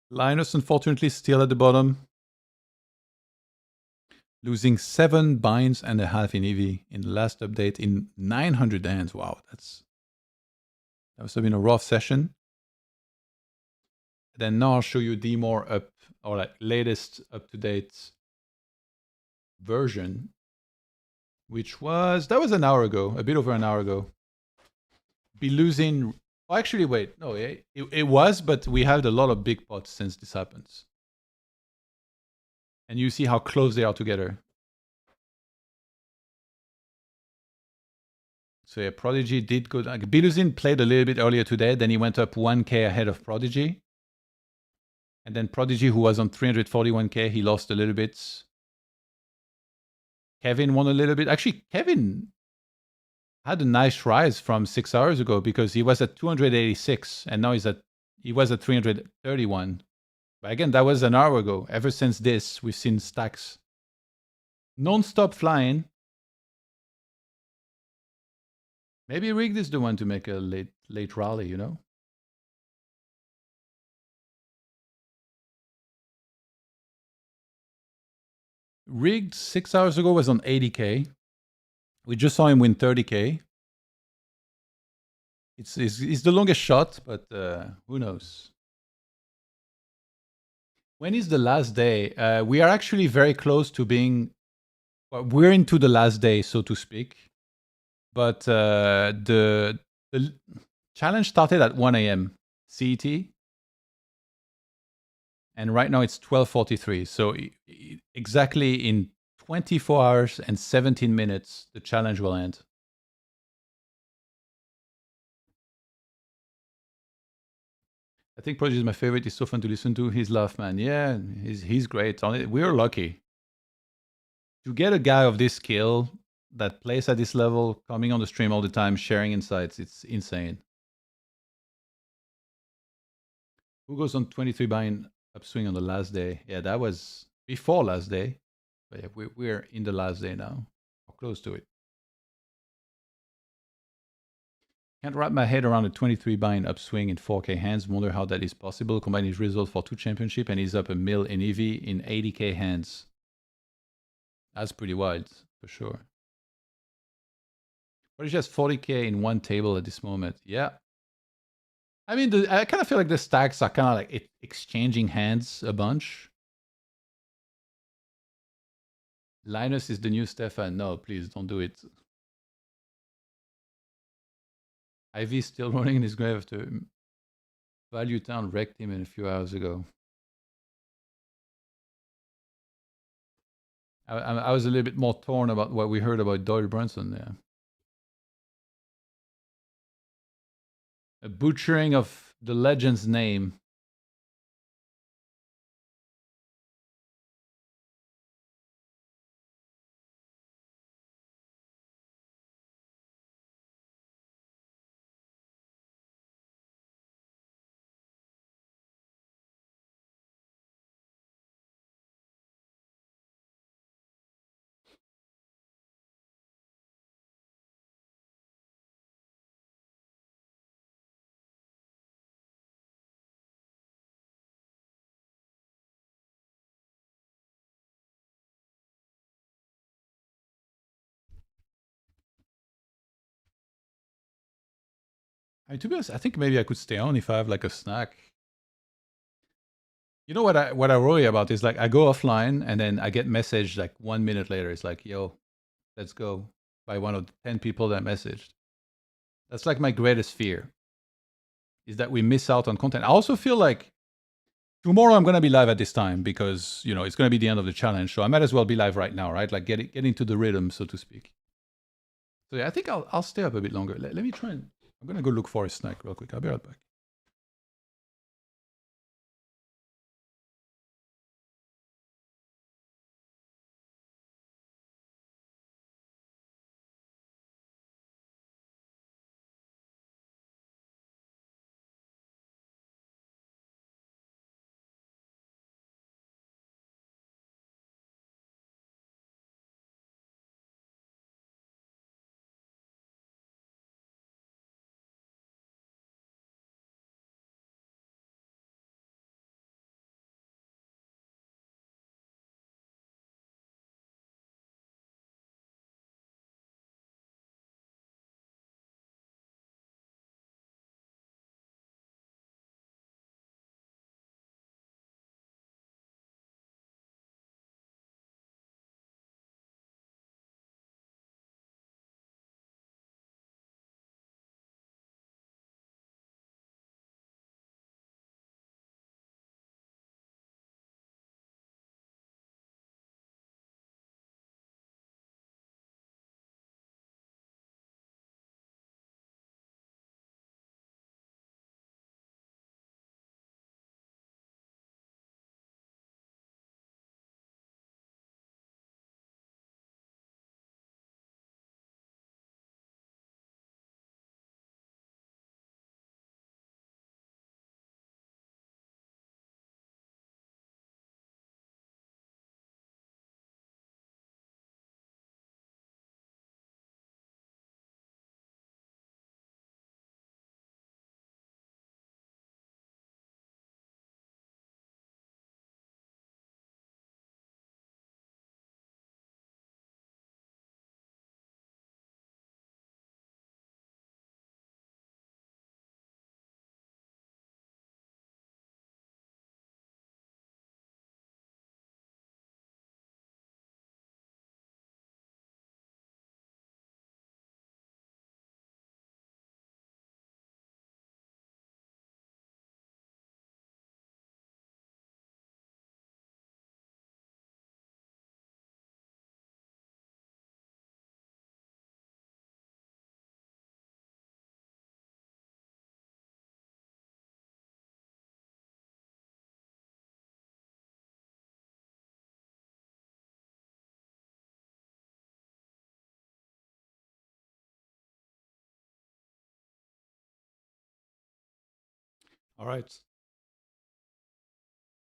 Linus, unfortunately, still at the bottom. Losing 7 Buyins and a half in EV in the last update in 900 hands. Wow, that must have been a rough session. Then now I'll show you the more latest up-to-date version, which was an hour ago, a bit over an hour ago. Biluzin. Oh, actually, wait, no, it was, but we had a lot of big pots since this happens. And you see how close they are together. So yeah, Prodigy did go. Biluzin played a little bit earlier today, then he went up 1K ahead of Prodigy. And then Prodigy, who was on 341K, he lost a little bit. Kevin won a little bit. Actually, Kevin had a nice rise from 6 hours ago because he was at 286 and now he was at 331. But again, that was an hour ago. Ever since this, we've seen stacks non-stop flying. Maybe Rigged is the one to make a late rally, you know? Rigged 6 hours ago was on 80K. We just saw him win 30K. It's the longest shot, but who knows? When is the last day? We are actually very close to being... Well, we're into the last day, so to speak. But the challenge started at 1 a.m. CET. And right now it's 12:43. So exactly in 24 hours and 17 minutes, the challenge will end. I think Prodigy is my favorite. He's so fun to listen to. He's laugh, man. Yeah, he's great. We're lucky to get a guy of this skill that plays at this level, coming on the stream all the time, sharing insights. It's insane. Who goes on 23 buying upswing on the last day? Yeah, that was before last day. But yeah, we're in the last day now, or close to it. Can't wrap my head around a 23 buying upswing in 4K hands. Wonder how that is possible. Combine his result for 2 championship and he's up a mil in EV in 80K hands. That's pretty wild, for sure. But it's just 40K in one table at this moment. Yeah. I mean, I kind of feel like the stacks are kind of like exchanging hands a bunch. Linus is the new Stefan. No, please don't do it. Ivy still running in his grave after Value Town wrecked him a few hours ago. I was a little bit more torn about what we heard about Doyle Brunson there. A butchering of the legend's name. To be honest, I think maybe I could stay on if I have like a snack. You know what I worry about is like I go offline and then I get messaged like 1 minute later. It's like, yo, let's go, by one of the 10 people that messaged. That's like my greatest fear, is that we miss out on content. I also feel like tomorrow I'm going to be live at this time because, you know, it's going to be the end of the challenge. So I might as well be live right now, right? Like get into the rhythm, so to speak. So yeah, I think I'll stay up a bit longer. Let me try and... I'm going to go look for a snack real quick. I'll be right back. All right.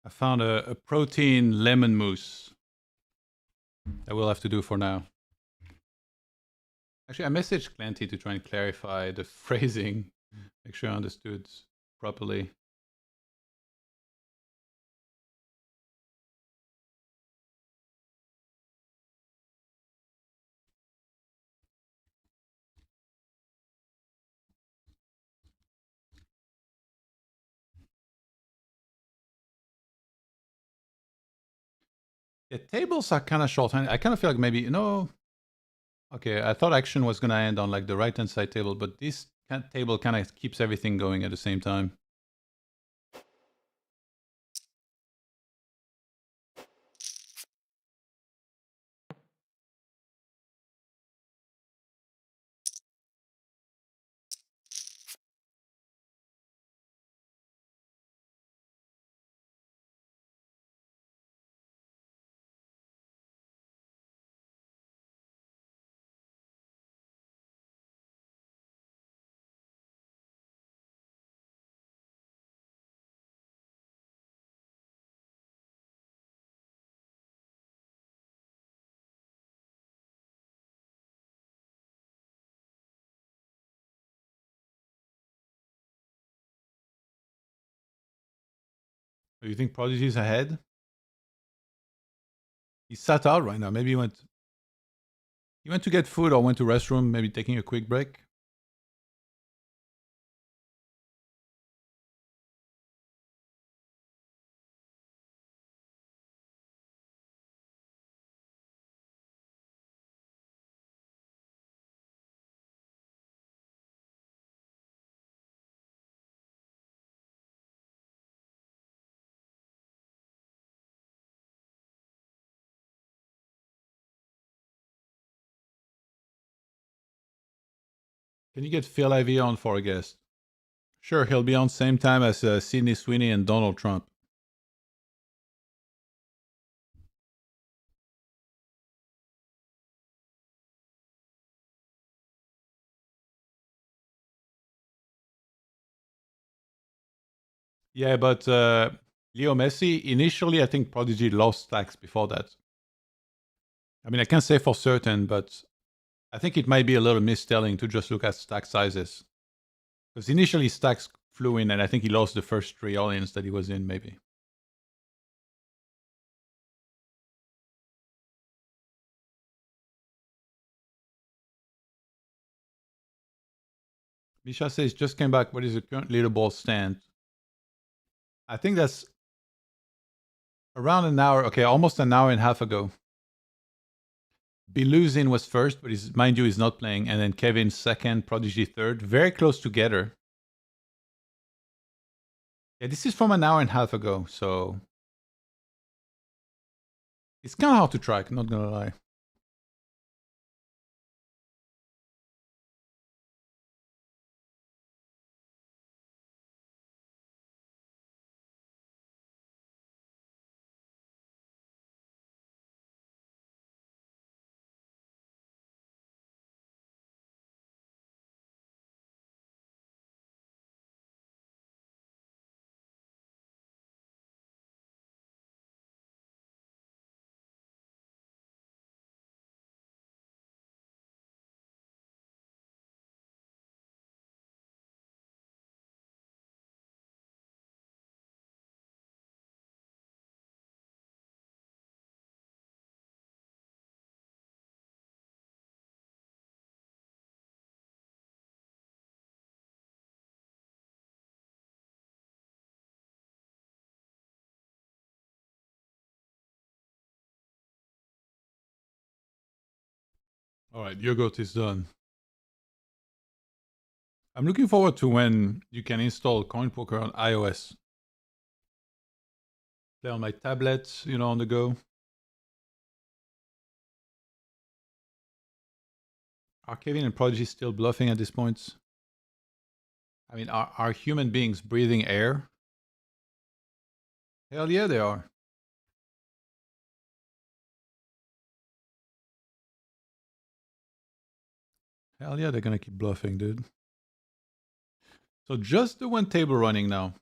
I found a protein lemon mousse. That we'll have to do for now. Actually, I messaged Clanty to try and clarify the phrasing, make sure I understood properly. The tables are kind of short-handed. I kind of feel like maybe, okay, I thought action was going to end on like the right-hand side table, but this table kind of keeps everything going at the same time. Do you think Prodigy's ahead? He's sat out right now. Maybe he went to get food or went to restroom, maybe taking a quick break. Can you get Phil Ivey on for a guest? Sure, he'll be on same time as Sydney Sweeney and Donald Trump. Yeah, but Leo Messi, initially I think Prodigy lost stacks before that. I mean, I can't say for certain, but I think it might be a little mistelling to just look at stack sizes. Because initially stacks flew in and I think he lost the first 3 all-ins that he was in, maybe. Misha says, just came back. What is the current leaderboard stand? I think that's around an hour. Okay, almost an hour and a half ago. Biluzin was first, but mind you, he's not playing. And then Kevin second, Prodigy third. Very close together. Yeah, this is from an hour and a half ago, so it's kind of hard to track, not gonna lie. All right, yogurt is done. I'm looking forward to when you can install CoinPoker on iOS. Play on my tablet, on the go. Are Kevin and Prodigy still bluffing at this point? I mean, are human beings breathing air? Hell yeah, they are. Hell yeah, they're gonna keep bluffing, dude. So just the one table running now.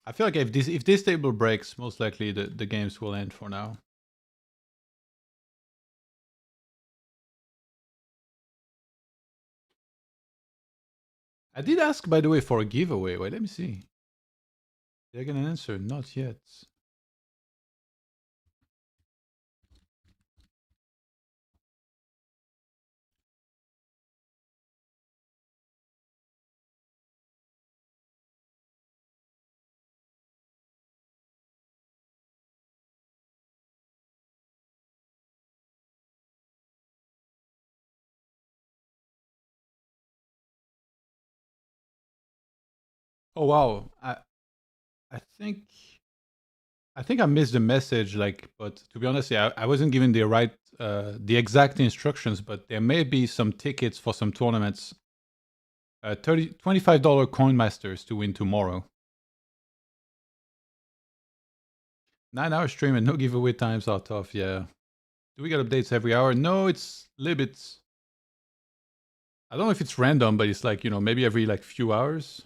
I feel like if this table breaks, most likely the games will end for now. I did ask, by the way, for a giveaway. Wait, let me see. Did I get an answer? Not yet. Oh wow, I think I missed the message. Like, but to be honest, yeah, I wasn't given the right, the exact instructions. But there may be some tickets for some tournaments. $25 Coin Masters to win tomorrow. 9-hour stream and no giveaway times are tough. Yeah. Do we get updates every hour? No, it's a little bit. I don't know if it's random, but it's like, maybe every like few hours.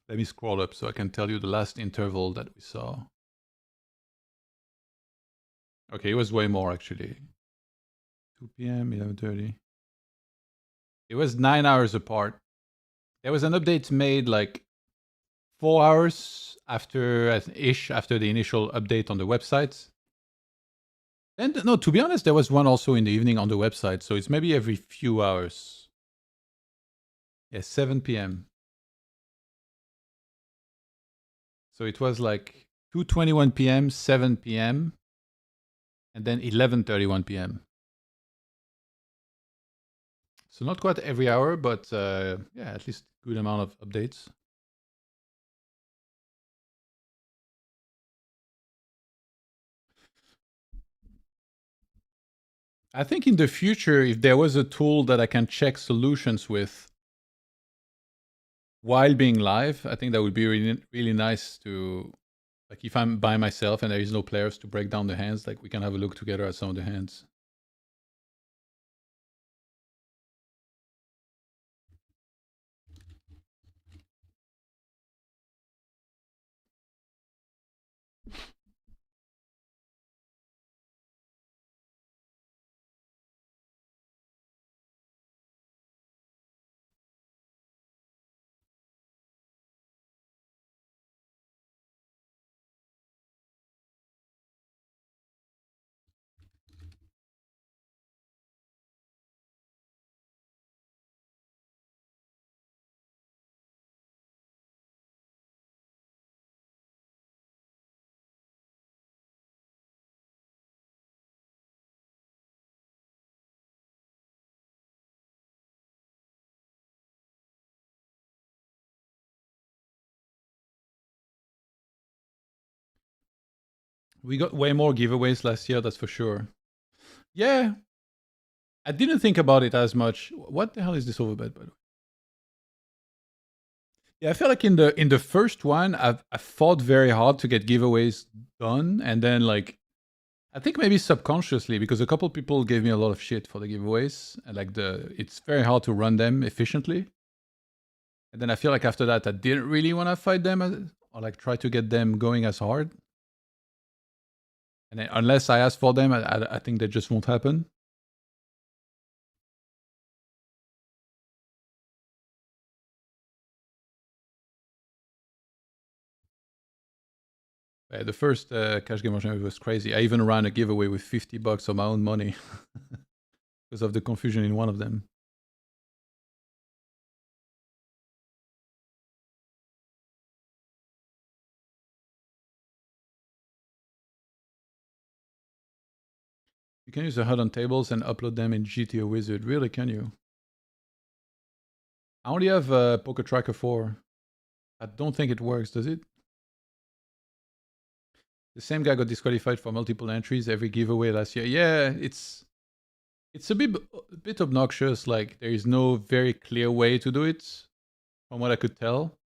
Let me scroll up so I can tell you the last interval that we saw. Okay, it was way more actually. 2 p.m., 11:30. It was 9 hours apart. There was an update made like 4 hours after the initial update on the website. And no, to be honest, there was one also in the evening on the website, so it's maybe every few hours. Yeah, 7 p.m. So it was like 2:21 p.m., 7 p.m., and then 11:31 p.m. So not quite every hour, but yeah, at least good amount of updates. I think in the future, if there was a tool that I can check solutions with while being live, I think that would be really, really nice to, like if I'm by myself and there is no players to break down the hands, like we can have a look together at some of the hands. We got way more giveaways last year, that's for sure. Yeah. I didn't think about it as much. What the hell is this overbet, by the way? Yeah, I feel like in the first one, I fought very hard to get giveaways done, and then like, I think maybe subconsciously, because a couple people gave me a lot of shit for the giveaways, and like it's very hard to run them efficiently. And then I feel like after that, I didn't really want to fight them or like try to get them going as hard. And then, unless I ask for them, I think that just won't happen. The first cash game was crazy. I even ran a giveaway with $50 of my own money because of the confusion in one of them. You can use the HUD on tables and upload them in GTO Wizard. Really, can you? I only have Poker Tracker 4. I don't think it works, does it? The same guy got disqualified for multiple entries every giveaway last year. Yeah, it's a bit obnoxious. Like, there is no very clear way to do it, from what I could tell.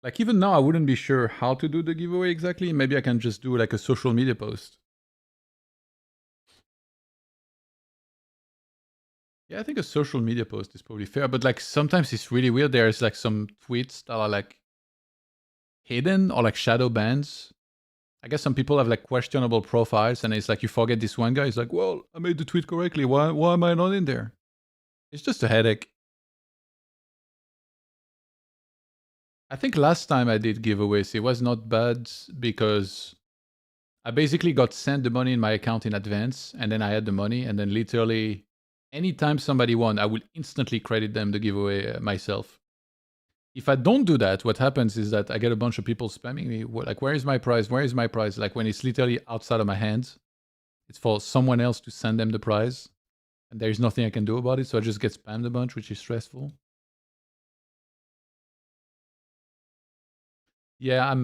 Like, even now, I wouldn't be sure how to do the giveaway exactly. Maybe I can just do like a social media post. Yeah, I think a social media post is probably fair, but like sometimes it's really weird. There's like some tweets that are like hidden or like shadow bans. I guess some people have like questionable profiles, and it's like you forget this one guy. He's like, "Well, I made the tweet correctly. Why am I not in there?" It's just a headache. I think last time I did giveaways, it was not bad because I basically got sent the money in my account in advance, and then I had the money, and then literally anytime somebody won, I will instantly credit them the giveaway myself. If I don't do that, what happens is that I get a bunch of people spamming me, like, where is my prize? Where is my prize? Like when it's literally outside of my hands, it's for someone else to send them the prize, and there's nothing I can do about it, so I just get spammed a bunch, which is stressful. Yeah,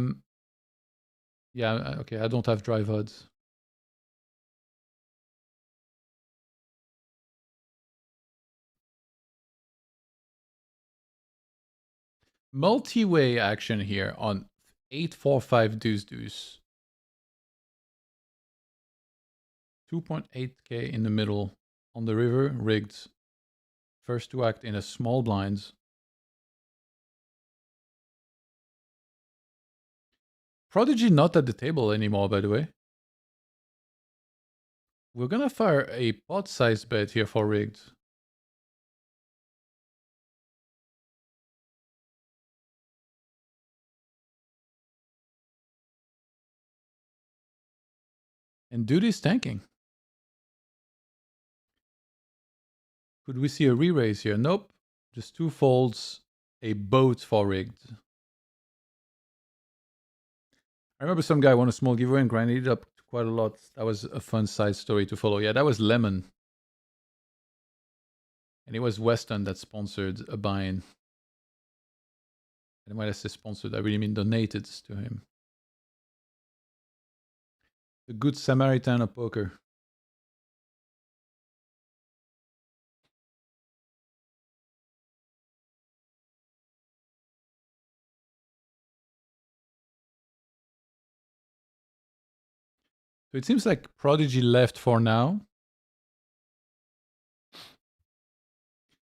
okay, I don't have dry VODs. Multi-way action here on 845 deuce deuce. 2.8k in the middle on the river, rigged. First to act in a small blinds. Prodigy not at the table anymore, by the way. We're gonna fire a pot size bet here for rigged. And dude is tanking. Could we see a re-raise here? Nope. Just two folds, a boat for rigged. I remember some guy won a small giveaway and grinded it up quite a lot. That was a fun side story to follow. Yeah, that was Lemon. And it was Weston that sponsored a buy-in. And when I say sponsored, I really mean donated to him. The good Samaritan of poker. So it seems like Prodigy left for now.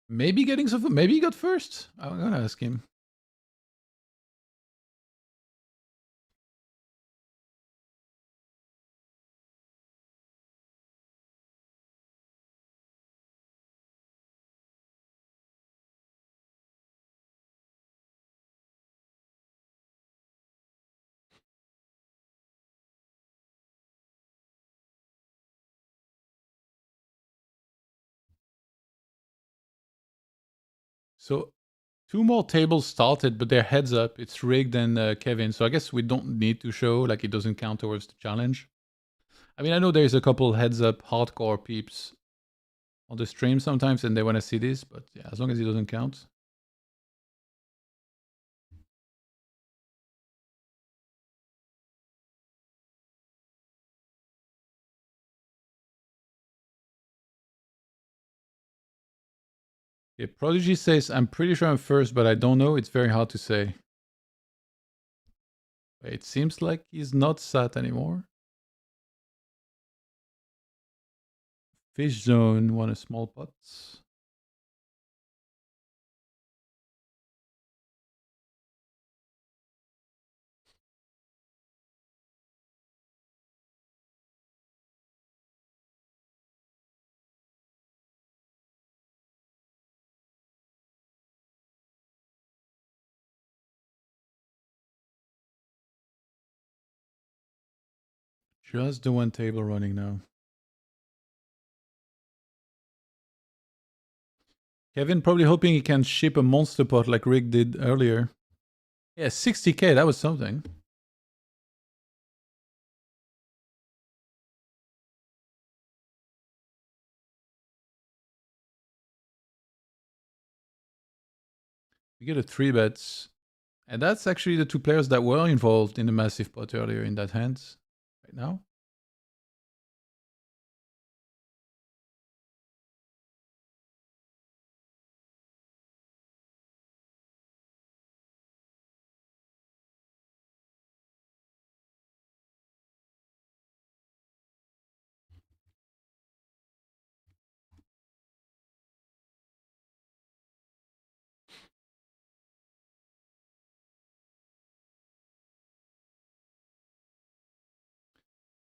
Maybe getting some. Maybe he got first. I'm gonna ask him. So two more tables started, but they're heads up. It's rigged and Kevin. So I guess we don't need to show, like it doesn't count towards the challenge. I mean, I know there's a couple heads up hardcore peeps on the stream sometimes and they want to see this, but yeah, as long as it doesn't count. Yeah, Prodigy says, I'm pretty sure I'm first, but I don't know. It's very hard to say. It seems like he's not sat anymore. Fish Zone won a small pot. Just the one table running now. Kevin probably hoping he can ship a monster pot like Rick did earlier. Yeah, 60k, that was something. We get a 3-bet. And that's actually the two players that were involved in the massive pot earlier in that hand. Right now.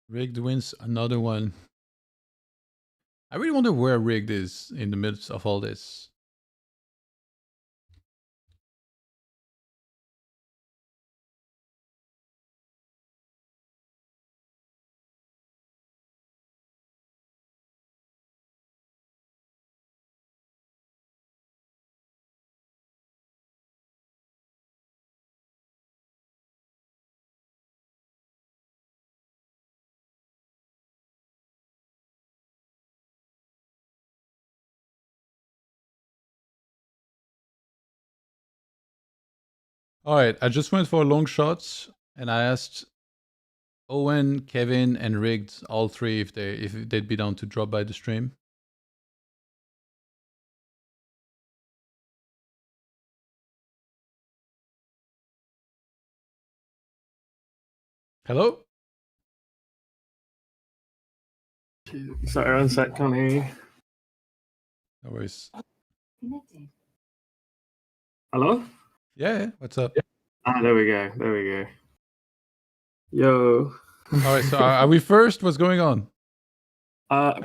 Rigged wins another one. I really wonder where Rigged is in the midst of all this. All right, I just went for long shots and I asked Owen, Kevin, and Rigged, all three, if they'd be down to drop by the stream. Hello? Sorry, one sec, can't hear you. No worries. Hello? Yeah, what's up? Ah, there we go. There we go. Yo. All right, so are we first? What's going on?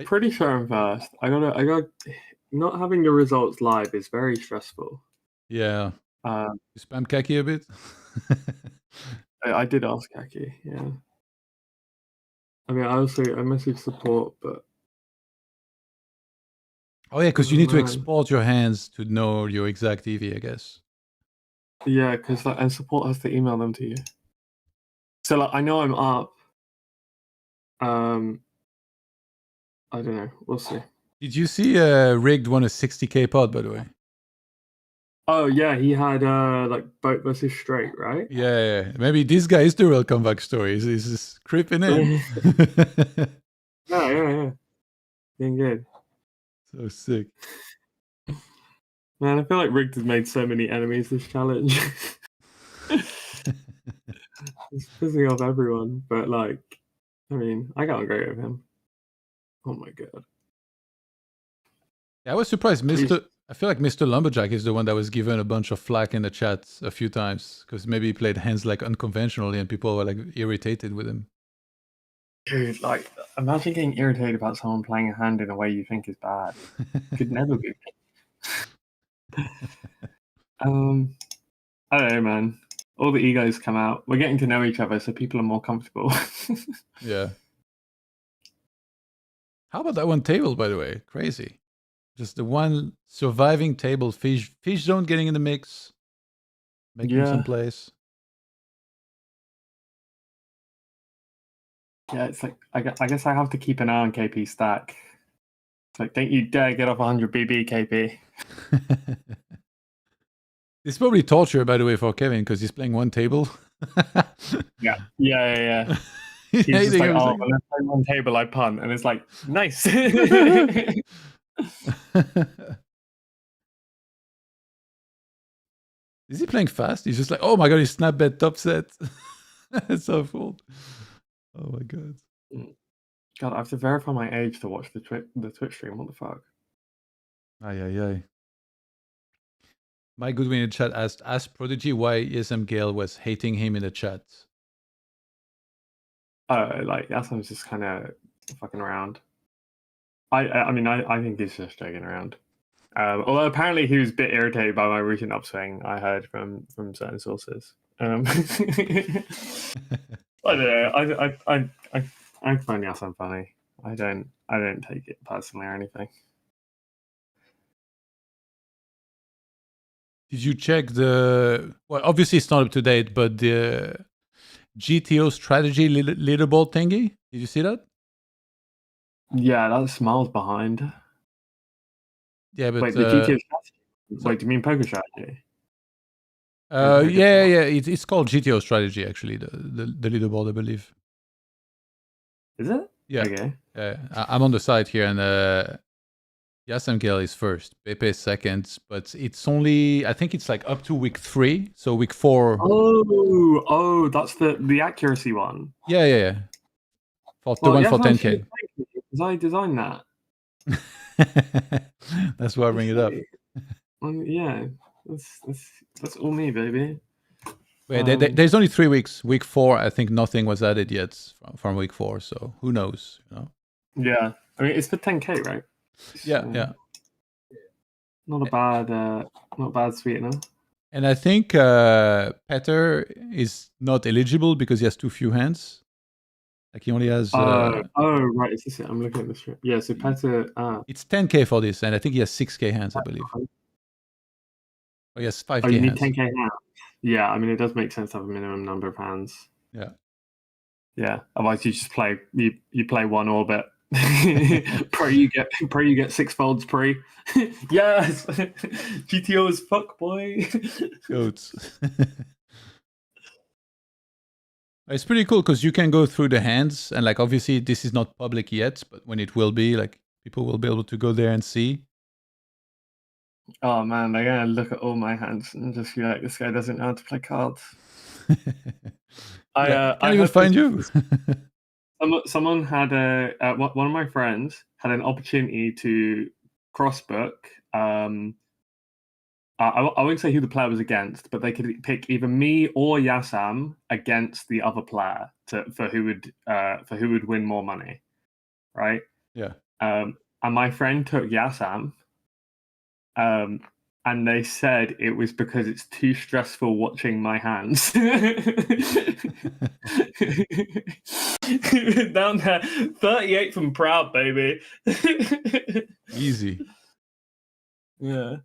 Pretty sure I'm first. I got. Not having the results live is very stressful. Yeah. You spam Kaki a bit? I did ask Kaki, yeah. I mean, I messaged support, but. Oh yeah, because you need to export your hands to know your exact EV, I guess. Yeah, because and support has to email them to you. So like, I know I'm up. I don't know. We'll see. Did you see Rigged won a 60k pot, by the way? Oh yeah, he had like boat versus straight, right? Yeah. Maybe this guy is the real comeback story. He's just creeping in. Yeah. Being good. So sick. Man, I feel like Rigged has made so many enemies this challenge. It's pissing off everyone, but like, I mean, I got on great with him. Oh my god. Yeah, I was surprised. I feel like Mr. Lumberjack is the one that was given a bunch of flack in the chat a few times because maybe he played hands like unconventionally and people were like irritated with him. Dude, like, imagine getting irritated about someone playing a hand in a way you think is bad. Could never be. I don't know, man. All the egos come out. We're getting to know each other, so people are more comfortable. Yeah. How about that one table, by the way? Crazy. Just the one surviving table. Fish Zone getting in the mix. Making some plays. Yeah, it's like, I guess I have to keep an eye on KP stack. It's like, don't you dare get off 100 BB, KP. It's probably torture, by the way, for Kevin, because he's playing one table. Yeah. He's just like, oh, when I play one table, I punt. And it's like, nice. Is he playing fast? He's just like, oh my god, he snap bet top set. It's so full. Oh my god. God, I have to verify my age to watch the Twitch stream. What the fuck? Aye. My Goodwin in the chat asked Prodigy why ESM Gale was hating him in the chat. Like Asam's just kind of fucking around. I mean, I think he's just joking around. Although apparently he was a bit irritated by my recent upswing. I heard from certain sources. I don't know. I find Asam funny. I don't take it personally or anything. Did you check the? Well, obviously it's not up to date, but the GTO strategy leaderboard thingy. Did you see that? Yeah, that's miles behind. Yeah, but wait, the GTO strategy. Wait, do you mean PokerStrategy? Yeah. It's called GTO strategy actually. The leaderboard, I believe. Is it? Yeah. Okay. I'm on the site here, and Yasem Gale is first, Pepe is second, but it's only, I think it's like up to week 3, so week 4. Oh, that's the accuracy one. Yeah. For 10K. Because I designed that. That's why I bring it up. Yeah, that's all me, baby. There's only 3 weeks. Week 4, I think nothing was added yet from week 4. So who knows? You know? Yeah, I mean it's for 10k, right? Yeah. Not a bad sweetener. And I think Petter is not eligible because he has too few hands. Like he only has. Right. Is this it? I'm looking at this. Yeah. So Petter. It's 10k for this, and I think he has 6k hands, I believe. Oh, yes, 5k you need hands. 10k hands. Yeah, I mean it does make sense to have a minimum number of hands. Yeah. Yeah. Otherwise, you just play you play one orbit. Pray you get 6 folds pre. Yes. GTO is fuck, boy. Goats. It's pretty cool because you can go through the hands, and like obviously this is not public yet, but when it will be, like people will be able to go there and see. Oh man, they're gonna look at all my hands and just be like, this guy doesn't know how to play cards. Can't even find you. Someone had one of my friends had an opportunity to crossbook. I won't say who the player was against, but they could pick either me or Yassam against the other player for who would win more money, right? Yeah. And my friend took Yassam, and they said it was because it's too stressful watching my hands. Down there, 38 from proud, baby. Easy. Yeah.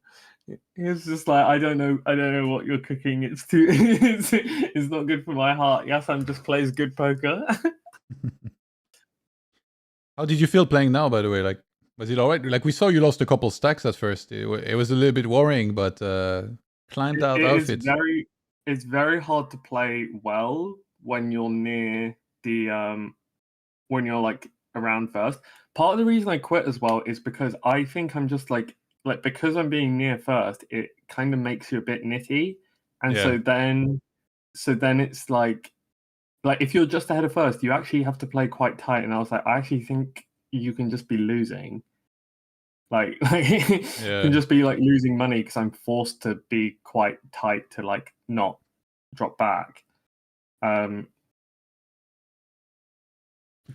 It's just like I don't know what you're cooking. It's too it's not good for my heart. Yassam just plays good poker. How did you feel playing now, by the way? Like, was it all right? Like, we saw you lost a couple stacks at first. It was a little bit worrying, but climbed out of it. It's very hard to play well when you're near the when you're like around first. Part of the reason I quit as well is because I think I'm just like because I'm being near first, it kind of makes you a bit nitty, and so then it's like if you're just ahead of first, you actually have to play quite tight. And I was like, I actually think you can just be losing, you can just be like losing money because I'm forced to be quite tight to like not drop back.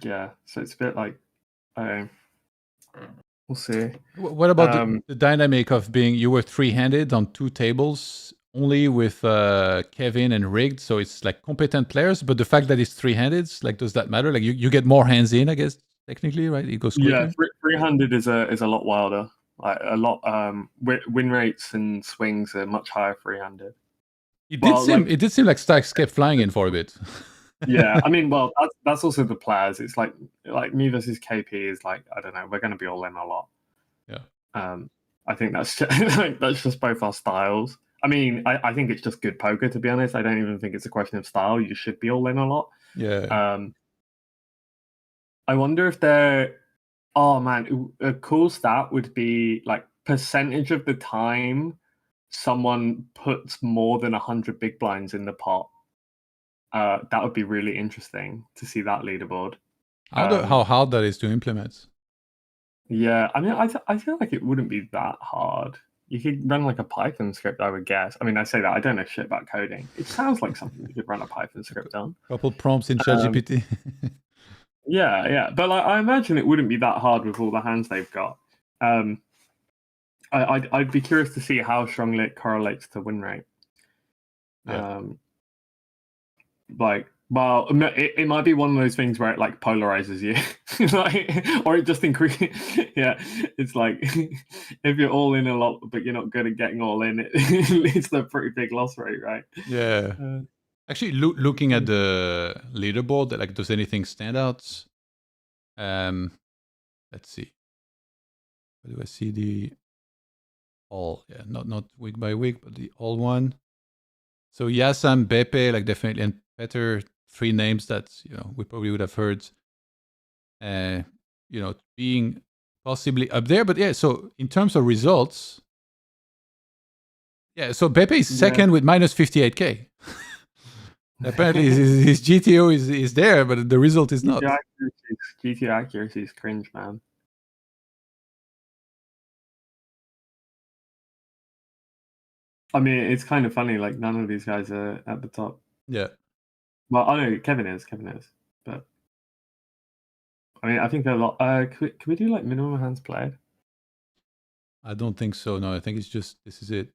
Yeah, so it's a bit like we'll see. What about the dynamic of being you were 3-handed on 2 tables only with Kevin and rigged, so it's like competent players, but the fact that it's 3-handed, like, does that matter? Like you get more hands in, I guess, technically, right? It goes quicker. Yeah, 300 is a lot wilder. Like a lot win rates and swings are much higher 300. It did seem like stacks kept flying in for a bit. Yeah, I mean, well, that's also the players. It's like me versus KP is like, I don't know, we're going to be all in a lot. Yeah. I think that's just both our styles. I mean, I think it's just good poker, to be honest. I don't even think it's a question of style. You should be all in a lot. Yeah. I wonder if they're... Oh, man, a cool stat would be like percentage of the time someone puts more than 100 big blinds in the pot. That would be really interesting to see that leaderboard. How hard that is to implement. Yeah, I mean, I feel like it wouldn't be that hard. You could run like a Python script, I would guess. I mean, I say that, I don't know shit about coding. It sounds like something you could run a Python script on. Couple prompts in ChatGPT. Yeah. But like, I imagine it wouldn't be that hard with all the hands they've got. I'd be curious to see how strongly it correlates to win rate. Yeah. Well, it might be one of those things where it like polarizes you, or it just increases. Yeah, it's like if you're all in a lot, but you're not good at getting all in, it leads to a pretty big loss rate, right? Yeah. Actually, looking at the leaderboard, like, does anything stand out? Let's see. Where do I see the all? Yeah, not week by week, but the all one. So Yassam, Beppe, like definitely, and Petter, 3 names that we probably would have heard. Being possibly up there, but yeah. So in terms of results, yeah. So Beppe is second with minus 58k. Apparently, his GTO is there, but the result is not. GTO accuracy is cringe, man. I mean, it's kind of funny. Like none of these guys are at the top. Yeah. Well, I know Kevin is, but I mean, I think there are a lot. Can we do like minimum hands played? I don't think so. No, I think it's just this is it.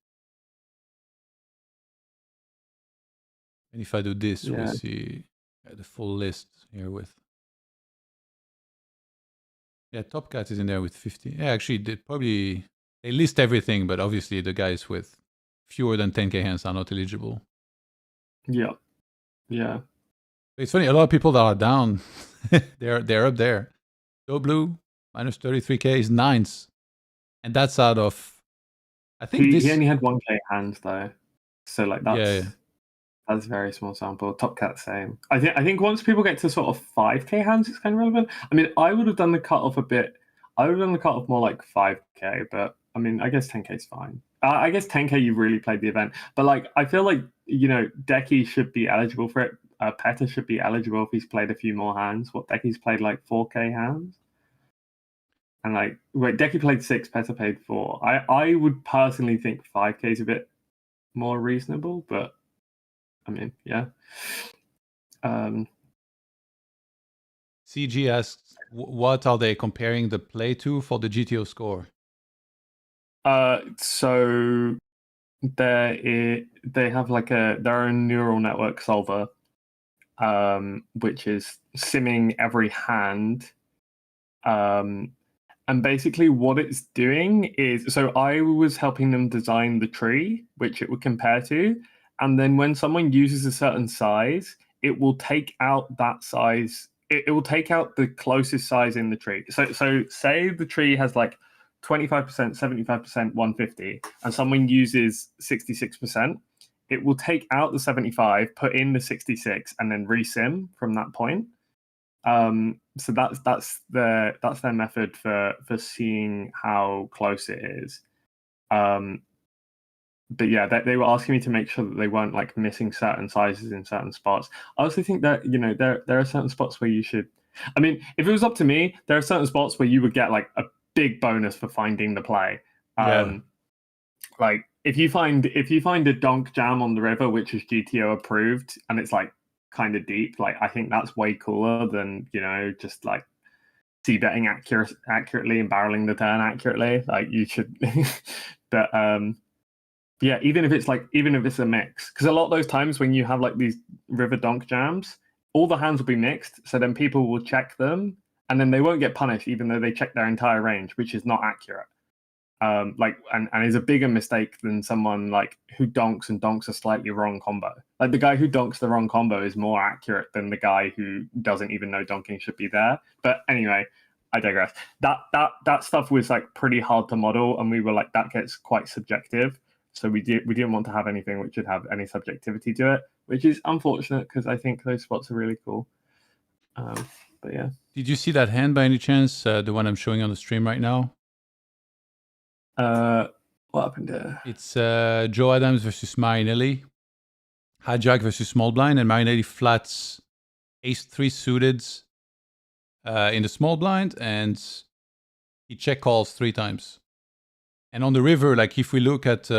And if I do this, we Yeah. see the full list here with. Yeah, Top Cat is in there with 50. Yeah, actually, they list everything, but obviously the guys with fewer than 10k hands are not eligible. Yeah. Yeah. It's funny, a lot of people that are down, they're up there. Joe Blue, minus 33k is nines. And that's out of, I think He only had 1k hands though. So like that's that's a very small sample. Top Cat same. I think once people get to sort of 5k hands, it's kind of relevant. I mean, I would have done the cutoff a bit. I would have done the cutoff more like 5k, but I mean, I guess 10k is fine. I guess 10k you've really played the event, but like I feel like Decky should be eligible for it. Peta should be eligible if he's played a few more hands. What Decky's played like 4k hands, and like wait, Decky played 6, Peta played 4. I would personally think 5k is a bit more reasonable, but I mean, yeah. CG asks, what are they comparing the play to for the GTO score? So they have like their own neural network solver, which is simming every hand. And basically what it's doing is, so I was helping them design the tree, which it would compare to. And then when someone uses a certain size, it will take out that size. It will take out the closest size in the tree. So say the tree has like 25%, 75%, 150, and someone uses 66%, it will take out the 75, put in the 66, and then resim from that point. So that's their method for seeing how close it is. But yeah, they were asking me to make sure that they weren't like missing certain sizes in certain spots. I also think that there are certain spots where you should. I mean, if it was up to me, there are certain spots where you would get like a big bonus for finding the play. Like if you find a donk jam on the river which is GTO approved and it's like kind of deep, like I think that's way cooler than just like c-betting accurately and barreling the turn accurately. Like you should, but yeah, even if it's a mix, because a lot of those times when you have like these river donk jams, all the hands will be mixed, so then people will check them and then they won't get punished even though they check their entire range, which is not accurate. Like and is a bigger mistake than someone like who donks a slightly wrong combo. Like the guy who donks the wrong combo is more accurate than the guy who doesn't even know donking should be there. But anyway, I digress. That stuff was like pretty hard to model, and we were like, that gets quite subjective. So we didn't want to have anything which would have any subjectivity to it, which is unfortunate because I think those spots are really cool. But yeah. Did you see that hand by any chance? The one I'm showing on the stream right now? What happened there? It's Joe Adams versus Marinelli. Hijack versus small blind, and Marinelli flats ace-3 suited in the small blind, and he check calls 3 times. And on the river, like if we look at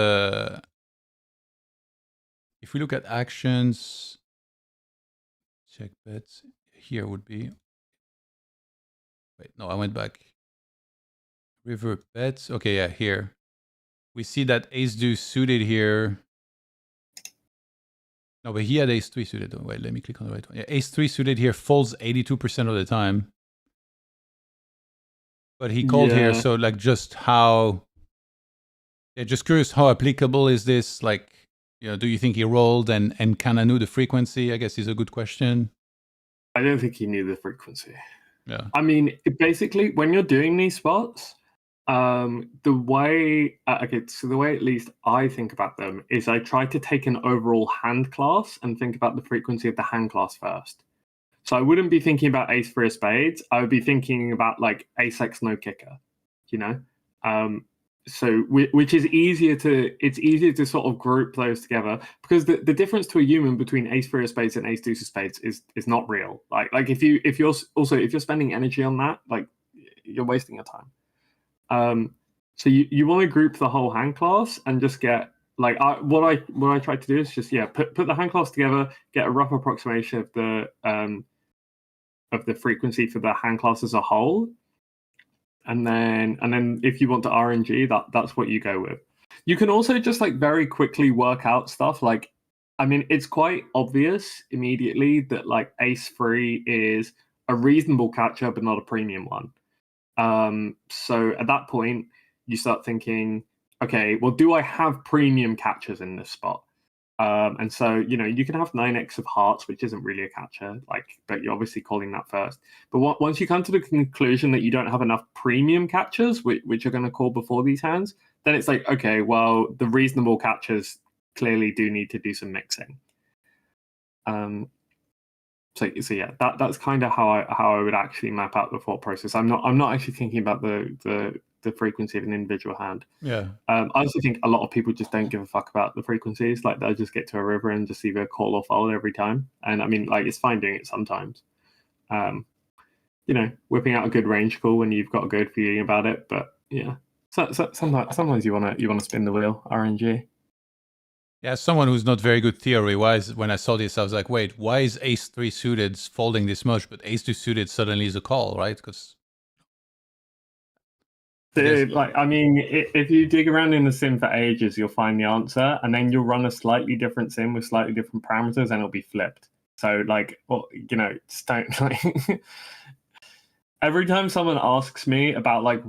actions, check bets here would be. Wait, no, I went back. River bets. Okay, yeah, here. We see that ace-deuce suited here. No, but he had ace-3 suited. Oh, wait, let me click on the right one. Yeah, ace-3 suited here folds 82% of the time. But he called here, so like just how... Yeah, just curious, how applicable is this? Like, do you think he rolled and kind of knew the frequency? I guess is a good question. I don't think he knew the frequency. Yeah. I mean, basically, when you're doing these spots, the way at least I think about them is I try to take an overall hand class and think about the frequency of the hand class first. So I wouldn't be thinking about ace for a spades. I would be thinking about like ace x no kicker, So which is easier to sort of group those together, because the difference to a human between ace three of spades and ace deuce of spades is not real. Like if you're spending energy on that, like you're wasting your time. So you want to group the whole hand class and just get like what I try to do is just put the hand class together, get a rough approximation of the frequency for the hand class as a whole, and then if you want to RNG, that's what you go with. You can also just like very quickly work out stuff. Like, I mean, it's quite obvious immediately that like ace-3 is a reasonable catcher, but not a premium one. So at that point, you start thinking, okay, well, do I have premium catchers in this spot? And so, you can have 9x of hearts, which isn't really a catcher, but you're obviously calling that first. But once you come to the conclusion that you don't have enough premium catchers, which are going to call before these hands, then it's like, okay, well, the reasonable catchers clearly do need to do some mixing. So yeah, that's kind of how I would actually map out the thought process. I'm not actually thinking about the frequency of an individual hand. Yeah. I also think a lot of people just don't give a fuck about the frequencies. Like, they'll just get to a river and just either call or fold every time. And I mean, like, it's fine doing it sometimes. Whipping out a good range call when you've got a good feeling about it. But yeah, so sometimes you wanna spin the wheel, RNG. Yeah, as someone who's not very good theory-wise, when I saw this, I was like, wait, why is ace-3 suited folding this much, but ace-2 suited suddenly is a call, right? Because like, I mean, if you dig around in the sim for ages, you'll find the answer, and then you'll run a slightly different sim with slightly different parameters, and it'll be flipped. So, like, well, just don't like. Every time someone asks me about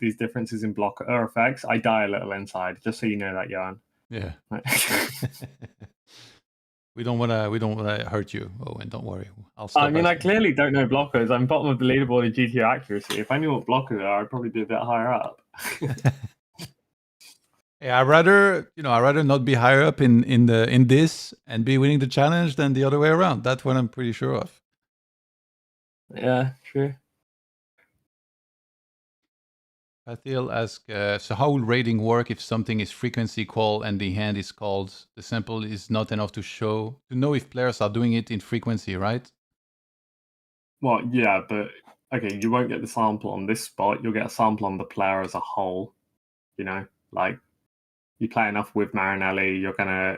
these differences in blocker effects, I die a little inside. Just so you know that, Johan. Yeah. We don't wanna hurt you, Owen. Don't worry. I'll stop. I mean, I clearly don't know blockers. I'm bottom of the leaderboard in GTO accuracy. If I knew what blockers are, I'd probably be a bit higher up. Yeah, I'd rather not be higher up in this and be winning the challenge than the other way around. That's what I'm pretty sure of. Yeah, true. Patil asks, so how will rating work if something is frequency call and the hand is called? The sample is not enough to know if players are doing it in frequency, right? Well, yeah, but okay, you won't get the sample on this spot. You'll get a sample on the player as a whole. Like, you play enough with Marinelli, you're gonna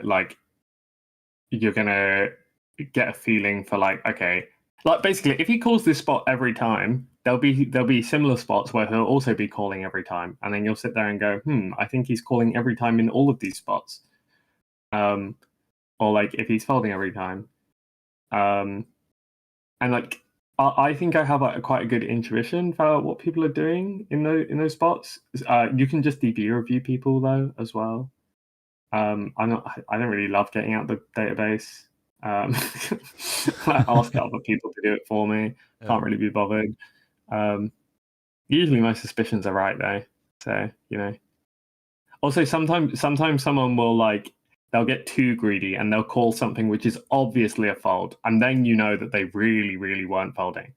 get a feeling for like, okay, like basically, if he calls this spot every time, there'll be similar spots where he'll also be calling every time, and then you'll sit there and go, I think he's calling every time in all of these spots, or like if he's folding every time, and like I think I have quite a good intuition for what people are doing in those spots. You can just DB review people though as well. I don't really love getting out the database. I ask other people to do it for me. Yeah. Can't really be bothered. Usually my suspicions are right though. So, Also, sometimes someone will they'll get too greedy and they'll call something which is obviously a fold, and then you know that they really, really weren't folding,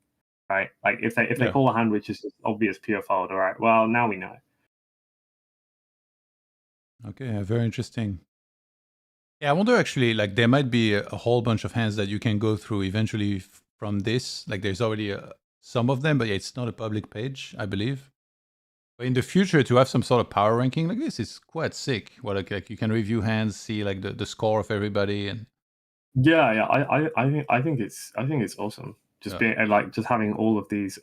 right? Like if they call a hand which is just obvious pure fold, all right, well, now we know. Okay, very interesting. Yeah, I wonder actually, there might be a whole bunch of hands that you can go through eventually from this. Like there's already some of them, but yeah, it's not a public page, I believe. But in the future, to have some sort of power ranking like this is quite sick. Well, like you can review hands, see like the score of everybody, and yeah, I think it's awesome. Just being just having all of these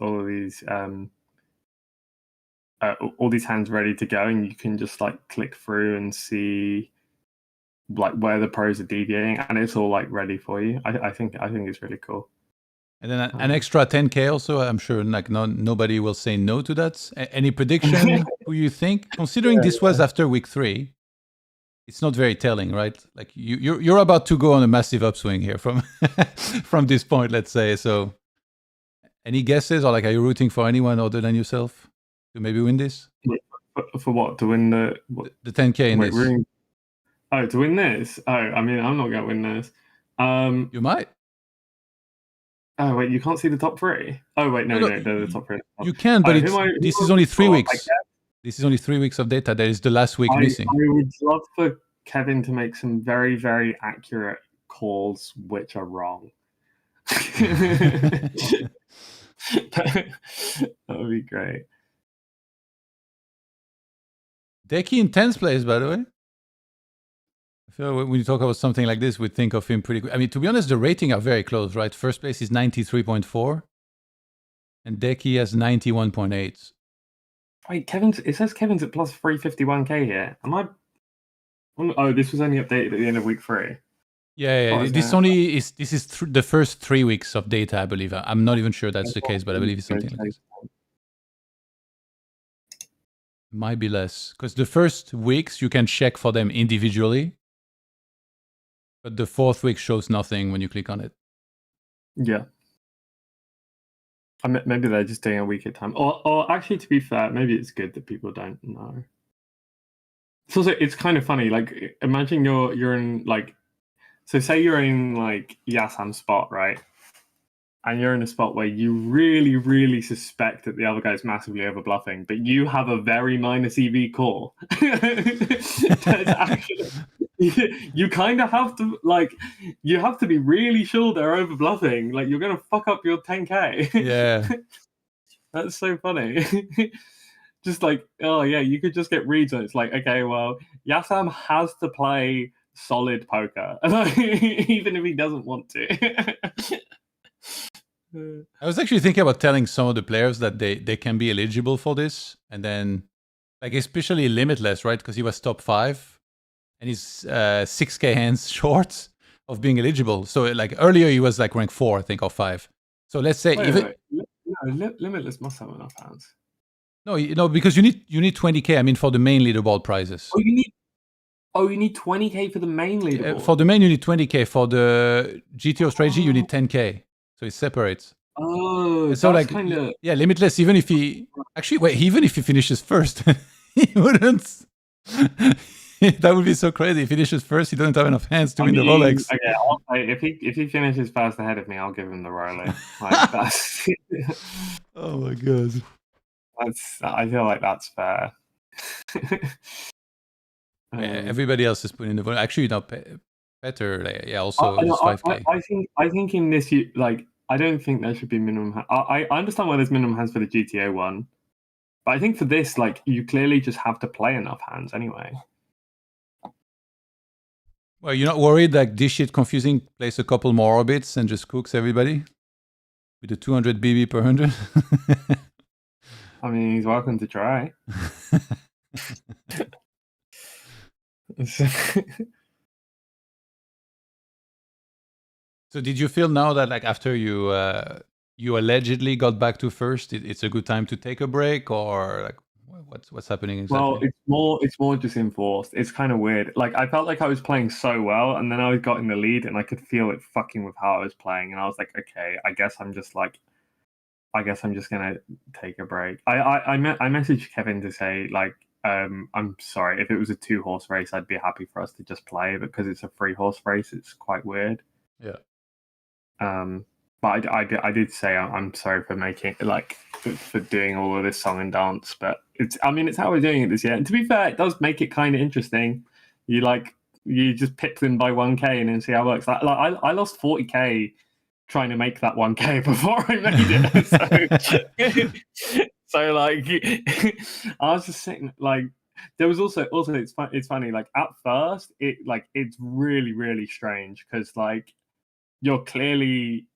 hands ready to go, and you can just click through and see where the pros are deviating, and it's all ready for you. I think it's really cool. And then an extra 10K also, I'm sure nobody will say no to that. Any prediction who you think? Considering this was after week 3, it's not very telling, right? Like you're about to go on a massive upswing here from from this point, let's say. So any guesses, or are you rooting for anyone other than yourself to maybe win this? For what? To win the 10K in this? Oh, to win this? Oh, I mean, I'm not going to win this. You might. Oh, wait, you can't see the top 3? Oh, wait, no, they're the top 3. You can, but this is only 3 weeks. This is only 3 weeks of data. There is the last week missing. I would love for Kevin to make some very, very accurate calls which are wrong. That would be great. Decky in 10th place, by the way. So when you talk about something like this, we think of him pretty good. I mean, to be honest, the rating are very close, right? First place is 93.4, and Decky has 91.8. Wait, it says Kevin's at plus 351k here. Am I? Oh, this was only updated at the end of week 3. Yeah, is this that? only is the first 3 weeks of data, I believe. I'm not even sure that's the case, but I believe it's something like this. Might be less, because the first weeks you can check for them individually, but the 4th week shows nothing when you click on it. Yeah. Maybe they're just doing a week at a time. Or actually, to be fair, maybe it's good that people don't know. It's also, it's kind of funny. Like, imagine you're in like, so say you're in like Yasam's spot, right? And you're in a spot where you really, really suspect that the other guy's massively over bluffing, but you have a very minus EV call. That's actually, you kind of have to you have to be really sure they're over bluffing. Like, you're gonna fuck up your 10k. Yeah. That's so funny. Just like, oh yeah, you could just get reads and it's like, okay, well, Yasam has to play solid poker, even if he doesn't want to. I was actually thinking about telling some of the players that they can be eligible for this, and then, like, especially Limitless, right? Because he was top 5, and he's 6k hands short of being eligible. So, like, earlier he was like rank 4, I think, or 5. So let's say wait. No, Limitless must have enough hands. No, because you need 20k. I mean, for the main leaderboard prizes. Oh, you need 20k for the main leaderboard. For the main, you need 20k. For the GTO strategy, you need 10k. So it separates. Oh, so that's like, kind of... yeah, Limitless, even if he... Actually, wait, even if he finishes first, he wouldn't... That would be so crazy. If he finishes first, he doesn't have enough hands to win the Rolex. Okay, I'll say, if he finishes first ahead of me, I'll give him the Rolex. Like, that's... Oh my god. I feel like that's fair. Everybody else is putting in the vote. Actually, no, Petter, yeah, also is 5k. I think in this, like, I don't think there should be minimum. I understand why there's minimum hands for the GTA one, but I think for this, like, you clearly just have to play enough hands anyway. Well, you're not worried like this shit confusing plays a couple more orbits and just cooks everybody with the 200 BB per 100? I mean, he's welcome to try. So did you feel now that, like, after you you allegedly got back to first, it's a good time to take a break, or like what's happening exactly? Well, it's more just enforced. It's kind of weird. Like, I felt like I was playing so well, and then I got in the lead, and I could feel it fucking with how I was playing, and I was like, okay, I guess I'm just gonna take a break. I messaged Kevin to say, like, I'm sorry, if it was a 2-horse race, I'd be happy for us to just play, but because it's a 3-horse race, it's quite weird. Yeah. But I did say I'm sorry for making, like, for doing all of this song and dance, but it's how we're doing it this year. And to be fair, it does make it kind of interesting. You just pick them by 1k and then see how it works. Like I lost 40k trying to make that 1k before I made it. So like, I was just sitting, like, there was also it's funny, like, at first it's really, really strange because, like, you're clearly,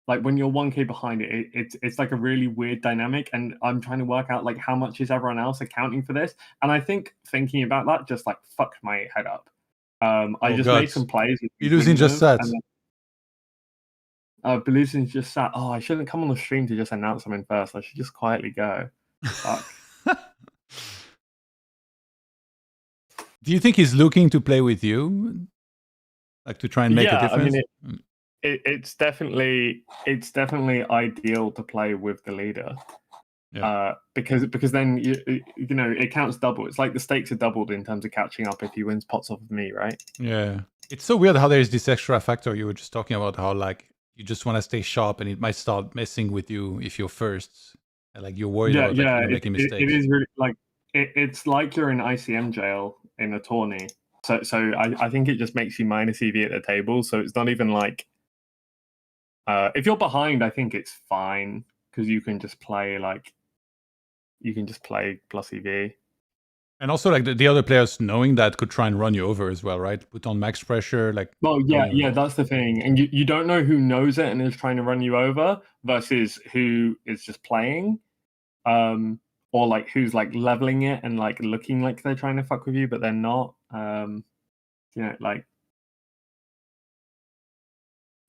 like, when you're 1k behind it's like a really weird dynamic, and I'm trying to work out, like, how much is everyone else accounting for this, and I think thinking about that just, like, fucked my head up. I just made some plays. Biluzin just sat. Biluzin just sat. Oh, I shouldn't come on the stream to just announce something first. I should just quietly go. Fuck. Do you think he's looking to play with you, like, to try and make a difference? I mean, it's definitely ideal to play with the leader. Yeah. Because then you know, it counts double. It's like the stakes are doubled in terms of catching up if he wins pots off of me, right? Yeah. It's so weird how there's this extra factor. You were just talking about how, like, you just want to stay sharp, and it might start messing with you if you're first. Like, you're worried about making mistakes. It is really, like, it's like you're in ICM jail in a tourney. So I think it just makes you minus EV at the table. So it's not even like, if you're behind, I think it's fine because you can just play plus EV. And also, like the other players knowing that could try and run you over as well, right? Put on max pressure, like. Well, yeah, that's the thing, and you don't know who knows it and is trying to run you over versus who is just playing, or like who's like leveling it and like looking like they're trying to fuck with you, but they're not. Like,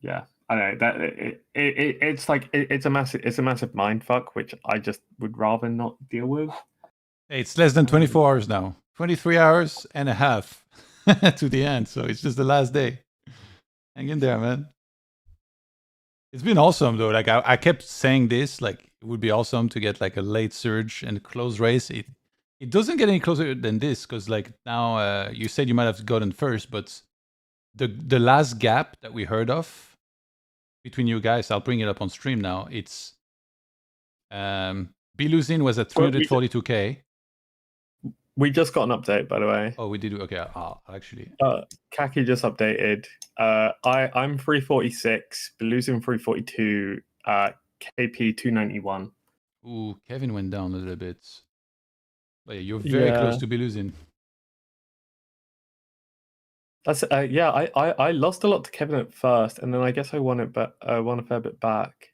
yeah, I don't know that it's like it's a massive mind fuck, which I just would rather not deal with. Hey, it's less than 24 hours now. 23 hours and a half to the end. So it's just the last day. Hang in there, man. It's been awesome, though. Like, I kept saying this, like, it would be awesome to get, like, a late surge and close race. It doesn't get any closer than this, because, like, now you said you might have gotten first, but the last gap that we heard of between you guys, I'll bring it up on stream now. It's Biluzin was at 342K. We just got an update, by the way. Oh, we did. Okay, I'll actually. Kaki just updated. I'm 346. Biluzin 342. KP 291. Ooh, Kevin went down a little bit. But yeah, you're very close to Biluzin. That's I lost a lot to Kevin at first, and then I guess I won it, but I won a fair bit back.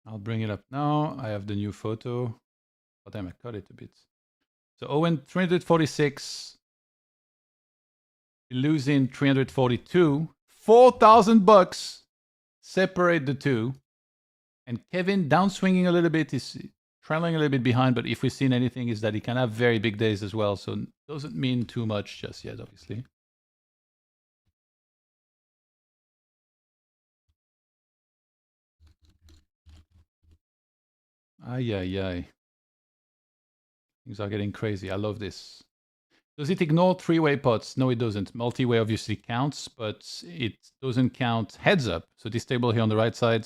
I'll bring it up now. I have the new photo. Oh, damn, I cut it a bit. So Owen, 346. Losing 342. $4,000 separate the two. And Kevin downswinging a little bit, is trailing a little bit behind, but if we've seen anything is that he can have very big days as well. So doesn't mean too much just yet, obviously. Ay. Things are getting crazy. I love this. Does it ignore three-way pots? No, it doesn't. Multi-way obviously counts, but it doesn't count heads up. So this table here on the right side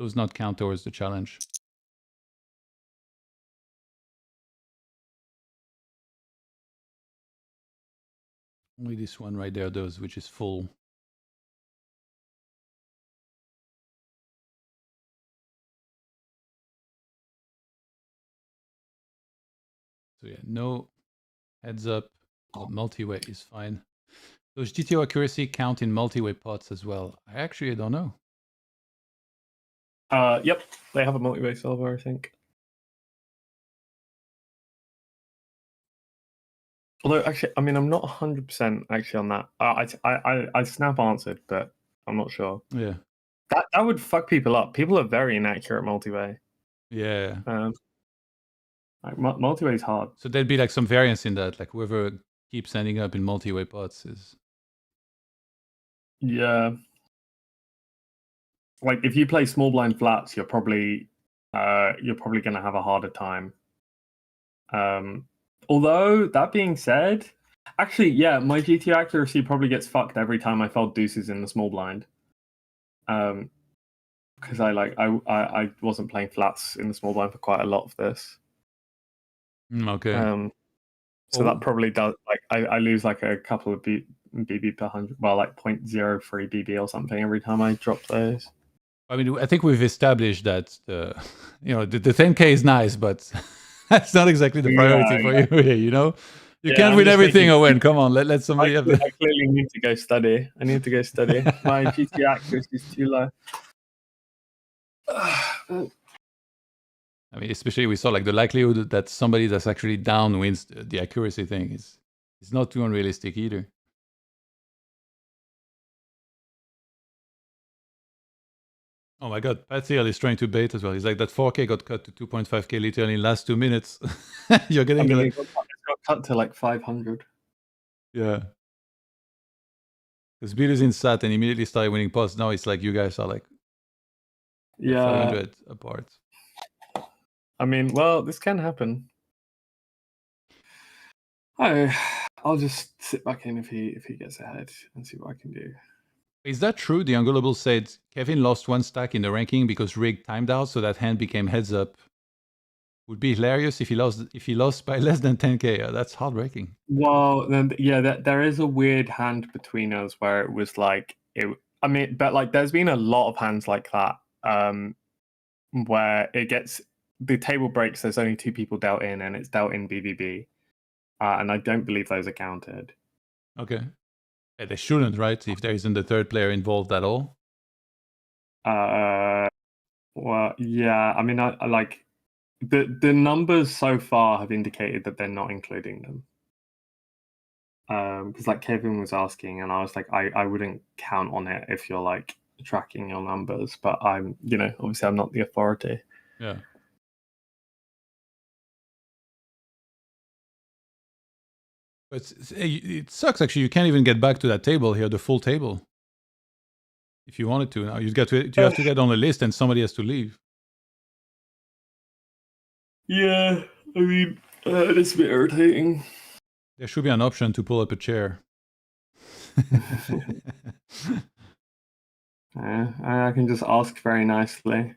does not count towards the challenge. Only this one right there does, which is full. So yeah, no heads up, multi-way is fine. Does GTO accuracy count in multi-way pots as well? I actually don't know. Yep, they have a multi-way solver, I think. Although, actually, I mean, I'm not 100% actually on that. I snap answered, but I'm not sure. Yeah. That would fuck people up. People are very inaccurate multi-way. Yeah. Like, multi-way is hard. So there'd be like some variance in that. Like whoever keeps ending up in multi-way pots is. Yeah. Like if you play small blind flats, you're probably gonna have a harder time. Although that being said, actually, yeah, my GTO accuracy probably gets fucked every time I fold deuces in the small blind. Because I wasn't playing flats in the small blind for quite a lot of this. Okay. So that probably does, like, I lose like a couple of BB per 100, well, like 0.03 BB or something every time I drop those. I mean, I think we've established that the 10K is nice, but that's not exactly the priority for you here, you know? You can't win everything or win. Come on, let somebody have the... I clearly need to go study. I need to go study. My GTO accuracy is too low. I mean, especially we saw like the likelihood that somebody that's actually down wins the accuracy thing is not too unrealistic either. Oh my god, TaxHere is trying to bait as well. He's like, that 4K got cut to 2.5K literally in the last 2 minutes. You're getting it got cut to like 500. Yeah. Because Biluzin sat and immediately started winning pots. Now it's like you guys are like 500 apart. I mean, well, this can happen. I'll just sit back in if he gets ahead and see what I can do. Is that true? The Ungulable said Kevin lost 1 stack in the ranking because Rig timed out, so that hand became heads up. Would be hilarious if he lost by less than 10K. That's heartbreaking. Well, then there is a weird hand between us where it was like it. I mean, but like there's been a lot of hands like that. where the table breaks. There's only 2 people dealt in, and it's dealt in BVB, and I don't believe those are counted. Okay. Yeah, they shouldn't, right? If there isn't a third player involved at all. Well, yeah. I mean, I like the numbers so far have indicated that they're not including them. Because like Kevin was asking, and I was like, I wouldn't count on it if you're like tracking your numbers, but I'm, obviously I'm not the authority. Yeah. But it sucks actually. You can't even get back to that table here, the full table. If you wanted to, now you have to get on the list, and somebody has to leave. Yeah, I mean, it's a bit irritating. There should be an option to pull up a chair. I can just ask very nicely.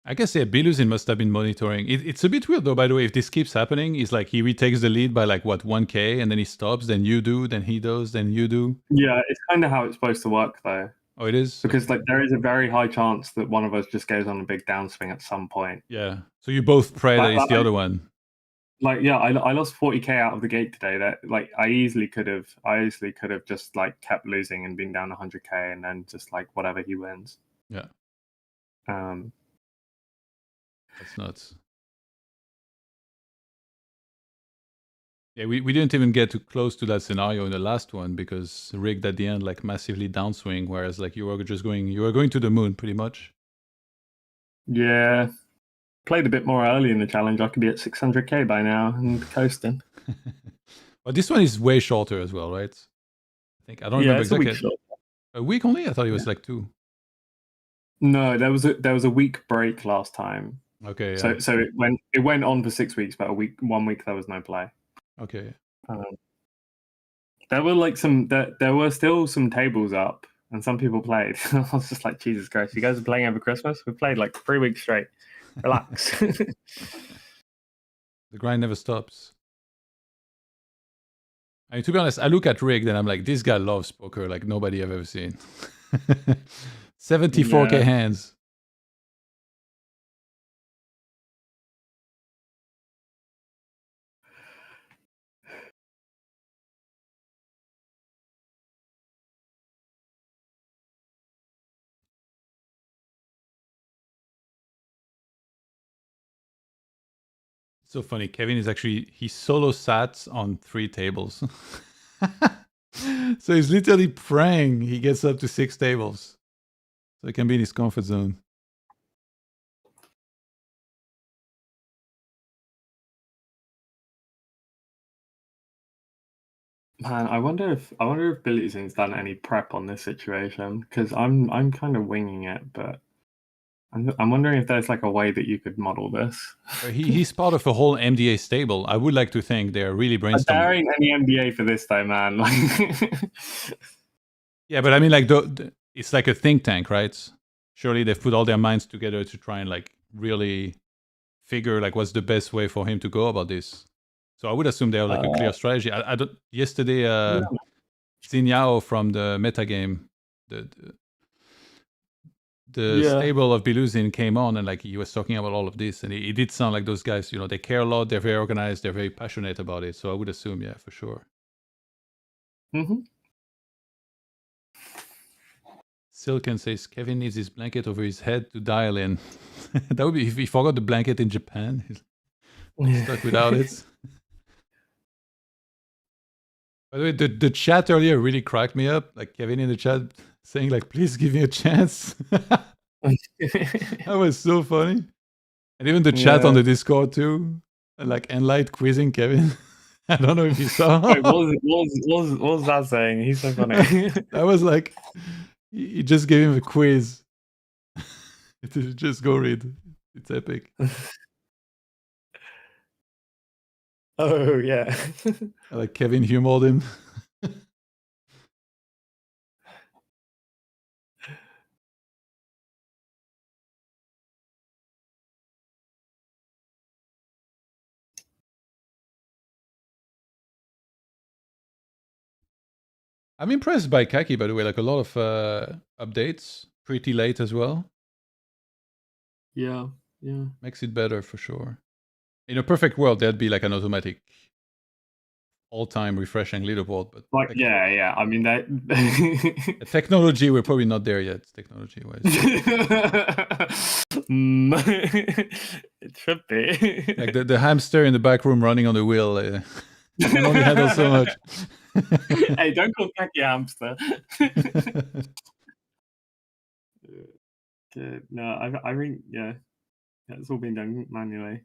I guess, yeah, Biluzin must have been monitoring. It's a bit weird though, by the way, if this keeps happening. It's like he retakes the lead by like, what, 1K, and then he stops, then you do, then he does, then you do. Yeah, it's kind of how it's supposed to work though. Oh, it is? Because like there is a very high chance that one of us just goes on a big downswing at some point. Yeah. So you both pray that it's the other one. Like, yeah, I lost 40K out of the gate today. That like I easily could have just like kept losing and been down 100K, and then just like whatever he wins. Yeah. That's nuts. Yeah, we didn't even get too close to that scenario in the last one because rigged at the end, like massively downswing, whereas like you were going to the moon pretty much. Yeah. Played a bit more early in the challenge. I could be at 600K by now and coasting. But this one is way shorter as well, right? I don't remember exactly. A week short. A week only? I thought it was like 2. No, there was a week break last time. Okay. Yeah. So it went on for 6 weeks, but 1 week there was no play. Okay. There were like there were still some tables up, and some people played. I was just like, Jesus Christ, you guys are playing over Christmas? We played like 3 weeks straight. Relax. The grind never stops. I mean, to be honest, I look at Rigged and I'm like, this guy loves poker like nobody I've ever seen. 74K hands. So funny. Kevin is actually, he solo sat on 3 tables. So he's literally praying he gets up to 6 tables. So he can be in his comfort zone. Man, I wonder if Biluzin's done any prep on this situation, because I'm kind of winging it, but I'm wondering if there's like a way that you could model this. He's part of a whole MDA stable. I would like to think they're really brainstorming. There ain't any MDA for this though, man. Yeah, but I mean, like it's like a think tank, right? Surely they've put all their minds together to try and like really figure like what's the best way for him to go about this. So I would assume they have like a clear strategy. I don't. Yesterday, Xin Yao from the metagame, the stable of Biluzin came on, and like he was talking about all of this, and it did sound like those guys, they care a lot, they're very organized, they're very passionate about it. So I would assume, yeah, for sure. Silken says Kevin needs his blanket over his head to dial in. That would be if he forgot the blanket in Japan. He's stuck without it. By the way, the chat earlier really cracked me up. Like Kevin in the chat saying like, please give me a chance. That was so funny. And even the chat on the Discord too. And like Enlight quizzing Kevin. I don't know if you saw. Wait, what was that saying? He's so funny. That was like, he just gave him a quiz. Just go read. It's epic. Oh, yeah. Like Kevin humored him. I'm impressed by Kaki, by the way. Like a lot of updates, pretty late as well. Yeah, yeah. Makes it better for sure. In a perfect world, there'd be like an automatic all-time refreshing leaderboard, but Like, yeah. I mean, that the technology, we're probably not there yet, technology-wise. It should be. Like the hamster in the back room running on the wheel can only handle so much. Hey, don't call Kaki a hamster. No, I think, yeah, it's all been done manually.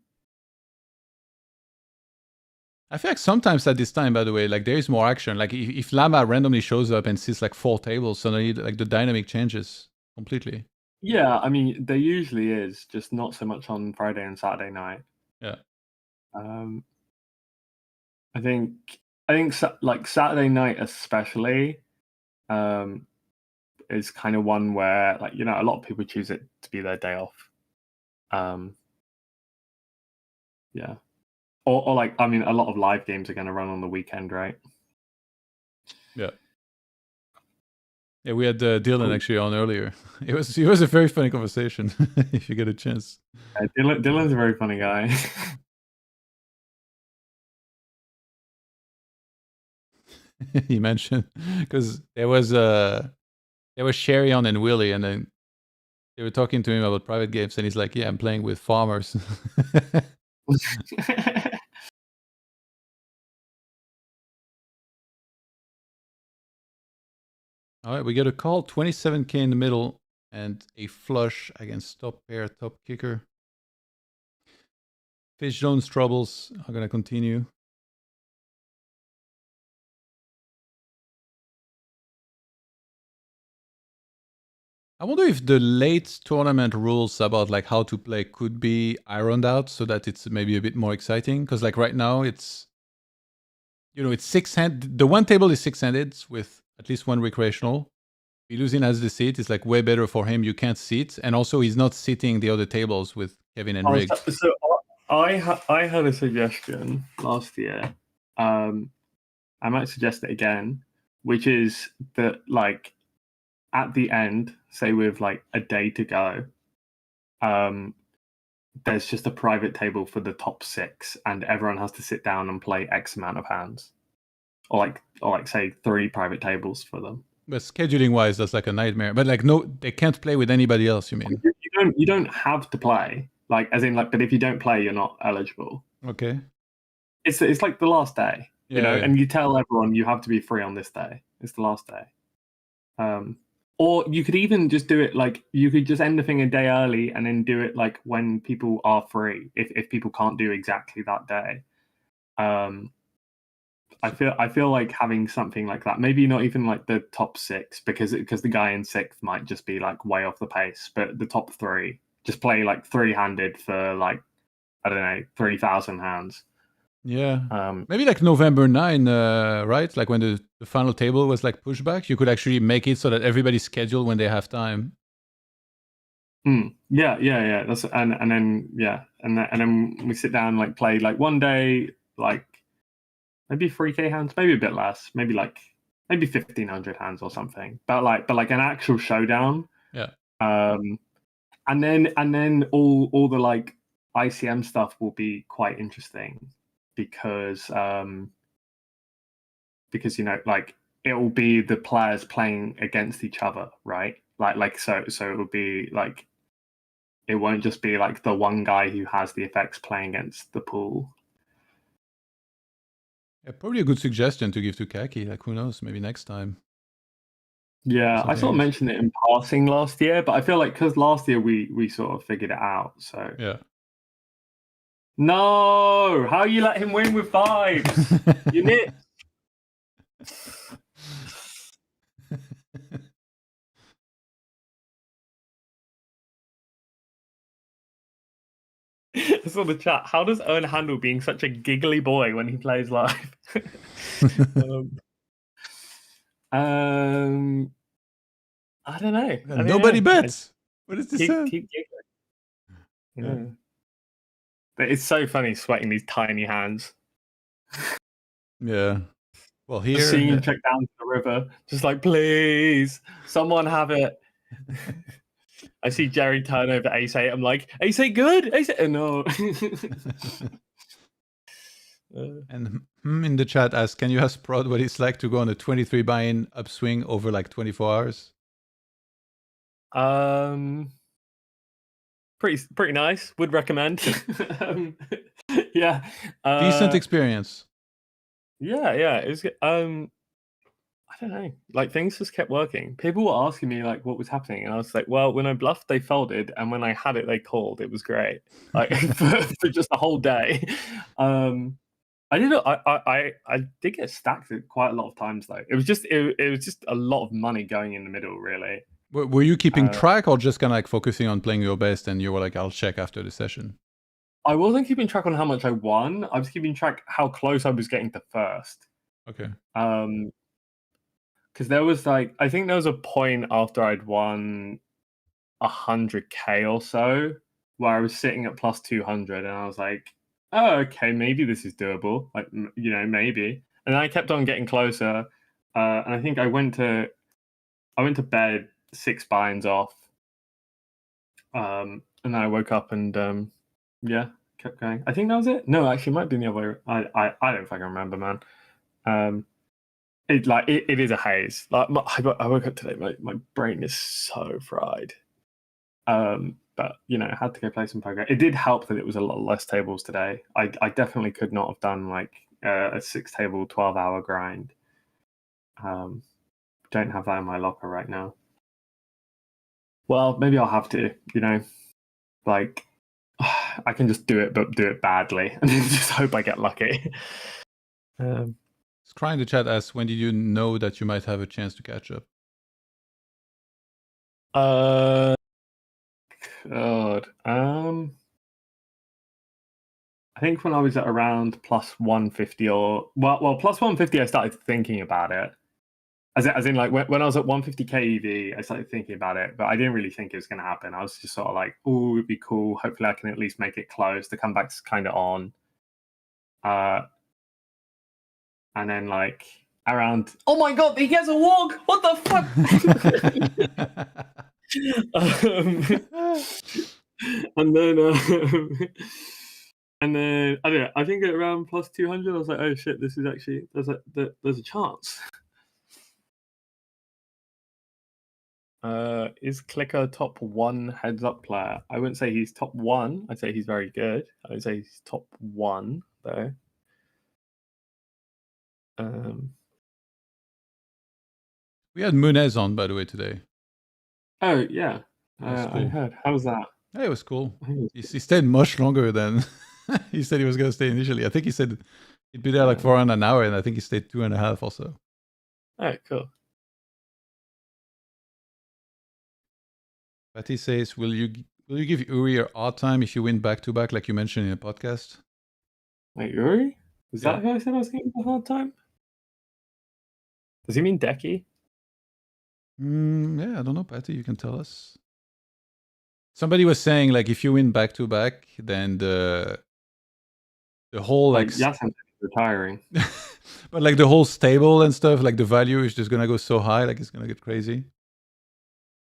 I feel like sometimes at this time, by the way, like there is more action. Like if Llama randomly shows up and sees like 4 tables, suddenly like the dynamic changes completely. Yeah, I mean, there usually is, just not so much on Friday and Saturday night. Yeah. I think like Saturday night especially is kind of one where, like, you know, a lot of people choose it to be their day off. Yeah. Or like, I mean, a lot of live games are going to run on the weekend, right? Yeah. Yeah, we had Dylan actually on earlier. It was a very funny conversation. If you get a chance. Dylan's a very funny guy. He mentioned because there was Sherry on and Willie, and then they were talking to him about private games, and he's like, "Yeah, I'm playing with farmers." All right, we get a call, 27K in the middle, and a flush against top pair, top kicker. Fish Jones troubles are going to continue. I wonder if the late tournament rules about like how to play could be ironed out so that it's maybe a bit more exciting. Because like right now it's, you know, it's 6-handed. The one table is 6-handed with at least one recreational. Biluzin has the seat. It's like way better for him. You can't sit. And also he's not sitting the other tables with Kevin and Rick. So I had a suggestion last year. I might suggest it again, which is that like at the end, say with like a day to go, there's just a private table for the top 6, and everyone has to sit down and play X amount of hands, or like say 3 private tables for them. But scheduling wise, that's like a nightmare. But like no, they can't play with anybody else. You mean? You don't have to play, like as in like, but if you don't play, you're not eligible. Okay. It's like the last day, you know, and you tell everyone you have to be free on this day. It's the last day. Or you could even just do it like you could just end the thing a day early and then do it like when people are free. If people can't do exactly that day, I feel like having something like that. Maybe not even like the top 6 because the guy in 6th might just be like way off the pace. But the top 3 just play like 3-handed for like, I don't know, 3,000 hands. Yeah. Maybe like November 9, right? Like when the final table was like pushback, you could actually make it so that everybody's scheduled when they have time. Yeah. That's and then we sit down, like play like one day, like maybe 3K hands, maybe a bit less, maybe 1,500 hands or something. But like an actual showdown. Yeah. And then all the like ICM stuff will be quite interesting. Because you know, like it will be the players playing against each other, right? Like so it will be like it won't just be like the one guy who has the effects playing against the pool. Yeah, probably a good suggestion to give to Kaki. Like who knows, maybe next time. Yeah, I sort of mentioned it in passing last year, but I feel like because last year we sort of figured it out. So yeah. No, how you let him win with 5s? You nit. I saw the chat. How does Owen handle being such a giggly boy when he plays live? I don't know. Nobody bets. What is this? Keep giggling. Yeah. But it's so funny sweating these tiny hands. Yeah. Well, Just here, seeing you check down to the river, just like, please, someone have it. I see Jerry turn over ace 8. I'm like, ace 8 good? Ace 8? No. and in the chat asks, can you ask Prod what it's like to go on a 23 buy-in upswing over like 24 hours? Pretty nice. Would recommend. Yeah. Decent experience. Yeah. It was. I don't know. Like things just kept working. People were asking me like what was happening, and I was like, well, when I bluffed, they folded, and when I had it, they called. It was great. Like for just the whole day. I did get stacked quite a lot of times though. It was just a lot of money going in the middle, really. Were you keeping track or just kind of like focusing on playing your best and you were like, I'll check after the session? I wasn't keeping track on how much I won. I was keeping track how close I was getting to first. Okay. Because there was like, I think there was a point after I'd won 100K or so where I was sitting at plus 200 and I was like, oh, okay, maybe this is doable. Like, you know, maybe. And I kept on getting closer. And I think I went to bed 6 Buyins off. And then I woke up and yeah, kept going. I think that was it. No, actually, it might be the other way. I don't fucking remember, man. It is a haze. Like I woke up today, my brain is so fried. But you know, I had to go play some poker. It did help that it was a lot less tables today. I definitely could not have done like a 6-table 12-hour grind. Don't have that in my locker right now. Well, maybe I'll have to, you know, like I can just do it, but do it badly, and then just hope I get lucky. Scry in the chat asks, when did you know that you might have a chance to catch up? God. I think when I was at around plus 150 or well plus 150, I started thinking about it. As in like when I was at 150k EV, I started thinking about it, but I didn't really think it was going to happen. I was just sort of like, oh, it'd be cool. Hopefully, I can at least make it close. The comeback's kind of on. And then like around, oh my god, he gets a walk. What the fuck? And then I don't know. I think at around plus 200, I was like, oh shit, this is actually there's a chance. Is Clicker top 1 heads up player? I wouldn't say he's top 1. I'd say he's very good. I would say he's top 1 though. We had Munez on, by the way, today. Oh yeah, That's cool. I heard. How was that? Hey, it was cool. He stayed much longer than he said he was going to stay initially. I think he said he'd be there like for an hour, and I think he stayed 2.5 or so. Oh, cool. Patty says, will you give Uri a hard time if you win back-to-back like you mentioned in a podcast? Wait, Uri? Was that who I said I was giving a hard time? Does he mean Decky? Yeah, I don't know, Patty. You can tell us. Somebody was saying like if you win back-to-back, then the whole like Yasin's retiring. but like the whole stable and stuff, like the value is just gonna go so high, like it's gonna get crazy.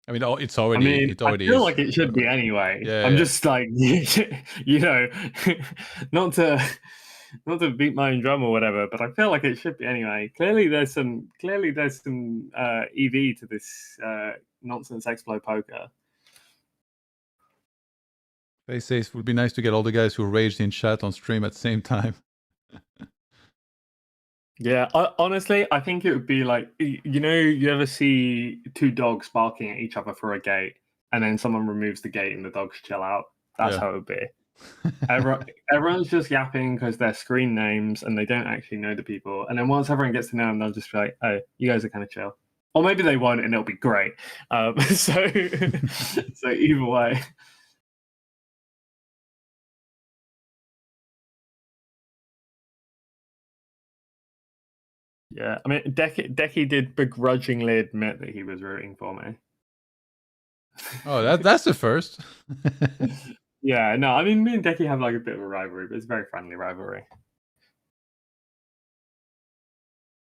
I mean, it's already. I feel like it should be anyway. Yeah, I'm just like, you know, not to beat my own drum or whatever, but I feel like it should be anyway. Clearly, there's some EV to this nonsense Explo poker. Face says it would be nice to get all the guys who raged in chat on stream at the same time. Yeah, honestly, I think it would be like, you know, you ever see 2 dogs barking at each other for a gate, and then someone removes the gate and the dogs chill out? That's how it would be. Everyone's just yapping because they're screen names and they don't actually know the people. And then once everyone gets to know them, they'll just be like, oh, you guys are kind of chill. Or maybe they won't and it'll be great. So either way. Yeah, I mean, Decky did begrudgingly admit that he was rooting for me. Oh, that's the first. Yeah, no, I mean, me and Decky have like a bit of a rivalry, but it's a very friendly rivalry.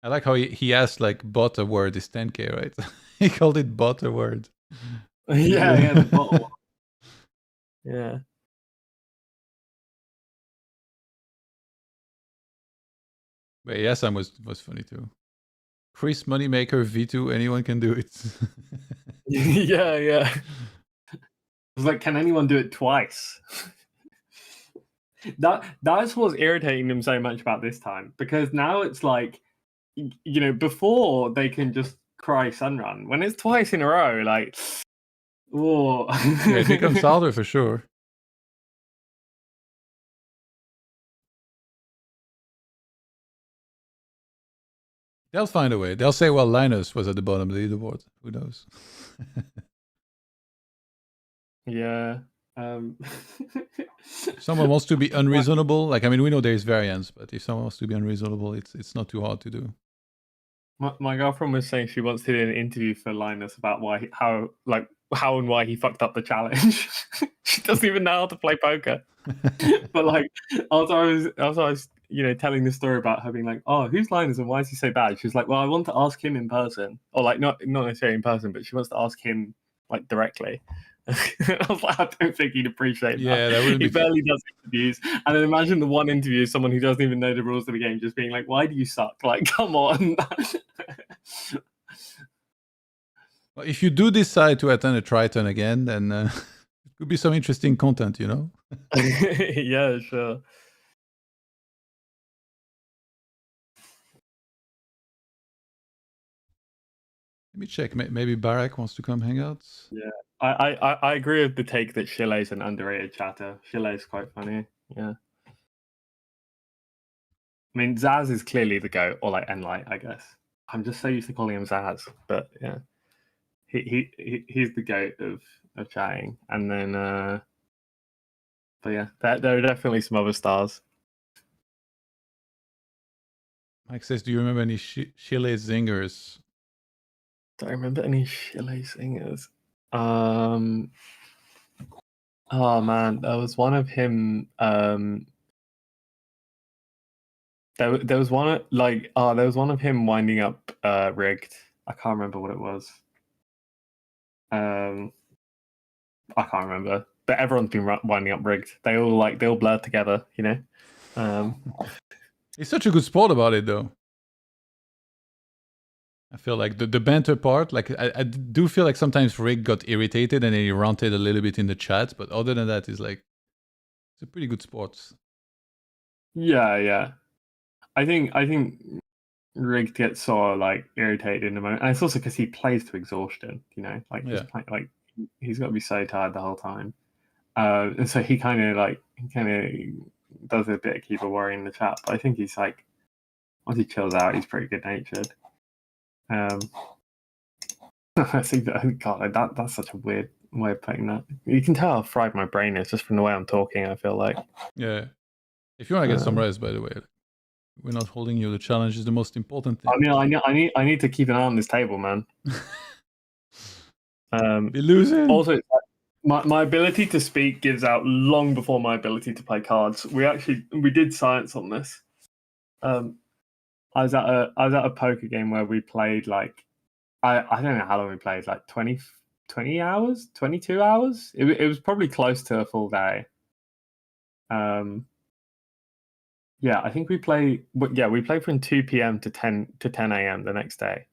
I like how he asked like butter word is 10k, right? He called it butter word. Yeah, the bottle. Yeah. But Yasam was funny too. Chris Moneymaker V2, anyone can do it. Yeah. It's like, can anyone do it twice? That's what's irritating them so much about this time, because now it's like, you know, before they can just cry Sunrun. When it's twice in a row, like, whoa. Yeah, it becomes harder for sure. They'll find a way. They'll say, well, Linus was at the bottom of the leaderboard. Who knows? Yeah. If someone wants to be unreasonable, like, I mean, we know there's variance, but if someone wants to be unreasonable, it's not too hard to do. My girlfriend was saying she wants to do an interview for Linus about how and why he fucked up the challenge. She doesn't even know how to play poker. But like, also I was telling this story about her being like, oh, who's Linus and why is he so bad? She was like, well, I want to ask him in person, or like not necessarily in person, but she wants to ask him like directly. I was like, I don't think he'd appreciate that. Yeah, that would be. He barely does interviews, and then imagine the one interview, someone who doesn't even know the rules of the game, just being like, "Why do you suck?" Like, come on. Well, if you do decide to attend a Triton again, then it could be some interesting content, you know? Yeah, sure. Let me check. Maybe Barak wants to come hang out. Yeah, I agree with the take that Chile's an underrated chatter. Chile's quite funny. Yeah. I mean, Zaz is clearly the GOAT, or like Enlight, I guess. I'm just so used to calling him Zaz, but yeah, he's the GOAT of chatting. And then, but yeah, there are definitely some other stars. Mike says, do you remember any Chile zingers? Do I remember any Chile singers? Oh man, there was one of him. There was one there was one of him winding up rigged. I can't remember what it was. I can't remember, but everyone's been winding up rigged. They all blur together, you know. He's such a good sport about it, though. I feel like the banter part, like I do feel like sometimes Rick got irritated and he ranted a little bit in the chat, but other than that, it's a pretty good sport. Yeah. I think Rick gets so like irritated in the moment, and it's also because he plays to exhaustion. You know, like he's got to be so tired the whole time, and so he kind of does a bit of keep a worry in the chat. But I think he's like, once he chills out, he's pretty good natured. I think that that's such a weird way of putting that. You can tell how fried my brain is just from the way I'm talking. I feel like. Yeah. If you want to get some rest, by the way, we're not holding you. The challenge is the most important thing. I mean, I need to keep an eye on this table, man. Biluzin. Also, my ability to speak gives out long before my ability to play cards. We did science on this. I was at a poker game where we played like I don't know how long we played, like 20 hours, 22 hours. It was probably close to a full day. Yeah, I think we played from 2 p.m. to 10 a.m. the next day.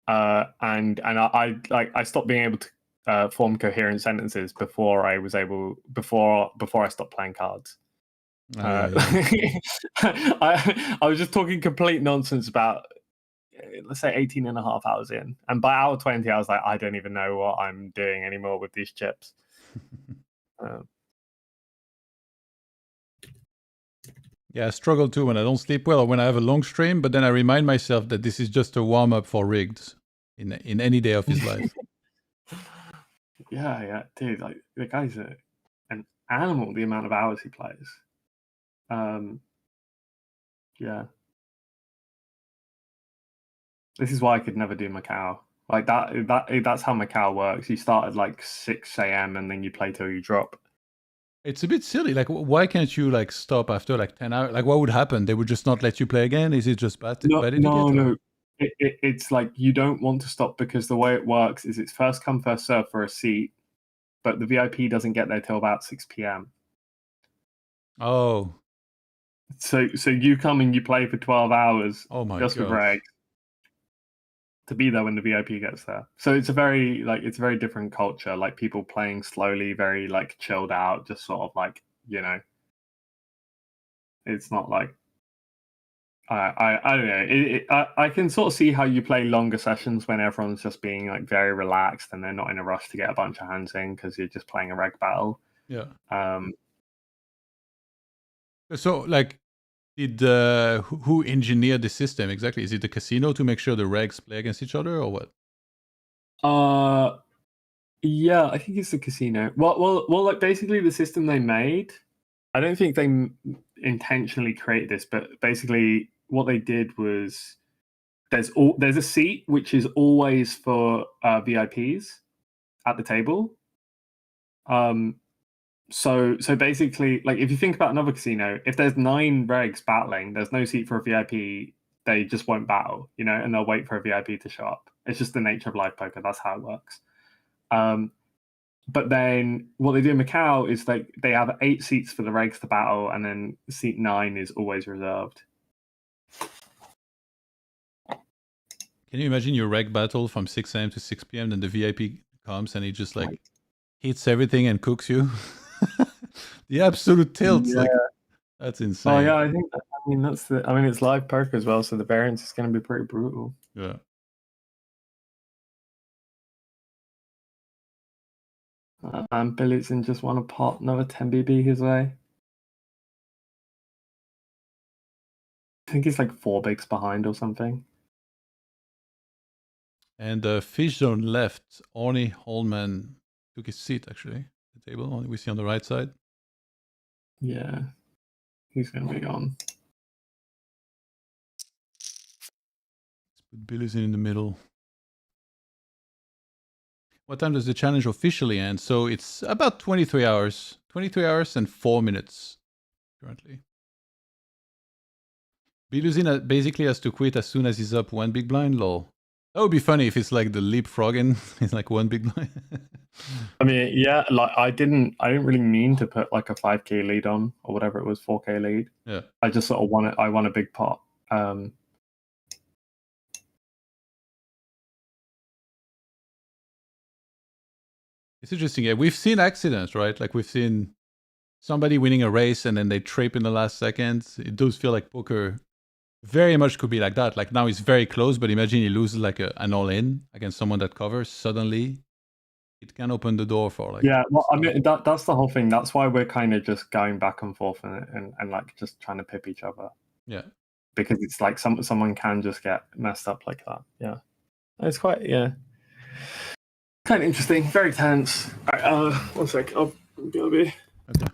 And I stopped being able to form coherent sentences before I stopped playing cards. I was just talking complete nonsense about, let's say, 18 and a half hours in, and by hour 20 I was like, I don't even know what I'm doing anymore with these chips. Yeah, I struggle too when I don't sleep well or when I have a long stream, but then I remind myself that this is just a warm-up for rigged in any day of his life. Yeah, dude, like the guy's an animal, the amount of hours he plays. Yeah. This is why I could never do Macau. Like that's how Macau works. You start at like 6 a.m. and then you play till you drop. It's a bit silly. Like, why can't you like stop after like 10 hours? Like, what would happen? They would just not let you play again? Is it just bad etiquette? No. It's like you don't want to stop because the way it works is it's first come, first serve for a seat, but the VIP doesn't get there till about 6 p.m. Oh. So you come and you play for 12 hours with reg to be there when the VIP gets there. So it's a very different culture. Like people playing slowly, very like chilled out, just sort of like, you know. It's not like I don't know. I can sort of see how you play longer sessions when everyone's just being like very relaxed and they're not in a rush to get a bunch of hands in because you're just playing a reg battle. Yeah. So like, did who engineered the system exactly? Is it the casino to make sure the regs play against each other, or what? Yeah, I think it's the casino. Well, like basically the system they made. I don't think they intentionally created this, but basically what they did was there's a seat which is always for VIPs at the table. So basically, like if you think about another casino, if there's 9 regs battling, there's no seat for a VIP. They just won't battle, you know, and they'll wait for a VIP to show up. It's just the nature of live poker. That's how it works. But then what they do in Macau is like they have 8 seats for the regs to battle, and then seat 9 is always reserved. Can you imagine your reg battle from 6 a.m. to 6 p.m. then the VIP comes and he just like hits everything and cooks you? The absolute tilts. Yeah. Like, that's insane. Oh yeah, I mean it's live poker as well, so the variance is going to be pretty brutal. Yeah. And Biluzin just won another 10 BB his way. I think he's like 4 bigs behind or something. And Fish Zone left. Orny Holman took his seat, actually. The table we see on the right side. Yeah. He's going to be gone. Let's put Biluzin in the middle. What time does the challenge officially end? So it's about 23 hours. 23 hours and 4 minutes currently. Biluzin basically has to quit as soon as he's up 1 big blind, lol. That would be funny if it's like the leapfrogging. It's like 1 big blind. I mean, yeah, like I didn't really mean to put like a 5k lead on or whatever it was, 4k lead. Yeah. I just sort of won it. I won a big pot. It's interesting. Yeah, we've seen accidents, right? Like we've seen somebody winning a race and then they trip in the last second. It does feel like poker very much could be like that. Like now it's very close, but imagine he loses like an all-in against someone that covers. Suddenly, it can open the door for like... Yeah, well, I mean, that's the whole thing. That's why we're kind of just going back and forth and like just trying to pip each other. Yeah. Because it's like someone can just get messed up like that. Yeah. It's quite, yeah. Kind of interesting. Very tense. Right, 1 sec. I'll BRB. Okay.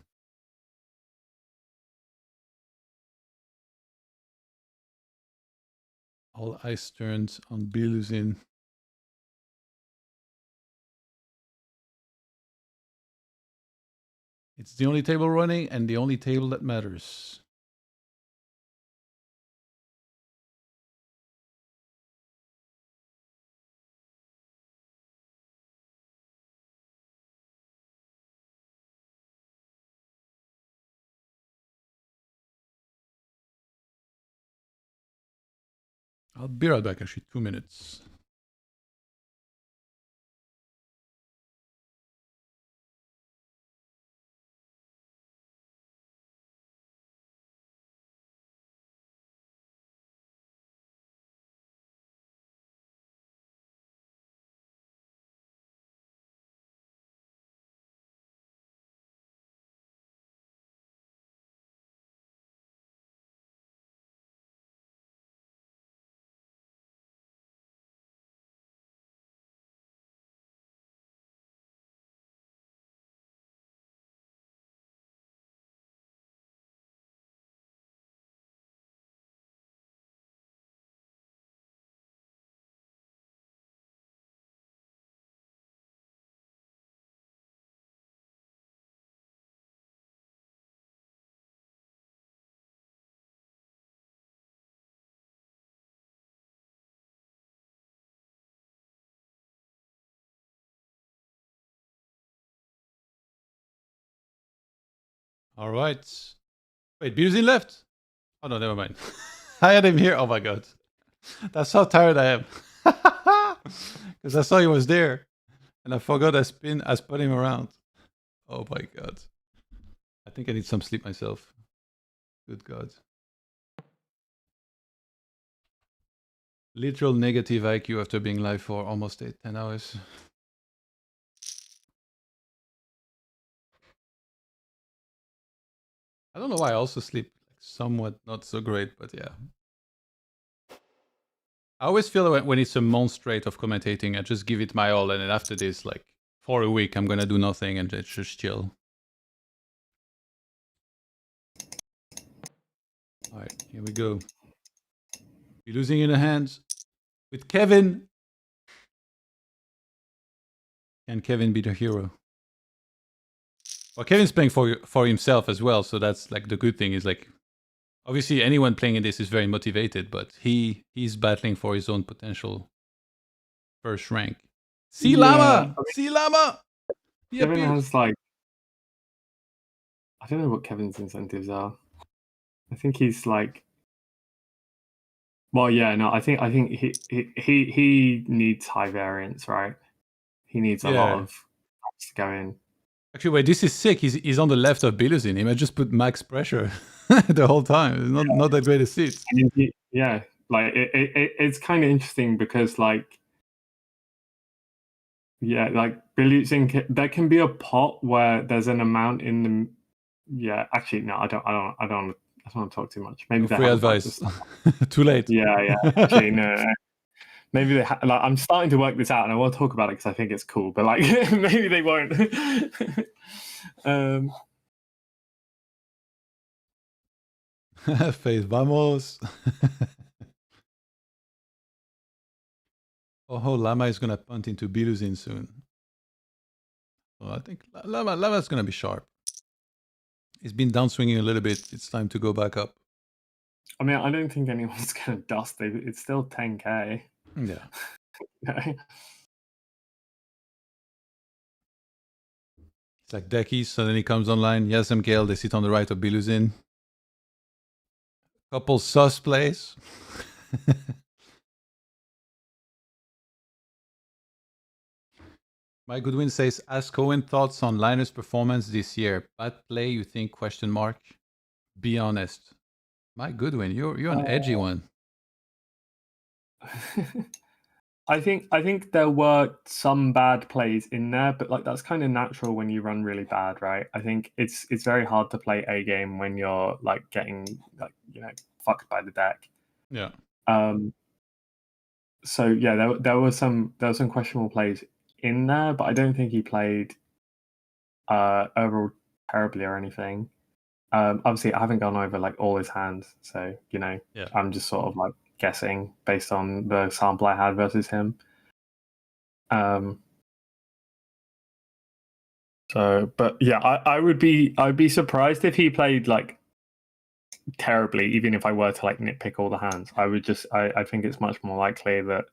All eyes turned on Biluzin. It's the only table running and the only table that matters. I'll be right back, actually, 2 minutes. All right. Wait, Biluzin left. Oh no, never mind. I had him here. Oh my god, that's how tired I am. Because I saw he was there, and I forgot I spun him around. Oh my god. I think I need some sleep myself. Good god. Literal negative IQ after being live for almost 10 hours. I don't know why I also sleep somewhat not so great, but yeah. I always feel when it's a month straight of commentating, I just give it my all, and then after this, like for a week, I'm gonna do nothing and just chill. All right, here we go. You're losing in the hands with Kevin. Can Kevin be the hero? Well, Kevin's playing for himself as well, so that's like the good thing is like, obviously anyone playing in this is very motivated, but he's battling for his own potential first rank. See Llama! See Llama! Kevin has like, I don't know what Kevin's incentives are. I think he's like, well, yeah, no, I think he needs high variance, right? He needs a lot of to go in. Actually, wait, this is sick. He's on the left of Biluzin. He might just put max pressure the whole time. It's not that great a seat. Yeah, like it's kind of interesting because like, yeah, like Biluzin, there can be a pot where there's an amount in the. Yeah, actually, no, I don't want to talk too much. Maybe no free advice. Too late. Yeah. Actually, no. Maybe they. Like, I'm starting to work this out, and I will talk about it because I think it's cool. But like, maybe they won't. Face, vamos. Oh, Llama is gonna punt into Biluzin soon. So I think Llama's gonna be sharp. He's been downswinging a little bit. It's time to go back up. I mean, I don't think anyone's gonna dust it. It's still 10K. Yeah. It's like Decky suddenly comes online. Yes, MKL, they sit on the right of Biluzin. Couple sus plays. Mike Goodwin says, ask Cohen thoughts on Linus' performance this year. Bad play, you think? Question mark. Be honest. Mike Goodwin, you're an edgy one. I think there were some bad plays in there, but like that's kind of natural when you run really bad, right? I think it's very hard to play a game when you're like getting like fucked by the deck. Yeah. So yeah, there were some questionable plays in there, but I don't think he played overall terribly or anything. Obviously, I haven't gone over like all his hands, so I'm just sort of like guessing based on the sample I had versus him. But yeah, I'd be surprised if he played like terribly, even if I were to like nitpick all the hands. I think it's much more likely that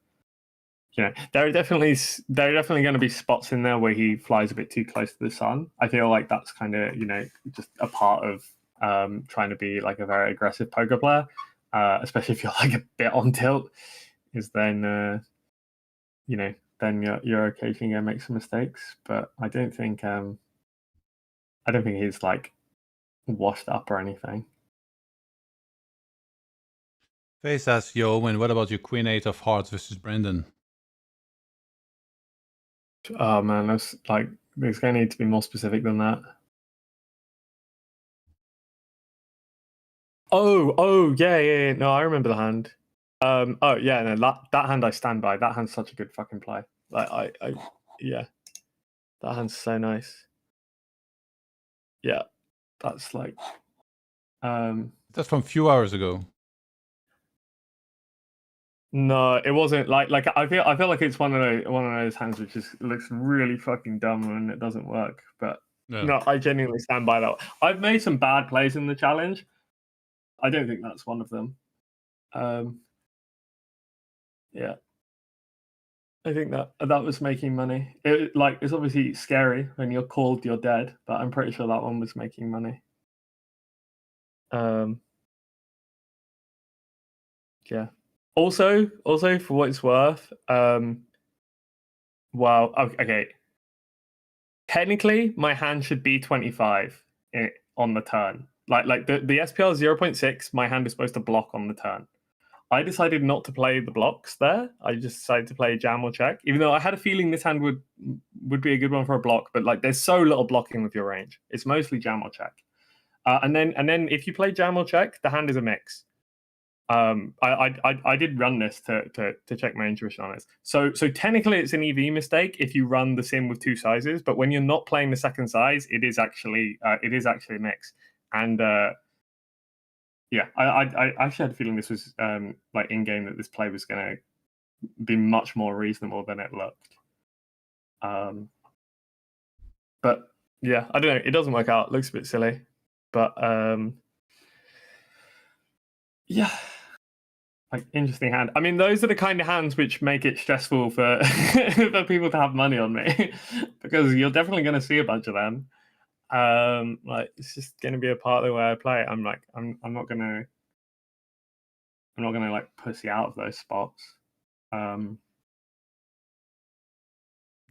there are definitely going to be spots in there where he flies a bit too close to the sun. I feel like that's kind of just a part of trying to be like a very aggressive poker player, especially if you're like a bit on tilt. Is then then you're occasionally going to make some mistakes. But I don't think he's like washed up or anything. Face asks, yo, and what about your Queen 8 of Hearts versus Brendan? Oh man, there's going to need to be more specific than that. Oh, yeah. No, I remember the hand. Oh yeah, no, that hand I stand by. That hand's such a good fucking play. Like yeah, that hand's so nice. Yeah, that's like, that's from a few hours ago. No, it wasn't like I feel like it's one of those hands which just looks really fucking dumb when it doesn't work. But no, I genuinely stand by that. I've made some bad plays in the challenge. I don't think that's one of them. Yeah, I think that was making money. It's obviously scary when you're called you're dead, but I'm pretty sure that one was making money. Yeah. Also, for what it's worth, well, okay. Technically, my hand should be 25 on the turn. Like the SPR 0.6, my hand is supposed to block on the turn. I decided not to play the blocks there. I just decided to play jam or check, even though I had a feeling this hand would be a good one for a block. But like, there's so little blocking with your range. It's mostly jam or check. And then if you play jam or check, the hand is a mix. I did run this to check my intuition on this. So technically it's an EV mistake if you run the sim with two sizes, but when you're not playing the second size, it is actually a mix. And yeah, I actually had a feeling this was like in game that this play was going to be much more reasonable than it looked. But yeah, I don't know. It doesn't work out. It looks a bit silly, but yeah. Like, interesting hand. I mean, those are the kind of hands which make it stressful for for people to have money on me, because you're definitely going to see a bunch of them. Like, it's just going to be a part of the way I play. I'm not gonna like pussy out of those spots.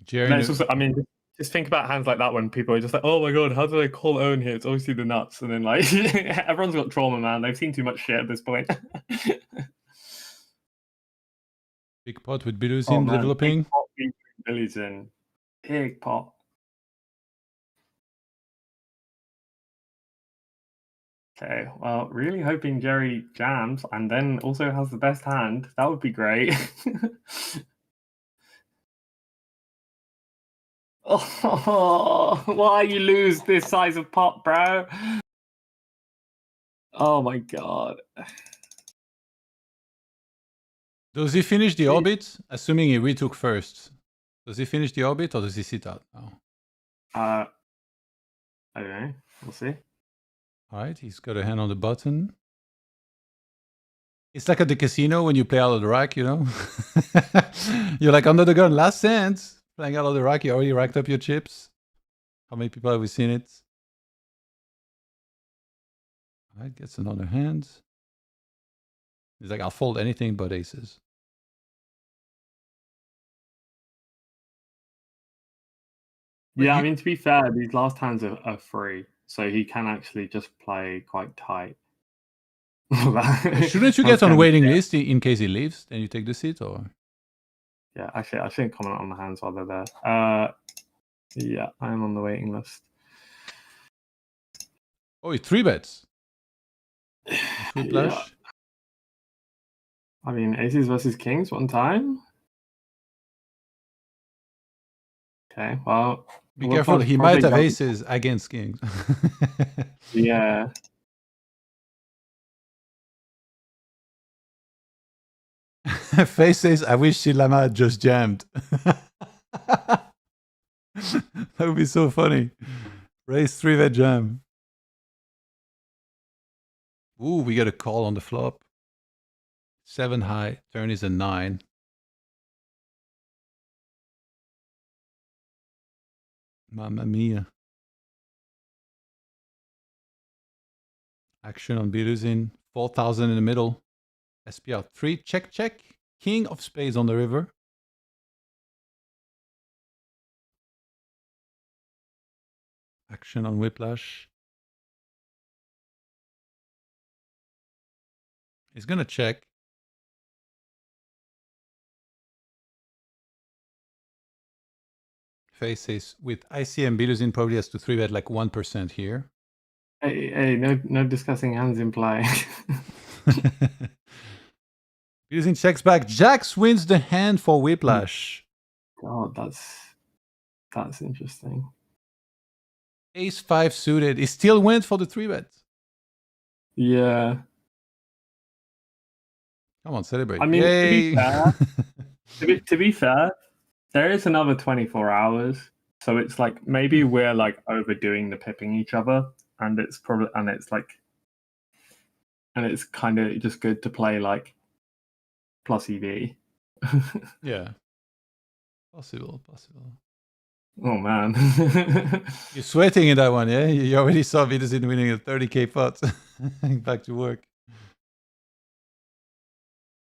Jerry, Also, I mean, just think about hands like that when people are just like, "Oh my god, how did I call own here? It's obviously the nuts." And then like everyone's got trauma, man. They've seen too much shit at this point. big pot with Biluzin developing. Biluzin. Big pot. Okay, well, really hoping Jerry jams and then also has the best hand. That would be great. Oh, why you lose this size of pot, bro? Oh my god. Does he finish the orbit? Assuming he retook first. Does he finish the orbit or does he sit out now? I don't know. We'll see. All right, he's got a hand on the button. It's like at the casino when you play out of the rack, you know? You're like under the gun, last cent. Playing out of the rack, you already racked up your chips. How many people have we seen it? All right, gets another hand. He's like, I'll fold anything but aces. Yeah, I mean, to be fair, these last hands are free, so he can actually just play quite tight. Shouldn't you get on waiting list in case he leaves? Then you take the seat, or? Yeah, actually, I shouldn't comment on the hands while they're there. Yeah, I'm on the waiting list. Oh, he 3-bets. Yeah. I mean, aces versus kings one time. Okay, well, be careful. He might have aces against kings. Yeah. Face says, I wish Shilama had just jammed. That would be so funny. Raise 3-bet jam. Ooh, we got a call on the flop. 7 high, turn is a 9. Mamma mia. Action on Biluzin. 4,000 in the middle. SPR 3, check, check. King of spades on the river. Action on Whiplash. He's gonna check. Faces with ICM Biluzin probably has to 3-bet like 1% here. Hey, no discussing hands in play. Biluzin checks back. Jacks wins the hand for Whiplash. God, that's interesting. Ace 5 suited. He still went for the 3-bet. Yeah. Come on, celebrate. I mean, yay! To be fair, there is another 24 hours. So it's like maybe we're like overdoing the pipping each other, and it's kind of just good to play like plus EV. Yeah. Possible. Oh man. You're sweating in that one, yeah? You already saw Biluzin winning a 30k pot. Back to work.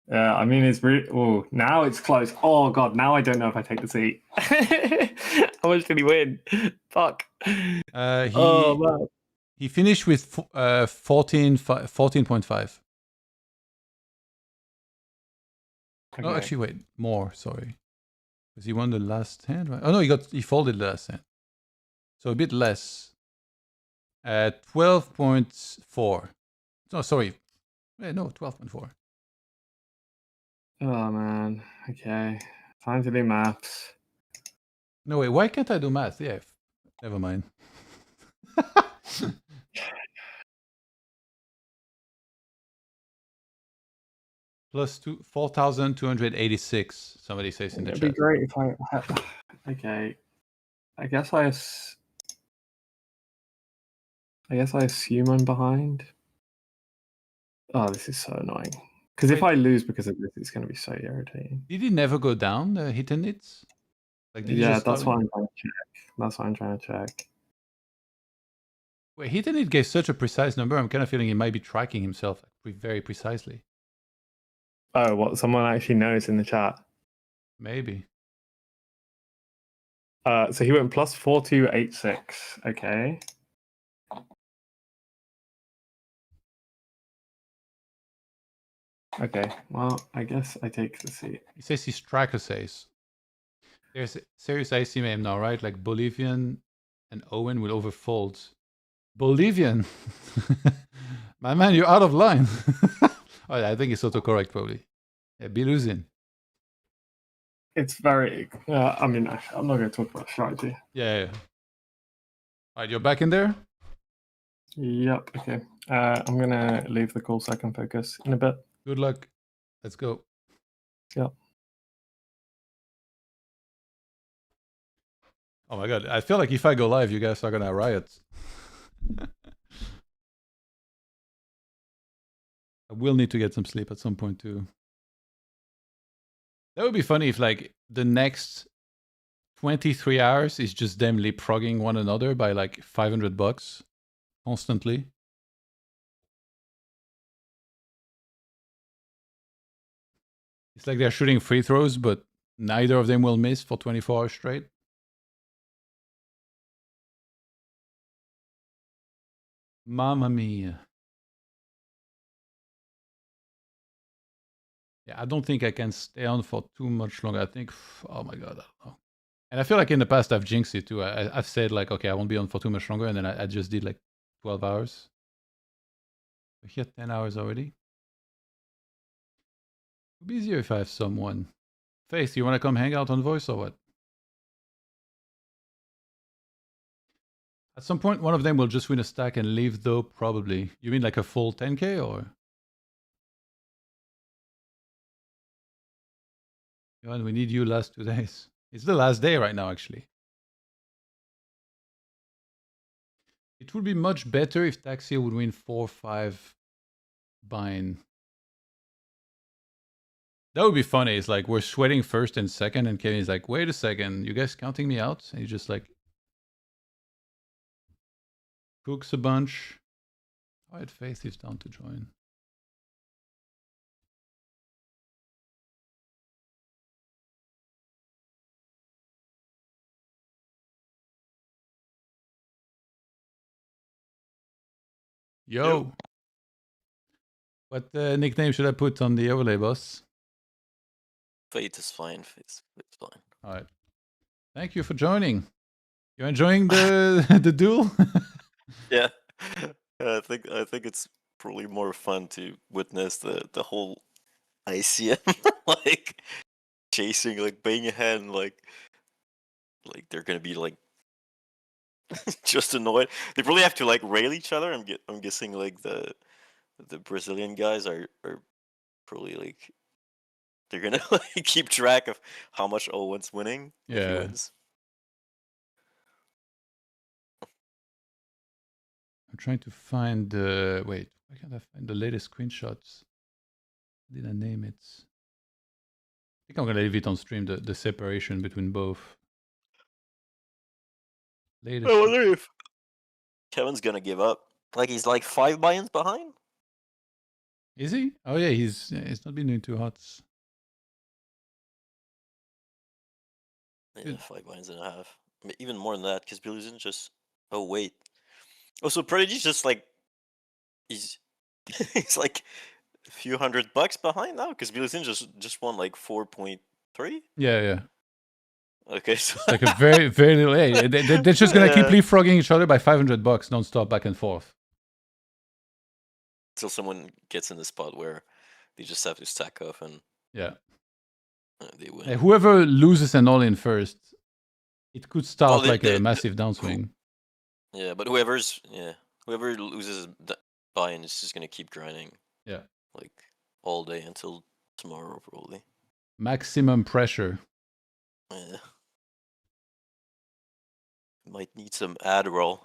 Yeah, I mean, it's really. Oh, now it's close. Oh god, now I don't know if I take the seat. How much did he win? Fuck. Oh man. He finished with 14.5. Okay. Oh, actually, wait, more. Sorry, because he won the last hand, right? Oh no, he folded the last hand, so a bit less. 12.4. No, sorry, no, 12.4. Oh man. Okay. Time to do maths. No way. Why can't I do math? Yeah, never mind. Plus 4,286. Somebody says in the It'd chat. be great if I. Okay. I guess I assume I'm behind. Oh, this is so annoying. Because if I lose because of this, it's going to be so irritating. Did he never go down the hit and hits? Like, did he Yeah, just that's start what with- I'm trying to check. That's what I'm trying to check. Wait, hit and hit gave such a precise number. I'm kind of feeling he might be tracking himself very precisely. Oh, what? Someone actually knows in the chat. Maybe. So he went plus 4286. Okay. Okay. Well, I guess I take the seat. He says he's tracker says. There's a serious IC name now, right? Like Bolivian and Owen will overfold. Bolivian? My man, you're out of line. Oh, I think it's autocorrect probably. Yeah, Biluzin. It's very. I mean, I'm not going to talk about strategy. Yeah. All right, you're back in there? Yep. Okay. I'm going to leave the call so I can focus in a bit. Good luck. Let's go. Yep. Oh my god, I feel like if I go live, you guys are gonna riot. I will need to get some sleep at some point too. That would be funny if like the next 23 hours is just them leapfrogging one another by like $500 constantly. It's like they're shooting free throws, but neither of them will miss for 24 hours straight. Mamma mia. Yeah, I don't think I can stay on for too much longer. I think, oh my god, I don't know. And I feel like in the past I've jinxed it too. I've said like, okay, I won't be on for too much longer, and then I just did like 12 hours. We're here 10 hours already. It'd be easier if I have someone. Faith, you want to come hang out on voice or what? At some point, one of them will just win a stack and leave though, probably. You mean like a full 10K or? Johan, we need you last 2 days. It's the last day right now, actually. It would be much better if TaxHere would win 4-5 Buyins. That would be funny. It's like we're sweating first and second, and Kevin's like, wait a second, you guys counting me out? And he just like cooks a bunch. All right, Faith is down to join. Yo. What nickname should I put on the overlay, boss? Fate is fine. Fate's fine. All right. Thank you for joining. You enjoying the the duel? Yeah, I think it's probably more fun to witness the whole ICM like chasing, like banging ahead, and like they're gonna be like just annoyed. They probably have to like rail each other. I'm guessing like the Brazilian guys are probably like they're gonna like keep track of how much Owen's winning. If he Yeah. wins. I'm trying to find the wait. Why can't I find the latest screenshots? Did I name it? I think I'm gonna leave it on stream. The separation between both. Latest. I wonder if Kevin's gonna give up Like he's like 5 buy-ins behind. Is he? Oh yeah, he's not been doing too hot. Yeah, 5 buy-ins and a half. I mean, even more than that, because Biluzin just. Oh wait. Oh, so Prodigy's just like he's he's like a few $100 behind now, because Biluzin just won like 4.3. Yeah. Okay, so It's like a very little. Hey, they're just gonna keep leapfrogging each other by $500 non-stop back and forth. Till someone gets in the spot where they just have to stack up and yeah, they win. Hey, whoever loses an all-in first, it could start Well, a massive downswing. Yeah, but whoever loses buy-in is just gonna keep grinding. Yeah, like all day until tomorrow probably. Maximum pressure. Yeah. Might need some Adderall.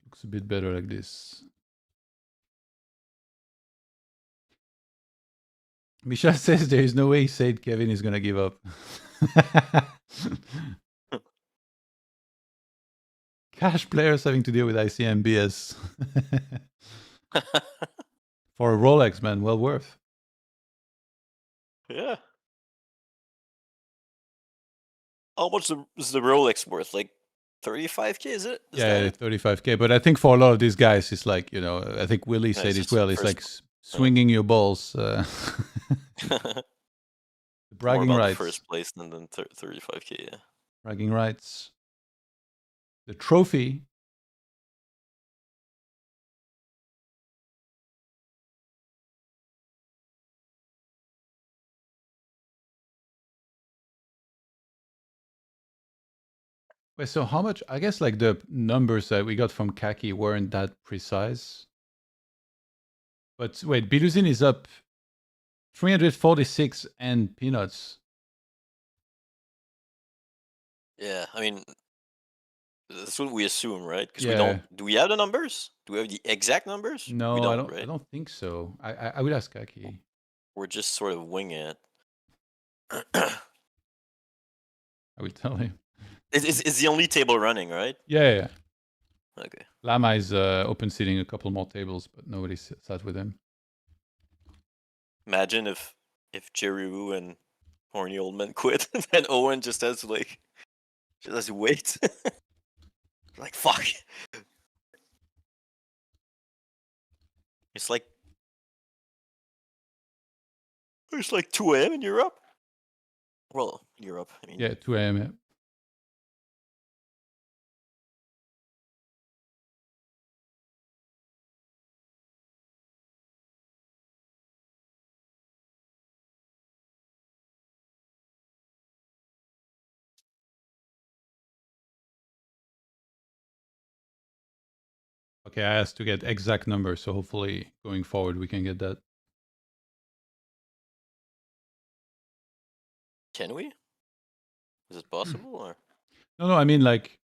Looks a bit better like this. Michelle says there is no way Said Kevin is gonna give up. Cash players having to deal with ICM BS. For a Rolex, man, well worth. Yeah. How much is the Rolex worth? Like 35K, is it? Yeah, 35K. But I think for a lot of these guys, it's like, I think Willie said it well. It's like swinging your balls. Bragging more about rights. First place than 35K, yeah. Bragging rights. The trophy. Wait, so how much? I guess like the numbers that we got from Kaki weren't that precise. But wait, Biluzin is up 346 and peanuts. Yeah, I mean, that's what we assume, right? Because we Yeah. don't. Do we have the numbers? Do we have the exact numbers? No, we don't, I don't. Right? I don't think so. I would ask Kaki. We're just sort of winging it. I will tell him. It's the only table running, right? Yeah. Okay. Lama is open sitting a couple more tables, but nobody sat with him. Imagine if Jerry Wu and Horny Old Man quit, and Owen just has to wait. Like fuck. It's like 2 a.m. in Europe. Well, Europe. I mean. Yeah, 2 a.m. Yeah. Okay, I asked to get exact numbers, so hopefully going forward we can get that. Can we? Is it possible or? No, I mean like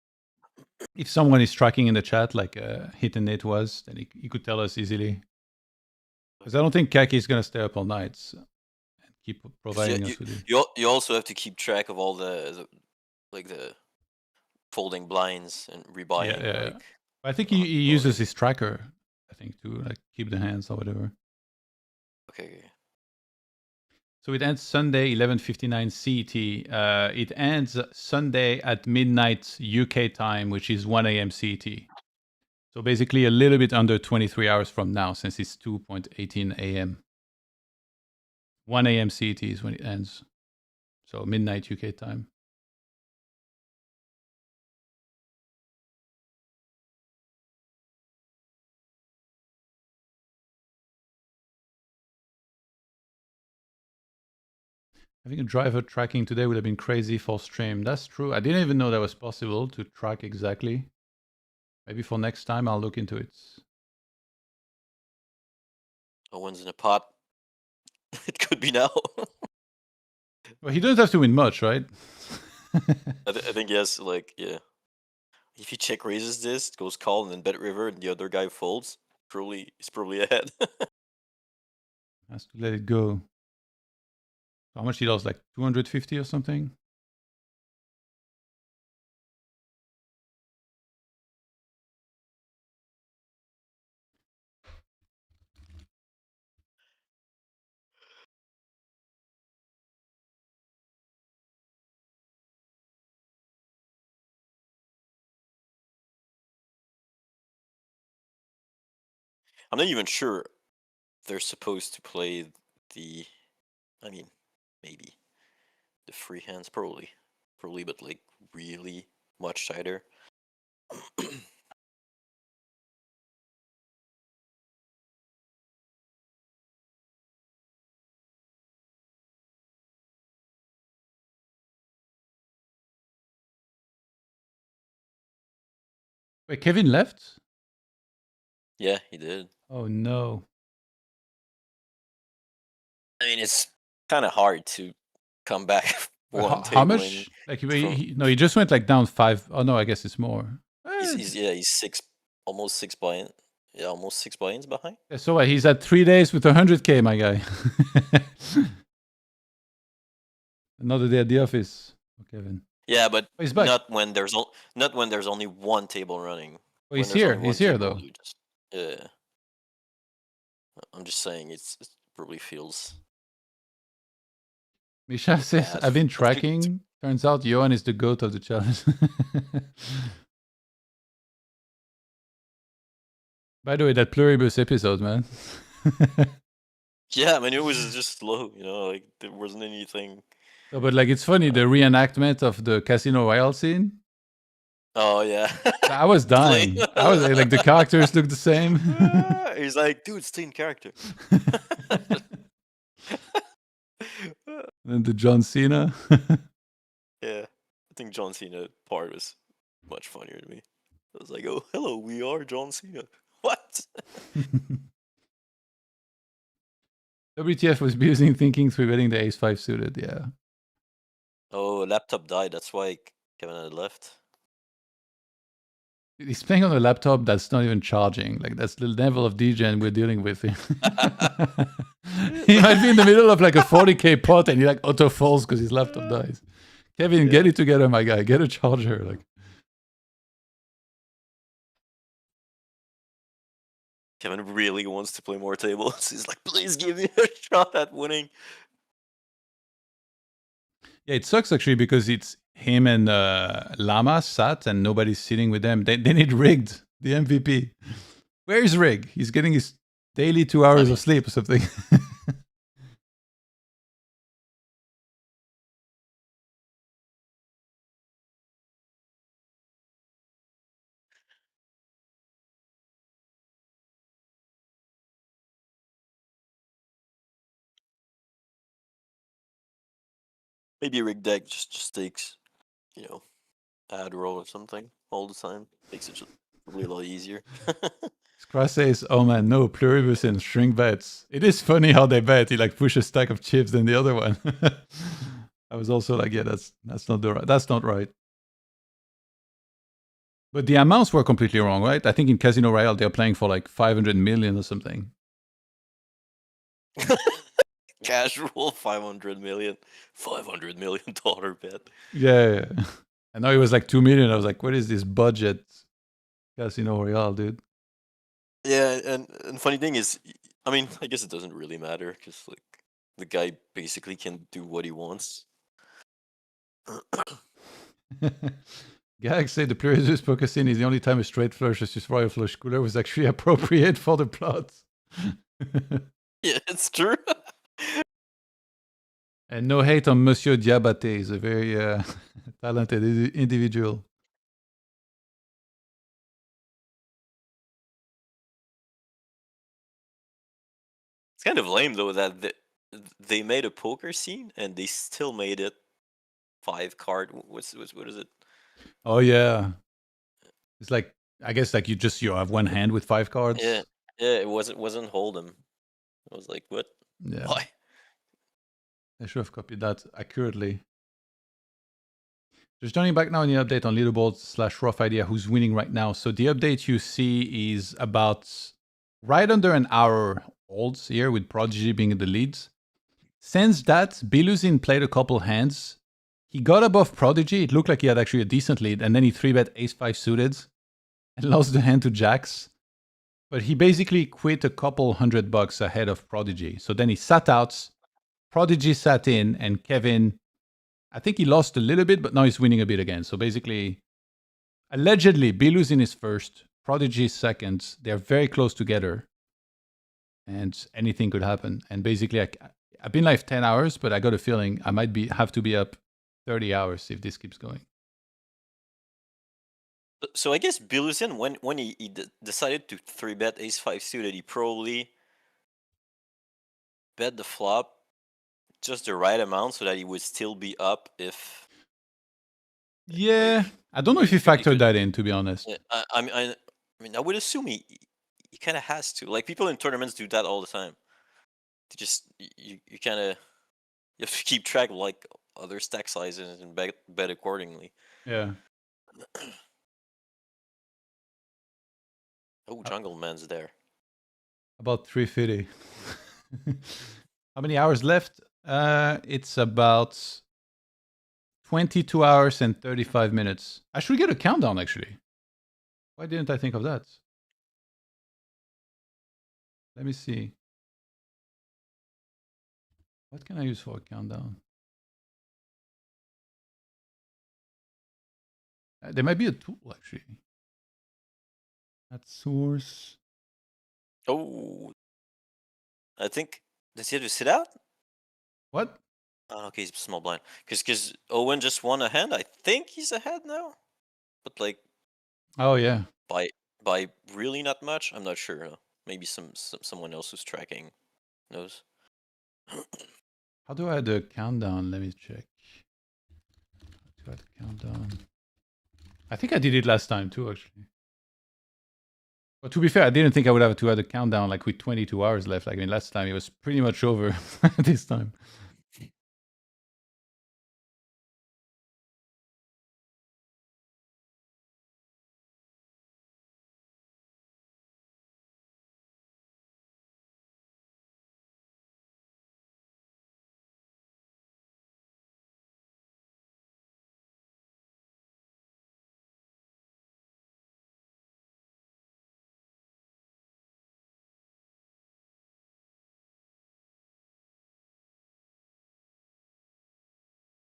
if someone is tracking in the chat like Hit and Nate was, then he could tell us easily. Because I don't think Kaki is gonna stay up all night and keep providing us with it. You also have to keep track of all the folding blinds and rebuying. Yeah. I think he uses his tracker, I think, to like keep the hands or whatever. Okay. So it ends Sunday 11:59 CET. It ends Sunday at midnight UK time, which is 1 a.m. CET. So basically a little bit under 23 hours from now, since it's 2:18 a.m. 1 a.m. CET is when it ends. So midnight UK time. Having a driver tracking today would have been crazy for stream. That's true. I didn't even know that was possible to track exactly. Maybe for next time I'll look into it. Owen's in a pot. It could be now. Well, he doesn't have to win much, right? I think he has if he check raises this, it goes call and then bet river, and the other guy folds, he's probably ahead. Has to let it go. How much he lost? Like 250 or something? I'm not even sure they're supposed to play the. I mean, maybe the free hands, probably, but like really much tighter. Wait, Kevin left? Yeah, he did. Oh no. I mean, it's kind of hard to come back Wait, one how tabling. much? Like he just went like down 5. Oh no, I guess it's more. He's almost 6 buy-in. Yeah, almost 6 buy-ins behind. So what? He's at 3 days with 100K, my guy. Another day at the office. Oh, Kevin. Yeah, but he's back. not when there's only one table running. Oh, he's here. He's here though. Yeah. I'm just saying it probably feels. Misha says, I've been tracking. Turns out Johan is the GOAT of the challenge. By the way, that Pluribus episode, man. Yeah, I mean, it was just slow, like there wasn't anything. No, but like it's funny, the reenactment of the Casino Royale scene. Oh yeah. I was dying. I was like the characters look the same. He's like, dude, stay in character. And the John Cena. Yeah, I think John Cena part was much funnier to me. I was like, oh, hello, we are John Cena. What? WTF was abusing thinking through betting the ace-5 suited, yeah. Oh, laptop died. That's why Kevin had left. He's playing on a laptop that's not even charging. Like that's the level of degen we're dealing with here. He might be in the middle of like a 40K pot and he like auto falls because his laptop dies. Kevin, get it together, my guy. Get a charger. Like. Kevin really wants to play more tables. He's like, please give me a shot at winning. Yeah, it sucks actually because it's him and Lama sat and nobody's sitting with them. They need Rigged, the MVP. Where is Rig? He's getting his daily 2 hours of sleep or something. Maybe a rig deck just takes, Adderall or something all the time. Makes it probably a lot easier. Scratch says, oh man, no, Pluribus and shrink bets. It is funny how they bet. He like push a stack of chips than the other one. I was also like, yeah, that's not right. But the amounts were completely wrong, right? I think in Casino Royale they're playing for like 500 million or something. Casual $500 million bet. Yeah. I know it was like 2 million. I was like, what is this budget Casino Royale, dude? Yeah, and funny thing is, I mean, I guess it doesn't really matter because like the guy basically can do what he wants. Gag said the Pluribus poker scene is the only time a straight flush versus royal flush cooler was actually appropriate for the plot. Yeah, it's true. And no hate on Monsieur Diabaté. He's a very talented individual. It's kind of lame though that they made a poker scene and they still made it 5 card. What is it? Oh yeah, it's like I guess like you have one hand with 5 cards. Yeah, it wasn't Hold'em. I was like, what? Yeah. Why? I should have copied that accurately. Just joining back now in the update on leaderboard / rough idea who's winning right now. So the update you see is about right under an hour old here, with Prodigy being in the leads. Since that, Biluzin played a couple hands. He got above Prodigy. It looked like he had actually a decent lead, and then he 3-bet ace-5 suited and lost the hand to jacks. But he basically quit a couple $100 ahead of Prodigy. So then he sat out, Prodigy sat in, and Kevin, I think he lost a little bit, but now he's winning a bit again. So basically, allegedly, Biluzin is first, Prodigy is second. They're very close together, and anything could happen. And basically, I've been live 10 hours, but I got a feeling I might have to be up 30 hours if this keeps going. So I guess Biluzin, when he decided to 3-bet ace-5 suited, he probably bet the flop just the right amount so that he would still be up if... Yeah, I don't know if he factored that in, to be honest. I mean, I would assume he kind of has to. Like, people in tournaments do that all the time. They just, you kind of, you have to keep track of, like, other stack sizes and bet accordingly. Yeah. Oh, Jungle Man's there. About 350. How many hours left? It's about 22 hours and 35 minutes. I should get a countdown, actually. Why didn't I think of that? Let me see. What can I use for a countdown? There might be a tool, actually. At source. Oh. I think, does he have to sit out? What? Oh, okay, he's small blind. Because Owen just won a hand. I think he's ahead now. But, like... Oh, yeah. By really not much? I'm not sure. Maybe someone else who's tracking knows. How do I add a countdown? Let me check. How to add a countdown? I think I did it last time too, actually. But to be fair, I didn't think I would have to add a countdown like with 22 hours left. Like, I mean, last time it was pretty much over this time.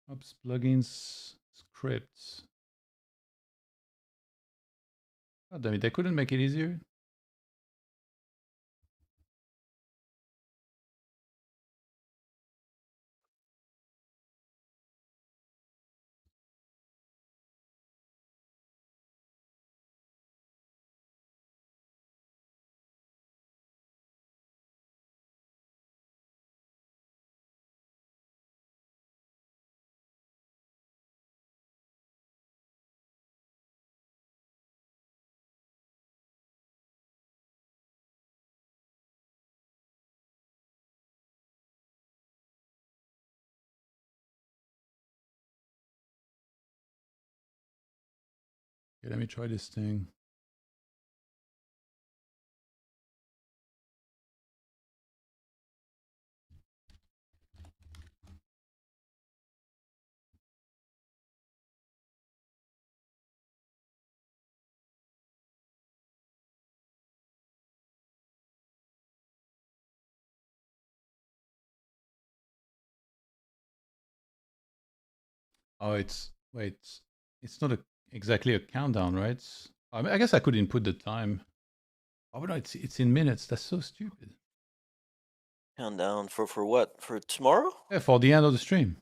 Oops, plugins, scripts. God damn it, they couldn't make it easier. Okay, let me try this thing. Oh, it's not exactly a countdown, right? I mean, I guess I could input the time. Oh, but no, it's in minutes. That's so stupid. Countdown for what? For tomorrow? Yeah, for the end of the stream.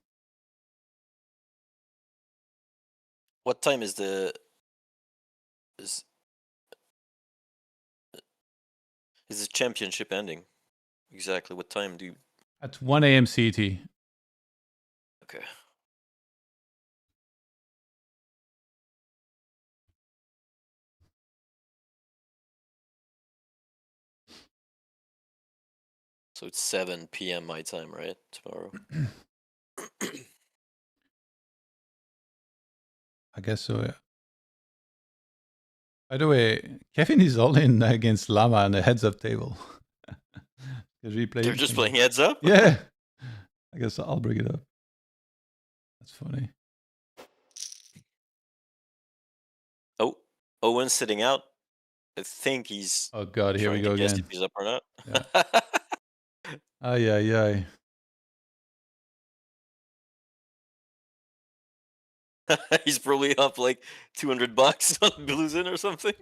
What time is the championship ending? Exactly. What time do you... At 1 a.m. CET. Okay. So it's 7 p.m. my time, right? Tomorrow. I guess so, yeah. By the way, Kevin is all in against Llama on the heads-up table. They're just playing heads up? Yeah. I guess I'll bring it up. That's funny. Oh, Owen's sitting out. I think he's Oh God, here we trying go to guess again. if he's up or not. Yeah. Ay, ay, ay. He's probably up like $200 on Biluzin or something.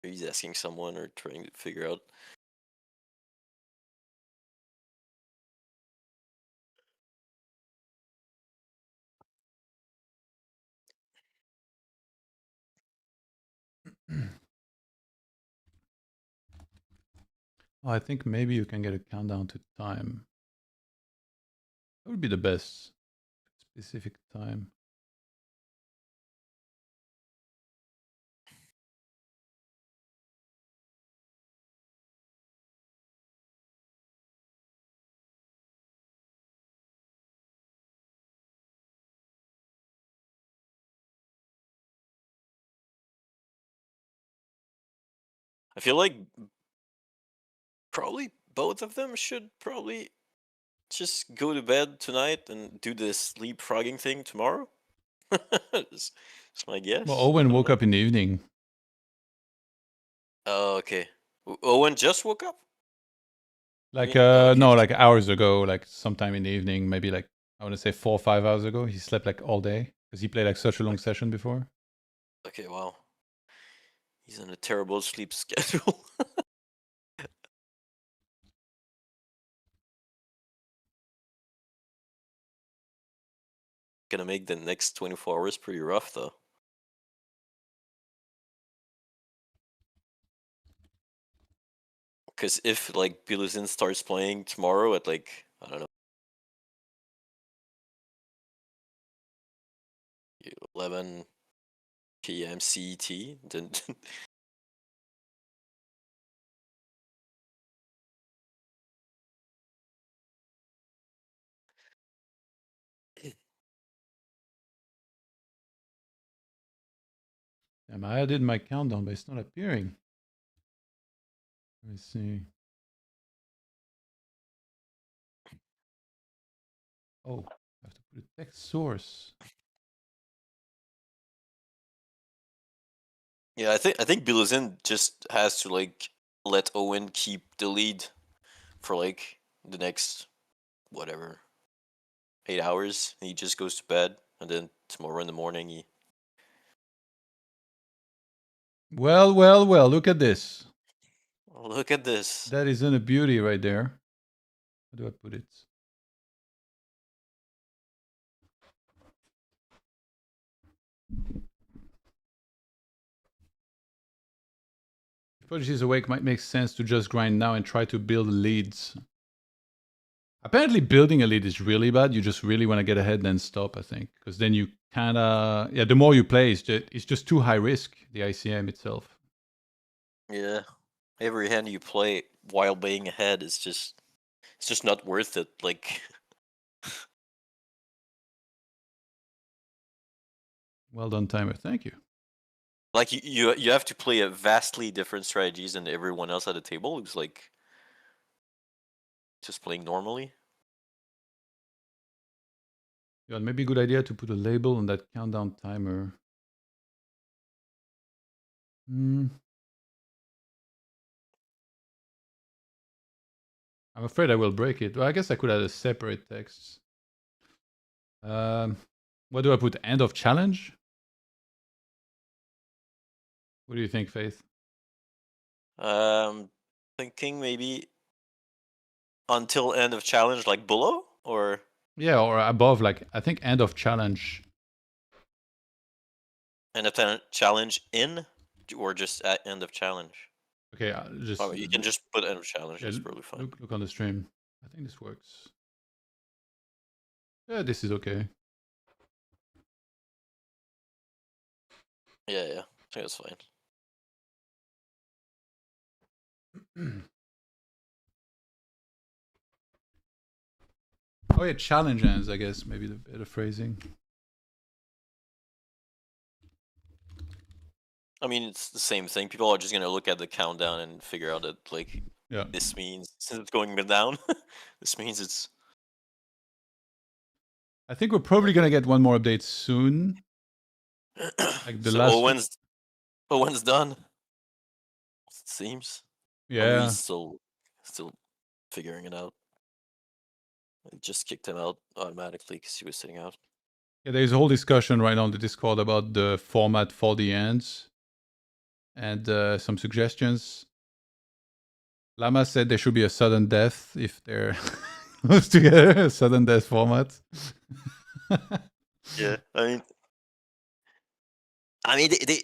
He's asking someone or trying to figure out. Oh, I think maybe you can get a countdown to time. That would be the best specific time. I feel like probably both of them should probably just go to bed tonight and do this leapfrogging thing tomorrow. That's my guess. Well, Owen woke up in the evening. Oh, okay. Owen just woke up? Like, okay. no, like hours ago, like sometime in the evening, maybe like, I want to say 4 or 5 hours ago. He slept like all day because he played like such a long session before. Okay, wow. He's on a terrible sleep schedule. Gonna make the next 24 hours pretty rough, though. Because if, like, Biluzin starts playing tomorrow at, like, I don't know, 11 p.m. CET, then Damn, I did my countdown, but it's not appearing. Let me see. Oh, I have to put a text source. yeah, I think Biluzin just has to like let Owen keep the lead for like the next whatever 8 hours. He just goes to bed, and then tomorrow in the morning he. Well, well, well, look at this. Look at this. That isn't a beauty right there. How do I put it? If Prodigy is awake, might make sense to just grind now and try to build leads. Apparently building a lead is really bad. You just really want to get ahead, then stop, I think. Because then you kind of... Yeah, the more you play, it's just too high risk, the ICM itself. Yeah, every hand you play while being ahead is just... It's just not worth it, like... Well done, timer. Thank you. Like, you have to play a vastly different strategies than everyone else at the table. It's like... Just playing normally. Yeah, maybe a good idea to put a label on that countdown timer. I'm afraid I will break it. Well, I guess I could add a separate text. What do I put? End of challenge? What do you think, Faith? Thinking maybe until end of challenge, like below, or Yeah, or above. Like I think end of challenge. end of challenge in, or just at end of challenge. Okay, just. Oh, you can just put end of challenge. Yeah, That's probably fine. Look on the stream. I think this works. Yeah, this is okay. Yeah, I think that's fine. Oh yeah, challenge hands, I guess, maybe the better phrasing. I mean, it's the same thing. People are just gonna look at the countdown and figure out that like Yeah. this means since it's going down, this means it's. I think we're probably gonna get one more update soon. Like the So last. Owen's done. It seems. Or Yeah. he's still figuring it out. I just kicked him out automatically because he was sitting out. Yeah, there's a whole discussion right now on the Discord about the format for the ends and some suggestions. Lama said there should be a sudden death if they're close together, a sudden death format. Yeah, I mean, they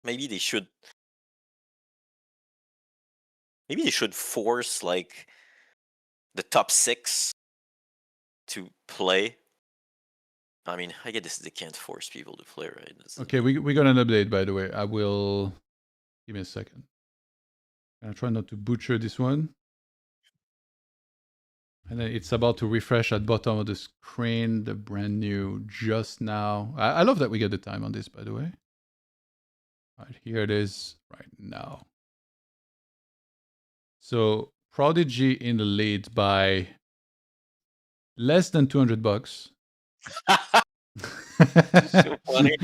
maybe they should force like the top 6 to play. I mean, I get this. They can't force people to play, right? Okay, we got an update, by the way. I will give me a second. I'm trying not to butcher this one. And then it's about to refresh at bottom of the screen, the brand new just now. I love that we get the time on this, by the way. All right, here it is right now. So Prodigy in the lead by less than $200. So funny.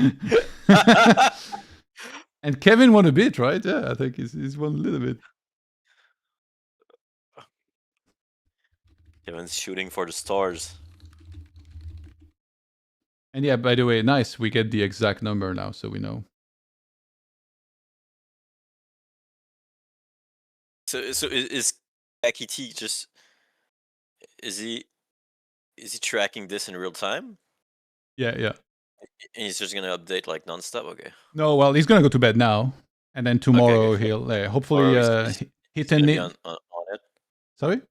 And Kevin won a bit, right? Yeah, I think he's won a little bit. Kevin's shooting for the stars. And yeah, by the way, nice. We get the exact number now, so we know. So is Akiti just is he tracking this in real time? Yeah. And he's just gonna update like nonstop. Okay. No, well, he's gonna go to bed now, and then tomorrow Okay. he'll hopefully hit gonna an be on it. Sorry.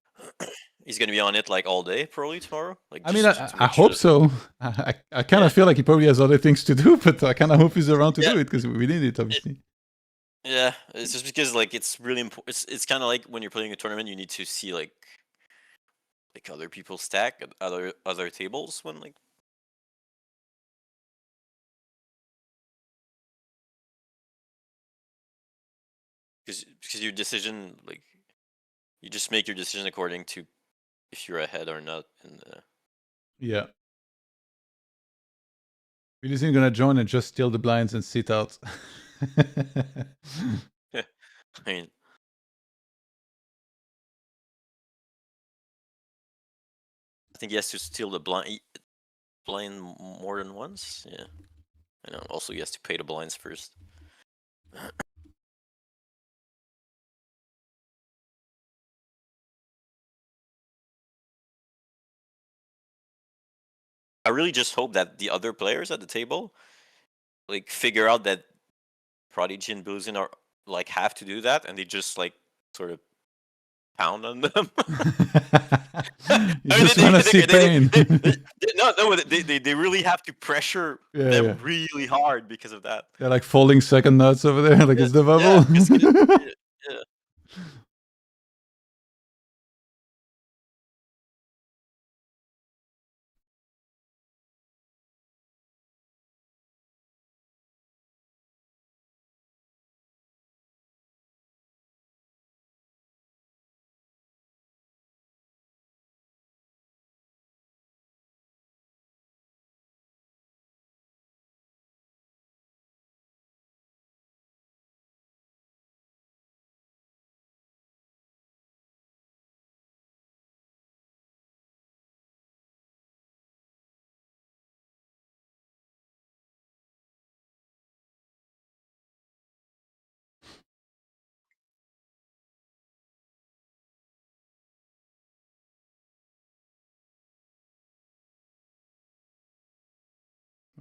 He's gonna be on it like all day, probably tomorrow. Like, I mean, I hope so. I kind of feel like he probably has other things to do, but I kind of hope he's around to do it because we need it, obviously. Yeah, it's just because like it's really important. It's kind of like when you're playing a tournament, you need to see like other people stack at other tables when like. Because your decision, like, you just make your decision according to if you're ahead or not. And yeah. Biluzin gonna join and just steal the blinds and sit out. I mean, I think he has to steal the blind more than once. Yeah, I know. Also, he has to pay the blinds first. I really just hope that the other players at the table like figure out that Prodigy and Biluzin are like have to do that, and they just like sort of pound on them. You just want to see pain. No, they really have to pressure them really hard because of that. They're like folding second nuts over there, like it's the bubble. Yeah.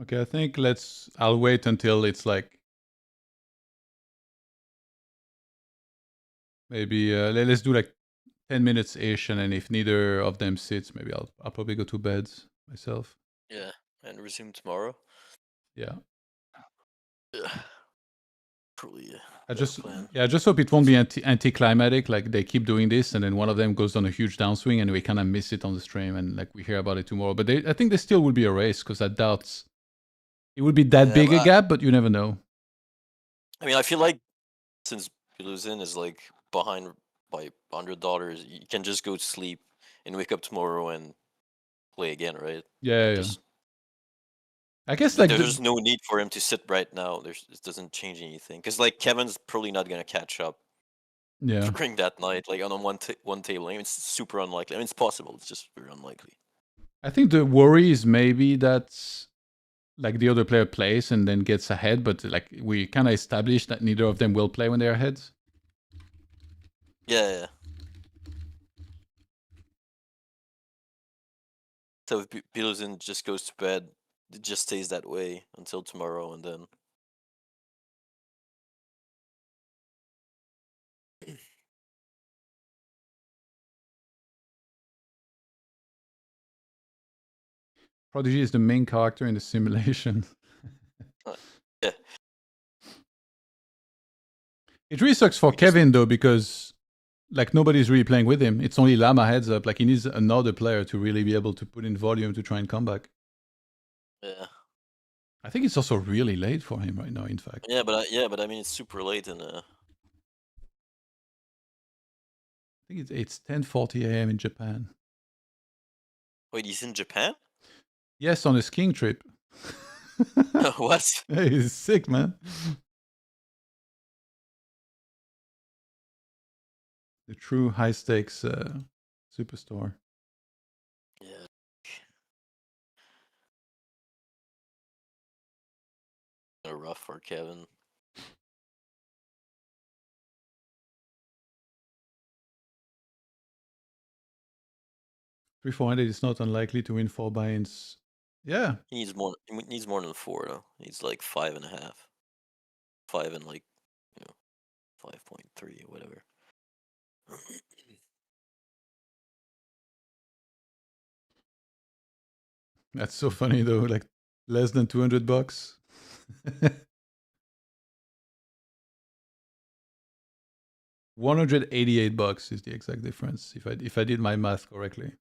Okay, I think I'll wait until it's like maybe let's do like 10 minutes ish, and then if neither of them sits, maybe I'll probably go to bed myself. Yeah, and resume tomorrow. Yeah. probably I a just plan. I just hope it won't be anticlimactic. Like they keep doing this, and then one of them goes on a huge downswing, and we kind of miss it on the stream, and like we hear about it tomorrow. But I think there still will be a race because I doubt it would be that big a gap, but you never know. I mean, I feel like since Biluzin is like behind by $100, you can just go to sleep and wake up tomorrow and play again, right? Yeah. I guess Like like there's no need for him to sit right now. It doesn't change anything because like Kevin's probably not gonna catch up during that night, like on one table. I mean, it's super unlikely. I mean, it's possible. It's just very unlikely. I think the worry is maybe that like the other player plays and then gets ahead, but like we kind of established that neither of them will play when they're ahead. Yeah. So if Biluzin just goes to bed, it just stays that way until tomorrow, and then. Prodigy is the main character in the simulation. Yeah. It really sucks for Kevin though, because like nobody's really playing with him. It's only Llama heads up. Like he needs another player to really be able to put in volume to try and come back. Yeah. I think it's also really late for him right now, in fact. Yeah, but I mean it's super late in I think it's 10:40 a.m. in Japan. Wait, he's in Japan? Yes, on a skiing trip. What? Hey, he's sick, man. The true high stakes superstar. Yeah. Rough for Kevin. $3,400 is not unlikely to win 4 buy-ins. Yeah. He needs more. He needs more than 4 though. He needs like 5.5. 5 and like 5.3 or whatever. That's so funny though. Like less than $200. $188 is the exact difference if I did my math correctly.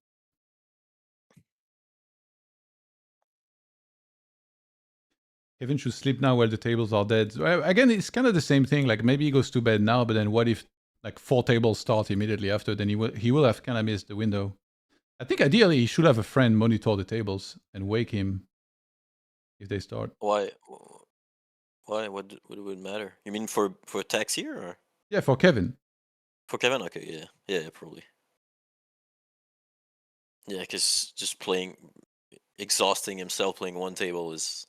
Kevin should sleep now while the tables are dead. Again, it's kind of the same thing. Like maybe he goes to bed now, but then what if like 4 tables start immediately after? Then he will have kind of missed the window. I think ideally he should have a friend monitor the tables and wake him if they start. Why? What would matter? You mean for TaxHere or? Yeah, for Kevin. For Kevin, okay, yeah, probably. Yeah, because just exhausting himself playing one table is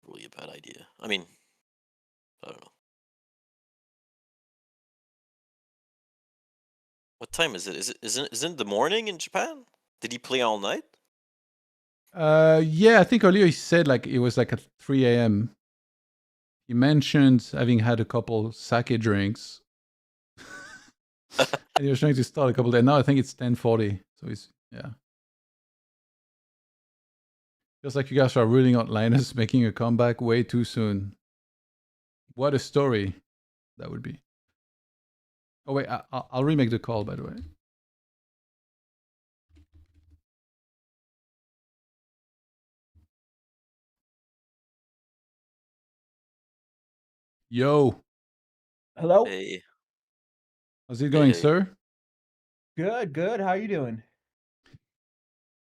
really a bad idea. I mean, I don't know. What time is it? Isn't it the morning in Japan? Did he play all night? Yeah, I think earlier he said like it was like at 3 a.m. He mentioned having had a couple sake drinks. And he was trying to start a couple days. Now I think it's 10:40. So he's feels like you guys are ruling out Linus making a comeback way too soon. What a story that would be. Oh wait, I'll remake the call by the way. Yo. Hello. Hey. How's it going, sir? Good. How you doing?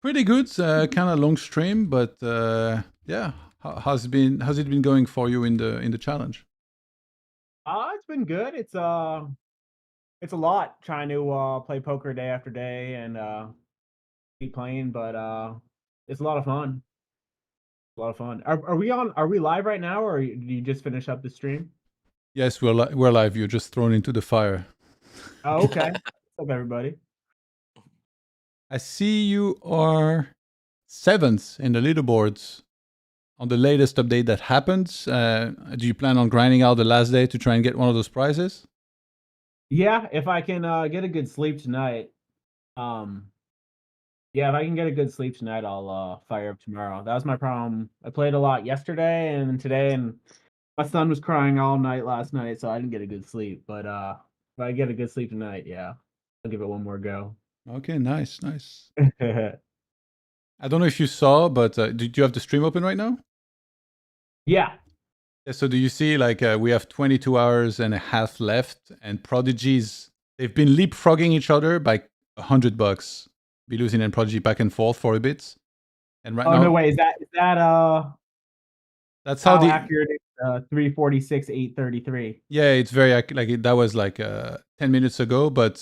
Pretty good. Kind of long stream, but yeah. How's it been going for you in the challenge? It's been good. It's a lot trying to play poker day after day and keep playing, but it's a lot of fun. Are we live right now, or did you just finish up the stream? Yes, we're live. You're just thrown into the fire. Oh, okay. What's up, everybody? I see you are 7th in the leaderboards on the latest update that happened. Do you plan on grinding out the last day to try and get one of those prizes? Yeah, if I can get a good sleep tonight. Yeah, if I can get a good sleep tonight, I'll fire up tomorrow. That was my problem. I played a lot yesterday and today, and My son was crying all night last night, so I didn't get a good sleep. But if I get a good sleep tonight, yeah, I'll give it one more go. Okay, nice. I don't know if you saw, but did you have the stream open right now? Yeah. Yeah, so do you see, like, we have 22 hours and a half left, and Prodigies, they've been leapfrogging each other by $100. Biluzin and Prodigy back and forth for a bit. And right now, no way, is that that's how how the accurate is 346, 833? Yeah, it's very that was like 10 minutes ago, but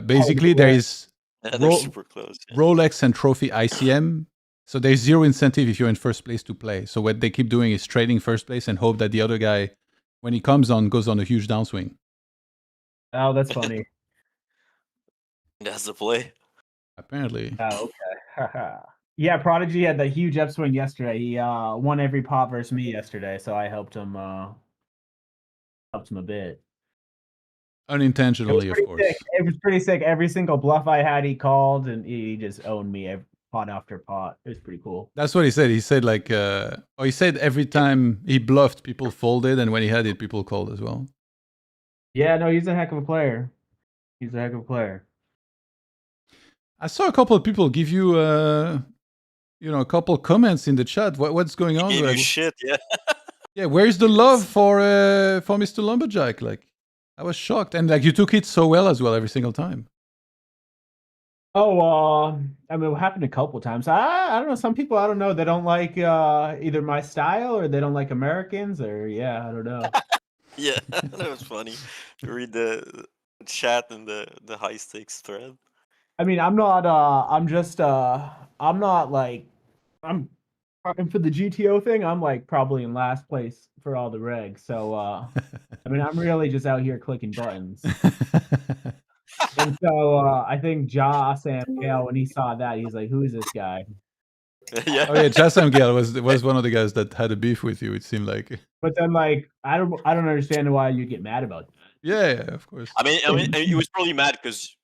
basically there is Yeah, they're super close. Yeah. Rolex and Trophy ICM. So there's zero incentive if you're in first place to play. So what they keep doing is trading first place and hope that the other guy, when he comes on, goes on a huge downswing. Oh, that's funny. That's the play. Apparently. Oh, okay. Yeah, Prodigy had the huge upswing yesterday. He won every pot versus me yesterday, so I helped him a bit. Unintentionally, of course. Sick. It was pretty sick. Every single bluff I had, he called, and he just owned me pot after pot. It was pretty cool. That's what he said. He said he said every time he bluffed, people folded, and when he had it, people called as well. Yeah, no, he's a heck of a player. He's a heck of a player. I saw a couple of people give you, a couple comments in the chat. What's going on? He gave you shit, yeah. Yeah, where's the love for Mr. Lumberjack? Like, I was shocked, and like you took it so well as well every single time. Oh, I mean, it happened a couple times. I don't know. Some people, I don't know, they don't like either my style or they don't like Americans, or I don't know. Yeah, that was funny to read the chat and the high stakes thread. I mean, I'm not. I'm not like. I'm for the GTO thing. I'm like probably in last place for all the regs. So I mean, I'm really just out here clicking buttons. And so I think Sam Gale, when he saw that, he's like, "Who is this guy?" Yeah. Oh yeah, Sam Gale was one of the guys that had a beef with you. It seemed like. But then, like, I don't understand why you get mad about that. Yeah, of course. I mean, he was probably mad because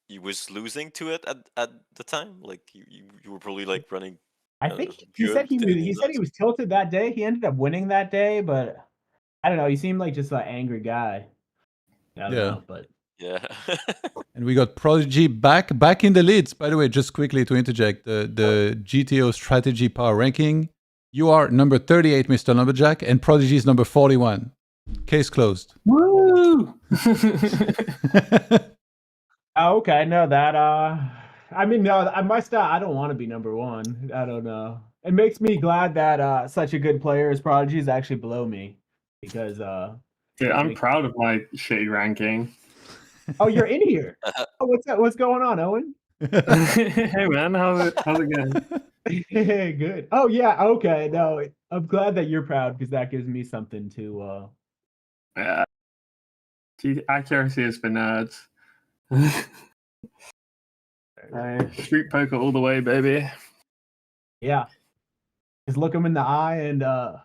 he was losing to it at the time. Like you were probably like running. I think he said he was tilted that day. He ended up winning that day, but I don't know. He seemed like just an angry guy. I don't know, but yeah. And we got Prodigy back in the leads. By the way, just quickly to interject, the GTO strategy power ranking. You are number 38, Mr. Lumberjack, and Prodigy is number 41. Case closed. Woo! Oh, okay. No, that I mean, no, my style, I don't want to be number one. I don't know. It makes me glad that such a good player as Prodigy is actually below me, because Dude, I'm proud of my shitty ranking. Oh, you're in here. Oh, what's that? What's going on, Owen? Hey man, how's it going? Hey, good. Oh yeah, okay. No, I'm glad that you're proud, because that gives me something to Yeah. Accuracy is for nerds. Street poker all the way, baby. Yeah. Just look them in the eye and yeah,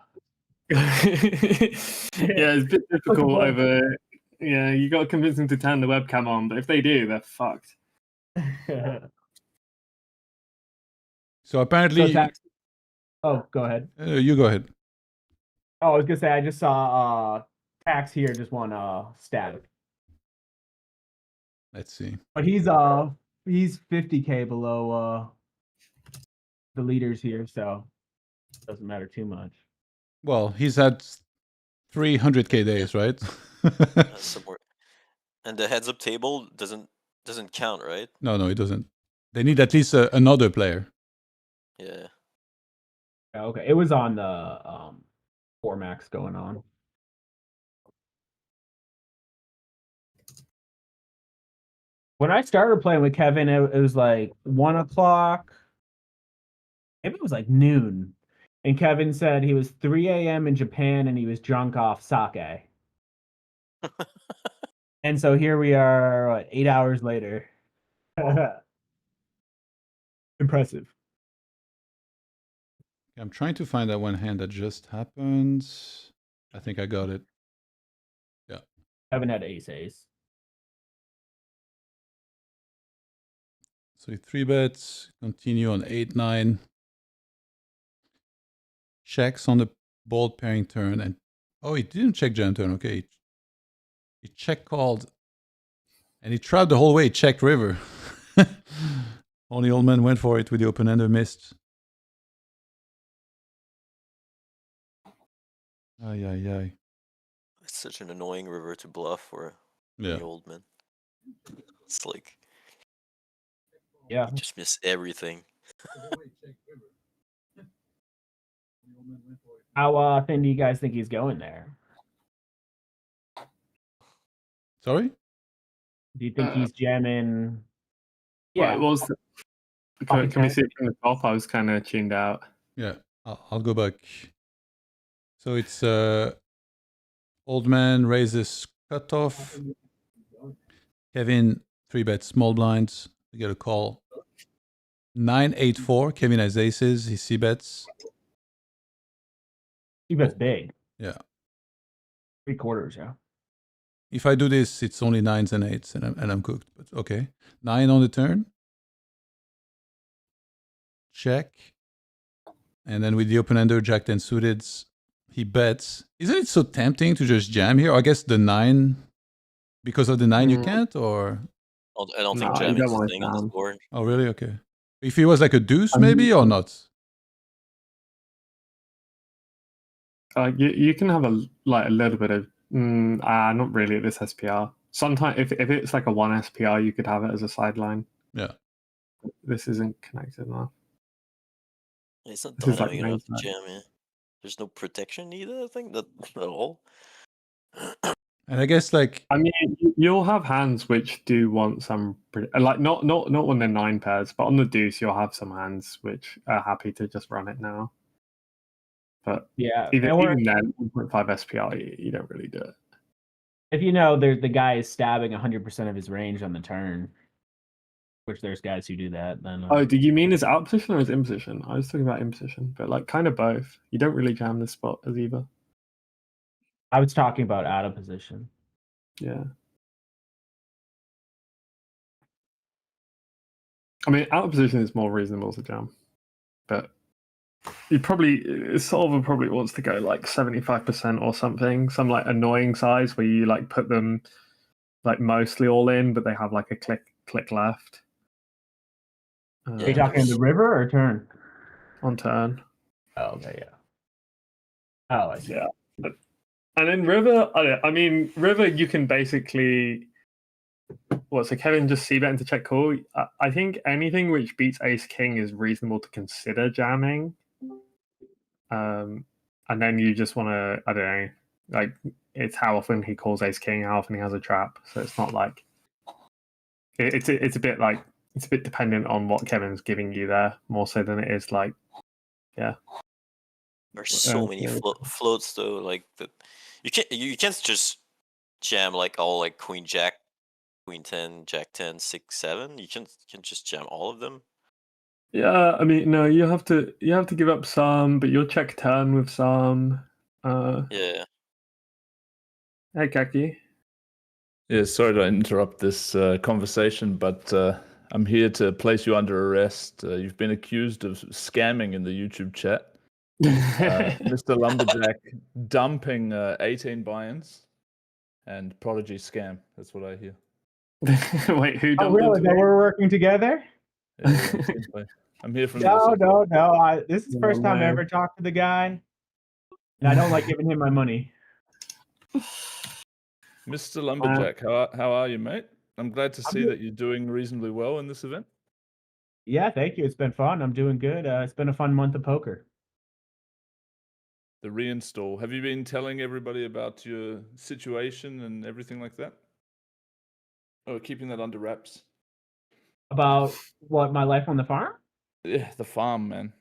it's a bit difficult over. Yeah, you got to convince them to turn the webcam on, but if they do, they're fucked. So apparently, oh, go ahead. You go ahead. Oh, I was gonna say, I just saw TaxHere just won stat. Let's see. But he's 50K below the leaders here, so it doesn't matter too much. Well, he's had 300K days, right? Somewhere. And the heads up table doesn't count, right? No, it doesn't. They need at least another player. Yeah. Okay, it was on the 4max going on. When I started playing with Kevin, it was like 1 o'clock. Maybe it was like noon. And Kevin said he was 3 a.m. in Japan and he was drunk off sake. And so here we are, 8 hours later. Impressive. I'm trying to find that one hand that just happened. I think I got it. Yeah. Kevin had ace. So 3 bets, continue on 8-9. Checks on the bold pairing turn and Oh, he didn't check jam turn. Okay, he check called, and he tried the whole way. He checked river. Only old man went for it with the open ender, missed. Ay, ay, ay. It's such an annoying river to bluff for the old man. It's like, Yeah. you just miss everything. How thin do you guys think he's going there? Sorry? Do you think he's jamming? Yeah. What was can we see it from the top? I was kind of tuned out. Yeah, I'll go back. So it's old man raises cutoff. Kevin 3-bet small blinds. We get a call. 9-8-4. Kevin has aces. He c-bets. He bets big. Yeah. 3/4, yeah. If I do this, it's only 9s and 8s, and I'm cooked. But okay. 9 on the turn. Check. And then with the open ender, Jack 10 suited, he bets. Isn't it so tempting to just jam here? I guess the 9, because of the 9 you can't, or? I don't think jamming's a thing on this board. Oh, really? Okay. If he was like a deuce, maybe, or not? You can have a little bit of not really at this SPR. Sometimes if it's like a 1 SPR, you could have it as a sideline. Yeah. This isn't connected enough. It's not This is like dynamic enough to main jam, yeah. There's no protection either, I think, not at all. And I guess like I mean, you'll have hands which do want some like not when they're 9 pairs, but on the deuce you'll have some hands which are happy to just run it now. But yeah, even then, 1.5 SPR, you don't really do it. If you know the guy is stabbing 100% of his range on the turn, which there's guys who do that, then. Oh, do you mean his out position or his in position? I was talking about in position, but like kind of both. You don't really jam this spot as either. I was talking about out of position. Yeah. I mean, out of position is more reasonable to jam, but Solver probably wants to go like 75% or something, some like annoying size where you like put them like mostly all in, but they have like a click left. Are you talking the river or turn? On turn. Oh, okay, yeah. Oh, I see. Yeah. And in river, I mean, river, you can basically. So Kevin just c-bet into check call. I think anything which beats ace king is reasonable to consider jamming. And then you just want to, I don't know, like it's how often he calls ace king, how often he has a trap. So it's not like it's a bit like it's a bit dependent on what Kevin's giving you there, more so than it is like, yeah. There's so many floats though, like that. You can't just jam like all like queen jack, queen 10, jack 10, 6, 7. You can just jam all of them. Yeah, I mean, no, you have to give up some, but you'll check turn with some. Yeah. Hey, Kaki. Yeah, sorry to interrupt this conversation, but I'm here to place you under arrest. You've been accused of scamming in the YouTube chat. Mr. Lumberjack dumping 18 Buyins and Prodigy scam. That's what I hear. Wait, who dumped Oh, really? That we're working together? Yeah, I'm here from No. This is the first time I ever talked to the guy, and I don't like giving him my money. Mr. Lumberjack, how are you, mate? I'm glad to see that you're doing reasonably well in this event. Yeah, thank you. It's been fun. I'm doing good. It's been a fun month of poker. The reinstall. Have you been telling everybody about your situation and everything like that? Or keeping that under wraps? About what, my life on the farm? Yeah, the farm, man.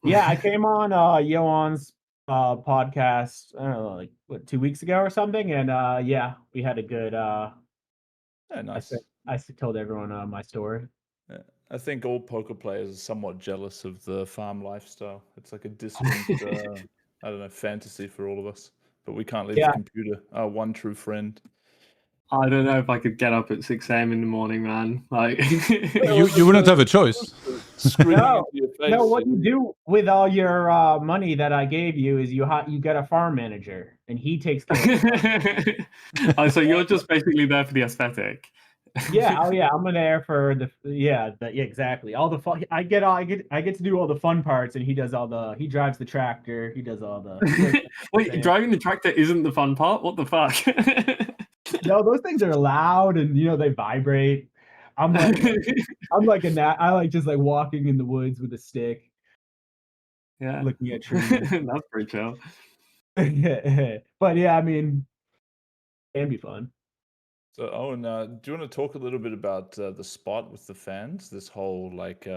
Yeah, I came on Johan's podcast, I don't know, like what, 2 weeks ago or something, and yeah, we had a good. Yeah, nice. I told everyone my story. Yeah. I think all poker players are somewhat jealous of the farm lifestyle. It's like a distant, I don't know, fantasy for all of us. But we can't leave the computer, our one true friend. I don't know if I could get up at 6 a.m. in the morning, man. Like, You wouldn't have a choice. No, no. What you do with all your money that I gave you is you get a farm manager, and he takes care of it. Oh, so you're just basically there for the aesthetic. Yeah. Oh, yeah. I'm there for yeah, exactly. All the fun. I get to do all the fun parts, and he does all the. He drives the tractor. He does all the. Wait, driving the tractor isn't the fun part? What the fuck? No, those things are loud, and they vibrate. I'm like I like just like walking in the woods with a stick. Yeah, looking at trees. That's pretty chill. But yeah, I mean, it can be fun. So, Owen, do you want to talk a little bit about the spot with the fans? This whole like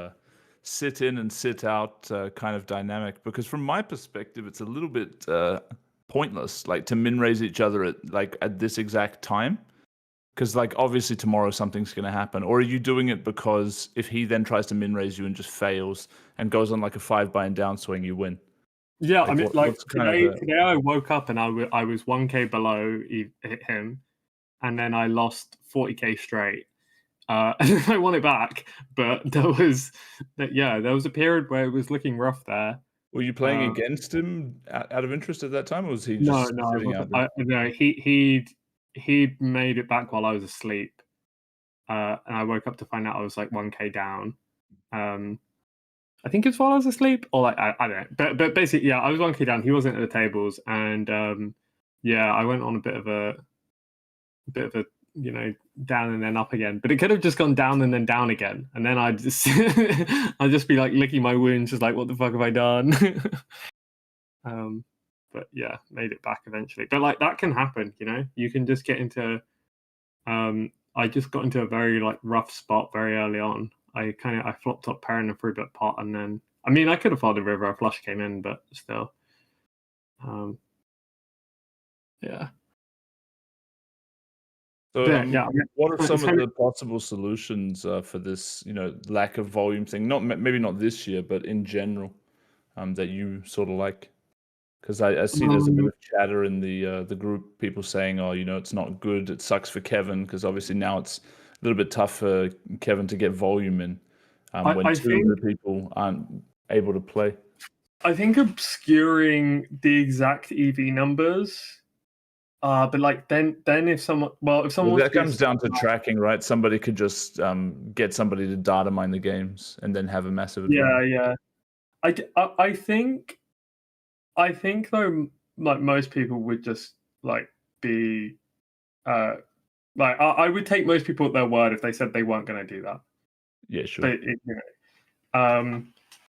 sit in and sit out kind of dynamic? Because from my perspective, it's a little bit pointless, like to min raise each other at this exact time. Because like obviously tomorrow something's going to happen. Or are you doing it because if he then tries to min raise you and just fails and goes on like a 5 buy and downswing, you win? Yeah, I mean, like today I woke up and I was 1K below him, and then I lost 40K straight. And I won it back, but there was a period where it was looking rough there. Were you playing against him out of interest at that time, or was he just sitting out there? No, he made it back while I was asleep, and I woke up to find out I was like 1K down. I think it's while I was asleep, or like I don't know, but basically, yeah, I was 1K down. He wasn't at the tables, and I went on a bit of a down and then up again. But it could have just gone down and then down again, and then I'd just be like licking my wounds, just like, what the fuck have I done? But yeah, made it back eventually. But like that can happen, you can just get into. I just got into a very like rough spot very early on. I flopped up pair in a 3-bet pot, and then I mean I could have followed the river. A flush came in, but still, yeah. So, what are some of the possible solutions for this, lack of volume thing? Maybe not this year, but in general, that you sort of like. Because I see there's a bit of chatter in the group, people saying, oh, it's not good. It sucks for Kevin, because obviously now it's a little bit tough for Kevin to get volume in when two of the people aren't able to play. I think obscuring the exact EV numbers, but like then if someone that comes down to tracking, right? Somebody could just get somebody to data mine the games and then have a massive advantage. Yeah. I think though, like most people would just like be, like I would take most people at their word if they said they weren't going to do that. Yeah, sure. But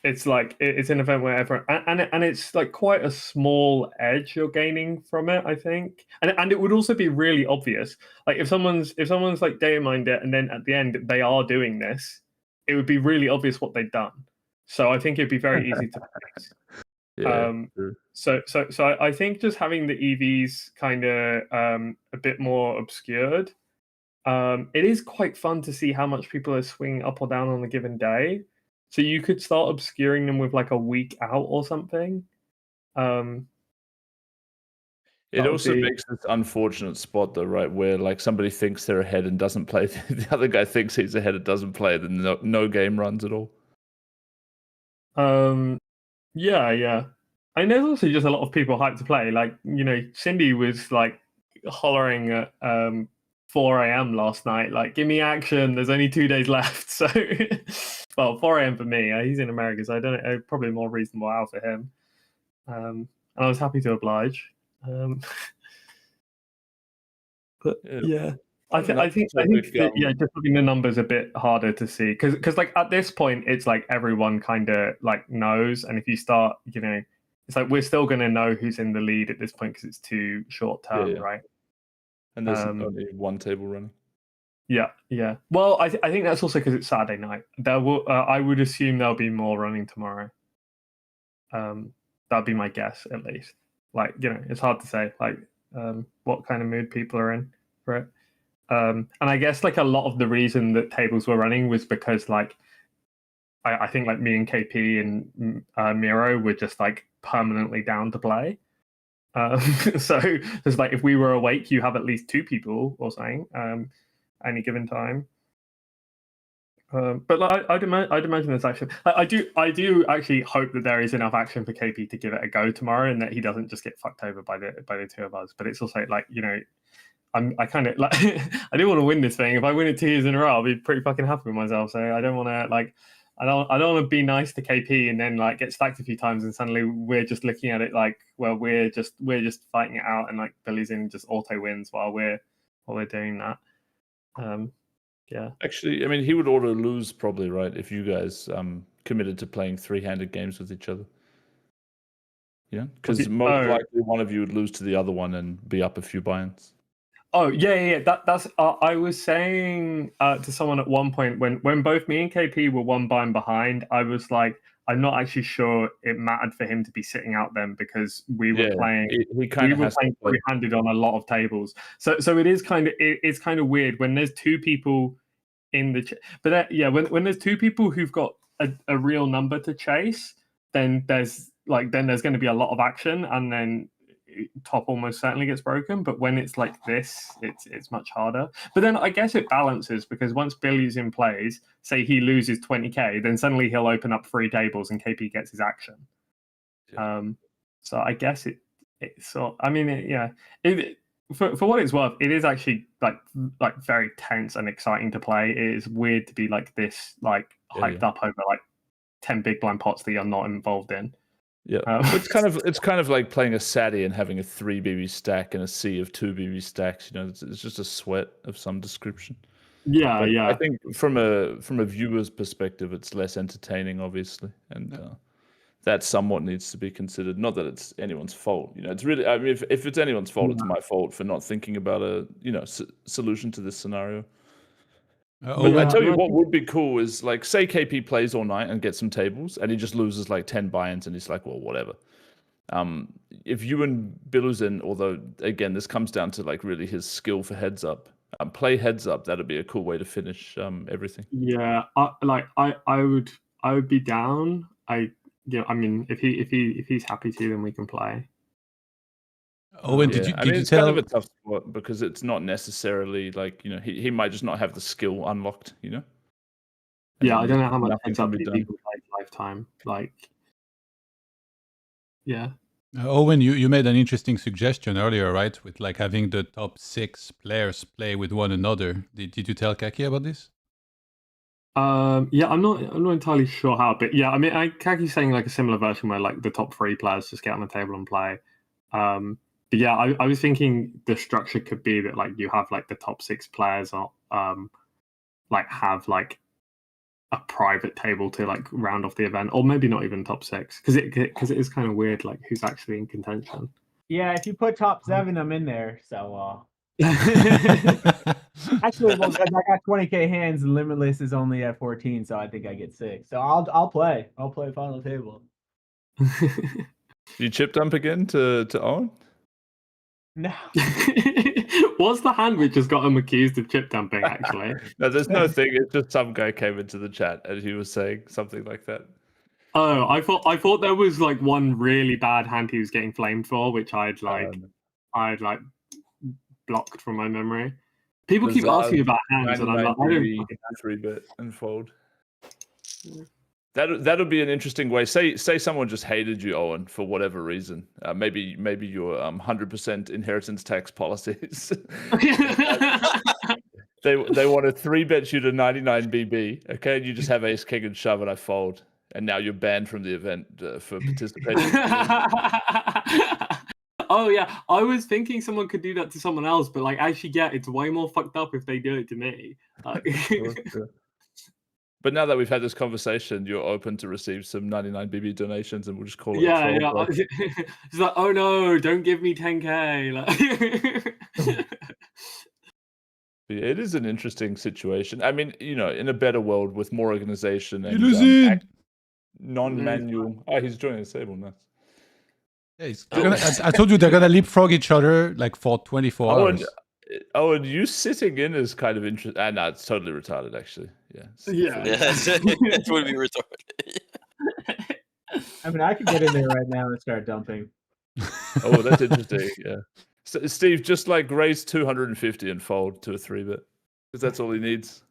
it's like it's an event where everyone and it's like quite a small edge you're gaining from it, I think, and it would also be really obvious. Like if someone's like data mined it and then at the end they are doing this, it would be really obvious what they'd done. So I think it'd be very easy to fix. Yeah, so I think just having the EVs kind of a bit more obscured, it is quite fun to see how much people are swinging up or down on a given day. So you could start obscuring them with like a week out or something. It also makes this unfortunate spot though, right, where like somebody thinks they're ahead and doesn't play, the other guy thinks he's ahead and doesn't play, then no game runs at all. Yeah. And there's also just a lot of people hyped to play. Like, Cindy was like hollering at 4 a.m. last night, like, give me action. There's only 2 days left. So, well, 4 a.m. for me. He's in America, so I don't know. Probably a more reasonable hour for him. And I was happy to oblige. But yeah. I think just having the numbers a bit harder to see because like at this point it's like everyone kind of like knows, and if you start it's like we're still going to know who's in the lead at this point because it's too short term, right? And there's only one table running. Yeah. Well, I think that's also because it's Saturday night. There will I would assume there'll be more running tomorrow. That'd be my guess at least. Like it's hard to say like what kind of mood people are in for it. And I guess like a lot of the reason that tables were running was because like I think like me and KP and Miro were just like permanently down to play. So there's like, if we were awake, you have at least 2 people or something any given time. But like, I'd imagine there's actually, I do actually hope that there is enough action for KP to give it a go tomorrow, and that he doesn't just get fucked over by the 2 of us. But it's also like, you know, I kind of like I do want to win this thing. If I win it 2 years in a row, I'll be pretty fucking happy with myself. So I don't want to like, I don't want to be nice to KP and then like get stacked a few times and suddenly we're just looking at it like, well, we're just fighting it out, and like Biluzin just auto wins while we're doing that. Yeah. Actually, I mean, he would auto lose probably, right? If you guys committed to playing 3-handed games with each other. Yeah, because most likely one of you would lose to the other one and be up a few buy-ins. Oh yeah. That's I was saying to someone at one point when both me and KP were 1 buy-in behind, I was like, I'm not actually sure it mattered for him to be sitting out then, because we were playing. We were playing 3-handed on a lot of tables. So it's kind of weird when there's 2 people in the but when there's 2 people who've got a real number to chase, then there's going to be a lot of action, and then top almost certainly gets broken. But when it's like this, it's much harder. But then I guess it balances, because once Biluzin plays, say he loses 20k, then suddenly he'll open up 3 tables and KP gets his action. So I guess for what it's worth, it is actually like very tense and exciting to play. It is weird to be like this, like hyped up over like 10 big blind pots that you're not involved in. Yeah, it's kind of like playing a Sadie and having a 3 BB stack and a sea of 2 BB stacks. You know, it's just a sweat of some description. Yeah, but yeah. I think from a viewer's perspective, it's less entertaining, obviously, and that somewhat needs to be considered. Not that it's anyone's fault. You know, it's really. I mean, if it's anyone's fault, it's my fault for not thinking about a solution to this scenario. But I tell you what would be cool is, like, say KP plays all night and gets some tables and he just loses like 10 buy-ins and he's like, well, whatever. If you and Biluzin, although again this comes down to like really his skill for heads up, play heads up, that'd be a cool way to finish everything. Yeah, I would be down. I mean, if he's happy to, then we can play. And did you tell? It's kind of a tough spot because it's not necessarily like, he might just not have the skill unlocked, And I don't know how much heads up people play lifetime. Like, yeah. Owen, you made an interesting suggestion earlier, right? With like having the top 6 players play with one another. Did you tell Kaki about this? Yeah, I'm not entirely sure how, but yeah, I mean, Kaki's saying like a similar version where like the top 3 players just get on the table and play. But yeah, I was thinking the structure could be that like you have like the top 6 players like have like a private table to like round off the event, or maybe not even top 6, because it is kind of weird like who's actually in contention. Yeah, if you put top 7, I'm in there. So actually, well, I got 20k hands and Limitless is only at 14, so I think I get 6. So I'll play final table. You chip dump again to Owen? No. What's the hand which has got him accused of chip dumping, actually? No, there's no thing. It's just some guy came into the chat and he was saying something like that. Oh, I thought there was like one really bad hand he was getting flamed for, which I'd blocked from my memory. People keep asking about hands, and I'm like, I don't 3-bit and fold. That'll be an interesting way. Say someone just hated you, Owen, for whatever reason. Maybe your 100% inheritance tax policies. They want to 3-bet you to 99 BB. Okay, and you just have ace king and shove, and I fold, and now you're banned from the event for participating. Oh yeah, I was thinking someone could do that to someone else, but like actually, yeah, it's way more fucked up if they do it to me. Sure. But now that we've had this conversation, you're open to receive some 99 BB donations, and we'll just call it. Yeah. It's like, oh no, don't give me 10k. Like... It is an interesting situation. I mean, in a better world with more organization and non-manual. Oh, he's joining the table. Nice. Yeah, I told you they're gonna leapfrog each other like for 24 hours. And you sitting in is kind of interesting. No, it's totally retarded, actually. Yeah. It would be retarded. I mean, I could get in there right now and start dumping. Oh, that's interesting. Yeah. So, Steve, just like raise 250 and fold to a 3-bet, because that's all he needs.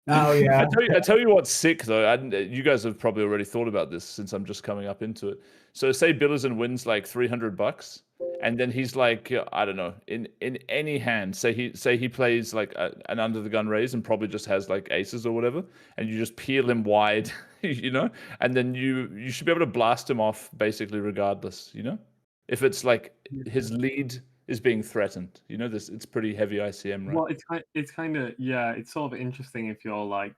Oh yeah. I tell you what's sick though. You guys have probably already thought about this since I'm just coming up into it. So say Biluzin wins like $300, and then he's like, I don't know, in any hand. Say he plays like an under the gun raise and probably just has like aces or whatever, and you just peel him wide, you know, and then you should be able to blast him off basically regardless, you know, if it's like his lead is being threatened. You know, it's pretty heavy ICM, right? Well, it's kind of, yeah, it's sort of interesting if you're like,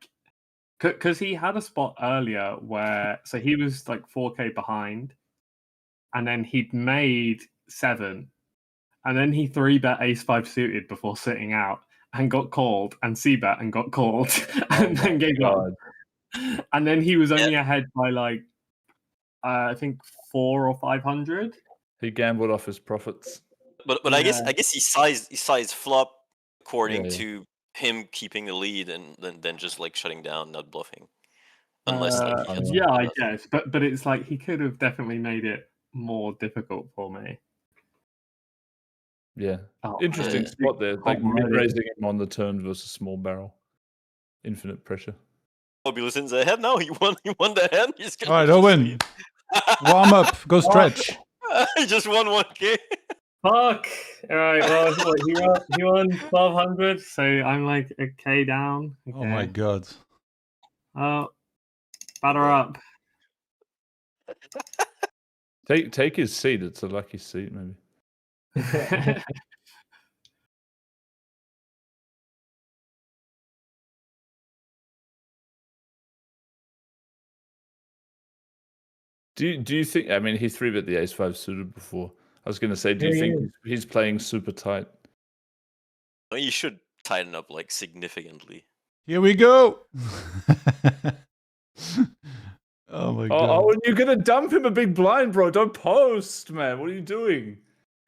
because he had a spot earlier where, so he was like 4K behind, and then he'd made 7, and then he 3-bet ace-5 suited before sitting out and got called, and c-bet and got called, and then gave up. And then he was only ahead by like, I think 400 or 500. He gambled off his profits. But I guess he sized flop according to him keeping the lead and then just like shutting down, not bluffing. Unless like he had I guess. But it's like he could have definitely made it more difficult for me. Yeah. Interesting spot there. Like mid-raising him on the turn versus small barrel. Infinite pressure. Oh, Biluzin's ahead now. He won the hand. All right, Owen. Warm up. Go stretch. He just won 1K. Fuck. All right. Well, he won 1,200, so I'm like a K down. Okay. Oh my god. Batter up. Take his seat. It's a lucky seat, maybe. Do you think? I mean, he 3-bet the ace-5 suited before. I was going to say, do you think he's playing super tight? Well, you should tighten up like significantly. Here we go. Oh my god. Oh, and you're going to dump him a big blind, bro. Don't post, man. What are you doing?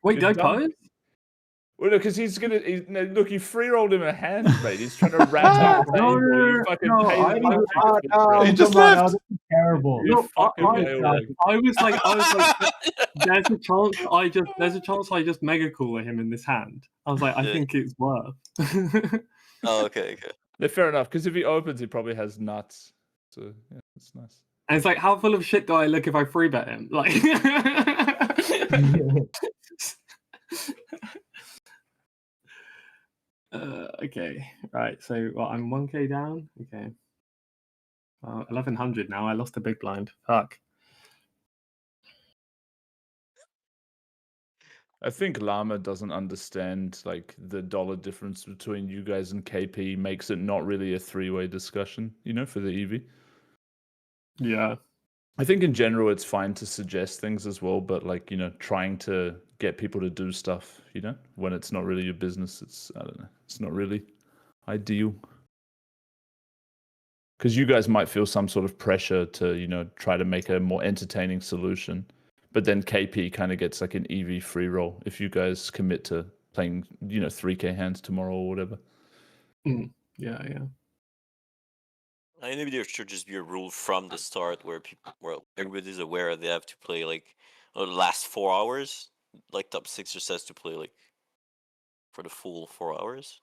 Wait, don't post? Well, no, because he's gonna. Look, you free-rolled him a hand, mate. He's trying to rat out the table. He just left. Terrible. No, I was like, there's a chance I just mega cooler him in this hand. I was like, I think it's worth. Oh, okay. Yeah, fair enough. Because if he opens, he probably has nuts. So yeah, that's nice. And it's like, how full of shit do I look if I free bet him? Like. Okay, right. So I'm 1K down. Okay. 1,100 now. I lost a big blind. Fuck. I think Llama doesn't understand like the dollar difference between you guys and KP makes it not really a three-way discussion, you know, for the EV. Yeah. I think in general it's fine to suggest things as well, but like, you know, trying to get people to do stuff, you know, when it's not really your business, it's, I don't know, it's not really ideal. Because you guys might feel some sort of pressure to, you know, try to make a more entertaining solution. But then KP kind of gets like an EV free roll if you guys commit to playing, you know, 3K hands tomorrow or whatever. Yeah. I maybe there should just be a rule from the start where everybody's aware they have to play like the last 4 hours. Like top 6 says to play like for the full 4 hours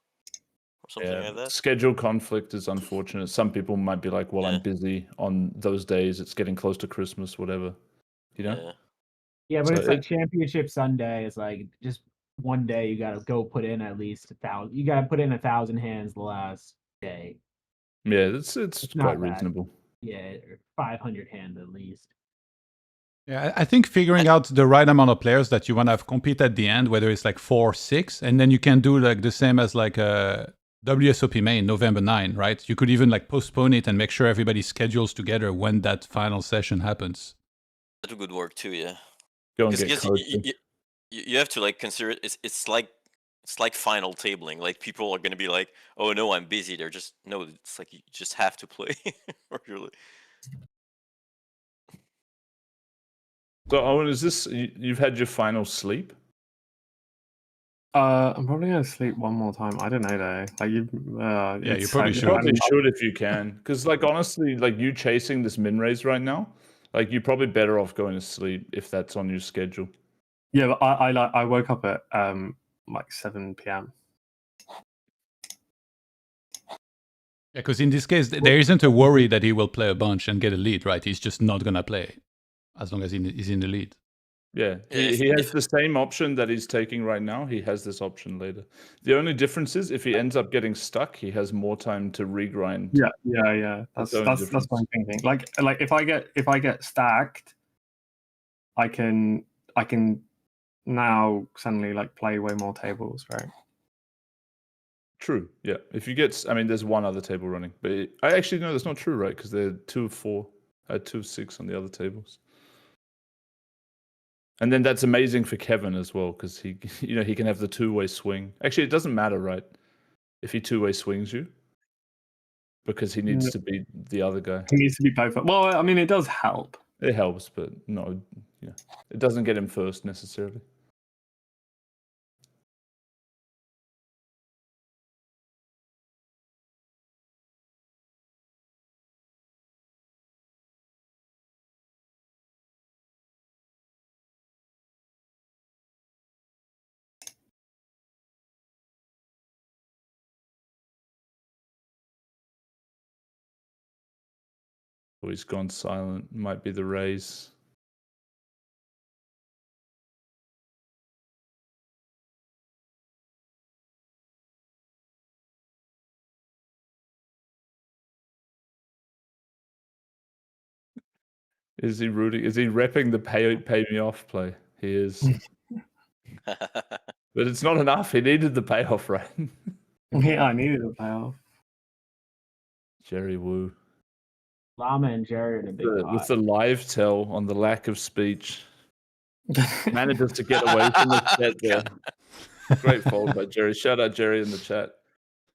or something like that. Schedule conflict is unfortunate. Some people might be like, well, I'm busy on those days. It's getting close to Christmas, whatever. You know? Yeah, but it's like Championship Sunday. It's like just one day you got to go put in at least 1,000. You got to put in 1,000 hands the last day. Yeah, it's quite reasonable. Yeah, 500 hands at least. Yeah, I think figuring out the right amount of players that you want to have compete at the end, whether it's like 4 or 6, and then you can do like the same as like a WSOP main November 9, right? You could even like postpone it and make sure everybody schedules together when that final session happens. That would work too, yeah. Go and get you have to like consider it. It's like final tabling. Like people are gonna be like, "Oh no, I'm busy." They're just no. It's like you just have to play. So Owen, is this you've had your final sleep? I'm probably gonna sleep one more time. I don't know though. Like you probably should. You probably should if you can, because like honestly, like you chasing this min raise right now, like you're probably better off going to sleep if that's on your schedule. Yeah, but I woke up at like 7 p.m. Yeah, because in this case, there isn't a worry that he will play a bunch and get a lead, right? He's just not gonna play as long as he's in the lead. Yeah, Yeah, he has the same option that he's taking right now. He has this option later. The only difference is if he ends up getting stuck, he has more time to regrind. Yeah. That's That's what I'm thinking. Like if I get stacked, I can now suddenly like play way more tables, right? True. Yeah. If you get, I mean, there's one other table running, but I actually no, that's not true, right? Because they're 2 of 4, 2 of 6 on the other tables. And then that's amazing for Kevin as well, because he, he can have the two-way swing. Actually, it doesn't matter, right? If he two-way swings you, because he needs to be the other guy. He needs to be both. Well, I mean, it does help. It helps, but no, yeah, it doesn't get him first necessarily. Oh, he's gone silent. Might be the raise. Is he rooting? Is he repping the pay me off play? He is. But it's not enough. He needed the payoff, right? Yeah, I needed a payoff. Jerry Woo. Llama and Jerry are the big With the live tell on the lack of speech. Manages to get away from the chat there. Great fold by Jerry. Shout out Jerry in the chat.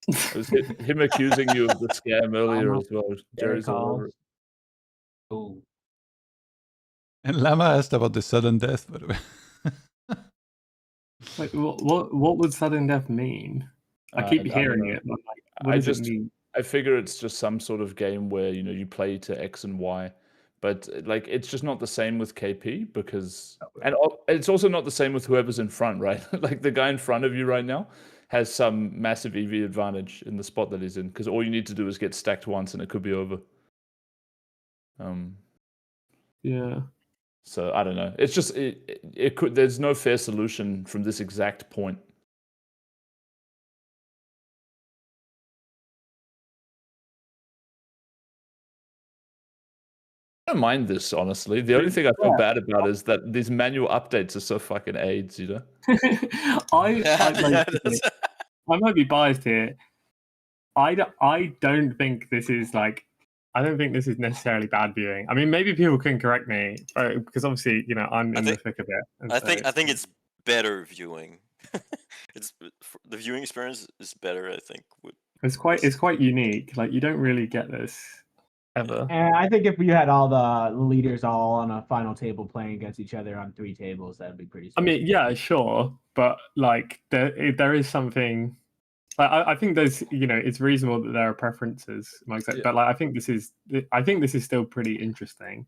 It was him accusing you of the scam earlier as well. Jerry's all over it. Ooh. And Lama asked about the sudden death, by the way. Like, what would sudden death mean? I keep hearing it. But like, what does it mean? I figure it's just some sort of game where you play to X and Y, but like it's just not the same with KP because, and it's also not the same with whoever's in front, right? Like the guy in front of you right now has some massive EV advantage in the spot that he's in because all you need to do is get stacked once and it could be over. Yeah. So I don't know. It's just it could. There's no fair solution from this exact point. I don't mind this, honestly. The only thing I feel bad about is that these manual updates are so fucking AIDS, I might be biased here. I don't think this is like. I don't think this is necessarily bad viewing. I mean, maybe people can correct me because obviously, I'm in the thick of it. I think it's better viewing. The viewing experience is better. I think. It's quite unique. Like you don't really get this ever. And I think if we had all the leaders all on a final table playing against each other on 3 tables, that'd be pretty. I mean, yeah, sure, but like there is something. I think there's, it's reasonable that there are preferences, but like I think this is still pretty interesting.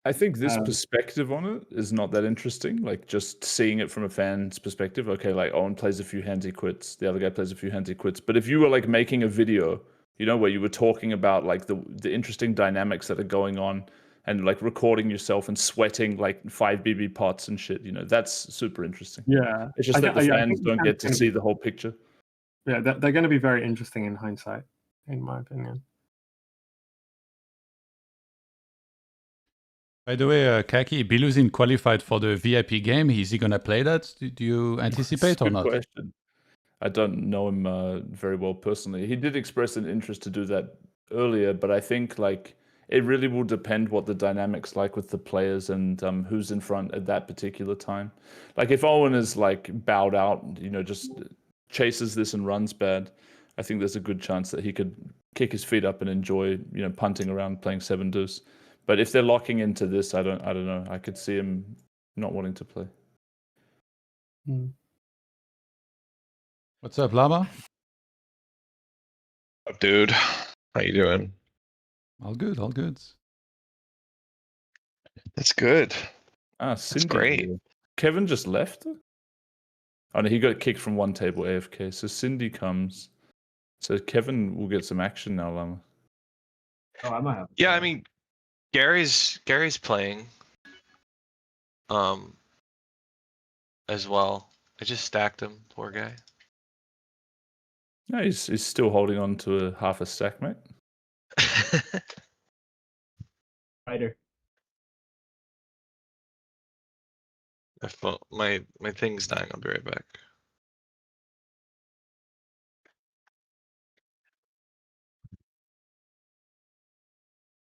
I think this perspective on it is not that interesting. Like just seeing it from a fan's perspective. Okay, like Owen plays a few hands, he quits. The other guy plays a few hands, he quits. But if you were like making a video, where you were talking about like the interesting dynamics that are going on, and like recording yourself and sweating like 5 BB pots and shit, that's super interesting. Yeah, it's just that the fans don't get to see the whole picture. Yeah, they're going to be very interesting in hindsight, in my opinion. By the way, Kaki, Biluzin qualified for the VIP game. Is he going to play that? Do you anticipate or not? Good question. I don't know him very well personally. He did express an interest to do that earlier, but I think like it really will depend what the dynamics like with the players and who's in front at that particular time. Like if Owen is like bowed out, just chases this and runs bad, I think there's a good chance that he could kick his feet up and enjoy, punting around playing 7 deuce. But if they're locking into this, I don't know. I could see him not wanting to play. What's up, Lama? Up, dude? How you doing? All good, all good. That's good. That's great. Kevin just left? Oh no, he got kicked from one table AFK. So Cindy comes. So Kevin will get some action now, Lama. Oh, I might have. Yeah, I mean, Gary's playing, as well. I just stacked him, poor guy. No, he's still holding on to half a stack, mate. Fighter. My thing's dying. I'll be right back.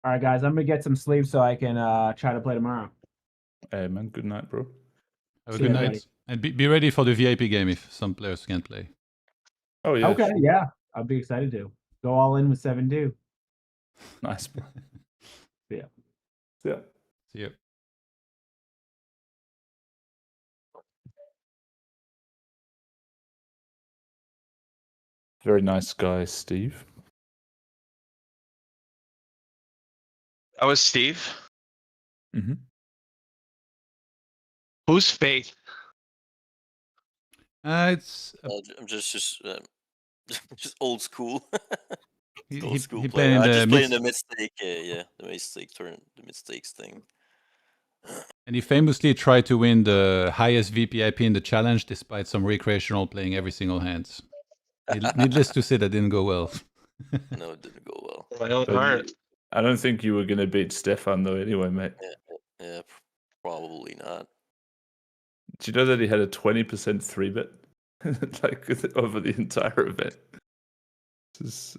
All right, guys, I'm gonna get some sleep so I can try to play tomorrow. Hey man, good night, bro. Have a See good ya, night. buddy. And be ready for the VIP game if some players can't play. Oh yeah. Okay, sure. yeah, I'll be excited to go all in with 7-2. Nice, bro. Yeah. Yeah. See you. Very nice guy, Steve. That was Steve. Mm-hmm. Who's Faith? It's I'm just old school. he, Old he, school he player. played in I the just played in mixed, the mistake. Yeah, the mistake turn, the mistakes thing. and he famously tried to win the highest VPIP in the challenge despite some recreational playing every single hand. Needless to say, that didn't go well. No, it didn't go well. My own heart. I don't think you were gonna beat Stefan though anyway, mate. Yeah, probably not. Do you know that he had a 20% 3-bet? like over the entire event?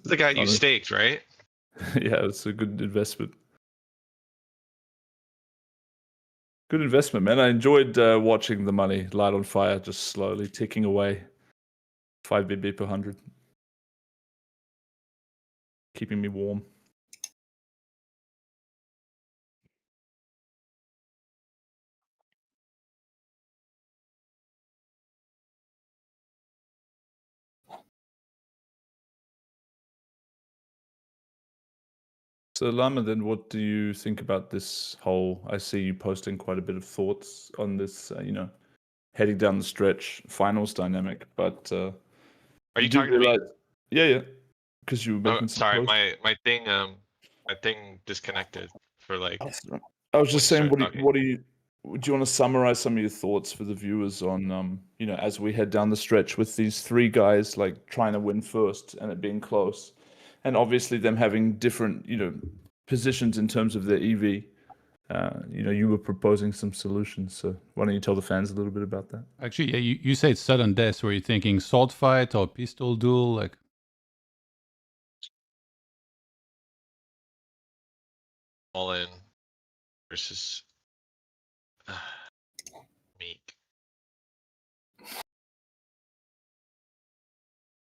The guy you staked, right? Yeah, it's a good investment. Good investment, man. I enjoyed watching the money light on fire, just slowly ticking away. 5 BB per 100. Keeping me warm. So Lama, then what do you think about this whole, I see you posting quite a bit of thoughts on this, heading down the stretch finals dynamic, but Are you talking to me? Yeah, because you were making some sorry, posts. my thing disconnected for like. I was just saying, when you do you want to summarize some of your thoughts for the viewers on, as we head down the stretch with these three guys like trying to win first and it being close, and obviously them having different, positions in terms of their EV. You were proposing some solutions, so why don't you tell the fans a little bit about that? Actually, yeah, you said sudden death. Were you thinking sword fight or pistol duel? Like, all in versus Meek.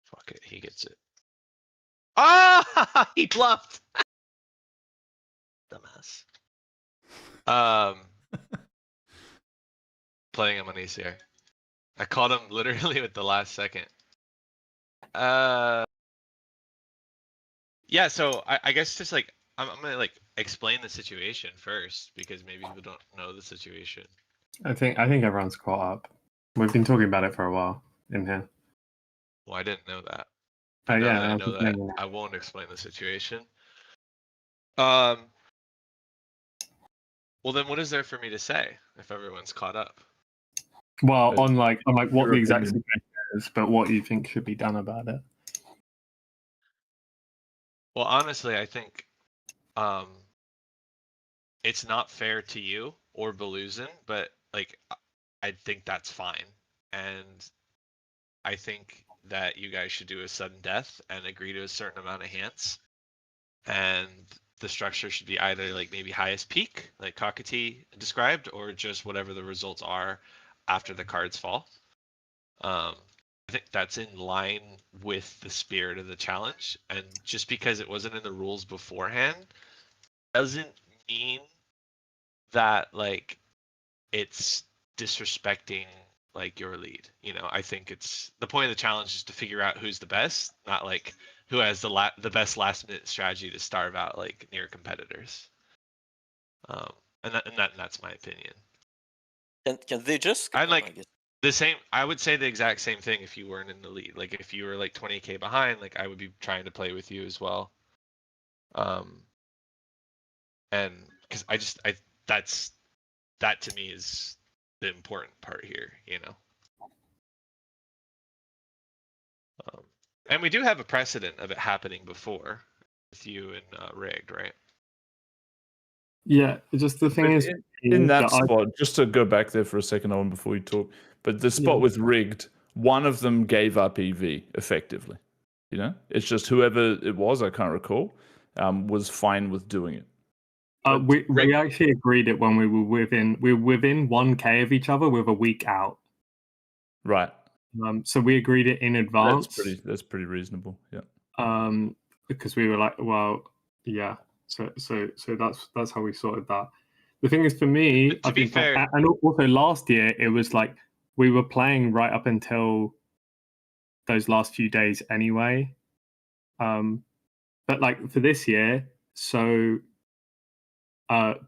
Fuck it, he gets it. Ah, he bluffed. Dumbass. Playing him on easier. I caught him literally with the last second. Yeah, so I guess just like I'm gonna like explain the situation first because maybe people don't know the situation. I think everyone's caught up. We've been talking about it for a while in here. Well, I didn't know that. Oh yeah, I know that. I won't explain the situation. Well, then what is there for me to say if everyone's caught up? Well, on like what the exact situation is, but what you think should be done about it. Well, honestly, I think it's not fair to you or Biluzin, but like I think that's fine. And I think that you guys should do a sudden death and agree to a certain amount of hands. And the structure should be either like maybe highest peak, like Cockatee described, or just whatever the results are after the cards fall. I think that's in line with the spirit of the challenge. And just because it wasn't in the rules beforehand doesn't mean that like it's disrespecting like your lead. I think it's the point of the challenge is to figure out who's the best, not like who has the best last minute strategy to starve out like near competitors. And that's my opinion. Can they just? I'm I like guess. the same. I would say the exact same thing if you weren't in the lead. Like if you were like 20k behind, like I would be trying to play with you as well. And because that to me is the important part here, you know. And we do have a precedent of it happening before with you and Rigged, right? Yeah, just the thing But is in that I- spot, just to go back there for a second, Owen, before you talk, but the spot Yeah. with Rigged, one of them gave up EV effectively. You know, it's just whoever it was, I can't recall, was fine with doing it. we actually agreed it when we were within 1k of each other with a week out. Right. So we agreed it in advance. That's pretty reasonable. Yeah. Because we were like, well, yeah. So that's how we sorted that. The thing is, for me, to be fair, and also last year it was like we were playing right up until those last few days anyway. But like for this year, so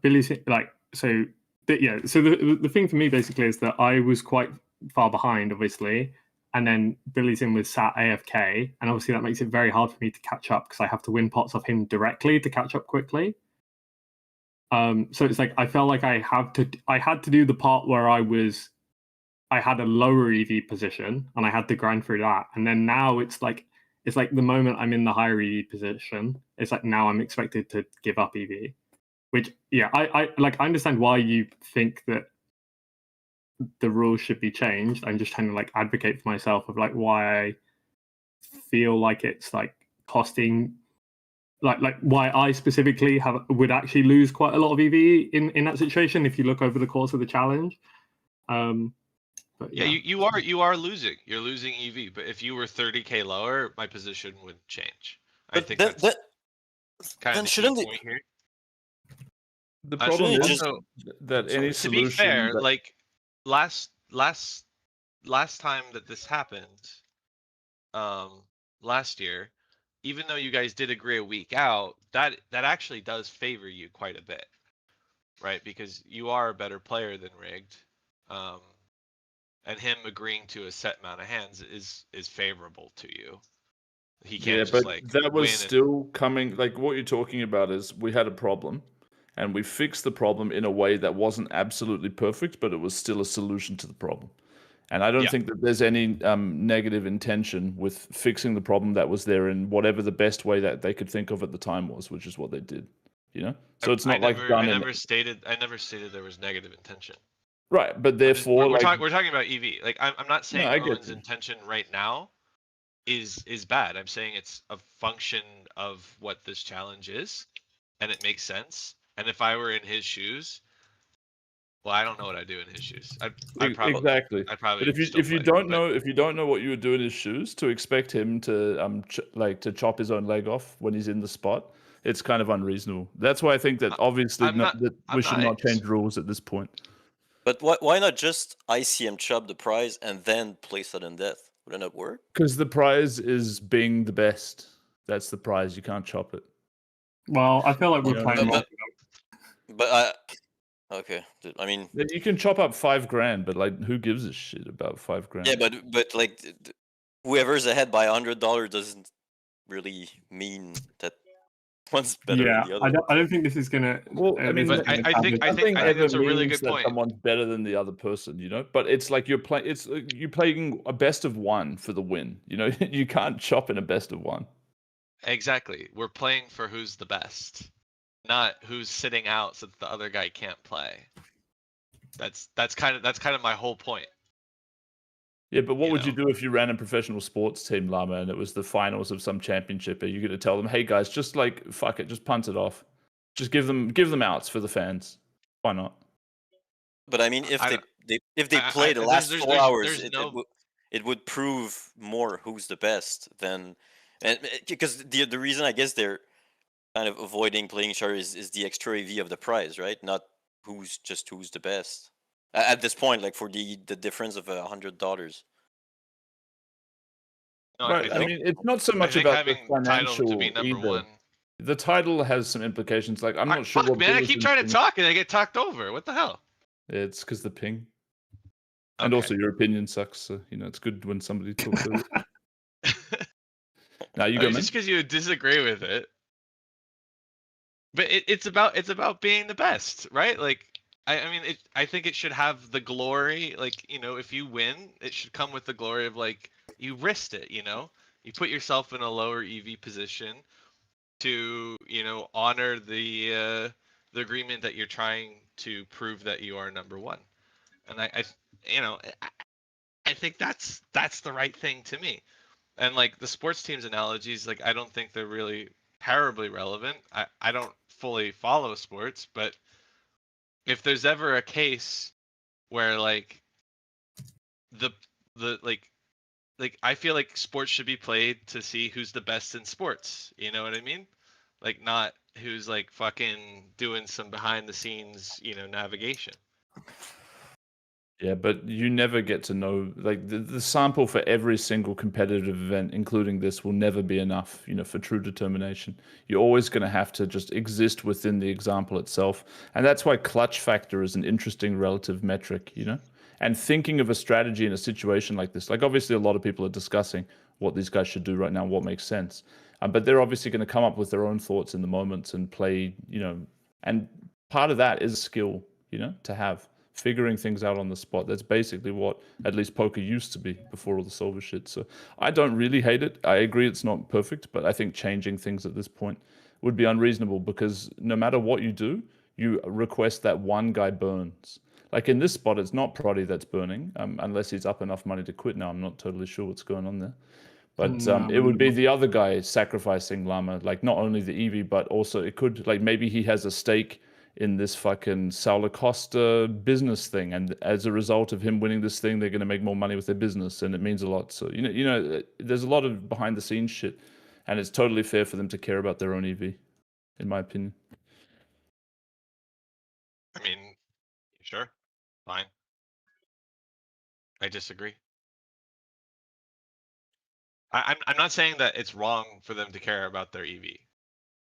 Billy's like so. Yeah. So the thing for me basically is that I was quite far behind, obviously. And then Biluzin was sat AFK, and obviously that makes it very hard for me to catch up because I have to win pots off him directly to catch up quickly. So it's like I felt like I had to do the part where I had a lower EV position and I had to grind through that. And then now it's like the moment I'm in the higher EV position, it's like now I'm expected to give up EV. Which I understand why you think that the rules should be changed. I'm just trying to like advocate for myself of like why I feel like it's like costing like why I specifically would actually lose quite a lot of EV in that situation if you look over the course of the challenge. But yeah, you are losing. You're losing EV, but if you were 30k lower, my position would change. I think that's kind of the key point here. The problem is also, that any to be solution. fair, like last time that this happened, last year, even though you guys did agree a week out, that actually does favor you quite a bit, right? Because you are a better player than Rigged, and him agreeing to a set amount of hands is favorable to you. He can't just like that was win still coming. Like what you're talking about is we had a problem, and we fixed the problem in a way that wasn't absolutely perfect, but it was still a solution to the problem. And I don't think that there's any negative intention with fixing the problem that was there in whatever the best way that they could think of at the time was, which is what they did. You know, so it's not I never stated there was negative intention. Right, but therefore, we're talking about EV. Like I'm not saying Owen's intention right now is bad. I'm saying it's a function of what this challenge is, and it makes sense. And if I were in his shoes, well, I don't know what I'd do in his shoes. I'd probably exactly. I'd probably. But if you don't know what you would do in his shoes, to expect him to to chop his own leg off when he's in the spot, it's kind of unreasonable. That's why I think that obviously we should not change rules at this point. But why not just ICM chop the prize and then play sudden death? Wouldn't that work? Because the prize is being the best. That's the prize. You can't chop it. Well, I feel like we're playing. Okay. I mean, you can chop up $5,000, but like, who gives a shit about $5,000? Yeah, but like, whoever's ahead by $100 doesn't really mean that one's better than the other. I don't think this is gonna. Well, I mean, I think that's a really good point. Someone's better than the other person, you know. But it's like you're playing a best of one for the win. You know, you can't chop in a best of one. Exactly. We're playing for who's the best, not who's sitting out so that the other guy can't play. That's kind of my whole point. Yeah, but what would you do if you ran a professional sports team, Llama, and it was the finals of some championship? Are you going to tell them, "Hey guys, just like fuck it, just punt it off, just give them outs for the fans"? Why not? But I mean, if they play the last 4 hours, it would prove more who's the best than, and because the reason I guess they're kind of avoiding playing each other is the extra EV of the prize, right? Not who's the best. At this point, like for the difference of $100. No, right. I mean, it's not so much about the financial either. The title has some implications. Like, I'm not sure. Fuck, man, I keep trying to talk and I get talked over. What the hell? It's because the ping. And Okay. also, your opinion sucks. So, you know, it's good when somebody talks over it. Now you I go, mean, man. just because you disagree with it, but it's about being the best, right? Like, I mean, I think it should have the glory. Like, you know, if you win, it should come with the glory of like you risked it. You know, you put yourself in a lower EV position to, you know, honor the agreement that you're trying to prove that you are number one. And you know, I think that's the right thing to me. And like the sports teams analogies, like I don't think they're really terribly relevant. I don't fully follow sports, but if there's ever a case where like the like I feel like sports should be played to see who's the best in sports. You know what I mean? Like not who's like fucking doing some behind the scenes, you know, navigation. Yeah, but you never get to know, like the sample for every single competitive event, including this, will never be enough, you know, for true determination. You're always going to have to just exist within the example itself. And that's why clutch factor is an interesting relative metric, you know? And thinking of a strategy in a situation like this, like obviously a lot of people are discussing what these guys should do right now, what makes sense. But they're obviously going to come up with their own thoughts in the moments and play, you know, and part of that is skill, you know, to have. Figuring things out on the spot. That's basically what at least poker used to be before all the solver shit. So I don't really hate it. I agree it's not perfect, but I think changing things at this point would be unreasonable because no matter what you do, you request that one guy burns. Like in this spot, it's not Proddy that's burning, unless he's up enough money to quit now. I'm not totally sure what's going on there. But it would be the other guy sacrificing Llama, like not only the EV, but also it could, like maybe he has a stake in this fucking Saulo Costa business thing, and as a result of him winning this thing, they're going to make more money with their business, and it means a lot. So you know, there's a lot of behind the scenes shit, and it's totally fair for them to care about their own EV, in my opinion. I mean, sure, fine. I disagree. I'm not saying that it's wrong for them to care about their EV.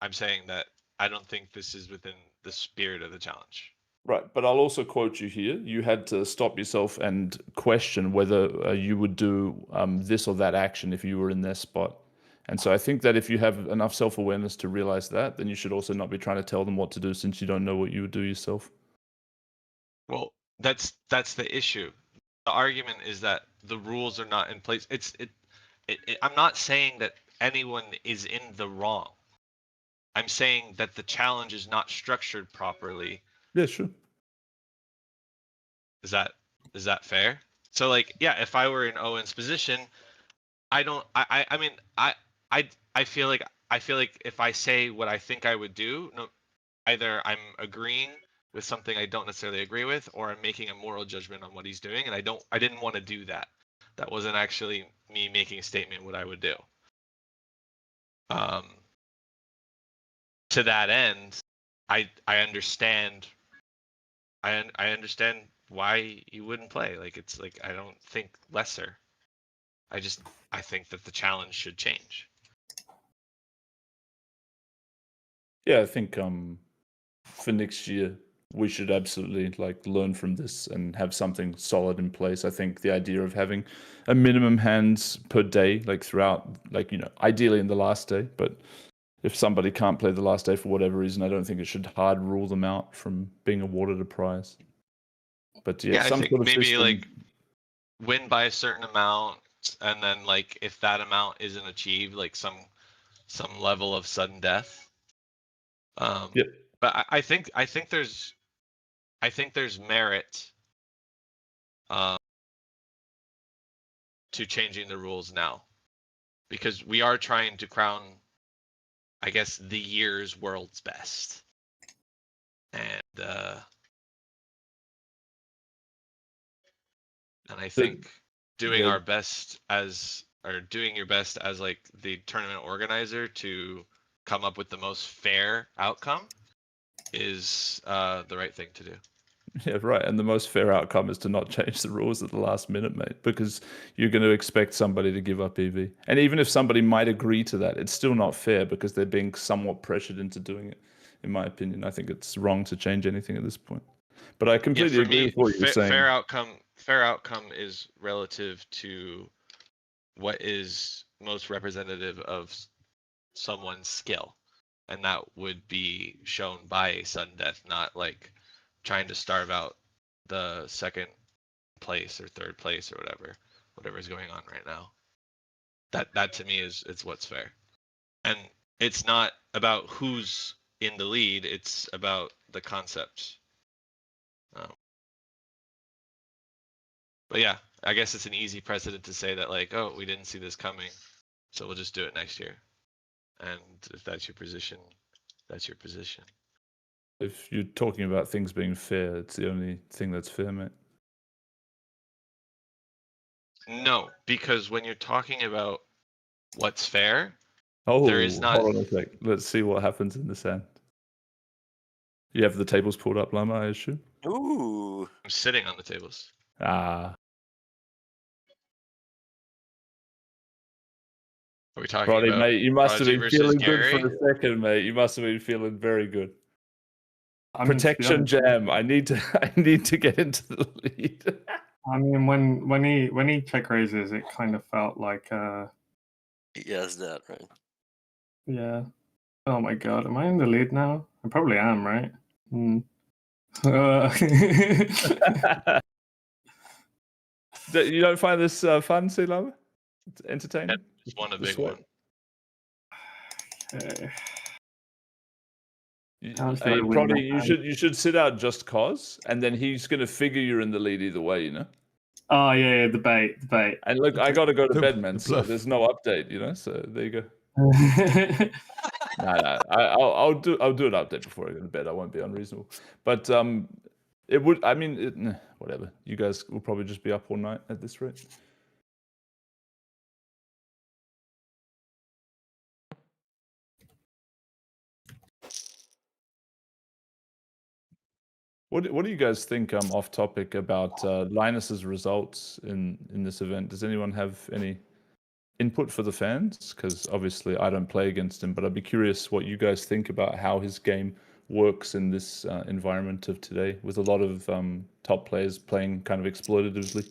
I'm saying that I don't think this is within the spirit of the challenge. Right, but I'll also quote you here. You had to stop yourself and question whether you would do this or that action if you were in their spot. And so I think that if you have enough self-awareness to realize that, then you should also not be trying to tell them what to do since you don't know what you would do yourself. Well, that's the issue. The argument is that the rules are not in place. I'm not saying that anyone is in the wrong. I'm saying that the challenge is not structured properly. Yeah, sure. Is that fair? So like, yeah, if I were in Owen's position, I feel like if I say what I think I would do, no, either I'm agreeing with something I don't necessarily agree with, or I'm making a moral judgment on what he's doing, and I didn't want to do that. That wasn't actually me making a statement what I would do. To that end, I understand. I understand why you wouldn't play. Like it's like I don't think lesser. I think that the challenge should change. Yeah, I think for next year we should absolutely like learn from this and have something solid in place. I think the idea of having a minimum hands per day, like throughout, like, you know, ideally in the last day, but if somebody can't play the last day for whatever reason, I don't think it should hard rule them out from being awarded a prize. But yeah, I some think sort of maybe system. like win by a certain amount, and then like if that amount isn't achieved, like some level of sudden death. Yep. But I think there's merit to changing the rules now, because we are trying to crown, I guess, the year's world's best, and I think doing our best doing your best as like the tournament organizer to come up with the most fair outcome is the right thing to do. Yeah, right. And the most fair outcome is to not change the rules at the last minute, mate, because you're going to expect somebody to give up EV. And even if somebody might agree to that, it's still not fair because they're being somewhat pressured into doing it, in my opinion. I think it's wrong to change anything at this point. But I completely agree with what you're saying. fair outcome is relative to what is most representative of someone's skill, and that would be shown by a sudden death, not like trying to starve out the second place or third place or whatever's going on right now. That to me is what's fair, and it's not about who's in the lead, it's about the concept. But yeah, I guess it's an easy precedent to say that, like, oh, we didn't see this coming, so we'll just do it next year. And if that's your position, that's your position. If you're talking about things being fair, it's the only thing that's fair, mate. No, because when you're talking about what's fair, Oh, there is not. hold on a sec. Let's see what happens in this hand. You have the tables pulled up, Lama, I assume? Ooh. I'm sitting on the tables. Ah. Are we talking Roddy, about mate, you must have Prodigy been versus feeling Gary? good for a second, mate. You must have been feeling very good. I mean, to be Protection honest, jam. I need to get into the lead. I mean, when he check raises, it kind of felt like He has that, right? yeah. Oh my god, am I in the lead now? I probably am, right? You don't find this fun, C Lama? It's entertaining? Just won a The big sweat? one. Okay. Hey, Proddy, you should sit out just cause, and then he's going to figure you're in the lead either way, you know? Oh yeah, debate. And look, I got to go to The- bed, man, the so bluff. there's no update, you know? So there you go. No, I'll do an update before I go to bed. I won't be unreasonable. But it would, I mean, whatever. You guys will probably just be up all night at this rate. What do you guys think, off topic, about Linus's results in this event? Does anyone have any input for the fans? Because obviously I don't play against him, but I'd be curious what you guys think about how his game works in this environment of today, with a lot of top players playing kind of exploitatively.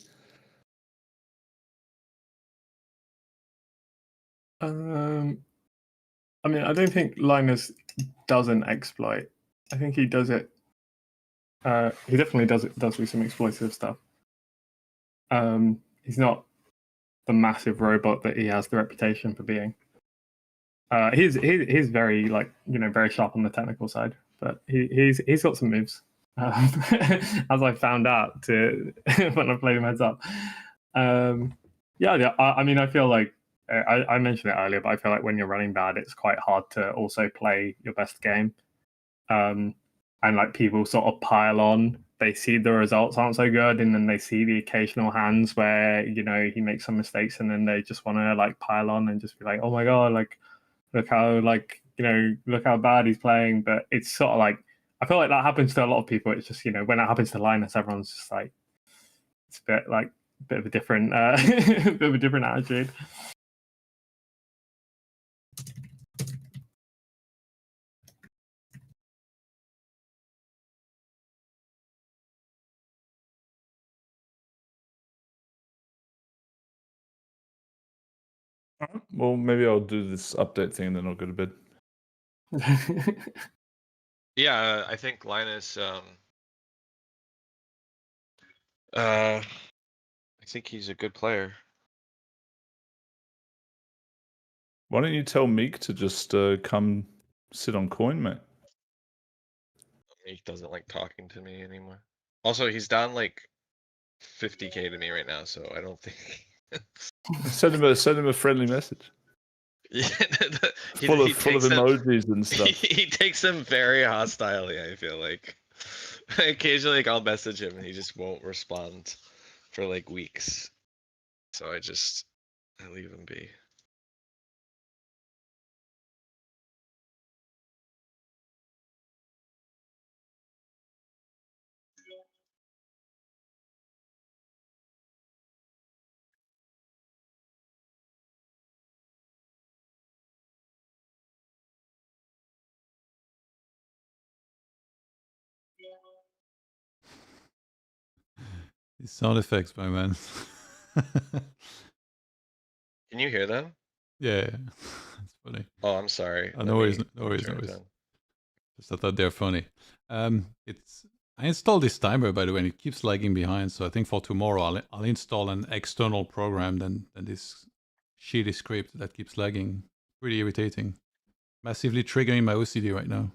I mean, I don't think Linus doesn't exploit. I think he does it. He definitely does do some exploitative stuff. He's not the massive robot that he has the reputation for being. He's very, like, you know, very sharp on the technical side, but he's got some moves, as I found out when I played him heads up. Yeah. I mean, I feel like I mentioned it earlier, but I feel like when you're running bad, it's quite hard to also play your best game. And like, people sort of pile on. They see the results aren't so good, and then they see the occasional hands where, you know, he makes some mistakes, and then they just want to like pile on and just be like, oh my god, like, look how, like, you know, look how bad he's playing. But it's sort of like, I feel like that happens to a lot of people. It's just, you know, when it happens to Linus, everyone's just like, it's a bit of a different bit of a different attitude. Well, maybe I'll do this update thing and then I'll go to bed. Yeah, I think Linus. I think he's a good player. Why don't you tell Meek to just come sit on coin, mate? He doesn't like talking to me anymore. Also, he's down like 50k to me right now, so I don't think. Send him a friendly message. Yeah, Full of emojis and stuff. He takes them very hostilely, I feel like. Occasionally, like, I'll message him and he just won't respond for like weeks. So I leave him be. These sound effects, my man. Can you hear them? Yeah, it's funny. Oh, I'm sorry. No worries, no worries, no worries. Just I thought they're funny. I installed this timer, by the way, and it keeps lagging behind. So I think for tomorrow I'll install an external program than this shitty script that keeps lagging. Pretty irritating. Massively triggering my OCD right now.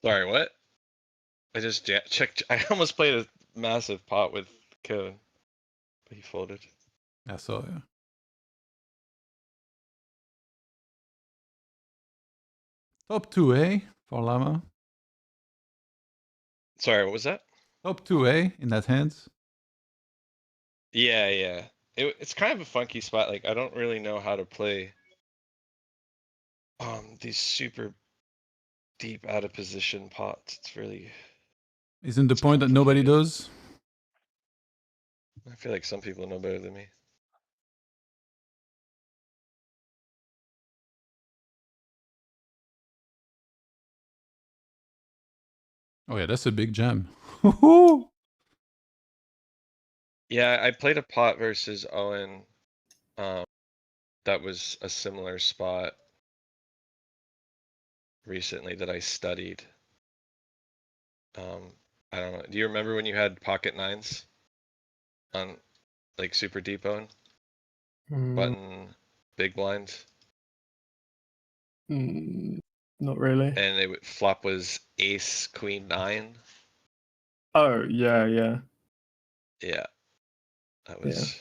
Sorry, what? I just checked. I almost played a massive pot with Kevin, but he folded. I saw, yeah. Top 2A for Llama. Sorry, what was that? Top 2A in that hands. Yeah, yeah. It's kind of a funky spot. Like, I don't really know how to play these super deep out of position pots. It's really... Isn't the point that nobody does? I feel like some people know better than me. Oh yeah, that's a big jam. Yeah, I played a pot versus Owen. That was a similar spot recently that I studied. I don't know. Do you remember when you had pocket nines on like super deep Owen? Button big blind? Not really. And flop was ace queen 9. Oh, yeah, yeah. Yeah. That was...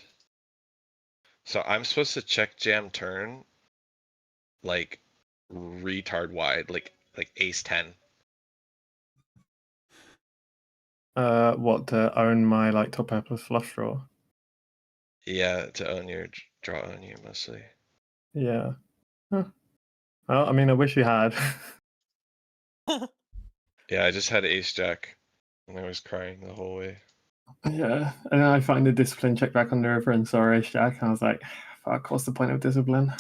So I'm supposed to check jam turn like retard wide, like ace 10. What, to own my like top pair plus flush draw? Yeah, to own your draw on you mostly. Yeah. Huh. Well, I mean, I wish you had. Yeah, I just had ace jack and I was crying the whole way. Yeah, and then I find the discipline check back on the river and saw ace jack, and I was like, fuck, what's the point of discipline?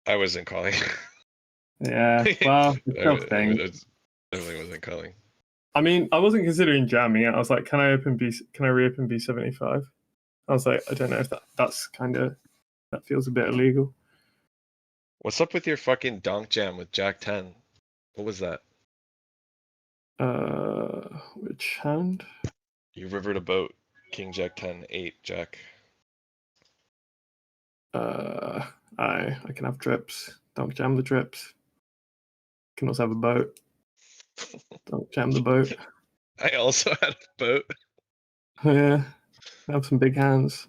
I wasn't calling. Yeah, well, it's I tough thing. definitely wasn't calling. I mean, I wasn't considering jamming it. I was like, can I reopen B75? I was like, I don't know if that's kind of, that feels a bit illegal. What's up with your fucking donk jam with jack 10? What was that? Which hand? You rivered a boat, king jack 10, 8 jack. I can have trips. Don't jam the trips. Can also have a boat. Don't jam the boat. I also had a boat. Yeah, I have some big hands.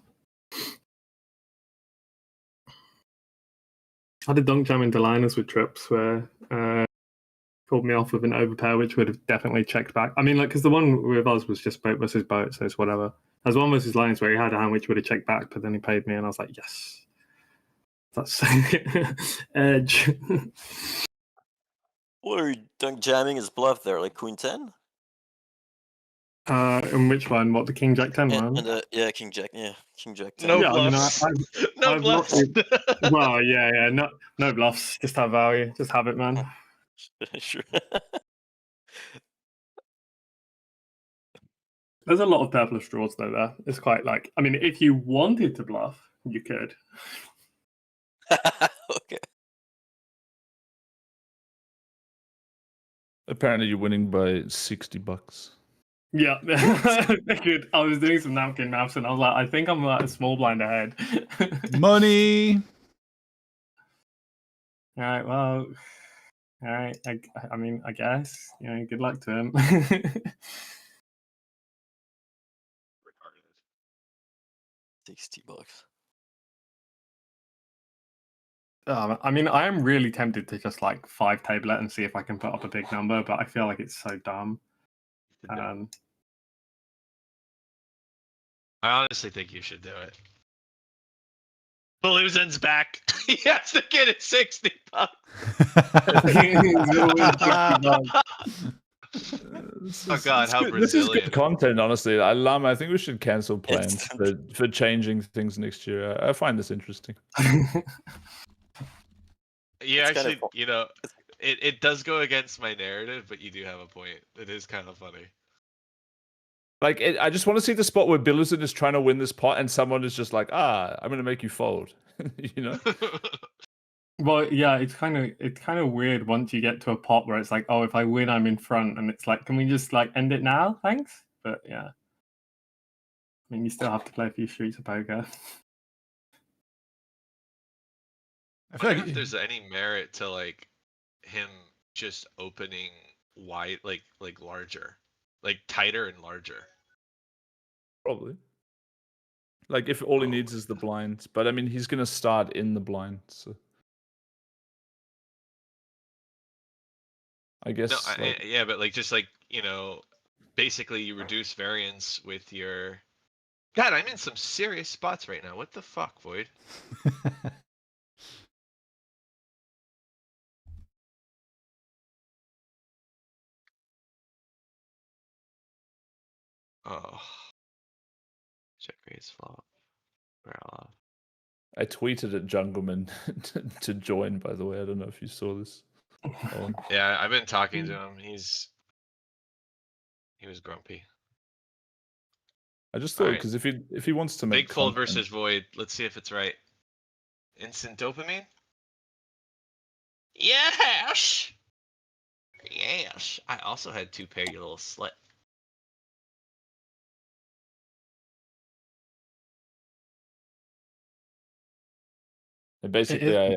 I did donk jam into liners with trips where pulled me off with an overpair, which would have definitely checked back. I mean, like, because the one with us was just boat versus boat, so it's whatever. There's one versus liners where he had a hand which would have checked back, but then he paid me, and I was like, yes. That's edge. What are you dunk jamming his bluff there, like queen 10? In which one? What, the king jack 10 one? Yeah, king jack 10. No yeah, bluffs. I mean, No bluffs. Well, yeah, no bluffs. Just have value. Just have it, man. Sure. There's a lot of purplish draws though. There, it's quite like. I mean, if you wanted to bluff, you could. Okay. Apparently, you're winning by $60. Yeah, good. I was doing some napkin maps, and I was like, I think I'm like a small blind ahead. Money. All right. Well. All right. I mean, I guess. You know, good luck to him. $60. I mean, I am really tempted to just like 5 table it and see if I can put up a big number, but I feel like it's so dumb. I honestly think you should do it. Beluzin's back. He has to get it $60. Oh God, how Brazilian! This is good content, honestly. Llama, I think we should cancel plans for changing things next year. I find this interesting. You actually, you know, it does go against my narrative, but you do have a point. It is kind of funny. Like, I just want to see the spot where Biluzin is trying to win this pot, and someone is just like, I'm going to make you fold. You know? Well, yeah, it's kind of weird once you get to a pot where it's like, oh, if I win, I'm in front, and it's like, can we just like end it now? Thanks. But yeah, I mean, you still have to play a few streets of poker. I I feel wonder like if there's any merit to like him just opening wide, like larger, like tighter and larger. Probably. Like, if all he Oh needs my is the blinds. But I mean, he's going to start in the blind. So I No, guess. yeah, but like just like, you know, basically you reduce variance with your. God, I'm in some serious spots right now. What the fuck, Void? Oh, check raise flop. Barrel off. I tweeted at Jungleman to join, by the way. I don't know if you saw this. Owen. Yeah, I've been talking to him. He was grumpy. I just All thought, right. because if he wants to make Big fold content, versus Void. Let's see if it's right. Instant dopamine? Yes! Yes! I also had 2 pair, you little slut. and basically I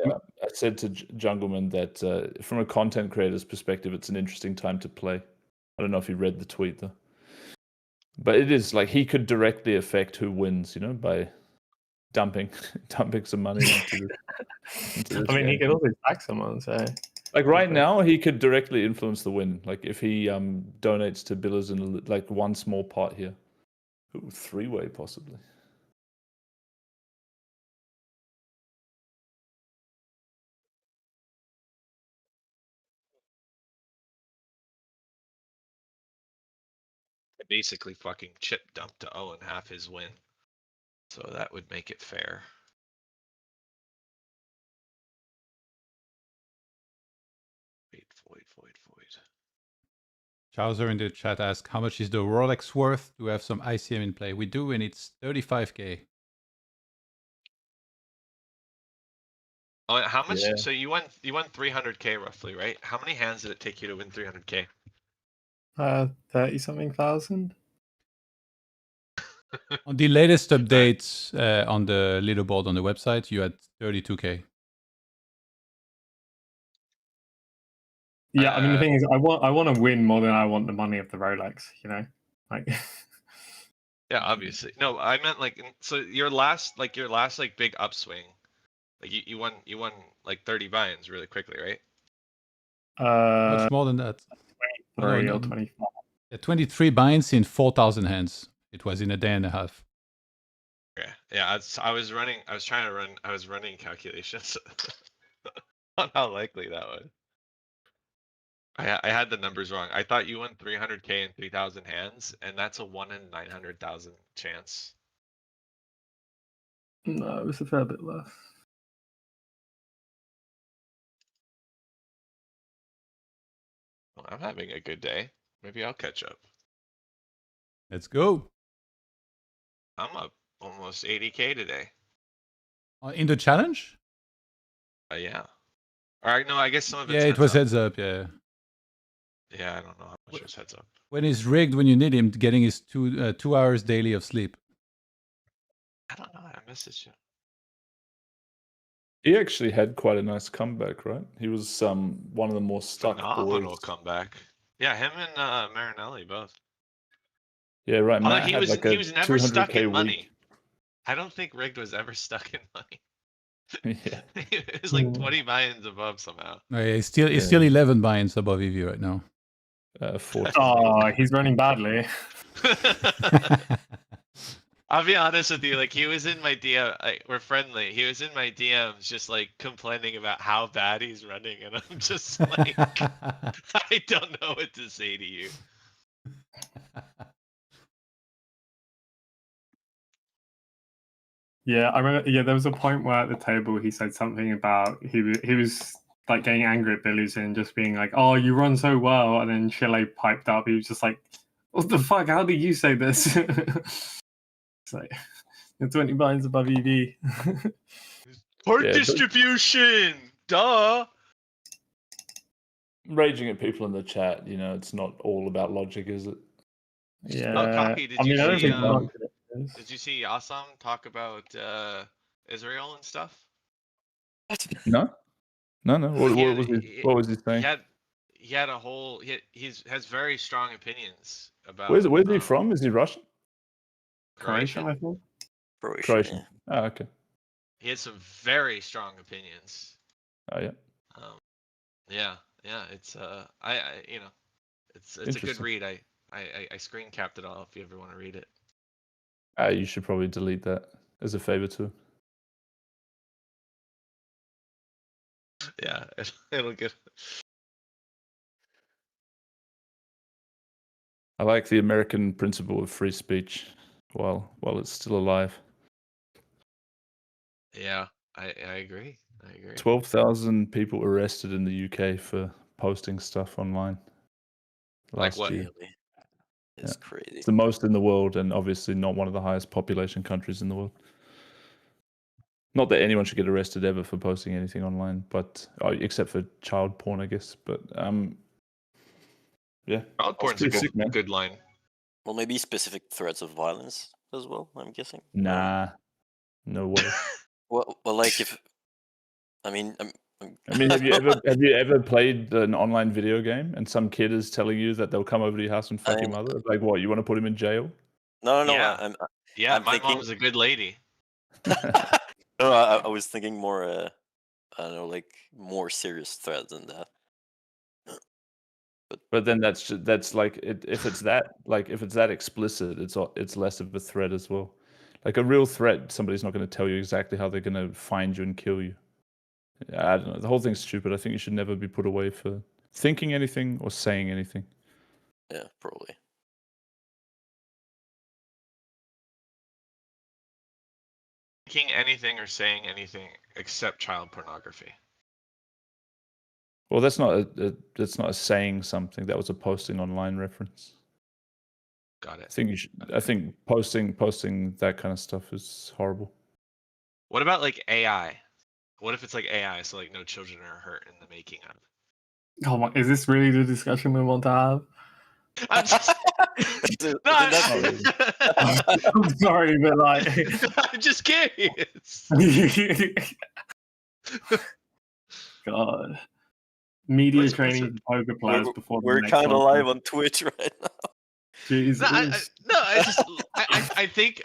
said to Jungleman that from a content creator's perspective, it's an interesting time to play. I don't know if you read the tweet though. But it is like he could directly affect who wins, you know, by dumping some money into this I mean, he game. could always back someone, so. Like right now, he could directly influence the win. Like if he donates to Biluzin like one small pot here. Ooh, 3-way possibly. I basically fucking chip dumped to Owen half his win. So that would make it fair. Void. Chowser in the chat asks, how much is the Rolex worth? Do we have some ICM in play? We do, and it's 35k. Oh, how much? Yeah. So you won 300k roughly, right? How many hands did it take you to win 300k? 30-something thousand. On the latest updates on the leaderboard on the website, you had 32k. Yeah, I mean the thing is, I want to win more than I want the money of the Rolex. You know, like. Yeah, obviously. No, I meant like so your last big upswing, like you won like 30 Buyins really quickly, right? Much more than that. 23 or 25. Yeah, 23 Buyins in 4,000 hands. It was in a day and a half. Yeah. I was running calculations on how likely that was. I had the numbers wrong. I thought you won 300k in 3,000 hands, and that's a 1 in 900,000 chance. No, it was a fair bit less. Well, I'm having a good day. Maybe I'll catch up. Let's go. I'm up almost 80k today. In the challenge? Yeah. All right. No, I guess some of it's Yeah, it was heads up. Yeah. Yeah, I don't know how much was heads up. When he's rigged, when you need him, getting his 2 hours daily of sleep. I don't know. I messaged you. He actually had quite a nice comeback, right? He was one of the more stuck Phenomenal boys. comeback. Yeah, him and Marinelli both. Yeah, right. Although Matt he had was like a he was never stuck 200k in week. money. I don't think Rigged was ever stuck in money. Yeah. It was like 20 buy-ins above somehow. Oh, yeah, he's still 11 Buyins above EV right now. 14. Oh, he's running badly. I'll be honest with you, like he was in my DM, we're friendly. He was in my DMs just like complaining about how bad he's running, and I'm just like, I don't know what to say to you. Yeah, I remember. Yeah, there was a point where at the table he said something about he was like getting angry at Biluzin and just being like, "Oh, you run so well," and then Chile piped up. He was just like, "What the fuck? How did you say this?" It's like you're 20 buyins above EV. Port Yeah, but- distribution, duh. Raging at people in the chat, you know, it's not all about logic, is it? Yeah. Oh, Cocky, did I you mean, I don't see? think logic is. Did you see Assam talk about Israel and stuff? No. What was he saying? He had a whole. He has very strong opinions about. Where's he from? Is he Russian? Croatian, I think. Croatian. Oh, okay. He had some very strong opinions. Oh yeah. Yeah. It's you know, it's a good Interesting. read. I screen capped it all if you ever want to read it. You should probably delete that as a favor too. Yeah, it'll get. I like the American principle of free speech while it's still alive. Yeah, I agree. 12,000 people arrested in the UK for posting stuff online last what? year. It's crazy. It's the most in the world, and obviously not one of the highest population countries in the world. Not that anyone should get arrested ever for posting anything online, but except for child porn, I guess. But yeah, Child porn's a good line. Well, maybe specific threats of violence as well. I'm guessing. Nah, no way. Well, like if, I mean, have you ever played an online video game and some kid is telling you that they'll come over to your house and fuck your mother? Like, what? You want to put him in jail? No. Yeah, I'm my thinking... mom's a good lady. No, I was thinking more. I don't know, like more serious threats than that. But then that's like if it's that explicit, it's less of a threat as well. Like a real threat, somebody's not going to tell you exactly how they're going to find you and kill you. I don't know. The whole thing's stupid. I think you should never be put away for thinking anything or saying anything. Yeah, probably. Thinking anything or saying anything except child pornography. Well, that's not a saying something. That was a posting online reference. Got it. I think posting that kind of stuff is horrible. What about like AI? What if it's like AI, so like no children are hurt in the making of? Oh my! Is this really the discussion we want to have? I'm just. I'm sorry, but like, I'm just curious. God, media training for poker players before we're kind of live on Twitch right now. Jesus. I think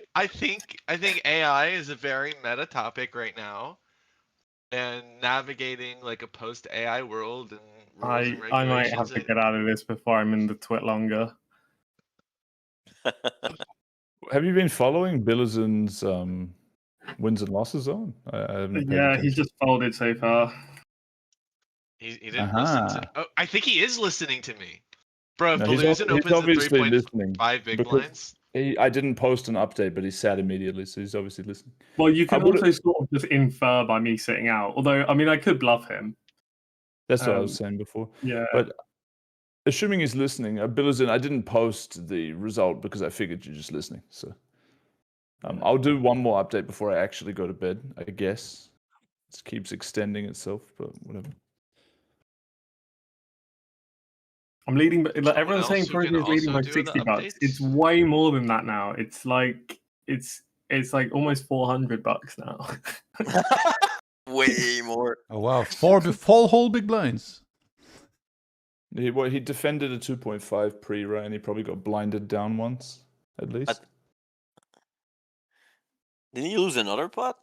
AI is a very meta topic right now, and navigating like a post AI world and rules and regulations. I might have to get out of this before I'm in the twit longer. Have you been following Biluzin's wins and losses zone? Yeah, he's just folded so far. He didn't listen to. Oh, I think he is listening to me, bro. If No, Biluzin opens the obviously listening 3.5 big because blinds. I didn't post an update, but he sat immediately, so he's obviously listening. Well, you can also sort of just infer by me sitting out. Although, I mean, I could bluff him. That's what I was saying before. Yeah. But assuming he's listening, Biluzin, I didn't post the result because I figured you're just listening. So I'll do one more update before I actually go to bed, I guess. It keeps extending itself, but whatever. I'm leading, like everyone's saying Frozen is leading by $60. It's way more than that now. It's like like almost $400 now. Way more. Oh wow, four whole big blinds. He defended a 2.5 pre, right? And he probably got blinded down once, at least. Didn't he lose another pot?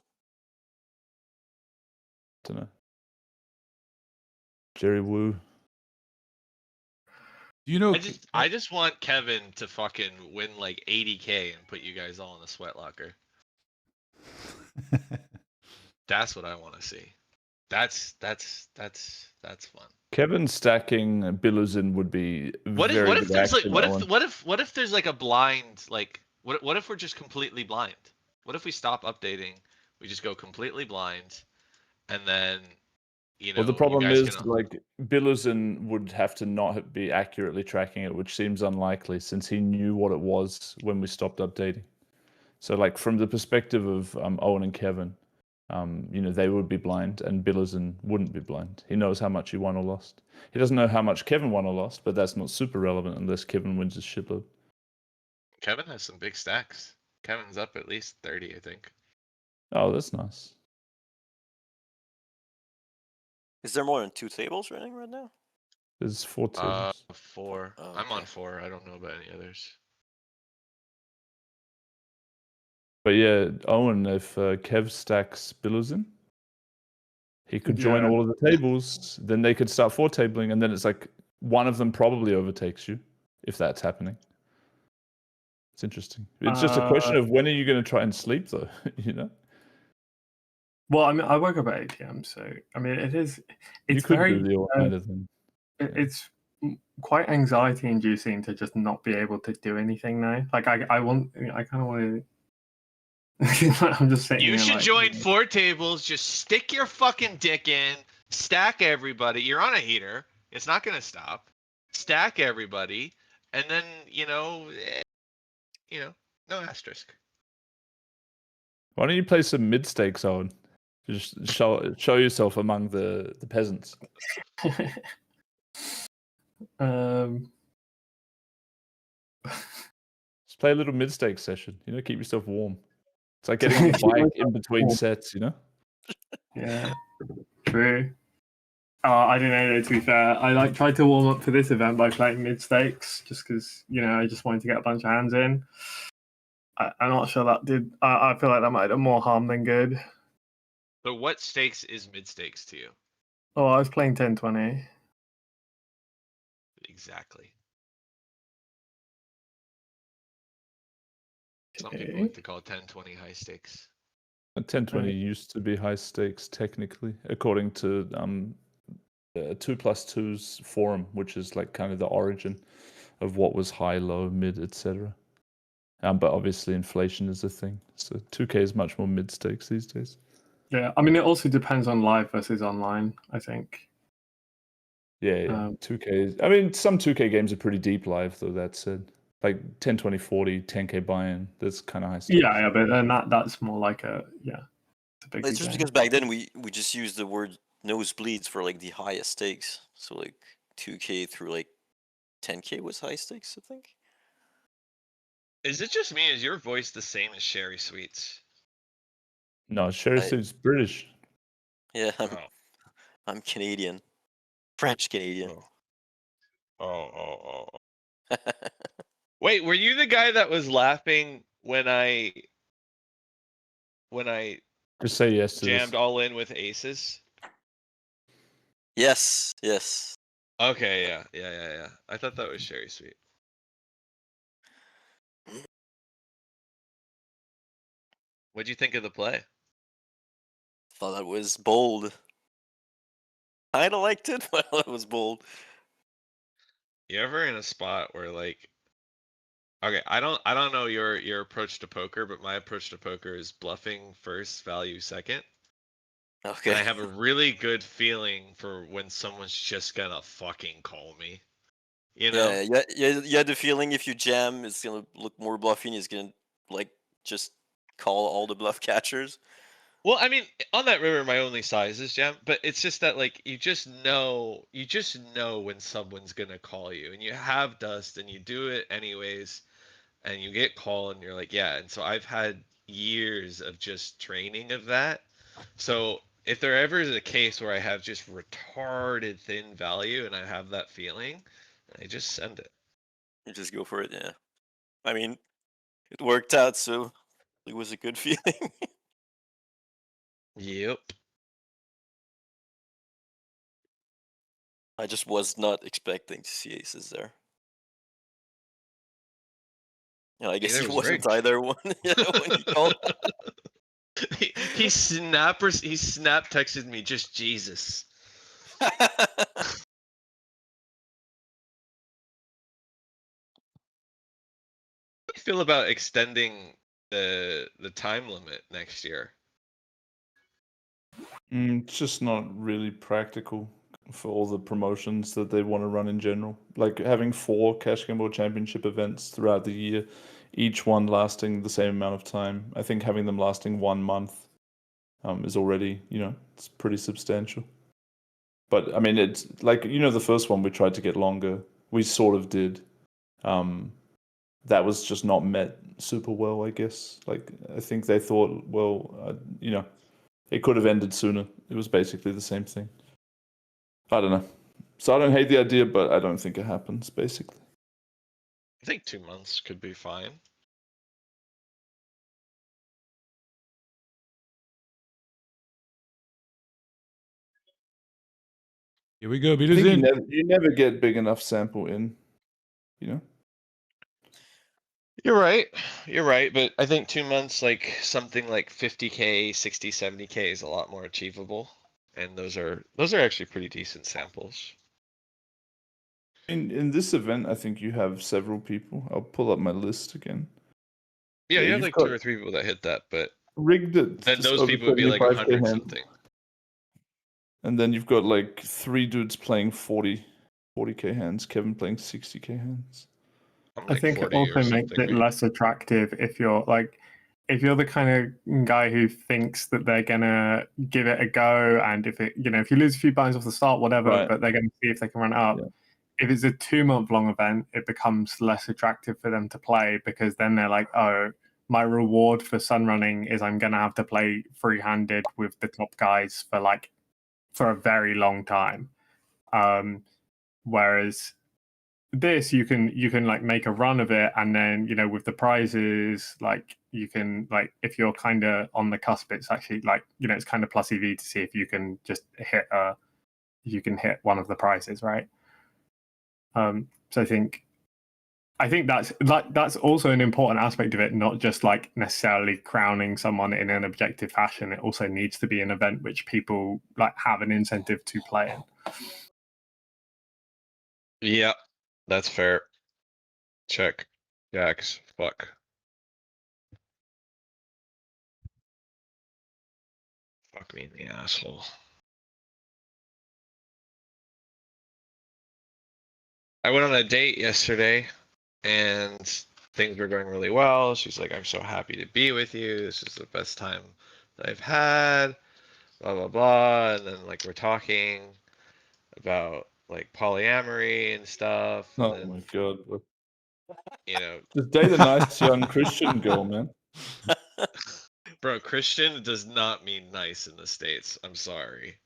Don't know. Jerry Wu. You know, I just want Kevin to fucking win like 80K and put you guys all in a sweat locker. That's what I want to see. That's fun. Kevin stacking Biluzin would be what if there's like what if there's like a blind, like what if we're just completely blind? What if we stop updating, we just go completely blind, and then you Well, the know, you problem guys is, can. like, Biluzin would have to not be accurately tracking it, which seems unlikely since he knew what it was when we stopped updating. So, like, from the perspective of Owen and Kevin, you know, they would be blind, and Biluzin wouldn't be blind. He knows how much he won or lost. He doesn't know how much Kevin won or lost, but that's not super relevant unless Kevin wins his shitload. Kevin has some big stacks. Kevin's up at least 30, I think. Oh, that's nice. Is there more than 2 tables running right now? There's 4 tables. 4. Oh, I'm on okay. 4. I don't know about any others. But yeah, Owen, if Kev stacks Biluzin, he could join Yeah. all of the tables. Then they could start 4-tabling, and then it's like one of them probably overtakes you, if that's happening. It's interesting. It's just a question of when are you going to try and sleep, though? You know. Well, I mean, I woke up at 8 p.m. So I mean, it's You could very do the all-nighter then. it's quite anxiety inducing to just not be able to do anything now. Like I kind of want to. I'm just saying. You should join 4 tables. Just stick your fucking dick in, stack everybody. You're on a heater. It's not gonna stop. Stack everybody, and then no asterisk. Why don't you play some mid-stakes, Owen? Just show yourself among the peasants. Just play a little mid-stakes session. You know, keep yourself warm. It's like getting on the bike in between sets. You know. Yeah, true. I don't know. To be fair, I tried to warm up for this event by playing mid stakes, just because I just wanted to get a bunch of hands in. I'm not sure that did. I feel like that might have done more harm than good. So what stakes is mid stakes to you? Oh, I was playing 10-20. Exactly. Some people like to call 10-20 high stakes. 10-20 used to be high stakes technically, according to 2+2's forum, which is like kind of the origin of what was high, low, mid, etc. But obviously inflation is a thing, so 2K is much more mid stakes these days. Yeah, I mean it also depends on live versus online, I think. Yeah. 2K is, I mean, some 2K games are pretty deep live though. That said, like 10, 20, 40, 10K buy-in. That's kind of high stakes. Yeah, but then that's more like a It's just because back then we just used the word nosebleeds for like the highest stakes. So like 2K through like 10K was high stakes, I think. Is it just me? Is your voice the same as Sherry Sweets? No, Sherry Sweets British. Yeah, I'm Canadian, French Canadian. Oh. Wait, were you the guy that was laughing when I just say yes to jammed this. all in with aces? Yes. Okay, yeah. I thought that was Sherry Sweet. What'd you think of the play? Thought that was bold. Kinda liked it, but I thought it was bold. You ever in a spot where like, okay, I don't know your approach to poker, but my approach to poker is bluffing first, value second. Okay. And I have a really good feeling for when someone's just gonna fucking call me. You know? Yeah. You had the feeling if you jam, it's gonna look more bluffy, and it's gonna like just call all the bluff catchers. Well, I mean, on that river, my only size is jam, but it's just that like you just know when someone's gonna call you, and you have dust, and you do it anyways, and you get called, and you're like, yeah. And so I've had years of just training of that. So if there ever is a case where I have just retarded thin value, and I have that feeling, I just send it. You just go for it, yeah. I mean, it worked out, so it was a good feeling. Yep. I just was not expecting to see aces there. I guess Neither he was wasn't Riggs. either when he called. he snap texted me just Jesus. How do you feel about extending the time limit next year? It's just not really practical for all the promotions that they want to run in general. Like having 4 Cash Game World Championship events throughout the year, each one lasting the same amount of time. I think having them lasting 1 month is already, it's pretty substantial. But I mean, it's like, the first one we tried to get longer. We sort of did. That was just not met super well, I guess. Like, I think they thought, well, it could have ended sooner. It was basically the same thing. I don't know. So I don't hate the idea, but I don't think it happens, basically. I think 2 months could be fine. Here we go, I think you never get big enough sample in, You're right. You're right. But I think 2 months, like something like 50K, 60, 70K is a lot more achievable. And those are actually pretty decent samples. In this event, I think you have several people. I'll pull up my list again. Yeah, you have you've like got 2 or 3 people that hit that, but rigged it. then just those over people would be like 75K 100 hand. something. And then you've got like 3 dudes playing 40K hands. Kevin playing 60K hands. I'm I like think it 40 or also makes something, it maybe. less attractive if you're the kind of guy who thinks that they're gonna give it a go, and if you lose a few buys off the start, whatever, Right. but they're gonna see if they can run it up. Yeah. If it's a 2-month long event, it becomes less attractive for them to play, because then they're like, oh, my reward for sun running is I'm gonna have to play free-handed with the top guys for a very long time. Whereas this, you can like make a run of it, and then with the prizes, like you can, like, if you're kind of on the cusp, it's actually like it's kind of plus EV to see if you can just hit one of the prizes, right? So I think that's also an important aspect of it, not just like necessarily crowning someone in an objective fashion. It also needs to be an event which people like have an incentive to play in. Yeah, that's fair. Check. Jacks. Fuck. Fuck me in the asshole. I went on a date yesterday and things were going really well. She's like, I'm so happy to be with you. This is the best time that I've had. Blah, blah, blah. And then like we're talking about like polyamory and stuff. And Oh then, my god. just date a nice young Christian girl, man. Bro, Christian does not mean nice in the States. I'm sorry.